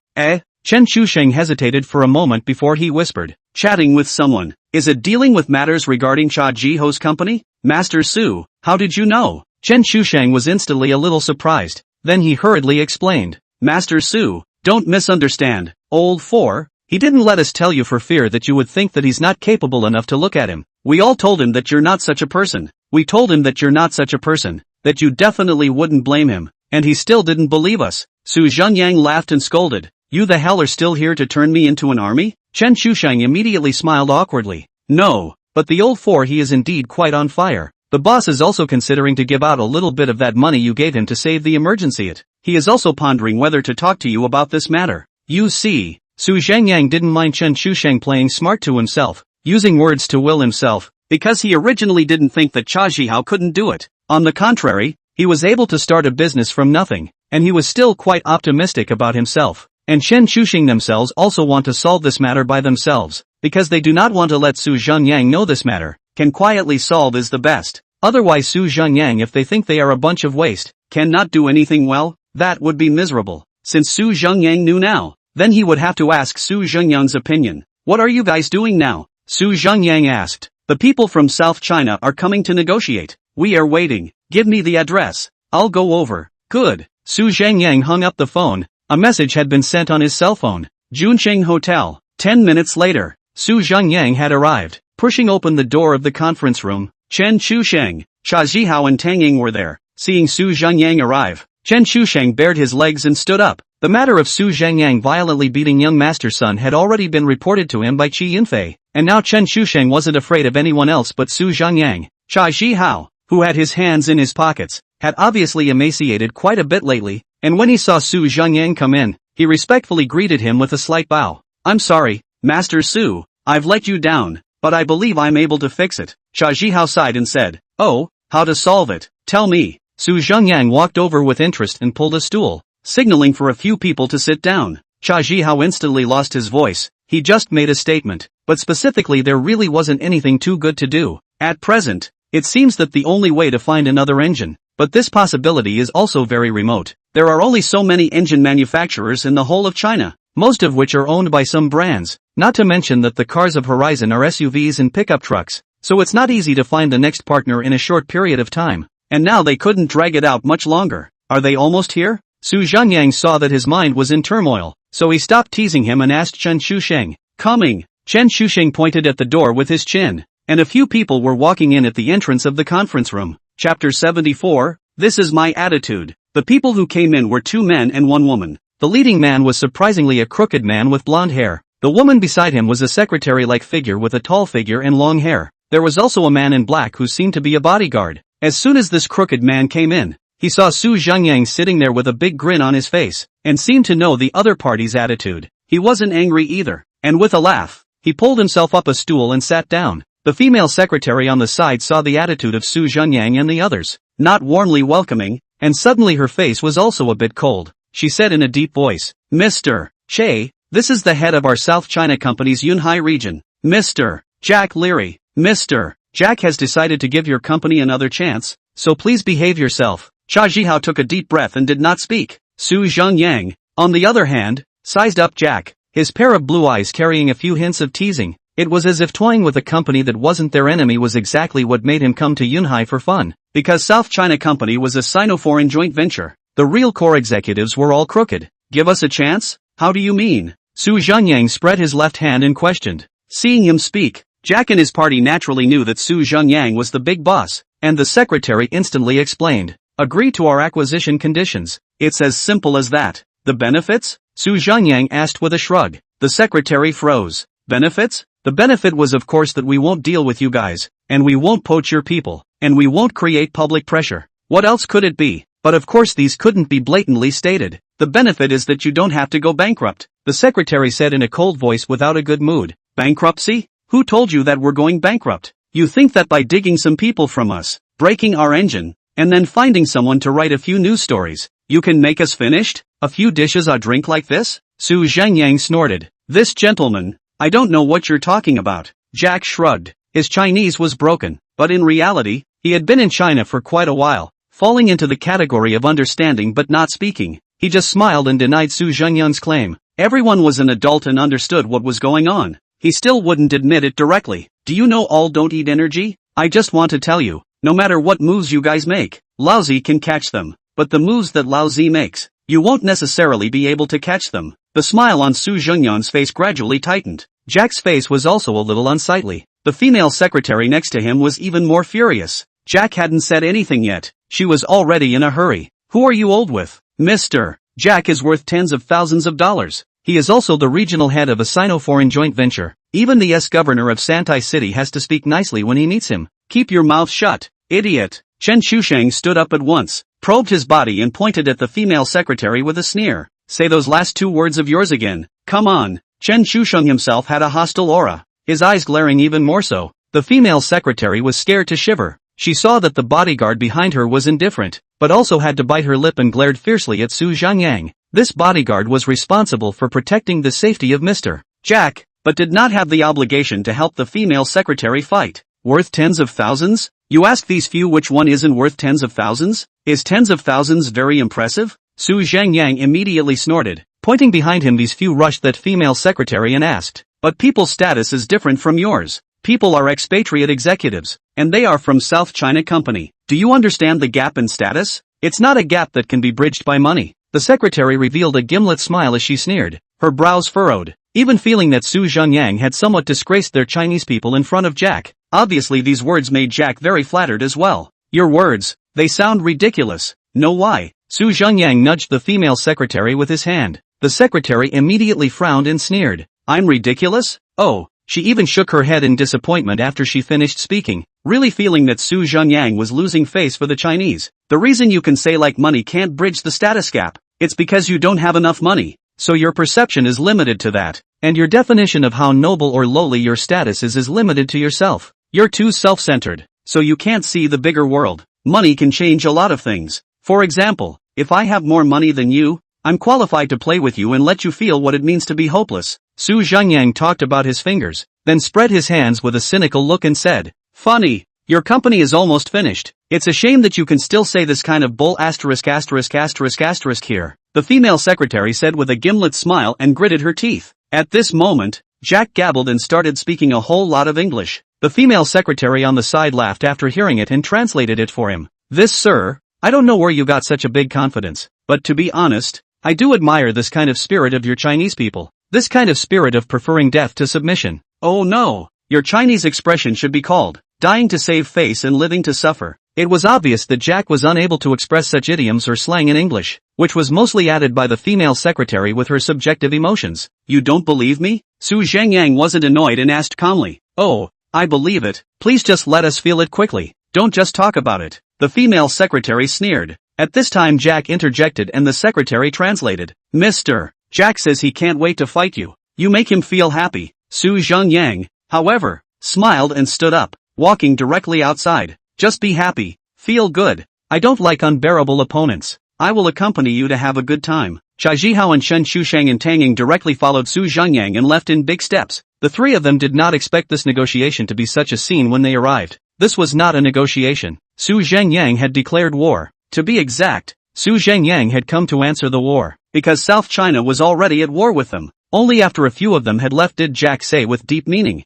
Chen Shusheng hesitated for a moment before he whispered. Chatting with someone. Is it dealing with matters regarding Cha Jiho's company? Master Su, how did you know? Chen Shusheng was instantly a little surprised. Then he hurriedly explained. Master Su, don't misunderstand. Old 4, he didn't let us tell you for fear that you would think that he's not capable enough to look at him. We all told him that you're not such a person. We told him that you're not such a person, that you definitely wouldn't blame him, and he still didn't believe us. Su Zhengyang laughed and scolded. You the hell are still here to turn me into an army? Chen Shusheng immediately smiled awkwardly. No, but the old 4 he is indeed quite on fire. The boss is also considering to give out a little bit of that money you gave him to save the emergency. He is also pondering whether to talk to you about this matter. You see, Su Zhengyang didn't mind Chen Shusheng playing smart to himself, using words to will himself, because he originally didn't think that Cha Zhihao couldn't do it. On the contrary, he was able to start a business from nothing, and he was still quite optimistic about himself. And Chen Shusheng themselves also want to solve this matter by themselves, because they do not want to let Su Zhengyang know this matter. Can quietly solve is the best. Otherwise Su Zhengyang, if they think they are a bunch of waste, cannot do anything well, that would be miserable. Since Su Zhengyang knew now, then he would have to ask Su Zhengyang's opinion. What are you guys doing now? Su Zhengyang asked. The people from South China are coming to negotiate. We are waiting. Give me the address. I'll go over. Good. Su Zhengyang hung up the phone. A message had been sent on his cell phone. Juncheng Hotel. 10 minutes later, Su Zhengyang had arrived. Pushing open the door of the conference room, Chen Shusheng, Cha Zhihao and Tang Ying were there. Seeing Su Zhengyang arrive, Chen Shusheng bared his legs and stood up. The matter of Su Zhengyang violently beating young Master Sun had already been reported to him by Qi Yinfei, and now Chen Shusheng wasn't afraid of anyone else but Su Zhengyang. Cha Zhihao, who had his hands in his pockets, had obviously emaciated quite a bit lately, and when he saw Su Zhengyang come in, he respectfully greeted him with a slight bow. I'm sorry, Master Su, I've let you down, but I believe I'm able to fix it. Cha Zhihao sighed and said, Oh, how to solve it? Tell me. Su Zhengyang walked over with interest and pulled a stool, signaling for a few people to sit down. Cha Zhihao instantly lost his voice. He just made a statement, but specifically there really wasn't anything too good to do. At present, it seems that the only way to find another engine, but this possibility is also very remote. There are only so many engine manufacturers in the whole of China, most of which are owned by some brands, not to mention that the cars of Horizon are SUVs and pickup trucks, so it's not easy to find the next partner in a short period of time, and now they couldn't drag it out much longer. Are they almost here? Su Zhengyang saw that his mind was in turmoil, so he stopped teasing him and asked Chen Shusheng, coming. Chen Shusheng pointed at the door with his chin, and a few people were walking in at the entrance of the conference room. Chapter 74, This is my attitude. The people who came in were 2 men and 1 woman. The leading man was surprisingly a crooked man with blonde hair. The woman beside him was a secretary-like figure with a tall figure and long hair. There was also a man in black who seemed to be a bodyguard. As soon as this crooked man came in, he saw Su Zhengyang sitting there with a big grin on his face, and seemed to know the other party's attitude. He wasn't angry either, and with a laugh, he pulled himself up a stool and sat down. The female secretary on the side saw the attitude of Su Zhengyang and the others, not warmly welcoming, and suddenly her face was also a bit cold. She said in a deep voice, Mr. Che, this is the head of our South China Company's Yunhai region, Mr. Jack Leary. Mr. Jack has decided to give your company another chance, so please behave yourself. Cha Zhihao took a deep breath and did not speak. Su Zhengyang, on the other hand, sized up Jack, his pair of blue eyes carrying a few hints of teasing. It was as if toying with a company that wasn't their enemy was exactly what made him come to Yunhai for fun. Because South China Company was a Sino-foreign joint venture, the real core executives were all crooked. Give us a chance? How do you mean? Su Zhengyang spread his left hand and questioned. Seeing him speak, Jack and his party naturally knew that Su Zhengyang was the big boss, and the secretary instantly explained. Agree to our acquisition conditions. It's as simple as that. The benefits? Su Zhengyang asked with a shrug. The secretary froze. Benefits? The benefit was of course that we won't deal with you guys, and we won't poach your people, and we won't create public pressure. What else could it be? But of course these couldn't be blatantly stated. The benefit is that you don't have to go bankrupt, the secretary said in a cold voice without a good mood. Bankruptcy? Who told you that we're going bankrupt? You think that by digging some people from us, breaking our engine, and then finding someone to write a few news stories, you can make us finished? A few dishes a drink like this? Su Zhengyang snorted. This gentleman, I don't know what you're talking about. Jack shrugged. His Chinese was broken, but in reality, he had been in China for quite a while, falling into the category of understanding but not speaking. He just smiled and denied Su Zhengyang's claim. Everyone was an adult and understood what was going on. He still wouldn't admit it directly. Do you know all don't eat energy? I just want to tell you, no matter what moves you guys make, Lao Zi can catch them. But the moves that Lao Zi makes, you won't necessarily be able to catch them. The smile on Su Zhengyang's face gradually tightened. Jack's face was also a little unsightly. The female secretary next to him was even more furious. Jack hadn't said anything yet. She was already in a hurry. Who are you old with? Mr. Jack is worth tens of thousands of dollars. He is also the regional head of a Sino-foreign joint venture. Even the S-governor of Santai City has to speak nicely when he meets him. Keep your mouth shut, idiot. Chen Shusheng stood up at once, probed his body and pointed at the female secretary with a sneer. Say those last two words of yours again. Come on. Chen Shusheng himself had a hostile aura, his eyes glaring even more so. The female secretary was scared to shiver. She saw that the bodyguard behind her was indifferent, but also had to bite her lip and glared fiercely at Su Zhengyang. This bodyguard was responsible for protecting the safety of Mr. Jack, but did not have the obligation to help the female secretary fight. Worth tens of thousands? You ask these few which one isn't worth tens of thousands? Is tens of thousands very impressive? Su Zhengyang immediately snorted. Pointing behind him, these few rushed that female secretary and asked, but people's status is different from yours. People are expatriate executives, and they are from South China Company. Do you understand the gap in status? It's not a gap that can be bridged by money. The secretary revealed a gimlet smile as she sneered, her brows furrowed, even feeling that Su Zhengyang had somewhat disgraced their Chinese people in front of Jack. Obviously these words made Jack very flattered as well. Your words, they sound ridiculous. Know why? Su Zhengyang nudged the female secretary with his hand. The secretary immediately frowned and sneered. I'm ridiculous? Oh, she even shook her head in disappointment after she finished speaking, really feeling that Su Zhengyang was losing face for the Chinese. The reason you can say like money can't bridge the status gap, it's because you don't have enough money, so your perception is limited to that, and your definition of how noble or lowly your status is limited to yourself. You're too self-centered, so you can't see the bigger world. Money can change a lot of things. For example, if I have more money than you, I'm qualified to play with you and let you feel what it means to be hopeless. Su Zhengyang talked about his fingers, then spread his hands with a cynical look and said, funny, your company is almost finished. It's a shame that you can still say this kind of bull asterisk here. The female secretary said with a gimlet smile and gritted her teeth. At this moment, Jack gabbled and started speaking a whole lot of English. The female secretary on the side laughed after hearing it and translated it for him. This, sir, I don't know where you got such a big confidence, but to be honest, I do admire this kind of spirit of your Chinese people. This kind of spirit of preferring death to submission. Oh no, your Chinese expression should be called dying to save face and living to suffer. It was obvious that Jack was unable to express such idioms or slang in English, which was mostly added by the female secretary with her subjective emotions. You don't believe me? Su Zhengyang wasn't annoyed and asked calmly. Oh, I believe it. Please just let us feel it quickly. Don't just talk about it. The female secretary sneered. At this time Jack interjected and the secretary translated. Mr. Jack says he can't wait to fight you. You make him feel happy. Su Zhengyang, however, smiled and stood up, walking directly outside. Just be happy. Feel good. I don't like unbearable opponents. I will accompany you to have a good time. Cha Zhihao and Chen Shusheng and Tanging directly followed Su Zhengyang and left in big steps. The three of them did not expect this negotiation to be such a scene when they arrived. This was not a negotiation. Su Zhengyang had declared war. To be exact, Su Zhengyang had come to answer the war, because South China was already at war with them. Only after a few of them had left did Jack say with deep meaning,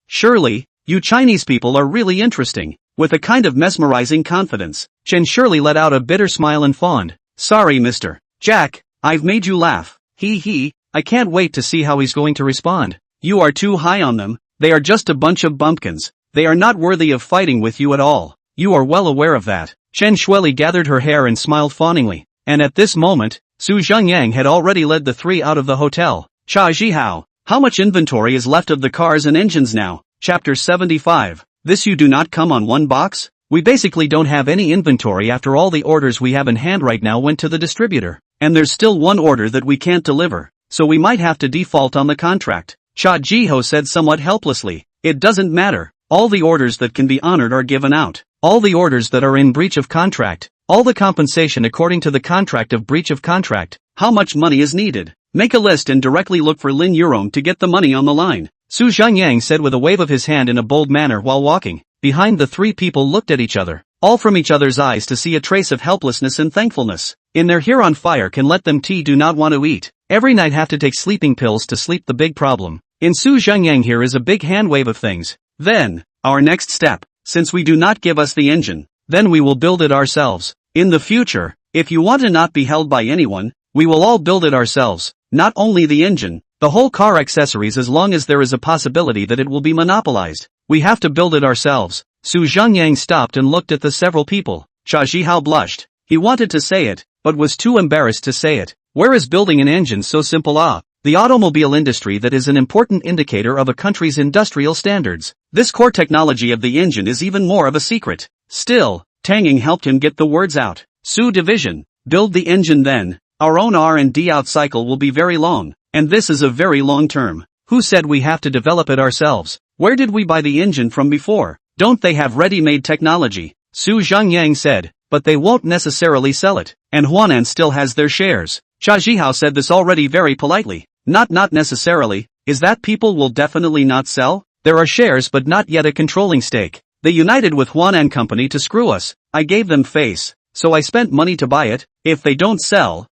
surely, you Chinese people are really interesting. With a kind of mesmerizing confidence, Chen Shirley let out a bitter smile and fawned. Sorry Mr. Jack, I've made you laugh. I can't wait to see how he's going to respond. You are too high on them, they are just a bunch of bumpkins. They are not worthy of fighting with you at all. You are well aware of that. Chen Shuili gathered her hair and smiled fawningly. And at this moment, Su Zhengyang had already led the three out of the hotel. Cha Zhihao, how much inventory is left of the cars and engines now? Chapter 75. This you do not come on one box? We basically don't have any inventory after all the orders we have in hand right now went to the distributor. And there's still one order that we can't deliver. So we might have to default on the contract. Cha Jiho said somewhat helplessly. It doesn't matter. All the orders that can be honored are given out. All the orders that are in breach of contract. All the compensation according to the contract of breach of contract. How much money is needed? Make a list and directly look for Lin Yurong to get the money on the line. Su Zhengyang said with a wave of his hand in a bold manner while walking. Behind the three people looked at each other, all from each other's eyes to see a trace of helplessness and thankfulness. In their hair on fire can let them tea do not want to eat. Every night have to take sleeping pills to sleep the big problem. In Su Zhengyang here is a big hand wave of things. Then, our next step, since we do not give us the engine, then we will build it ourselves. In the future, if you want to not be held by anyone, we will all build it ourselves. Not only the engine, the whole car accessories as long as there is a possibility that it will be monopolized. We have to build it ourselves. Su Zhengyang stopped and looked at the several people. Cha Zhihao blushed. He wanted to say it, but was too embarrassed to say it. Where is building an engine so simple? The automobile industry that is an important indicator of a country's industrial standards. This core technology of the engine is even more of a secret. Still, Tanging helped him get the words out. Su division, build the engine then. Our own R&D out cycle will be very long, and this is a very long term. Who said we have to develop it ourselves? Where did we buy the engine from before? Don't they have ready-made technology? Su Zhengyang said, but they won't necessarily sell it, and Huanan still has their shares. Cha Zhihao said this already very politely. Not necessarily, is that people will definitely not sell? There are shares but not yet a controlling stake. They united with Huanan Company to screw us. I gave them face, so I spent money to buy it. If they don't sell,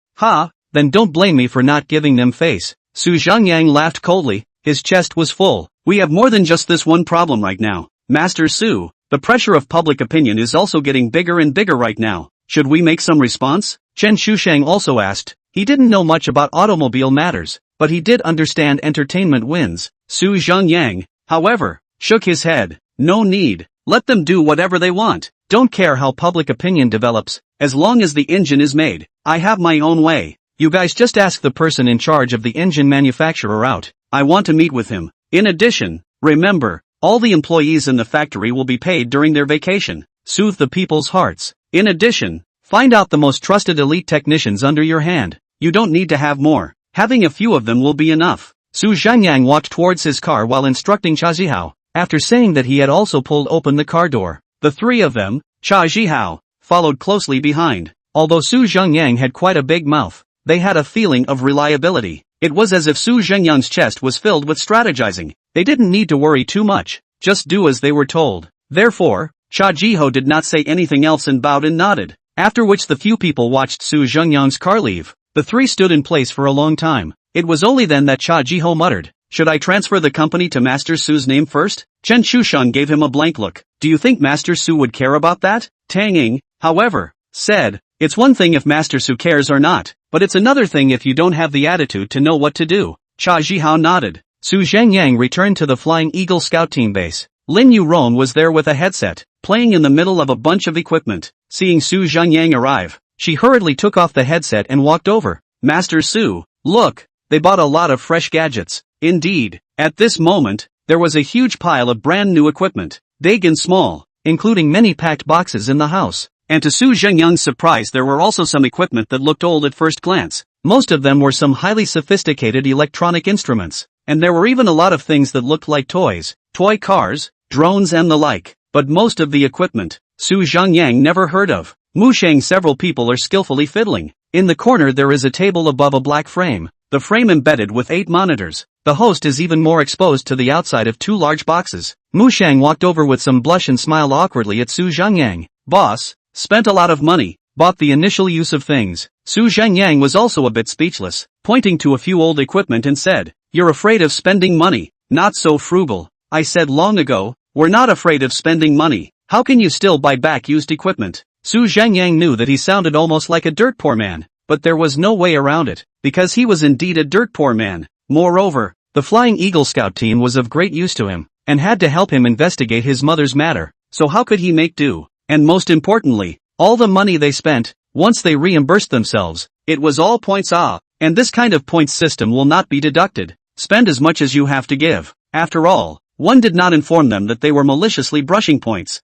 then don't blame me for not giving them face. Su Zhengyang laughed coldly, his chest was full. We have more than just this one problem right now. Master Su, the pressure of public opinion is also getting bigger and bigger right now. Should we make some response? Chen Shushang also asked. He didn't know much about automobile matters, but he did understand entertainment wins. Su Zhengyang, however, shook his head. No need. Let them do whatever they want. Don't care how public opinion develops, as long as the engine is made. I have my own way. You guys just ask the person in charge of the engine manufacturer out. I want to meet with him. In addition, remember, all the employees in the factory will be paid during their vacation. Soothe the people's hearts. In addition, find out the most trusted elite technicians under your hand. You don't need to have more. Having a few of them will be enough. Su Zhengyang walked towards his car while instructing Cha Zhihao. After saying that he had also pulled open the car door. The three of them, Cha Zhihao, followed closely behind. Although Su Zhengyang had quite a big mouth, they had a feeling of reliability. It was as if Su Zhengyang's chest was filled with strategizing. They didn't need to worry too much, just do as they were told. Therefore, Cha Jiho did not say anything else and bowed and nodded. After which the few people watched Su Zhengyang's car leave. The three stood in place for a long time. It was only then that Cha Jiho muttered, should I transfer the company to Master Su's name first? Chen Shushan gave him a blank look. Do you think Master Su would care about that? Tang Ying, however, said, it's one thing if Master Su cares or not, but it's another thing if you don't have the attitude to know what to do. Cha Zhihao nodded. Su Zhengyang returned to the Flying Eagle Scout Team base. Lin Yurong was there with a headset, playing in the middle of a bunch of equipment. Seeing Su Zhengyang arrive, she hurriedly took off the headset and walked over. Master Su, look, they bought a lot of fresh gadgets. Indeed, at this moment, there was a huge pile of brand new equipment, big and small, including many packed boxes in the house. And to Su Zhengyang's surprise there were also some equipment that looked old at first glance. Most of them were some highly sophisticated electronic instruments, and there were even a lot of things that looked like toys, toy cars, drones and the like. But most of the equipment, Su Zhengyang never heard of. Musheng several people are skillfully fiddling. In the corner there is a table above a black frame, the frame embedded with 8 monitors. The host is even more exposed to the outside of two large boxes. Mu Shang walked over with some blush and smiled awkwardly at Su Zhengyang. Boss, spent a lot of money, bought the initial use of things. Su Zhengyang was also a bit speechless, pointing to a few old equipment and said, "You're afraid of spending money, not so frugal. I said long ago, we're not afraid of spending money. How can you still buy back used equipment?" Su Zhengyang knew that he sounded almost like a dirt poor man, but there was no way around it, because he was indeed a dirt poor man. Moreover, the Flying Eagle Scout team was of great use to him, and had to help him investigate his mother's matter, so how could he make do? And most importantly, all the money they spent, once they reimbursed themselves, it was all points and this kind of points system will not be deducted. Spend as much as you have to give. After all, one did not inform them that they were maliciously brushing points.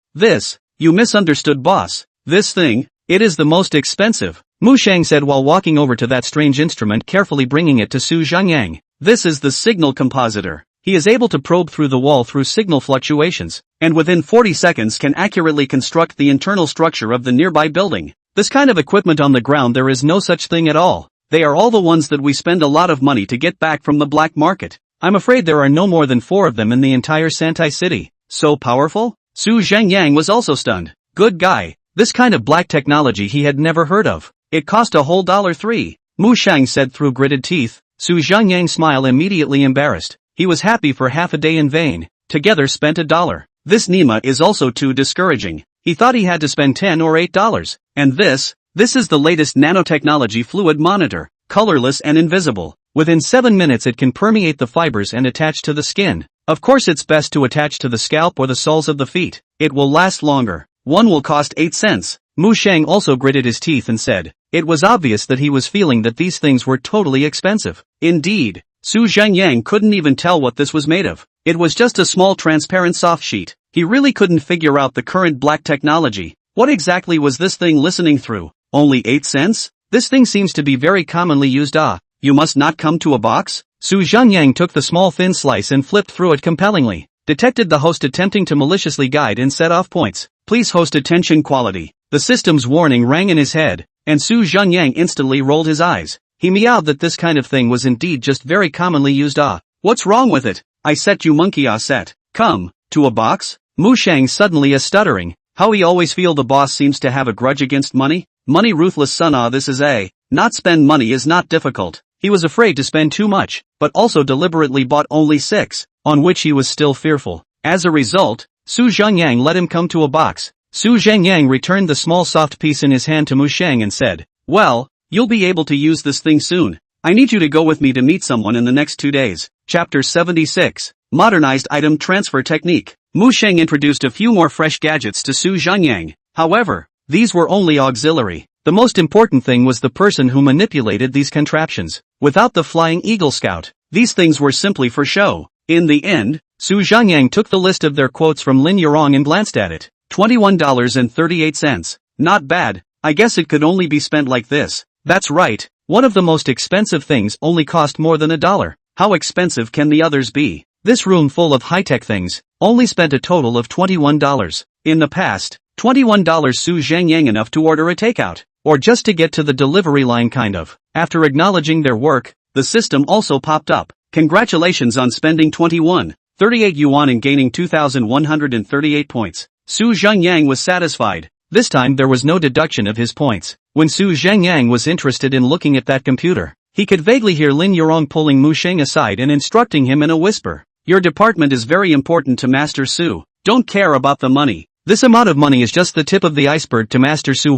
You misunderstood boss. This thing, it is the most expensive, Mu Shang said while walking over to that strange instrument carefully bringing it to Su Zhengyang. This is the signal compositor. He is able to probe through the wall through signal fluctuations, and within 40 seconds can accurately construct the internal structure of the nearby building. This kind of equipment on the ground there is no such thing at all. They are all the ones that we spend a lot of money to get back from the black market. I'm afraid there are no more than 4 of them in the entire Santai city. So powerful? Su Zhengyang was also stunned. Good guy. This kind of black technology he had never heard of. It cost a whole $3. Mu Shang said through gritted teeth. Su Zhengyang smiled immediately embarrassed. He was happy for half a day in vain. Together spent $1. This Nima is also too discouraging. He thought he had to spend $10 or $8. And this is the latest nanotechnology fluid monitor. Colorless and invisible. Within 7 minutes it can permeate the fibers and attach to the skin. Of course it's best to attach to the scalp or the soles of the feet. It will last longer. One will cost 8 cents. Mu Shang also gritted his teeth and said, it was obvious that he was feeling that these things were totally expensive. Indeed, Su Zhengyang couldn't even tell what this was made of. It was just a small transparent soft sheet. He really couldn't figure out the current black technology. What exactly was this thing listening through? Only 8 cents? This thing seems to be very commonly used. You must not come to a box? Su Zhengyang took the small thin slice and flipped through it compellingly. Detected the host attempting to maliciously guide and set off points. Please host attention quality. The system's warning rang in his head, and Su Zhengyang instantly rolled his eyes. He meowed that this kind of thing was indeed just very commonly used. What's wrong with it? I set you monkey set. Come, to a box? Mu Shang suddenly stuttering. How he always feel the boss seems to have a grudge against money? Money ruthless son. This is not spend money is not difficult. He was afraid to spend too much, but also deliberately bought only 6, on which he was still fearful. As a result, Su Zhengyang let him come to a box. Su Zhengyang returned the small soft piece in his hand to Mu Shang and said, well, you'll be able to use this thing soon. I need you to go with me to meet someone in the next 2 days. Chapter 76. Modernized Item Transfer Technique. Mu Shang introduced a few more fresh gadgets to Su Zhengyang. However, these were only auxiliary. The most important thing was the person who manipulated these contraptions. Without the Flying Eagle Scout, these things were simply for show. In the end, Su Zhengyang took the list of their quotes from Lin Yurong and glanced at it. $21.38. Not bad. I guess it could only be spent like this. That's right. One of the most expensive things only cost more than $1. How expensive can the others be? This room full of high-tech things only spent a total of $21. In the past, $21 Su Zhengyang enough to order a takeout, or just to get to the delivery line kind of. After acknowledging their work, the system also popped up. Congratulations on spending 21.38 yuan and gaining 2,138 points. Su Zhengyang was satisfied. This time there was no deduction of his points. When Su Zhengyang was interested in looking at that computer, he could vaguely hear Lin Yurong pulling Mu Shang aside and instructing him in a whisper. Your department is very important to Master Su. Don't care about the money. This amount of money is just the tip of the iceberg to Master Su.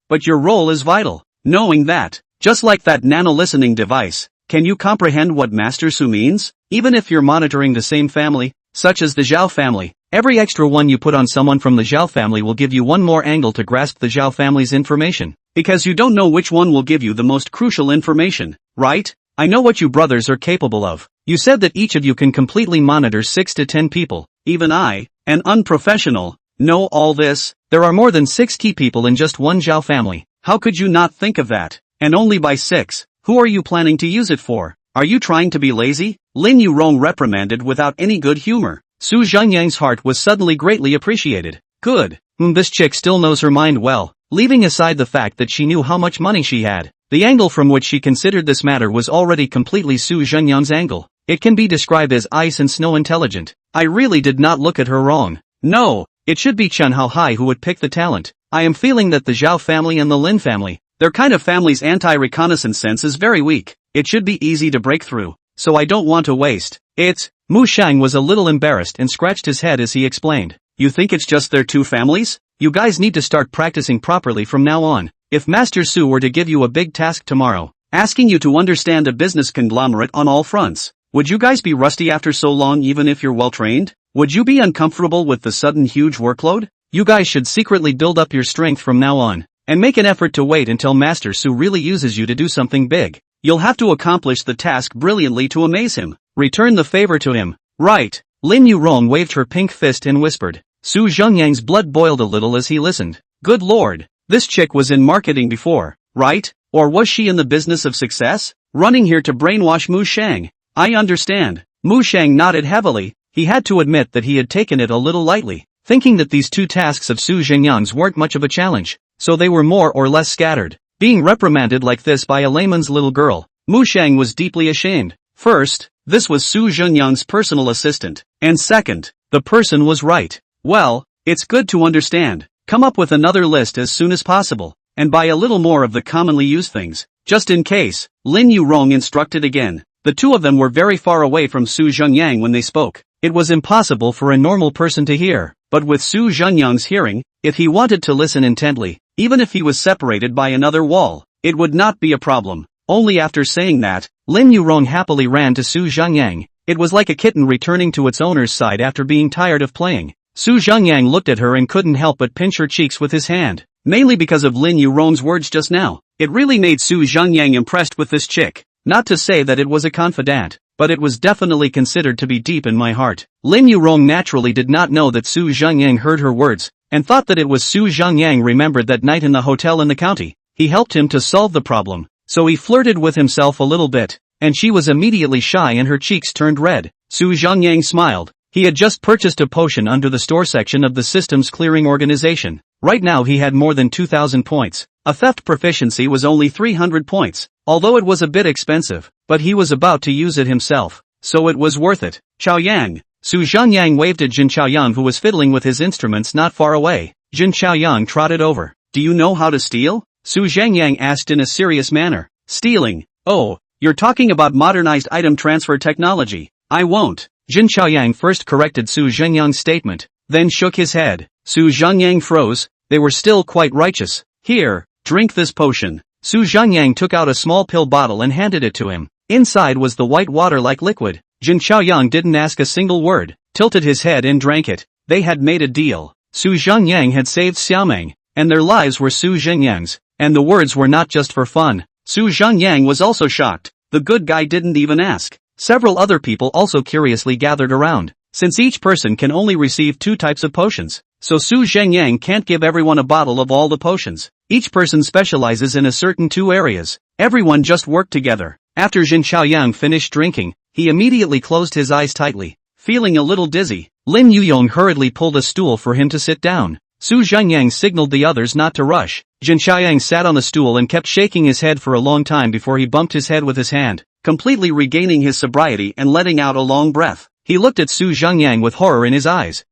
But your role is vital. Knowing that, just like that nano-listening device, can you comprehend what Master Su means? Even if you're monitoring the same family, such as the Zhao family, every extra one you put on someone from the Zhao family will give you one more angle to grasp the Zhao family's information. Because you don't know which one will give you the most crucial information, right? I know what you brothers are capable of. You said that each of you can completely monitor 6 to 10 people. Even I, an unprofessional, know all this. There are more than 6 key people in just one Zhao family. How could you not think of that? And only by 6. Who are you planning to use it for? Are you trying to be lazy? Lin Yurong reprimanded without any good humor. Su Zhengyang's heart was suddenly greatly appreciated. Good. This chick still knows her mind well. Leaving aside the fact that she knew how much money she had, The angle from which she considered this matter was already completely Su Zhengyang's angle. It can be described as ice and snow intelligent. I really did not look at her wrong. No, it should be Chen Haohai who would pick the talent. I am feeling that the Zhao family and the Lin family, their kind of family's anti-reconnaissance sense is very weak. It should be easy to break through, so I don't want to waste it. Mu Shang was a little embarrassed and scratched his head as he explained. You think it's just their two families? You guys need to start practicing properly from now on. If Master Su were to give you a big task tomorrow, asking you to understand a business conglomerate on all fronts, would you guys be rusty after so long even if you're well trained? Would you be uncomfortable with the sudden huge workload? You guys should secretly build up your strength from now on, and make an effort to wait until Master Su really uses you to do something big. You'll have to accomplish the task brilliantly to amaze him. Return the favor to him. Right. Lin Yurong waved her pink fist and whispered. Su Zhengyang's blood boiled a little as he listened. Good lord. This chick was in marketing before, right? Or was she in the business of success? Running here to brainwash Mu Shang. I understand. Mu Shang nodded heavily. He had to admit that he had taken it a little lightly, thinking that these two tasks of Su Zhengyang's weren't much of a challenge, so they were more or less scattered. Being reprimanded like this by a layman's little girl, Mu Shang was deeply ashamed. First, this was Su Zhengyang's personal assistant, and second, the person was right. Well, it's good to understand. Come up with another list as soon as possible, and buy a little more of the commonly used things, just in case. Lin Yurong instructed again. The two of them were very far away from Su Zhengyang when they spoke. It was impossible for a normal person to hear, but with Su Zhengyang's hearing, if he wanted to listen intently, even if he was separated by another wall, it would not be a problem. Only after saying that, Lin Yurong happily ran to Su Zhengyang. It was like a kitten returning to its owner's side after being tired of playing. Su Zhengyang looked at her and couldn't help but pinch her cheeks with his hand, mainly because of Lin Yurong's words just now. It really made Su Zhengyang impressed with this chick. Not to say that it was a confidant, but it was definitely considered to be deep in my heart. Lin Yurong naturally did not know that Su Zhengyang heard her words, and thought that it was Su Zhengyang remembered that night in the hotel in the county. He helped him to solve the problem, so he flirted with himself a little bit, and she was immediately shy and her cheeks turned red. Su Zhengyang smiled. He had just purchased a potion under the store section of the systems clearing organization. Right now he had more than 2,000 points. A theft proficiency was only 300 points, although it was a bit expensive, but he was about to use it himself, so it was worth it. Chaoyang. Su Zhengyang waved at Jin Chaoyang who was fiddling with his instruments not far away. Jin Chaoyang trotted over. Do you know how to steal? Su Zhengyang asked in a serious manner. Stealing? Oh, you're talking about modernized item transfer technology. I won't. Jin Chaoyang first corrected Su Zhengyang's statement, then shook his head. Su Zhengyang froze. They were still quite righteous. Here, drink this potion. Su Zhengyang took out a small pill bottle and handed it to him. Inside was the white water-like liquid. Jin Chaoyang didn't ask a single word, tilted his head and drank it. They had made a deal. Su Zhengyang had saved Xiaomeng, and their lives were Su Zhengyang's, and the words were not just for fun. Su Zhengyang was also shocked. The good guy didn't even ask. Several other people also curiously gathered around, since each person can only receive 2 types of potions, so Su Zhengyang can't give everyone a bottle of all the potions. Each person specializes in a certain 2 areas. Everyone just worked together. After Jin Chaoyang finished drinking, he immediately closed his eyes tightly, feeling a little dizzy. Lin Yuyong hurriedly pulled a stool for him to sit down. Su Zhengyang signaled the others not to rush. Jin Chaoyang sat on the stool and kept shaking his head for a long time before he bumped his head with his hand, completely regaining his sobriety and letting out a long breath. He looked at Su Zhengyang with horror in his eyes.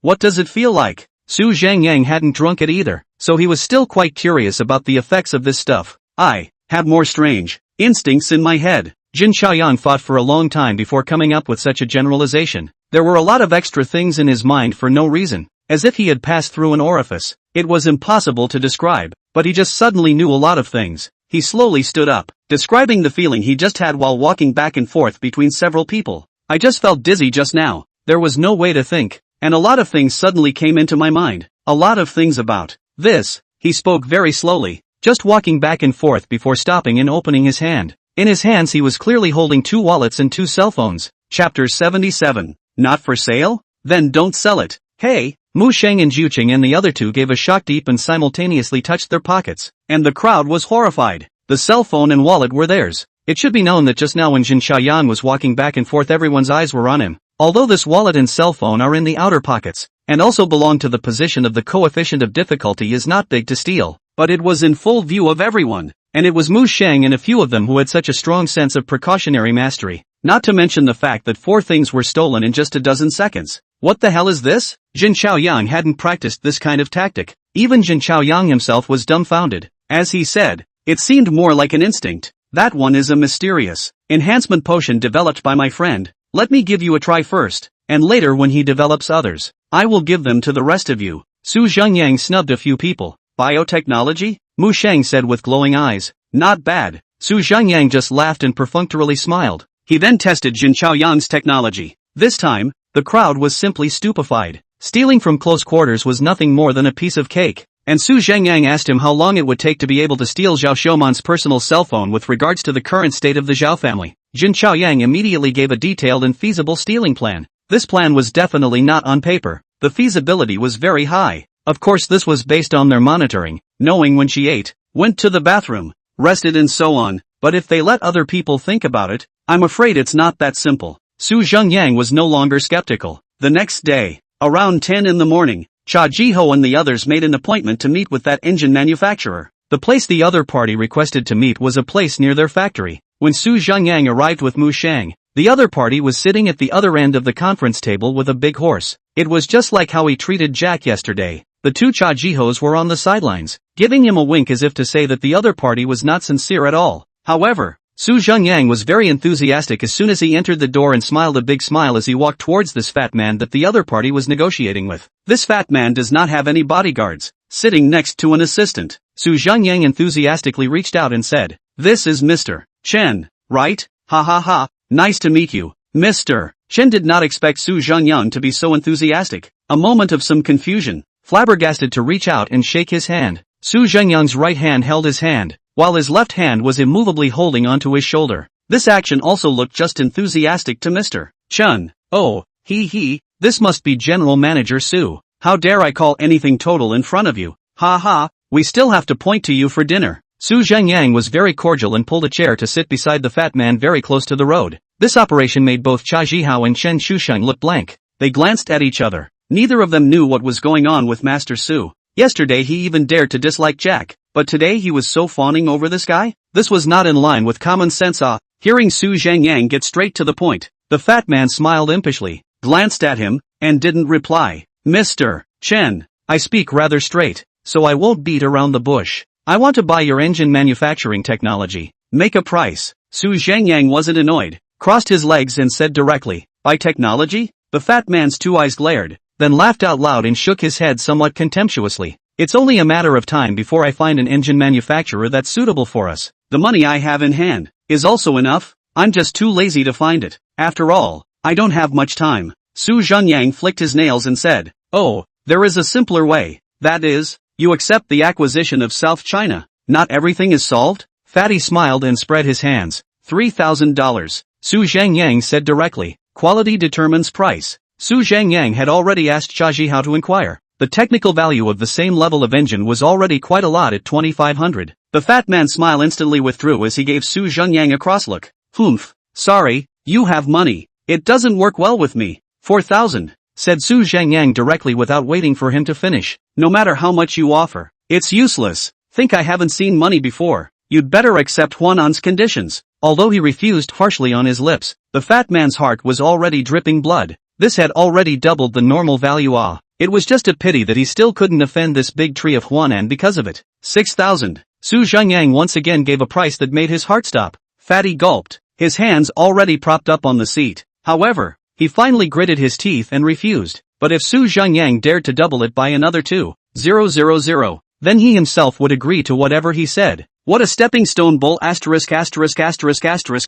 What does it feel like? Su Zhengyang hadn't drunk it either, so he was still quite curious about the effects of this stuff. I have more strange instincts in my head. Jin Chaoyang thought for a long time before coming up with such a generalization. There were a lot of extra things in his mind for no reason, as if he had passed through an orifice. It was impossible to describe, but he just suddenly knew a lot of things. He slowly stood up, describing the feeling he just had while walking back and forth between several people. I just felt dizzy just now. There was no way to think, and a lot of things suddenly came into my mind. A lot of things about this. He spoke very slowly, just walking back and forth before stopping and opening his hand. In his hands he was clearly holding 2 wallets and 2 cell phones. Chapter 77. Not for sale? Then don't sell it. Hey! Mu Sheng and Juqing and the other 2 gave a shocked leap and simultaneously touched their pockets, and the crowd was horrified. The cell phone and wallet were theirs. It should be known that just now when Jin Chaoyang was walking back and forth everyone's eyes were on him. Although this wallet and cell phone are in the outer pockets, and also belong to the position of the coefficient of difficulty is not big to steal, but it was in full view of everyone. and it was Mu Sheng and a few of them who had such a strong sense of precautionary mastery, not to mention the fact that 4 things were stolen in just a dozen seconds. What the hell is this? Jin Chaoyang hadn't practiced this kind of tactic. Even Jin Chaoyang himself was dumbfounded. As he said, it seemed more like an instinct. That one is a mysterious enhancement potion developed by my friend. Let me give you a try first, and later when he develops others, I will give them to the rest of you. Su Zhengyang snubbed a few people. Biotechnology? Mu Sheng said with glowing eyes. Not bad. Su Zhengyang just laughed and perfunctorily smiled. He then tested Jin Chaoyang's technology. This time, the crowd was simply stupefied. Stealing from close quarters was nothing more than a piece of cake. And Su Zhengyang asked him how long it would take to be able to steal Zhao Shouman's personal cell phone with regards to the current state of the Zhao family. Jin Chaoyang immediately gave a detailed and feasible stealing plan. This plan was definitely not on paper. The feasibility was very high. Of course this was based on their monitoring, knowing when she ate, went to the bathroom, rested and so on, but if they let other people think about it, I'm afraid it's not that simple. Su Zhengyang was no longer skeptical. The next day, around 10 in the morning, Cha Jiho and the others made an appointment to meet with that engine manufacturer. The place the other party requested to meet was a place near their factory. When Su Zhengyang arrived with Mu Sheng, the other party was sitting at the other end of the conference table with a big horse. It was just like how he treated Jack yesterday. The 2 Cha Jihos were on the sidelines, giving him a wink as if to say that the other party was not sincere at all. However, Su Zhengyang was very enthusiastic as soon as he entered the door and smiled a big smile as he walked towards this fat man that the other party was negotiating with. This fat man does not have any bodyguards, sitting next to an assistant. Su Zhengyang enthusiastically reached out and said, "This is Mr. Chen, right? Ha ha ha, nice to meet you, Mr. Chen." Did not expect Su Zhengyang to be so enthusiastic. A moment of some confusion, flabbergasted to reach out and shake his hand. Su Zhengyang's right hand held his hand, while his left hand was immovably holding onto his shoulder. This action also looked just enthusiastic to Mr. Chen. Oh, this must be General Manager Su. How dare I call anything total in front of you? Ha ha, we still have to point to you for dinner. Su Zhengyang was very cordial and pulled a chair to sit beside the fat man very close to the road. This operation made both Cha Jihao and Chen Shusheng look blank. They glanced at each other. Neither of them knew what was going on with Master Su. Yesterday he even dared to dislike Jack, but today he was so fawning over this guy? This was not in line with common sense. Hearing Su Zhengyang get straight to the point, the fat man smiled impishly, glanced at him, and didn't reply. Mr. Chen, I speak rather straight, so I won't beat around the bush. I want to buy your engine manufacturing technology. Make a price. Su Zhengyang wasn't annoyed, crossed his legs and said directly, "Buy technology?" The fat man's 2 eyes glared, then laughed out loud and shook his head somewhat contemptuously. "It's only a matter of time before I find an engine manufacturer that's suitable for us. The money I have in hand is also enough. I'm just too lazy to find it. After all, I don't have much time." Su Zhengyang flicked his nails and said, "Oh, there is a simpler way. That is, you accept the acquisition of South China. Not everything is solved?" Fatty smiled and spread his hands. $3,000. Su Zhengyang said directly. Quality determines price. Su Zhengyang had already asked Cha Jihao to inquire. The technical value of the same level of engine was already quite a lot at 2,500. The fat man's smile instantly withdrew as he gave Su Zhengyang a cross look. "Humph, sorry, you have money. It doesn't work well with me." 4,000, said Su Zhengyang directly without waiting for him to finish. "No matter how much you offer, it's useless. Think I haven't seen money before? You'd better accept Huanan's conditions." Although he refused harshly on his lips, the fat man's heart was already dripping blood. This had already doubled the normal value. It was just a pity that he still couldn't offend this big tree of Huanan because of it. 6,000. Su Zhengyang once again gave a price that made his heart stop. Fatty gulped, his hands already propped up on the seat. However, he finally gritted his teeth and refused. But if Su Zhengyang dared to double it by another 2,000, then he himself would agree to whatever he said. What a stepping stone bull *******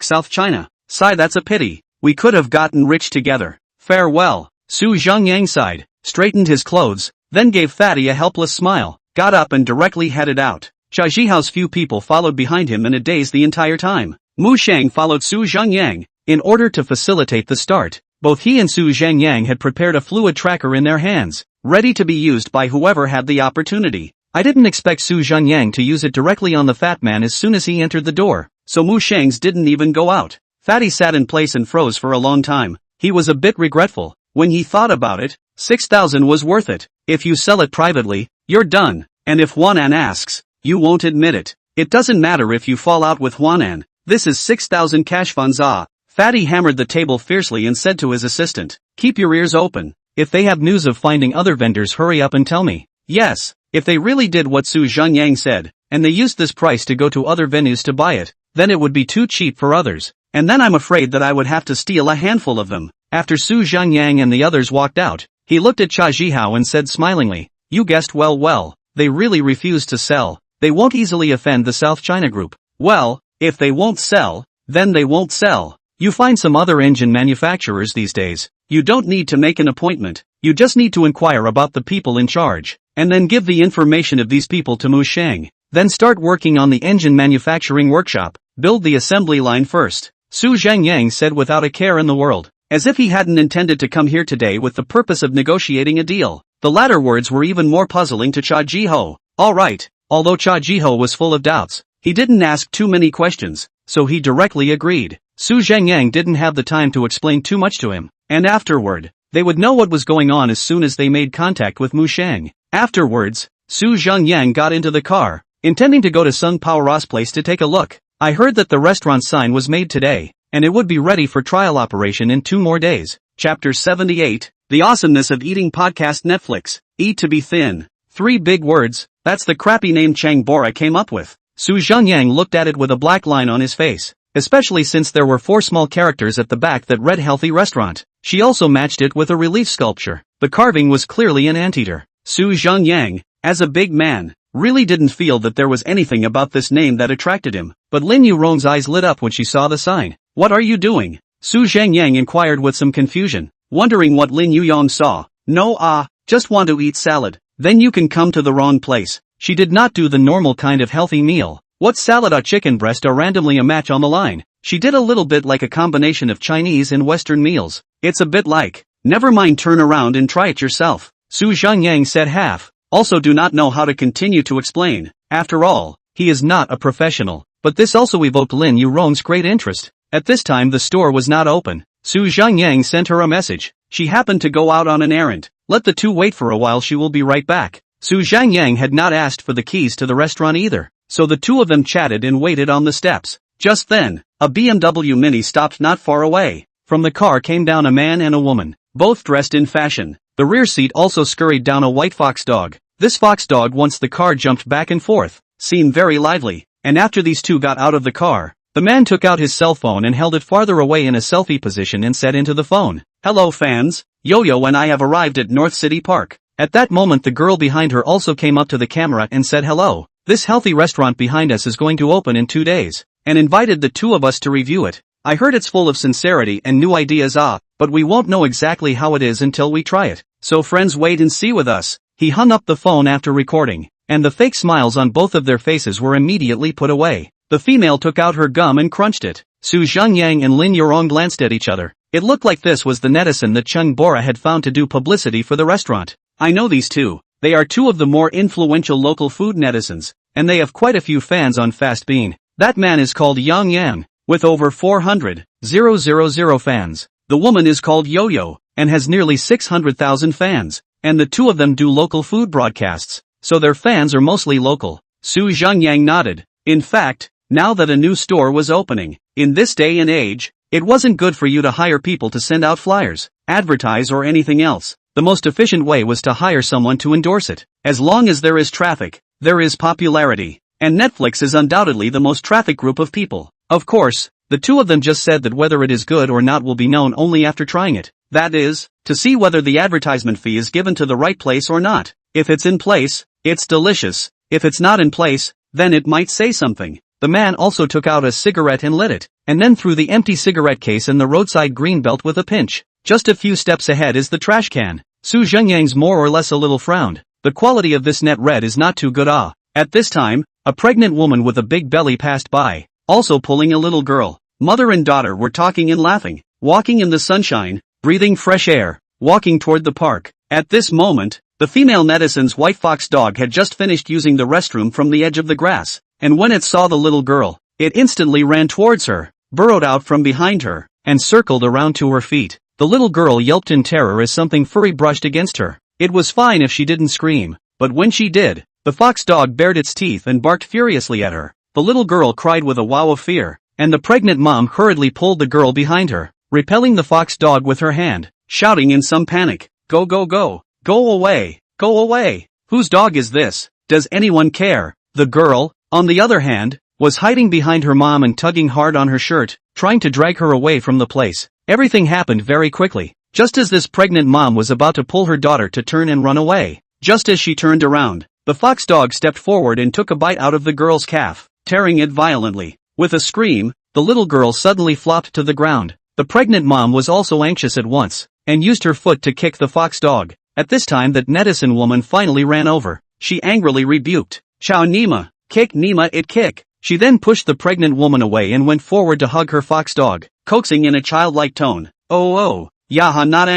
South China. Sigh, that's a pity. We could have gotten rich together. Farewell. Su Zhengyang sighed, straightened his clothes, then gave Fatty a helpless smile, got up and directly headed out. Cha Jihao's few people followed behind him in a daze the entire time. Mu Sheng followed Su Zhengyang. In order to facilitate the start, both he and Su Zhengyang had prepared a fluid tracker in their hands, ready to be used by whoever had the opportunity. I didn't expect Su Zhengyang to use it directly on the fat man as soon as he entered the door, so Mu Sheng's didn't even go out. Fatty sat in place and froze for a long time. He was a bit regretful. When he thought about it, 6,000 was worth it. If you sell it privately, you're done. And if Huanan asks, you won't admit it. It doesn't matter if you fall out with Huanan. This is 6,000 cash funds. Fatty hammered the table fiercely and said to his assistant, keep your ears open. If they have news of finding other vendors, hurry up and tell me. Yes, if they really did what Su Zhengyang said, and they used this price to go to other venues to buy it, then it would be too cheap for others, and then I'm afraid that I would have to steal a handful of them. After Su Zhengyang and the others walked out, he looked at Cha Zhihao and said smilingly, you guessed well, they really refuse to sell. They won't easily offend the South China Group. Well, if they won't sell, then they won't sell. You find some other engine manufacturers these days. You don't need to make an appointment, you just need to inquire about the people in charge, and then give the information of these people to Mu Sheng. Then start working on the engine manufacturing workshop, build the assembly line first. Su Zhengyang said without a care in the world, as if he hadn't intended to come here today with the purpose of negotiating a deal. The latter words were even more puzzling to Cha Zhihao. Alright, although Cha Zhihao was full of doubts, he didn't ask too many questions, so he directly agreed. Su Zhengyang didn't have the time to explain too much to him, and afterward, they would know what was going on as soon as they made contact with Mu Sheng. Afterwards, Su Zhengyang got into the car, intending to go to Sung Paora's place to take a look. I heard that the restaurant sign was made today, and it would be ready for trial operation in 2 more days. Chapter 78, The Awesomeness of Eating Podcast. Netflix. Eat to be thin. 3 big words, that's the crappy name Chang Bora came up with. Su Zhengyang looked at it with a black line on his face, especially since there were 4 small characters at the back that read healthy restaurant. She also matched it with a relief sculpture. The carving was clearly an anteater. Su Zhengyang, as a big man, really didn't feel that there was anything about this name that attracted him, but Lin Yurong's eyes lit up when she saw the sign. What are you doing? Su Zhengyang inquired with some confusion, wondering what Lin Yurong saw. No, just want to eat salad. Then you can come to the wrong place. She did not do the normal kind of healthy meal. What salad? Chicken breast or randomly a match on the line. She did a little bit like a combination of Chinese and Western meals. It's a bit like, never mind, turn around and try it yourself. Su Zhengyang said half, also do not know how to continue to explain. After all, he is not a professional, but this also evoked Lin Yurong's great interest. At this time the store was not open. Su Zhengyang sent her a message. She happened to go out on an errand. Let the two wait for a while, she will be right back. Su Zhengyang had not asked for the keys to the restaurant either, so the two of them chatted and waited on the steps. Just then, a BMW Mini stopped not far away. From the car came down a man and a woman, both dressed in fashion. The rear seat also scurried down a white fox dog. This fox dog, once the car jumped back and forth, seemed very lively, and after these two got out of the car, the man took out his cell phone and held it farther away in a selfie position and said into the phone, "Hello fans, Yo-Yo and I have arrived at North City Park." At that moment the girl behind her also came up to the camera and said hello. This healthy restaurant behind us is going to open in 2 days, and invited the two of us to review it. I heard it's full of sincerity and new ideas, but we won't know exactly how it is until we try it. So friends, wait and see with us. He hung up the phone after recording, and the fake smiles on both of their faces were immediately put away. The female took out her gum and crunched it. Su Zhengyang and Lin Yurong glanced at each other. It looked like this was the netizen that Cheng Bora had found to do publicity for the restaurant. I know these two. They are two of the more influential local food netizens, and they have quite a few fans on Fast Bean. That man is called Yang Yang, with over 400,000 fans. The woman is called Yo-Yo, and has nearly 600,000 fans, and the two of them do local food broadcasts, so their fans are mostly local. Su Zhengyang nodded. In fact, now that a new store was opening, in this day and age, it wasn't good for you to hire people to send out flyers, advertise or anything else. The most efficient way was to hire someone to endorse it. As long as there is traffic, there is popularity, and Netflix is undoubtedly the most traffic group of people. Of course, the two of them just said that whether it is good or not will be known only after trying it. That is, to see whether the advertisement fee is given to the right place or not. If it's in place, it's delicious. If it's not in place, then it might say something. The man also took out a cigarette and lit it, and then threw the empty cigarette case in the roadside greenbelt with a pinch. Just a few steps ahead is the trash can. Su Zhengyang's more or less a little frowned. The quality of this net red is not too good. At this time, a pregnant woman with a big belly passed by, also pulling a little girl. Mother and daughter were talking and laughing, walking in the sunshine, breathing fresh air, walking toward the park. At this moment, the female netizen's white fox dog had just finished using the restroom from the edge of the grass, and when it saw the little girl, it instantly ran towards her, burrowed out from behind her, and circled around to her feet. The little girl yelped in terror as something furry brushed against her. It was fine if she didn't scream, but when she did, the fox dog bared its teeth and barked furiously at her. the little girl cried with a wow of fear, and the pregnant mom hurriedly pulled the girl behind her, repelling the fox dog with her hand, shouting in some panic, "Go go go! Go away! Go away! Whose dog is this? Does anyone care?" The girl, on the other hand, was hiding behind her mom and tugging hard on her shirt, trying to drag her away from the place. Everything happened very quickly. Just as this pregnant mom was about to pull her daughter to turn and run away, just as she turned around, the fox dog stepped forward and took a bite out of the girl's calf, tearing it violently. With a scream, the little girl suddenly flopped to the ground. The pregnant mom was also anxious at once, and used her foot to kick the fox dog. At this time that netizen woman finally ran over. She angrily rebuked, "Chow Nima, kick Nima it kick." She then pushed the pregnant woman away and went forward to hug her fox dog, coaxing in a childlike tone, "Oh, yaha, not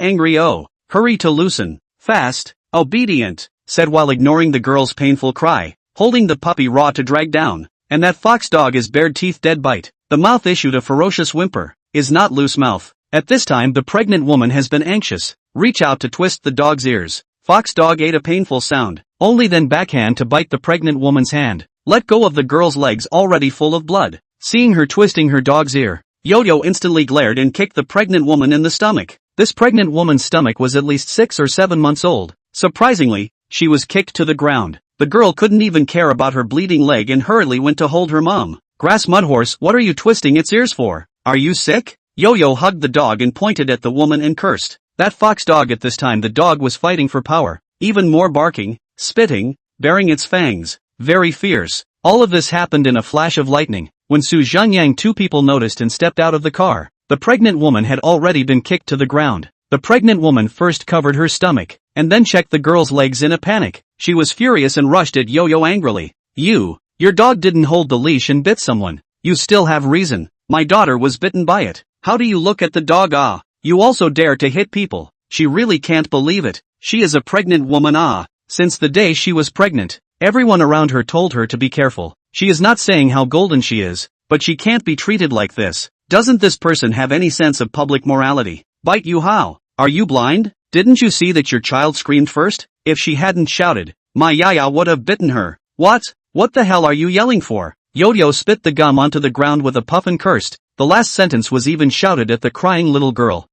angry, oh, hurry to loosen, fast, obedient," said while ignoring the girl's painful cry, holding the puppy raw to drag down. "And that fox dog is bared teeth dead bite." The mouth issued a ferocious whimper, "Is not loose mouth." At this time the pregnant woman has been anxious, reach out to twist the dog's ears. Fox dog ate a painful sound, only then backhand to bite the pregnant woman's hand. Let go of the girl's legs already full of blood. Seeing her twisting her dog's ear, Yo-Yo instantly glared and kicked the pregnant woman in the stomach. This pregnant woman's stomach was at least 6 or 7 months old. Surprisingly, she was kicked to the ground. The girl couldn't even care about her bleeding leg and hurriedly went to hold her mom. "Grass Mudhorse, what are you twisting its ears for? Are you sick?" Yo-Yo hugged the dog and pointed at the woman and cursed. That fox dog. At this time the dog was fighting for power, even more barking, spitting, baring its fangs, very fierce. All of this happened in a flash of lightning. When Zhengyang, 2 people noticed and stepped out of the car. The pregnant woman had already been kicked to the ground. The pregnant woman first covered her stomach, and then checked the girl's legs in a panic. She was furious and rushed at Yo-Yo angrily. Your dog didn't hold the leash and bit someone. You still have reason. My daughter was bitten by it. How do you look at the dog? You also dare to hit people. She really can't believe it. She is a pregnant woman. Since the day she was pregnant, everyone around her told her to be careful. She is not saying how golden she is, but she can't be treated like this. Doesn't this person have any sense of public morality? Bite you how? Are you blind? Didn't you see that your child screamed first? If she hadn't shouted, my yaya would have bitten her. What the hell are you yelling for? Yo-Yo spit the gum onto the ground with a puff and cursed. The last sentence was even shouted at the crying little girl.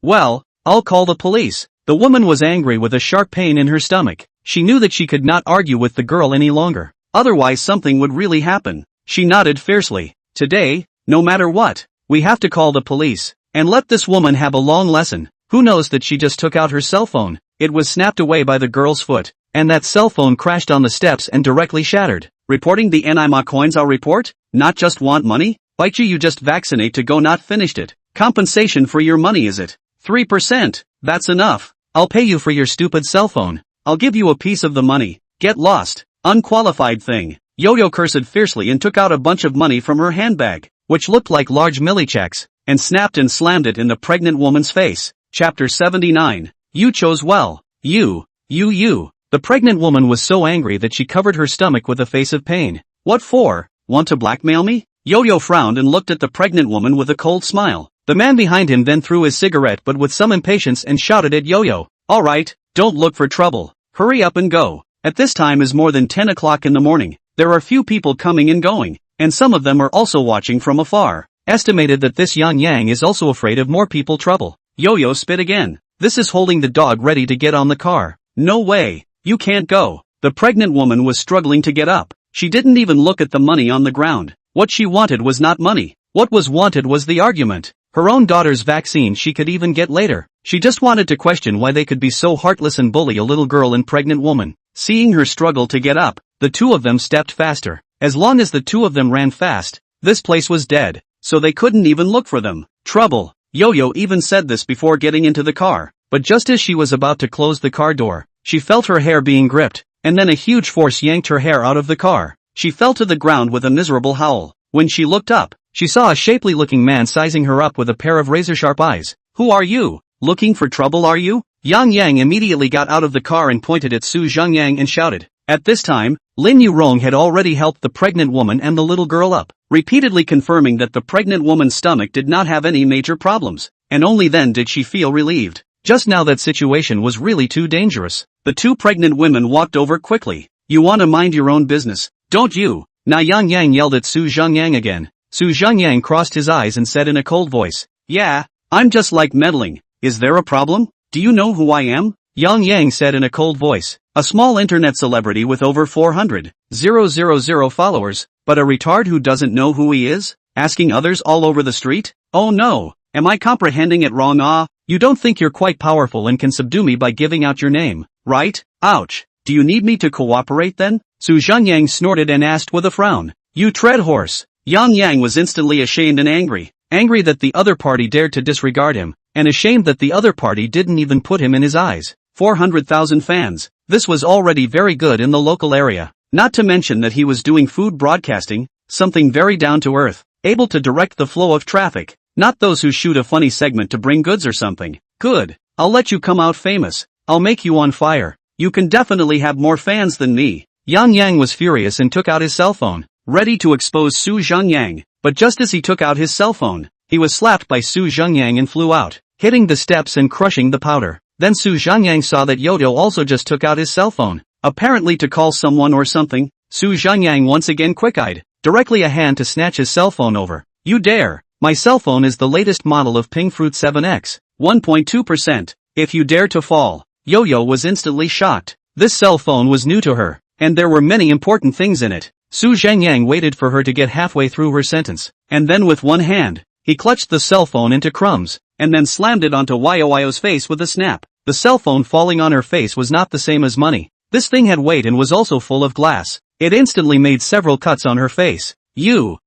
Well, I'll call the police. The woman was angry with a sharp pain in her stomach. She knew that she could not argue with the girl any longer. Otherwise something would really happen. She nodded fiercely. Today, no matter what, we have to call the police, and let this woman have a long lesson. Who knows that she just took out her cell phone? It was snapped away by the girl's foot, and that cell phone crashed on the steps and directly shattered. Reporting the anima coins. I'll report? Not just want money? Bite you just vaccinate to go not finished it. Compensation for your money is it? 3%. That's enough. I'll pay you for your stupid cell phone. I'll give you a piece of the money. Get lost. Unqualified thing. Yo-Yo cursed fiercely and took out a bunch of money from her handbag, which looked like large millichecks, and snapped and slammed it in the pregnant woman's face. Chapter 79. You chose well. You. The pregnant woman was so angry that she covered her stomach with a face of pain. What for? Want to blackmail me? Yo-Yo frowned and looked at the pregnant woman with a cold smile. The man behind him then threw his cigarette but with some impatience and shouted at Yo-Yo. Alright, don't look for trouble. Hurry up and go. At this time is more than 10 o'clock in the morning. There are few people coming and going, and some of them are also watching from afar. Estimated that this Yang is also afraid of more people trouble. Yo-Yo spit again. This is holding the dog ready to get on the car. No way. You can't go. The pregnant woman was struggling to get up. She didn't even look at the money on the ground. What she wanted was not money. What was wanted was the argument. Her own daughter's vaccine she could even get later. She just wanted to question why they could be so heartless and bully a little girl and pregnant woman. Seeing her struggle to get up, the two of them stepped faster. As long as the two of them ran fast, this place was dead, so they couldn't even look for them. Trouble. Yo-Yo even said this before getting into the car, but just as she was about to close the car door, she felt her hair being gripped, and then a huge force yanked her hair out of the car. She fell to the ground with a miserable howl. When she looked up, she saw a shapely-looking man sizing her up with a pair of razor-sharp eyes. Who are you? Looking for trouble, are you? Yang immediately got out of the car and pointed at Zhengyang and shouted. At this time, Lin Yurong had already helped the pregnant woman and the little girl up, repeatedly confirming that the pregnant woman's stomach did not have any major problems, and only then did she feel relieved. Just now that situation was really too dangerous. The two pregnant women walked over quickly. You want to mind your own business, don't you? Now Yang yelled at Su Zhengyang again. Su Zhengyang crossed his eyes and said in a cold voice, "Yeah, I'm just like meddling. Is there a problem? Do you know who I am?" Yang said in a cold voice, "A small internet celebrity with over 400,000 followers, but a retard who doesn't know who he is? Asking others all over the street? Oh no, am I comprehending it wrong? You don't think you're quite powerful and can subdue me by giving out your name, right? Ouch. Do you need me to cooperate then?" Su Zhengyang snorted and asked with a frown. "You tread horse." Yang was instantly ashamed and angry. Angry that the other party dared to disregard him, and ashamed that the other party didn't even put him in his eyes. 400,000 fans. This was already very good in the local area. Not to mention that he was doing food broadcasting, something very down to earth, able to direct the flow of traffic, not those who shoot a funny segment to bring goods or something. Good. I'll let you come out famous. I'll make you on fire. You can definitely have more fans than me. Yang was furious and took out his cell phone, ready to expose Su Zhengyang, but just as he took out his cell phone, he was slapped by Su Zhengyang and flew out, hitting the steps and crushing the powder. Then Su Zhengyang saw that Yoyo also just took out his cell phone, apparently to call someone or something. Su Zhengyang once again quick-eyed, directly a hand to snatch his cell phone over. "You dare! My cell phone is the latest model of Ping Fruit 7X, 1.2%. If you dare to fall." Yoyo was instantly shocked. This cell phone was new to her, and there were many important things in it. Su Zhengyang waited for her to get halfway through her sentence, and then with one hand, he clutched the cell phone into crumbs, and then slammed it onto Yoyo's face with a snap. The cell phone falling on her face was not the same as money. This thing had weight and was also full of glass. It instantly made several cuts on her face. Yoyo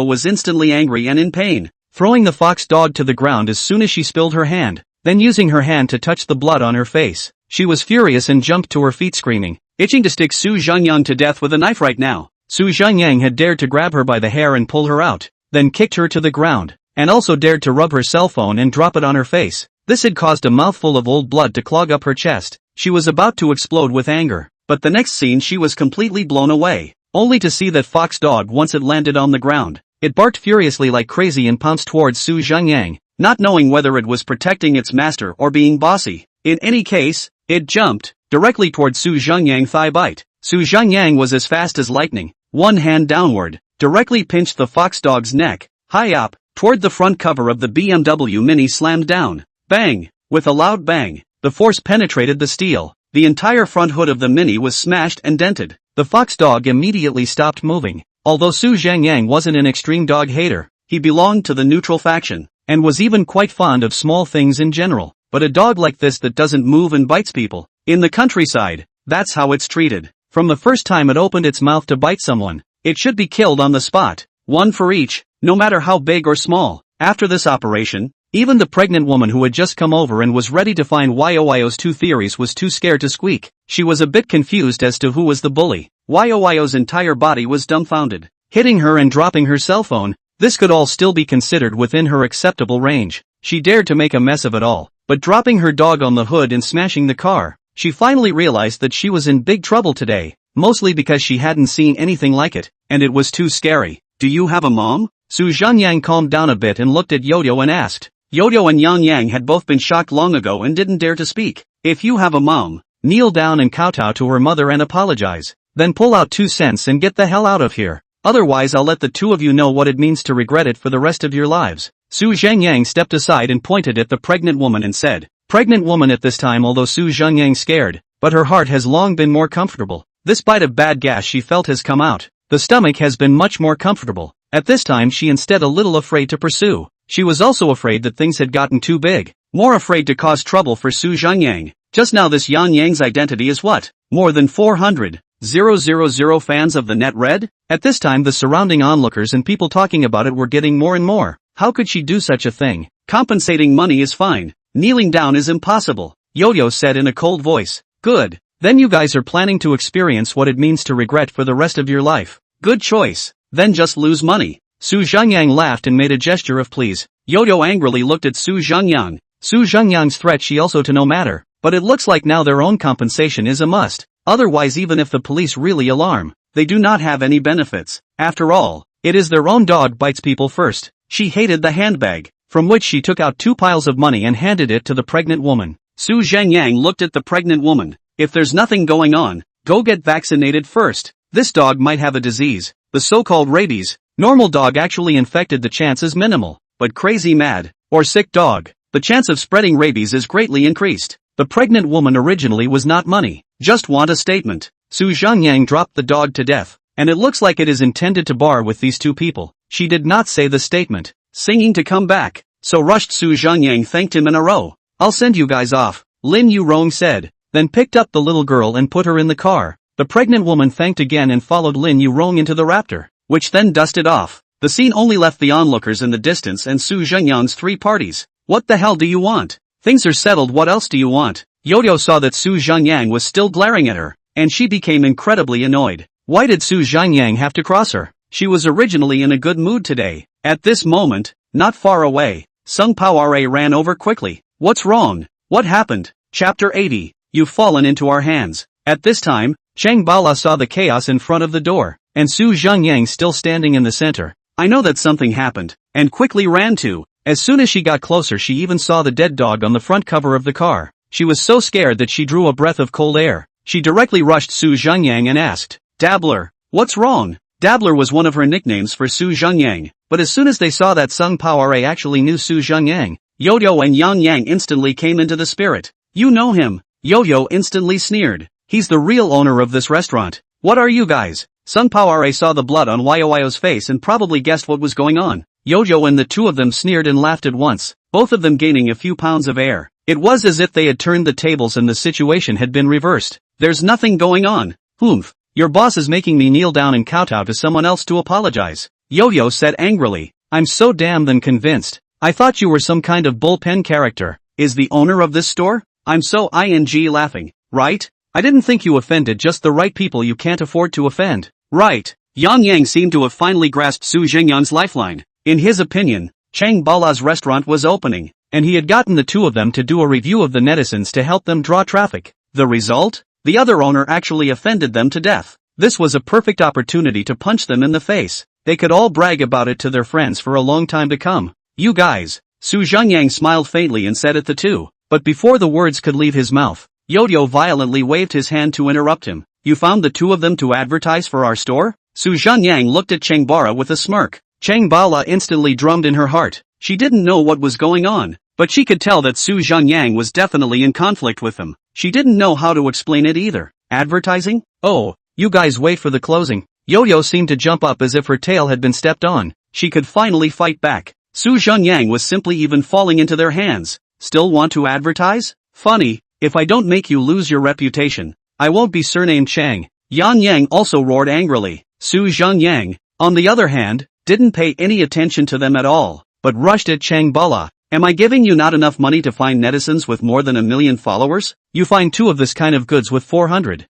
was instantly angry and in pain, throwing the fox dog to the ground as soon as she spilled her hand, then using her hand to touch the blood on her face. She was furious and jumped to her feet screaming, itching to stick Su Zhengyang to death with a knife right now. Su Zhengyang had dared to grab her by the hair and pull her out, then kicked her to the ground, and also dared to rub her cell phone and drop it on her face. This had caused a mouthful of old blood to clog up her chest. She was about to explode with anger, but the next scene she was completely blown away, only to see that fox dog once it landed on the ground. It barked furiously like crazy and pounced towards Su Zhengyang, not knowing whether it was protecting its master or being bossy. In any case, it jumped directly towards Su Zhengyang's thigh bite. Su Zhengyang was as fast as lightning, one hand downward, directly pinched the fox dog's neck, high up, toward the front cover of the BMW Mini slammed down. Bang! With a loud bang, the force penetrated the steel. The entire front hood of the Mini was smashed and dented. The fox dog immediately stopped moving. Although Su Zhengyang wasn't an extreme dog hater, he belonged to the neutral faction, and was even quite fond of small things in general. But a dog like this that doesn't move and bites people, in the countryside, that's how it's treated. From the first time it opened its mouth to bite someone, it should be killed on the spot. One for each, no matter how big or small. After this operation, even the pregnant woman who had just come over and was ready to find Yoyo's two theories was too scared to squeak. She was a bit confused as to who was the bully. Yoyo's entire body was dumbfounded. Hitting her and dropping her cell phone, this could all still be considered within her acceptable range. She dared to make a mess of it all, but dropping her dog on the hood and smashing the car, she finally realized that she was in big trouble today, mostly because she hadn't seen anything like it, and it was too scary. "Do you have a mom?" Su Zhengyang calmed down a bit and looked at Yoyo and asked. Yoyo and Yang had both been shocked long ago and didn't dare to speak. "If you have a mom, kneel down and kowtow to her mother and apologize. Then pull out 2 cents and get the hell out of here. Otherwise I'll let the two of you know what it means to regret it for the rest of your lives." Su Zhengyang stepped aside and pointed at the pregnant woman and said, pregnant woman at this time, although Su Zhengyang scared, but her heart has long been more comfortable. This bite of bad gas she felt has come out. The stomach has been much more comfortable. At this time she instead a little afraid to pursue. She was also afraid that things had gotten too big, more afraid to cause trouble for Su Zhengyang. Just now this Yang's identity is what? More than 400,000 fans of the net read? At this time the surrounding onlookers and people talking about it were getting more and more. How could she do such a thing? Compensating money is fine. Kneeling down is impossible, Yoyo said in a cold voice. Good. Then you guys are planning to experience what it means to regret for the rest of your life. Good choice. Then just lose money. Su Zhengyang laughed and made a gesture of please. Yoyo angrily looked at Su Zhengyang. Su Zhengyang's threat she also to no matter, but it looks like now their own compensation is a must. Otherwise even if the police really alarm, they do not have any benefits. After all, it is their own dog bites people first. She hated the handbag, from which she took out 2 piles of money and handed it to the pregnant woman. Su Zhengyang looked at the pregnant woman. If there's nothing going on, go get vaccinated first. This dog might have a disease, the so-called rabies. Normal dog actually infected, the chance is minimal, but crazy mad, or sick dog, the chance of spreading rabies is greatly increased. The pregnant woman originally was not money, just want a statement. Zhengyang dropped the dog to death, and it looks like it is intended to bar with these two people. She did not say the statement, singing to come back, so rushed Zhengyang thanked him in a row. I'll send you guys off, Lin Yurong said, then picked up the little girl and put her in the car. The pregnant woman thanked again and followed Lin Yurong into the Raptor, which then dusted off. The scene only left the onlookers in the distance and Zhengyang's three parties. What the hell do you want? Things are settled, what else do you want? Yoyo saw that Zhengyang was still glaring at her, and she became incredibly annoyed. Why did Zhengyang have to cross her? She was originally in a good mood today. At this moment, not far away, Sung Poire ran over quickly. What's wrong? What happened? Chapter 80. You've fallen into our hands. At this time, Chang Bala saw the chaos in front of the door, and Zhengyang still standing in the center. I know that something happened, and quickly ran to. As soon as she got closer, she even saw the dead dog on the front cover of the car. She was so scared that she drew a breath of cold air. She directly rushed Zhengyang and asked, Dabbler, what's wrong? Dabbler was one of her nicknames for Zhengyang, but as soon as they saw that Sung Poire actually knew Zhengyang, Yoyo and Yang Yang instantly came into the spirit. You know him? Yoyo instantly sneered. He's the real owner of this restaurant. What are you guys? Sung Poire saw the blood on Yoyo's face and probably guessed what was going on. Yoyo and the two of them sneered and laughed at once, both of them gaining a few pounds of air. It was as if they had turned the tables and the situation had been reversed. There's nothing going on. Humph. Your boss is making me kneel down and kowtow to someone else to apologize. Yoyo said angrily. I'm so damn than convinced. I thought you were some kind of bullpen character. Is the owner of this store? I'm so laughing, right? I didn't think you offended just the right people you can't afford to offend. Right. Yang Yang seemed to have finally grasped Zhengyang's lifeline. In his opinion, Chang Bala's restaurant was opening, and he had gotten the two of them to do a review of the netizens to help them draw traffic. The result? The other owner actually offended them to death. This was a perfect opportunity to punch them in the face. They could all brag about it to their friends for a long time to come. You guys. Zhengyang smiled faintly and said at the two, but before the words could leave his mouth, Yoyo violently waved his hand to interrupt him. You found the two of them to advertise for our store? Zhengyang looked at Chang Bara with a smirk. Chang Bala instantly drummed in her heart. She didn't know what was going on, but she could tell that Zhengyang was definitely in conflict with them. She didn't know how to explain it either. Advertising? Oh, you guys wait for the closing. Yoyo seemed to jump up as if her tail had been stepped on. She could finally fight back. Zhengyang was simply even falling into their hands. Still want to advertise? Funny, if I don't make you lose your reputation, I won't be surnamed Chang. Yang Yang also roared angrily. Zhengyang, on the other hand, didn't pay any attention to them at all, but rushed at Chang Bala. Am I giving you not enough money to find netizens with more than 1 million followers? You find two of this kind of goods with 400,000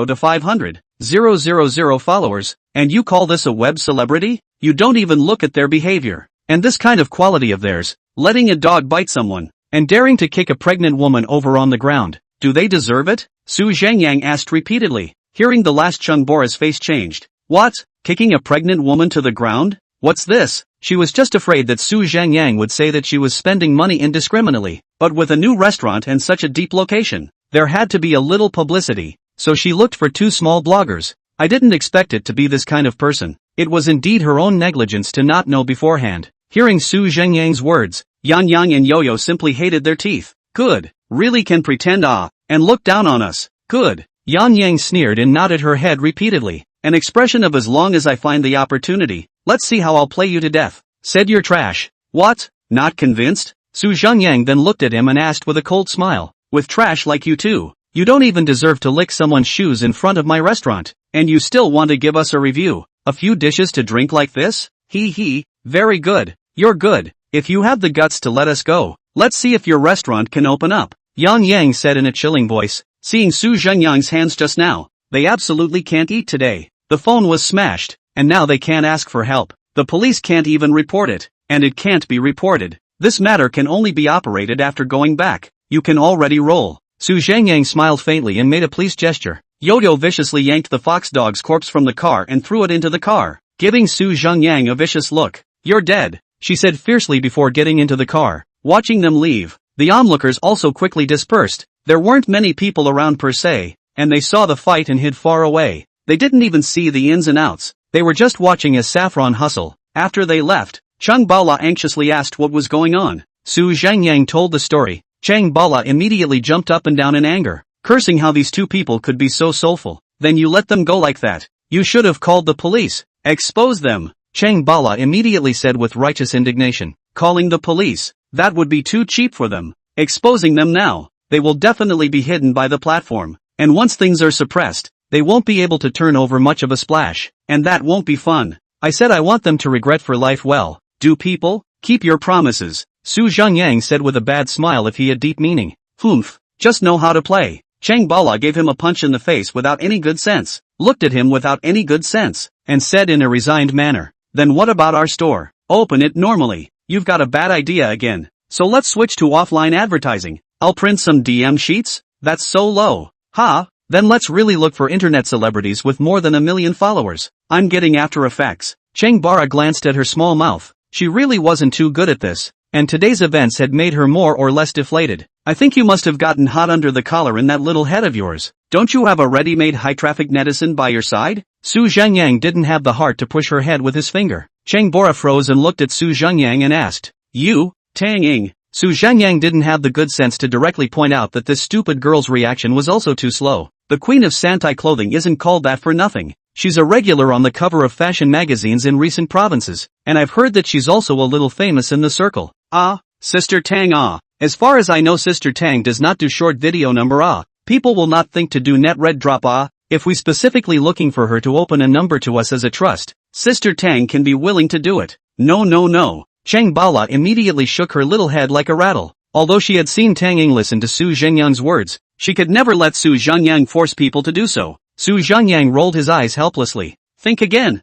to 500,000 followers, and you call this a web celebrity? You don't even look at their behavior. And this kind of quality of theirs, letting a dog bite someone, and daring to kick a pregnant woman over on the ground, do they deserve it? Zhengyang asked repeatedly. Hearing the last, Chung Bora's face changed. What? Kicking a pregnant woman to the ground? What's this? She was just afraid that Zhengyang would say that she was spending money indiscriminately, but with a new restaurant and such a deep location, there had to be a little publicity, so she looked for two small bloggers. I didn't expect it to be this kind of person. It was indeed her own negligence to not know beforehand. Hearing Zhengyang's words, Yang Yang and Yoyo simply hated their teeth. Good. Really can pretend and look down on us. Good. Yang Yang sneered and nodded her head repeatedly. An expression of as long as I find the opportunity, let's see how I'll play you to death. Said you're trash. What? Not convinced? Zhengyang then looked at him and asked with a cold smile. With trash like you too, you don't even deserve to lick someone's shoes in front of my restaurant, and you still want to give us a review. A few dishes to drink like this? Hee hee. Very good. You're good. If you have the guts to let us go, let's see if your restaurant can open up. Yang Yang said in a chilling voice. Seeing Zhengyang's hands just now, they absolutely can't eat today. The phone was smashed, and now they can't ask for help. The police can't even report it, and it can't be reported. This matter can only be operated after going back. You can already roll. Zhengyang smiled faintly and made a pleased gesture. Yoyo viciously yanked the fox dog's corpse from the car and threw it into the car, giving Zhengyang a vicious look. You're dead, she said fiercely before getting into the car. Watching them leave, the onlookers also quickly dispersed. There weren't many people around per se, and they saw the fight and hid far away. They didn't even see the ins and outs. They were just watching as Saffron hustle. After they left, Chang Baola anxiously asked what was going on. Su Zhengyang told the story. Chang Baola immediately jumped up and down in anger, cursing how these two people could be so soulful. Then you let them go like that. You should have called the police. Expose them. Chang Baola immediately said with righteous indignation. Calling the police? That would be too cheap for them. Exposing them now, they will definitely be hidden by the platform. And once things are suppressed, they won't be able to turn over much of a splash. And that won't be fun. I said I want them to regret for life. Well, do people? Keep your promises. Su Zhengyang said with a bad smile if he had deep meaning. Humph. Just know how to play. Chang Baola gave him a punch in the face without any good sense, looked at him without any good sense, and said in a resigned manner, then what about our store? Open it normally. You've got a bad idea again. So let's switch to offline advertising. I'll print some DM sheets? That's so low. Ha? Then let's really look for internet celebrities with more than 1 million followers. I'm getting After Effects. Chang Baola glanced at her small mouth. She really wasn't too good at this, and today's events had made her more or less deflated. I think you must have gotten hot under the collar in that little head of yours. Don't you have a ready-made high-traffic netizen by your side? Su Zhengyang didn't have the heart to push her head with his finger. Chang Baola froze and looked at Su Zhengyang and asked, You, Tang Ying. Su Zhengyang didn't have the good sense to directly point out that this stupid girl's reaction was also too slow. The queen of Santai clothing isn't called that for nothing. She's a regular on the cover of fashion magazines in recent provinces, and I've heard that she's also a little famous in the circle. Ah, Sister Tang As far as I know Sister Tang does not do short video number People will not think to do net red drop If we specifically looking for her to open a number to us as a trust, Sister Tang can be willing to do it. No. Chang Baola immediately shook her little head like a rattle. Although she had seen Tang Ying listen to Su Zhengyang's words, she could never let Su Zhengyang force people to do so. Su Zhengyang rolled his eyes helplessly. Think again.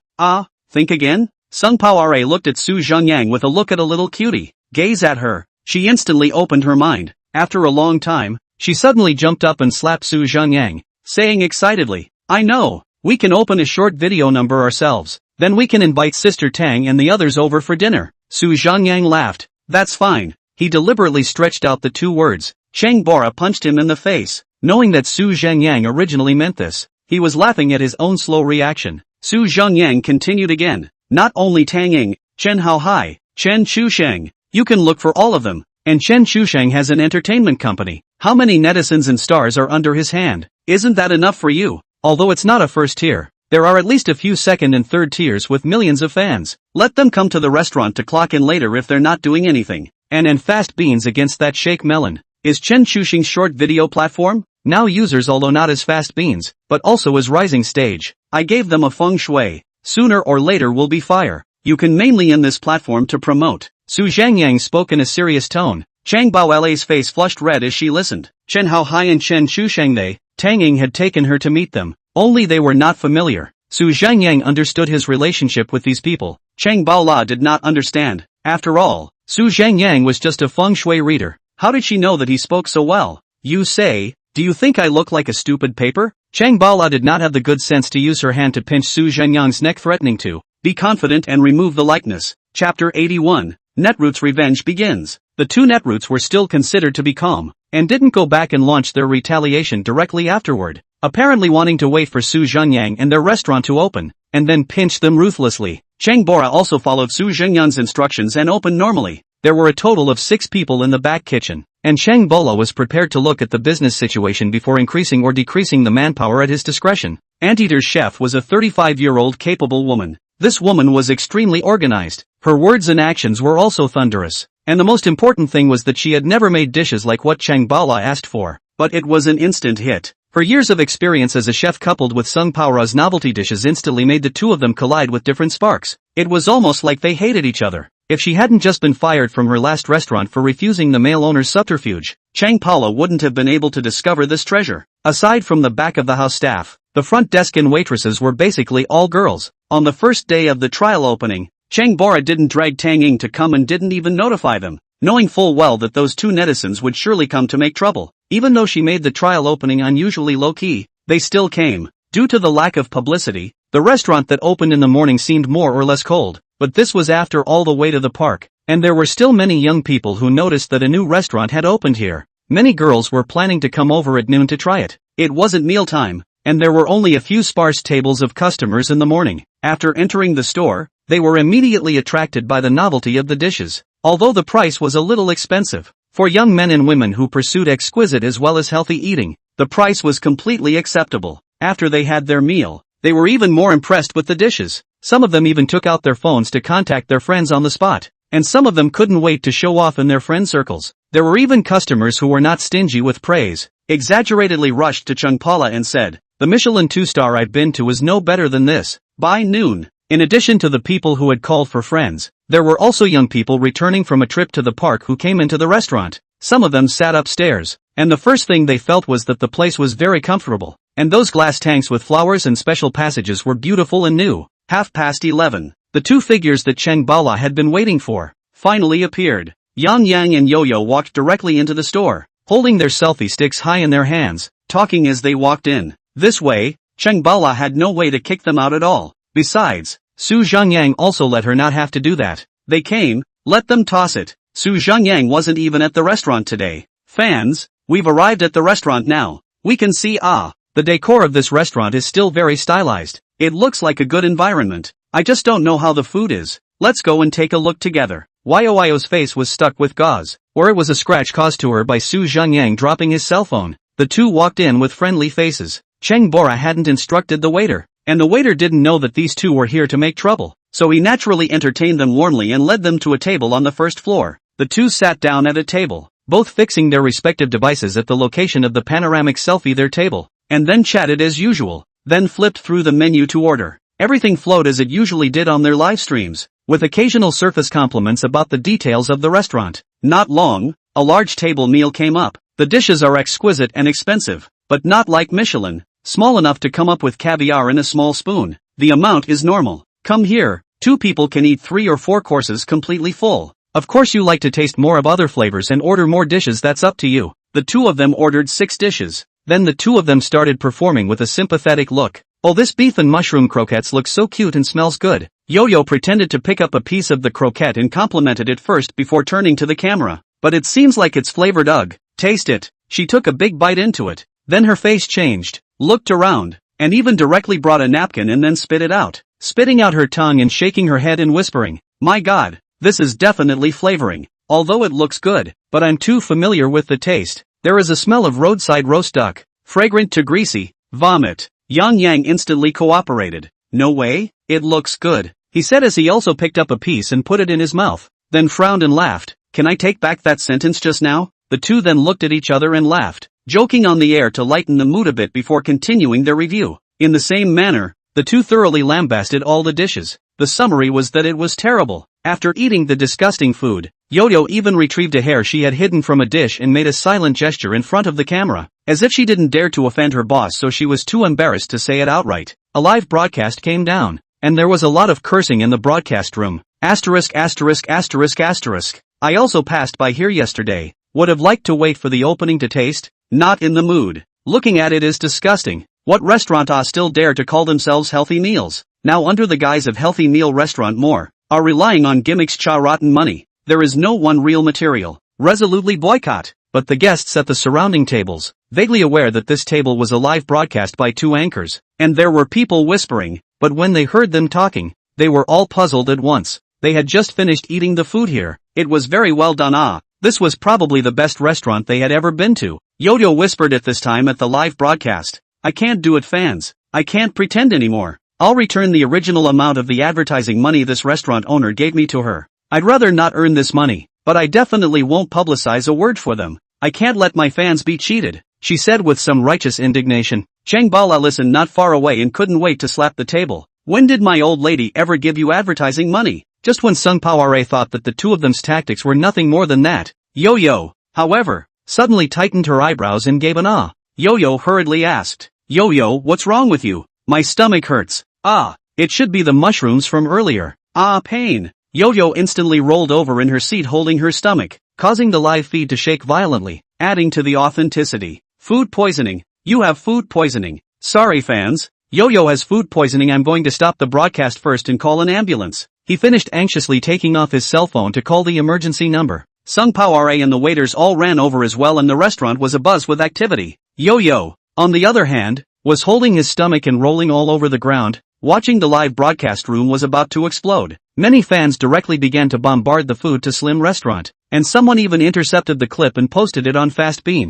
Think again? Sung Pao looked at Su Zhengyang with a look at a little cutie. Gaze at her. She instantly opened her mind. After a long time, she suddenly jumped up and slapped Su Zhengyang, saying excitedly, I know, we can open a short video number ourselves. Then we can invite Sister Tang and the others over for dinner. Su Zhengyang laughed. That's fine. He deliberately stretched out the two words. Chang Baola punched him in the face. Knowing that Su Zhengyang originally meant this, he was laughing at his own slow reaction. Su Zhengyang continued again. Not only Tang Ying, Chen Haohai, Chen Chusheng. You can look for all of them. And Chen Chusheng has an entertainment company. How many netizens and stars are under his hand? Isn't that enough for you? Although it's not a first tier, there are at least a few second and third tiers with millions of fans. Let them come to the restaurant to clock in later if they're not doing anything. And fast beans against that shake melon. Is Chen Chusheng's short video platform now users, although not as fast beans, but also as rising stage? I gave them a feng shui. Sooner or later will be fire. You can mainly in this platform to promote. Su Zhengyang spoke in a serious tone. Chang Bao's face flushed red as she listened. Chen Haohai and Chen Chusheng Tang Ying had taken her to meet them. Only they were not familiar. Su Zhengyang understood his relationship with these people. Chang Baola did not understand. After all, Su Zhengyang was just a feng shui reader. How did she know that he spoke so well? You say, do you think I look like a stupid paper? Chang Baola did not have the good sense to use her hand to pinch Su Zhengyang's neck, threatening to be confident and remove the likeness. Chapter 81. Netroot's revenge begins. The two Netroots were still considered to be calm, and didn't go back and launch their retaliation directly afterward, apparently wanting to wait for Su Zhengyang and their restaurant to open, and then pinch them ruthlessly. Chang Baola also followed Su Zhengyang's instructions and opened normally. There were a total of 6 people in the back kitchen, and Chang Baola was prepared to look at the business situation before increasing or decreasing the manpower at his discretion. Anteater's chef was a 35-year-old capable woman. This woman was extremely organized. Her words and actions were also thunderous. And the most important thing was that she had never made dishes like what Chang Baola asked for. But it was an instant hit. Her years of experience as a chef coupled with Sung Paora's novelty dishes instantly made the two of them collide with different sparks. It was almost like they hated each other. If she hadn't just been fired from her last restaurant for refusing the male owner's subterfuge, Chang Baola wouldn't have been able to discover this treasure. Aside from the back of the house staff, the front desk and waitresses were basically all girls. On the first day of the trial opening, Chang Baola didn't drag Tang Ying to come and didn't even notify them, knowing full well that those two netizens would surely come to make trouble. Even though she made the trial opening unusually low-key, they still came. Due to the lack of publicity, the restaurant that opened in the morning seemed more or less cold, but this was after all the way to the park, and there were still many young people who noticed that a new restaurant had opened here. Many girls were planning to come over at noon to try it. It wasn't mealtime, and there were only a few sparse tables of customers in the morning. After entering the store, they were immediately attracted by the novelty of the dishes, although the price was a little expensive. For young men and women who pursued exquisite as well as healthy eating, the price was completely acceptable. After they had their meal, they were even more impressed with the dishes. Some of them even took out their phones to contact their friends on the spot, and some of them couldn't wait to show off in their friend circles. There were even customers who were not stingy with praise, exaggeratedly rushed to Chengpala and said, "The Michelin 2-star I've been to is no better than this." By noon, in addition to the people who had called for friends, there were also young people returning from a trip to the park who came into the restaurant. Some of them sat upstairs, and the first thing they felt was that the place was very comfortable, and those glass tanks with flowers and special passages were beautiful and new. 11:30. The two figures that Chengpala had been waiting for finally appeared. Yang and Yo-Yo walked directly into the store, holding their selfie sticks high in their hands, talking as they walked in. This way, Chengpala had no way to kick them out at all. Besides, Su Zhengyang also let her not have to do that. They came, let them toss it. Su Zhengyang wasn't even at the restaurant today. "Fans, we've arrived at the restaurant now. We can see the decor of this restaurant is still very stylized. It looks like a good environment. I just don't know how the food is. Let's go and take a look together." Yoyo's face was stuck with gauze, or it was a scratch caused to her by Su Zhengyang dropping his cell phone. The two walked in with friendly faces. Cheng Bora hadn't instructed the waiter, and the waiter didn't know that these two were here to make trouble, so he naturally entertained them warmly and led them to a table on the first floor. The two sat down at a table, both fixing their respective devices at the location of the panoramic selfie their table, and then chatted as usual, then flipped through the menu to order. Everything flowed as it usually did on their live streams, with occasional surface compliments about the details of the restaurant. Not long, a large table meal came up. The dishes are exquisite and expensive, but not like Michelin, small enough to come up with caviar in a small spoon. The amount is normal. Come here, two people can eat 3 or 4 courses completely full. Of course you like to taste more of other flavors and order more dishes, that's up to you. The two of them ordered 6 dishes. Then the two of them started performing with a sympathetic look. "Oh, this beef and mushroom croquettes looks so cute and smells good." Yo-Yo pretended to pick up a piece of the croquette and complimented it first before turning to the camera. "But it seems like it's flavored. Ugh. Taste it." She took a big bite into it. Then her face changed, looked around, and even directly brought a napkin and then spit it out, spitting out her tongue and shaking her head and whispering, "My God, this is definitely flavoring. Although it looks good, but I'm too familiar with the taste. There is a smell of roadside roast duck, fragrant to greasy, vomit." Yang instantly cooperated. "No way, it looks good," he said as he also picked up a piece and put it in his mouth, then frowned and laughed. "Can I take back that sentence just now?" The two then looked at each other and laughed, joking on the air to lighten the mood a bit before continuing their review. In the same manner, the two thoroughly lambasted all the dishes. The summary was that it was terrible. After eating the disgusting food, Yo-Yo even retrieved a hair she had hidden from a dish and made a silent gesture in front of the camera, as if she didn't dare to offend her boss, so she was too embarrassed to say it outright. A live broadcast came down, and there was a lot of cursing in the broadcast room. *********. I also passed by here yesterday. Would have liked to wait for the opening to taste. Not in the mood. Looking at it is disgusting. What restaurant still dare to call themselves healthy meals? Now under the guise of healthy meal restaurant more are relying on gimmicks, rotten money. There is no one real material. Resolutely boycott." But the guests at the surrounding tables, vaguely aware that this table was a live broadcast by two anchors, and there were people whispering, but when they heard them talking, they were all puzzled at once. They had just finished eating the food here. It was very well done. This was probably the best restaurant they had ever been to. Yo-Yo whispered at this time at the live broadcast. "I can't do it, fans. I can't pretend anymore. I'll return the original amount of the advertising money this restaurant owner gave me to her. I'd rather not earn this money, but I definitely won't publicize a word for them. I can't let my fans be cheated," she said with some righteous indignation. Cheng-Bala listened not far away and couldn't wait to slap the table. "When did my old lady ever give you advertising money?" Just when Sung Poire thought that the two of them's tactics were nothing more than that, Yo-Yo, however, suddenly tightened her eyebrows and gave an ah. Yo-Yo hurriedly asked, "Yo-Yo, what's wrong with you? My stomach hurts." It should be the mushrooms from earlier." Pain." Yo-Yo instantly rolled over in her seat holding her stomach, causing the live feed to shake violently, adding to the authenticity. "Food poisoning. You have food poisoning. Sorry, fans. Yo-Yo has food poisoning. I'm going to stop the broadcast first and call an ambulance." He finished anxiously taking off his cell phone to call the emergency number. Sung Poire and the waiters all ran over as well, and the restaurant was abuzz with activity. Yo-Yo, on the other hand, was holding his stomach and rolling all over the ground, watching the live broadcast room was about to explode. Many fans directly began to bombard the Food to Slim restaurant, and someone even intercepted the clip and posted it on Fast Bean.